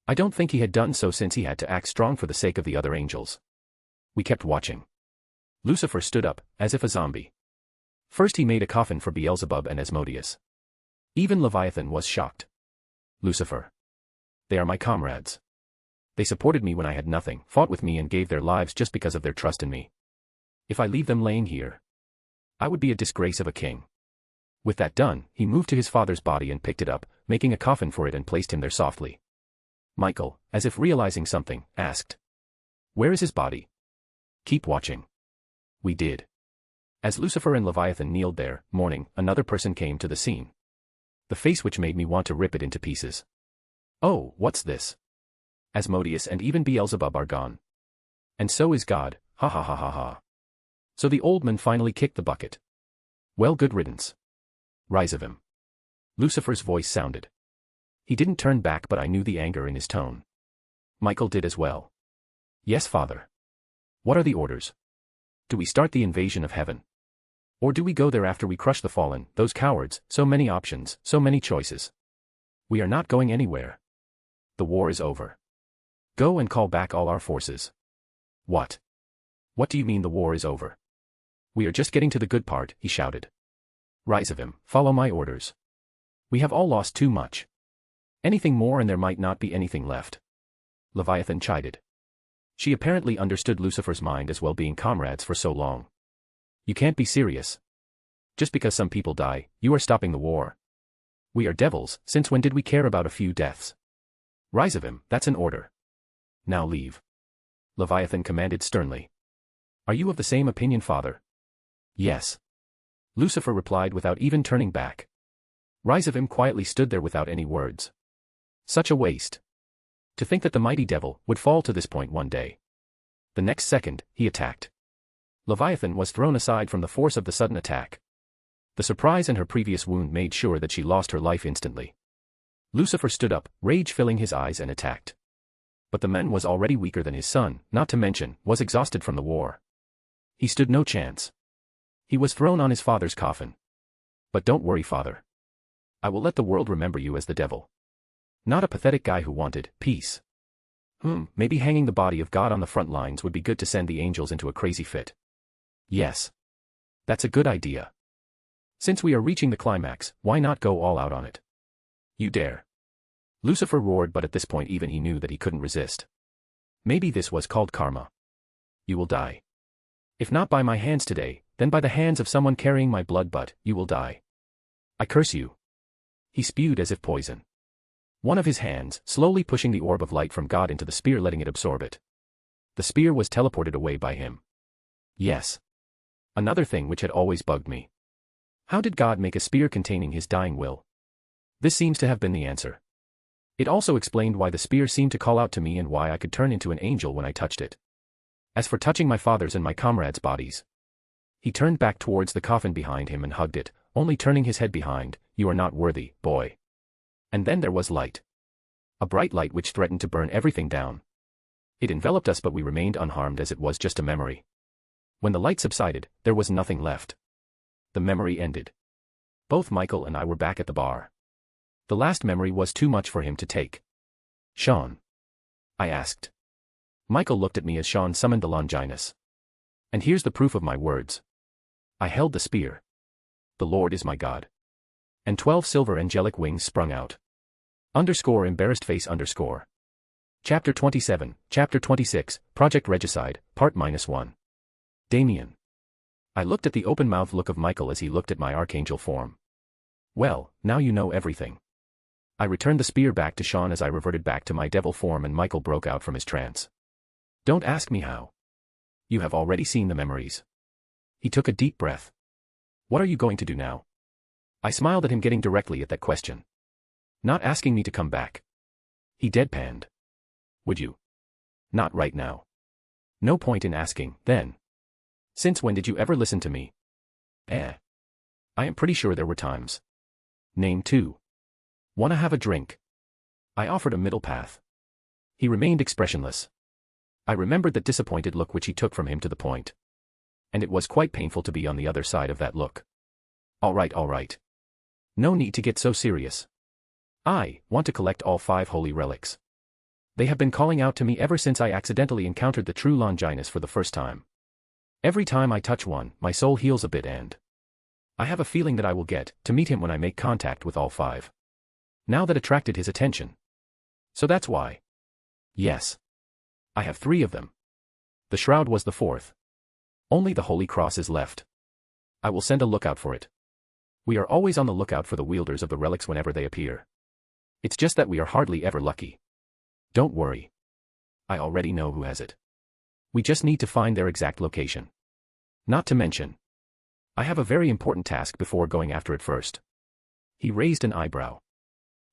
I don't think he had done so since he had to act strong for the sake of the other angels. We kept watching. Lucifer stood up, as if a zombie. First he made a coffin for Beelzebub and Asmodeus. Even Leviathan was shocked. Lucifer. They are my comrades. They supported me when I had nothing, fought with me and gave their lives just because of their trust in me. If I leave them laying here, I would be a disgrace of a king. With that done, he moved to his father's body and picked it up, making a coffin for it, and placed him there softly. Michael, as if realizing something, asked, "Where is his body?" Keep watching. We did. As Lucifer and Leviathan kneeled there, mourning, another person came to the scene. The face which made me want to rip it into pieces. Oh, what's this? Asmodeus and even Beelzebub are gone. And so is God, ha ha ha ha ha. So the old man finally kicked the bucket. Well, good riddance. Rise of him. Lucifer's voice sounded. He didn't turn back, but I knew the anger in his tone. Michael did as well. Yes, Father. What are the orders? Do we start the invasion of heaven? Or do we go there after we crush the fallen, those cowards? So many options, so many choices. We are not going anywhere. The war is over. Go and call back all our forces. What? What do you mean the war is over? We are just getting to the good part, he shouted. Rise of him, follow my orders. We have all lost too much. Anything more and there might not be anything left. Leviathan chided. She apparently understood Lucifer's mind as well, being comrades for so long. You can't be serious. Just because some people die, you are stopping the war. We are devils, since when did we care about a few deaths? Rise of him, that's an order. Now leave. Leviathan commanded sternly. Are you of the same opinion, Father? Yes. Lucifer replied without even turning back. Rise of him quietly stood there without any words. Such a waste. To think that the mighty devil would fall to this point one day. The next second, he attacked. Leviathan was thrown aside from the force of the sudden attack. The surprise and her previous wound made sure that she lost her life instantly. Lucifer stood up, rage filling his eyes, and attacked. But the man was already weaker than his son, not to mention, was exhausted from the war. He stood no chance. He was thrown on his father's coffin. But don't worry, Father. I will let the world remember you as the devil. Not a pathetic guy who wanted peace. Maybe hanging the body of God on the front lines would be good to send the angels into a crazy fit. Yes. That's a good idea. Since we are reaching the climax, why not go all out on it? You dare. Lucifer roared, but at this point even he knew that he couldn't resist. Maybe this was called karma. You will die. If not by my hands today, then by the hands of someone carrying my blood, but you will die. I curse you. He spewed as if poison. One of his hands, slowly pushing the orb of light from God into the spear, letting it absorb it. The spear was teleported away by him. Yes. Another thing which had always bugged me. How did God make a spear containing his dying will? This seems to have been the answer. It also explained why the spear seemed to call out to me and why I could turn into an angel when I touched it. As for touching my father's and my comrades' bodies. He turned back towards the coffin behind him and hugged it, only turning his head behind. You are not worthy, boy. And then there was light. A bright light which threatened to burn everything down. It enveloped us, but we remained unharmed as it was just a memory. When the light subsided, there was nothing left. The memory ended. Both Michael and I were back at the bar. The last memory was too much for him to take. Sean? I asked. Michael looked at me as Sean summoned the Longinus. And here's the proof of my words. I held the spear. The Lord is my God. And 12 silver angelic wings sprung out. Embarrassed face. Chapter 27, Chapter 26, Project Regicide, Part -1. Damien. I looked at the open-mouthed look of Michael as he looked at my archangel form. Well, now you know everything. I returned the spear back to Sean as I reverted back to my devil form, and Michael broke out from his trance. Don't ask me how. You have already seen the memories. He took a deep breath. What are you going to do now? I smiled at him, getting directly at that question. Not asking me to come back. He deadpanned. Would you? Not right now. No point in asking, then. Since when did you ever listen to me? I am pretty sure there were times. Name 2. Wanna have a drink? I offered a middle path. He remained expressionless. I remembered that disappointed look which he took from him to the point. And it was quite painful to be on the other side of that look. All right. No need to get so serious. I want to collect all 5 holy relics. They have been calling out to me ever since I accidentally encountered the true Longinus for the first time. Every time I touch one, my soul heals a bit, and I have a feeling that I will get to meet him when I make contact with all 5. Now that attracted his attention. So that's why. Yes. I have 3 of them. The shroud was the 4th. Only the Holy Cross is left. I will send a lookout for it. We are always on the lookout for the wielders of the relics whenever they appear. It's just that we are hardly ever lucky. Don't worry. I already know who has it. We just need to find their exact location. Not to mention, I have a very important task before going after it first. He raised an eyebrow.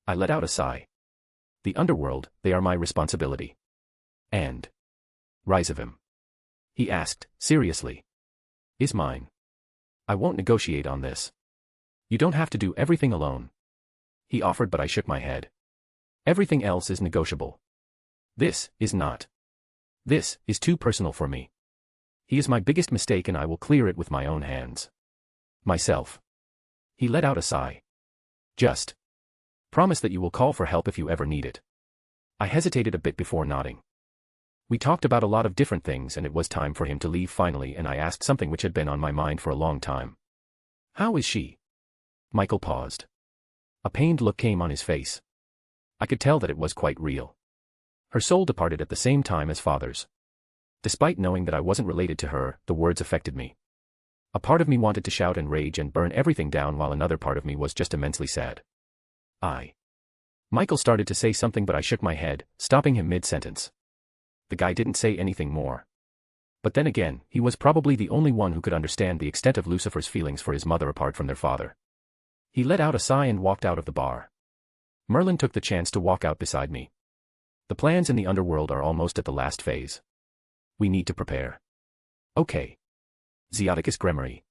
I let out a sigh. The underworld, they are my responsibility. And rise of him? He asked, seriously. Is mine. I won't negotiate on this. You don't have to do everything alone. He offered, but I shook my head. Everything else is negotiable. This is not. This is too personal for me. He is my biggest mistake, and I will clear it with my own hands. Myself. He let out a sigh. Just promise that you will call for help if you ever need it. I hesitated a bit before nodding. We talked about a lot of different things, and it was time for him to leave finally, and I asked something which had been on my mind for a long time. How is she? Michael paused. A pained look came on his face. I could tell that it was quite real. Her soul departed at the same time as father's. Despite knowing that I wasn't related to her, the words affected me. A part of me wanted to shout and rage and burn everything down, while another part of me was just immensely sad. Michael started to say something, but I shook my head, stopping him mid-sentence. The guy didn't say anything more. But then again, he was probably the only one who could understand the extent of Lucifer's feelings for his mother apart from their father. He let out a sigh and walked out of the bar. Merlin took the chance to walk out beside me. The plans in the underworld are almost at the last phase. We need to prepare. Okay. Zeoticus Gremory.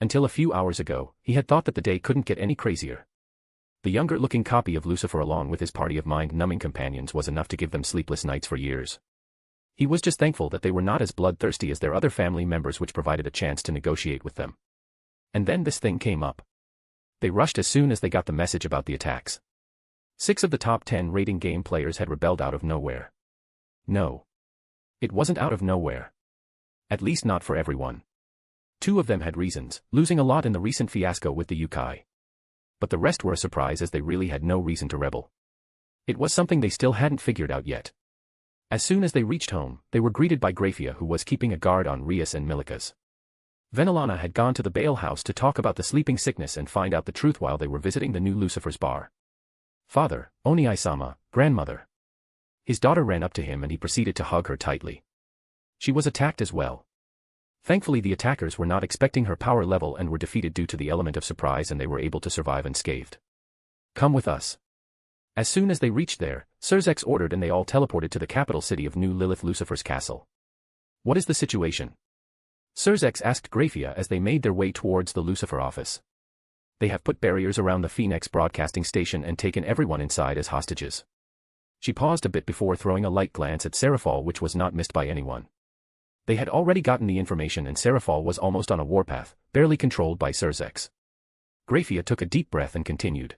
Until a few hours ago, he had thought that the day couldn't get any crazier. The younger-looking copy of Lucifer along with his party of mind-numbing companions was enough to give them sleepless nights for years. He was just thankful that they were not as bloodthirsty as their other family members, which provided a chance to negotiate with them. And then this thing came up. They rushed as soon as they got the message about the attacks. 6 of the top 10 rating game players had rebelled out of nowhere. No. It wasn't out of nowhere. At least not for everyone. 2 of them had reasons, losing a lot in the recent fiasco with the Yukai. But the rest were a surprise as they really had no reason to rebel. It was something they still hadn't figured out yet. As soon as they reached home, they were greeted by Grafia, who was keeping a guard on Rias and Milikas. Venelana had gone to the Bale house to talk about the sleeping sickness and find out the truth while they were visiting the new Lucifer's bar. Father, Oni-sama, grandmother. His daughter ran up to him and he proceeded to hug her tightly. She was attacked as well. Thankfully the attackers were not expecting her power level and were defeated due to the element of surprise, and they were able to survive unscathed. Come with us. As soon as they reached there, Surzex ordered and they all teleported to the capital city of New Lilith, Lucifer's castle. What is the situation? Surzex asked Grafia as they made their way towards the Lucifer office. They have put barriers around the Phoenix broadcasting station and taken everyone inside as hostages. She paused a bit before throwing a light glance at Seraphol, which was not missed by anyone. They had already gotten the information and Seraphol was almost on a warpath, barely controlled by Surzex. Grafia took a deep breath and continued.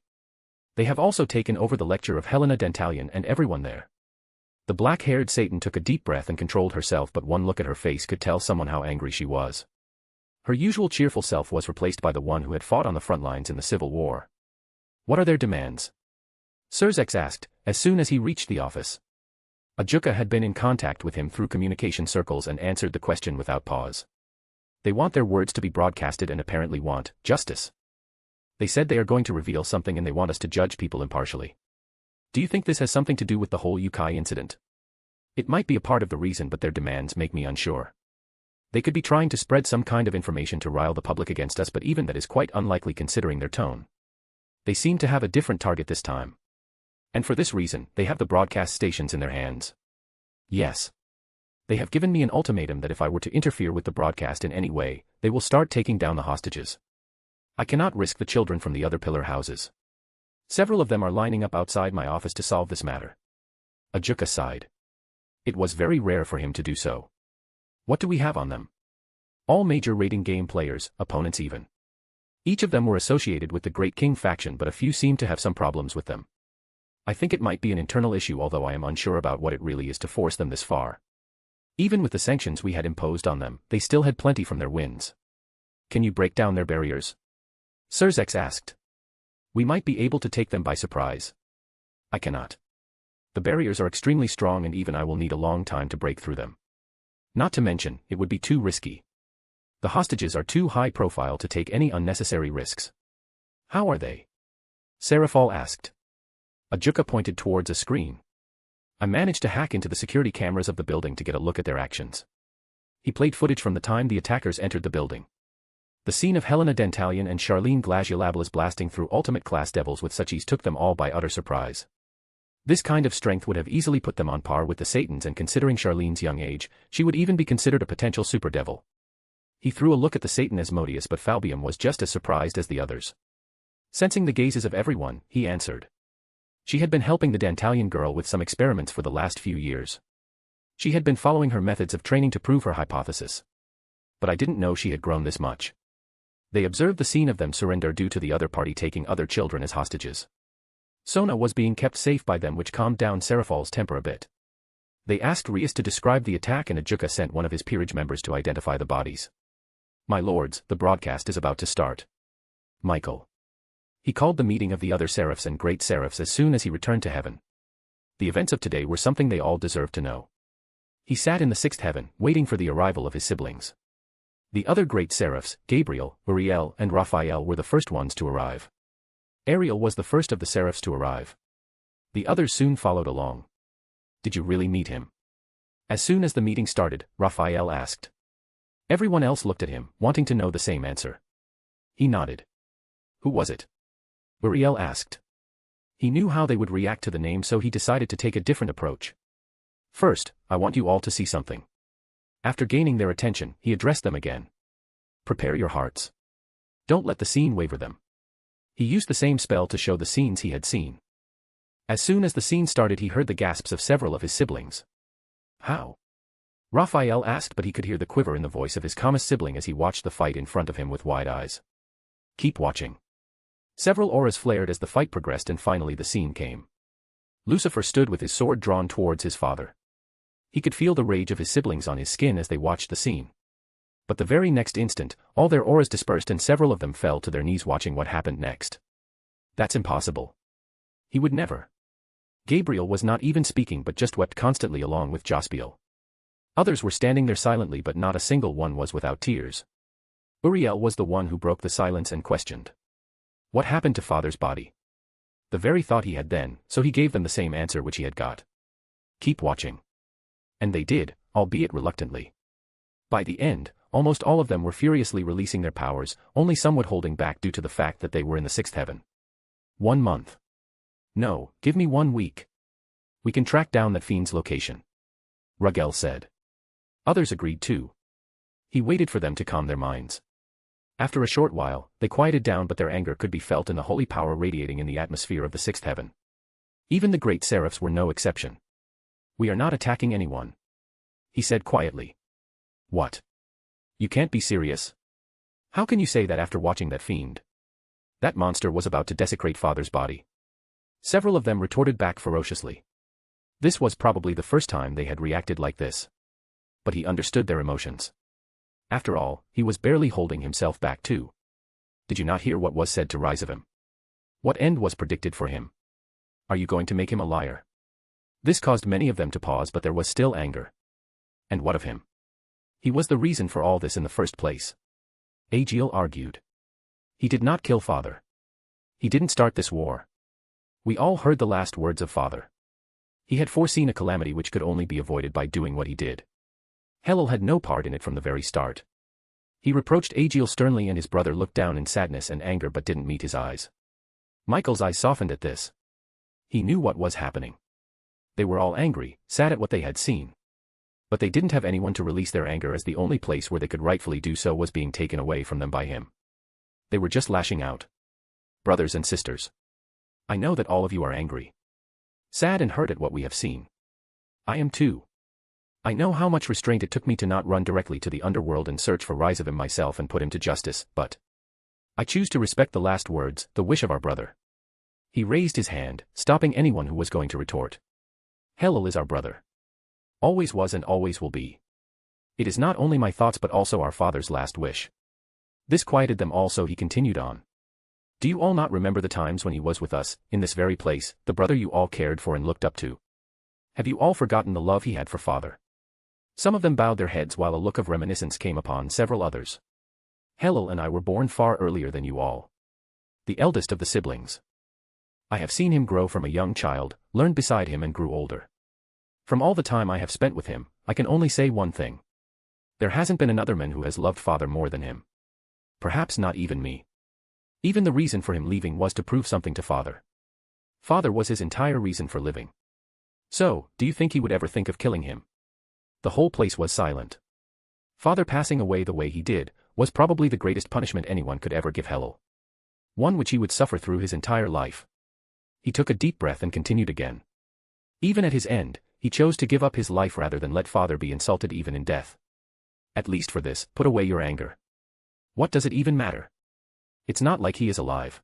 They have also taken over the lecture of Helena Dentalian and everyone there. The black-haired Satan took a deep breath and controlled herself, but one look at her face could tell someone how angry she was. Her usual cheerful self was replaced by the one who had fought on the front lines in the Civil War. What are their demands? Surzex asked, as soon as he reached the office. Ajuka had been in contact with him through communication circles and answered the question without pause. They want their words to be broadcasted and apparently want justice. They said they are going to reveal something and they want us to judge people impartially. Do you think this has something to do with the whole Yukai incident? It might be a part of the reason, but their demands make me unsure. They could be trying to spread some kind of information to rile the public against us, but even that is quite unlikely considering their tone. They seem to have a different target this time. And for this reason, they have the broadcast stations in their hands. Yes. They have given me an ultimatum that if I were to interfere with the broadcast in any way, they will start taking down the hostages. I cannot risk the children from the other pillar houses. Several of them are lining up outside my office to solve this matter. Ajuka sighed. It was very rare for him to do so. What do we have on them? All major rating game players, opponents even. Each of them were associated with the Great King faction, but a few seem to have some problems with them. I think it might be an internal issue, although I am unsure about what it really is to force them this far. Even with the sanctions we had imposed on them, they still had plenty from their wins. Can you break down their barriers? Surzex asked. We might be able to take them by surprise. I cannot. The barriers are extremely strong and even I will need a long time to break through them. Not to mention, it would be too risky. The hostages are too high profile to take any unnecessary risks. How are they? Seraphol asked. Ajuka pointed towards a screen. I managed to hack into the security cameras of the building to get a look at their actions. He played footage from the time the attackers entered the building. The scene of Helena Dentalian and Charlene Glaciolablis blasting through ultimate class devils with such ease took them all by utter surprise. This kind of strength would have easily put them on par with the Satans, and considering Charlene's young age, she would even be considered a potential super devil. He threw a look at the Satan Asmodeus, but Falbium was just as surprised as the others. Sensing the gazes of everyone, he answered. She had been helping the Dantalian girl with some experiments for the last few years. She had been following her methods of training to prove her hypothesis. But I didn't know she had grown this much. They observed the scene of them surrender due to the other party taking other children as hostages. Sona was being kept safe by them, which calmed down Seraphol's temper a bit. They asked Rias to describe the attack and Ajuka sent one of his peerage members to identify the bodies. My lords, the broadcast is about to start. Michael. He called the meeting of the other seraphs and great seraphs as soon as he returned to heaven. The events of today were something they all deserved to know. He sat in the sixth heaven, waiting for the arrival of his siblings. The other great seraphs, Gabriel, Uriel, and Raphael, were the first ones to arrive. Ariel was the first of the seraphs to arrive. The others soon followed along. Did you really meet him? As soon as the meeting started, Raphael asked. Everyone else looked at him, wanting to know the same answer. He nodded. Who was it? Uriel asked. He knew how they would react to the name, so he decided to take a different approach. First, I want you all to see something. After gaining their attention, he addressed them again. Prepare your hearts. Don't let the scene waver them. He used the same spell to show the scenes he had seen. As soon as the scene started, he heard the gasps of several of his siblings. How? Raphael asked, but he could hear the quiver in the voice of his calmest sibling as he watched the fight in front of him with wide eyes. Keep watching. Several auras flared as the fight progressed and finally the scene came. Lucifer stood with his sword drawn towards his father. He could feel the rage of his siblings on his skin as they watched the scene. But the very next instant, all their auras dispersed and several of them fell to their knees watching what happened next. That's impossible. He would never. Gabriel was not even speaking but just wept constantly along with Jaspiel. Others were standing there silently but not a single one was without tears. Uriel was the one who broke the silence and questioned. What happened to father's body? The very thought he had then, so he gave them the same answer which he had got. Keep watching. And they did, albeit reluctantly. By the end, almost all of them were furiously releasing their powers, only somewhat holding back due to the fact that they were in the sixth heaven. 1 month. No, give me 1 week. We can track down that fiend's location. Rugel said. Others agreed too. He waited for them to calm their minds. After a short while, they quieted down but their anger could be felt in the holy power radiating in the atmosphere of the sixth heaven. Even the great seraphs were no exception. We are not attacking anyone. He said quietly. What? You can't be serious. How can you say that after watching that fiend? That monster was about to desecrate father's body. Several of them retorted back ferociously. This was probably the first time they had reacted like this. But he understood their emotions. After all, he was barely holding himself back too. Did you not hear what was said to rise of him? What end was predicted for him? Are you going to make him a liar? This caused many of them to pause but there was still anger. And what of him? He was the reason for all this in the first place. Agiel argued. He did not kill father. He didn't start this war. We all heard the last words of father. He had foreseen a calamity which could only be avoided by doing what he did. Helel had no part in it from the very start. He reproached Agiel sternly and his brother looked down in sadness and anger but didn't meet his eyes. Michael's eyes softened at this. He knew what was happening. They were all angry, sad at what they had seen. But they didn't have anyone to release their anger as the only place where they could rightfully do so was being taken away from them by him. They were just lashing out. Brothers and sisters. I know that all of you are angry. Sad and hurt at what we have seen. I am too. I know how much restraint it took me to not run directly to the underworld and search for rise of him myself and put him to justice, but I choose to respect the last words, the wish of our brother. He raised his hand, stopping anyone who was going to retort. Helel is our brother. Always was and always will be. It is not only my thoughts but also our father's last wish. This quieted them all so he continued on. Do you all not remember the times when he was with us, in this very place, the brother you all cared for and looked up to? Have you all forgotten the love he had for father? Some of them bowed their heads while a look of reminiscence came upon several others. Helel and I were born far earlier than you all. The eldest of the siblings. I have seen him grow from a young child, learned beside him and grew older. From all the time I have spent with him, I can only say one thing. There hasn't been another man who has loved father more than him. Perhaps not even me. Even the reason for him leaving was to prove something to father. Father was his entire reason for living. So, do you think he would ever think of killing him? The whole place was silent. Father passing away the way he did, was probably the greatest punishment anyone could ever give Helel. One which he would suffer through his entire life. He took a deep breath and continued again. Even at his end, he chose to give up his life rather than let father be insulted even in death. At least for this, put away your anger. What does it even matter? It's not like he is alive.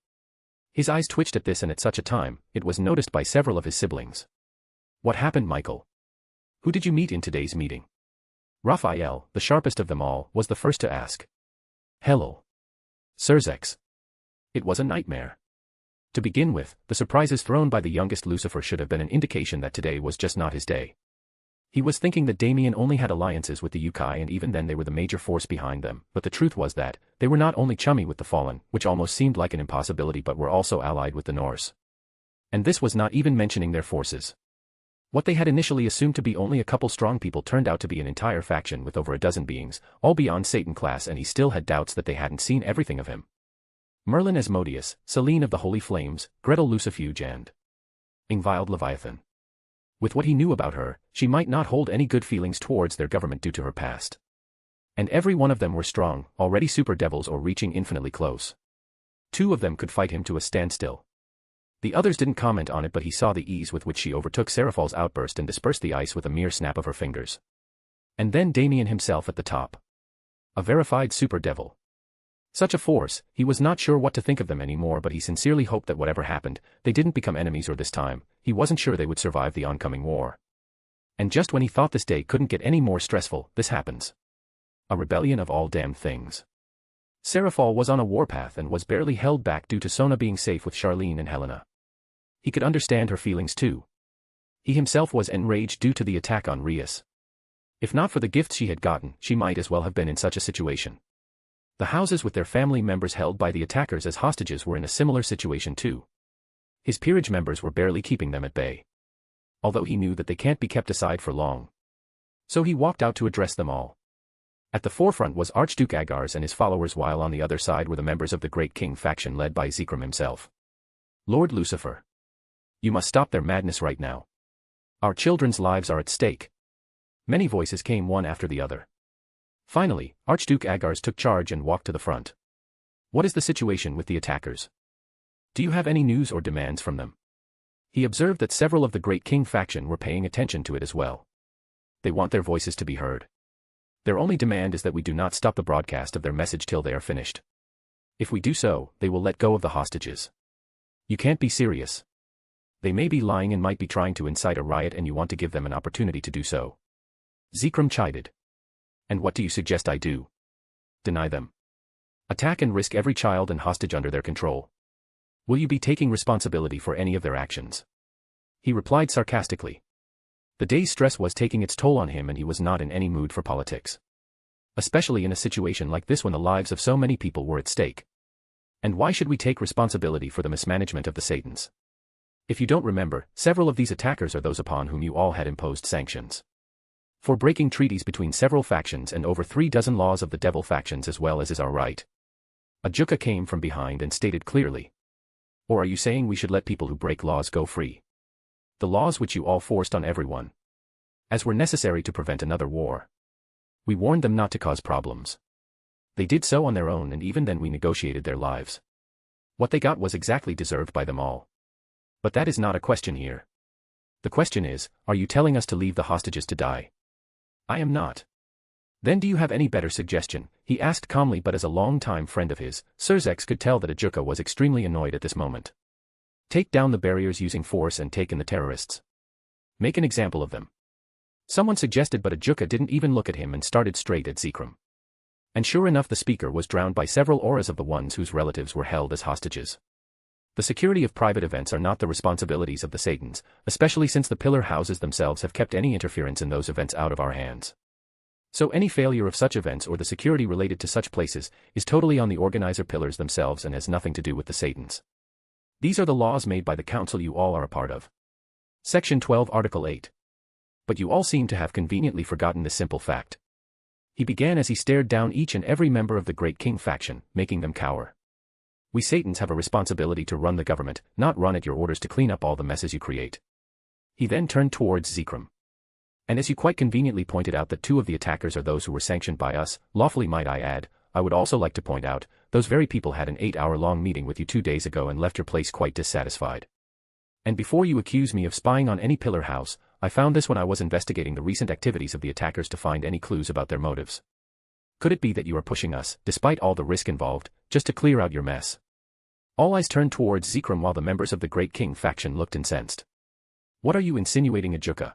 His eyes twitched at this and at such a time, it was noticed by several of his siblings. What happened, Michael? Who did you meet in today's meeting? Raphael, the sharpest of them all, was the first to ask. Helel. Serzex. It was a nightmare. To begin with, the surprises thrown by the youngest Lucifer should have been an indication that today was just not his day. He was thinking that Damien only had alliances with the Yukai and even then they were the major force behind them, but the truth was that, they were not only chummy with the Fallen, which almost seemed like an impossibility but were also allied with the Norse. And this was not even mentioning their forces. What they had initially assumed to be only a couple strong people turned out to be an entire faction with over a dozen beings, all beyond Satan class and he still had doubts that they hadn't seen everything of him. Merlin Asmodeus, Selene of the Holy Flames, Gretel Lucifuge and Ingvild Leviathan. With what he knew about her, she might not hold any good feelings towards their government due to her past. And every one of them were strong, already super devils or reaching infinitely close. 2 of them could fight him to a standstill. The others didn't comment on it but he saw the ease with which she overtook Seraphal's outburst and dispersed the ice with a mere snap of her fingers. And then Damien himself at the top. A verified super devil. Such a force, he was not sure what to think of them anymore, but he sincerely hoped that whatever happened, they didn't become enemies, or this time, he wasn't sure they would survive the oncoming war. And just when he thought this day couldn't get any more stressful, this happens. A rebellion of all damned things. Serafal was on a warpath and was barely held back due to Sona being safe with Charlene and Helena. He could understand her feelings too. He himself was enraged due to the attack on Rias. If not for the gifts she had gotten, she might as well have been in such a situation. The houses with their family members held by the attackers as hostages were in a similar situation too. His peerage members were barely keeping them at bay. Although he knew that they can't be kept aside for long. So he walked out to address them all. At the forefront was Archduke Agars and his followers, while on the other side were the members of the Great King faction led by Zekrom himself. Lord Lucifer. You must stop their madness right now. Our children's lives are at stake. Many voices came one after the other. Finally, Archduke Agars took charge and walked to the front. What is the situation with the attackers? Do you have any news or demands from them? He observed that several of the Great King faction were paying attention to it as well. They want their voices to be heard. Their only demand is that we do not stop the broadcast of their message till they are finished. If we do so, they will let go of the hostages. You can't be serious. They may be lying and might be trying to incite a riot, and you want to give them an opportunity to do so. Zekrom chided. And what do you suggest I do? Deny them. Attack and risk every child and hostage under their control. Will you be taking responsibility for any of their actions? He replied sarcastically. The day's stress was taking its toll on him, and he was not in any mood for politics. Especially in a situation like this when the lives of so many people were at stake. And why should we take responsibility for the mismanagement of the Satans? If you don't remember, several of these attackers are those upon whom you all had imposed sanctions. For breaking treaties between several factions and over 36 laws of the devil factions, as well as is our right. Ajuka came from behind and stated clearly. Or are you saying we should let people who break laws go free? The laws which you all forced on everyone. As were necessary to prevent another war. We warned them not to cause problems. They did so on their own, and even then we negotiated their lives. What they got was exactly deserved by them all. But that is not a question here. The question is, are you telling us to leave the hostages to die? I am not. Then do you have any better suggestion? He asked calmly, but as a long-time friend of his, Surzex could tell that Ajuka was extremely annoyed at this moment. Take down the barriers using force and take in the terrorists. Make an example of them. Someone suggested, but Ajuka didn't even look at him and started straight at Zekrom. And sure enough, the speaker was drowned by several auras of the ones whose relatives were held as hostages. The security of private events are not the responsibilities of the Satans, especially since the pillar houses themselves have kept any interference in those events out of our hands. So any failure of such events or the security related to such places is totally on the organizer pillars themselves and has nothing to do with the Satans. These are the laws made by the council you all are a part of. Section 12, Article 8. But you all seem to have conveniently forgotten this simple fact. He began as he stared down each and every member of the Great King faction, making them cower. We Satans have a responsibility to run the government, not run at your orders to clean up all the messes you create. He then turned towards Zekrom. And as you quite conveniently pointed out that 2 of the attackers are those who were sanctioned by us, lawfully might I add, I would also like to point out, those very people had an 8-hour-long meeting with you 2 days ago and left your place quite dissatisfied. And before you accuse me of spying on any pillar house, I found this when I was investigating the recent activities of the attackers to find any clues about their motives. Could it be that you are pushing us, despite all the risk involved, just to clear out your mess? All eyes turned towards Zekrom while the members of the Great King faction looked incensed. What are you insinuating, Ajuka?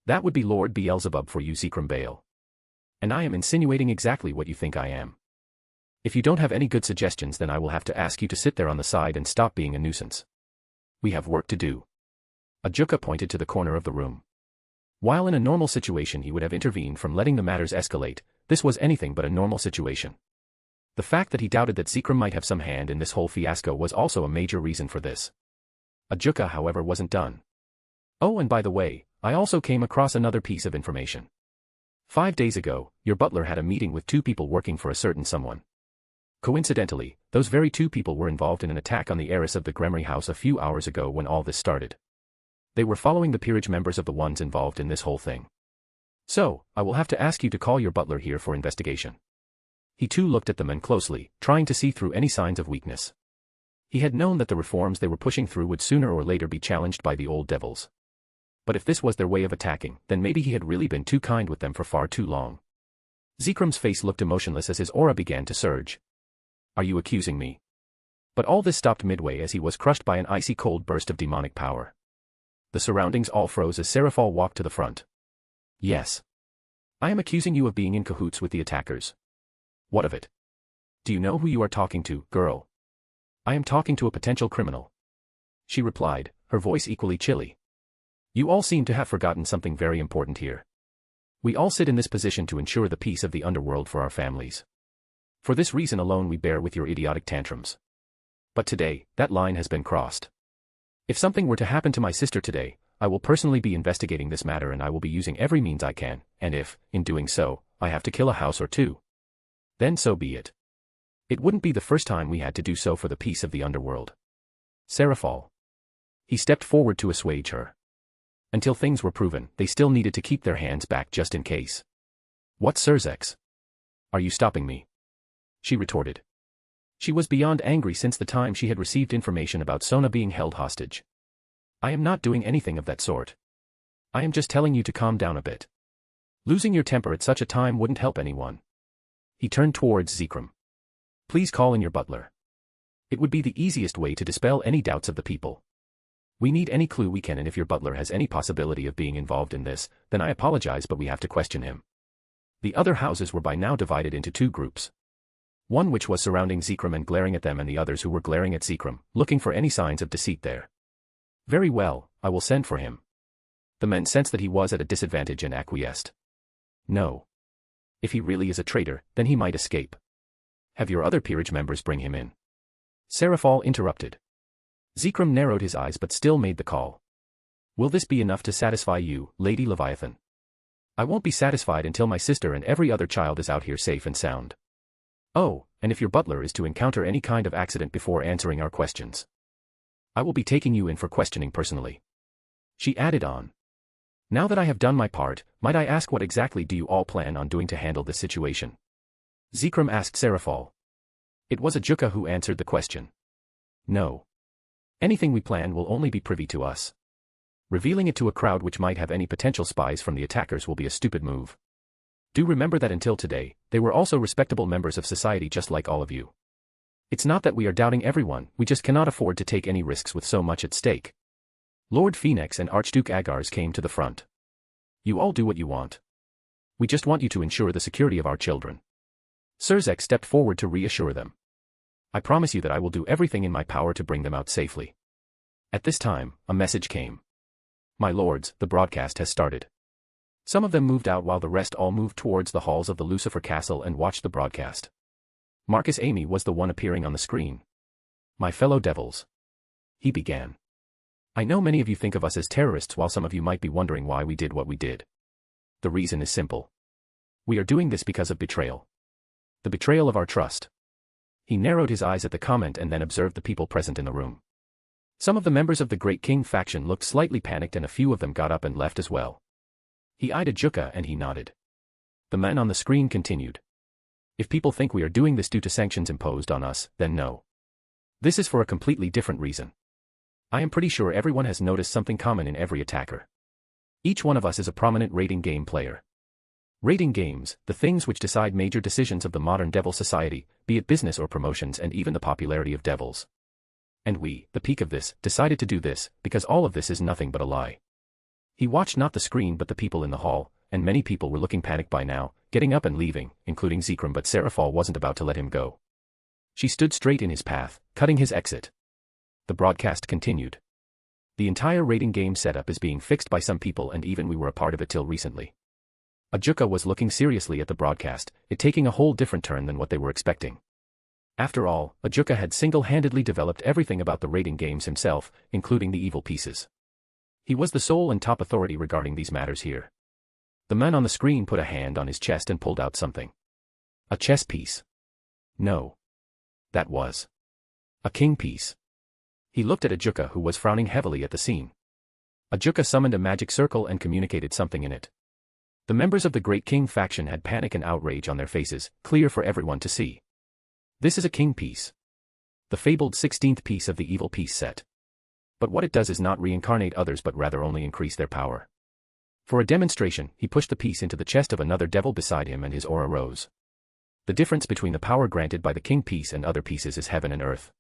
That would be Lord Beelzebub for you, Zekrom Baal. And I am insinuating exactly what you think I am. If you don't have any good suggestions, then I will have to ask you to sit there on the side and stop being a nuisance. We have work to do. Ajuka pointed to the corner of the room. While in a normal situation he would have intervened from letting the matters escalate, this was anything but a normal situation. The fact that he doubted that Zekrom might have some hand in this whole fiasco was also a major reason for this. Ajuka, however, wasn't done. Oh, and by the way, I also came across another piece of information. 5 days ago, your butler had a meeting with 2 people working for a certain someone. Coincidentally, those very 2 people were involved in an attack on the heiress of the Gremory house a few hours ago when all this started. They were following the peerage members of the ones involved in this whole thing. So, I will have to ask you to call your butler here for investigation. He too looked at the men closely, trying to see through any signs of weakness. He had known that the reforms they were pushing through would sooner or later be challenged by the old devils. But if this was their way of attacking, then maybe he had really been too kind with them for far too long. Zekrom's face looked emotionless as his aura began to surge. Are you accusing me? But all this stopped midway as he was crushed by an icy cold burst of demonic power. The surroundings all froze as Serafal walked to the front. Yes. I am accusing you of being in cahoots with the attackers. What of it? Do you know who you are talking to, girl? I am talking to a potential criminal. She replied, her voice equally chilly. You all seem to have forgotten something very important here. We all sit in this position to ensure the peace of the underworld for our families. For this reason alone we bear with your idiotic tantrums. But today, that line has been crossed. If something were to happen to my sister today, I will personally be investigating this matter and I will be using every means I can, and if, in doing so, I have to kill a house or two, then so be it. It wouldn't be the first time we had to do so for the peace of the underworld. Serafal. He stepped forward to assuage her. Until things were proven, they still needed to keep their hands back just in case. What, Surzex? Are you stopping me? She retorted. She was beyond angry since the time she had received information about Sona being held hostage. I am not doing anything of that sort. I am just telling you to calm down a bit. Losing your temper at such a time wouldn't help anyone. He turned towards Zekrom. Please call in your butler. It would be the easiest way to dispel any doubts of the people. We need any clue we can, and if your butler has any possibility of being involved in this, then I apologize, but we have to question him. The other houses were by now divided into two groups. One which was surrounding Zekrom and glaring at them, and the others who were glaring at Zekrom, looking for any signs of deceit there. Very well, I will send for him. The men sensed that he was at a disadvantage and acquiesced. No. If he really is a traitor, then he might escape. Have your other peerage members bring him in. Serafal interrupted. Zekrom narrowed his eyes but still made the call. Will this be enough to satisfy you, Lady Leviathan? I won't be satisfied until my sister and every other child is out here safe and sound. Oh, and if your butler is to encounter any kind of accident before answering our questions, I will be taking you in for questioning personally. She added on. Now that I have done my part, might I ask what exactly do you all plan on doing to handle this situation? Zekrom asked Serafal. It was Ajuka who answered the question. No. Anything we plan will only be privy to us. Revealing it to a crowd which might have any potential spies from the attackers will be a stupid move. Do remember that until today, they were also respectable members of society just like all of you. It's not that we are doubting everyone, we just cannot afford to take any risks with so much at stake. Lord Phoenix and Archduke Agars came to the front. You all do what you want. We just want you to ensure the security of our children. Surzex stepped forward to reassure them. I promise you that I will do everything in my power to bring them out safely. At this time, a message came. My lords, the broadcast has started. Some of them moved out while the rest all moved towards the halls of the Lucifer Castle and watched the broadcast. Marcus Amy was the one appearing on the screen. My fellow devils. He began. I know many of you think of us as terrorists, while some of you might be wondering why we did what we did. The reason is simple. We are doing this because of betrayal. The betrayal of our trust. He narrowed his eyes at the comment and then observed the people present in the room. Some of the members of the Great King faction looked slightly panicked and a few of them got up and left as well. He eyed Ajuka and he nodded. The man on the screen continued. If people think we are doing this due to sanctions imposed on us, then no. This is for a completely different reason. I am pretty sure everyone has noticed something common in every attacker. Each one of us is a prominent rating game player. Rating games, the things which decide major decisions of the modern devil society, be it business or promotions and even the popularity of devils. And we, the peak of this, decided to do this, because all of this is nothing but a lie. He watched not the screen but the people in the hall, and many people were looking panicked by now, getting up and leaving, including Zekrom, but Serafal wasn't about to let him go. She stood straight in his path, cutting his exit. The broadcast continued. The entire rating game setup is being fixed by some people, and even we were a part of it till recently. Ajuka was looking seriously at the broadcast, it taking a whole different turn than what they were expecting. After all, Ajuka had single-handedly developed everything about the rating games himself, including the evil pieces. He was the sole and top authority regarding these matters here. The man on the screen put a hand on his chest and pulled out something. A chess piece. No. That was a king piece. He looked at Ajuka, who was frowning heavily at the scene. Ajuka summoned a magic circle and communicated something in it. The members of the Great King faction had panic and outrage on their faces, clear for everyone to see. This is a king piece. The fabled 16th piece of the evil piece set. But what it does is not reincarnate others but rather only increase their power. For a demonstration, he pushed the piece into the chest of another devil beside him and his aura rose. The difference between the power granted by the king piece and other pieces is heaven and earth.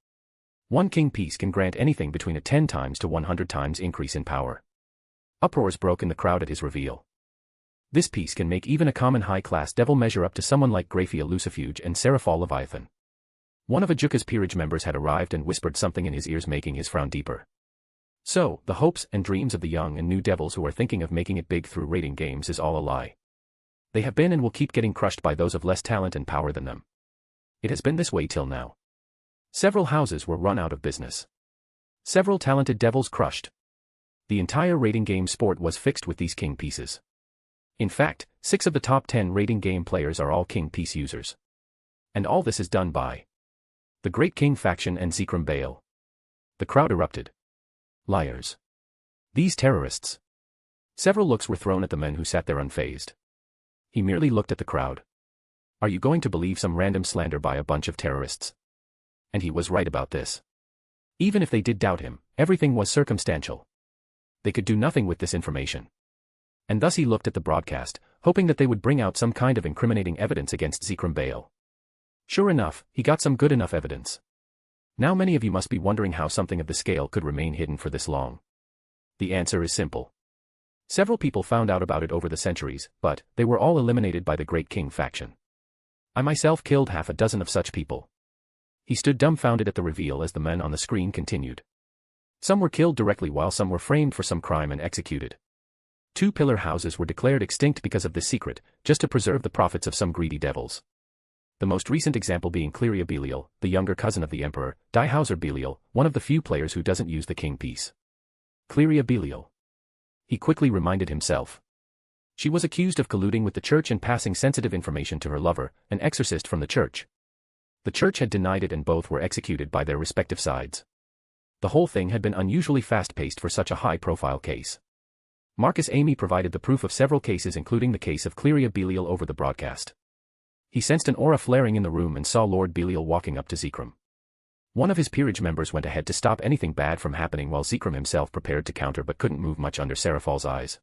One king piece can grant anything between a 10 times to 100 times increase in power. Uproars broke in the crowd at his reveal. This piece can make even a common high-class devil measure up to someone like Graphia Lucifuge and Seraphal Leviathan. One of Ajuka's peerage members had arrived and whispered something in his ears, making his frown deeper. So, the hopes and dreams of the young and new devils who are thinking of making it big through raiding games is all a lie. They have been and will keep getting crushed by those of less talent and power than them. It has been this way till now. Several houses were run out of business. Several talented devils crushed. The entire raiding game sport was fixed with these king pieces. In fact, 6 of the top 10 raiding game players are all king piece users. And all this is done by the Great King faction and Zekrom Baal. The crowd erupted. Liars. These terrorists. Several looks were thrown at the men who sat there unfazed. He merely looked at the crowd. Are you going to believe some random slander by a bunch of terrorists? And he was right about this. Even if they did doubt him, everything was circumstantial. They could do nothing with this information. And thus he looked at the broadcast, hoping that they would bring out some kind of incriminating evidence against Zekrom Baal. Sure enough, he got some good enough evidence. Now many of you must be wondering how something of the scale could remain hidden for this long. The answer is simple. Several people found out about it over the centuries, but they were all eliminated by the Great King faction. I myself killed half a dozen of such people. He stood dumbfounded at the reveal as the men on the screen continued. Some were killed directly while some were framed for some crime and executed. 2 pillar houses were declared extinct because of this secret, just to preserve the profits of some greedy devils. The most recent example being Cleria Belial, the younger cousin of the Emperor, Dihauser Belial, one of the few players who doesn't use the king piece. Cleria Belial. He quickly reminded himself. She was accused of colluding with the church and passing sensitive information to her lover, an exorcist from the church. The church had denied it and both were executed by their respective sides. The whole thing had been unusually fast-paced for such a high-profile case. Marcus Amy provided the proof of several cases including the case of Cleria Belial over the broadcast. He sensed an aura flaring in the room and saw Lord Belial walking up to Zekrom. One of his peerage members went ahead to stop anything bad from happening while Zekrom himself prepared to counter but couldn't move much under Seraphal's eyes.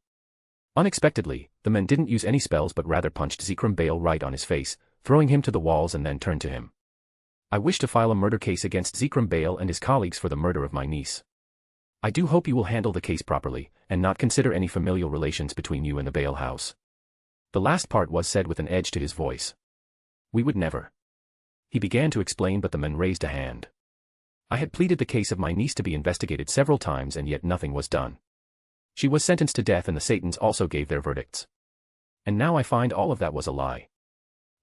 Unexpectedly, the men didn't use any spells but rather punched Zekrom Baal right on his face, throwing him to the walls and then turned to him. I wish to file a murder case against Zekrom Baal and his colleagues for the murder of my niece. I do hope you will handle the case properly, and not consider any familial relations between you and the Baal house. The last part was said with an edge to his voice. We would never. He began to explain but the men raised a hand. I had pleaded the case of my niece to be investigated several times and yet nothing was done. She was sentenced to death and the Satans also gave their verdicts. And now I find all of that was a lie.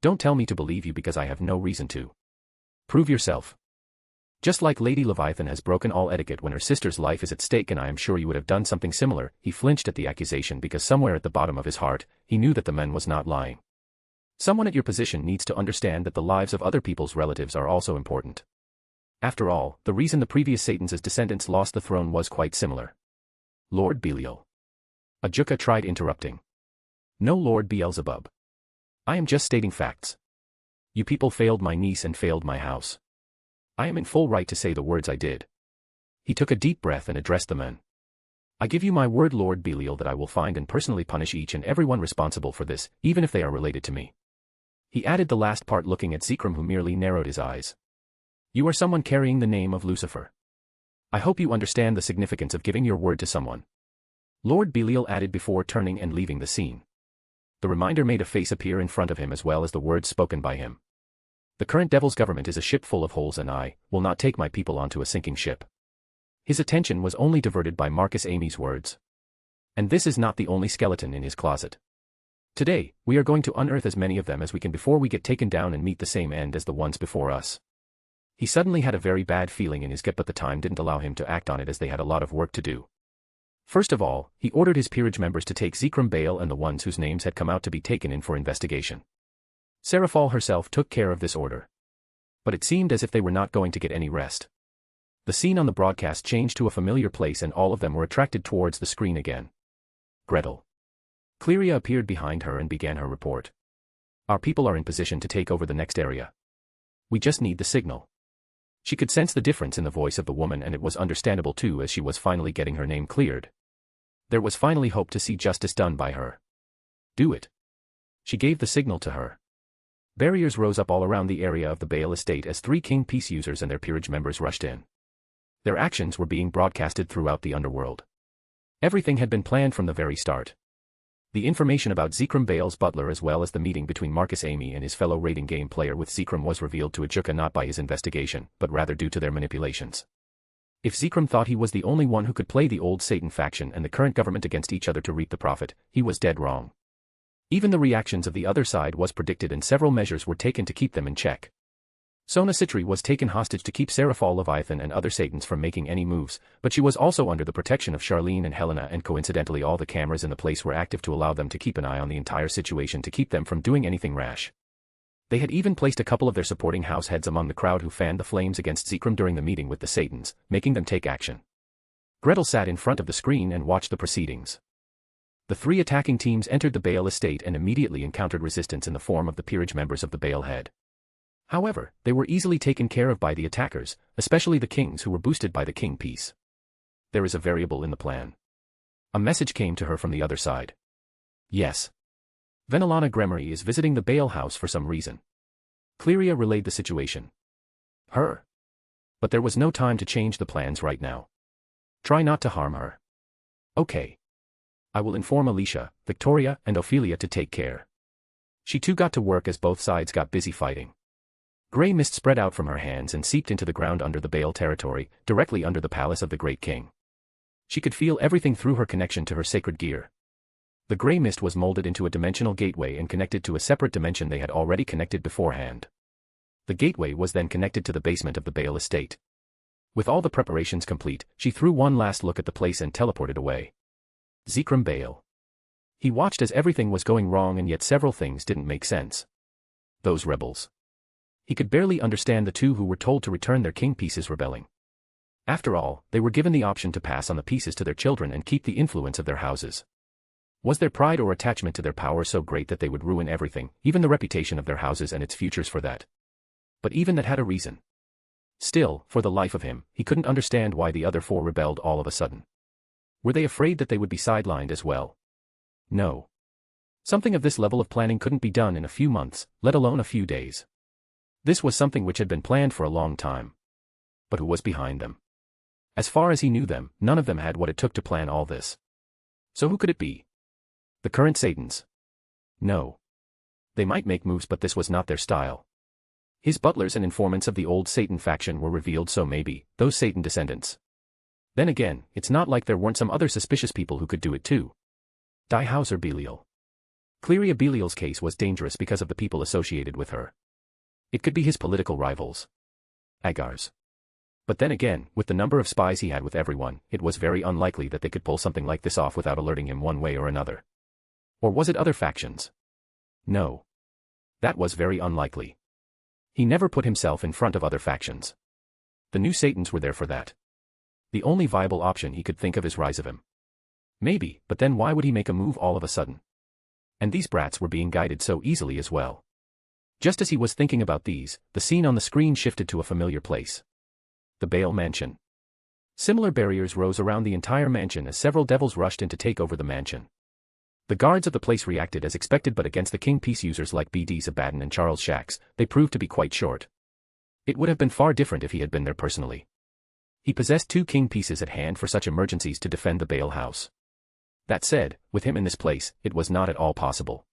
Don't tell me to believe you because I have no reason to. Prove yourself. Just like Lady Leviathan has broken all etiquette when her sister's life is at stake and I am sure you would have done something similar. He flinched at the accusation because somewhere at the bottom of his heart, he knew that the man was not lying. Someone at your position needs to understand that the lives of other people's relatives are also important. After all, the reason the previous Satans' descendants lost the throne was quite similar. Lord Belial. Ajuka tried interrupting. No, Lord Beelzebub. I am just stating facts. You people failed my niece and failed my house. I am in full right to say the words I did. He took a deep breath and addressed the men. I give you my word, Lord Belial, that I will find and personally punish each and everyone responsible for this, even if they are related to me. He added the last part looking at Zekrom, who merely narrowed his eyes. You are someone carrying the name of Lucifer. I hope you understand the significance of giving your word to someone. Lord Belial added before turning and leaving the scene. The reminder made a face appear in front of him as well as the words spoken by him. The current devil's government is a ship full of holes and I will not take my people onto a sinking ship. His attention was only diverted by Marcus Amy's words. And this is not the only skeleton in his closet. Today, we are going to unearth as many of them as we can before we get taken down and meet the same end as the ones before us. He suddenly had a very bad feeling in his gut, but the time didn't allow him to act on it as they had a lot of work to do. First of all, he ordered his peerage members to take Zekrom Baal and the ones whose names had come out to be taken in for investigation. Seraphal herself took care of this order. But it seemed as if they were not going to get any rest. The scene on the broadcast changed to a familiar place and all of them were attracted towards the screen again. Gretel. Cleria appeared behind her and began her report. Our people are in position to take over the next area. We just need the signal. She could sense the difference in the voice of the woman and it was understandable too as she was finally getting her name cleared. There was finally hope to see justice done by her. Do it. She gave the signal to her. Barriers rose up all around the area of the Bale estate as 3 king peace users and their peerage members rushed in. Their actions were being broadcasted throughout the underworld. Everything had been planned from the very start. The information about Zekrom Bale's butler as well as the meeting between Marcus Amy and his fellow raiding game player with Zekrom was revealed to Ajuka not by his investigation, but rather due to their manipulations. If Zekrom thought he was the only one who could play the old Satan faction and the current government against each other to reap the profit, he was dead wrong. Even the reactions of the other side was predicted and several measures were taken to keep them in check. Sona Citri was taken hostage to keep Seraphal Leviathan and other Satans from making any moves, but she was also under the protection of Charlene and Helena, and coincidentally all the cameras in the place were active to allow them to keep an eye on the entire situation to keep them from doing anything rash. They had even placed a couple of their supporting house heads among the crowd who fanned the flames against Zekrom during the meeting with the Satans, making them take action. Gretel sat in front of the screen and watched the proceedings. The 3 attacking teams entered the Bale estate and immediately encountered resistance in the form of the peerage members of the Bale head. However, they were easily taken care of by the attackers, especially the kings who were boosted by the king piece. There is a variable in the plan. A message came to her from the other side. Yes. Venelana Gremory is visiting the Bale house for some reason. Cleria relayed the situation. Her. But there was no time to change the plans right now. Try not to harm her. Okay. I will inform Alicia, Victoria, and Ophelia to take care. She too got to work as both sides got busy fighting. Grey mist spread out from her hands and seeped into the ground under the Bale territory, directly under the palace of the Great King. She could feel everything through her connection to her sacred gear. The grey mist was molded into a dimensional gateway and connected to a separate dimension they had already connected beforehand. The gateway was then connected to the basement of the Bale estate. With all the preparations complete, she threw one last look at the place and teleported away. Zekrom Bale. He watched as everything was going wrong and yet several things didn't make sense. Those rebels. He could barely understand the 2 who were told to return their king pieces rebelling. After all, they were given the option to pass on the pieces to their children and keep the influence of their houses. Was their pride or attachment to their power so great that they would ruin everything, even the reputation of their houses and its futures for that? But even that had a reason. Still, for the life of him, he couldn't understand why the other 4 rebelled all of a sudden. Were they afraid that they would be sidelined as well? No. Something of this level of planning couldn't be done in a few months, let alone a few days. This was something which had been planned for a long time. But who was behind them? As far as he knew them, none of them had what it took to plan all this. So who could it be? The current Satans? No. They might make moves, but this was not their style. His butlers and informants of the old Satan faction were revealed, so maybe, those Satan descendants. Then again, it's not like there weren't some other suspicious people who could do it too. Die Hauser Belial. Cleria Belial's case was dangerous because of the people associated with her. It could be his political rivals. Agar's. But then again, with the number of spies he had with everyone, it was very unlikely that they could pull something like this off without alerting him one way or another. Or was it other factions? No. That was very unlikely. He never put himself in front of other factions. The new Satans were there for that. The only viable option he could think of is rise of him. Maybe, but then why would he make a move all of a sudden? And these brats were being guided so easily as well. Just as he was thinking about these, the scene on the screen shifted to a familiar place. The Bale Mansion. Similar barriers rose around the entire mansion as several devils rushed in to take over the mansion. The guards of the place reacted as expected, but against the king piece users like BDs Abaddon and Charles Shax, they proved to be quite short. It would have been far different if he had been there personally. He possessed 2 king pieces at hand for such emergencies to defend the Bale house. That said, with him in this place, it was not at all possible.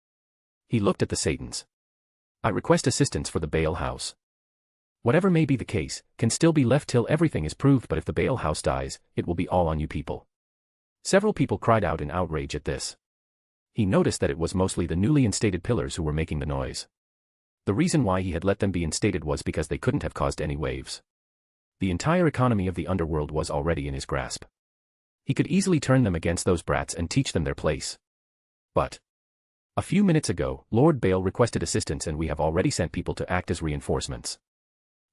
He looked at the Satans. I request assistance for the Bale house. Whatever may be the case, can still be left till everything is proved, but if the Bale house dies, it will be all on you people. Several people cried out in outrage at this. He noticed that it was mostly the newly instated pillars who were making the noise. The reason why he had let them be instated was because they couldn't have caused any waves. The entire economy of the underworld was already in his grasp. He could easily turn them against those brats and teach them their place. But a few minutes ago, Lord Bale requested assistance and we have already sent people to act as reinforcements.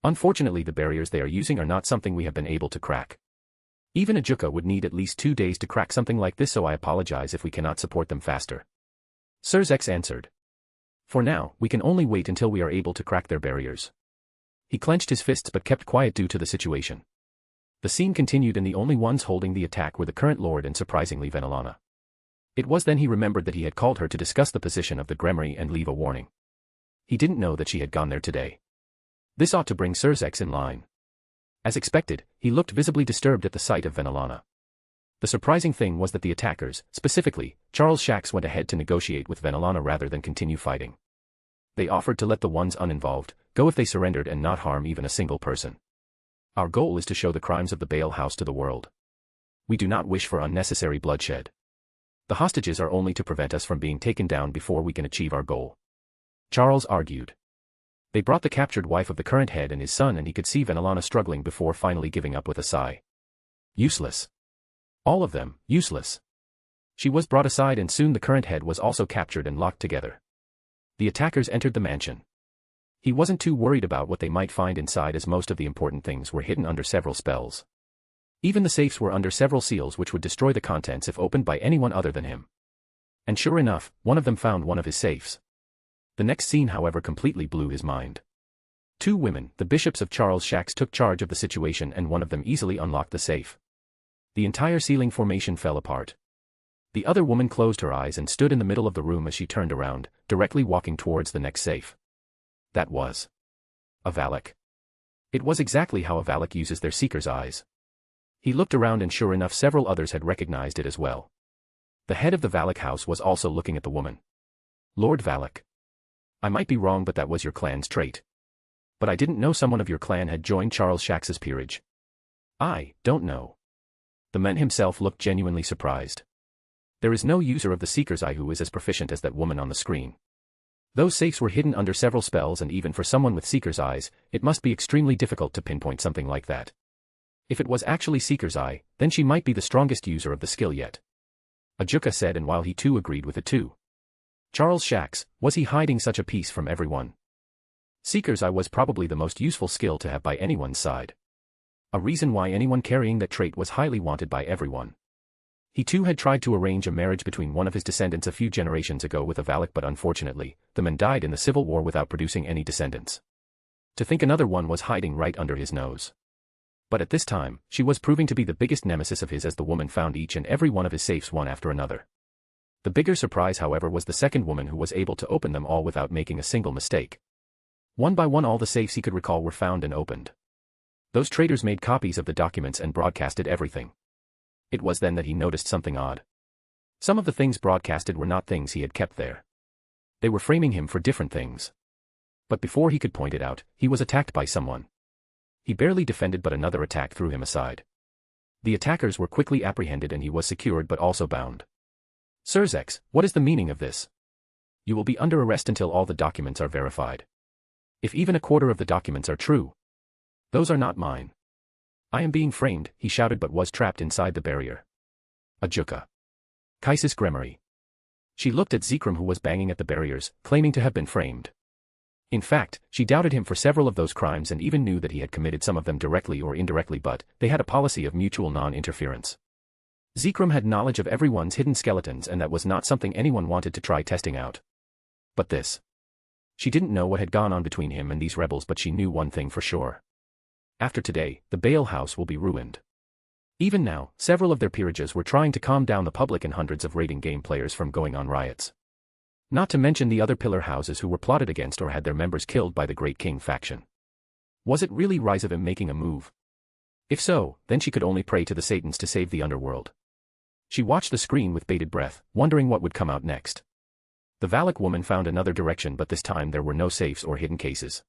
Unfortunately, the barriers they are using are not something we have been able to crack. Even Ajuka would need at least 2 days to crack something like this, so I apologize if we cannot support them faster. Sir Zex answered. For now, we can only wait until we are able to crack their barriers. He clenched his fists but kept quiet due to the situation. The scene continued and the only ones holding the attack were the current lord and surprisingly Venelana. It was then he remembered that he had called her to discuss the position of the Gremory and leave a warning. He didn't know that she had gone there today. This ought to bring Surzex in line. As expected, he looked visibly disturbed at the sight of Venelana. The surprising thing was that the attackers, specifically, Charles Shax, went ahead to negotiate with Venelana rather than continue fighting. They offered to let the ones uninvolved go if they surrendered and not harm even a single person. Our goal is to show the crimes of the Bale House to the world. We do not wish for unnecessary bloodshed. The hostages are only to prevent us from being taken down before we can achieve our goal. Charles argued. They brought the captured wife of the current head and his son, and he could see Venelana struggling before finally giving up with a sigh. Useless. All of them, useless. She was brought aside, and soon the current head was also captured and locked together. The attackers entered the mansion. He wasn't too worried about what they might find inside, as most of the important things were hidden under several spells. Even the safes were under several seals which would destroy the contents if opened by anyone other than him. And sure enough, one of them found one of his safes. The next scene, however, completely blew his mind. Two women, the bishops of Charles Shax, took charge of the situation, and one of them easily unlocked the safe. The entire ceiling formation fell apart. The other woman closed her eyes and stood in the middle of the room as she turned around, directly walking towards the next safe. That was a Valak. It was exactly how a Valak uses their seeker's eyes. He looked around, and sure enough, several others had recognized it as well. The head of the Valak house was also looking at the woman. Lord Valak. I might be wrong, but that was your clan's trait. But I didn't know someone of your clan had joined Charles Shax's peerage. I don't know. The man himself looked genuinely surprised. There is no user of the Seeker's Eye who is as proficient as that woman on the screen. Those safes were hidden under several spells, and even for someone with Seeker's Eyes, it must be extremely difficult to pinpoint something like that. If it was actually Seeker's Eye, then she might be the strongest user of the skill yet. Ajuka said, and while he too agreed with it too. Charles Shax, was he hiding such a piece from everyone? Seeker's Eye was probably the most useful skill to have by anyone's side. A reason why anyone carrying that trait was highly wanted by everyone. He too had tried to arrange a marriage between one of his descendants a few generations ago with a Valak, but unfortunately, the man died in the Civil War without producing any descendants. To think another one was hiding right under his nose. But at this time, she was proving to be the biggest nemesis of his, as the woman found each and every one of his safes one after another. The bigger surprise, however, was the second woman, who was able to open them all without making a single mistake. One by one, all the safes he could recall were found and opened. Those traitors made copies of the documents and broadcasted everything. It was then that he noticed something odd. Some of the things broadcasted were not things he had kept there. They were framing him for different things. But before he could point it out, he was attacked by someone. He barely defended, but another attack threw him aside. The attackers were quickly apprehended, and he was secured but also bound. Surzex, what is the meaning of this? You will be under arrest until all the documents are verified. If even a quarter of the documents are true, those are not mine. I am being framed, he shouted, but was trapped inside the barrier. Ajuka. Kaisis Gremory. She looked at Zekrom, who was banging at the barriers, claiming to have been framed. In fact, she doubted him for several of those crimes and even knew that he had committed some of them directly or indirectly, but they had a policy of mutual non-interference. Zekrom had knowledge of everyone's hidden skeletons, and that was not something anyone wanted to try testing out. But this. She didn't know what had gone on between him and these rebels, but she knew one thing for sure. After today, the Bale House will be ruined. Even now, several of their peerages were trying to calm down the public and hundreds of raiding game players from going on riots. Not to mention the other pillar houses who were plotted against or had their members killed by the Great King faction. Was it really Rizavim making a move? If so, then she could only pray to the Satans to save the underworld. She watched the screen with bated breath, wondering what would come out next. The Valak woman found another direction, but this time there were no safes or hidden cases.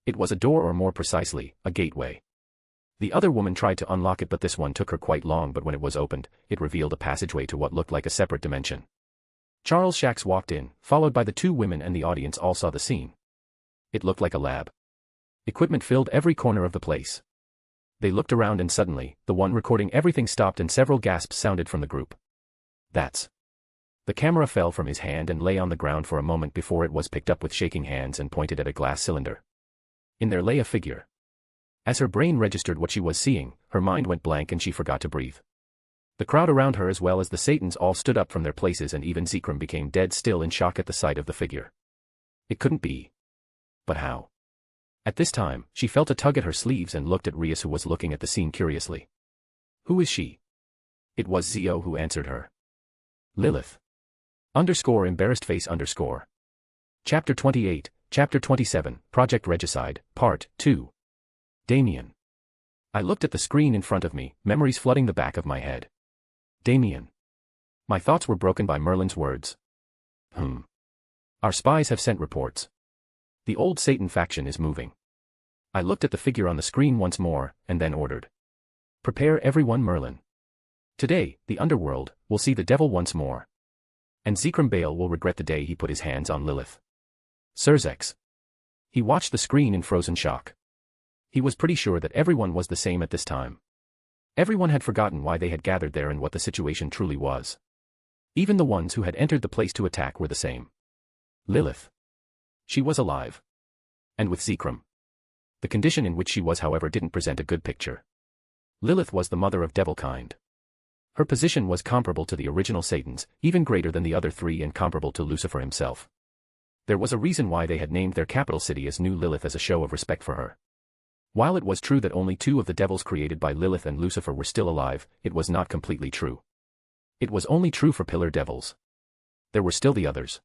It was a door, or more precisely, a gateway. The other woman tried to unlock it, but this one took her quite long, but when it was opened, it revealed a passageway to what looked like a separate dimension. Charles Shax walked in, followed by the two women, and the audience all saw the scene. It looked like a lab. Equipment filled every corner of the place. They looked around, and suddenly, the one recording everything stopped and several gasps sounded from the group. That's. The camera fell from his hand and lay on the ground for a moment before it was picked up with shaking hands and pointed at a glass cylinder. In there lay a figure. As her brain registered what she was seeing, her mind went blank and she forgot to breathe. The crowd around her, as well as the Satans, all stood up from their places, and even Zekrom became dead still in shock at the sight of the figure. It couldn't be. But how? At this time, she felt a tug at her sleeves and looked at Rias, who was looking at the scene curiously. Who is she? It was Zio who answered her. Lilith. _embarrassed face_. Chapter 28, Chapter 27, Project Regicide, Part 2. Damien. I looked at the screen in front of me, memories flooding the back of my head. Damien. My thoughts were broken by Merlin's words. Our spies have sent reports. The old Satan faction is moving. I looked at the figure on the screen once more, and then ordered. Prepare everyone, Merlin. Today, the underworld will see the devil once more. And Zekrom Bale will regret the day he put his hands on Lilith. Surzex. He watched the screen in frozen shock. He was pretty sure that everyone was the same at this time. Everyone had forgotten why they had gathered there and what the situation truly was. Even the ones who had entered the place to attack were the same. Lilith. She was alive. And with Zekrom. The condition in which she was, however, didn't present a good picture. Lilith was the mother of devilkind. Her position was comparable to the original Satan's, even greater than the other three and comparable to Lucifer himself. There was a reason why they had named their capital city as New Lilith as a show of respect for her. While it was true that only two of the devils created by Lilith and Lucifer were still alive, it was not completely true. It was only true for pillar devils. There were still the others.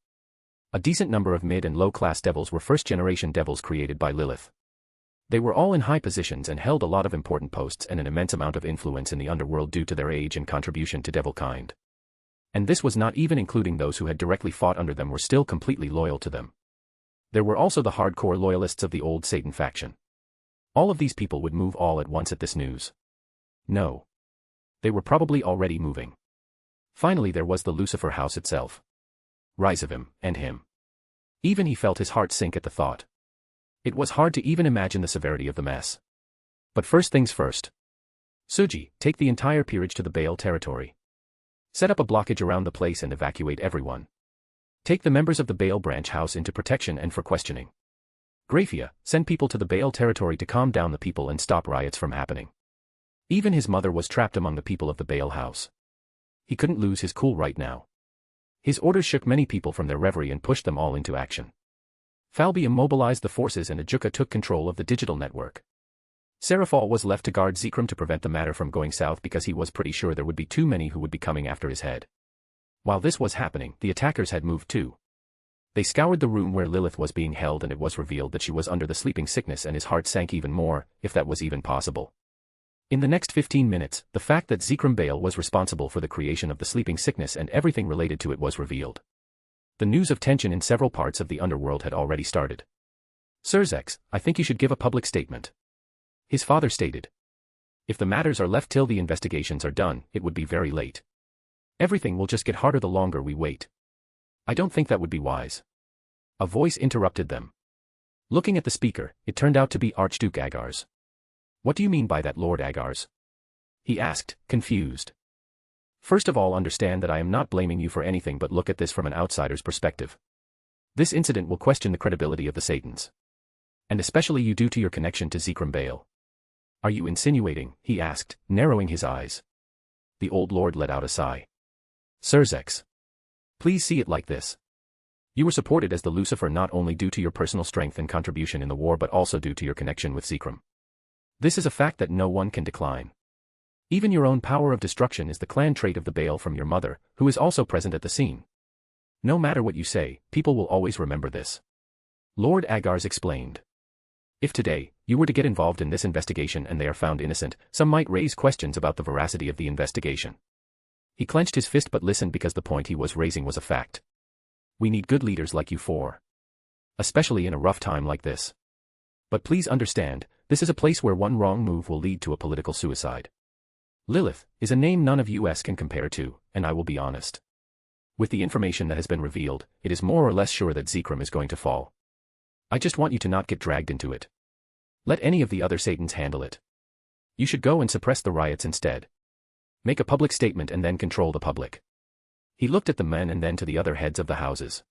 A decent number of mid- and low-class devils were first-generation devils created by Lilith. They were all in high positions and held a lot of important posts and an immense amount of influence in the underworld due to their age and contribution to devilkind. And this was not even including those who had directly fought under them were still completely loyal to them. There were also the hardcore loyalists of the old Satan faction. All of these people would move all at once at this news. No. They were probably already moving. Finally there was the Lucifer house itself. Rise of him, and him. Even he felt his heart sink at the thought. It was hard to even imagine the severity of the mess. But first things first. Suji, take the entire peerage to the Bale territory. Set up a blockage around the place and evacuate everyone. Take the members of the Bale branch house into protection and for questioning. Graphia, send people to the Bale territory to calm down the people and stop riots from happening. Even his mother was trapped among the people of the Bale house. He couldn't lose his cool right now. His orders shook many people from their reverie and pushed them all into action. Falby immobilized the forces and Ajuka took control of the digital network. Seraphal was left to guard Zekrom to prevent the matter from going south because he was pretty sure there would be too many who would be coming after his head. While this was happening, the attackers had moved too. They scoured the room where Lilith was being held and it was revealed that she was under the sleeping sickness and his heart sank even more, if that was even possible. In the next 15 minutes, the fact that Zekrom Bale was responsible for the creation of the sleeping sickness and everything related to it was revealed. The news of tension in several parts of the underworld had already started. Surzex, I think you should give a public statement. His father stated. If the matters are left till the investigations are done, it would be very late. Everything will just get harder the longer we wait. I don't think that would be wise. A voice interrupted them. Looking at the speaker, it turned out to be Archduke Agars. What do you mean by that, Lord Agars? He asked, confused. First of all, understand that I am not blaming you for anything but look at this from an outsider's perspective. This incident will question the credibility of the Satans. And especially you due to your connection to Zekrom Bale. Are you insinuating, he asked, narrowing his eyes. The old lord let out a sigh. Surzex. Please see it like this. You were supported as the Lucifer not only due to your personal strength and contribution in the war but also due to your connection with Zekrom. This is a fact that no one can decline. Even your own power of destruction is the clan trait of the Bale from your mother, who is also present at the scene. No matter what you say, people will always remember this. Lord Agars explained. If today, you were to get involved in this investigation and they are found innocent, some might raise questions about the veracity of the investigation. He clenched his fist but listened because the point he was raising was a fact. We need good leaders like you four. Especially in a rough time like this. But please understand, this is a place where one wrong move will lead to a political suicide. Lilith is a name none of us can compare to, and I will be honest. With the information that has been revealed, it is more or less sure that Zekrom is going to fall. I just want you to not get dragged into it. Let any of the other Satans handle it. You should go and suppress the riots instead. Make a public statement and then control the public. He looked at the men and then to the other heads of the houses.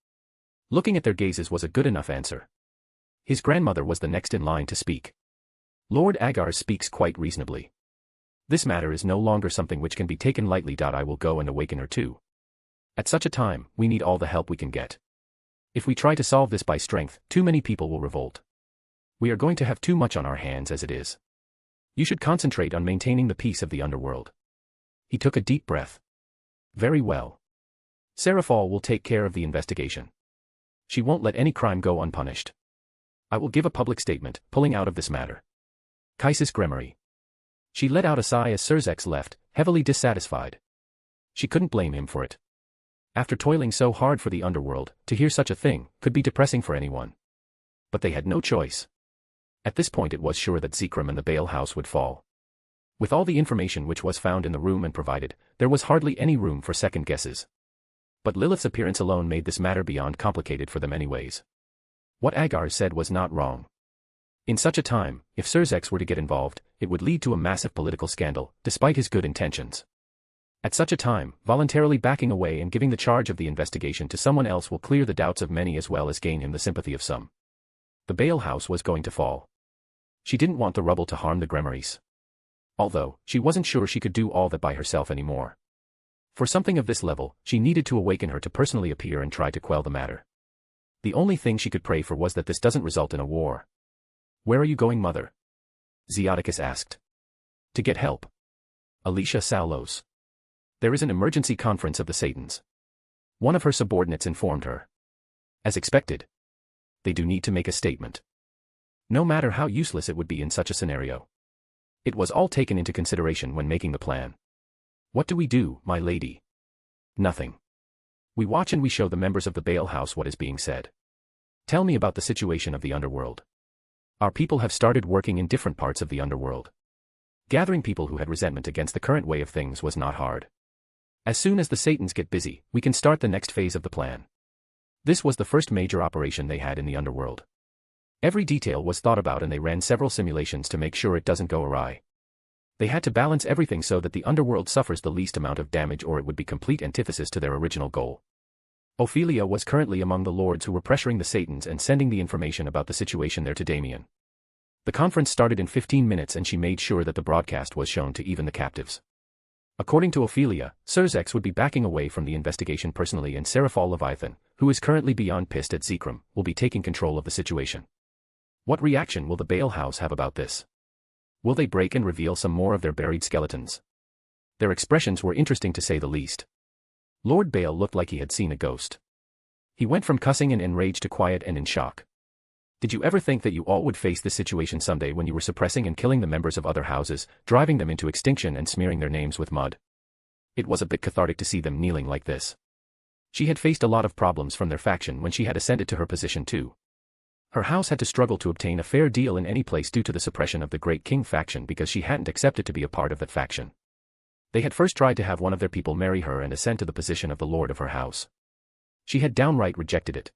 Looking at their gazes was a good enough answer. His grandmother was the next in line to speak. Lord Agars speaks quite reasonably. This matter is no longer something which can be taken lightly. I will go and awaken her too. At such a time, we need all the help we can get. If we try to solve this by strength, too many people will revolt. We are going to have too much on our hands as it is. You should concentrate on maintaining the peace of the underworld. He took a deep breath. Very well. Seraphal will take care of the investigation. She won't let any crime go unpunished. I will give a public statement, pulling out of this matter. Kaisis Gremory. She let out a sigh as Surzex left, heavily dissatisfied. She couldn't blame him for it. After toiling so hard for the underworld, to hear such a thing could be depressing for anyone. But they had no choice. At this point it was sure that Zekrom and the Bale House would fall. With all the information which was found in the room and provided, there was hardly any room for second guesses. But Lilith's appearance alone made this matter beyond complicated for them anyways. What Agar said was not wrong. In such a time, if Surzex were to get involved, it would lead to a massive political scandal, despite his good intentions. At such a time, voluntarily backing away and giving the charge of the investigation to someone else will clear the doubts of many as well as gain him the sympathy of some. The Bale House was going to fall. She didn't want the rubble to harm the Gremorys. Although, she wasn't sure she could do all that by herself anymore. For something of this level, she needed to awaken her to personally appear and try to quell the matter. The only thing she could pray for was that this doesn't result in a war. Where are you going, mother? Zeoticus asked. To get help. Alicia Saulos. There is an emergency conference of the Satans. One of her subordinates informed her. As expected. They do need to make a statement. No matter how useless it would be in such a scenario. It was all taken into consideration when making the plan. What do we do, my lady? Nothing. We watch and we show the members of the Bale House what is being said. Tell me about the situation of the underworld. Our people have started working in different parts of the underworld. Gathering people who had resentment against the current way of things was not hard. As soon as the Satans get busy, we can start the next phase of the plan. This was the first major operation they had in the underworld. Every detail was thought about and they ran several simulations to make sure it doesn't go awry. They had to balance everything so that the underworld suffers the least amount of damage or it would be complete antithesis to their original goal. Ophelia was currently among the lords who were pressuring the Satans and sending the information about the situation there to Damien. The conference started in 15 minutes and she made sure that the broadcast was shown to even the captives. According to Ophelia, Surzex would be backing away from the investigation personally and Seraphal Leviathan, who is currently beyond pissed at Zekrom, will be taking control of the situation. What reaction will the Bale House have about this? Will they break and reveal some more of their buried skeletons? Their expressions were interesting to say the least. Lord Bale looked like he had seen a ghost. He went from cussing and enraged to quiet and in shock. Did you ever think that you all would face this situation someday when you were suppressing and killing the members of other houses, driving them into extinction and smearing their names with mud? It was a bit cathartic to see them kneeling like this. She had faced a lot of problems from their faction when she had ascended to her position too. Her house had to struggle to obtain a fair deal in any place due to the suppression of the Great King faction because she hadn't accepted to be a part of that faction. They had first tried to have one of their people marry her and ascend to the position of the lord of her house. She had downright rejected it.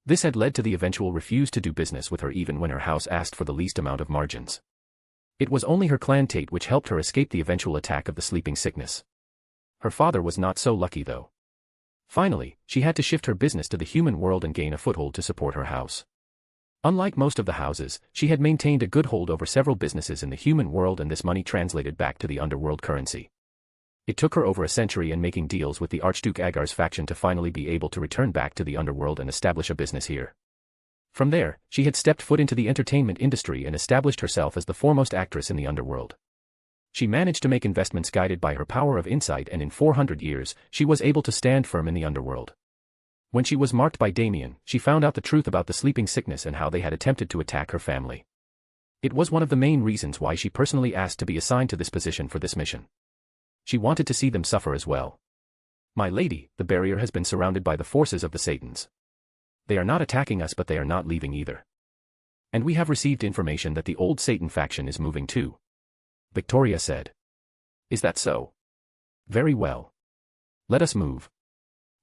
This had led to the eventual refuse to do business with her even when her house asked for the least amount of margins. It was only her clan Tate which helped her escape the eventual attack of the sleeping sickness. Her father was not so lucky though. Finally, she had to shift her business to the human world and gain a foothold to support her house. Unlike most of the houses, she had maintained a good hold over several businesses in the human world and this money translated back to the underworld currency. It took her over a century in making deals with the Archduke Agar's faction to finally be able to return back to the underworld and establish a business here. From there, she had stepped foot into the entertainment industry and established herself as the foremost actress in the underworld. She managed to make investments guided by her power of insight and in 400 years, she was able to stand firm in the underworld. When she was marked by Damien, she found out the truth about the sleeping sickness and how they had attempted to attack her family. It was one of the main reasons why she personally asked to be assigned to this position for this mission. She wanted to see them suffer as well. My lady, the barrier has been surrounded by the forces of the Satans. They are not attacking us but they are not leaving either. And we have received information that the old Satan faction is moving too. Victoria said. Is that so? Very well. Let us move.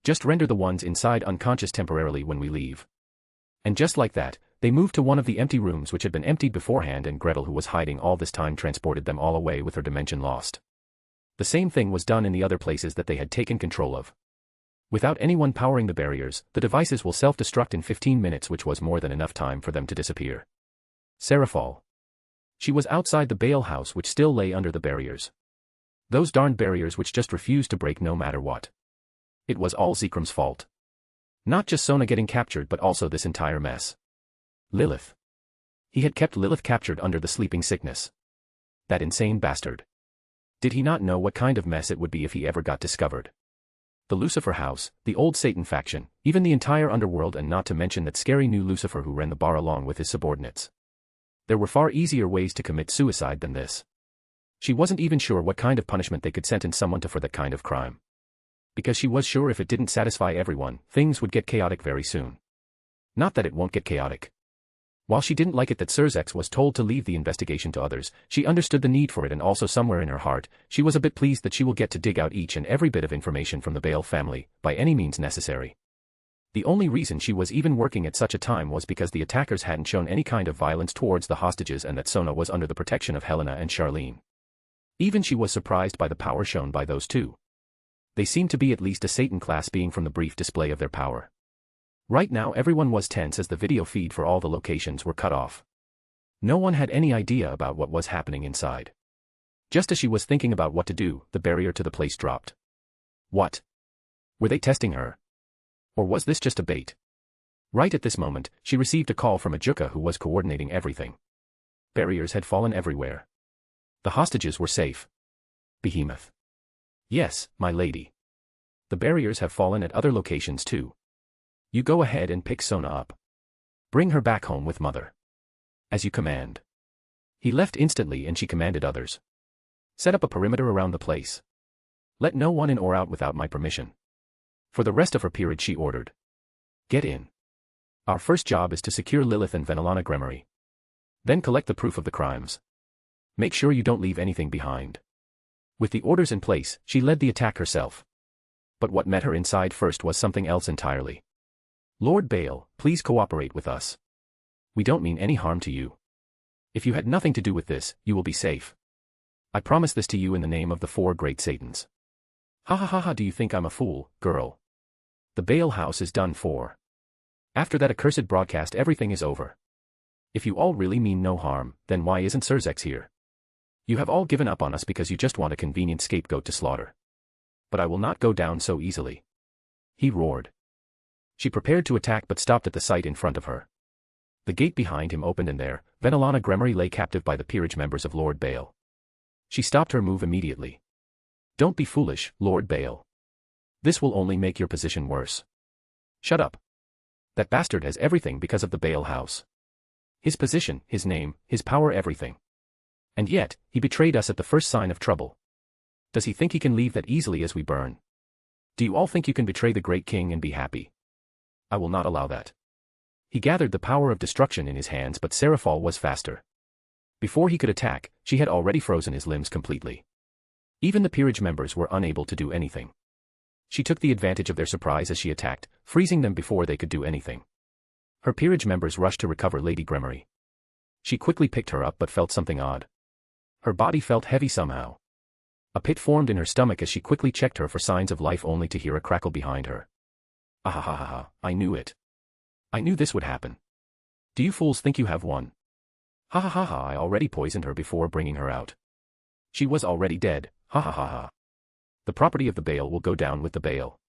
Just render the ones inside unconscious temporarily when we leave. And just like that, they moved to one of the empty rooms which had been emptied beforehand and Gretel who was hiding all this time transported them all away with her dimension lost. The same thing was done in the other places that they had taken control of. Without anyone powering the barriers, the devices will self-destruct in 15 minutes which was more than enough time for them to disappear. Seraphal. She was outside the Bale House which still lay under the barriers. Those darned barriers which just refused to break no matter what. It was all Zekrom's fault. Not just Sona getting captured but also this entire mess. Lilith. He had kept Lilith captured under the sleeping sickness. That insane bastard. Did he not know what kind of mess it would be if he ever got discovered? The Lucifer House, the old Satan faction, even the entire underworld, and not to mention that scary new Lucifer who ran the bar along with his subordinates. There were far easier ways to commit suicide than this. She wasn't even sure what kind of punishment they could sentence someone to for that kind of crime. Because she was sure if it didn't satisfy everyone, things would get chaotic very soon. Not that it won't get chaotic. While she didn't like it that Surzex was told to leave the investigation to others, she understood the need for it, and also somewhere in her heart, she was a bit pleased that she will get to dig out each and every bit of information from the Bale family, by any means necessary. The only reason she was even working at such a time was because the attackers hadn't shown any kind of violence towards the hostages and that Sona was under the protection of Helena and Charlene. Even she was surprised by the power shown by those two. They seemed to be at least a Satan-class being from the brief display of their power. Right now everyone was tense as the video feed for all the locations were cut off. No one had any idea about what was happening inside. Just as she was thinking about what to do, the barrier to the place dropped. What? Were they testing her? Or was this just a bait? Right at this moment, she received a call from a Juka who was coordinating everything. Barriers had fallen everywhere. The hostages were safe. Behemoth. Yes, my lady. The barriers have fallen at other locations too. You go ahead and pick Sona up. Bring her back home with mother. As you command. He left instantly and she commanded others. Set up a perimeter around the place. Let no one in or out without my permission. For the rest of her period she ordered. Get in. Our first job is to secure Lilith and Venelana Gremory. Then collect the proof of the crimes. Make sure you don't leave anything behind. With the orders in place, she led the attack herself. But what met her inside first was something else entirely. Lord Bale, please cooperate with us. We don't mean any harm to you. If you had nothing to do with this, you will be safe. I promise this to you in the name of the four great Satans. Ha ha ha ha, do you think I'm a fool, girl? The Bale house is done for. After that accursed broadcast everything is over. If you all really mean no harm, then why isn't Surzex here? You have all given up on us because you just want a convenient scapegoat to slaughter. But I will not go down so easily. He roared. She prepared to attack but stopped at the sight in front of her. The gate behind him opened and there, Venelana Gremory lay captive by the peerage members of Lord Bale. She stopped her move immediately. Don't be foolish, Lord Bale. This will only make your position worse. Shut up. That bastard has everything because of the Bale house. His position, his name, his power, everything. And yet, he betrayed us at the first sign of trouble. Does he think he can leave that easily as we burn? Do you all think you can betray the great king and be happy? I will not allow that. He gathered the power of destruction in his hands, but Seraphol was faster. Before he could attack, she had already frozen his limbs completely. Even the peerage members were unable to do anything. She took the advantage of their surprise as she attacked, freezing them before they could do anything. Her peerage members rushed to recover Lady Gremory. She quickly picked her up but felt something odd. Her body felt heavy somehow. A pit formed in her stomach as she quickly checked her for signs of life only to hear a crackle behind her. Ahahaha, I knew it. I knew this would happen. Do you fools think you have won? Ha ha ha ha, I already poisoned her before bringing her out. She was already dead, ha ha ha ha. The property of the Bale will go down with the Bale.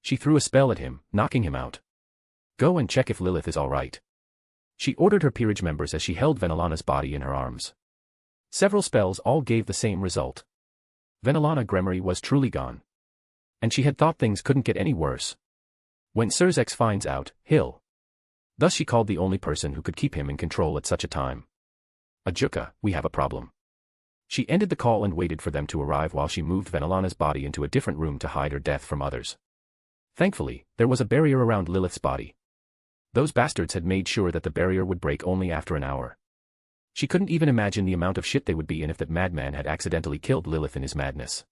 She threw a spell at him, knocking him out. Go and check if Lilith is all right. She ordered her peerage members as she held Venelana's body in her arms. Several spells all gave the same result. Venelana Gremory was truly gone. And she had thought things couldn't get any worse. When Surzex finds out, he'll. Thus she called the only person who could keep him in control at such a time. Ajuka, we have a problem. She ended the call and waited for them to arrive while she moved Venelana's body into a different room to hide her death from others. Thankfully, there was a barrier around Lilith's body. Those bastards had made sure that the barrier would break only after an hour. She couldn't even imagine the amount of shit they would be in if that madman had accidentally killed Lilith in his madness.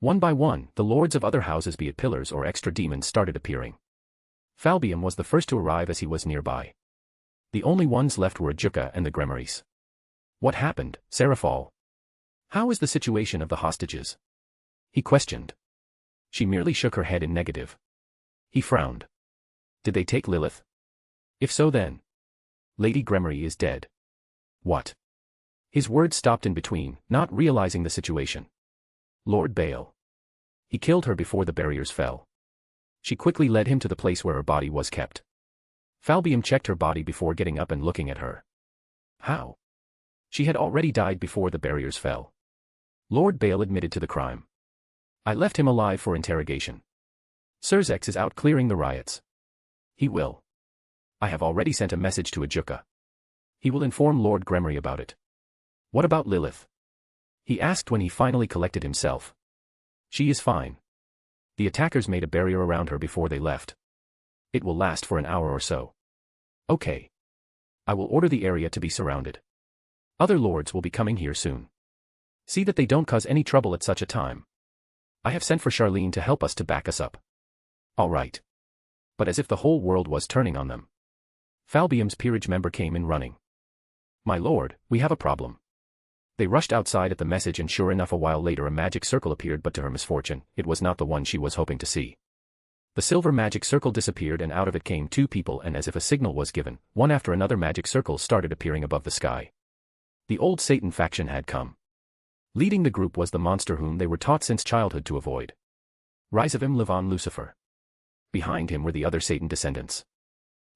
One by one, the lords of other houses, be it pillars or extra demons, started appearing. Falbium was the first to arrive as he was nearby. The only ones left were Ajuka and the Gremorys. What happened, Seraphol? How is the situation of the hostages? He questioned. She merely shook her head in negative. He frowned. Did they take Lilith? If so then. Lady Gremory is dead. What? His words stopped in between, not realizing the situation. Lord Bale. He killed her before the barriers fell. She quickly led him to the place where her body was kept. Falbium checked her body before getting up and looking at her. How? She had already died before the barriers fell. Lord Bale admitted to the crime. I left him alive for interrogation. Surzex is out clearing the riots. He will. I have already sent a message to Ajuka. He will inform Lord Gremory about it. What about Lilith? He asked when he finally collected himself. She is fine. The attackers made a barrier around her before they left. It will last for an hour or so. Okay. I will order the area to be surrounded. Other lords will be coming here soon. See that they don't cause any trouble at such a time. I have sent for Charlene to help us to back us up. All right. But as if the whole world was turning on them. Falbium's peerage member came in running. My lord, we have a problem. They rushed outside at the message and sure enough a while later a magic circle appeared, but to her misfortune, it was not the one she was hoping to see. The silver magic circle disappeared and out of it came two people, and as if a signal was given, one after another magic circles started appearing above the sky. The old Satan faction had come. Leading the group was the monster whom they were taught since childhood to avoid. Rizavim Levon Lucifer. Behind him were the other Satan descendants.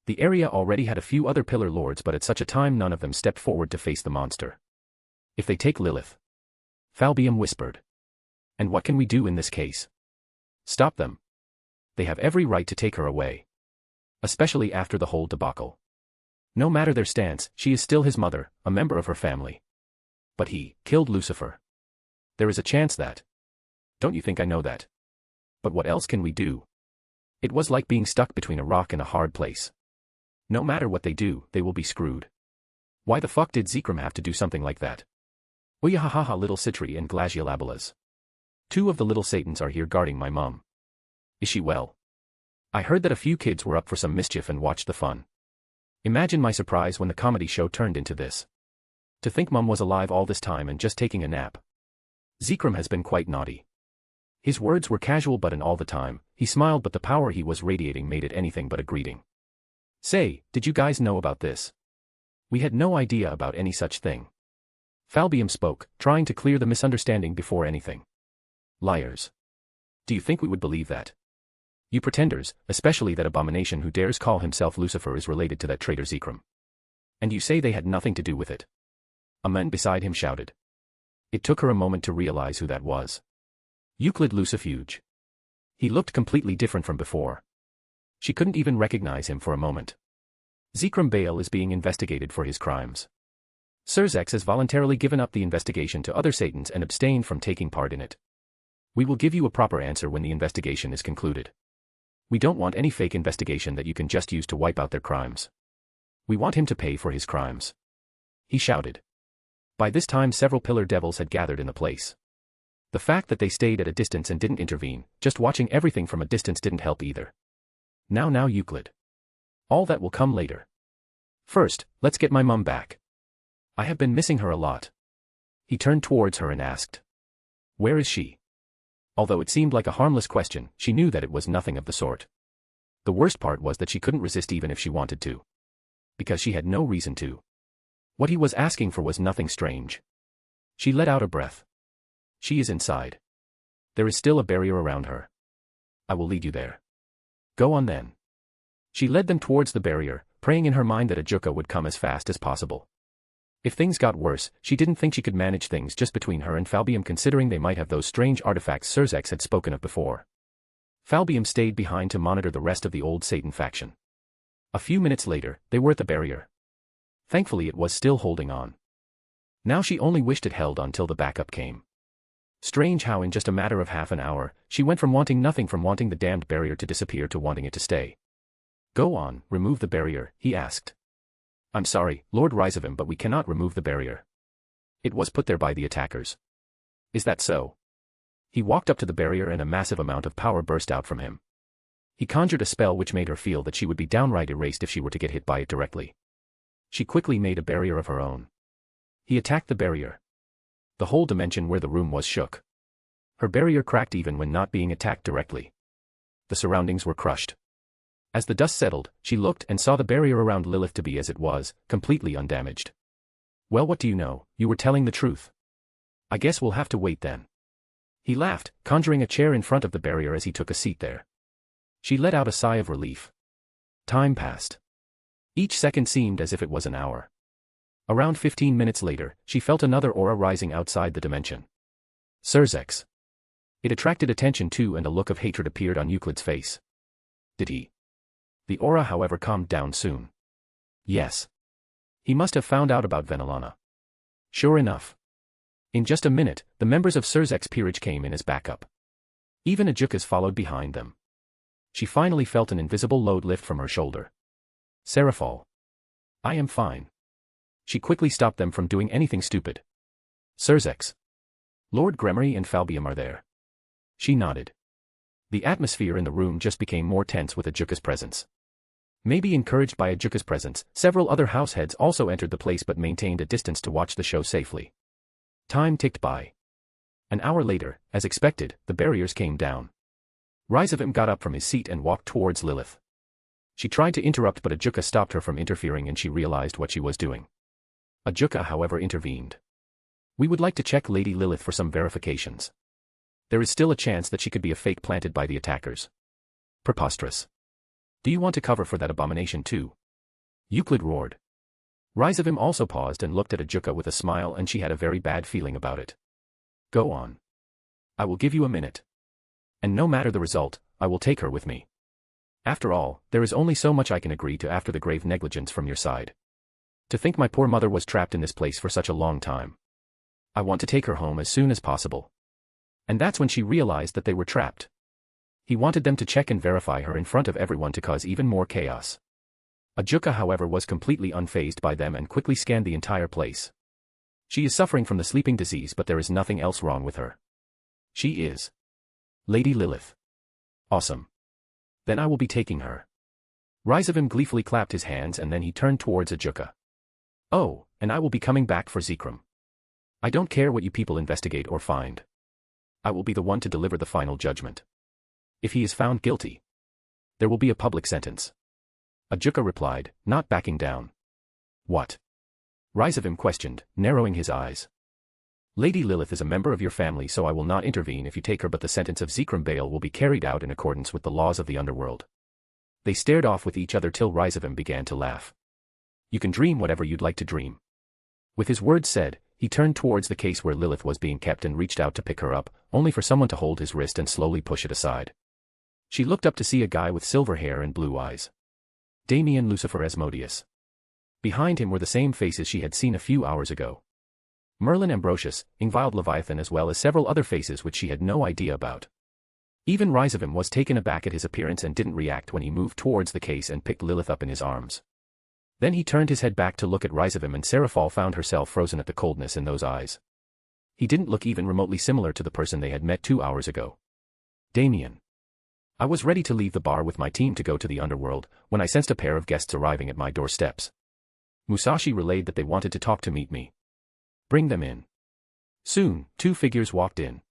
The area already had a few other pillar lords, but at such a time none of them stepped forward to face the monster. If they take Lilith. Falbium whispered. And what can we do in this case? Stop them. They have every right to take her away. Especially after the whole debacle. No matter their stance, she is still his mother, a member of her family. But he killed Lucifer. There is a chance that. Don't you think I know that? But what else can we do? It was like being stuck between a rock and a hard place. No matter what they do, they will be screwed. Why the fuck did Zekrom have to do something like that? Oyahahaha, little Citri and Glaciolabelas. Two of the little Satans are here guarding my mum. Is she well? I heard that a few kids were up for some mischief and watched the fun. Imagine my surprise when the comedy show turned into this. To think mum was alive all this time and just taking a nap. Zekrom has been quite naughty. His words were casual, but in all the time, he smiled, but the power he was radiating made it anything but a greeting. Say, did you guys know about this? We had no idea about any such thing. Falbium spoke, trying to clear the misunderstanding before anything. Liars. Do you think we would believe that? You pretenders, especially that abomination who dares call himself Lucifer is related to that traitor Zekrom. And you say they had nothing to do with it. A man beside him shouted. It took her a moment to realize who that was. Euclid Lucifuge. He looked completely different from before. She couldn't even recognize him for a moment. Zekrom Baal is being investigated for his crimes. Surzex has voluntarily given up the investigation to other Satans and abstained from taking part in it. We will give you a proper answer when the investigation is concluded. We don't want any fake investigation that you can just use to wipe out their crimes. We want him to pay for his crimes. He shouted. By this time several pillar devils had gathered in the place. The fact that they stayed at a distance and didn't intervene, just watching everything from a distance, didn't help either. Now Euclid. All that will come later. First, let's get my mum back. I have been missing her a lot. He turned towards her and asked. Where is she? Although it seemed like a harmless question, she knew that it was nothing of the sort. The worst part was that she couldn't resist even if she wanted to. Because she had no reason to. What he was asking for was nothing strange. She let out a breath. She is inside. There is still a barrier around her. I will lead you there. Go on then. She led them towards the barrier, praying in her mind that Ajuka would come as fast as possible. If things got worse, she didn't think she could manage things just between her and Falbium, considering they might have those strange artifacts Surzex had spoken of before. Falbium stayed behind to monitor the rest of the old Satan faction. A few minutes later, they were at the barrier. Thankfully it was still holding on. Now she only wished it held on till the backup came. Strange how in just a matter of half an hour, she went from wanting nothing, from wanting the damned barrier to disappear, to wanting it to stay. Go on, remove the barrier, he asked. I'm sorry, Lord Rizavim, but we cannot remove the barrier. It was put there by the attackers. Is that so? He walked up to the barrier and a massive amount of power burst out from him. He conjured a spell which made her feel that she would be downright erased if she were to get hit by it directly. She quickly made a barrier of her own. He attacked the barrier. The whole dimension where the room was shook. Her barrier cracked even when not being attacked directly. The surroundings were crushed. As the dust settled, she looked and saw the barrier around Lilith to be as it was, completely undamaged. Well, what do you know, you were telling the truth. I guess we'll have to wait then. He laughed, conjuring a chair in front of the barrier as he took a seat there. She let out a sigh of relief. Time passed. Each second seemed as if it was an hour. Around 15 minutes later, she felt another aura rising outside the dimension. Surzex. It attracted attention too, and a look of hatred appeared on Euclid's face. Did he? The aura, however, calmed down soon. Yes. He must have found out about Venelana. Sure enough. In just a minute, the members of Surzek's peerage came in as backup. Even Ajukas followed behind them. She finally felt an invisible load lift from her shoulder. Serafal. I am fine. She quickly stopped them from doing anything stupid. Surzeks. Lord Gremory and Falbium are there. She nodded. The atmosphere in the room just became more tense with Ajuka's presence. Maybe encouraged by Ajuka's presence, several other househeads also entered the place but maintained a distance to watch the show safely. Time ticked by. An hour later, as expected, the barriers came down. Rizavim got up from his seat and walked towards Lilith. She tried to interrupt, but Ajuka stopped her from interfering, and she realized what she was doing. Ajuka, however, intervened. We would like to check Lady Lilith for some verifications. There is still a chance that she could be a fake planted by the attackers. Preposterous. Do you want to cover for that abomination too? Euclid roared. Rizavim also paused and looked at Ajuka with a smile, and she had a very bad feeling about it. Go on. I will give you a minute. And no matter the result, I will take her with me. After all, there is only so much I can agree to after the grave negligence from your side. To think my poor mother was trapped in this place for such a long time. I want to take her home as soon as possible. And that's when she realized that they were trapped. He wanted them to check and verify her in front of everyone to cause even more chaos. Ajuka, however, was completely unfazed by them and quickly scanned the entire place. She is suffering from the sleeping disease, but there is nothing else wrong with her. She is Lady Lilith. Awesome. Then I will be taking her. Rizavim gleefully clapped his hands, and then he turned towards Ajuka. Oh, and I will be coming back for Zekrom. I don't care what you people investigate or find. I will be the one to deliver the final judgment. If he is found guilty, there will be a public sentence. Ajuka replied, not backing down. What? Rizavim questioned, narrowing his eyes. Lady Lilith is a member of your family, so I will not intervene if you take her, but the sentence of Zekrom Bale will be carried out in accordance with the laws of the underworld. They stared off with each other till Rizavim began to laugh. You can dream whatever you'd like to dream. With his words said, he turned towards the case where Lilith was being kept and reached out to pick her up, only for someone to hold his wrist and slowly push it aside. She looked up to see a guy with silver hair and blue eyes. Damien Lucifer Asmodeus. Behind him were the same faces she had seen a few hours ago. Merlin Ambrosius, Ingvild Leviathan, as well as several other faces which she had no idea about. Even Rizavim was taken aback at his appearance and didn't react when he moved towards the case and picked Lilith up in his arms. Then he turned his head back to look at Rizavim, and Serafal found herself frozen at the coldness in those eyes. He didn't look even remotely similar to the person they had met 2 hours ago. Damien. I was ready to leave the bar with my team to go to the underworld, when I sensed a pair of guests arriving at my doorsteps. Musashi relayed that they wanted to talk to meet me. Bring them in. Soon, 2 figures walked in.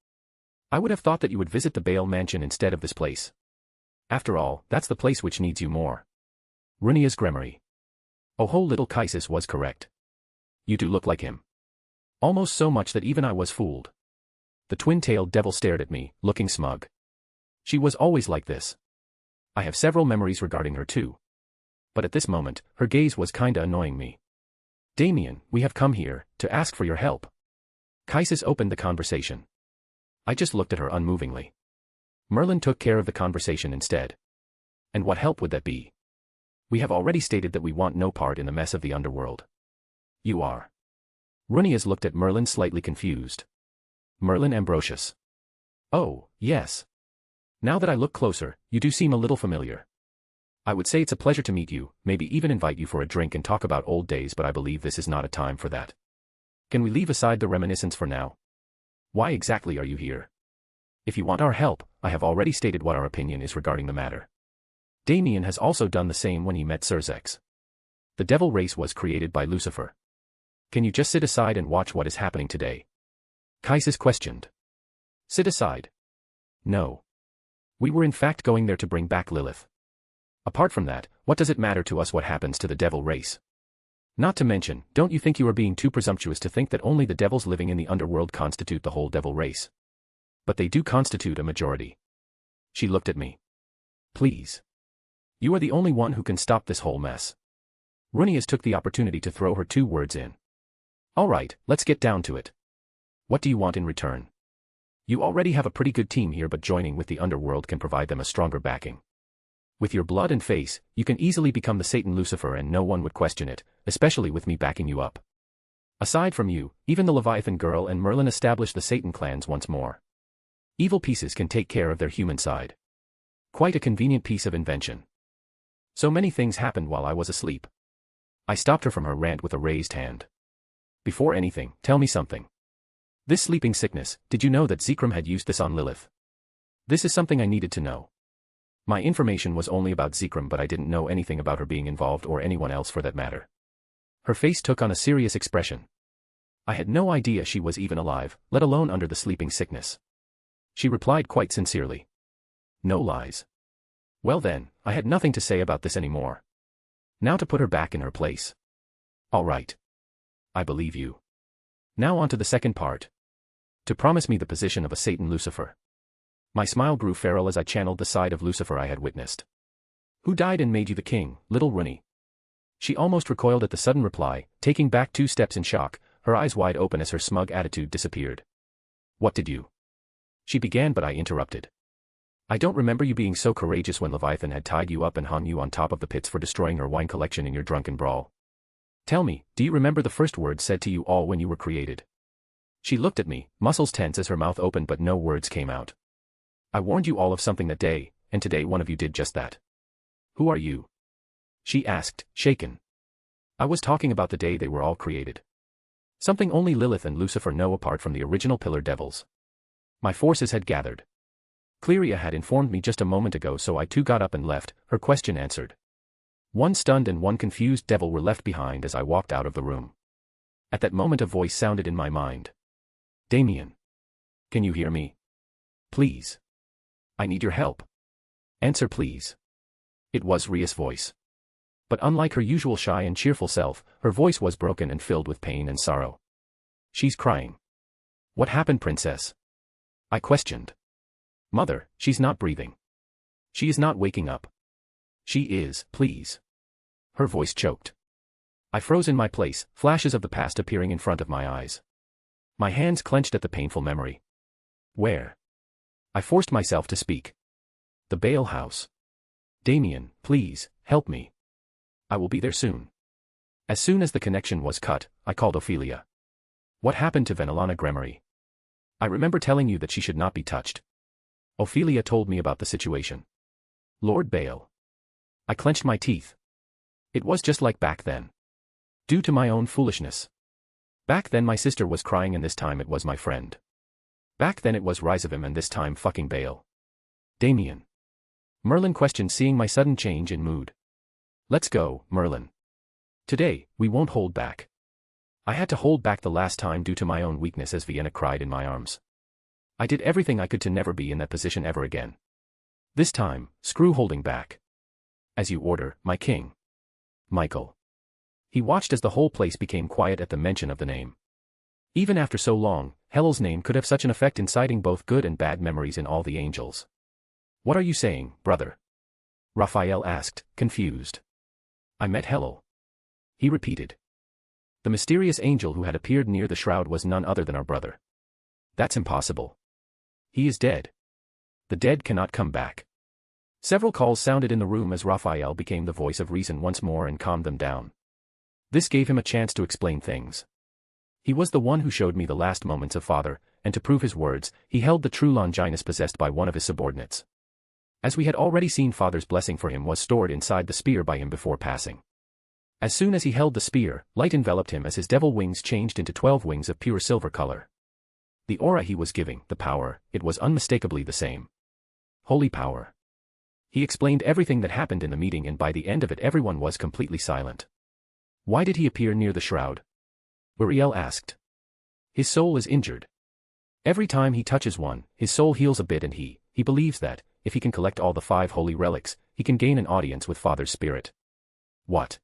I would have thought that you would visit the Bale mansion instead of this place. After all, that's the place which needs you more. Runia's Gremory. Oh ho, little Kaisis was correct. You do look like him. Almost so much that even I was fooled. The twin-tailed devil stared at me, looking smug. She was always like this. I have several memories regarding her too. But at this moment, her gaze was kinda annoying me. Damien, we have come here to ask for your help. Kaisis opened the conversation. I just looked at her unmovingly. Merlin took care of the conversation instead. And what help would that be? We have already stated that we want no part in the mess of the underworld. You are. Runias looked at Merlin slightly confused. Merlin Ambrosius. Oh, yes. Now that I look closer, you do seem a little familiar. I would say it's a pleasure to meet you, maybe even invite you for a drink and talk about old days, but I believe this is not a time for that. Can we leave aside the reminiscence for now? Why exactly are you here? If you want our help, I have already stated what our opinion is regarding the matter. Damien has also done the same when he met Surzeks. The devil race was created by Lucifer. Can you just sit aside and watch what is happening today? Kaisis questioned. Sit aside? No. We were in fact going there to bring back Lilith. Apart from that, what does it matter to us what happens to the devil race? Not to mention, don't you think you are being too presumptuous to think that only the devils living in the underworld constitute the whole devil race? But they do constitute a majority. She looked at me. Please. You are the only one who can stop this whole mess. Runias took the opportunity to throw her 2 words in. All right, let's get down to it. What do you want in return? You already have a pretty good team here, but joining with the underworld can provide them a stronger backing. With your blood and face, you can easily become the Satan Lucifer and no one would question it, especially with me backing you up. Aside from you, even the Leviathan girl and Merlin established the Satan clans once more. Evil pieces can take care of their human side. Quite a convenient piece of invention. So many things happened while I was asleep. I stopped her from her rant with a raised hand. Before anything, tell me something. This sleeping sickness, did you know that Zekrom had used this on Lilith? This is something I needed to know. My information was only about Zekrom, but I didn't know anything about her being involved or anyone else for that matter. Her face took on a serious expression. I had no idea she was even alive, let alone under the sleeping sickness. She replied quite sincerely. No lies. Well then, I had nothing to say about this anymore. Now to put her back in her place. All right. I believe you. Now on to the second part. To promise me the position of a Satan Lucifer. My smile grew feral as I channeled the side of Lucifer I had witnessed. Who died and made you the king, little Rooney? She almost recoiled at the sudden reply, taking back 2 steps in shock, her eyes wide open as her smug attitude disappeared. What did you? She began, but I interrupted. I don't remember you being so courageous when Leviathan had tied you up and hung you on top of the pits for destroying her wine collection in your drunken brawl. Tell me, do you remember the first words said to you all when you were created? She looked at me, muscles tense as her mouth opened, but no words came out. I warned you all of something that day, and today one of you did just that. Who are you? She asked, shaken. I was talking about the day they were all created. Something only Lilith and Lucifer know apart from the original pillar devils. My forces had gathered. Cleria had informed me just a moment ago, so I too got up and left, her question answered. 1 stunned and 1 confused devil were left behind as I walked out of the room. At that moment a voice sounded in my mind. Damien. Can you hear me? Please. I need your help. Answer please. It was Ria's voice. But unlike her usual shy and cheerful self, her voice was broken and filled with pain and sorrow. She's crying. What happened, princess? I questioned. Mother, she's not breathing. She is not waking up. She is, please. Her voice choked. I froze in my place, flashes of the past appearing in front of my eyes. My hands clenched at the painful memory. Where? I forced myself to speak. The Bale house. Damien, please, help me. I will be there soon. As soon as the connection was cut, I called Ophelia. What happened to Vanillana Gremory? I remember telling you that she should not be touched. Ophelia told me about the situation. Lord Bale. I clenched my teeth. It was just like back then. Due to my own foolishness. Back then my sister was crying and this time it was my friend. Back then it was Rizavim and this time fucking Bale. Damien. Merlin questioned, seeing my sudden change in mood. Let's go, Merlin. Today, we won't hold back. I had to hold back the last time due to my own weakness as Vienna cried in my arms. I did everything I could to never be in that position ever again. This time, screw holding back. As you order, my king. Michael. He watched as the whole place became quiet at the mention of the name. Even after so long, Helel's name could have such an effect, inciting both good and bad memories in all the angels. What are you saying, brother? Raphael asked, confused. I met Helel. He repeated. The mysterious angel who had appeared near the shroud was none other than our brother. That's impossible. He is dead. The dead cannot come back. Several calls sounded in the room as Raphael became the voice of reason once more and calmed them down. This gave him a chance to explain things. He was the one who showed me the last moments of Father, and to prove his words, he held the true Longinus possessed by one of his subordinates. As we had already seen, Father's blessing for him was stored inside the spear by him before passing. As soon as he held the spear, light enveloped him as his devil wings changed into 12 wings of pure silver color. The aura he was giving, the power, it was unmistakably the same. Holy power. He explained everything that happened in the meeting, and by the end of it everyone was completely silent. Why did he appear near the shroud? Uriel asked. His soul is injured. Every time he touches one, his soul heals a bit, and he believes that, if he can collect all the 5 holy relics, he can gain an audience with Father's spirit. What?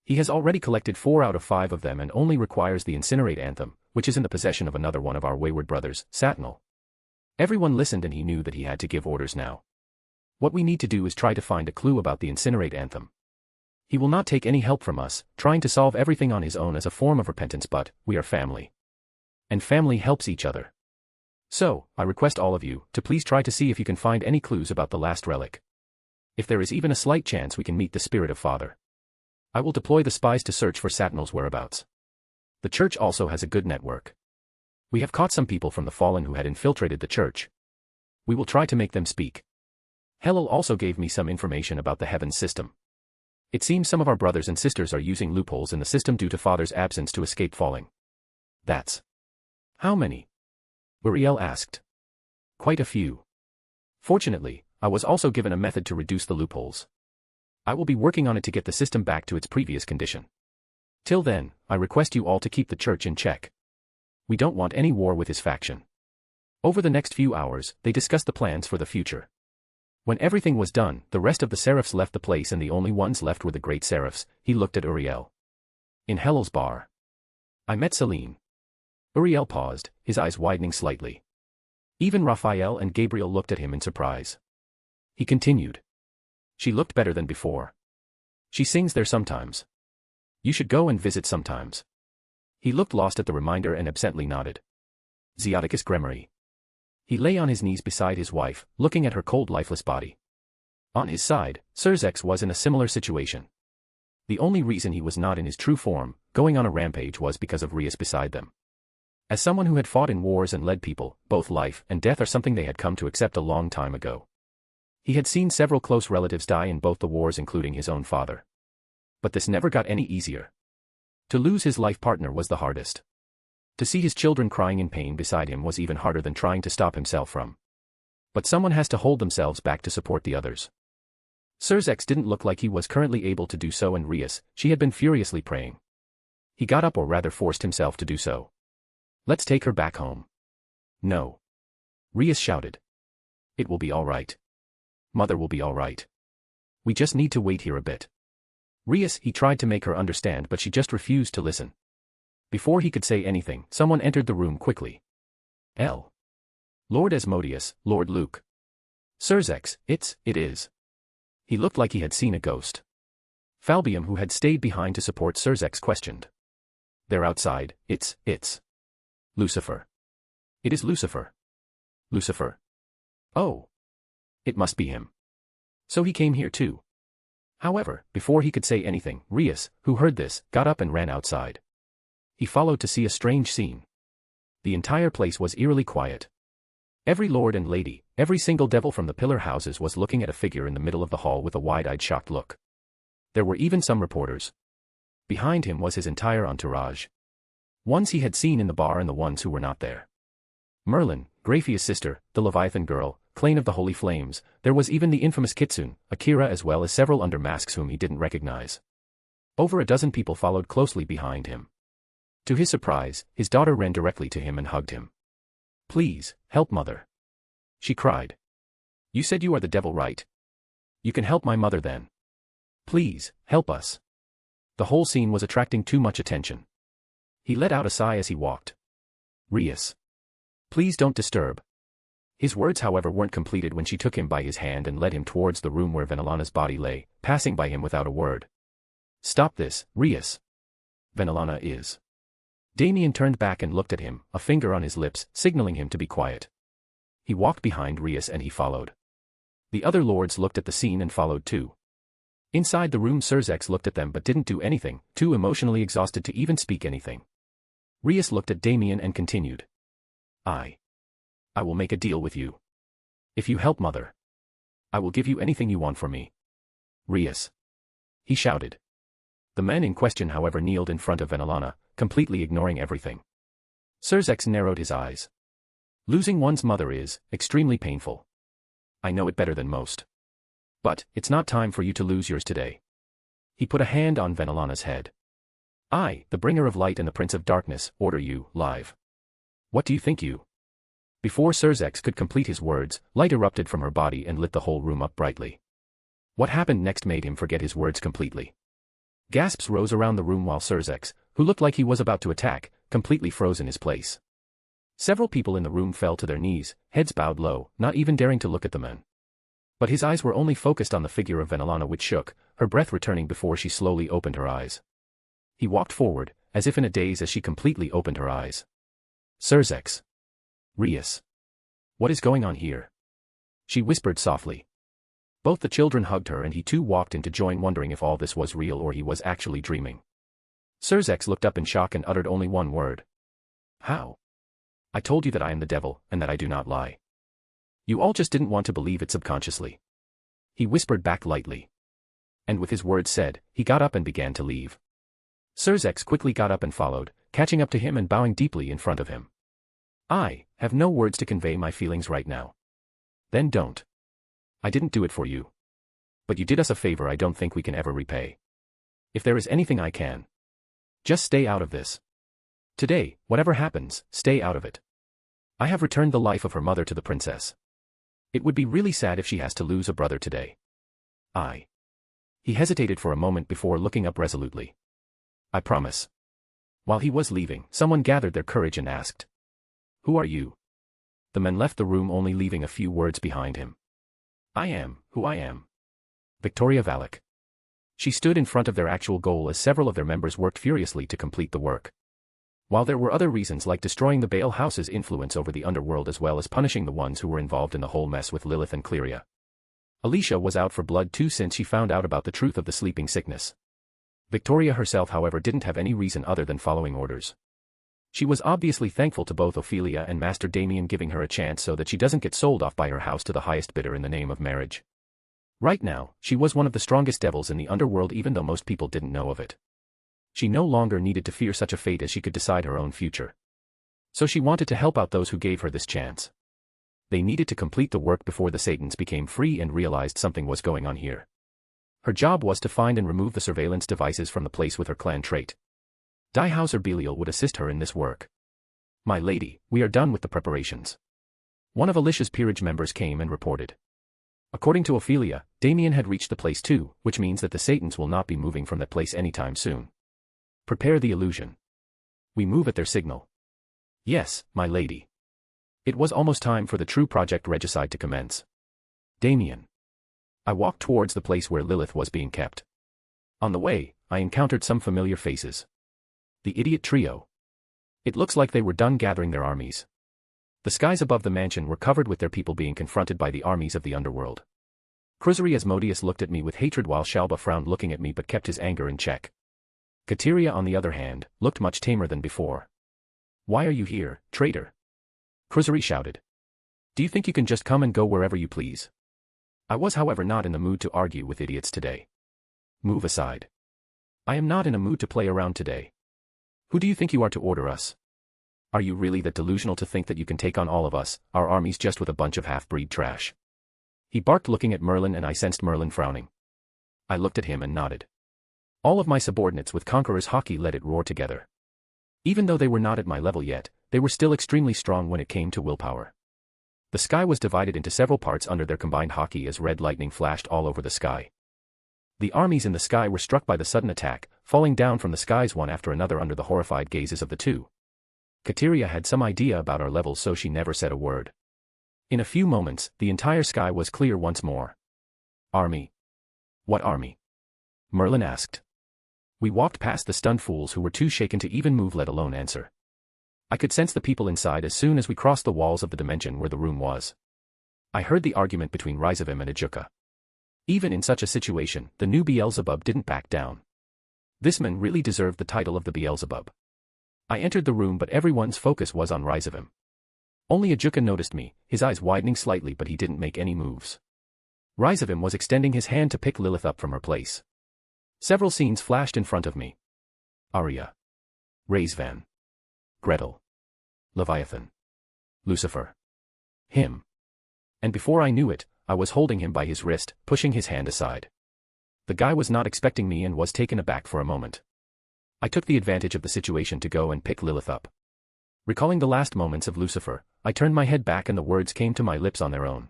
He has already collected 4 out of 5 of them and only requires the incinerate anthem, which is in the possession of another one of our wayward brothers, Satnal. Everyone listened and he knew that he had to give orders now. What we need to do is try to find a clue about the incinerate anthem. He will not take any help from us, trying to solve everything on his own as a form of repentance, but we are family. And family helps each other. So, I request all of you to please try to see if you can find any clues about the last relic. If there is even a slight chance we can meet the spirit of Father, I will deploy the spies to search for Satnal's whereabouts. The church also has a good network. We have caught some people from the Fallen who had infiltrated the church. We will try to make them speak. Hellel also gave me some information about the Heavens system. It seems some of our brothers and sisters are using loopholes in the system due to Father's absence to escape falling. That's... How many? Uriel asked. Quite a few. Fortunately, I was also given a method to reduce the loopholes. I will be working on it to get the system back to its previous condition. Till then, I request you all to keep the church in check. We don't want any war with his faction. Over the next few hours, they discussed the plans for the future. When everything was done, the rest of the Seraphs left the place and the only ones left were the great Seraphs. He looked at Uriel. In Hellel's bar. I met Celine. Uriel paused, his eyes widening slightly. Even Raphael and Gabriel looked at him in surprise. He continued. She looked better than before. She sings there sometimes. You should go and visit sometimes. He looked lost at the reminder and absently nodded. Zeoticus Gremory. He lay on his knees beside his wife, looking at her cold lifeless body. On his side, Serzex was in a similar situation. The only reason he was not in his true form, going on a rampage, was because of Rias beside them. As someone who had fought in wars and led people, both life and death are something they had come to accept a long time ago. He had seen several close relatives die in both the wars, including his own father. But this never got any easier. To lose his life partner was the hardest. To see his children crying in pain beside him was even harder than trying to stop himself from. But someone has to hold themselves back to support the others. Serzex didn't look like he was currently able to do so, and Rias, she had been furiously praying. He got up, or rather forced himself to do so. Let's take her back home. No. Rias shouted. It will be all right. Mother will be all right. We just need to wait here a bit. Rias, he tried to make her understand, but she just refused to listen. Before he could say anything, someone entered the room quickly. L. Lord Asmodeus, Lord Luke. Serzex, it is. He looked like he had seen a ghost. Falbium, who had stayed behind to support Serzex, questioned. They're outside, it's. Lucifer. It is Lucifer. Lucifer. Oh. It must be him. So he came here too. However, before he could say anything, Rias, who heard this, got up and ran outside. He followed to see a strange scene. The entire place was eerily quiet. Every lord and lady, every single devil from the pillar houses was looking at a figure in the middle of the hall with a wide-eyed shocked look. There were even some reporters. Behind him was his entire entourage. Ones he had seen in the bar and the ones who were not there. Merlin, Graphia's sister, the Leviathan girl, Clane of the Holy Flames, there was even the infamous Kitsune, Akira, as well as several under masks whom he didn't recognize. Over a dozen people followed closely behind him. To his surprise, his daughter ran directly to him and hugged him. Please, help mother. She cried. You said you are the devil, right? You can help my mother then. Please, help us. The whole scene was attracting too much attention. He let out a sigh as he walked. Rias. Please don't disturb. His words, however, weren't completed when she took him by his hand and led him towards the room where Venelana's body lay, passing by him without a word. Stop this, Rias. Venelana is. Damien turned back and looked at him, a finger on his lips, signaling him to be quiet. He walked behind Rias and he followed. The other lords looked at the scene and followed too. Inside the room, Serzex looked at them but didn't do anything, too emotionally exhausted to even speak anything. Rias looked at Damien and continued. I will make a deal with you. If you help mother, I will give you anything you want from me. Rias. He shouted. The men in question, however, kneeled in front of Venelana, completely ignoring everything. Serzex narrowed his eyes. Losing one's mother is extremely painful. I know it better than most. But it's not time for you to lose yours today. He put a hand on Venelana's head. I, the bringer of light and the prince of darkness, order you, live. What do you think you? Before Serzex could complete his words, light erupted from her body and lit the whole room up brightly. What happened next made him forget his words completely. Gasps rose around the room while Serzex, who looked like he was about to attack, completely froze in his place. Several people in the room fell to their knees, heads bowed low, not even daring to look at the men. But his eyes were only focused on the figure of Venelana, which shook, her breath returning before she slowly opened her eyes. He walked forward, as if in a daze as she completely opened her eyes. Serzex. Rias. What is going on here? She whispered softly. Both the children hugged her and he too walked in to join, wondering if all this was real or he was actually dreaming. Sirzex looked up in shock and uttered only one word. How? I told you that I am the devil, and that I do not lie. You all just didn't want to believe it subconsciously. He whispered back lightly. And with his words said, he got up and began to leave. Sirzex quickly got up and followed, catching up to him and bowing deeply in front of him. I have no words to convey my feelings right now. Then don't. I didn't do it for you. But you did us a favor I don't think we can ever repay. If there is anything I can. Just stay out of this. Today, whatever happens, stay out of it. I have returned the life of her mother to the princess. It would be really sad if she has to lose a brother today. He hesitated for a moment before looking up resolutely. I promise. While he was leaving, someone gathered their courage and asked. Who are you? The man left the room, only leaving a few words behind him. I am who I am. Victoria Valak. She stood in front of their actual goal as several of their members worked furiously to complete the work. While there were other reasons like destroying the Bale House's influence over the underworld as well as punishing the ones who were involved in the whole mess with Lilith and Cleria. Alicia was out for blood too since she found out about the truth of the sleeping sickness. Victoria herself, however, didn't have any reason other than following orders. She was obviously thankful to both Ophelia and Master Damien giving her a chance so that she doesn't get sold off by her house to the highest bidder in the name of marriage. Right now, she was one of the strongest devils in the underworld, even though most people didn't know of it. She no longer needed to fear such a fate as she could decide her own future. So she wanted to help out those who gave her this chance. They needed to complete the work before the Satans became free and realized something was going on here. Her job was to find and remove the surveillance devices from the place with her clan trait. Diehauser Belial would assist her in this work. My lady, we are done with the preparations. One of Alicia's peerage members came and reported. According to Ophelia, Damien had reached the place too, which means that the Satans will not be moving from that place anytime soon. Prepare the illusion. We move at their signal. Yes, my lady. It was almost time for the true Project Regicide to commence. Damien. I walked towards the place where Lilith was being kept. On the way, I encountered some familiar faces. The idiot trio. It looks like they were done gathering their armies. The skies above the mansion were covered with their people being confronted by the armies of the underworld. Cruzari Asmodeus looked at me with hatred while Shalba frowned looking at me but kept his anger in check. Kateria, on the other hand, looked much tamer than before. Why are you here, traitor? Cruzari shouted. Do you think you can just come and go wherever you please? I was, however, not in the mood to argue with idiots today. Move aside. I am not in a mood to play around today. Who do you think you are to order us? Are you really that delusional to think that you can take on all of us, our armies, just with a bunch of half-breed trash? He barked, looking at Merlin, and I sensed Merlin frowning. I looked at him and nodded. All of my subordinates with Conqueror's Hockey let it roar together. Even though they were not at my level yet, they were still extremely strong when it came to willpower. The sky was divided into several parts under their combined hockey as red lightning flashed all over the sky. The armies in the sky were struck by the sudden attack, falling down from the skies one after another under the horrified gazes of the two. Kateria had some idea about our levels, so she never said a word. In a few moments, the entire sky was clear once more. Army? What army? Merlin asked. We walked past the stunned fools who were too shaken to even move, let alone answer. I could sense the people inside as soon as we crossed the walls of the dimension where the room was. I heard the argument between Rizavim and Ajuka. Even in such a situation, the new Beelzebub didn't back down. This man really deserved the title of the Beelzebub. I entered the room, but everyone's focus was on Rizavim. Only Ajuka noticed me, his eyes widening slightly, but he didn't make any moves. Rizavim was extending his hand to pick Lilith up from her place. Several scenes flashed in front of me. Arya. Razvan. Gretel. Leviathan. Lucifer. Him. And before I knew it, I was holding him by his wrist, pushing his hand aside. The guy was not expecting me and was taken aback for a moment. I took the advantage of the situation to go and pick Lilith up. Recalling the last moments of Lucifer, I turned my head back and the words came to my lips on their own.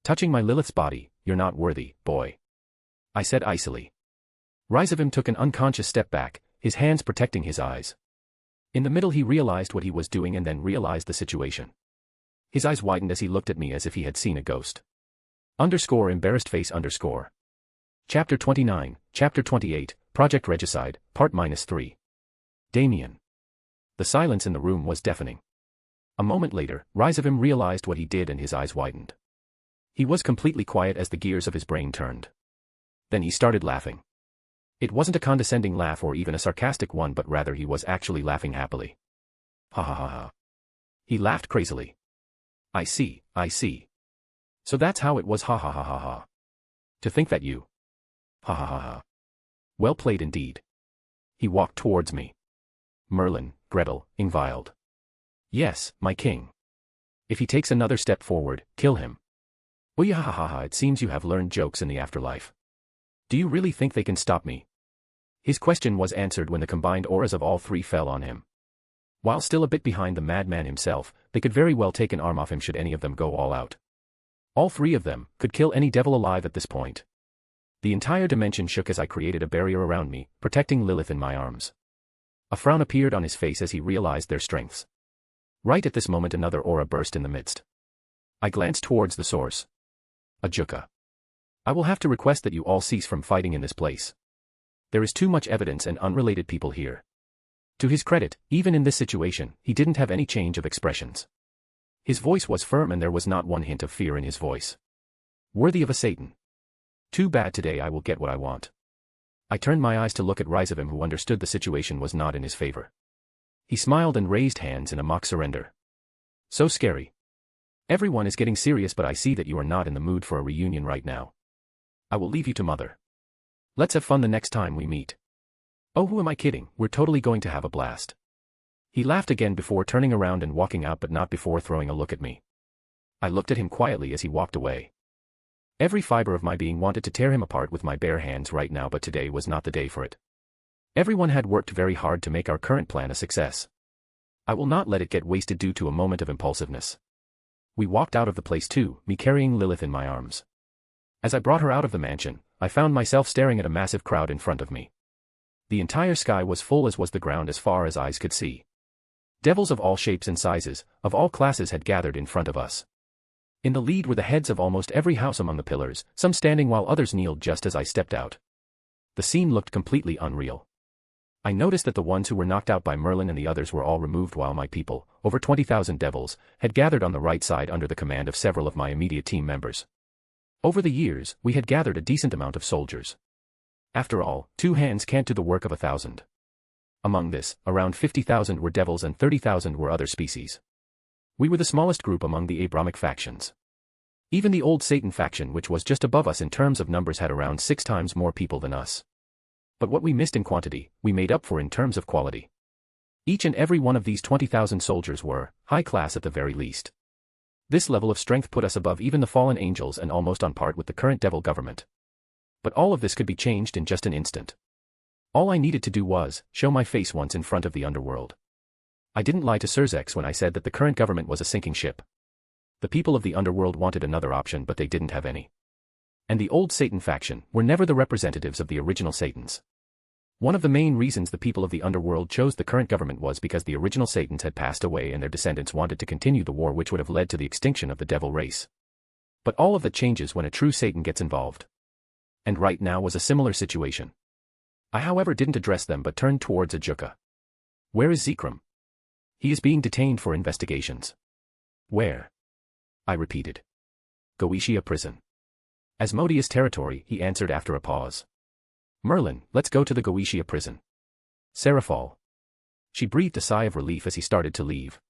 Touching my Lilith's body, "You're not worthy, boy," I said icily. Rizavim took an unconscious step back, his hands protecting his eyes. In the middle he realized what he was doing and then realized the situation. His eyes widened as he looked at me as if he had seen a ghost. Embarrassed face. Chapter 29, Chapter 28, Project Regicide, Part -3. Damien. The silence in the room was deafening. A moment later, Rizavim realized what he did and his eyes widened. He was completely quiet as the gears of his brain turned. Then he started laughing. It wasn't a condescending laugh or even a sarcastic one, but rather he was actually laughing happily. Ha ha ha ha. He laughed crazily. I see, I see. So that's how it was, ha ha ha ha ha. To think that you. Ha ha ha ha. Well played indeed. He walked towards me. Merlin, Gretel, Ingvild. Yes, my king. If he takes another step forward, kill him. Oh yeah, ha ha ha, it seems you have learned jokes in the afterlife. Do you really think they can stop me? His question was answered when the combined auras of all three fell on him. While still a bit behind the madman himself, they could very well take an arm off him should any of them go all out. All three of them could kill any devil alive at this point. The entire dimension shook as I created a barrier around me, protecting Lilith in my arms. A frown appeared on his face as he realized their strengths. Right at this moment another aura burst in the midst. I glanced towards the source. Ajuka. I will have to request that you all cease from fighting in this place. There is too much evidence and unrelated people here. To his credit, even in this situation, he didn't have any change of expressions. His voice was firm and there was not one hint of fear in his voice. Worthy of a Satan. Too bad, today I will get what I want. I turned my eyes to look at Rizavim, who understood the situation was not in his favor. He smiled and raised hands in a mock surrender. So scary. Everyone is getting serious, but I see that you are not in the mood for a reunion right now. I will leave you to Mother. Let's have fun the next time we meet. Oh, who am I kidding? We're totally going to have a blast. He laughed again before turning around and walking out, but not before throwing a look at me. I looked at him quietly as he walked away. Every fiber of my being wanted to tear him apart with my bare hands right now, but today was not the day for it. Everyone had worked very hard to make our current plan a success. I will not let it get wasted due to a moment of impulsiveness. We walked out of the place too, me carrying Lilith in my arms. As I brought her out of the mansion, I found myself staring at a massive crowd in front of me. The entire sky was full, as was the ground as far as eyes could see. Devils of all shapes and sizes, of all classes, had gathered in front of us. In the lead were the heads of almost every house among the pillars, some standing while others kneeled just as I stepped out. The scene looked completely unreal. I noticed that the ones who were knocked out by Merlin and the others were all removed, while my people, over 20,000 devils, had gathered on the right side under the command of several of my immediate team members. Over the years, we had gathered a decent amount of soldiers. After all, 2 hands can't do the work of 1,000. Among this, around 50,000 were devils and 30,000 were other species. We were the smallest group among the Abrahamic factions. Even the old Satan faction, which was just above us in terms of numbers, had around 6 times more people than us. But what we missed in quantity, we made up for in terms of quality. Each and every one of these 20,000 soldiers were high class at the very least. This level of strength put us above even the fallen angels and almost on par with the current devil government. But all of this could be changed in just an instant. All I needed to do was show my face once in front of the underworld. I didn't lie to Surzex when I said that the current government was a sinking ship. The people of the underworld wanted another option, but they didn't have any. And the old Satan faction were never the representatives of the original Satans. One of the main reasons the people of the underworld chose the current government was because the original Satans had passed away and their descendants wanted to continue the war, which would have led to the extinction of the devil race. But all of that changes when a true Satan gets involved. And right now was a similar situation. I, however, didn't address them but turned towards Ajuka. Where is Zekrom? He is being detained for investigations. Where? I repeated. Goetia prison. Asmodeus territory, he answered after a pause. Merlin, let's go to the Goetia prison. Seraphal. She breathed a sigh of relief as he started to leave.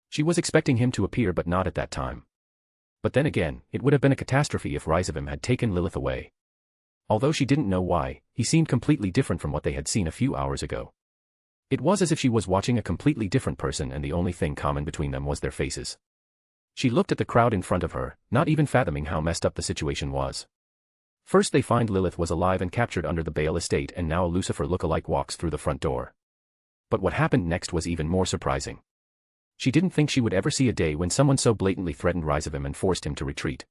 She was expecting him to appear, but not at that time. But then again, it would have been a catastrophe if Rizavim had taken Lilith away. Although she didn't know why, he seemed completely different from what they had seen a few hours ago. It was as if she was watching a completely different person, and the only thing common between them was their faces. She looked at the crowd in front of her, not even fathoming how messed up the situation was. First they find Lilith was alive and captured under the Baal estate, and now a Lucifer look-alike walks through the front door. But what happened next was even more surprising. She didn't think she would ever see a day when someone so blatantly threatened Rizavim and forced him to retreat.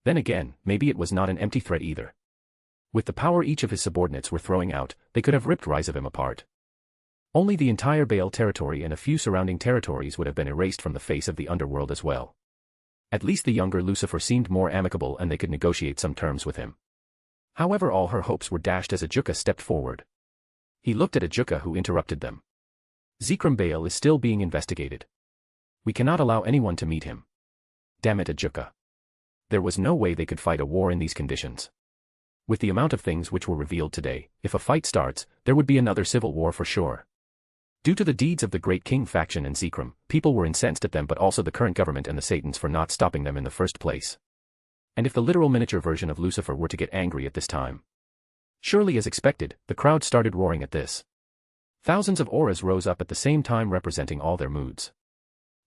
Then again, maybe it was not an empty threat either. With the power each of his subordinates were throwing out, they could have ripped Rizavim apart. Only the entire Baal territory and a few surrounding territories would have been erased from the face of the underworld as well. At least the younger Lucifer seemed more amicable and they could negotiate some terms with him. However, all her hopes were dashed as Ajuka stepped forward. He looked at Ajuka, who interrupted them. Zekrom Baal is still being investigated. We cannot allow anyone to meet him. Damn it, Ajuka. There was no way they could fight a war in these conditions. With the amount of things which were revealed today, if a fight starts, there would be another civil war for sure. Due to the deeds of the Great King faction and Zekrom, people were incensed at them but also the current government and the Satans for not stopping them in the first place. And if the literal miniature version of Lucifer were to get angry at this time. Surely as expected, the crowd started roaring at this. Thousands of auras rose up at the same time representing all their moods.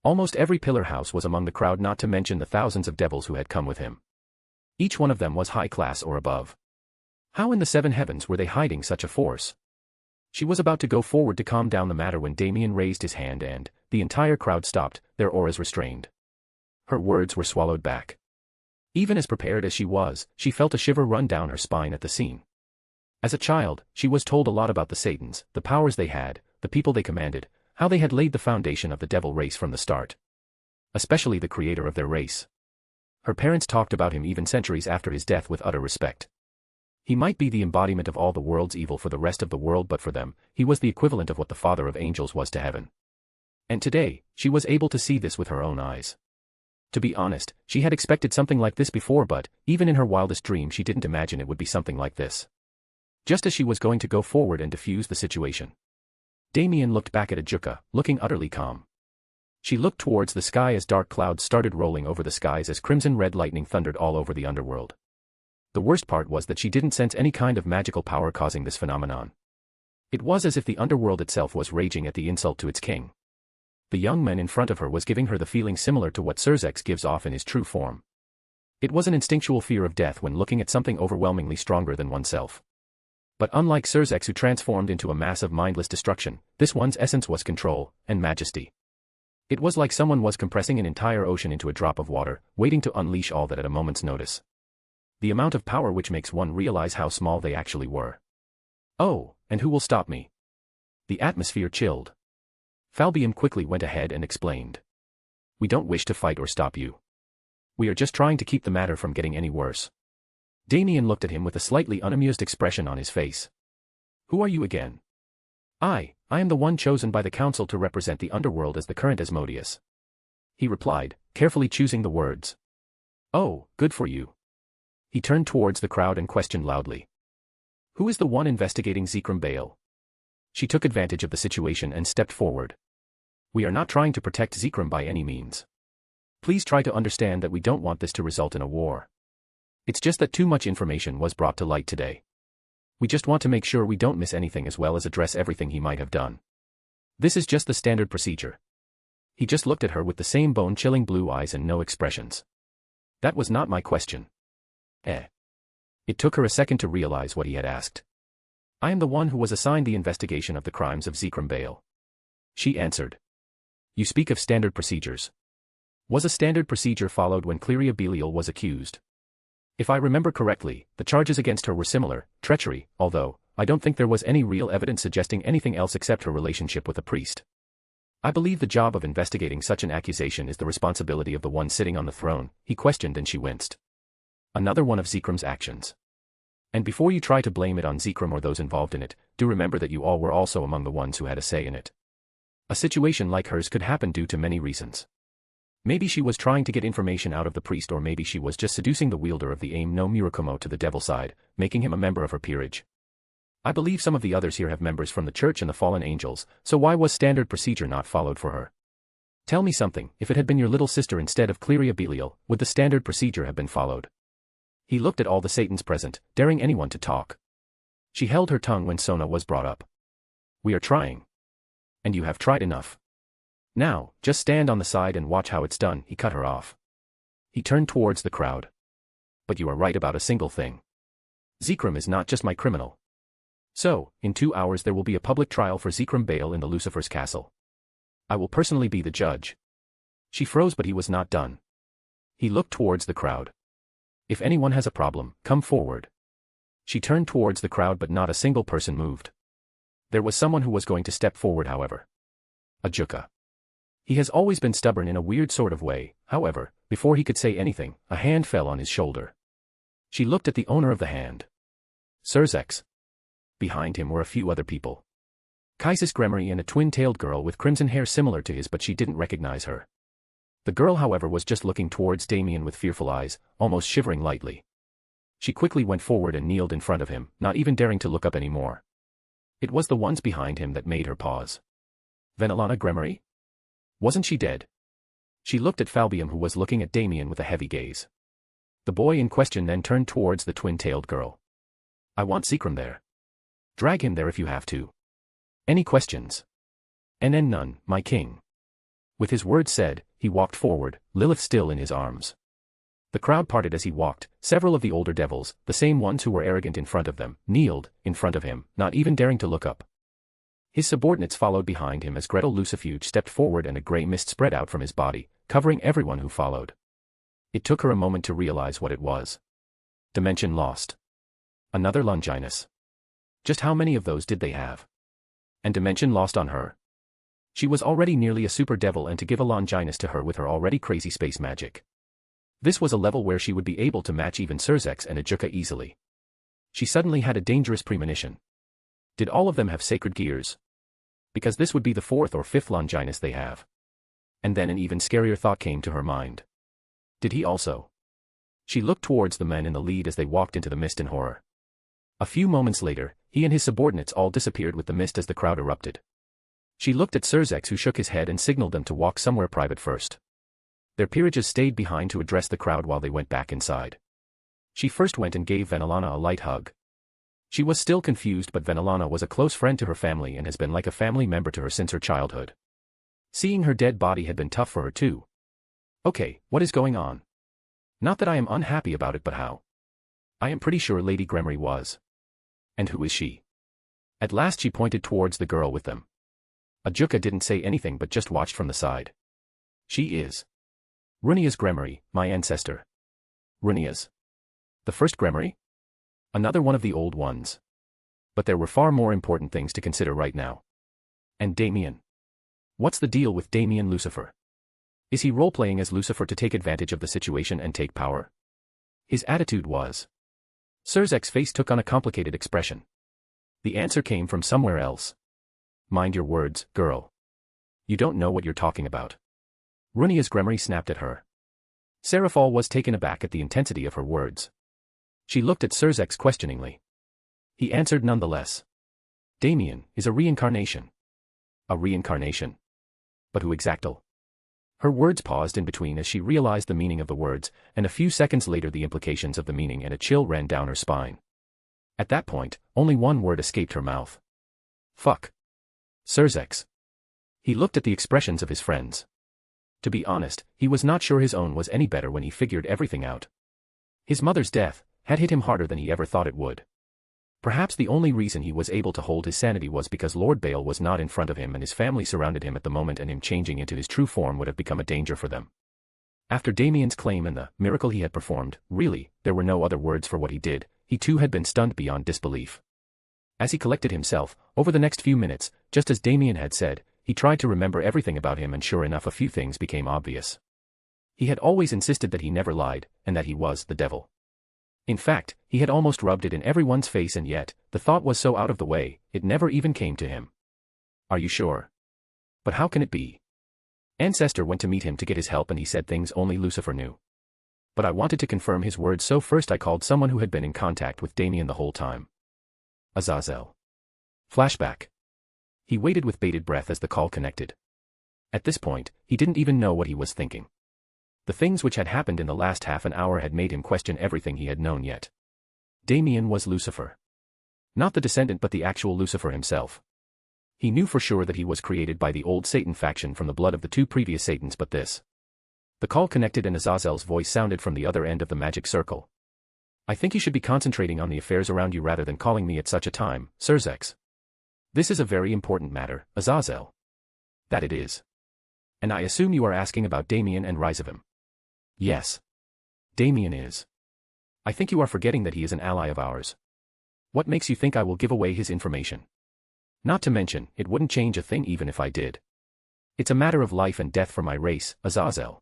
Almost every pillar house was among the crowd, not to mention the thousands of devils who had come with him. Each one of them was high class or above. How in the seven heavens were they hiding such a force? She was about to go forward to calm down the matter when Damien raised his hand and the entire crowd stopped, their auras restrained. Her words were swallowed back. Even as prepared as she was, she felt a shiver run down her spine at the scene. As a child, she was told a lot about the Satans, the powers they had, the people they commanded, how they had laid the foundation of the devil race from the start. Especially the creator of their race. Her parents talked about him even centuries after his death with utter respect. He might be the embodiment of all the world's evil for the rest of the world, but for them, he was the equivalent of what the Father of Angels was to heaven. And today, she was able to see this with her own eyes. To be honest, she had expected something like this before, but even in her wildest dream she didn't imagine it would be something like this. Just as she was going to go forward and defuse the situation, Damien looked back at Ajuka, looking utterly calm. She looked towards the sky as dark clouds started rolling over the skies as crimson-red lightning thundered all over the underworld. The worst part was that she didn't sense any kind of magical power causing this phenomenon. It was as if the underworld itself was raging at the insult to its king. The young man in front of her was giving her the feeling similar to what Surzex gives off in his true form. It was an instinctual fear of death when looking at something overwhelmingly stronger than oneself. But unlike Surzex, who transformed into a mass of mindless destruction, this one's essence was control and majesty. It was like someone was compressing an entire ocean into a drop of water, waiting to unleash all that at a moment's notice. The amount of power which makes one realize how small they actually were. Oh, and who will stop me? The atmosphere chilled. Falbium quickly went ahead and explained. We don't wish to fight or stop you. We are just trying to keep the matter from getting any worse. Damien looked at him with a slightly unamused expression on his face. Who are you again? I am the one chosen by the council to represent the underworld as the current Asmodeus. He replied, carefully choosing the words. Oh, good for you. He turned towards the crowd and questioned loudly. Who is the one investigating Zekrom Bale? She took advantage of the situation and stepped forward. We are not trying to protect Zekrom by any means. Please try to understand that we don't want this to result in a war. It's just that too much information was brought to light today. We just want to make sure we don't miss anything as well as address everything he might have done. This is just the standard procedure. He just looked at her with the same bone-chilling blue eyes and no expressions. That was not my question. It took her a second to realize what he had asked. I am the one who was assigned the investigation of the crimes of Zekrom Bale. She answered. You speak of standard procedures. Was a standard procedure followed when Cleria Belial was accused? If I remember correctly, the charges against her were similar, treachery, although I don't think there was any real evidence suggesting anything else except her relationship with a priest. I believe the job of investigating such an accusation is the responsibility of the one sitting on the throne, he questioned, and she winced. Another one of Zekrom's actions. And before you try to blame it on Zekrom or those involved in it, do remember that you all were also among the ones who had a say in it. A situation like hers could happen due to many reasons. Maybe she was trying to get information out of the priest, or maybe she was just seducing the wielder of the Aim no Murakumo to the devil side, making him a member of her peerage. I believe some of the others here have members from the church and the fallen angels, so why was standard procedure not followed for her? Tell me something, if it had been your little sister instead of Cleria Belial, would the standard procedure have been followed? He looked at all the Satans present, daring anyone to talk. She held her tongue when Sona was brought up. We are trying. And you have tried enough. Now, just stand on the side and watch how it's done, he cut her off. He turned towards the crowd. But you are right about a single thing. Zekrom is not just my criminal. So, in 2 hours there will be a public trial for Zekrom Bale in the Lucifer's castle. I will personally be the judge. She froze, but he was not done. He looked towards the crowd. If anyone has a problem, come forward. She turned towards the crowd, but not a single person moved. There was someone who was going to step forward, however. Ajuka. He has always been stubborn in a weird sort of way, however, before he could say anything, a hand fell on his shoulder. She looked at the owner of the hand. Surzex. Behind him were a few other people. Kaisis Gremory and a twin-tailed girl with crimson hair similar to his, but she didn't recognize her. The girl however was just looking towards Damien with fearful eyes, almost shivering lightly. She quickly went forward and kneeled in front of him, not even daring to look up anymore. It was the ones behind him that made her pause. Venelana Gremory? Wasn't she dead? She looked at Falbium, who was looking at Damien with a heavy gaze. The boy in question then turned towards the twin-tailed girl. I want Seacrum there. Drag him there if you have to. Any questions? And none, my king. With his words said, he walked forward, Lilith still in his arms. The crowd parted as he walked. Several of the older devils, the same ones who were arrogant in front of them, kneeled in front of him, not even daring to look up. His subordinates followed behind him as Gretel Lucifuge stepped forward and a grey mist spread out from his body, covering everyone who followed. It took her a moment to realize what it was. Dimension lost. Another Longinus. Just how many of those did they have? And dimension lost on her? She was already nearly a super devil, and to give a Longinus to her with her already crazy space magic. This was a level where she would be able to match even Surzex and Ajuka easily. She suddenly had a dangerous premonition. Did all of them have sacred gears? Because this would be the 4th or 5th Longinus they have. And then an even scarier thought came to her mind. Did he also? She looked towards the men in the lead as they walked into the mist in horror. A few moments later, he and his subordinates all disappeared with the mist as the crowd erupted. She looked at Surzex, who shook his head and signaled them to walk somewhere private first. Their peerages stayed behind to address the crowd while they went back inside. She first went and gave Venelana a light hug. She was still confused, but Venelana was a close friend to her family and has been like a family member to her since her childhood. Seeing her dead body had been tough for her too. Okay, what is going on? Not that I am unhappy about it, but how? I am pretty sure Lady Gremory was. And who is she? At last she pointed towards the girl with them. Ajuka didn't say anything but just watched from the side. She is Runia's Gremory, my ancestor. Runia's? The first Gremory? Another one of the old ones. But there were far more important things to consider right now. And Damien? What's the deal with Damien Lucifer? Is he role-playing as Lucifer to take advantage of the situation and take power? His attitude was. Surzek's face took on a complicated expression. The answer came from somewhere else. Mind your words, girl. You don't know what you're talking about. Runia's Gremory snapped at her. Seraphal was taken aback at the intensity of her words. She looked at Surzex questioningly. He answered nonetheless. Damien is a reincarnation. A reincarnation? But who exactly? Her words paused in between as she realized the meaning of the words, and a few seconds later the implications of the meaning, and a chill ran down her spine. At that point, only one word escaped her mouth. Fuck. Surzex. He looked at the expressions of his friends. To be honest, he was not sure his own was any better when he figured everything out. His mother's death had hit him harder than he ever thought it would. Perhaps the only reason he was able to hold his sanity was because Lord Bale was not in front of him and his family surrounded him at the moment, and him changing into his true form would have become a danger for them. After Damien's claim and the miracle he had performed, really, there were no other words for what he did. He too had been stunned beyond disbelief. As he collected himself, over the next few minutes, just as Damien had said, he tried to remember everything about him, and sure enough a few things became obvious. He had always insisted that he never lied, and that he was the devil. In fact, he had almost rubbed it in everyone's face, and yet, the thought was so out of the way, it never even came to him. Are you sure? But how can it be? Ancestor went to meet him to get his help, and he said things only Lucifer knew. But I wanted to confirm his words, so first I called someone who had been in contact with Damien the whole time. Azazel. Flashback. He waited with bated breath as the call connected. At this point, he didn't even know what he was thinking. The things which had happened in the last half an hour had made him question everything he had known yet. Damien was Lucifer. Not the descendant, but the actual Lucifer himself. He knew for sure that he was created by the old Satan faction from the blood of the two previous Satans, but this. The call connected and Azazel's voice sounded from the other end of the magic circle. I think you should be concentrating on the affairs around you rather than calling me at such a time, Surzex. This is a very important matter, Azazel. That it is. And I assume you are asking about Damien and Rizavim. Yes. Damien is. I think you are forgetting that he is an ally of ours. What makes you think I will give away his information? Not to mention, it wouldn't change a thing even if I did. It's a matter of life and death for my race, Azazel.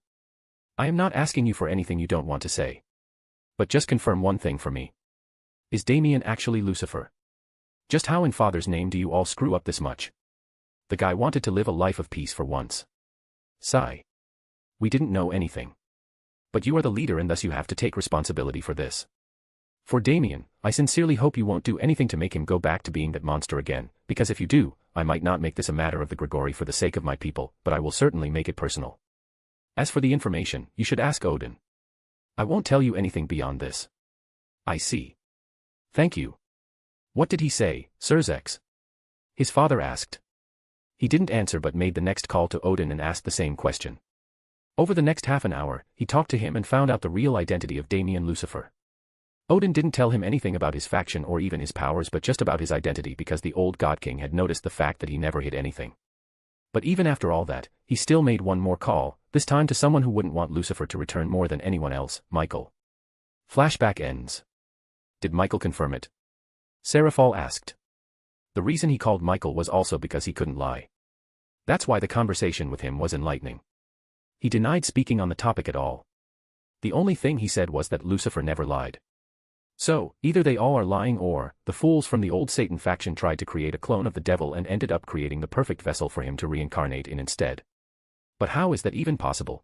I am not asking you for anything you don't want to say. But just confirm one thing for me. Is Damien actually Lucifer? Just how in Father's name do you all screw up this much? The guy wanted to live a life of peace for once. Sigh. We didn't know anything. But you are the leader and thus you have to take responsibility for this. For Damien, I sincerely hope you won't do anything to make him go back to being that monster again, because if you do, I might not make this a matter of the Grigori for the sake of my people, but I will certainly make it personal. As for the information, you should ask Odin. I won't tell you anything beyond this. I see. Thank you. What did he say, Sirzex? His father asked. He didn't answer but made the next call to Odin and asked the same question. Over the next half an hour, he talked to him and found out the real identity of Damien Lucifer. Odin didn't tell him anything about his faction or even his powers but just about his identity because the old God King had noticed the fact that he never hid anything. But even after all that, he still made one more call, this time to someone who wouldn't want Lucifer to return more than anyone else, Michael. Flashback ends. Did Michael confirm it? Serafal asked. The reason he called Michael was also because he couldn't lie. That's why the conversation with him was enlightening. He denied speaking on the topic at all. The only thing he said was that Lucifer never lied. So, either they all are lying or, the fools from the old Satan faction tried to create a clone of the devil and ended up creating the perfect vessel for him to reincarnate in instead. But how is that even possible?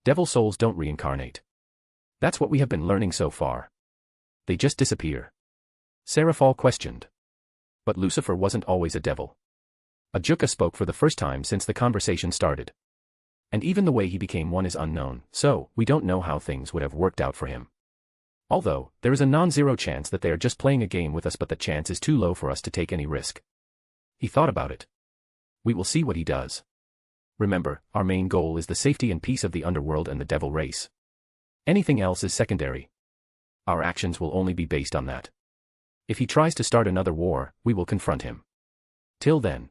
Devil souls don't reincarnate. That's what we have been learning so far. They just disappear. Serafal questioned. But Lucifer wasn't always a devil. Ajuka spoke for the first time since the conversation started. And even the way he became one is unknown, so, we don't know how things would have worked out for him. Although, there is a non-zero chance that they are just playing a game with us but that chance is too low for us to take any risk. He thought about it. We will see what he does. Remember, our main goal is the safety and peace of the underworld and the devil race. Anything else is secondary. Our actions will only be based on that. If he tries to start another war, we will confront him. Till then.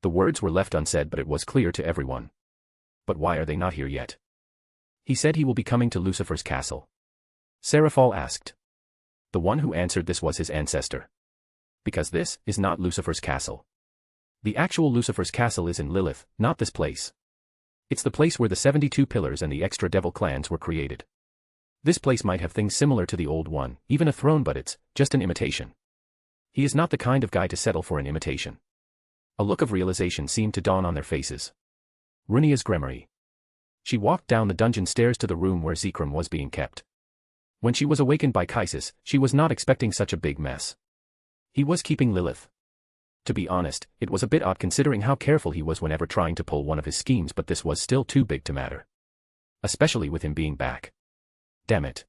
The words were left unsaid but it was clear to everyone. But why are they not here yet? He said he will be coming to Lucifer's castle. Serafal asked. The one who answered this was his ancestor. Because this is not Lucifer's castle. The actual Lucifer's castle is in Lilith, not this place. It's the place where the 72 pillars and the extra devil clans were created. This place might have things similar to the old one, even a throne, but it's just an imitation. He is not the kind of guy to settle for an imitation. A look of realization seemed to dawn on their faces. Runia's Gremory. She walked down the dungeon stairs to the room where Zekrom was being kept. When she was awakened by Kaisis, she was not expecting such a big mess. He was keeping Lilith. To be honest, it was a bit odd considering how careful he was whenever trying to pull one of his schemes, but this was still too big to matter. Especially with him being back. Damn it.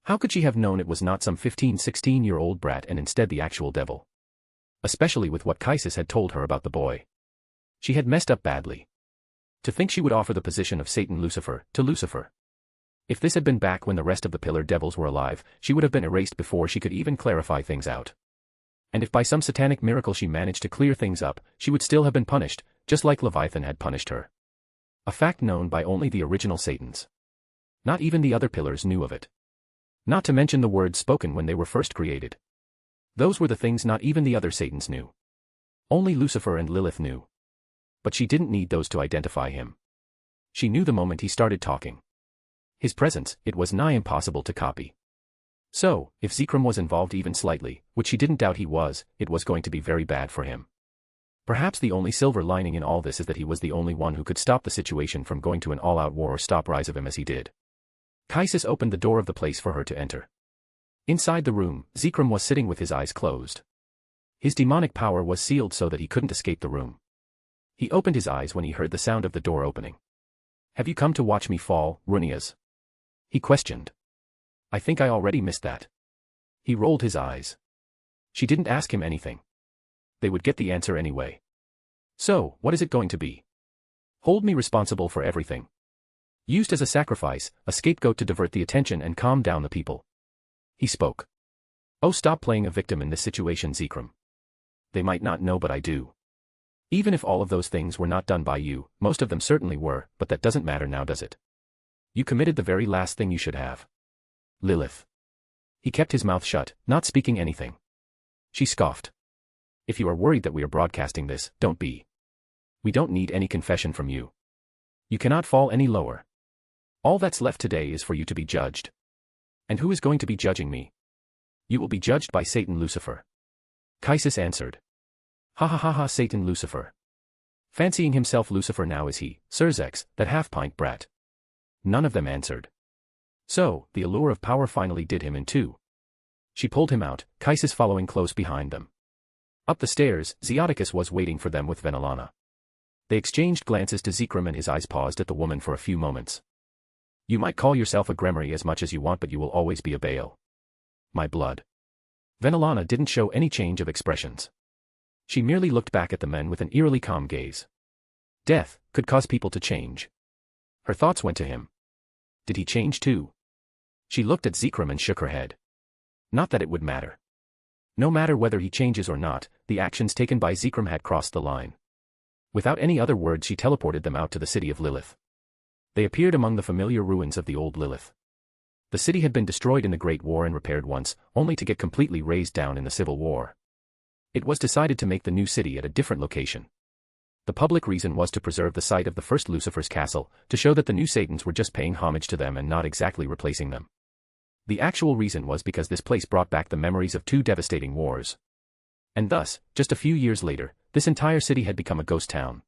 How could she have known it was not some 15-16-year-old brat and instead the actual devil? Especially with what Kaisis had told her about the boy. She had messed up badly. To think she would offer the position of Satan Lucifer to Lucifer. If this had been back when the rest of the pillar devils were alive, she would have been erased before she could even clarify things out. And if by some satanic miracle she managed to clear things up, she would still have been punished, just like Leviathan had punished her. A fact known by only the original Satans. Not even the other pillars knew of it. Not to mention the words spoken when they were first created. Those were the things not even the other Satans knew. Only Lucifer and Lilith knew. But she didn't need those to identify him. She knew the moment he started talking. His presence, it was nigh impossible to copy. So, if Zekrom was involved even slightly, which she didn't doubt he was, it was going to be very bad for him. Perhaps the only silver lining in all this is that he was the only one who could stop the situation from going to an all-out war or stop rise of him as he did. Kaisis opened the door of the place for her to enter. Inside the room, Zekrom was sitting with his eyes closed. His demonic power was sealed so that he couldn't escape the room. He opened his eyes when he heard the sound of the door opening. Have you come to watch me fall, Runias? He questioned. I think I already missed that. He rolled his eyes. She didn't ask him anything. They would get the answer anyway. So, what is it going to be? Hold me responsible for everything. Used as a sacrifice, a scapegoat to divert the attention and calm down the people. He spoke. Oh, stop playing a victim in this situation, Zekrom. They might not know, but I do. Even if all of those things were not done by you, most of them certainly were, but that doesn't matter now, does it? You committed the very last thing you should have. Lilith. He kept his mouth shut, not speaking anything. She scoffed. If you are worried that we are broadcasting this, don't be. We don't need any confession from you. You cannot fall any lower. All that's left today is for you to be judged. And who is going to be judging me? You will be judged by Satan Lucifer. Kaisis answered. Ha ha ha ha, Satan Lucifer. Fancying himself Lucifer now is he, Serzex, that half-pint brat. None of them answered. So, the allure of power finally did him in two. She pulled him out, Kaisis following close behind them. Up the stairs, Zeoticus was waiting for them with Venelana. They exchanged glances to Zekrom and his eyes paused at the woman for a few moments. You might call yourself a Gremory as much as you want, but you will always be a Baal. My blood. Venelana didn't show any change of expressions. She merely looked back at the men with an eerily calm gaze. Death could cause people to change. Her thoughts went to him. Did he change too? She looked at Zekrom and shook her head. Not that it would matter. No matter whether he changes or not, the actions taken by Zekrom had crossed the line. Without any other words she teleported them out to the city of Lilith. They appeared among the familiar ruins of the old Lilith. The city had been destroyed in the Great War and repaired once, only to get completely razed down in the Civil War. It was decided to make the new city at a different location. The public reason was to preserve the site of the first Lucifer's castle, to show that the new Satans were just paying homage to them and not exactly replacing them. The actual reason was because this place brought back the memories of two devastating wars. And thus, just a few years later, this entire city had become a ghost town.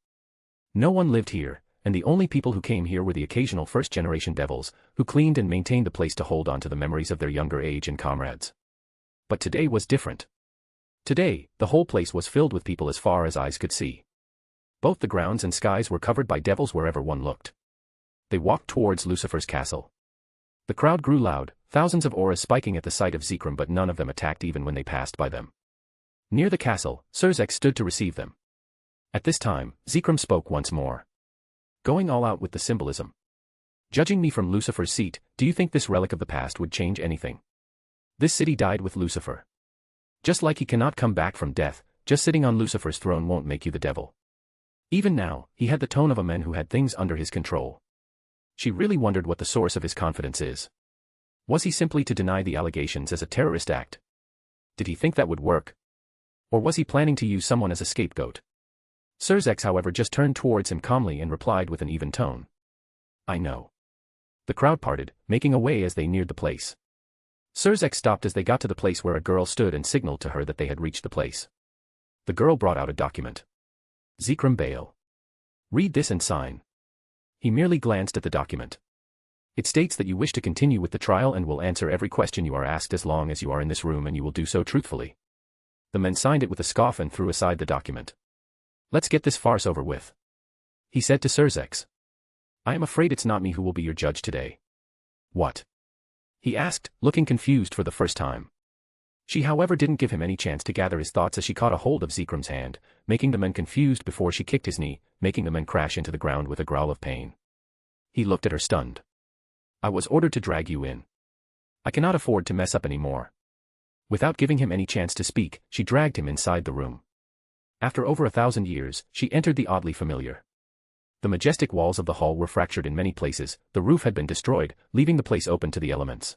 No one lived here, and the only people who came here were the occasional first-generation devils, who cleaned and maintained the place to hold on to the memories of their younger age and comrades. But today was different. Today, the whole place was filled with people as far as eyes could see. Both the grounds and skies were covered by devils wherever one looked. They walked towards Lucifer's castle. The crowd grew loud, thousands of auras spiking at the sight of Zekrom, but none of them attacked even when they passed by them. Near the castle, Serzex stood to receive them. At this time, Zekrom spoke once more. Going all out with the symbolism. Judging me from Lucifer's seat, do you think this relic of the past would change anything? This city died with Lucifer. Just like he cannot come back from death, just sitting on Lucifer's throne won't make you the devil. Even now, he had the tone of a man who had things under his control. She really wondered what the source of his confidence is. Was he simply to deny the allegations as a terrorist act? Did he think that would work? Or was he planning to use someone as a scapegoat? Serzex, however, just turned towards him calmly and replied with an even tone. I know. The crowd parted, making a way as they neared the place. Serzex stopped as they got to the place where a girl stood and signaled to her that they had reached the place. The girl brought out a document. Zekrom Baal. Read this and sign. He merely glanced at the document. It states that you wish to continue with the trial and will answer every question you are asked as long as you are in this room, and you will do so truthfully. The men signed it with a scoff and threw aside the document. Let's get this farce over with. He said to Serzex. I am afraid it's not me who will be your judge today. What? He asked, looking confused for the first time. She, however, didn't give him any chance to gather his thoughts as she caught a hold of Zekrom's hand, making the men confused before she kicked his knee, making the men crash into the ground with a growl of pain. He looked at her stunned. I was ordered to drag you in. I cannot afford to mess up any more. Without giving him any chance to speak, she dragged him inside the room. After over 1,000 years, she entered the oddly familiar. The majestic walls of the hall were fractured in many places, the roof had been destroyed, leaving the place open to the elements.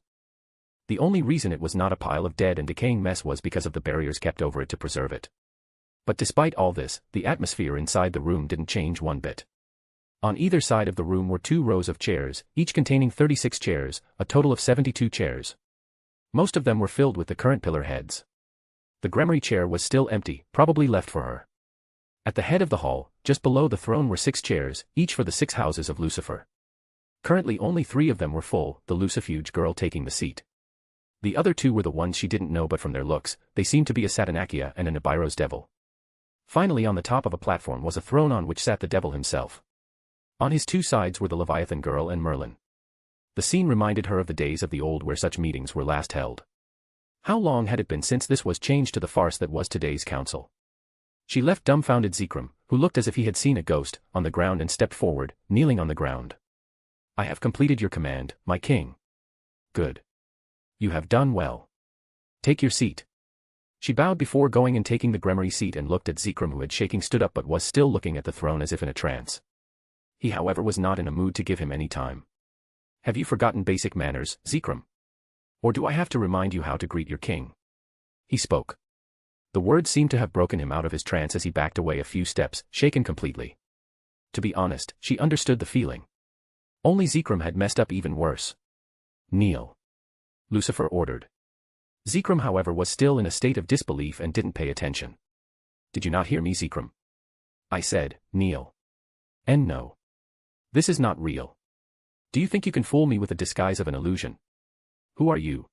The only reason it was not a pile of dead and decaying mess was because of the barriers kept over it to preserve it. But despite all this, the atmosphere inside the room didn't change one bit. On either side of the room were 2 rows of chairs, each containing 36 chairs, a total of 72 chairs. Most of them were filled with the current pillar heads. The Gremory chair was still empty, probably left for her. At the head of the hall, just below the throne, were 6 chairs, each for the 6 houses of Lucifer. Currently only 3 of them were full, the Lucifuge girl taking the seat. The other 2 were the ones she didn't know, but from their looks, they seemed to be a Satanakia and a Nibiru's devil. Finally, on the top of a platform was a throne on which sat the devil himself. On his 2 sides were the Leviathan girl and Merlin. The scene reminded her of the days of the old where such meetings were last held. How long had it been since this was changed to the farce that was today's council? She left dumbfounded Zekrom, who looked as if he had seen a ghost, on the ground and stepped forward, kneeling on the ground. I have completed your command, my king. Good. You have done well. Take your seat. She bowed before going and taking the Gremory seat and looked at Zekrom, who had shaking stood up but was still looking at the throne as if in a trance. He, however, was not in a mood to give him any time. Have you forgotten basic manners, Zekrom? Or do I have to remind you how to greet your king? He spoke. The words seemed to have broken him out of his trance as he backed away a few steps, shaken completely. To be honest, she understood the feeling. Only Zekrom had messed up even worse. Kneel. Lucifer ordered. Zekrom, however, was still in a state of disbelief and didn't pay attention. Did you not hear me, Zekrom? I said, kneel. And no. This is not real. Do you think you can fool me with the disguise of an illusion? Who are you?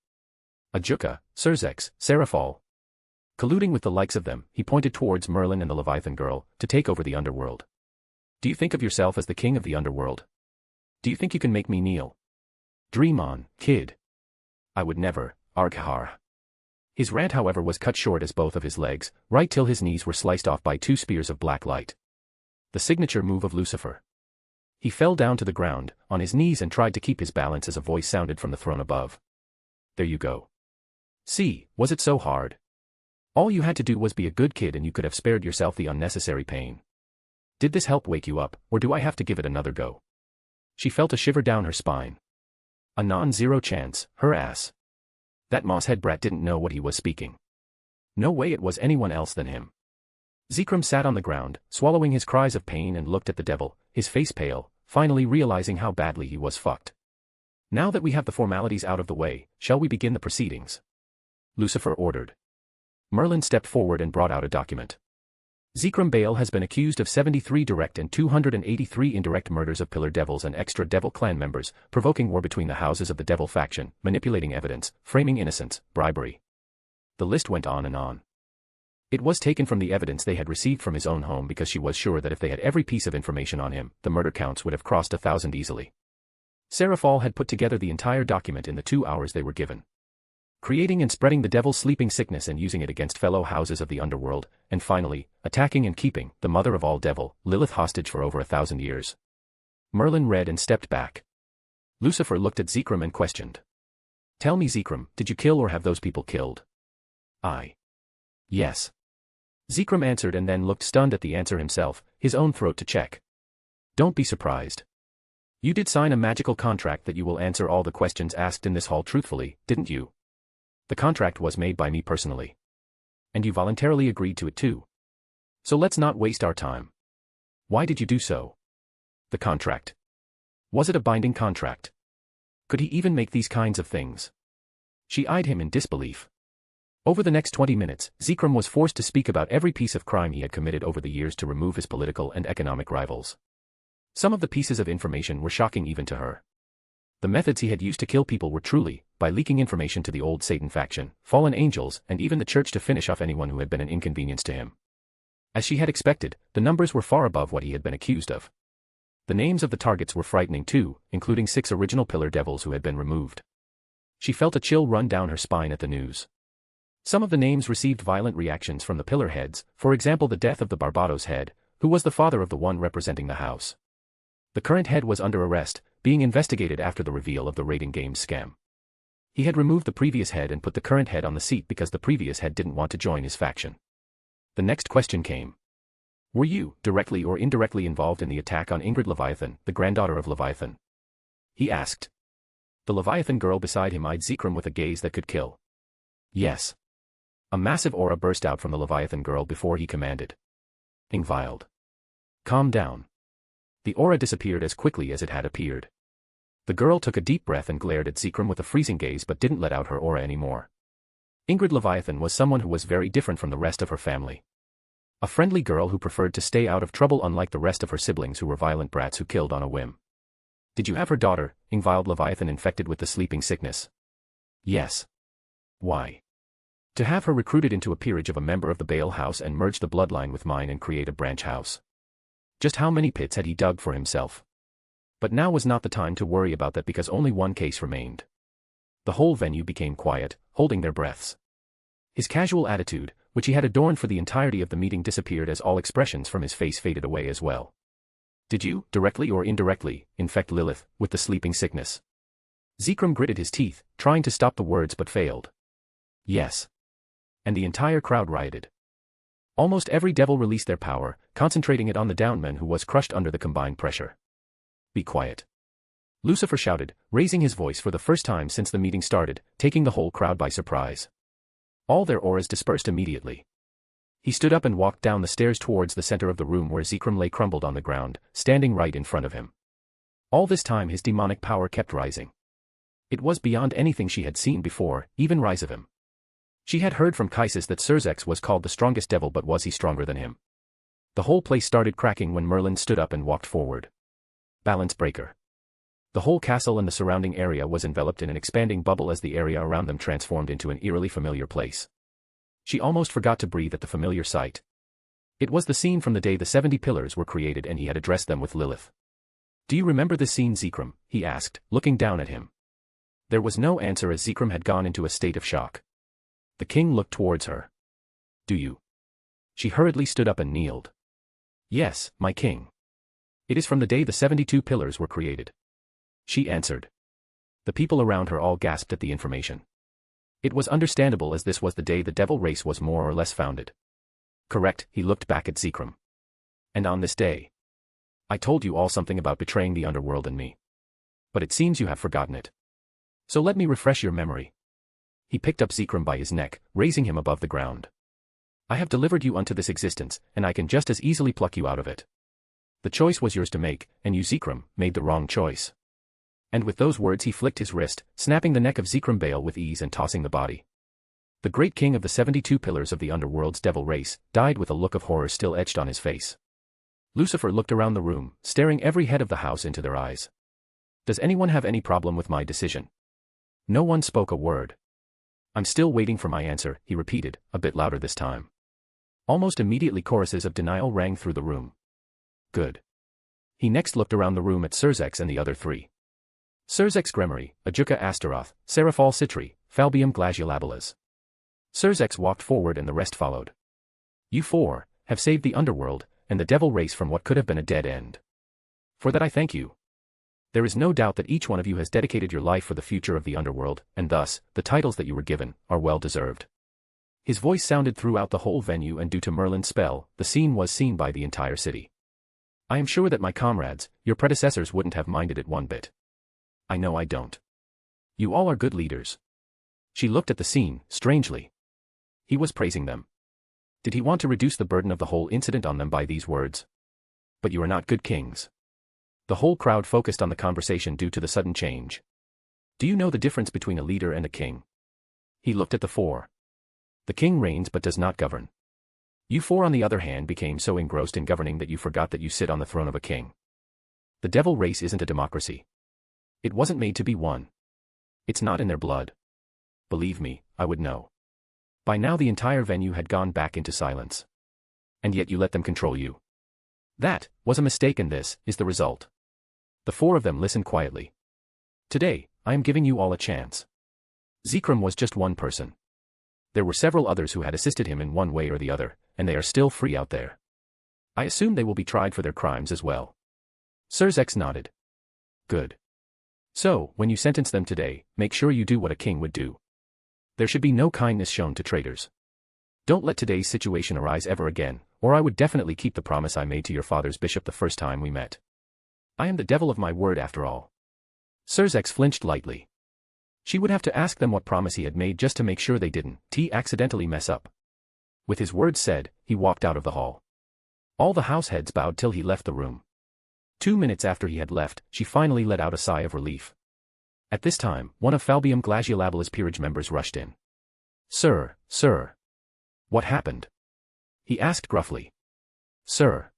Ajuka, Surzex, Seraphal. Colluding with the likes of them, he pointed towards Merlin and the Leviathan girl, to take over the underworld. Do you think of yourself as the king of the underworld? Do you think you can make me kneel? Dream on, kid. I would never, Arghar. His rant however was cut short as both of his legs, right till his knees were sliced off by 2 spears of black light. The signature move of Lucifer. He fell down to the ground, on his knees and tried to keep his balance as a voice sounded from the throne above. There you go. See, was it so hard? All you had to do was be a good kid and you could have spared yourself the unnecessary pain. Did this help wake you up, or do I have to give it another go? She felt a shiver down her spine. A non-zero chance, her ass. That mosshead brat didn't know what he was speaking. No way it was anyone else than him. Zekrom sat on the ground, swallowing his cries of pain and looked at the devil, his face pale, finally realizing how badly he was fucked. Now that we have the formalities out of the way, shall we begin the proceedings? Lucifer ordered. Merlin stepped forward and brought out a document. Zekrom Bale has been accused of 73 direct and 283 indirect murders of Pillar Devils and extra Devil clan members, provoking war between the houses of the Devil faction, manipulating evidence, framing innocents, bribery. The list went on and on. It was taken from the evidence they had received from his own home because she was sure that if they had every piece of information on him, the murder counts would have crossed 1,000 easily. Seraphal had put together the entire document in the 2 hours they were given. Creating and spreading the devil's sleeping sickness and using it against fellow houses of the underworld, and finally, attacking and keeping the mother of all devil, Lilith, hostage for over 1,000 years. Merlin read and stepped back. Lucifer looked at Zekrom and questioned. Tell me, Zekrom, did you kill or have those people killed? Yes. Zekrom answered and then looked stunned at the answer himself, his own throat to check. Don't be surprised. You did sign a magical contract that you will answer all the questions asked in this hall truthfully, didn't you? The contract was made by me personally. And you voluntarily agreed to it too. So let's not waste our time. Why did you do so? The contract. Was it a binding contract? Could he even make these kinds of things? She eyed him in disbelief. Over the next 20 minutes, Zekrom was forced to speak about every piece of crime he had committed over the years to remove his political and economic rivals. Some of the pieces of information were shocking even to her. The methods he had used to kill people were truly, by leaking information to the old Satan faction, fallen angels, and even the church to finish off anyone who had been an inconvenience to him. As she had expected, the numbers were far above what he had been accused of. The names of the targets were frightening too, including 6 original Pillar Devils who had been removed. She felt a chill run down her spine at the news. Some of the names received violent reactions from the Pillar heads, for example the death of the Barbados head, who was the father of the one representing the house. The current head was under arrest, being investigated after the reveal of the raiding games scam. He had removed the previous head and put the current head on the seat because the previous head didn't want to join his faction. The next question came. Were you, directly or indirectly, involved in the attack on Ingrid Leviathan, the granddaughter of Leviathan? He asked. The Leviathan girl beside him eyed Zekrom with a gaze that could kill. Yes. A massive aura burst out from the Leviathan girl before he commanded. Ingvild. Calm down. The aura disappeared as quickly as it had appeared. The girl took a deep breath and glared at Zekrom with a freezing gaze but didn't let out her aura anymore. Ingrid Leviathan was someone who was very different from the rest of her family. A friendly girl who preferred to stay out of trouble unlike the rest of her siblings who were violent brats who killed on a whim. Did you have her daughter, Ingvild Leviathan, infected with the sleeping sickness? Yes. Why? To have her recruited into a peerage of a member of the Bale house and merge the bloodline with mine and create a branch house. Just how many pits had he dug for himself? But now was not the time to worry about that because only one case remained. The whole venue became quiet, holding their breaths. His casual attitude, which he had adorned for the entirety of the meeting, disappeared as all expressions from his face faded away as well. Did you, directly or indirectly, infect Lilith with the sleeping sickness? Zekrom gritted his teeth, trying to stop the words but failed. Yes. And the entire crowd rioted. Almost every devil released their power, concentrating it on the downman who was crushed under the combined pressure. Be quiet. Lucifer shouted, raising his voice for the first time since the meeting started, taking the whole crowd by surprise. All their auras dispersed immediately. He stood up and walked down the stairs towards the center of the room where Zekrom lay crumbled on the ground, standing right in front of him. All this time his demonic power kept rising. It was beyond anything she had seen before, even rise of him. She had heard from Kaisis that Surzex was called the strongest devil, but was he stronger than him? The whole place started cracking when Merlin stood up and walked forward. Balance breaker. The whole castle and the surrounding area was enveloped in an expanding bubble as the area around them transformed into an eerily familiar place. She almost forgot to breathe at the familiar sight. It was the scene from the day the 70 pillars were created and he had addressed them with Lilith. "Do you remember this scene, Zekrom?" he asked, looking down at him. There was no answer as Zekrom had gone into a state of shock. The king looked towards her. "Do you?" She hurriedly stood up and kneeled. "Yes, my king. It is from the day the 72 pillars were created," she answered. The people around her all gasped at the information. It was understandable as this was the day the devil race was more or less founded. "Correct," he looked back at Zekrom. "And on this day, I told you all something about betraying the underworld and me. But it seems you have forgotten it. So let me refresh your memory." He picked up Zekrom by his neck, raising him above the ground. "I have delivered you unto this existence, and I can just as easily pluck you out of it. The choice was yours to make, and you, Zekrom, made the wrong choice." And with those words he flicked his wrist, snapping the neck of Zekrom Baal with ease and tossing the body. The great king of the 72 pillars of the underworld's devil race died with a look of horror still etched on his face. Lucifer looked around the room, staring every head of the house into their eyes. "Does anyone have any problem with my decision?" No one spoke a word. "I'm still waiting for my answer," he repeated, a bit louder this time. Almost immediately choruses of denial rang through the room. "Good." He next looked around the room at Surzex and the other three. Surzex Gremory, Ajuka Astaroth, Seraphal Citri, Falbium Glaciolabalas. Surzex walked forward and the rest followed. "You four have saved the underworld and the devil race from what could have been a dead end. For that I thank you. There is no doubt that each one of you has dedicated your life for the future of the underworld, and thus, the titles that you were given are well deserved." His voice sounded throughout the whole venue, and due to Merlin's spell, the scene was seen by the entire city. "I am sure that my comrades, your predecessors, wouldn't have minded it one bit. I know I don't. You all are good leaders." She looked at the scene, strangely. He was praising them. Did he want to reduce the burden of the whole incident on them by these words? "But you are not good kings." The whole crowd focused on the conversation due to the sudden change. "Do you know the difference between a leader and a king?" He looked at the four. "The king reigns but does not govern. You four on the other hand became so engrossed in governing that you forgot that you sit on the throne of a king. The devil race isn't a democracy. It wasn't made to be one. It's not in their blood. Believe me, I would know." By now the entire venue had gone back into silence. "And yet you let them control you. That was a mistake, and this is the result." The four of them listened quietly. "Today, I am giving you all a chance." Zekrom was just one person. There were several others who had assisted him in one way or the other, and they are still free out there. I assume they will be tried for their crimes as well. Surzex nodded. "Good. So, when you sentence them today, make sure you do what a king would do. There should be no kindness shown to traitors. Don't let today's situation arise ever again, or I would definitely keep the promise I made to your father's bishop the first time we met. I am the devil of my word after all." Surzex flinched lightly. She would have to ask them what promise he had made just to make sure they didn't accidentally mess up. With his words said, he walked out of the hall. All the house heads bowed till he left the room. 2 minutes after he had left, she finally let out a sigh of relief. At this time, one of Falbium Glaciolabalas' peerage members rushed in. Sir. What happened?" he asked gruffly. "Sir.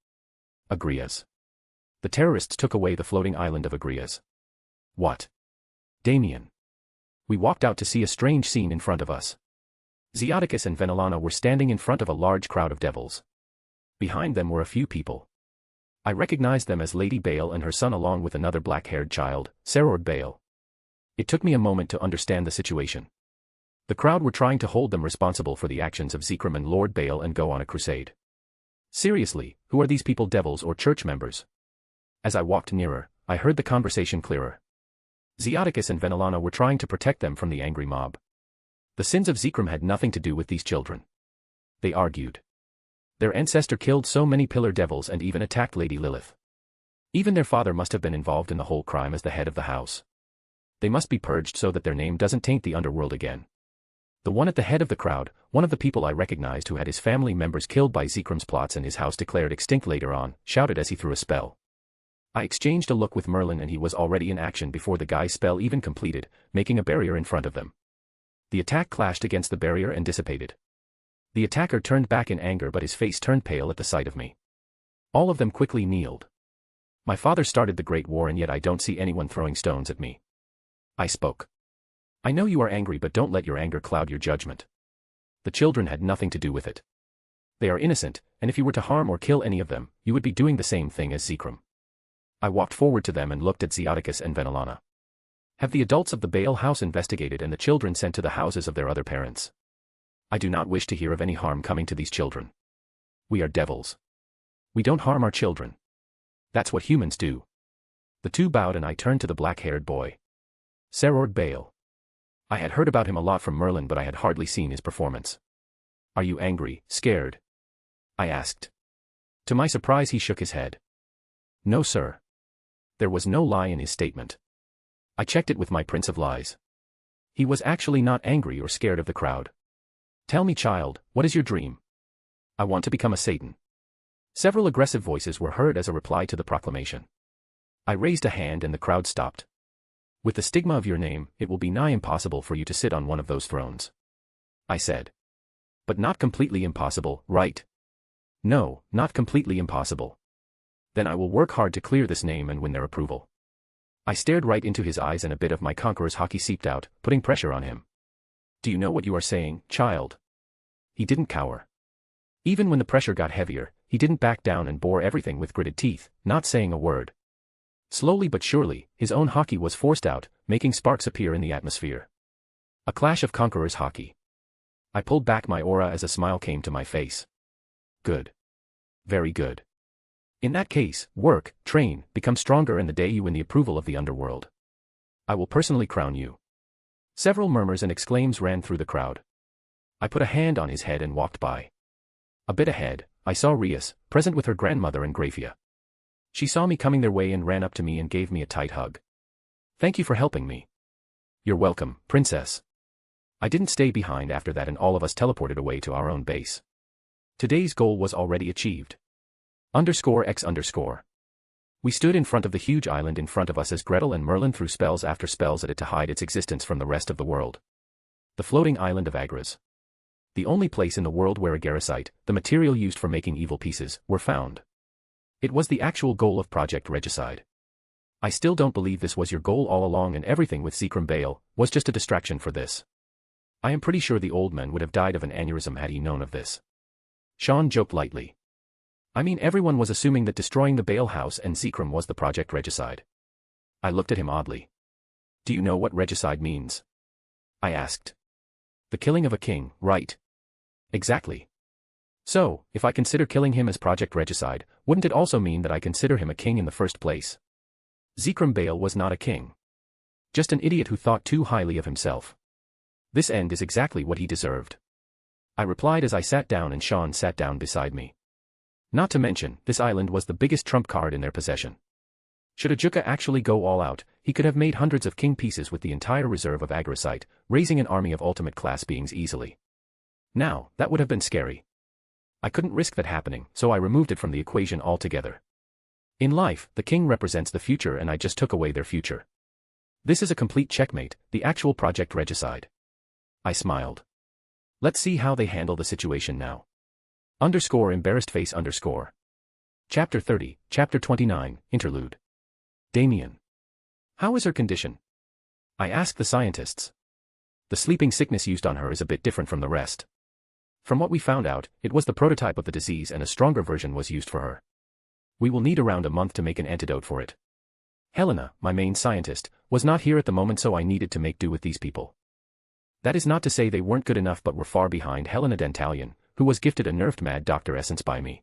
Agrias. The terrorists took away the floating island of Agrias." "What?" "Damien. We walked out to see a strange scene in front of us. Zeoticus and Venelana were standing in front of a large crowd of devils. Behind them were a few people. I recognized them as Lady Baal and her son along with another black-haired child, Sarord Baal. It took me a moment to understand the situation. The crowd were trying to hold them responsible for the actions of Zekrom and Lord Baal and go on a crusade. Seriously, who are these people, devils or church members?" As I walked nearer, I heard the conversation clearer. Zeoticus and Venelana were trying to protect them from the angry mob. The sins of Zekrom had nothing to do with these children. They argued. Their ancestor killed so many pillar devils and even attacked Lady Lilith. Even their father must have been involved in the whole crime as the head of the house. They must be purged so that their name doesn't taint the underworld again. The one at the head of the crowd, one of the people I recognized who had his family members killed by Zekrom's plots and his house declared extinct later on, shouted as he threw a spell. I exchanged a look with Merlin and he was already in action before the guy's spell even completed, making a barrier in front of them. The attack clashed against the barrier and dissipated. The attacker turned back in anger but his face turned pale at the sight of me. All of them quickly kneeled. My father started the Great War and yet I don't see anyone throwing stones at me. I spoke. I know you are angry but don't let your anger cloud your judgment. The children had nothing to do with it. They are innocent, and if you were to harm or kill any of them, you would be doing the same thing as Zekrom. I walked forward to them and looked at Zeoticus and Venelana. Have the adults of the Baal house investigated and the children sent to the houses of their other parents? I do not wish to hear of any harm coming to these children. We are devils. We don't harm our children. That's what humans do. The two bowed and I turned to the black-haired boy. Serord Baal. I had heard about him a lot from Merlin but I had hardly seen his performance. Are you angry, scared? I asked. To my surprise he shook his head. No sir. There was no lie in his statement. I checked it with my Prince of Lies. He was actually not angry or scared of the crowd. Tell me child, what is your dream? I want to become a Satan. Several aggressive voices were heard as a reply to the proclamation. I raised a hand and the crowd stopped. With the stigma of your name, it will be nigh impossible for you to sit on one of those thrones. I said. But not completely impossible, right? No, not completely impossible. Then I will work hard to clear this name and win their approval. I stared right into his eyes and a bit of my conqueror's hockey seeped out, putting pressure on him. Do you know what you are saying, child? He didn't cower. Even when the pressure got heavier, he didn't back down and bore everything with gritted teeth, not saying a word. Slowly but surely, his own hockey was forced out, making sparks appear in the atmosphere. A clash of conquerors' hockey. I pulled back my aura as a smile came to my face. Good. Very good. In that case, work, train, become stronger and the day you win the approval of the underworld. I will personally crown you. Several murmurs and exclaims ran through the crowd. I put a hand on his head and walked by. A bit ahead, I saw Rias, present with her grandmother and Graphia. She saw me coming their way and ran up to me and gave me a tight hug. Thank you for helping me. You're welcome, princess. I didn't stay behind after that and all of us teleported away to our own base. Today's goal was already achieved. _X_. We stood in front of the huge island in front of us as Gretel and Merlin threw spells after spells at it to hide its existence from the rest of the world. The floating island of Agras. The only place in the world where agaricite, the material used for making evil pieces, were found. It was the actual goal of Project Regicide. I still don't believe this was your goal all along and everything with Zekrom Baal was just a distraction for this. I am pretty sure the old man would have died of an aneurysm had he known of this. Sean joked lightly. I mean everyone was assuming that destroying the Baal house and Zekrom was the Project Regicide. I looked at him oddly. Do you know what regicide means? I asked. The killing of a king, right? Exactly. So, if I consider killing him as Project Regicide, wouldn't it also mean that I consider him a king in the first place? Zekrom Baal was not a king. Just an idiot who thought too highly of himself. This end is exactly what he deserved. I replied as I sat down and Sean sat down beside me. Not to mention, this island was the biggest trump card in their possession. Should Ajuka actually go all out, he could have made hundreds of king pieces with the entire reserve of agaricite, raising an army of ultimate class beings easily. Now, that would have been scary. I couldn't risk that happening, so I removed it from the equation altogether. In life, the king represents the future and I just took away their future. This is a complete checkmate, the actual Project Regicide. I smiled. Let's see how they handle the situation now. _embarrassed face _ Chapter 30, Chapter 29, Interlude. Damien. How is her condition? I asked the scientists. The sleeping sickness used on her is a bit different from the rest. From what we found out, it was the prototype of the disease and a stronger version was used for her. We will need around a month to make an antidote for it. Helena, my main scientist, was not here at the moment so I needed to make do with these people. That is not to say they weren't good enough but were far behind Helena Dentalion, who was gifted a nerfed Mad Doctor essence by me.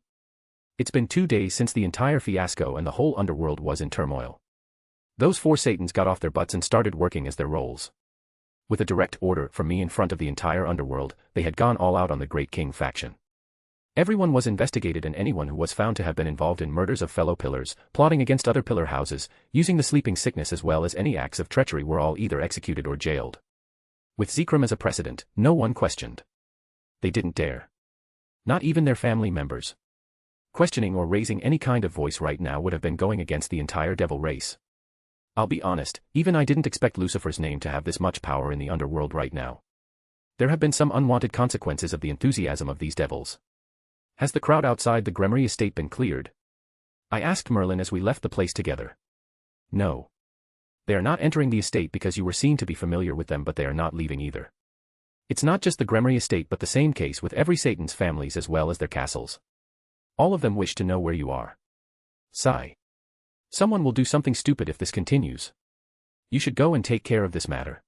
It's been 2 days since the entire fiasco and the whole underworld was in turmoil. Those 4 Satans got off their butts and started working as their roles. With a direct order from me in front of the entire underworld, they had gone all out on the Great King faction. Everyone was investigated and anyone who was found to have been involved in murders of fellow pillars, plotting against other pillar houses, using the sleeping sickness as well as any acts of treachery were all either executed or jailed. With Zekrom as a precedent, no one questioned. They didn't dare. Not even their family members. Questioning or raising any kind of voice right now would have been going against the entire devil race. I'll be honest, even I didn't expect Lucifer's name to have this much power in the underworld right now. There have been some unwanted consequences of the enthusiasm of these devils. Has the crowd outside the Gremory estate been cleared? I asked Merlin as we left the place together. No. They are not entering the estate because you were seen to be familiar with them, but they are not leaving either. It's not just the Gremory estate but the same case with every Satan's families as well as their castles. All of them wish to know where you are. Sigh. Someone will do something stupid if this continues. You should go and take care of this matter.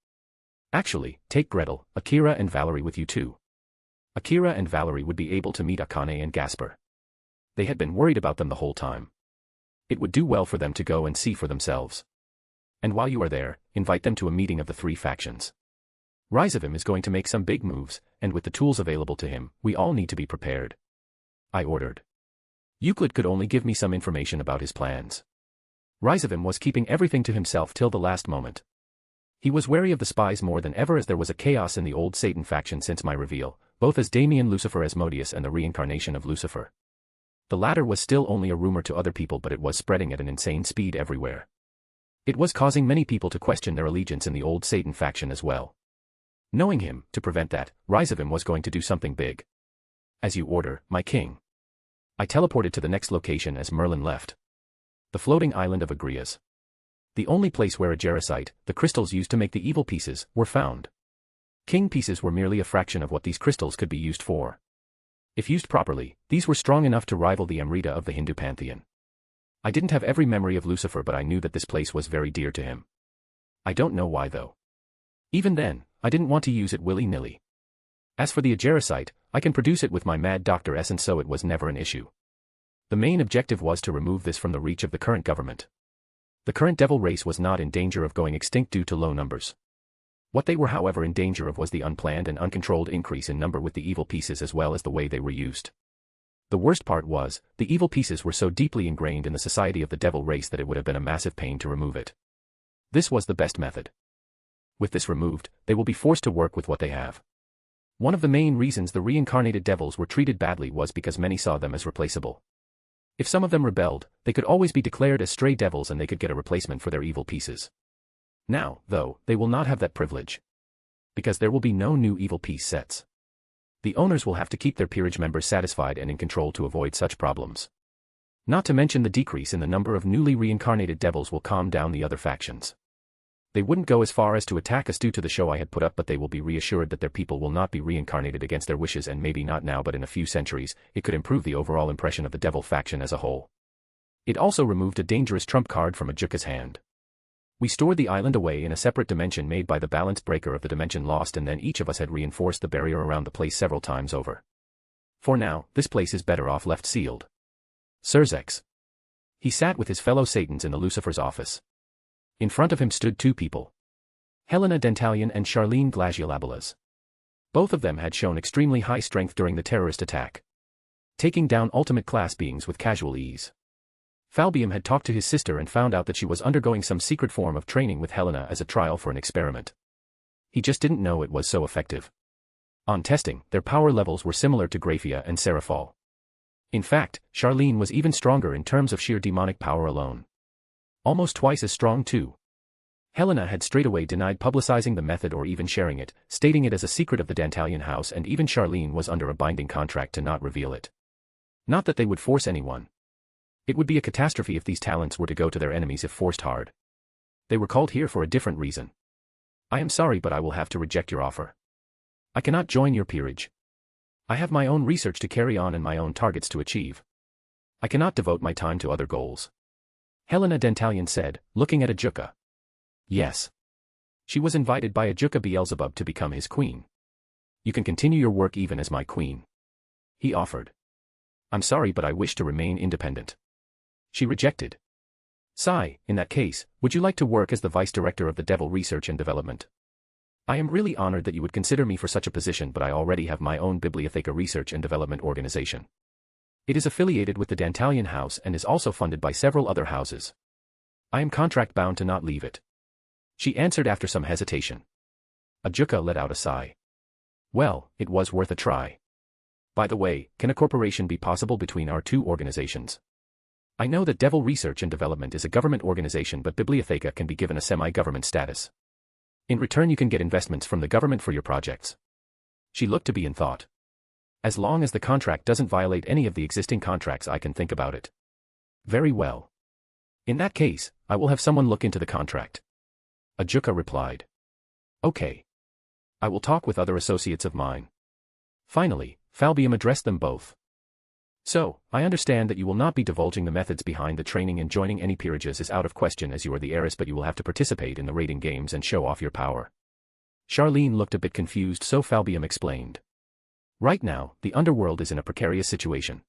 Actually, take Gretel, Akira and Valerie with you too. Akira and Valerie would be able to meet Akane and Gasper. They had been worried about them the whole time. It would do well for them to go and see for themselves. And while you are there, invite them to a meeting of the three factions. Ryzavim is going to make some big moves, and with the tools available to him, we all need to be prepared. I ordered. Euclid could only give me some information about his plans. Ryzavim was keeping everything to himself till the last moment. He was wary of the spies more than ever as there was a chaos in the old Satan faction since my reveal, both as Damien Lucifer Asmodeus and the reincarnation of Lucifer. The latter was still only a rumor to other people, but it was spreading at an insane speed everywhere. It was causing many people to question their allegiance in the old Satan faction as well. Knowing him, to prevent that, Ryzavim was going to do something big. As you order, my king. I teleported to the next location as Merlin left. The floating island of Agrias. The only place where a Jarosite, the crystals used to make the evil pieces, were found. King pieces were merely a fraction of what these crystals could be used for. If used properly, these were strong enough to rival the Amrita of the Hindu pantheon. I didn't have every memory of Lucifer, but I knew that this place was very dear to him. I don't know why though. Even then, I didn't want to use it willy-nilly. As for the Agericite, I can produce it with my mad doctor essence, so it was never an issue. The main objective was to remove this from the reach of the current government. The current devil race was not in danger of going extinct due to low numbers. What they were however in danger of was the unplanned and uncontrolled increase in number with the evil pieces as well as the way they were used. The worst part was, the evil pieces were so deeply ingrained in the society of the devil race that it would have been a massive pain to remove it. This was the best method. With this removed, they will be forced to work with what they have. One of the main reasons the reincarnated devils were treated badly was because many saw them as replaceable. If some of them rebelled, they could always be declared as stray devils and they could get a replacement for their evil pieces. Now, though, they will not have that privilege. Because there will be no new evil piece sets. The owners will have to keep their peerage members satisfied and in control to avoid such problems. Not to mention the decrease in the number of newly reincarnated devils will calm down the other factions. They wouldn't go as far as to attack us due to the show I had put up, but they will be reassured that their people will not be reincarnated against their wishes, and maybe not now but in a few centuries. It could improve the overall impression of the devil faction as a whole. It also removed a dangerous trump card from Ajuka's hand. We stored the island away in a separate dimension made by the balance breaker of the dimension lost, and then each of us had reinforced the barrier around the place several times over. For now, this place is better off left sealed. Surzex. He sat with his fellow Satans in the Lucifer's office. In front of him stood two people. Helena Dentalian and Charlene Glaciolabelas. Both of them had shown extremely high strength during the terrorist attack, taking down ultimate class beings with casual ease. Falbium had talked to his sister and found out that she was undergoing some secret form of training with Helena as a trial for an experiment. He just didn't know it was so effective. On testing, their power levels were similar to Graphia and Seraphal. In fact, Charlene was even stronger in terms of sheer demonic power alone. Almost twice as strong too. Helena had straightaway denied publicizing the method or even sharing it, stating it as a secret of the Dantalian house, and even Charlene was under a binding contract to not reveal it. Not that they would force anyone. It would be a catastrophe if these talents were to go to their enemies if forced hard. They were called here for a different reason. I am sorry, but I will have to reject your offer. I cannot join your peerage. I have my own research to carry on and my own targets to achieve. I cannot devote my time to other goals. Helena Dentalian said, looking at Ajuka. Yes. She was invited by Ajuka Beelzebub to become his queen. You can continue your work even as my queen. He offered. I'm sorry, but I wish to remain independent. She rejected. Sigh, in that case, would you like to work as the vice director of the Devil Research and Development? I am really honored that you would consider me for such a position, but I already have my own Bibliotheca Research and Development organization. It is affiliated with the Dantalian house and is also funded by several other houses. I am contract bound to not leave it. She answered after some hesitation. Ajuka let out a sigh. Well, it was worth a try. By the way, can a corporation be possible between our two organizations? I know that Devil Research and Development is a government organization, but Bibliotheca can be given a semi-government status. In return you can get investments from the government for your projects. She looked to be in thought. As long as the contract doesn't violate any of the existing contracts, I can think about it. Very well. In that case, I will have someone look into the contract. Ajuka replied. Okay. I will talk with other associates of mine. Finally, Falbium addressed them both. So, I understand that you will not be divulging the methods behind the training, and joining any peerages is out of question as you are the heiress, but you will have to participate in the rating games and show off your power. Charlene looked a bit confused, so Falbium explained. Right now, the underworld is in a precarious situation.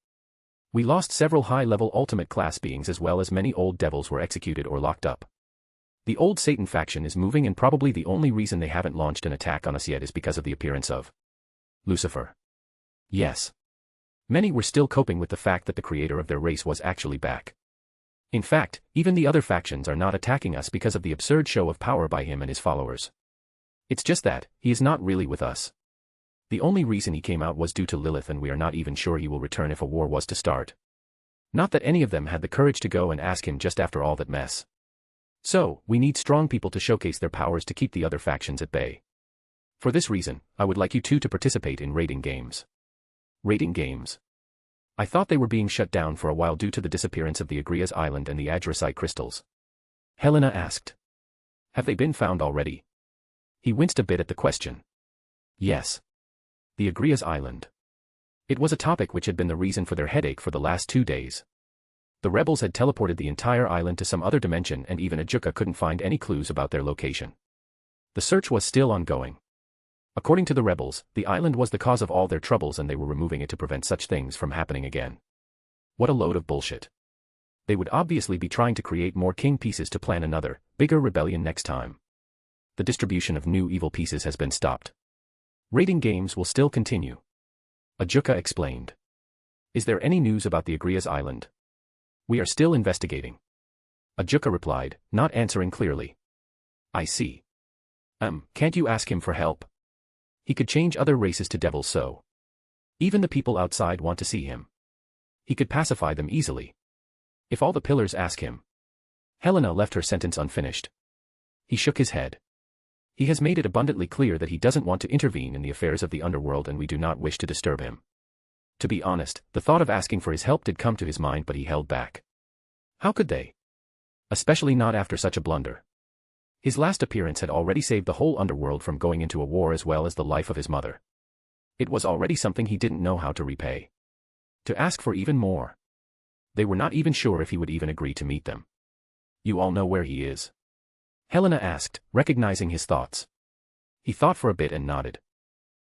We lost several high-level ultimate class beings, as well as many old devils were executed or locked up. The old Satan faction is moving, and probably the only reason they haven't launched an attack on us yet is because of the appearance of Lucifer. Yes. Many were still coping with the fact that the creator of their race was actually back. In fact, even the other factions are not attacking us because of the absurd show of power by him and his followers. It's just that, he is not really with us. The only reason he came out was due to Lilith, and we are not even sure he will return if a war was to start. Not that any of them had the courage to go and ask him just after all that mess. So, we need strong people to showcase their powers to keep the other factions at bay. For this reason, I would like you two to participate in rating games. Rating games? I thought they were being shut down for a while due to the disappearance of the Agrias Island and the Adrasite crystals. Helena asked. Have they been found already? He winced a bit at the question. Yes. The Agrias Island. It was a topic which had been the reason for their headache for the last 2 days. The rebels had teleported the entire island to some other dimension, and even Ajuka couldn't find any clues about their location. The search was still ongoing. According to the rebels, the island was the cause of all their troubles, and they were removing it to prevent such things from happening again. What a load of bullshit. They would obviously be trying to create more king pieces to plan another, bigger rebellion next time. The distribution of new evil pieces has been stopped. Rating games will still continue. Ajuka explained. Is there any news about the Agrias Island? We are still investigating. Ajuka replied, not answering clearly. I see. Can't you ask him for help? He could change other races to devils, so even the people outside want to see him. He could pacify them easily. If all the pillars ask him. Helena left her sentence unfinished. He shook his head. He has made it abundantly clear that he doesn't want to intervene in the affairs of the underworld, and we do not wish to disturb him. To be honest, the thought of asking for his help did come to his mind, but he held back. How could they? Especially not after such a blunder. His last appearance had already saved the whole underworld from going into a war, as well as the life of his mother. It was already something he didn't know how to repay. To ask for even more. They were not even sure if he would even agree to meet them. You all know where he is? Helena asked, recognizing his thoughts. He thought for a bit and nodded.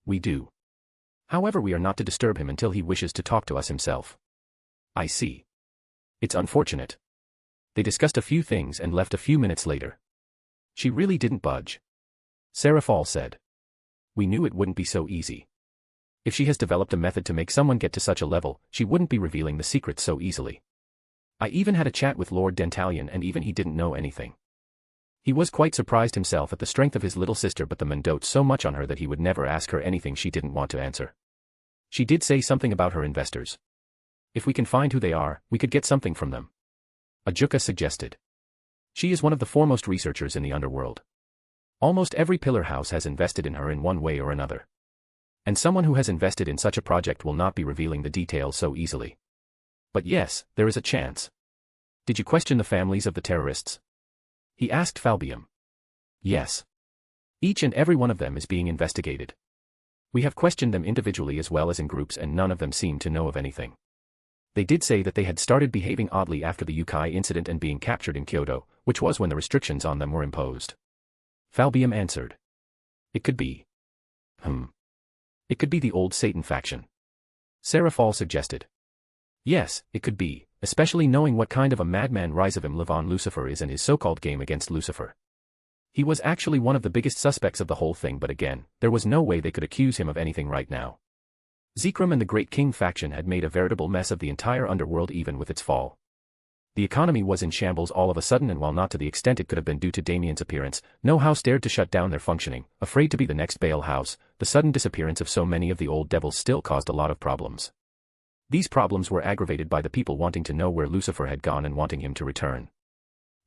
We do. However, we are not to disturb him until he wishes to talk to us himself. I see. It's unfortunate. They discussed a few things and left a few minutes later. She really didn't budge. Sarah Fall said. We knew it wouldn't be so easy. If she has developed a method to make someone get to such a level, she wouldn't be revealing the secrets so easily. I even had a chat with Lord Dentalion, and even he didn't know anything. He was quite surprised himself at the strength of his little sister, but the man dotes so much on her that he would never ask her anything she didn't want to answer. She did say something about her investors. If we can find who they are, we could get something from them. Ajuka suggested. She is one of the foremost researchers in the underworld. Almost every pillar house has invested in her in one way or another. And someone who has invested in such a project will not be revealing the details so easily. But yes, there is a chance. Did you question the families of the terrorists? He asked Falbium. Yes. Each and every one of them is being investigated. We have questioned them individually as well as in groups, and none of them seem to know of anything. They did say that they had started behaving oddly after the Yukai incident and being captured in Kyoto, which was when the restrictions on them were imposed. Falbium answered. It could be. It could be the old Satan faction. Sarah Fall suggested. Yes, it could be, especially knowing what kind of a madman Rizavim Levon Lucifer is and his so-called game against Lucifer. He was actually one of the biggest suspects of the whole thing, but again, there was no way they could accuse him of anything right now. Zekrom and the Great King faction had made a veritable mess of the entire underworld even with its fall. The economy was in shambles all of a sudden, and while not to the extent it could have been due to Damien's appearance, no house dared to shut down their functioning, afraid to be the next Baal house. The sudden disappearance of so many of the old devils still caused a lot of problems. These problems were aggravated by the people wanting to know where Lucifer had gone and wanting him to return.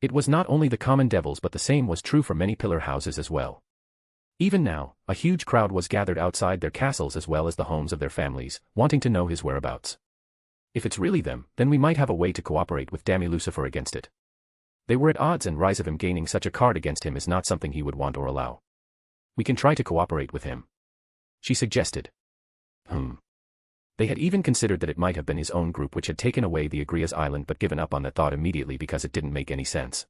It was not only the common devils, but the same was true for many pillar houses as well. Even now, a huge crowd was gathered outside their castles as well as the homes of their families, wanting to know his whereabouts. If it's really them, then we might have a way to cooperate with Dammy Lucifer against it. They were at odds and rise of him gaining such a card against him is not something he would want or allow. We can try to cooperate with him, she suggested. They had even considered that it might have been his own group which had taken away the Agrias island but given up on that thought immediately because it didn't make any sense.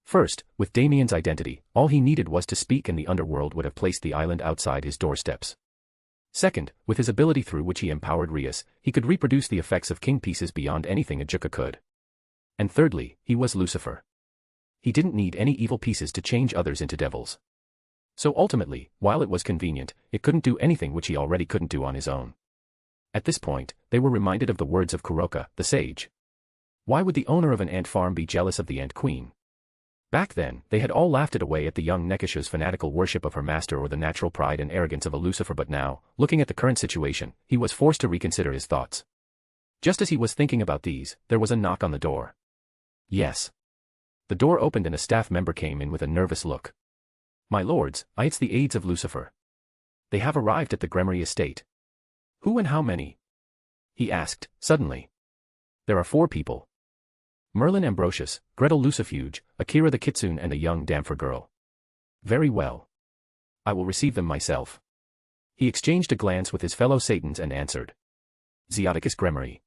First, with Damien's identity, all he needed was to speak and the underworld would have placed the island outside his doorsteps. Second, with his ability through which he empowered Rias, he could reproduce the effects of king pieces beyond anything a Juka could. And thirdly, he was Lucifer. He didn't need any evil pieces to change others into devils. So ultimately, while it was convenient, it couldn't do anything which he already couldn't do on his own. At this point, they were reminded of the words of Kuroka, the sage. Why would the owner of an ant farm be jealous of the ant queen? Back then, they had all laughed it away at the young Nekasha's fanatical worship of her master or the natural pride and arrogance of a Lucifer, but now, looking at the current situation, he was forced to reconsider his thoughts. Just as he was thinking about these, there was a knock on the door. Yes. The door opened and a staff member came in with a nervous look. My lords, it's the aides of Lucifer. They have arrived at the Gremory estate. Who and how many? He asked, suddenly. There are 4 people. Merlin Ambrosius, Gretel Lucifuge, Akira the Kitsune and a young Damfer girl. Very well. I will receive them myself. He exchanged a glance with his fellow Satans and answered. Zeoticus Gremory.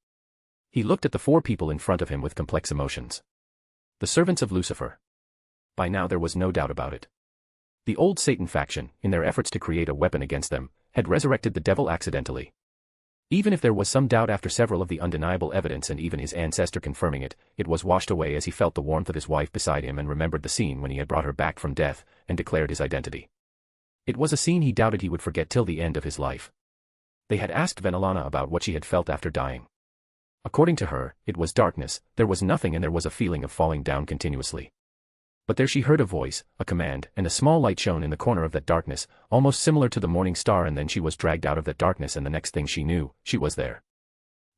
He looked at the 4 people in front of him with complex emotions. The servants of Lucifer. By now there was no doubt about it. The old Satan faction, in their efforts to create a weapon against them, had resurrected the devil accidentally. Even if there was some doubt after several of the undeniable evidence and even his ancestor confirming it, it was washed away as he felt the warmth of his wife beside him and remembered the scene when he had brought her back from death and declared his identity. It was a scene he doubted he would forget till the end of his life. They had asked Venelana about what she had felt after dying. According to her, it was darkness, there was nothing and there was a feeling of falling down continuously. But there she heard a voice, a command, and a small light shone in the corner of that darkness, almost similar to the morning star, and then she was dragged out of that darkness and the next thing she knew, she was there.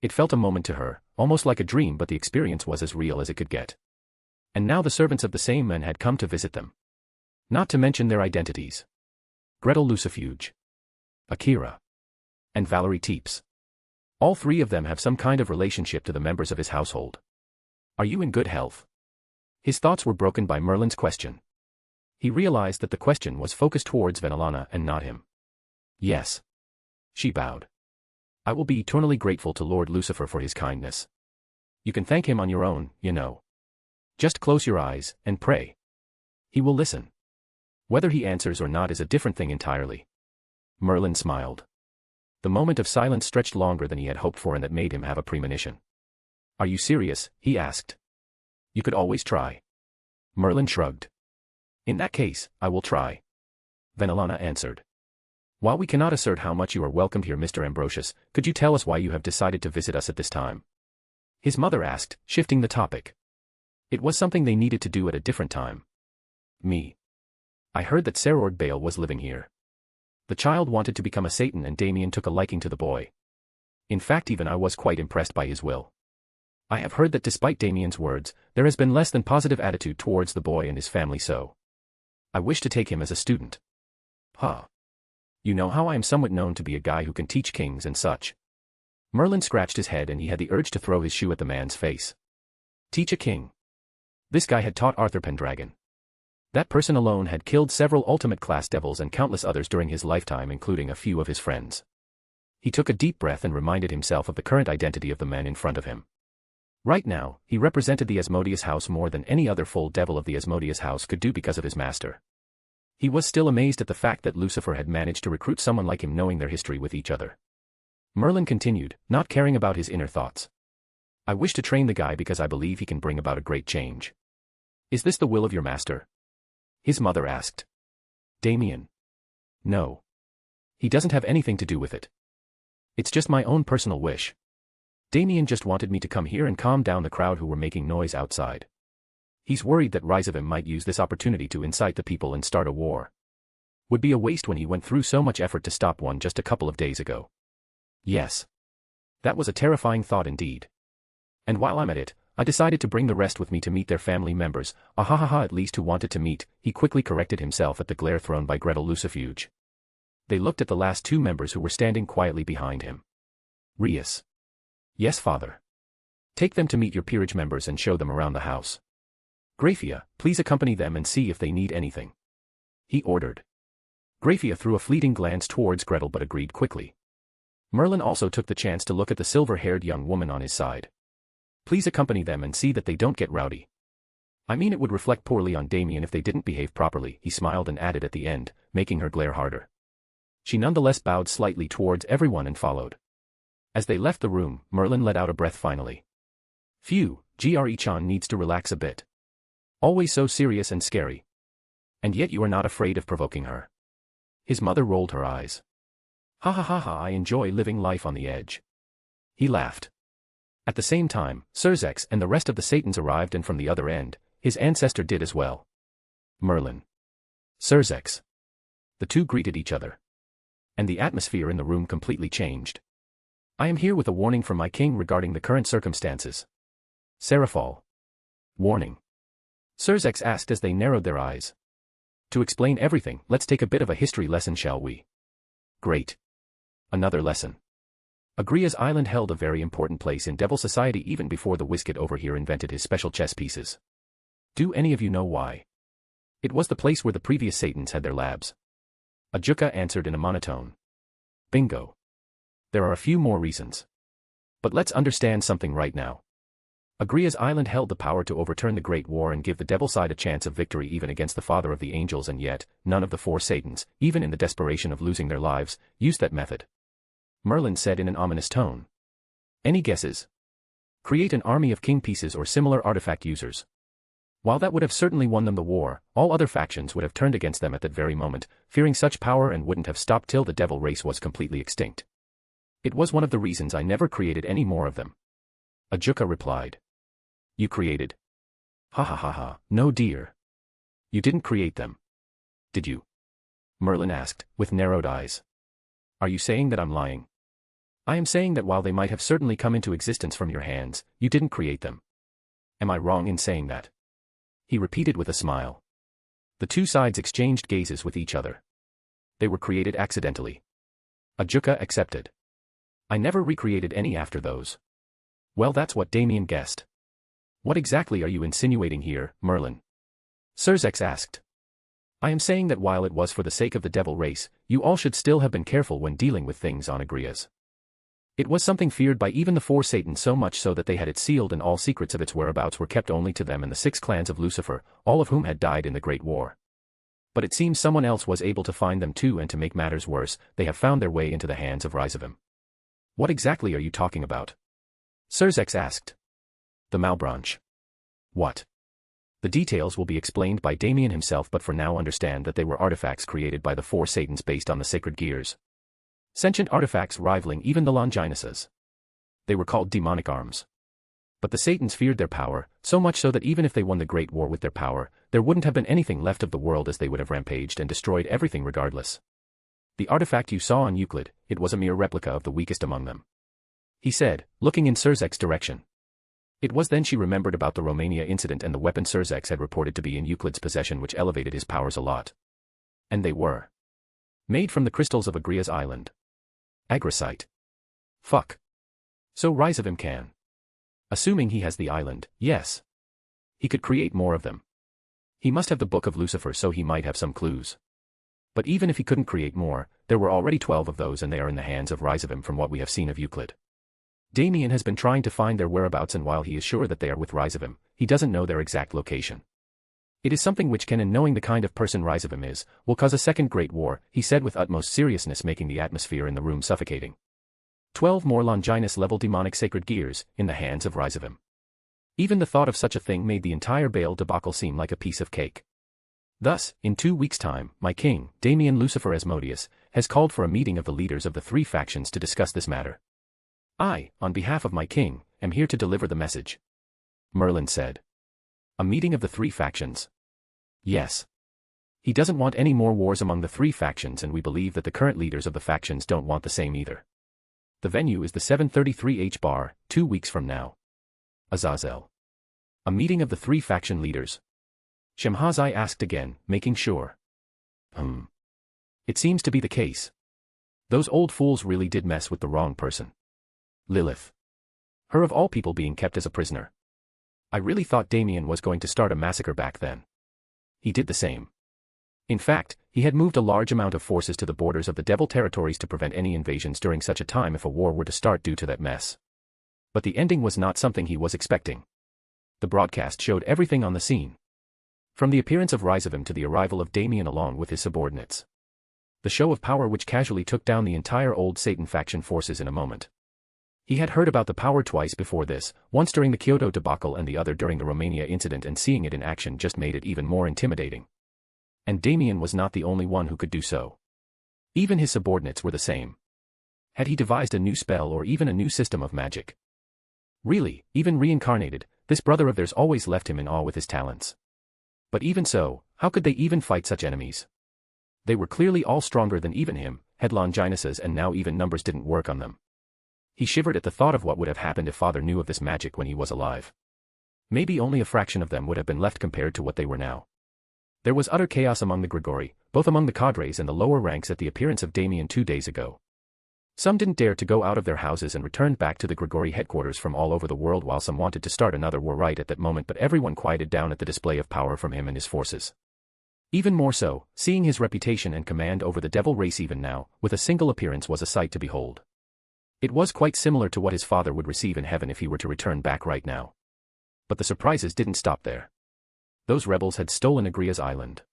It felt a moment to her, almost like a dream, but the experience was as real as it could get. And now the servants of the same men had come to visit them. Not to mention their identities. Gretel Lucifuge, Akira, and Valerie Teeps. All 3 of them have some kind of relationship to the members of his household. Are you in good health? His thoughts were broken by Merlin's question. He realized that the question was focused towards Venelana and not him. Yes. She bowed. I will be eternally grateful to Lord Lucifer for his kindness. You can thank him on your own, you know. Just close your eyes and pray. He will listen. Whether he answers or not is a different thing entirely. Merlin smiled. The moment of silence stretched longer than he had hoped for and that made him have a premonition. Are you serious? He asked. You could always try. Merlin shrugged. In that case, I will try. Venelana answered. While we cannot assert how much you are welcomed here, Mr. Ambrosius, could you tell us why you have decided to visit us at this time? His mother asked, shifting the topic. It was something they needed to do at a different time. Me. I heard that Serord Bale was living here. The child wanted to become a Satan and Damien took a liking to the boy. In fact, even I was quite impressed by his will. I have heard that despite Damien's words, there has been less than positive attitude towards the boy and his family, so I wish to take him as a student. Huh. You know how I am somewhat known to be a guy who can teach kings and such. Merlin scratched his head and he had the urge to throw his shoe at the man's face. Teach a king. This guy had taught Arthur Pendragon. That person alone had killed several ultimate-class devils and countless others during his lifetime, including a few of his friends. He took a deep breath and reminded himself of the current identity of the man in front of him. Right now, he represented the Asmodeus house more than any other full devil of the Asmodeus house could do because of his master. He was still amazed at the fact that Lucifer had managed to recruit someone like him knowing their history with each other. Merlin continued, not caring about his inner thoughts. I wish to train the guy because I believe he can bring about a great change. Is this the will of your master? His mother asked. Damien. No. He doesn't have anything to do with it. It's just my own personal wish. Damien just wanted me to come here and calm down the crowd who were making noise outside. He's worried that Rizavim might use this opportunity to incite the people and start a war. Would be a waste when he went through so much effort to stop one just a couple of days ago. Yes. That was a terrifying thought indeed. And while I'm at it, I decided to bring the rest with me to meet their family members, at least who wanted to meet. He quickly corrected himself at the glare thrown by Gretel Lucifuge. They looked at the last 2 members who were standing quietly behind him. Rias. Yes, father. Take them to meet your peerage members and show them around the house. Graphia, please accompany them and see if they need anything. He ordered. Graphia threw a fleeting glance towards Gretel but agreed quickly. Merlin also took the chance to look at the silver-haired young woman on his side. Please accompany them and see that they don't get rowdy. I mean, it would reflect poorly on Damien if they didn't behave properly, he smiled and added at the end, making her glare harder. She nonetheless bowed slightly towards everyone and followed. As they left the room, Merlin let out a breath finally. Phew, Gre-chan needs to relax a bit. Always so serious and scary. And yet you are not afraid of provoking her. His mother rolled her eyes. Ha ha ha ha, I enjoy living life on the edge. He laughed. At the same time, Serzex and the rest of the Satans arrived, and from the other end, his ancestor did as well. Merlin. Serzex. The two greeted each other. And the atmosphere in the room completely changed. I am here with a warning from my king regarding the current circumstances. Seraphal. Warning. Serzex asked as they narrowed their eyes. To explain everything, let's take a bit of a history lesson, shall we? Great. Another lesson. Agria's island held a very important place in Devil Society even before the Wizkid over here invented his special chess pieces. Do any of you know why? It was the place where the previous Satans had their labs. Ajuka answered in a monotone. Bingo. There are a few more reasons. But let's understand something right now. Agria's island held the power to overturn the Great War and give the Devil side a chance of victory even against the father of the angels, and yet, none of the four Satans, even in the desperation of losing their lives, used that method. Merlin said in an ominous tone. Any guesses? Create an army of king pieces or similar artifact users. While that would have certainly won them the war, all other factions would have turned against them at that very moment, fearing such power, and wouldn't have stopped till the devil race was completely extinct. It was one of the reasons I never created any more of them. Ajuka replied. You created? Ha ha ha ha, no dear. You didn't create them. Did you? Merlin asked, with narrowed eyes. Are you saying that I'm lying? I am saying that while they might have certainly come into existence from your hands, you didn't create them. Am I wrong in saying that? He repeated with a smile. The two sides exchanged gazes with each other. They were created accidentally. Ajuka accepted. I never recreated any after those. Well, that's what Damien guessed. What exactly are you insinuating here, Merlin? Serzex asked. I am saying that while it was for the sake of the devil race, you all should still have been careful when dealing with things on Agrias. It was something feared by even the four Satans, so much so that they had it sealed and all secrets of its whereabouts were kept only to them and the 6 clans of Lucifer, all of whom had died in the Great War. But it seems someone else was able to find them too, and to make matters worse, they have found their way into the hands of Rizavim. What exactly are you talking about? Serzex asked. The Malbranche. What? The details will be explained by Damien himself, but for now understand that they were artifacts created by the four Satans based on the sacred gears. Sentient artifacts rivaling even the Longinus's. They were called demonic arms. But the Satans feared their power, so much so that even if they won the Great War with their power, there wouldn't have been anything left of the world, as they would have rampaged and destroyed everything regardless. The artifact you saw on Euclid, it was a mere replica of the weakest among them. He said, looking in Serzex's direction. It was then she remembered about the Romania incident and the weapon Serzex had reported to be in Euclid's possession, which elevated his powers a lot. And they were made from the crystals of Agria's island. Agricite. Fuck. So Rizavim can. Assuming he has the island, yes. He could create more of them. He must have the Book of Lucifer, so he might have some clues. But even if he couldn't create more, there were already 12 of those, and they are in the hands of Rizavim from what we have seen of Euclid. Damien has been trying to find their whereabouts, and while he is sure that they are with Rizavim, he doesn't know their exact location. It is something which can, and knowing the kind of person Rizavim is, will cause a second great war, he said with utmost seriousness, making the atmosphere in the room suffocating. 12 more Longinus-level demonic sacred gears, in the hands of Rizavim. Even the thought of such a thing made the entire Baal debacle seem like a piece of cake. Thus, in 2 weeks' time, my king, Damien Lucifer Asmodeus, has called for a meeting of the leaders of the 3 factions to discuss this matter. I, on behalf of my king, am here to deliver the message. Merlin said. A meeting of the 3 factions? Yes. He doesn't want any more wars among the 3 factions, and we believe that the current leaders of the factions don't want the same either. The venue is the 733H bar, 2 weeks from now. Azazel. A meeting of the 3 faction leaders. Shemhazai asked again, making sure. It seems to be the case. Those old fools really did mess with the wrong person. Lilith. Her of all people being kept as a prisoner. I really thought Damien was going to start a massacre back then. He did the same. In fact, he had moved a large amount of forces to the borders of the Devil territories to prevent any invasions during such a time if a war were to start due to that mess. But the ending was not something he was expecting. The broadcast showed everything on the scene. From the appearance of Rizavim to the arrival of Damien along with his subordinates. The show of power which casually took down the entire old Satan faction forces in a moment. He had heard about the power twice before this, once during the Kyoto debacle and the other during the Romania incident, and seeing it in action just made it even more intimidating. And Damien was not the only one who could do so. Even his subordinates were the same. Had he devised a new spell or even a new system of magic? Really, even reincarnated, this brother of theirs always left him in awe with his talents. But even so, how could they even fight such enemies? They were clearly all stronger than even him, had Longinus's, and now even numbers didn't work on them. He shivered at the thought of what would have happened if father knew of this magic when he was alive. Maybe only a fraction of them would have been left compared to what they were now. There was utter chaos among the Grigori, both among the cadres and the lower ranks at the appearance of Damien 2 days ago. Some didn't dare to go out of their houses and returned back to the Grigori headquarters from all over the world, while some wanted to start another war right at that moment, but everyone quieted down at the display of power from him and his forces. Even more so, seeing his reputation and command over the Devil race even now, with a single appearance, was a sight to behold. It was quite similar to what his father would receive in heaven if he were to return back right now. But the surprises didn't stop there. Those rebels had stolen Agria's island.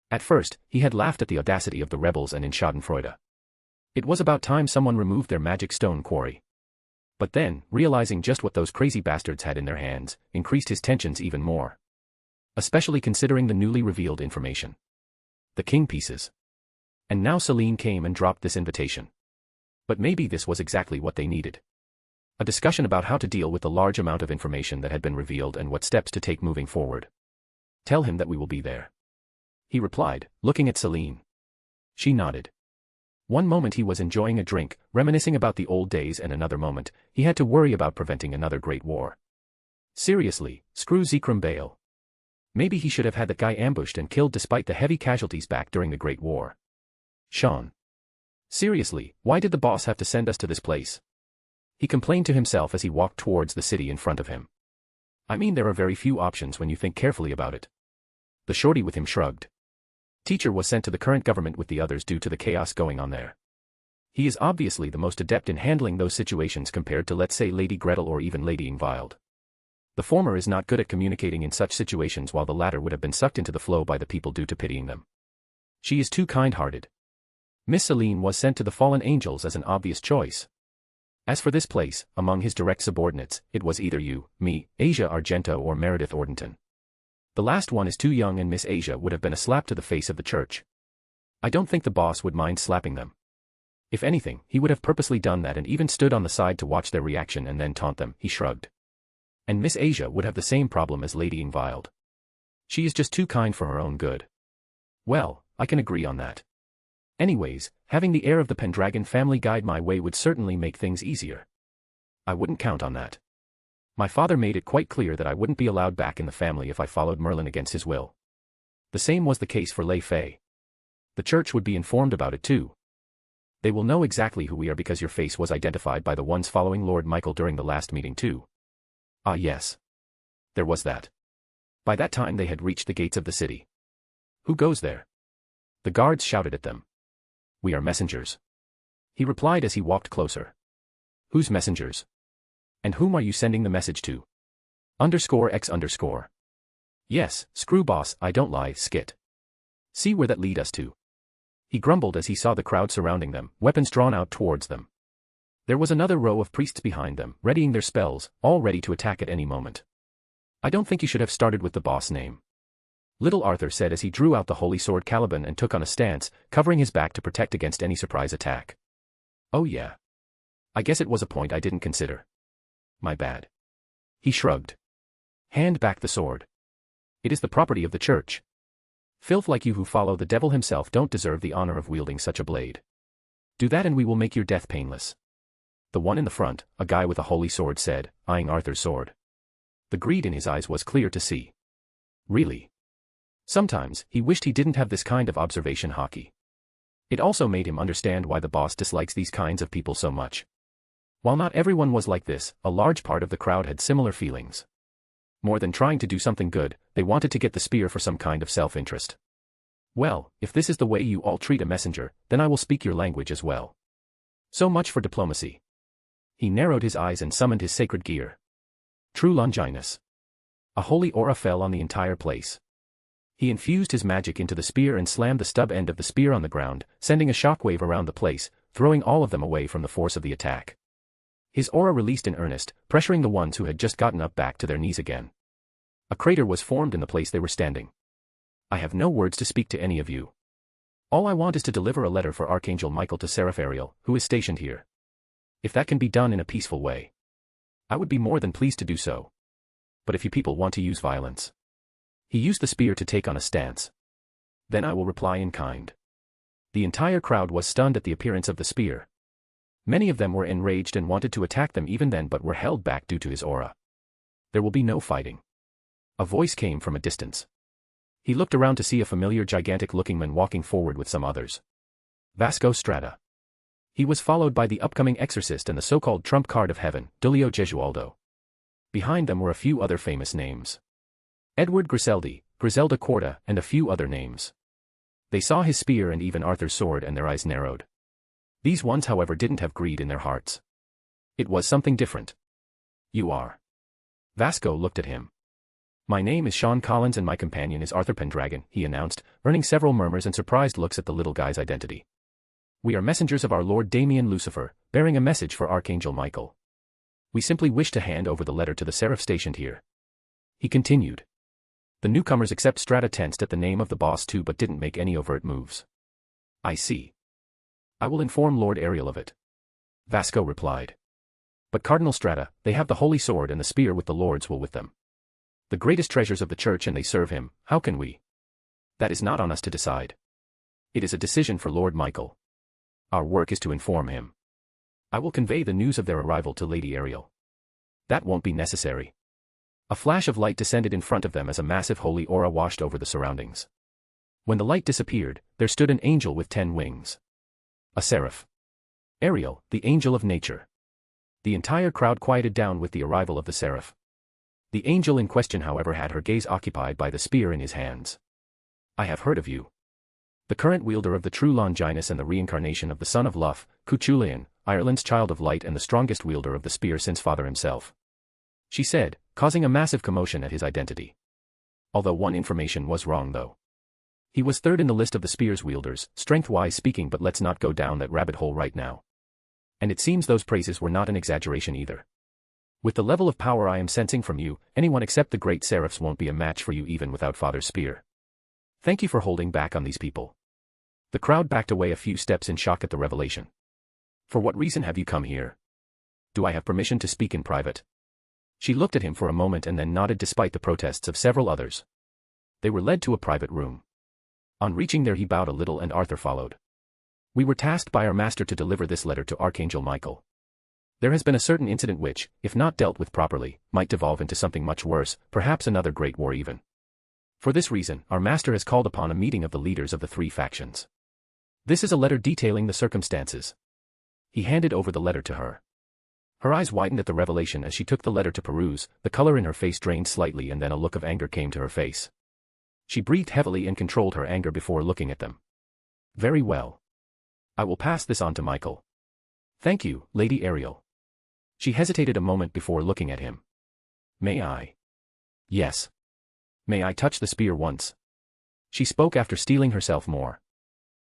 At first, he had laughed at the audacity of the rebels and in Schadenfreude. It was about time someone removed their magic stone quarry. But then, realizing just what those crazy bastards had in their hands, increased his tensions even more. Especially considering the newly revealed information. The king pieces. And now Celine came and dropped this invitation. But maybe this was exactly what they needed. A discussion about how to deal with the large amount of information that had been revealed and what steps to take moving forward. Tell him that we will be there. He replied, looking at Celine. She nodded. One moment he was enjoying a drink, reminiscing about the old days, and another moment, he had to worry about preventing another great war. Seriously, screw Zikram Bale. Maybe he should have had that guy ambushed and killed despite the heavy casualties back during the Great War. Sean. Seriously, why did the boss have to send us to this place? He complained to himself as he walked towards the city in front of him. I mean, there are very few options when you think carefully about it. The shorty with him shrugged. Teacher was sent to the current government with the others due to the chaos going on there. He is obviously the most adept in handling those situations compared to, let's say, Lady Gretel or even Lady Ingvild. The former is not good at communicating in such situations, while the latter would have been sucked into the flow by the people due to pitying them. She is too kind-hearted. Miss Celine was sent to the fallen angels as an obvious choice. As for this place, among his direct subordinates, it was either you, me, Asia Argento, or Meredith Ordenton. The last one is too young, and Miss Asia would have been a slap to the face of the church. I don't think the boss would mind slapping them. If anything, he would have purposely done that and even stood on the side to watch their reaction and then taunt them. He shrugged. And Miss Asia would have the same problem as Lady Ingvild. She is just too kind for her own good. Well, I can agree on that. Anyways, having the heir of the Pendragon family guide my way would certainly make things easier. I wouldn't count on that. My father made it quite clear that I wouldn't be allowed back in the family if I followed Merlin against his will. The same was the case for Lei Fei. The church would be informed about it too. They will know exactly who we are because your face was identified by the ones following Lord Michael during the last meeting too. Ah yes. There was that. By that time they had reached the gates of the city. Who goes there? The guards shouted at them. We are messengers. He replied as he walked closer. Whose messengers? And whom are you sending the message to? _X_. Yes, screw boss, I don't lie, skit. See where that lead us to. He grumbled as he saw the crowd surrounding them, weapons drawn out towards them. There was another row of priests behind them, readying their spells, all ready to attack at any moment. I don't think you should have started with the boss name. Little Arthur said as he drew out the holy sword Caliban and took on a stance, covering his back to protect against any surprise attack. Oh yeah. I guess it was a point I didn't consider. My bad. He shrugged. Hand back the sword. It is the property of the church. Filth like you who follow the devil himself don't deserve the honor of wielding such a blade. Do that and we will make your death painless. The one in the front, a guy with a holy sword, said, eyeing Arthur's sword. The greed in his eyes was clear to see. Really? Sometimes, he wished he didn't have this kind of observation hockey. It also made him understand why the boss dislikes these kinds of people so much. While not everyone was like this, a large part of the crowd had similar feelings. More than trying to do something good, they wanted to get the spear for some kind of self-interest. Well, if this is the way you all treat a messenger, then I will speak your language as well. So much for diplomacy. He narrowed his eyes and summoned his sacred gear. True Longinus. A holy aura fell on the entire place. He infused his magic into the spear and slammed the stub end of the spear on the ground, sending a shockwave around the place, throwing all of them away from the force of the attack. His aura released in earnest, pressuring the ones who had just gotten up back to their knees again. A crater was formed in the place they were standing. I have no words to speak to any of you. All I want is to deliver a letter for Archangel Michael to Seraph Ariel, who is stationed here. If that can be done in a peaceful way, I would be more than pleased to do so. But if you people want to use violence. He used the spear to take on a stance. Then I will reply in kind. The entire crowd was stunned at the appearance of the spear. Many of them were enraged and wanted to attack them even then but were held back due to his aura. There will be no fighting. A voice came from a distance. He looked around to see a familiar gigantic-looking man walking forward with some others. Vasco Strata. He was followed by the upcoming exorcist and the so-called trump card of heaven, Dulio Gesualdo. Behind them were a few other famous names. Edward Griseldi, Griselda Corda, and a few other names. They saw his spear and even Arthur's sword and their eyes narrowed. These ones, however, didn't have greed in their hearts. It was something different. You are. Vasco looked at him. My name is Sean Collins and my companion is Arthur Pendragon, he announced, earning several murmurs and surprised looks at the little guy's identity. We are messengers of our Lord Damien Lucifer, bearing a message for Archangel Michael. We simply wish to hand over the letter to the seraph stationed here. He continued. The newcomers except Strata tensed at the name of the boss too but didn't make any overt moves. I see. I will inform Lord Ariel of it. Vasco replied. But Cardinal Strata, they have the holy sword and the spear with the lords will with them. The greatest treasures of the church and they serve him, how can we? That is not on us to decide. It is a decision for Lord Michael. Our work is to inform him. I will convey the news of their arrival to Lady Ariel. That won't be necessary. A flash of light descended in front of them as a massive holy aura washed over the surroundings. When the light disappeared, there stood an angel with 10 wings. A seraph. Ariel, the angel of nature. The entire crowd quieted down with the arrival of the seraph. The angel in question, however, had her gaze occupied by the spear in his hands. I have heard of you. The current wielder of the true Longinus and the reincarnation of the son of Luff, Cuchulian, Ireland's child of light and the strongest wielder of the spear since father himself. She said, causing a massive commotion at his identity. Although one information was wrong though. He was third in the list of the spear's wielders, strength-wise speaking, but let's not go down that rabbit hole right now. And it seems those praises were not an exaggeration either. With the level of power I am sensing from you, anyone except the great seraphs won't be a match for you even without Father's spear. Thank you for holding back on these people. The crowd backed away a few steps in shock at the revelation. For what reason have you come here? Do I have permission to speak in private? She looked at him for a moment and then nodded despite the protests of several others. They were led to a private room. On reaching there he bowed a little and Arthur followed. We were tasked by our master to deliver this letter to Archangel Michael. There has been a certain incident which, if not dealt with properly, might devolve into something much worse, perhaps another great war even. For this reason, our master has called upon a meeting of the leaders of the 3 factions. This is a letter detailing the circumstances. He handed over the letter to her. Her eyes widened at the revelation as she took the letter to peruse, the color in her face drained slightly and then a look of anger came to her face. She breathed heavily and controlled her anger before looking at them. Very well. I will pass this on to Michael. Thank you, Lady Ariel. She hesitated a moment before looking at him. May I? Yes. May I touch the spear once? She spoke after steeling herself more.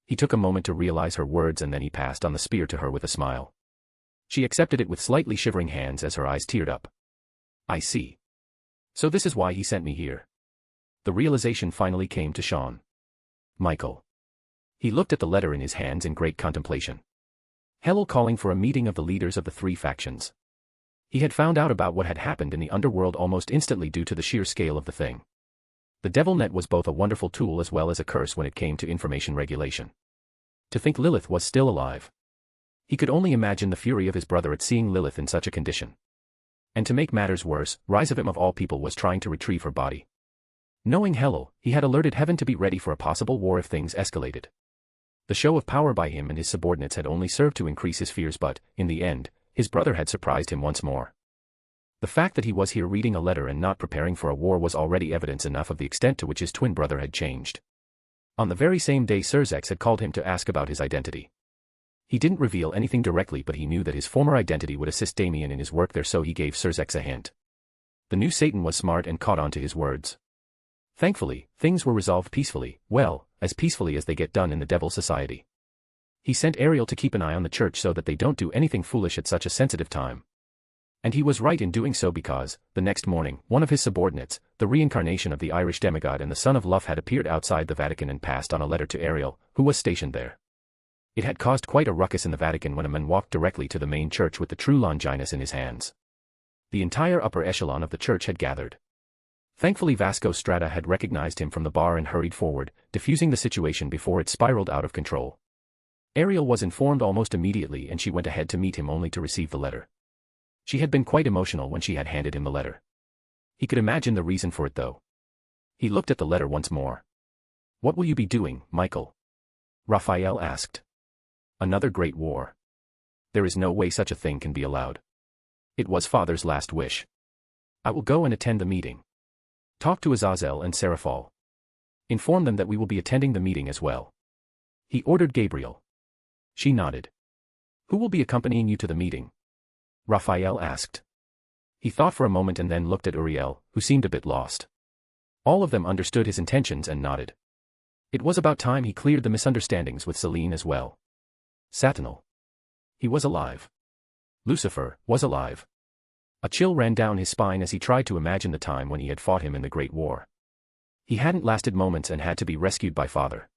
He took a moment to realize her words and then he passed on the spear to her with a smile. She accepted it with slightly shivering hands as her eyes teared up. I see. So this is why he sent me here. The realization finally came to Sean. Michael. He looked at the letter in his hands in great contemplation. Hell calling for a meeting of the leaders of the 3 factions. He had found out about what had happened in the underworld almost instantly due to the sheer scale of the thing. The Devil Net was both a wonderful tool as well as a curse when it came to information regulation. To think Lilith was still alive. He could only imagine the fury of his brother at seeing Lilith in such a condition. And to make matters worse, Rizavim of all people was trying to retrieve her body. Knowing Hell, he had alerted Heaven to be ready for a possible war if things escalated. The show of power by him and his subordinates had only served to increase his fears but, in the end, His brother had surprised him once more. The fact that he was here reading a letter and not preparing for a war was already evidence enough of the extent to which his twin brother had changed. On the very same day Serzex had called him to ask about his identity. He didn't reveal anything directly, but he knew that his former identity would assist Damien in his work there, so he gave Serzex a hint. The new Satan was smart and caught on to his words. Thankfully, things were resolved peacefully, well, as peacefully as they get done in the Devil Society. He sent Ariel to keep an eye on the church so that they don't do anything foolish at such a sensitive time. And he was right in doing so because, the next morning, one of his subordinates, the reincarnation of the Irish demigod and the son of Luff, had appeared outside the Vatican and passed on a letter to Ariel, who was stationed there. It had caused quite a ruckus in the Vatican when a man walked directly to the main church with the true Longinus in his hands. The entire upper echelon of the church had gathered. Thankfully Vasco Strata had recognized him from the bar and hurried forward, diffusing the situation before it spiraled out of control. Ariel was informed almost immediately and she went ahead to meet him only to receive the letter. She had been quite emotional when she had handed him the letter. He could imagine the reason for it though. He looked at the letter once more. "What will you be doing, Michael?" Raphael asked. "Another great war. There is no way such a thing can be allowed. It was Father's last wish. I will go and attend the meeting. Talk to Azazel and Seraphal. Inform them that we will be attending the meeting as well," he ordered Gabriel. She nodded. "Who will be accompanying you to the meeting?" Raphael asked. He thought for a moment and then looked at Uriel, who seemed a bit lost. All of them understood his intentions and nodded. It was about time he cleared the misunderstandings with Celine as well. Saturnal. He was alive. Lucifer was alive. A chill ran down his spine as he tried to imagine the time when he had fought him in the Great War. He hadn't lasted moments and had to be rescued by Father.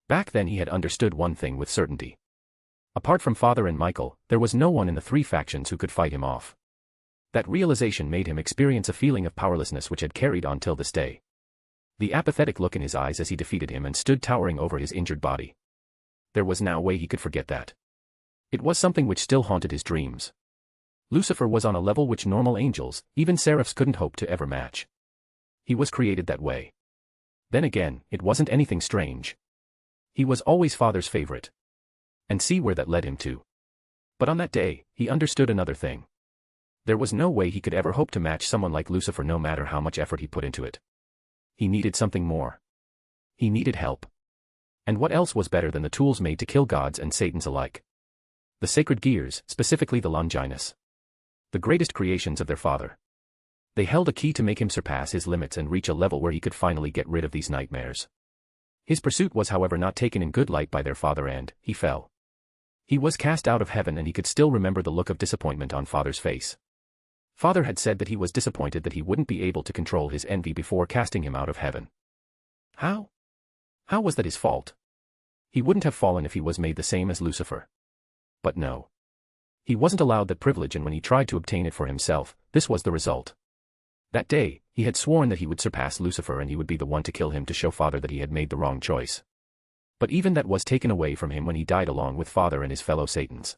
Back then he had understood one thing with certainty. Apart from Father and Michael, there was no one in the three factions who could fight him off. That realization made him experience a feeling of powerlessness which had carried on till this day. The apathetic look in his eyes as he defeated him and stood towering over his injured body. There was no way he could forget that. It was something which still haunted his dreams. Lucifer was on a level which normal angels, even seraphs, couldn't hope to ever match. He was created that way. Then again, it wasn't anything strange. He was always Father's favorite. And see where that led him to. But on that day, he understood another thing. There was no way he could ever hope to match someone like Lucifer no matter how much effort he put into it. He needed something more. He needed help. And what else was better than the tools made to kill gods and Satans alike? The sacred gears, specifically the Longinus. The greatest creations of their father. They held a key to make him surpass his limits and reach a level where he could finally get rid of these nightmares. His pursuit was however not taken in good light by their father and, he fell. He was cast out of heaven and he could still remember the look of disappointment on Father's face. Father had said that he was disappointed that he wouldn't be able to control his envy before casting him out of heaven. How? How was that his fault? He wouldn't have fallen if he was made the same as Lucifer. But no. He wasn't allowed that privilege, and when he tried to obtain it for himself, this was the result. That day, he had sworn that he would surpass Lucifer and he would be the one to kill him to show Father that he had made the wrong choice. But even that was taken away from him when he died along with Father and his fellow Satans.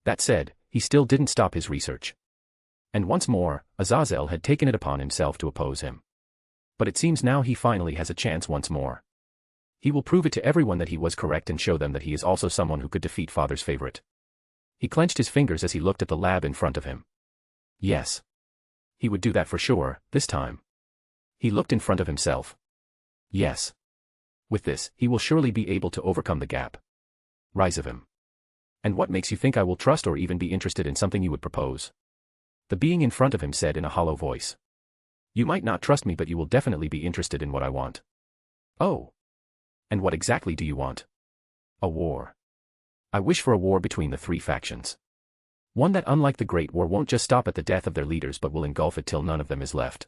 That said, he still didn't stop his research. And once more, Azazel had taken it upon himself to oppose him. But it seems now he finally has a chance once more. He will prove it to everyone that he was correct and show them that he is also someone who could defeat Father's favorite. He clenched his fingers as he looked at the lab in front of him. Yes. He would do that for sure, this time. He looked in front of himself. Yes. With this, he will surely be able to overcome the gap. Rise of him. And what makes you think I will trust or even be interested in something you would propose? The being in front of him said in a hollow voice. You might not trust me, but you will definitely be interested in what I want. Oh. And what exactly do you want? A war. I wish for a war between the three factions. One that, unlike the Great War, won't just stop at the death of their leaders but will engulf it till none of them is left.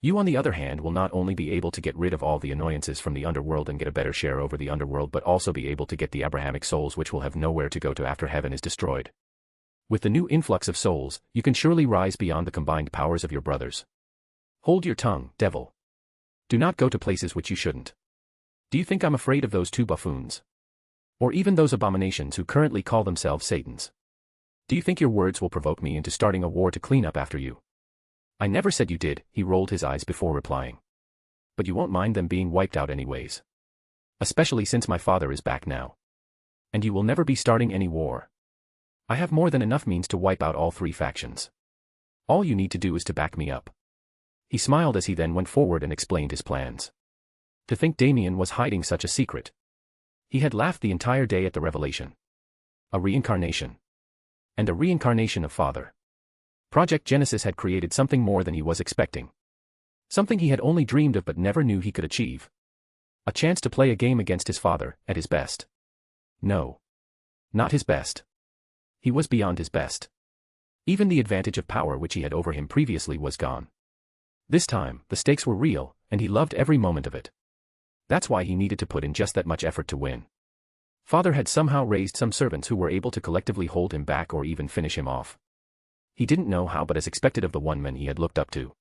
You, on the other hand, will not only be able to get rid of all the annoyances from the underworld and get a better share over the underworld, but also be able to get the Abrahamic souls which will have nowhere to go to after heaven is destroyed. With the new influx of souls, you can surely rise beyond the combined powers of your brothers. Hold your tongue, devil. Do not go to places which you shouldn't. Do you think I'm afraid of those two buffoons? Or even those abominations who currently call themselves Satans? Do you think your words will provoke me into starting a war to clean up after you? I never said you did, he rolled his eyes before replying. But you won't mind them being wiped out anyways. Especially since my father is back now. And you will never be starting any war. I have more than enough means to wipe out all three factions. All you need to do is to back me up. He smiled as he then went forward and explained his plans. To think Damien was hiding such a secret. He had laughed the entire day at the revelation. A reincarnation. And a reincarnation of Father. Project Genesis had created something more than he was expecting. Something he had only dreamed of but never knew he could achieve. A chance to play a game against his father, at his best. No. Not his best. He was beyond his best. Even the advantage of power which he had over him previously was gone. This time, the stakes were real, and he loved every moment of it. That's why he needed to put in just that much effort to win. Father had somehow raised some servants who were able to collectively hold him back or even finish him off. He didn't know how, but as expected of the one man he had looked up to.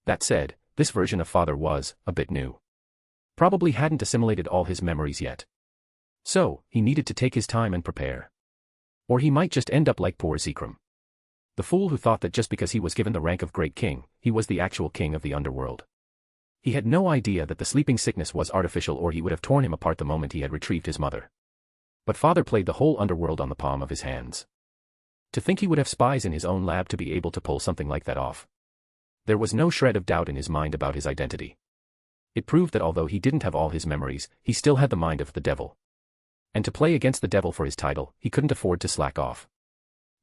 That said, this version of Father was a bit new. Probably hadn't assimilated all his memories yet. So, he needed to take his time and prepare. Or he might just end up like poor Zekrom. The fool who thought that just because he was given the rank of Great King, he was the actual king of the underworld. He had no idea that the sleeping sickness was artificial, or he would have torn him apart the moment he had retrieved his mother. But Father played the whole underworld on the palm of his hands. To think he would have spies in his own lab to be able to pull something like that off. There was no shred of doubt in his mind about his identity. It proved that although he didn't have all his memories, he still had the mind of the devil. And to play against the devil for his title, he couldn't afford to slack off.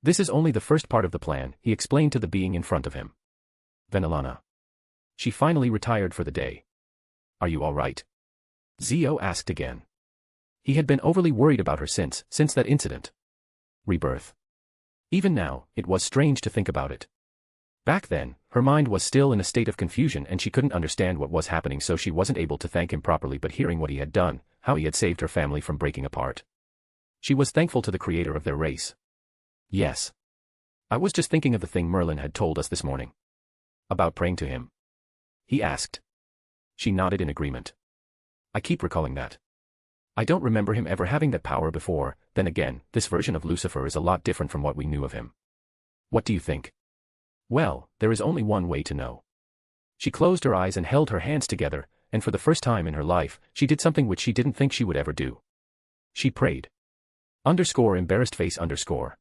This is only the first part of the plan, he explained to the being in front of him. Venelana. She finally retired for the day. Are you all right? Zio asked again. He had been overly worried about her since that incident. Rebirth. Even now, it was strange to think about it. Back then, her mind was still in a state of confusion and she couldn't understand what was happening, so she wasn't able to thank him properly, but hearing what he had done, how he had saved her family from breaking apart. She was thankful to the creator of their race. Yes. I was just thinking of the thing Merlin had told us this morning. About praying to him. He asked. She nodded in agreement. I keep recalling that. I don't remember him ever having that power before. Then again, this version of Lucifer is a lot different from what we knew of him. What do you think? Well, there is only one way to know. She closed her eyes and held her hands together, and for the first time in her life, she did something which she didn't think she would ever do. She prayed. _embarrassed face_.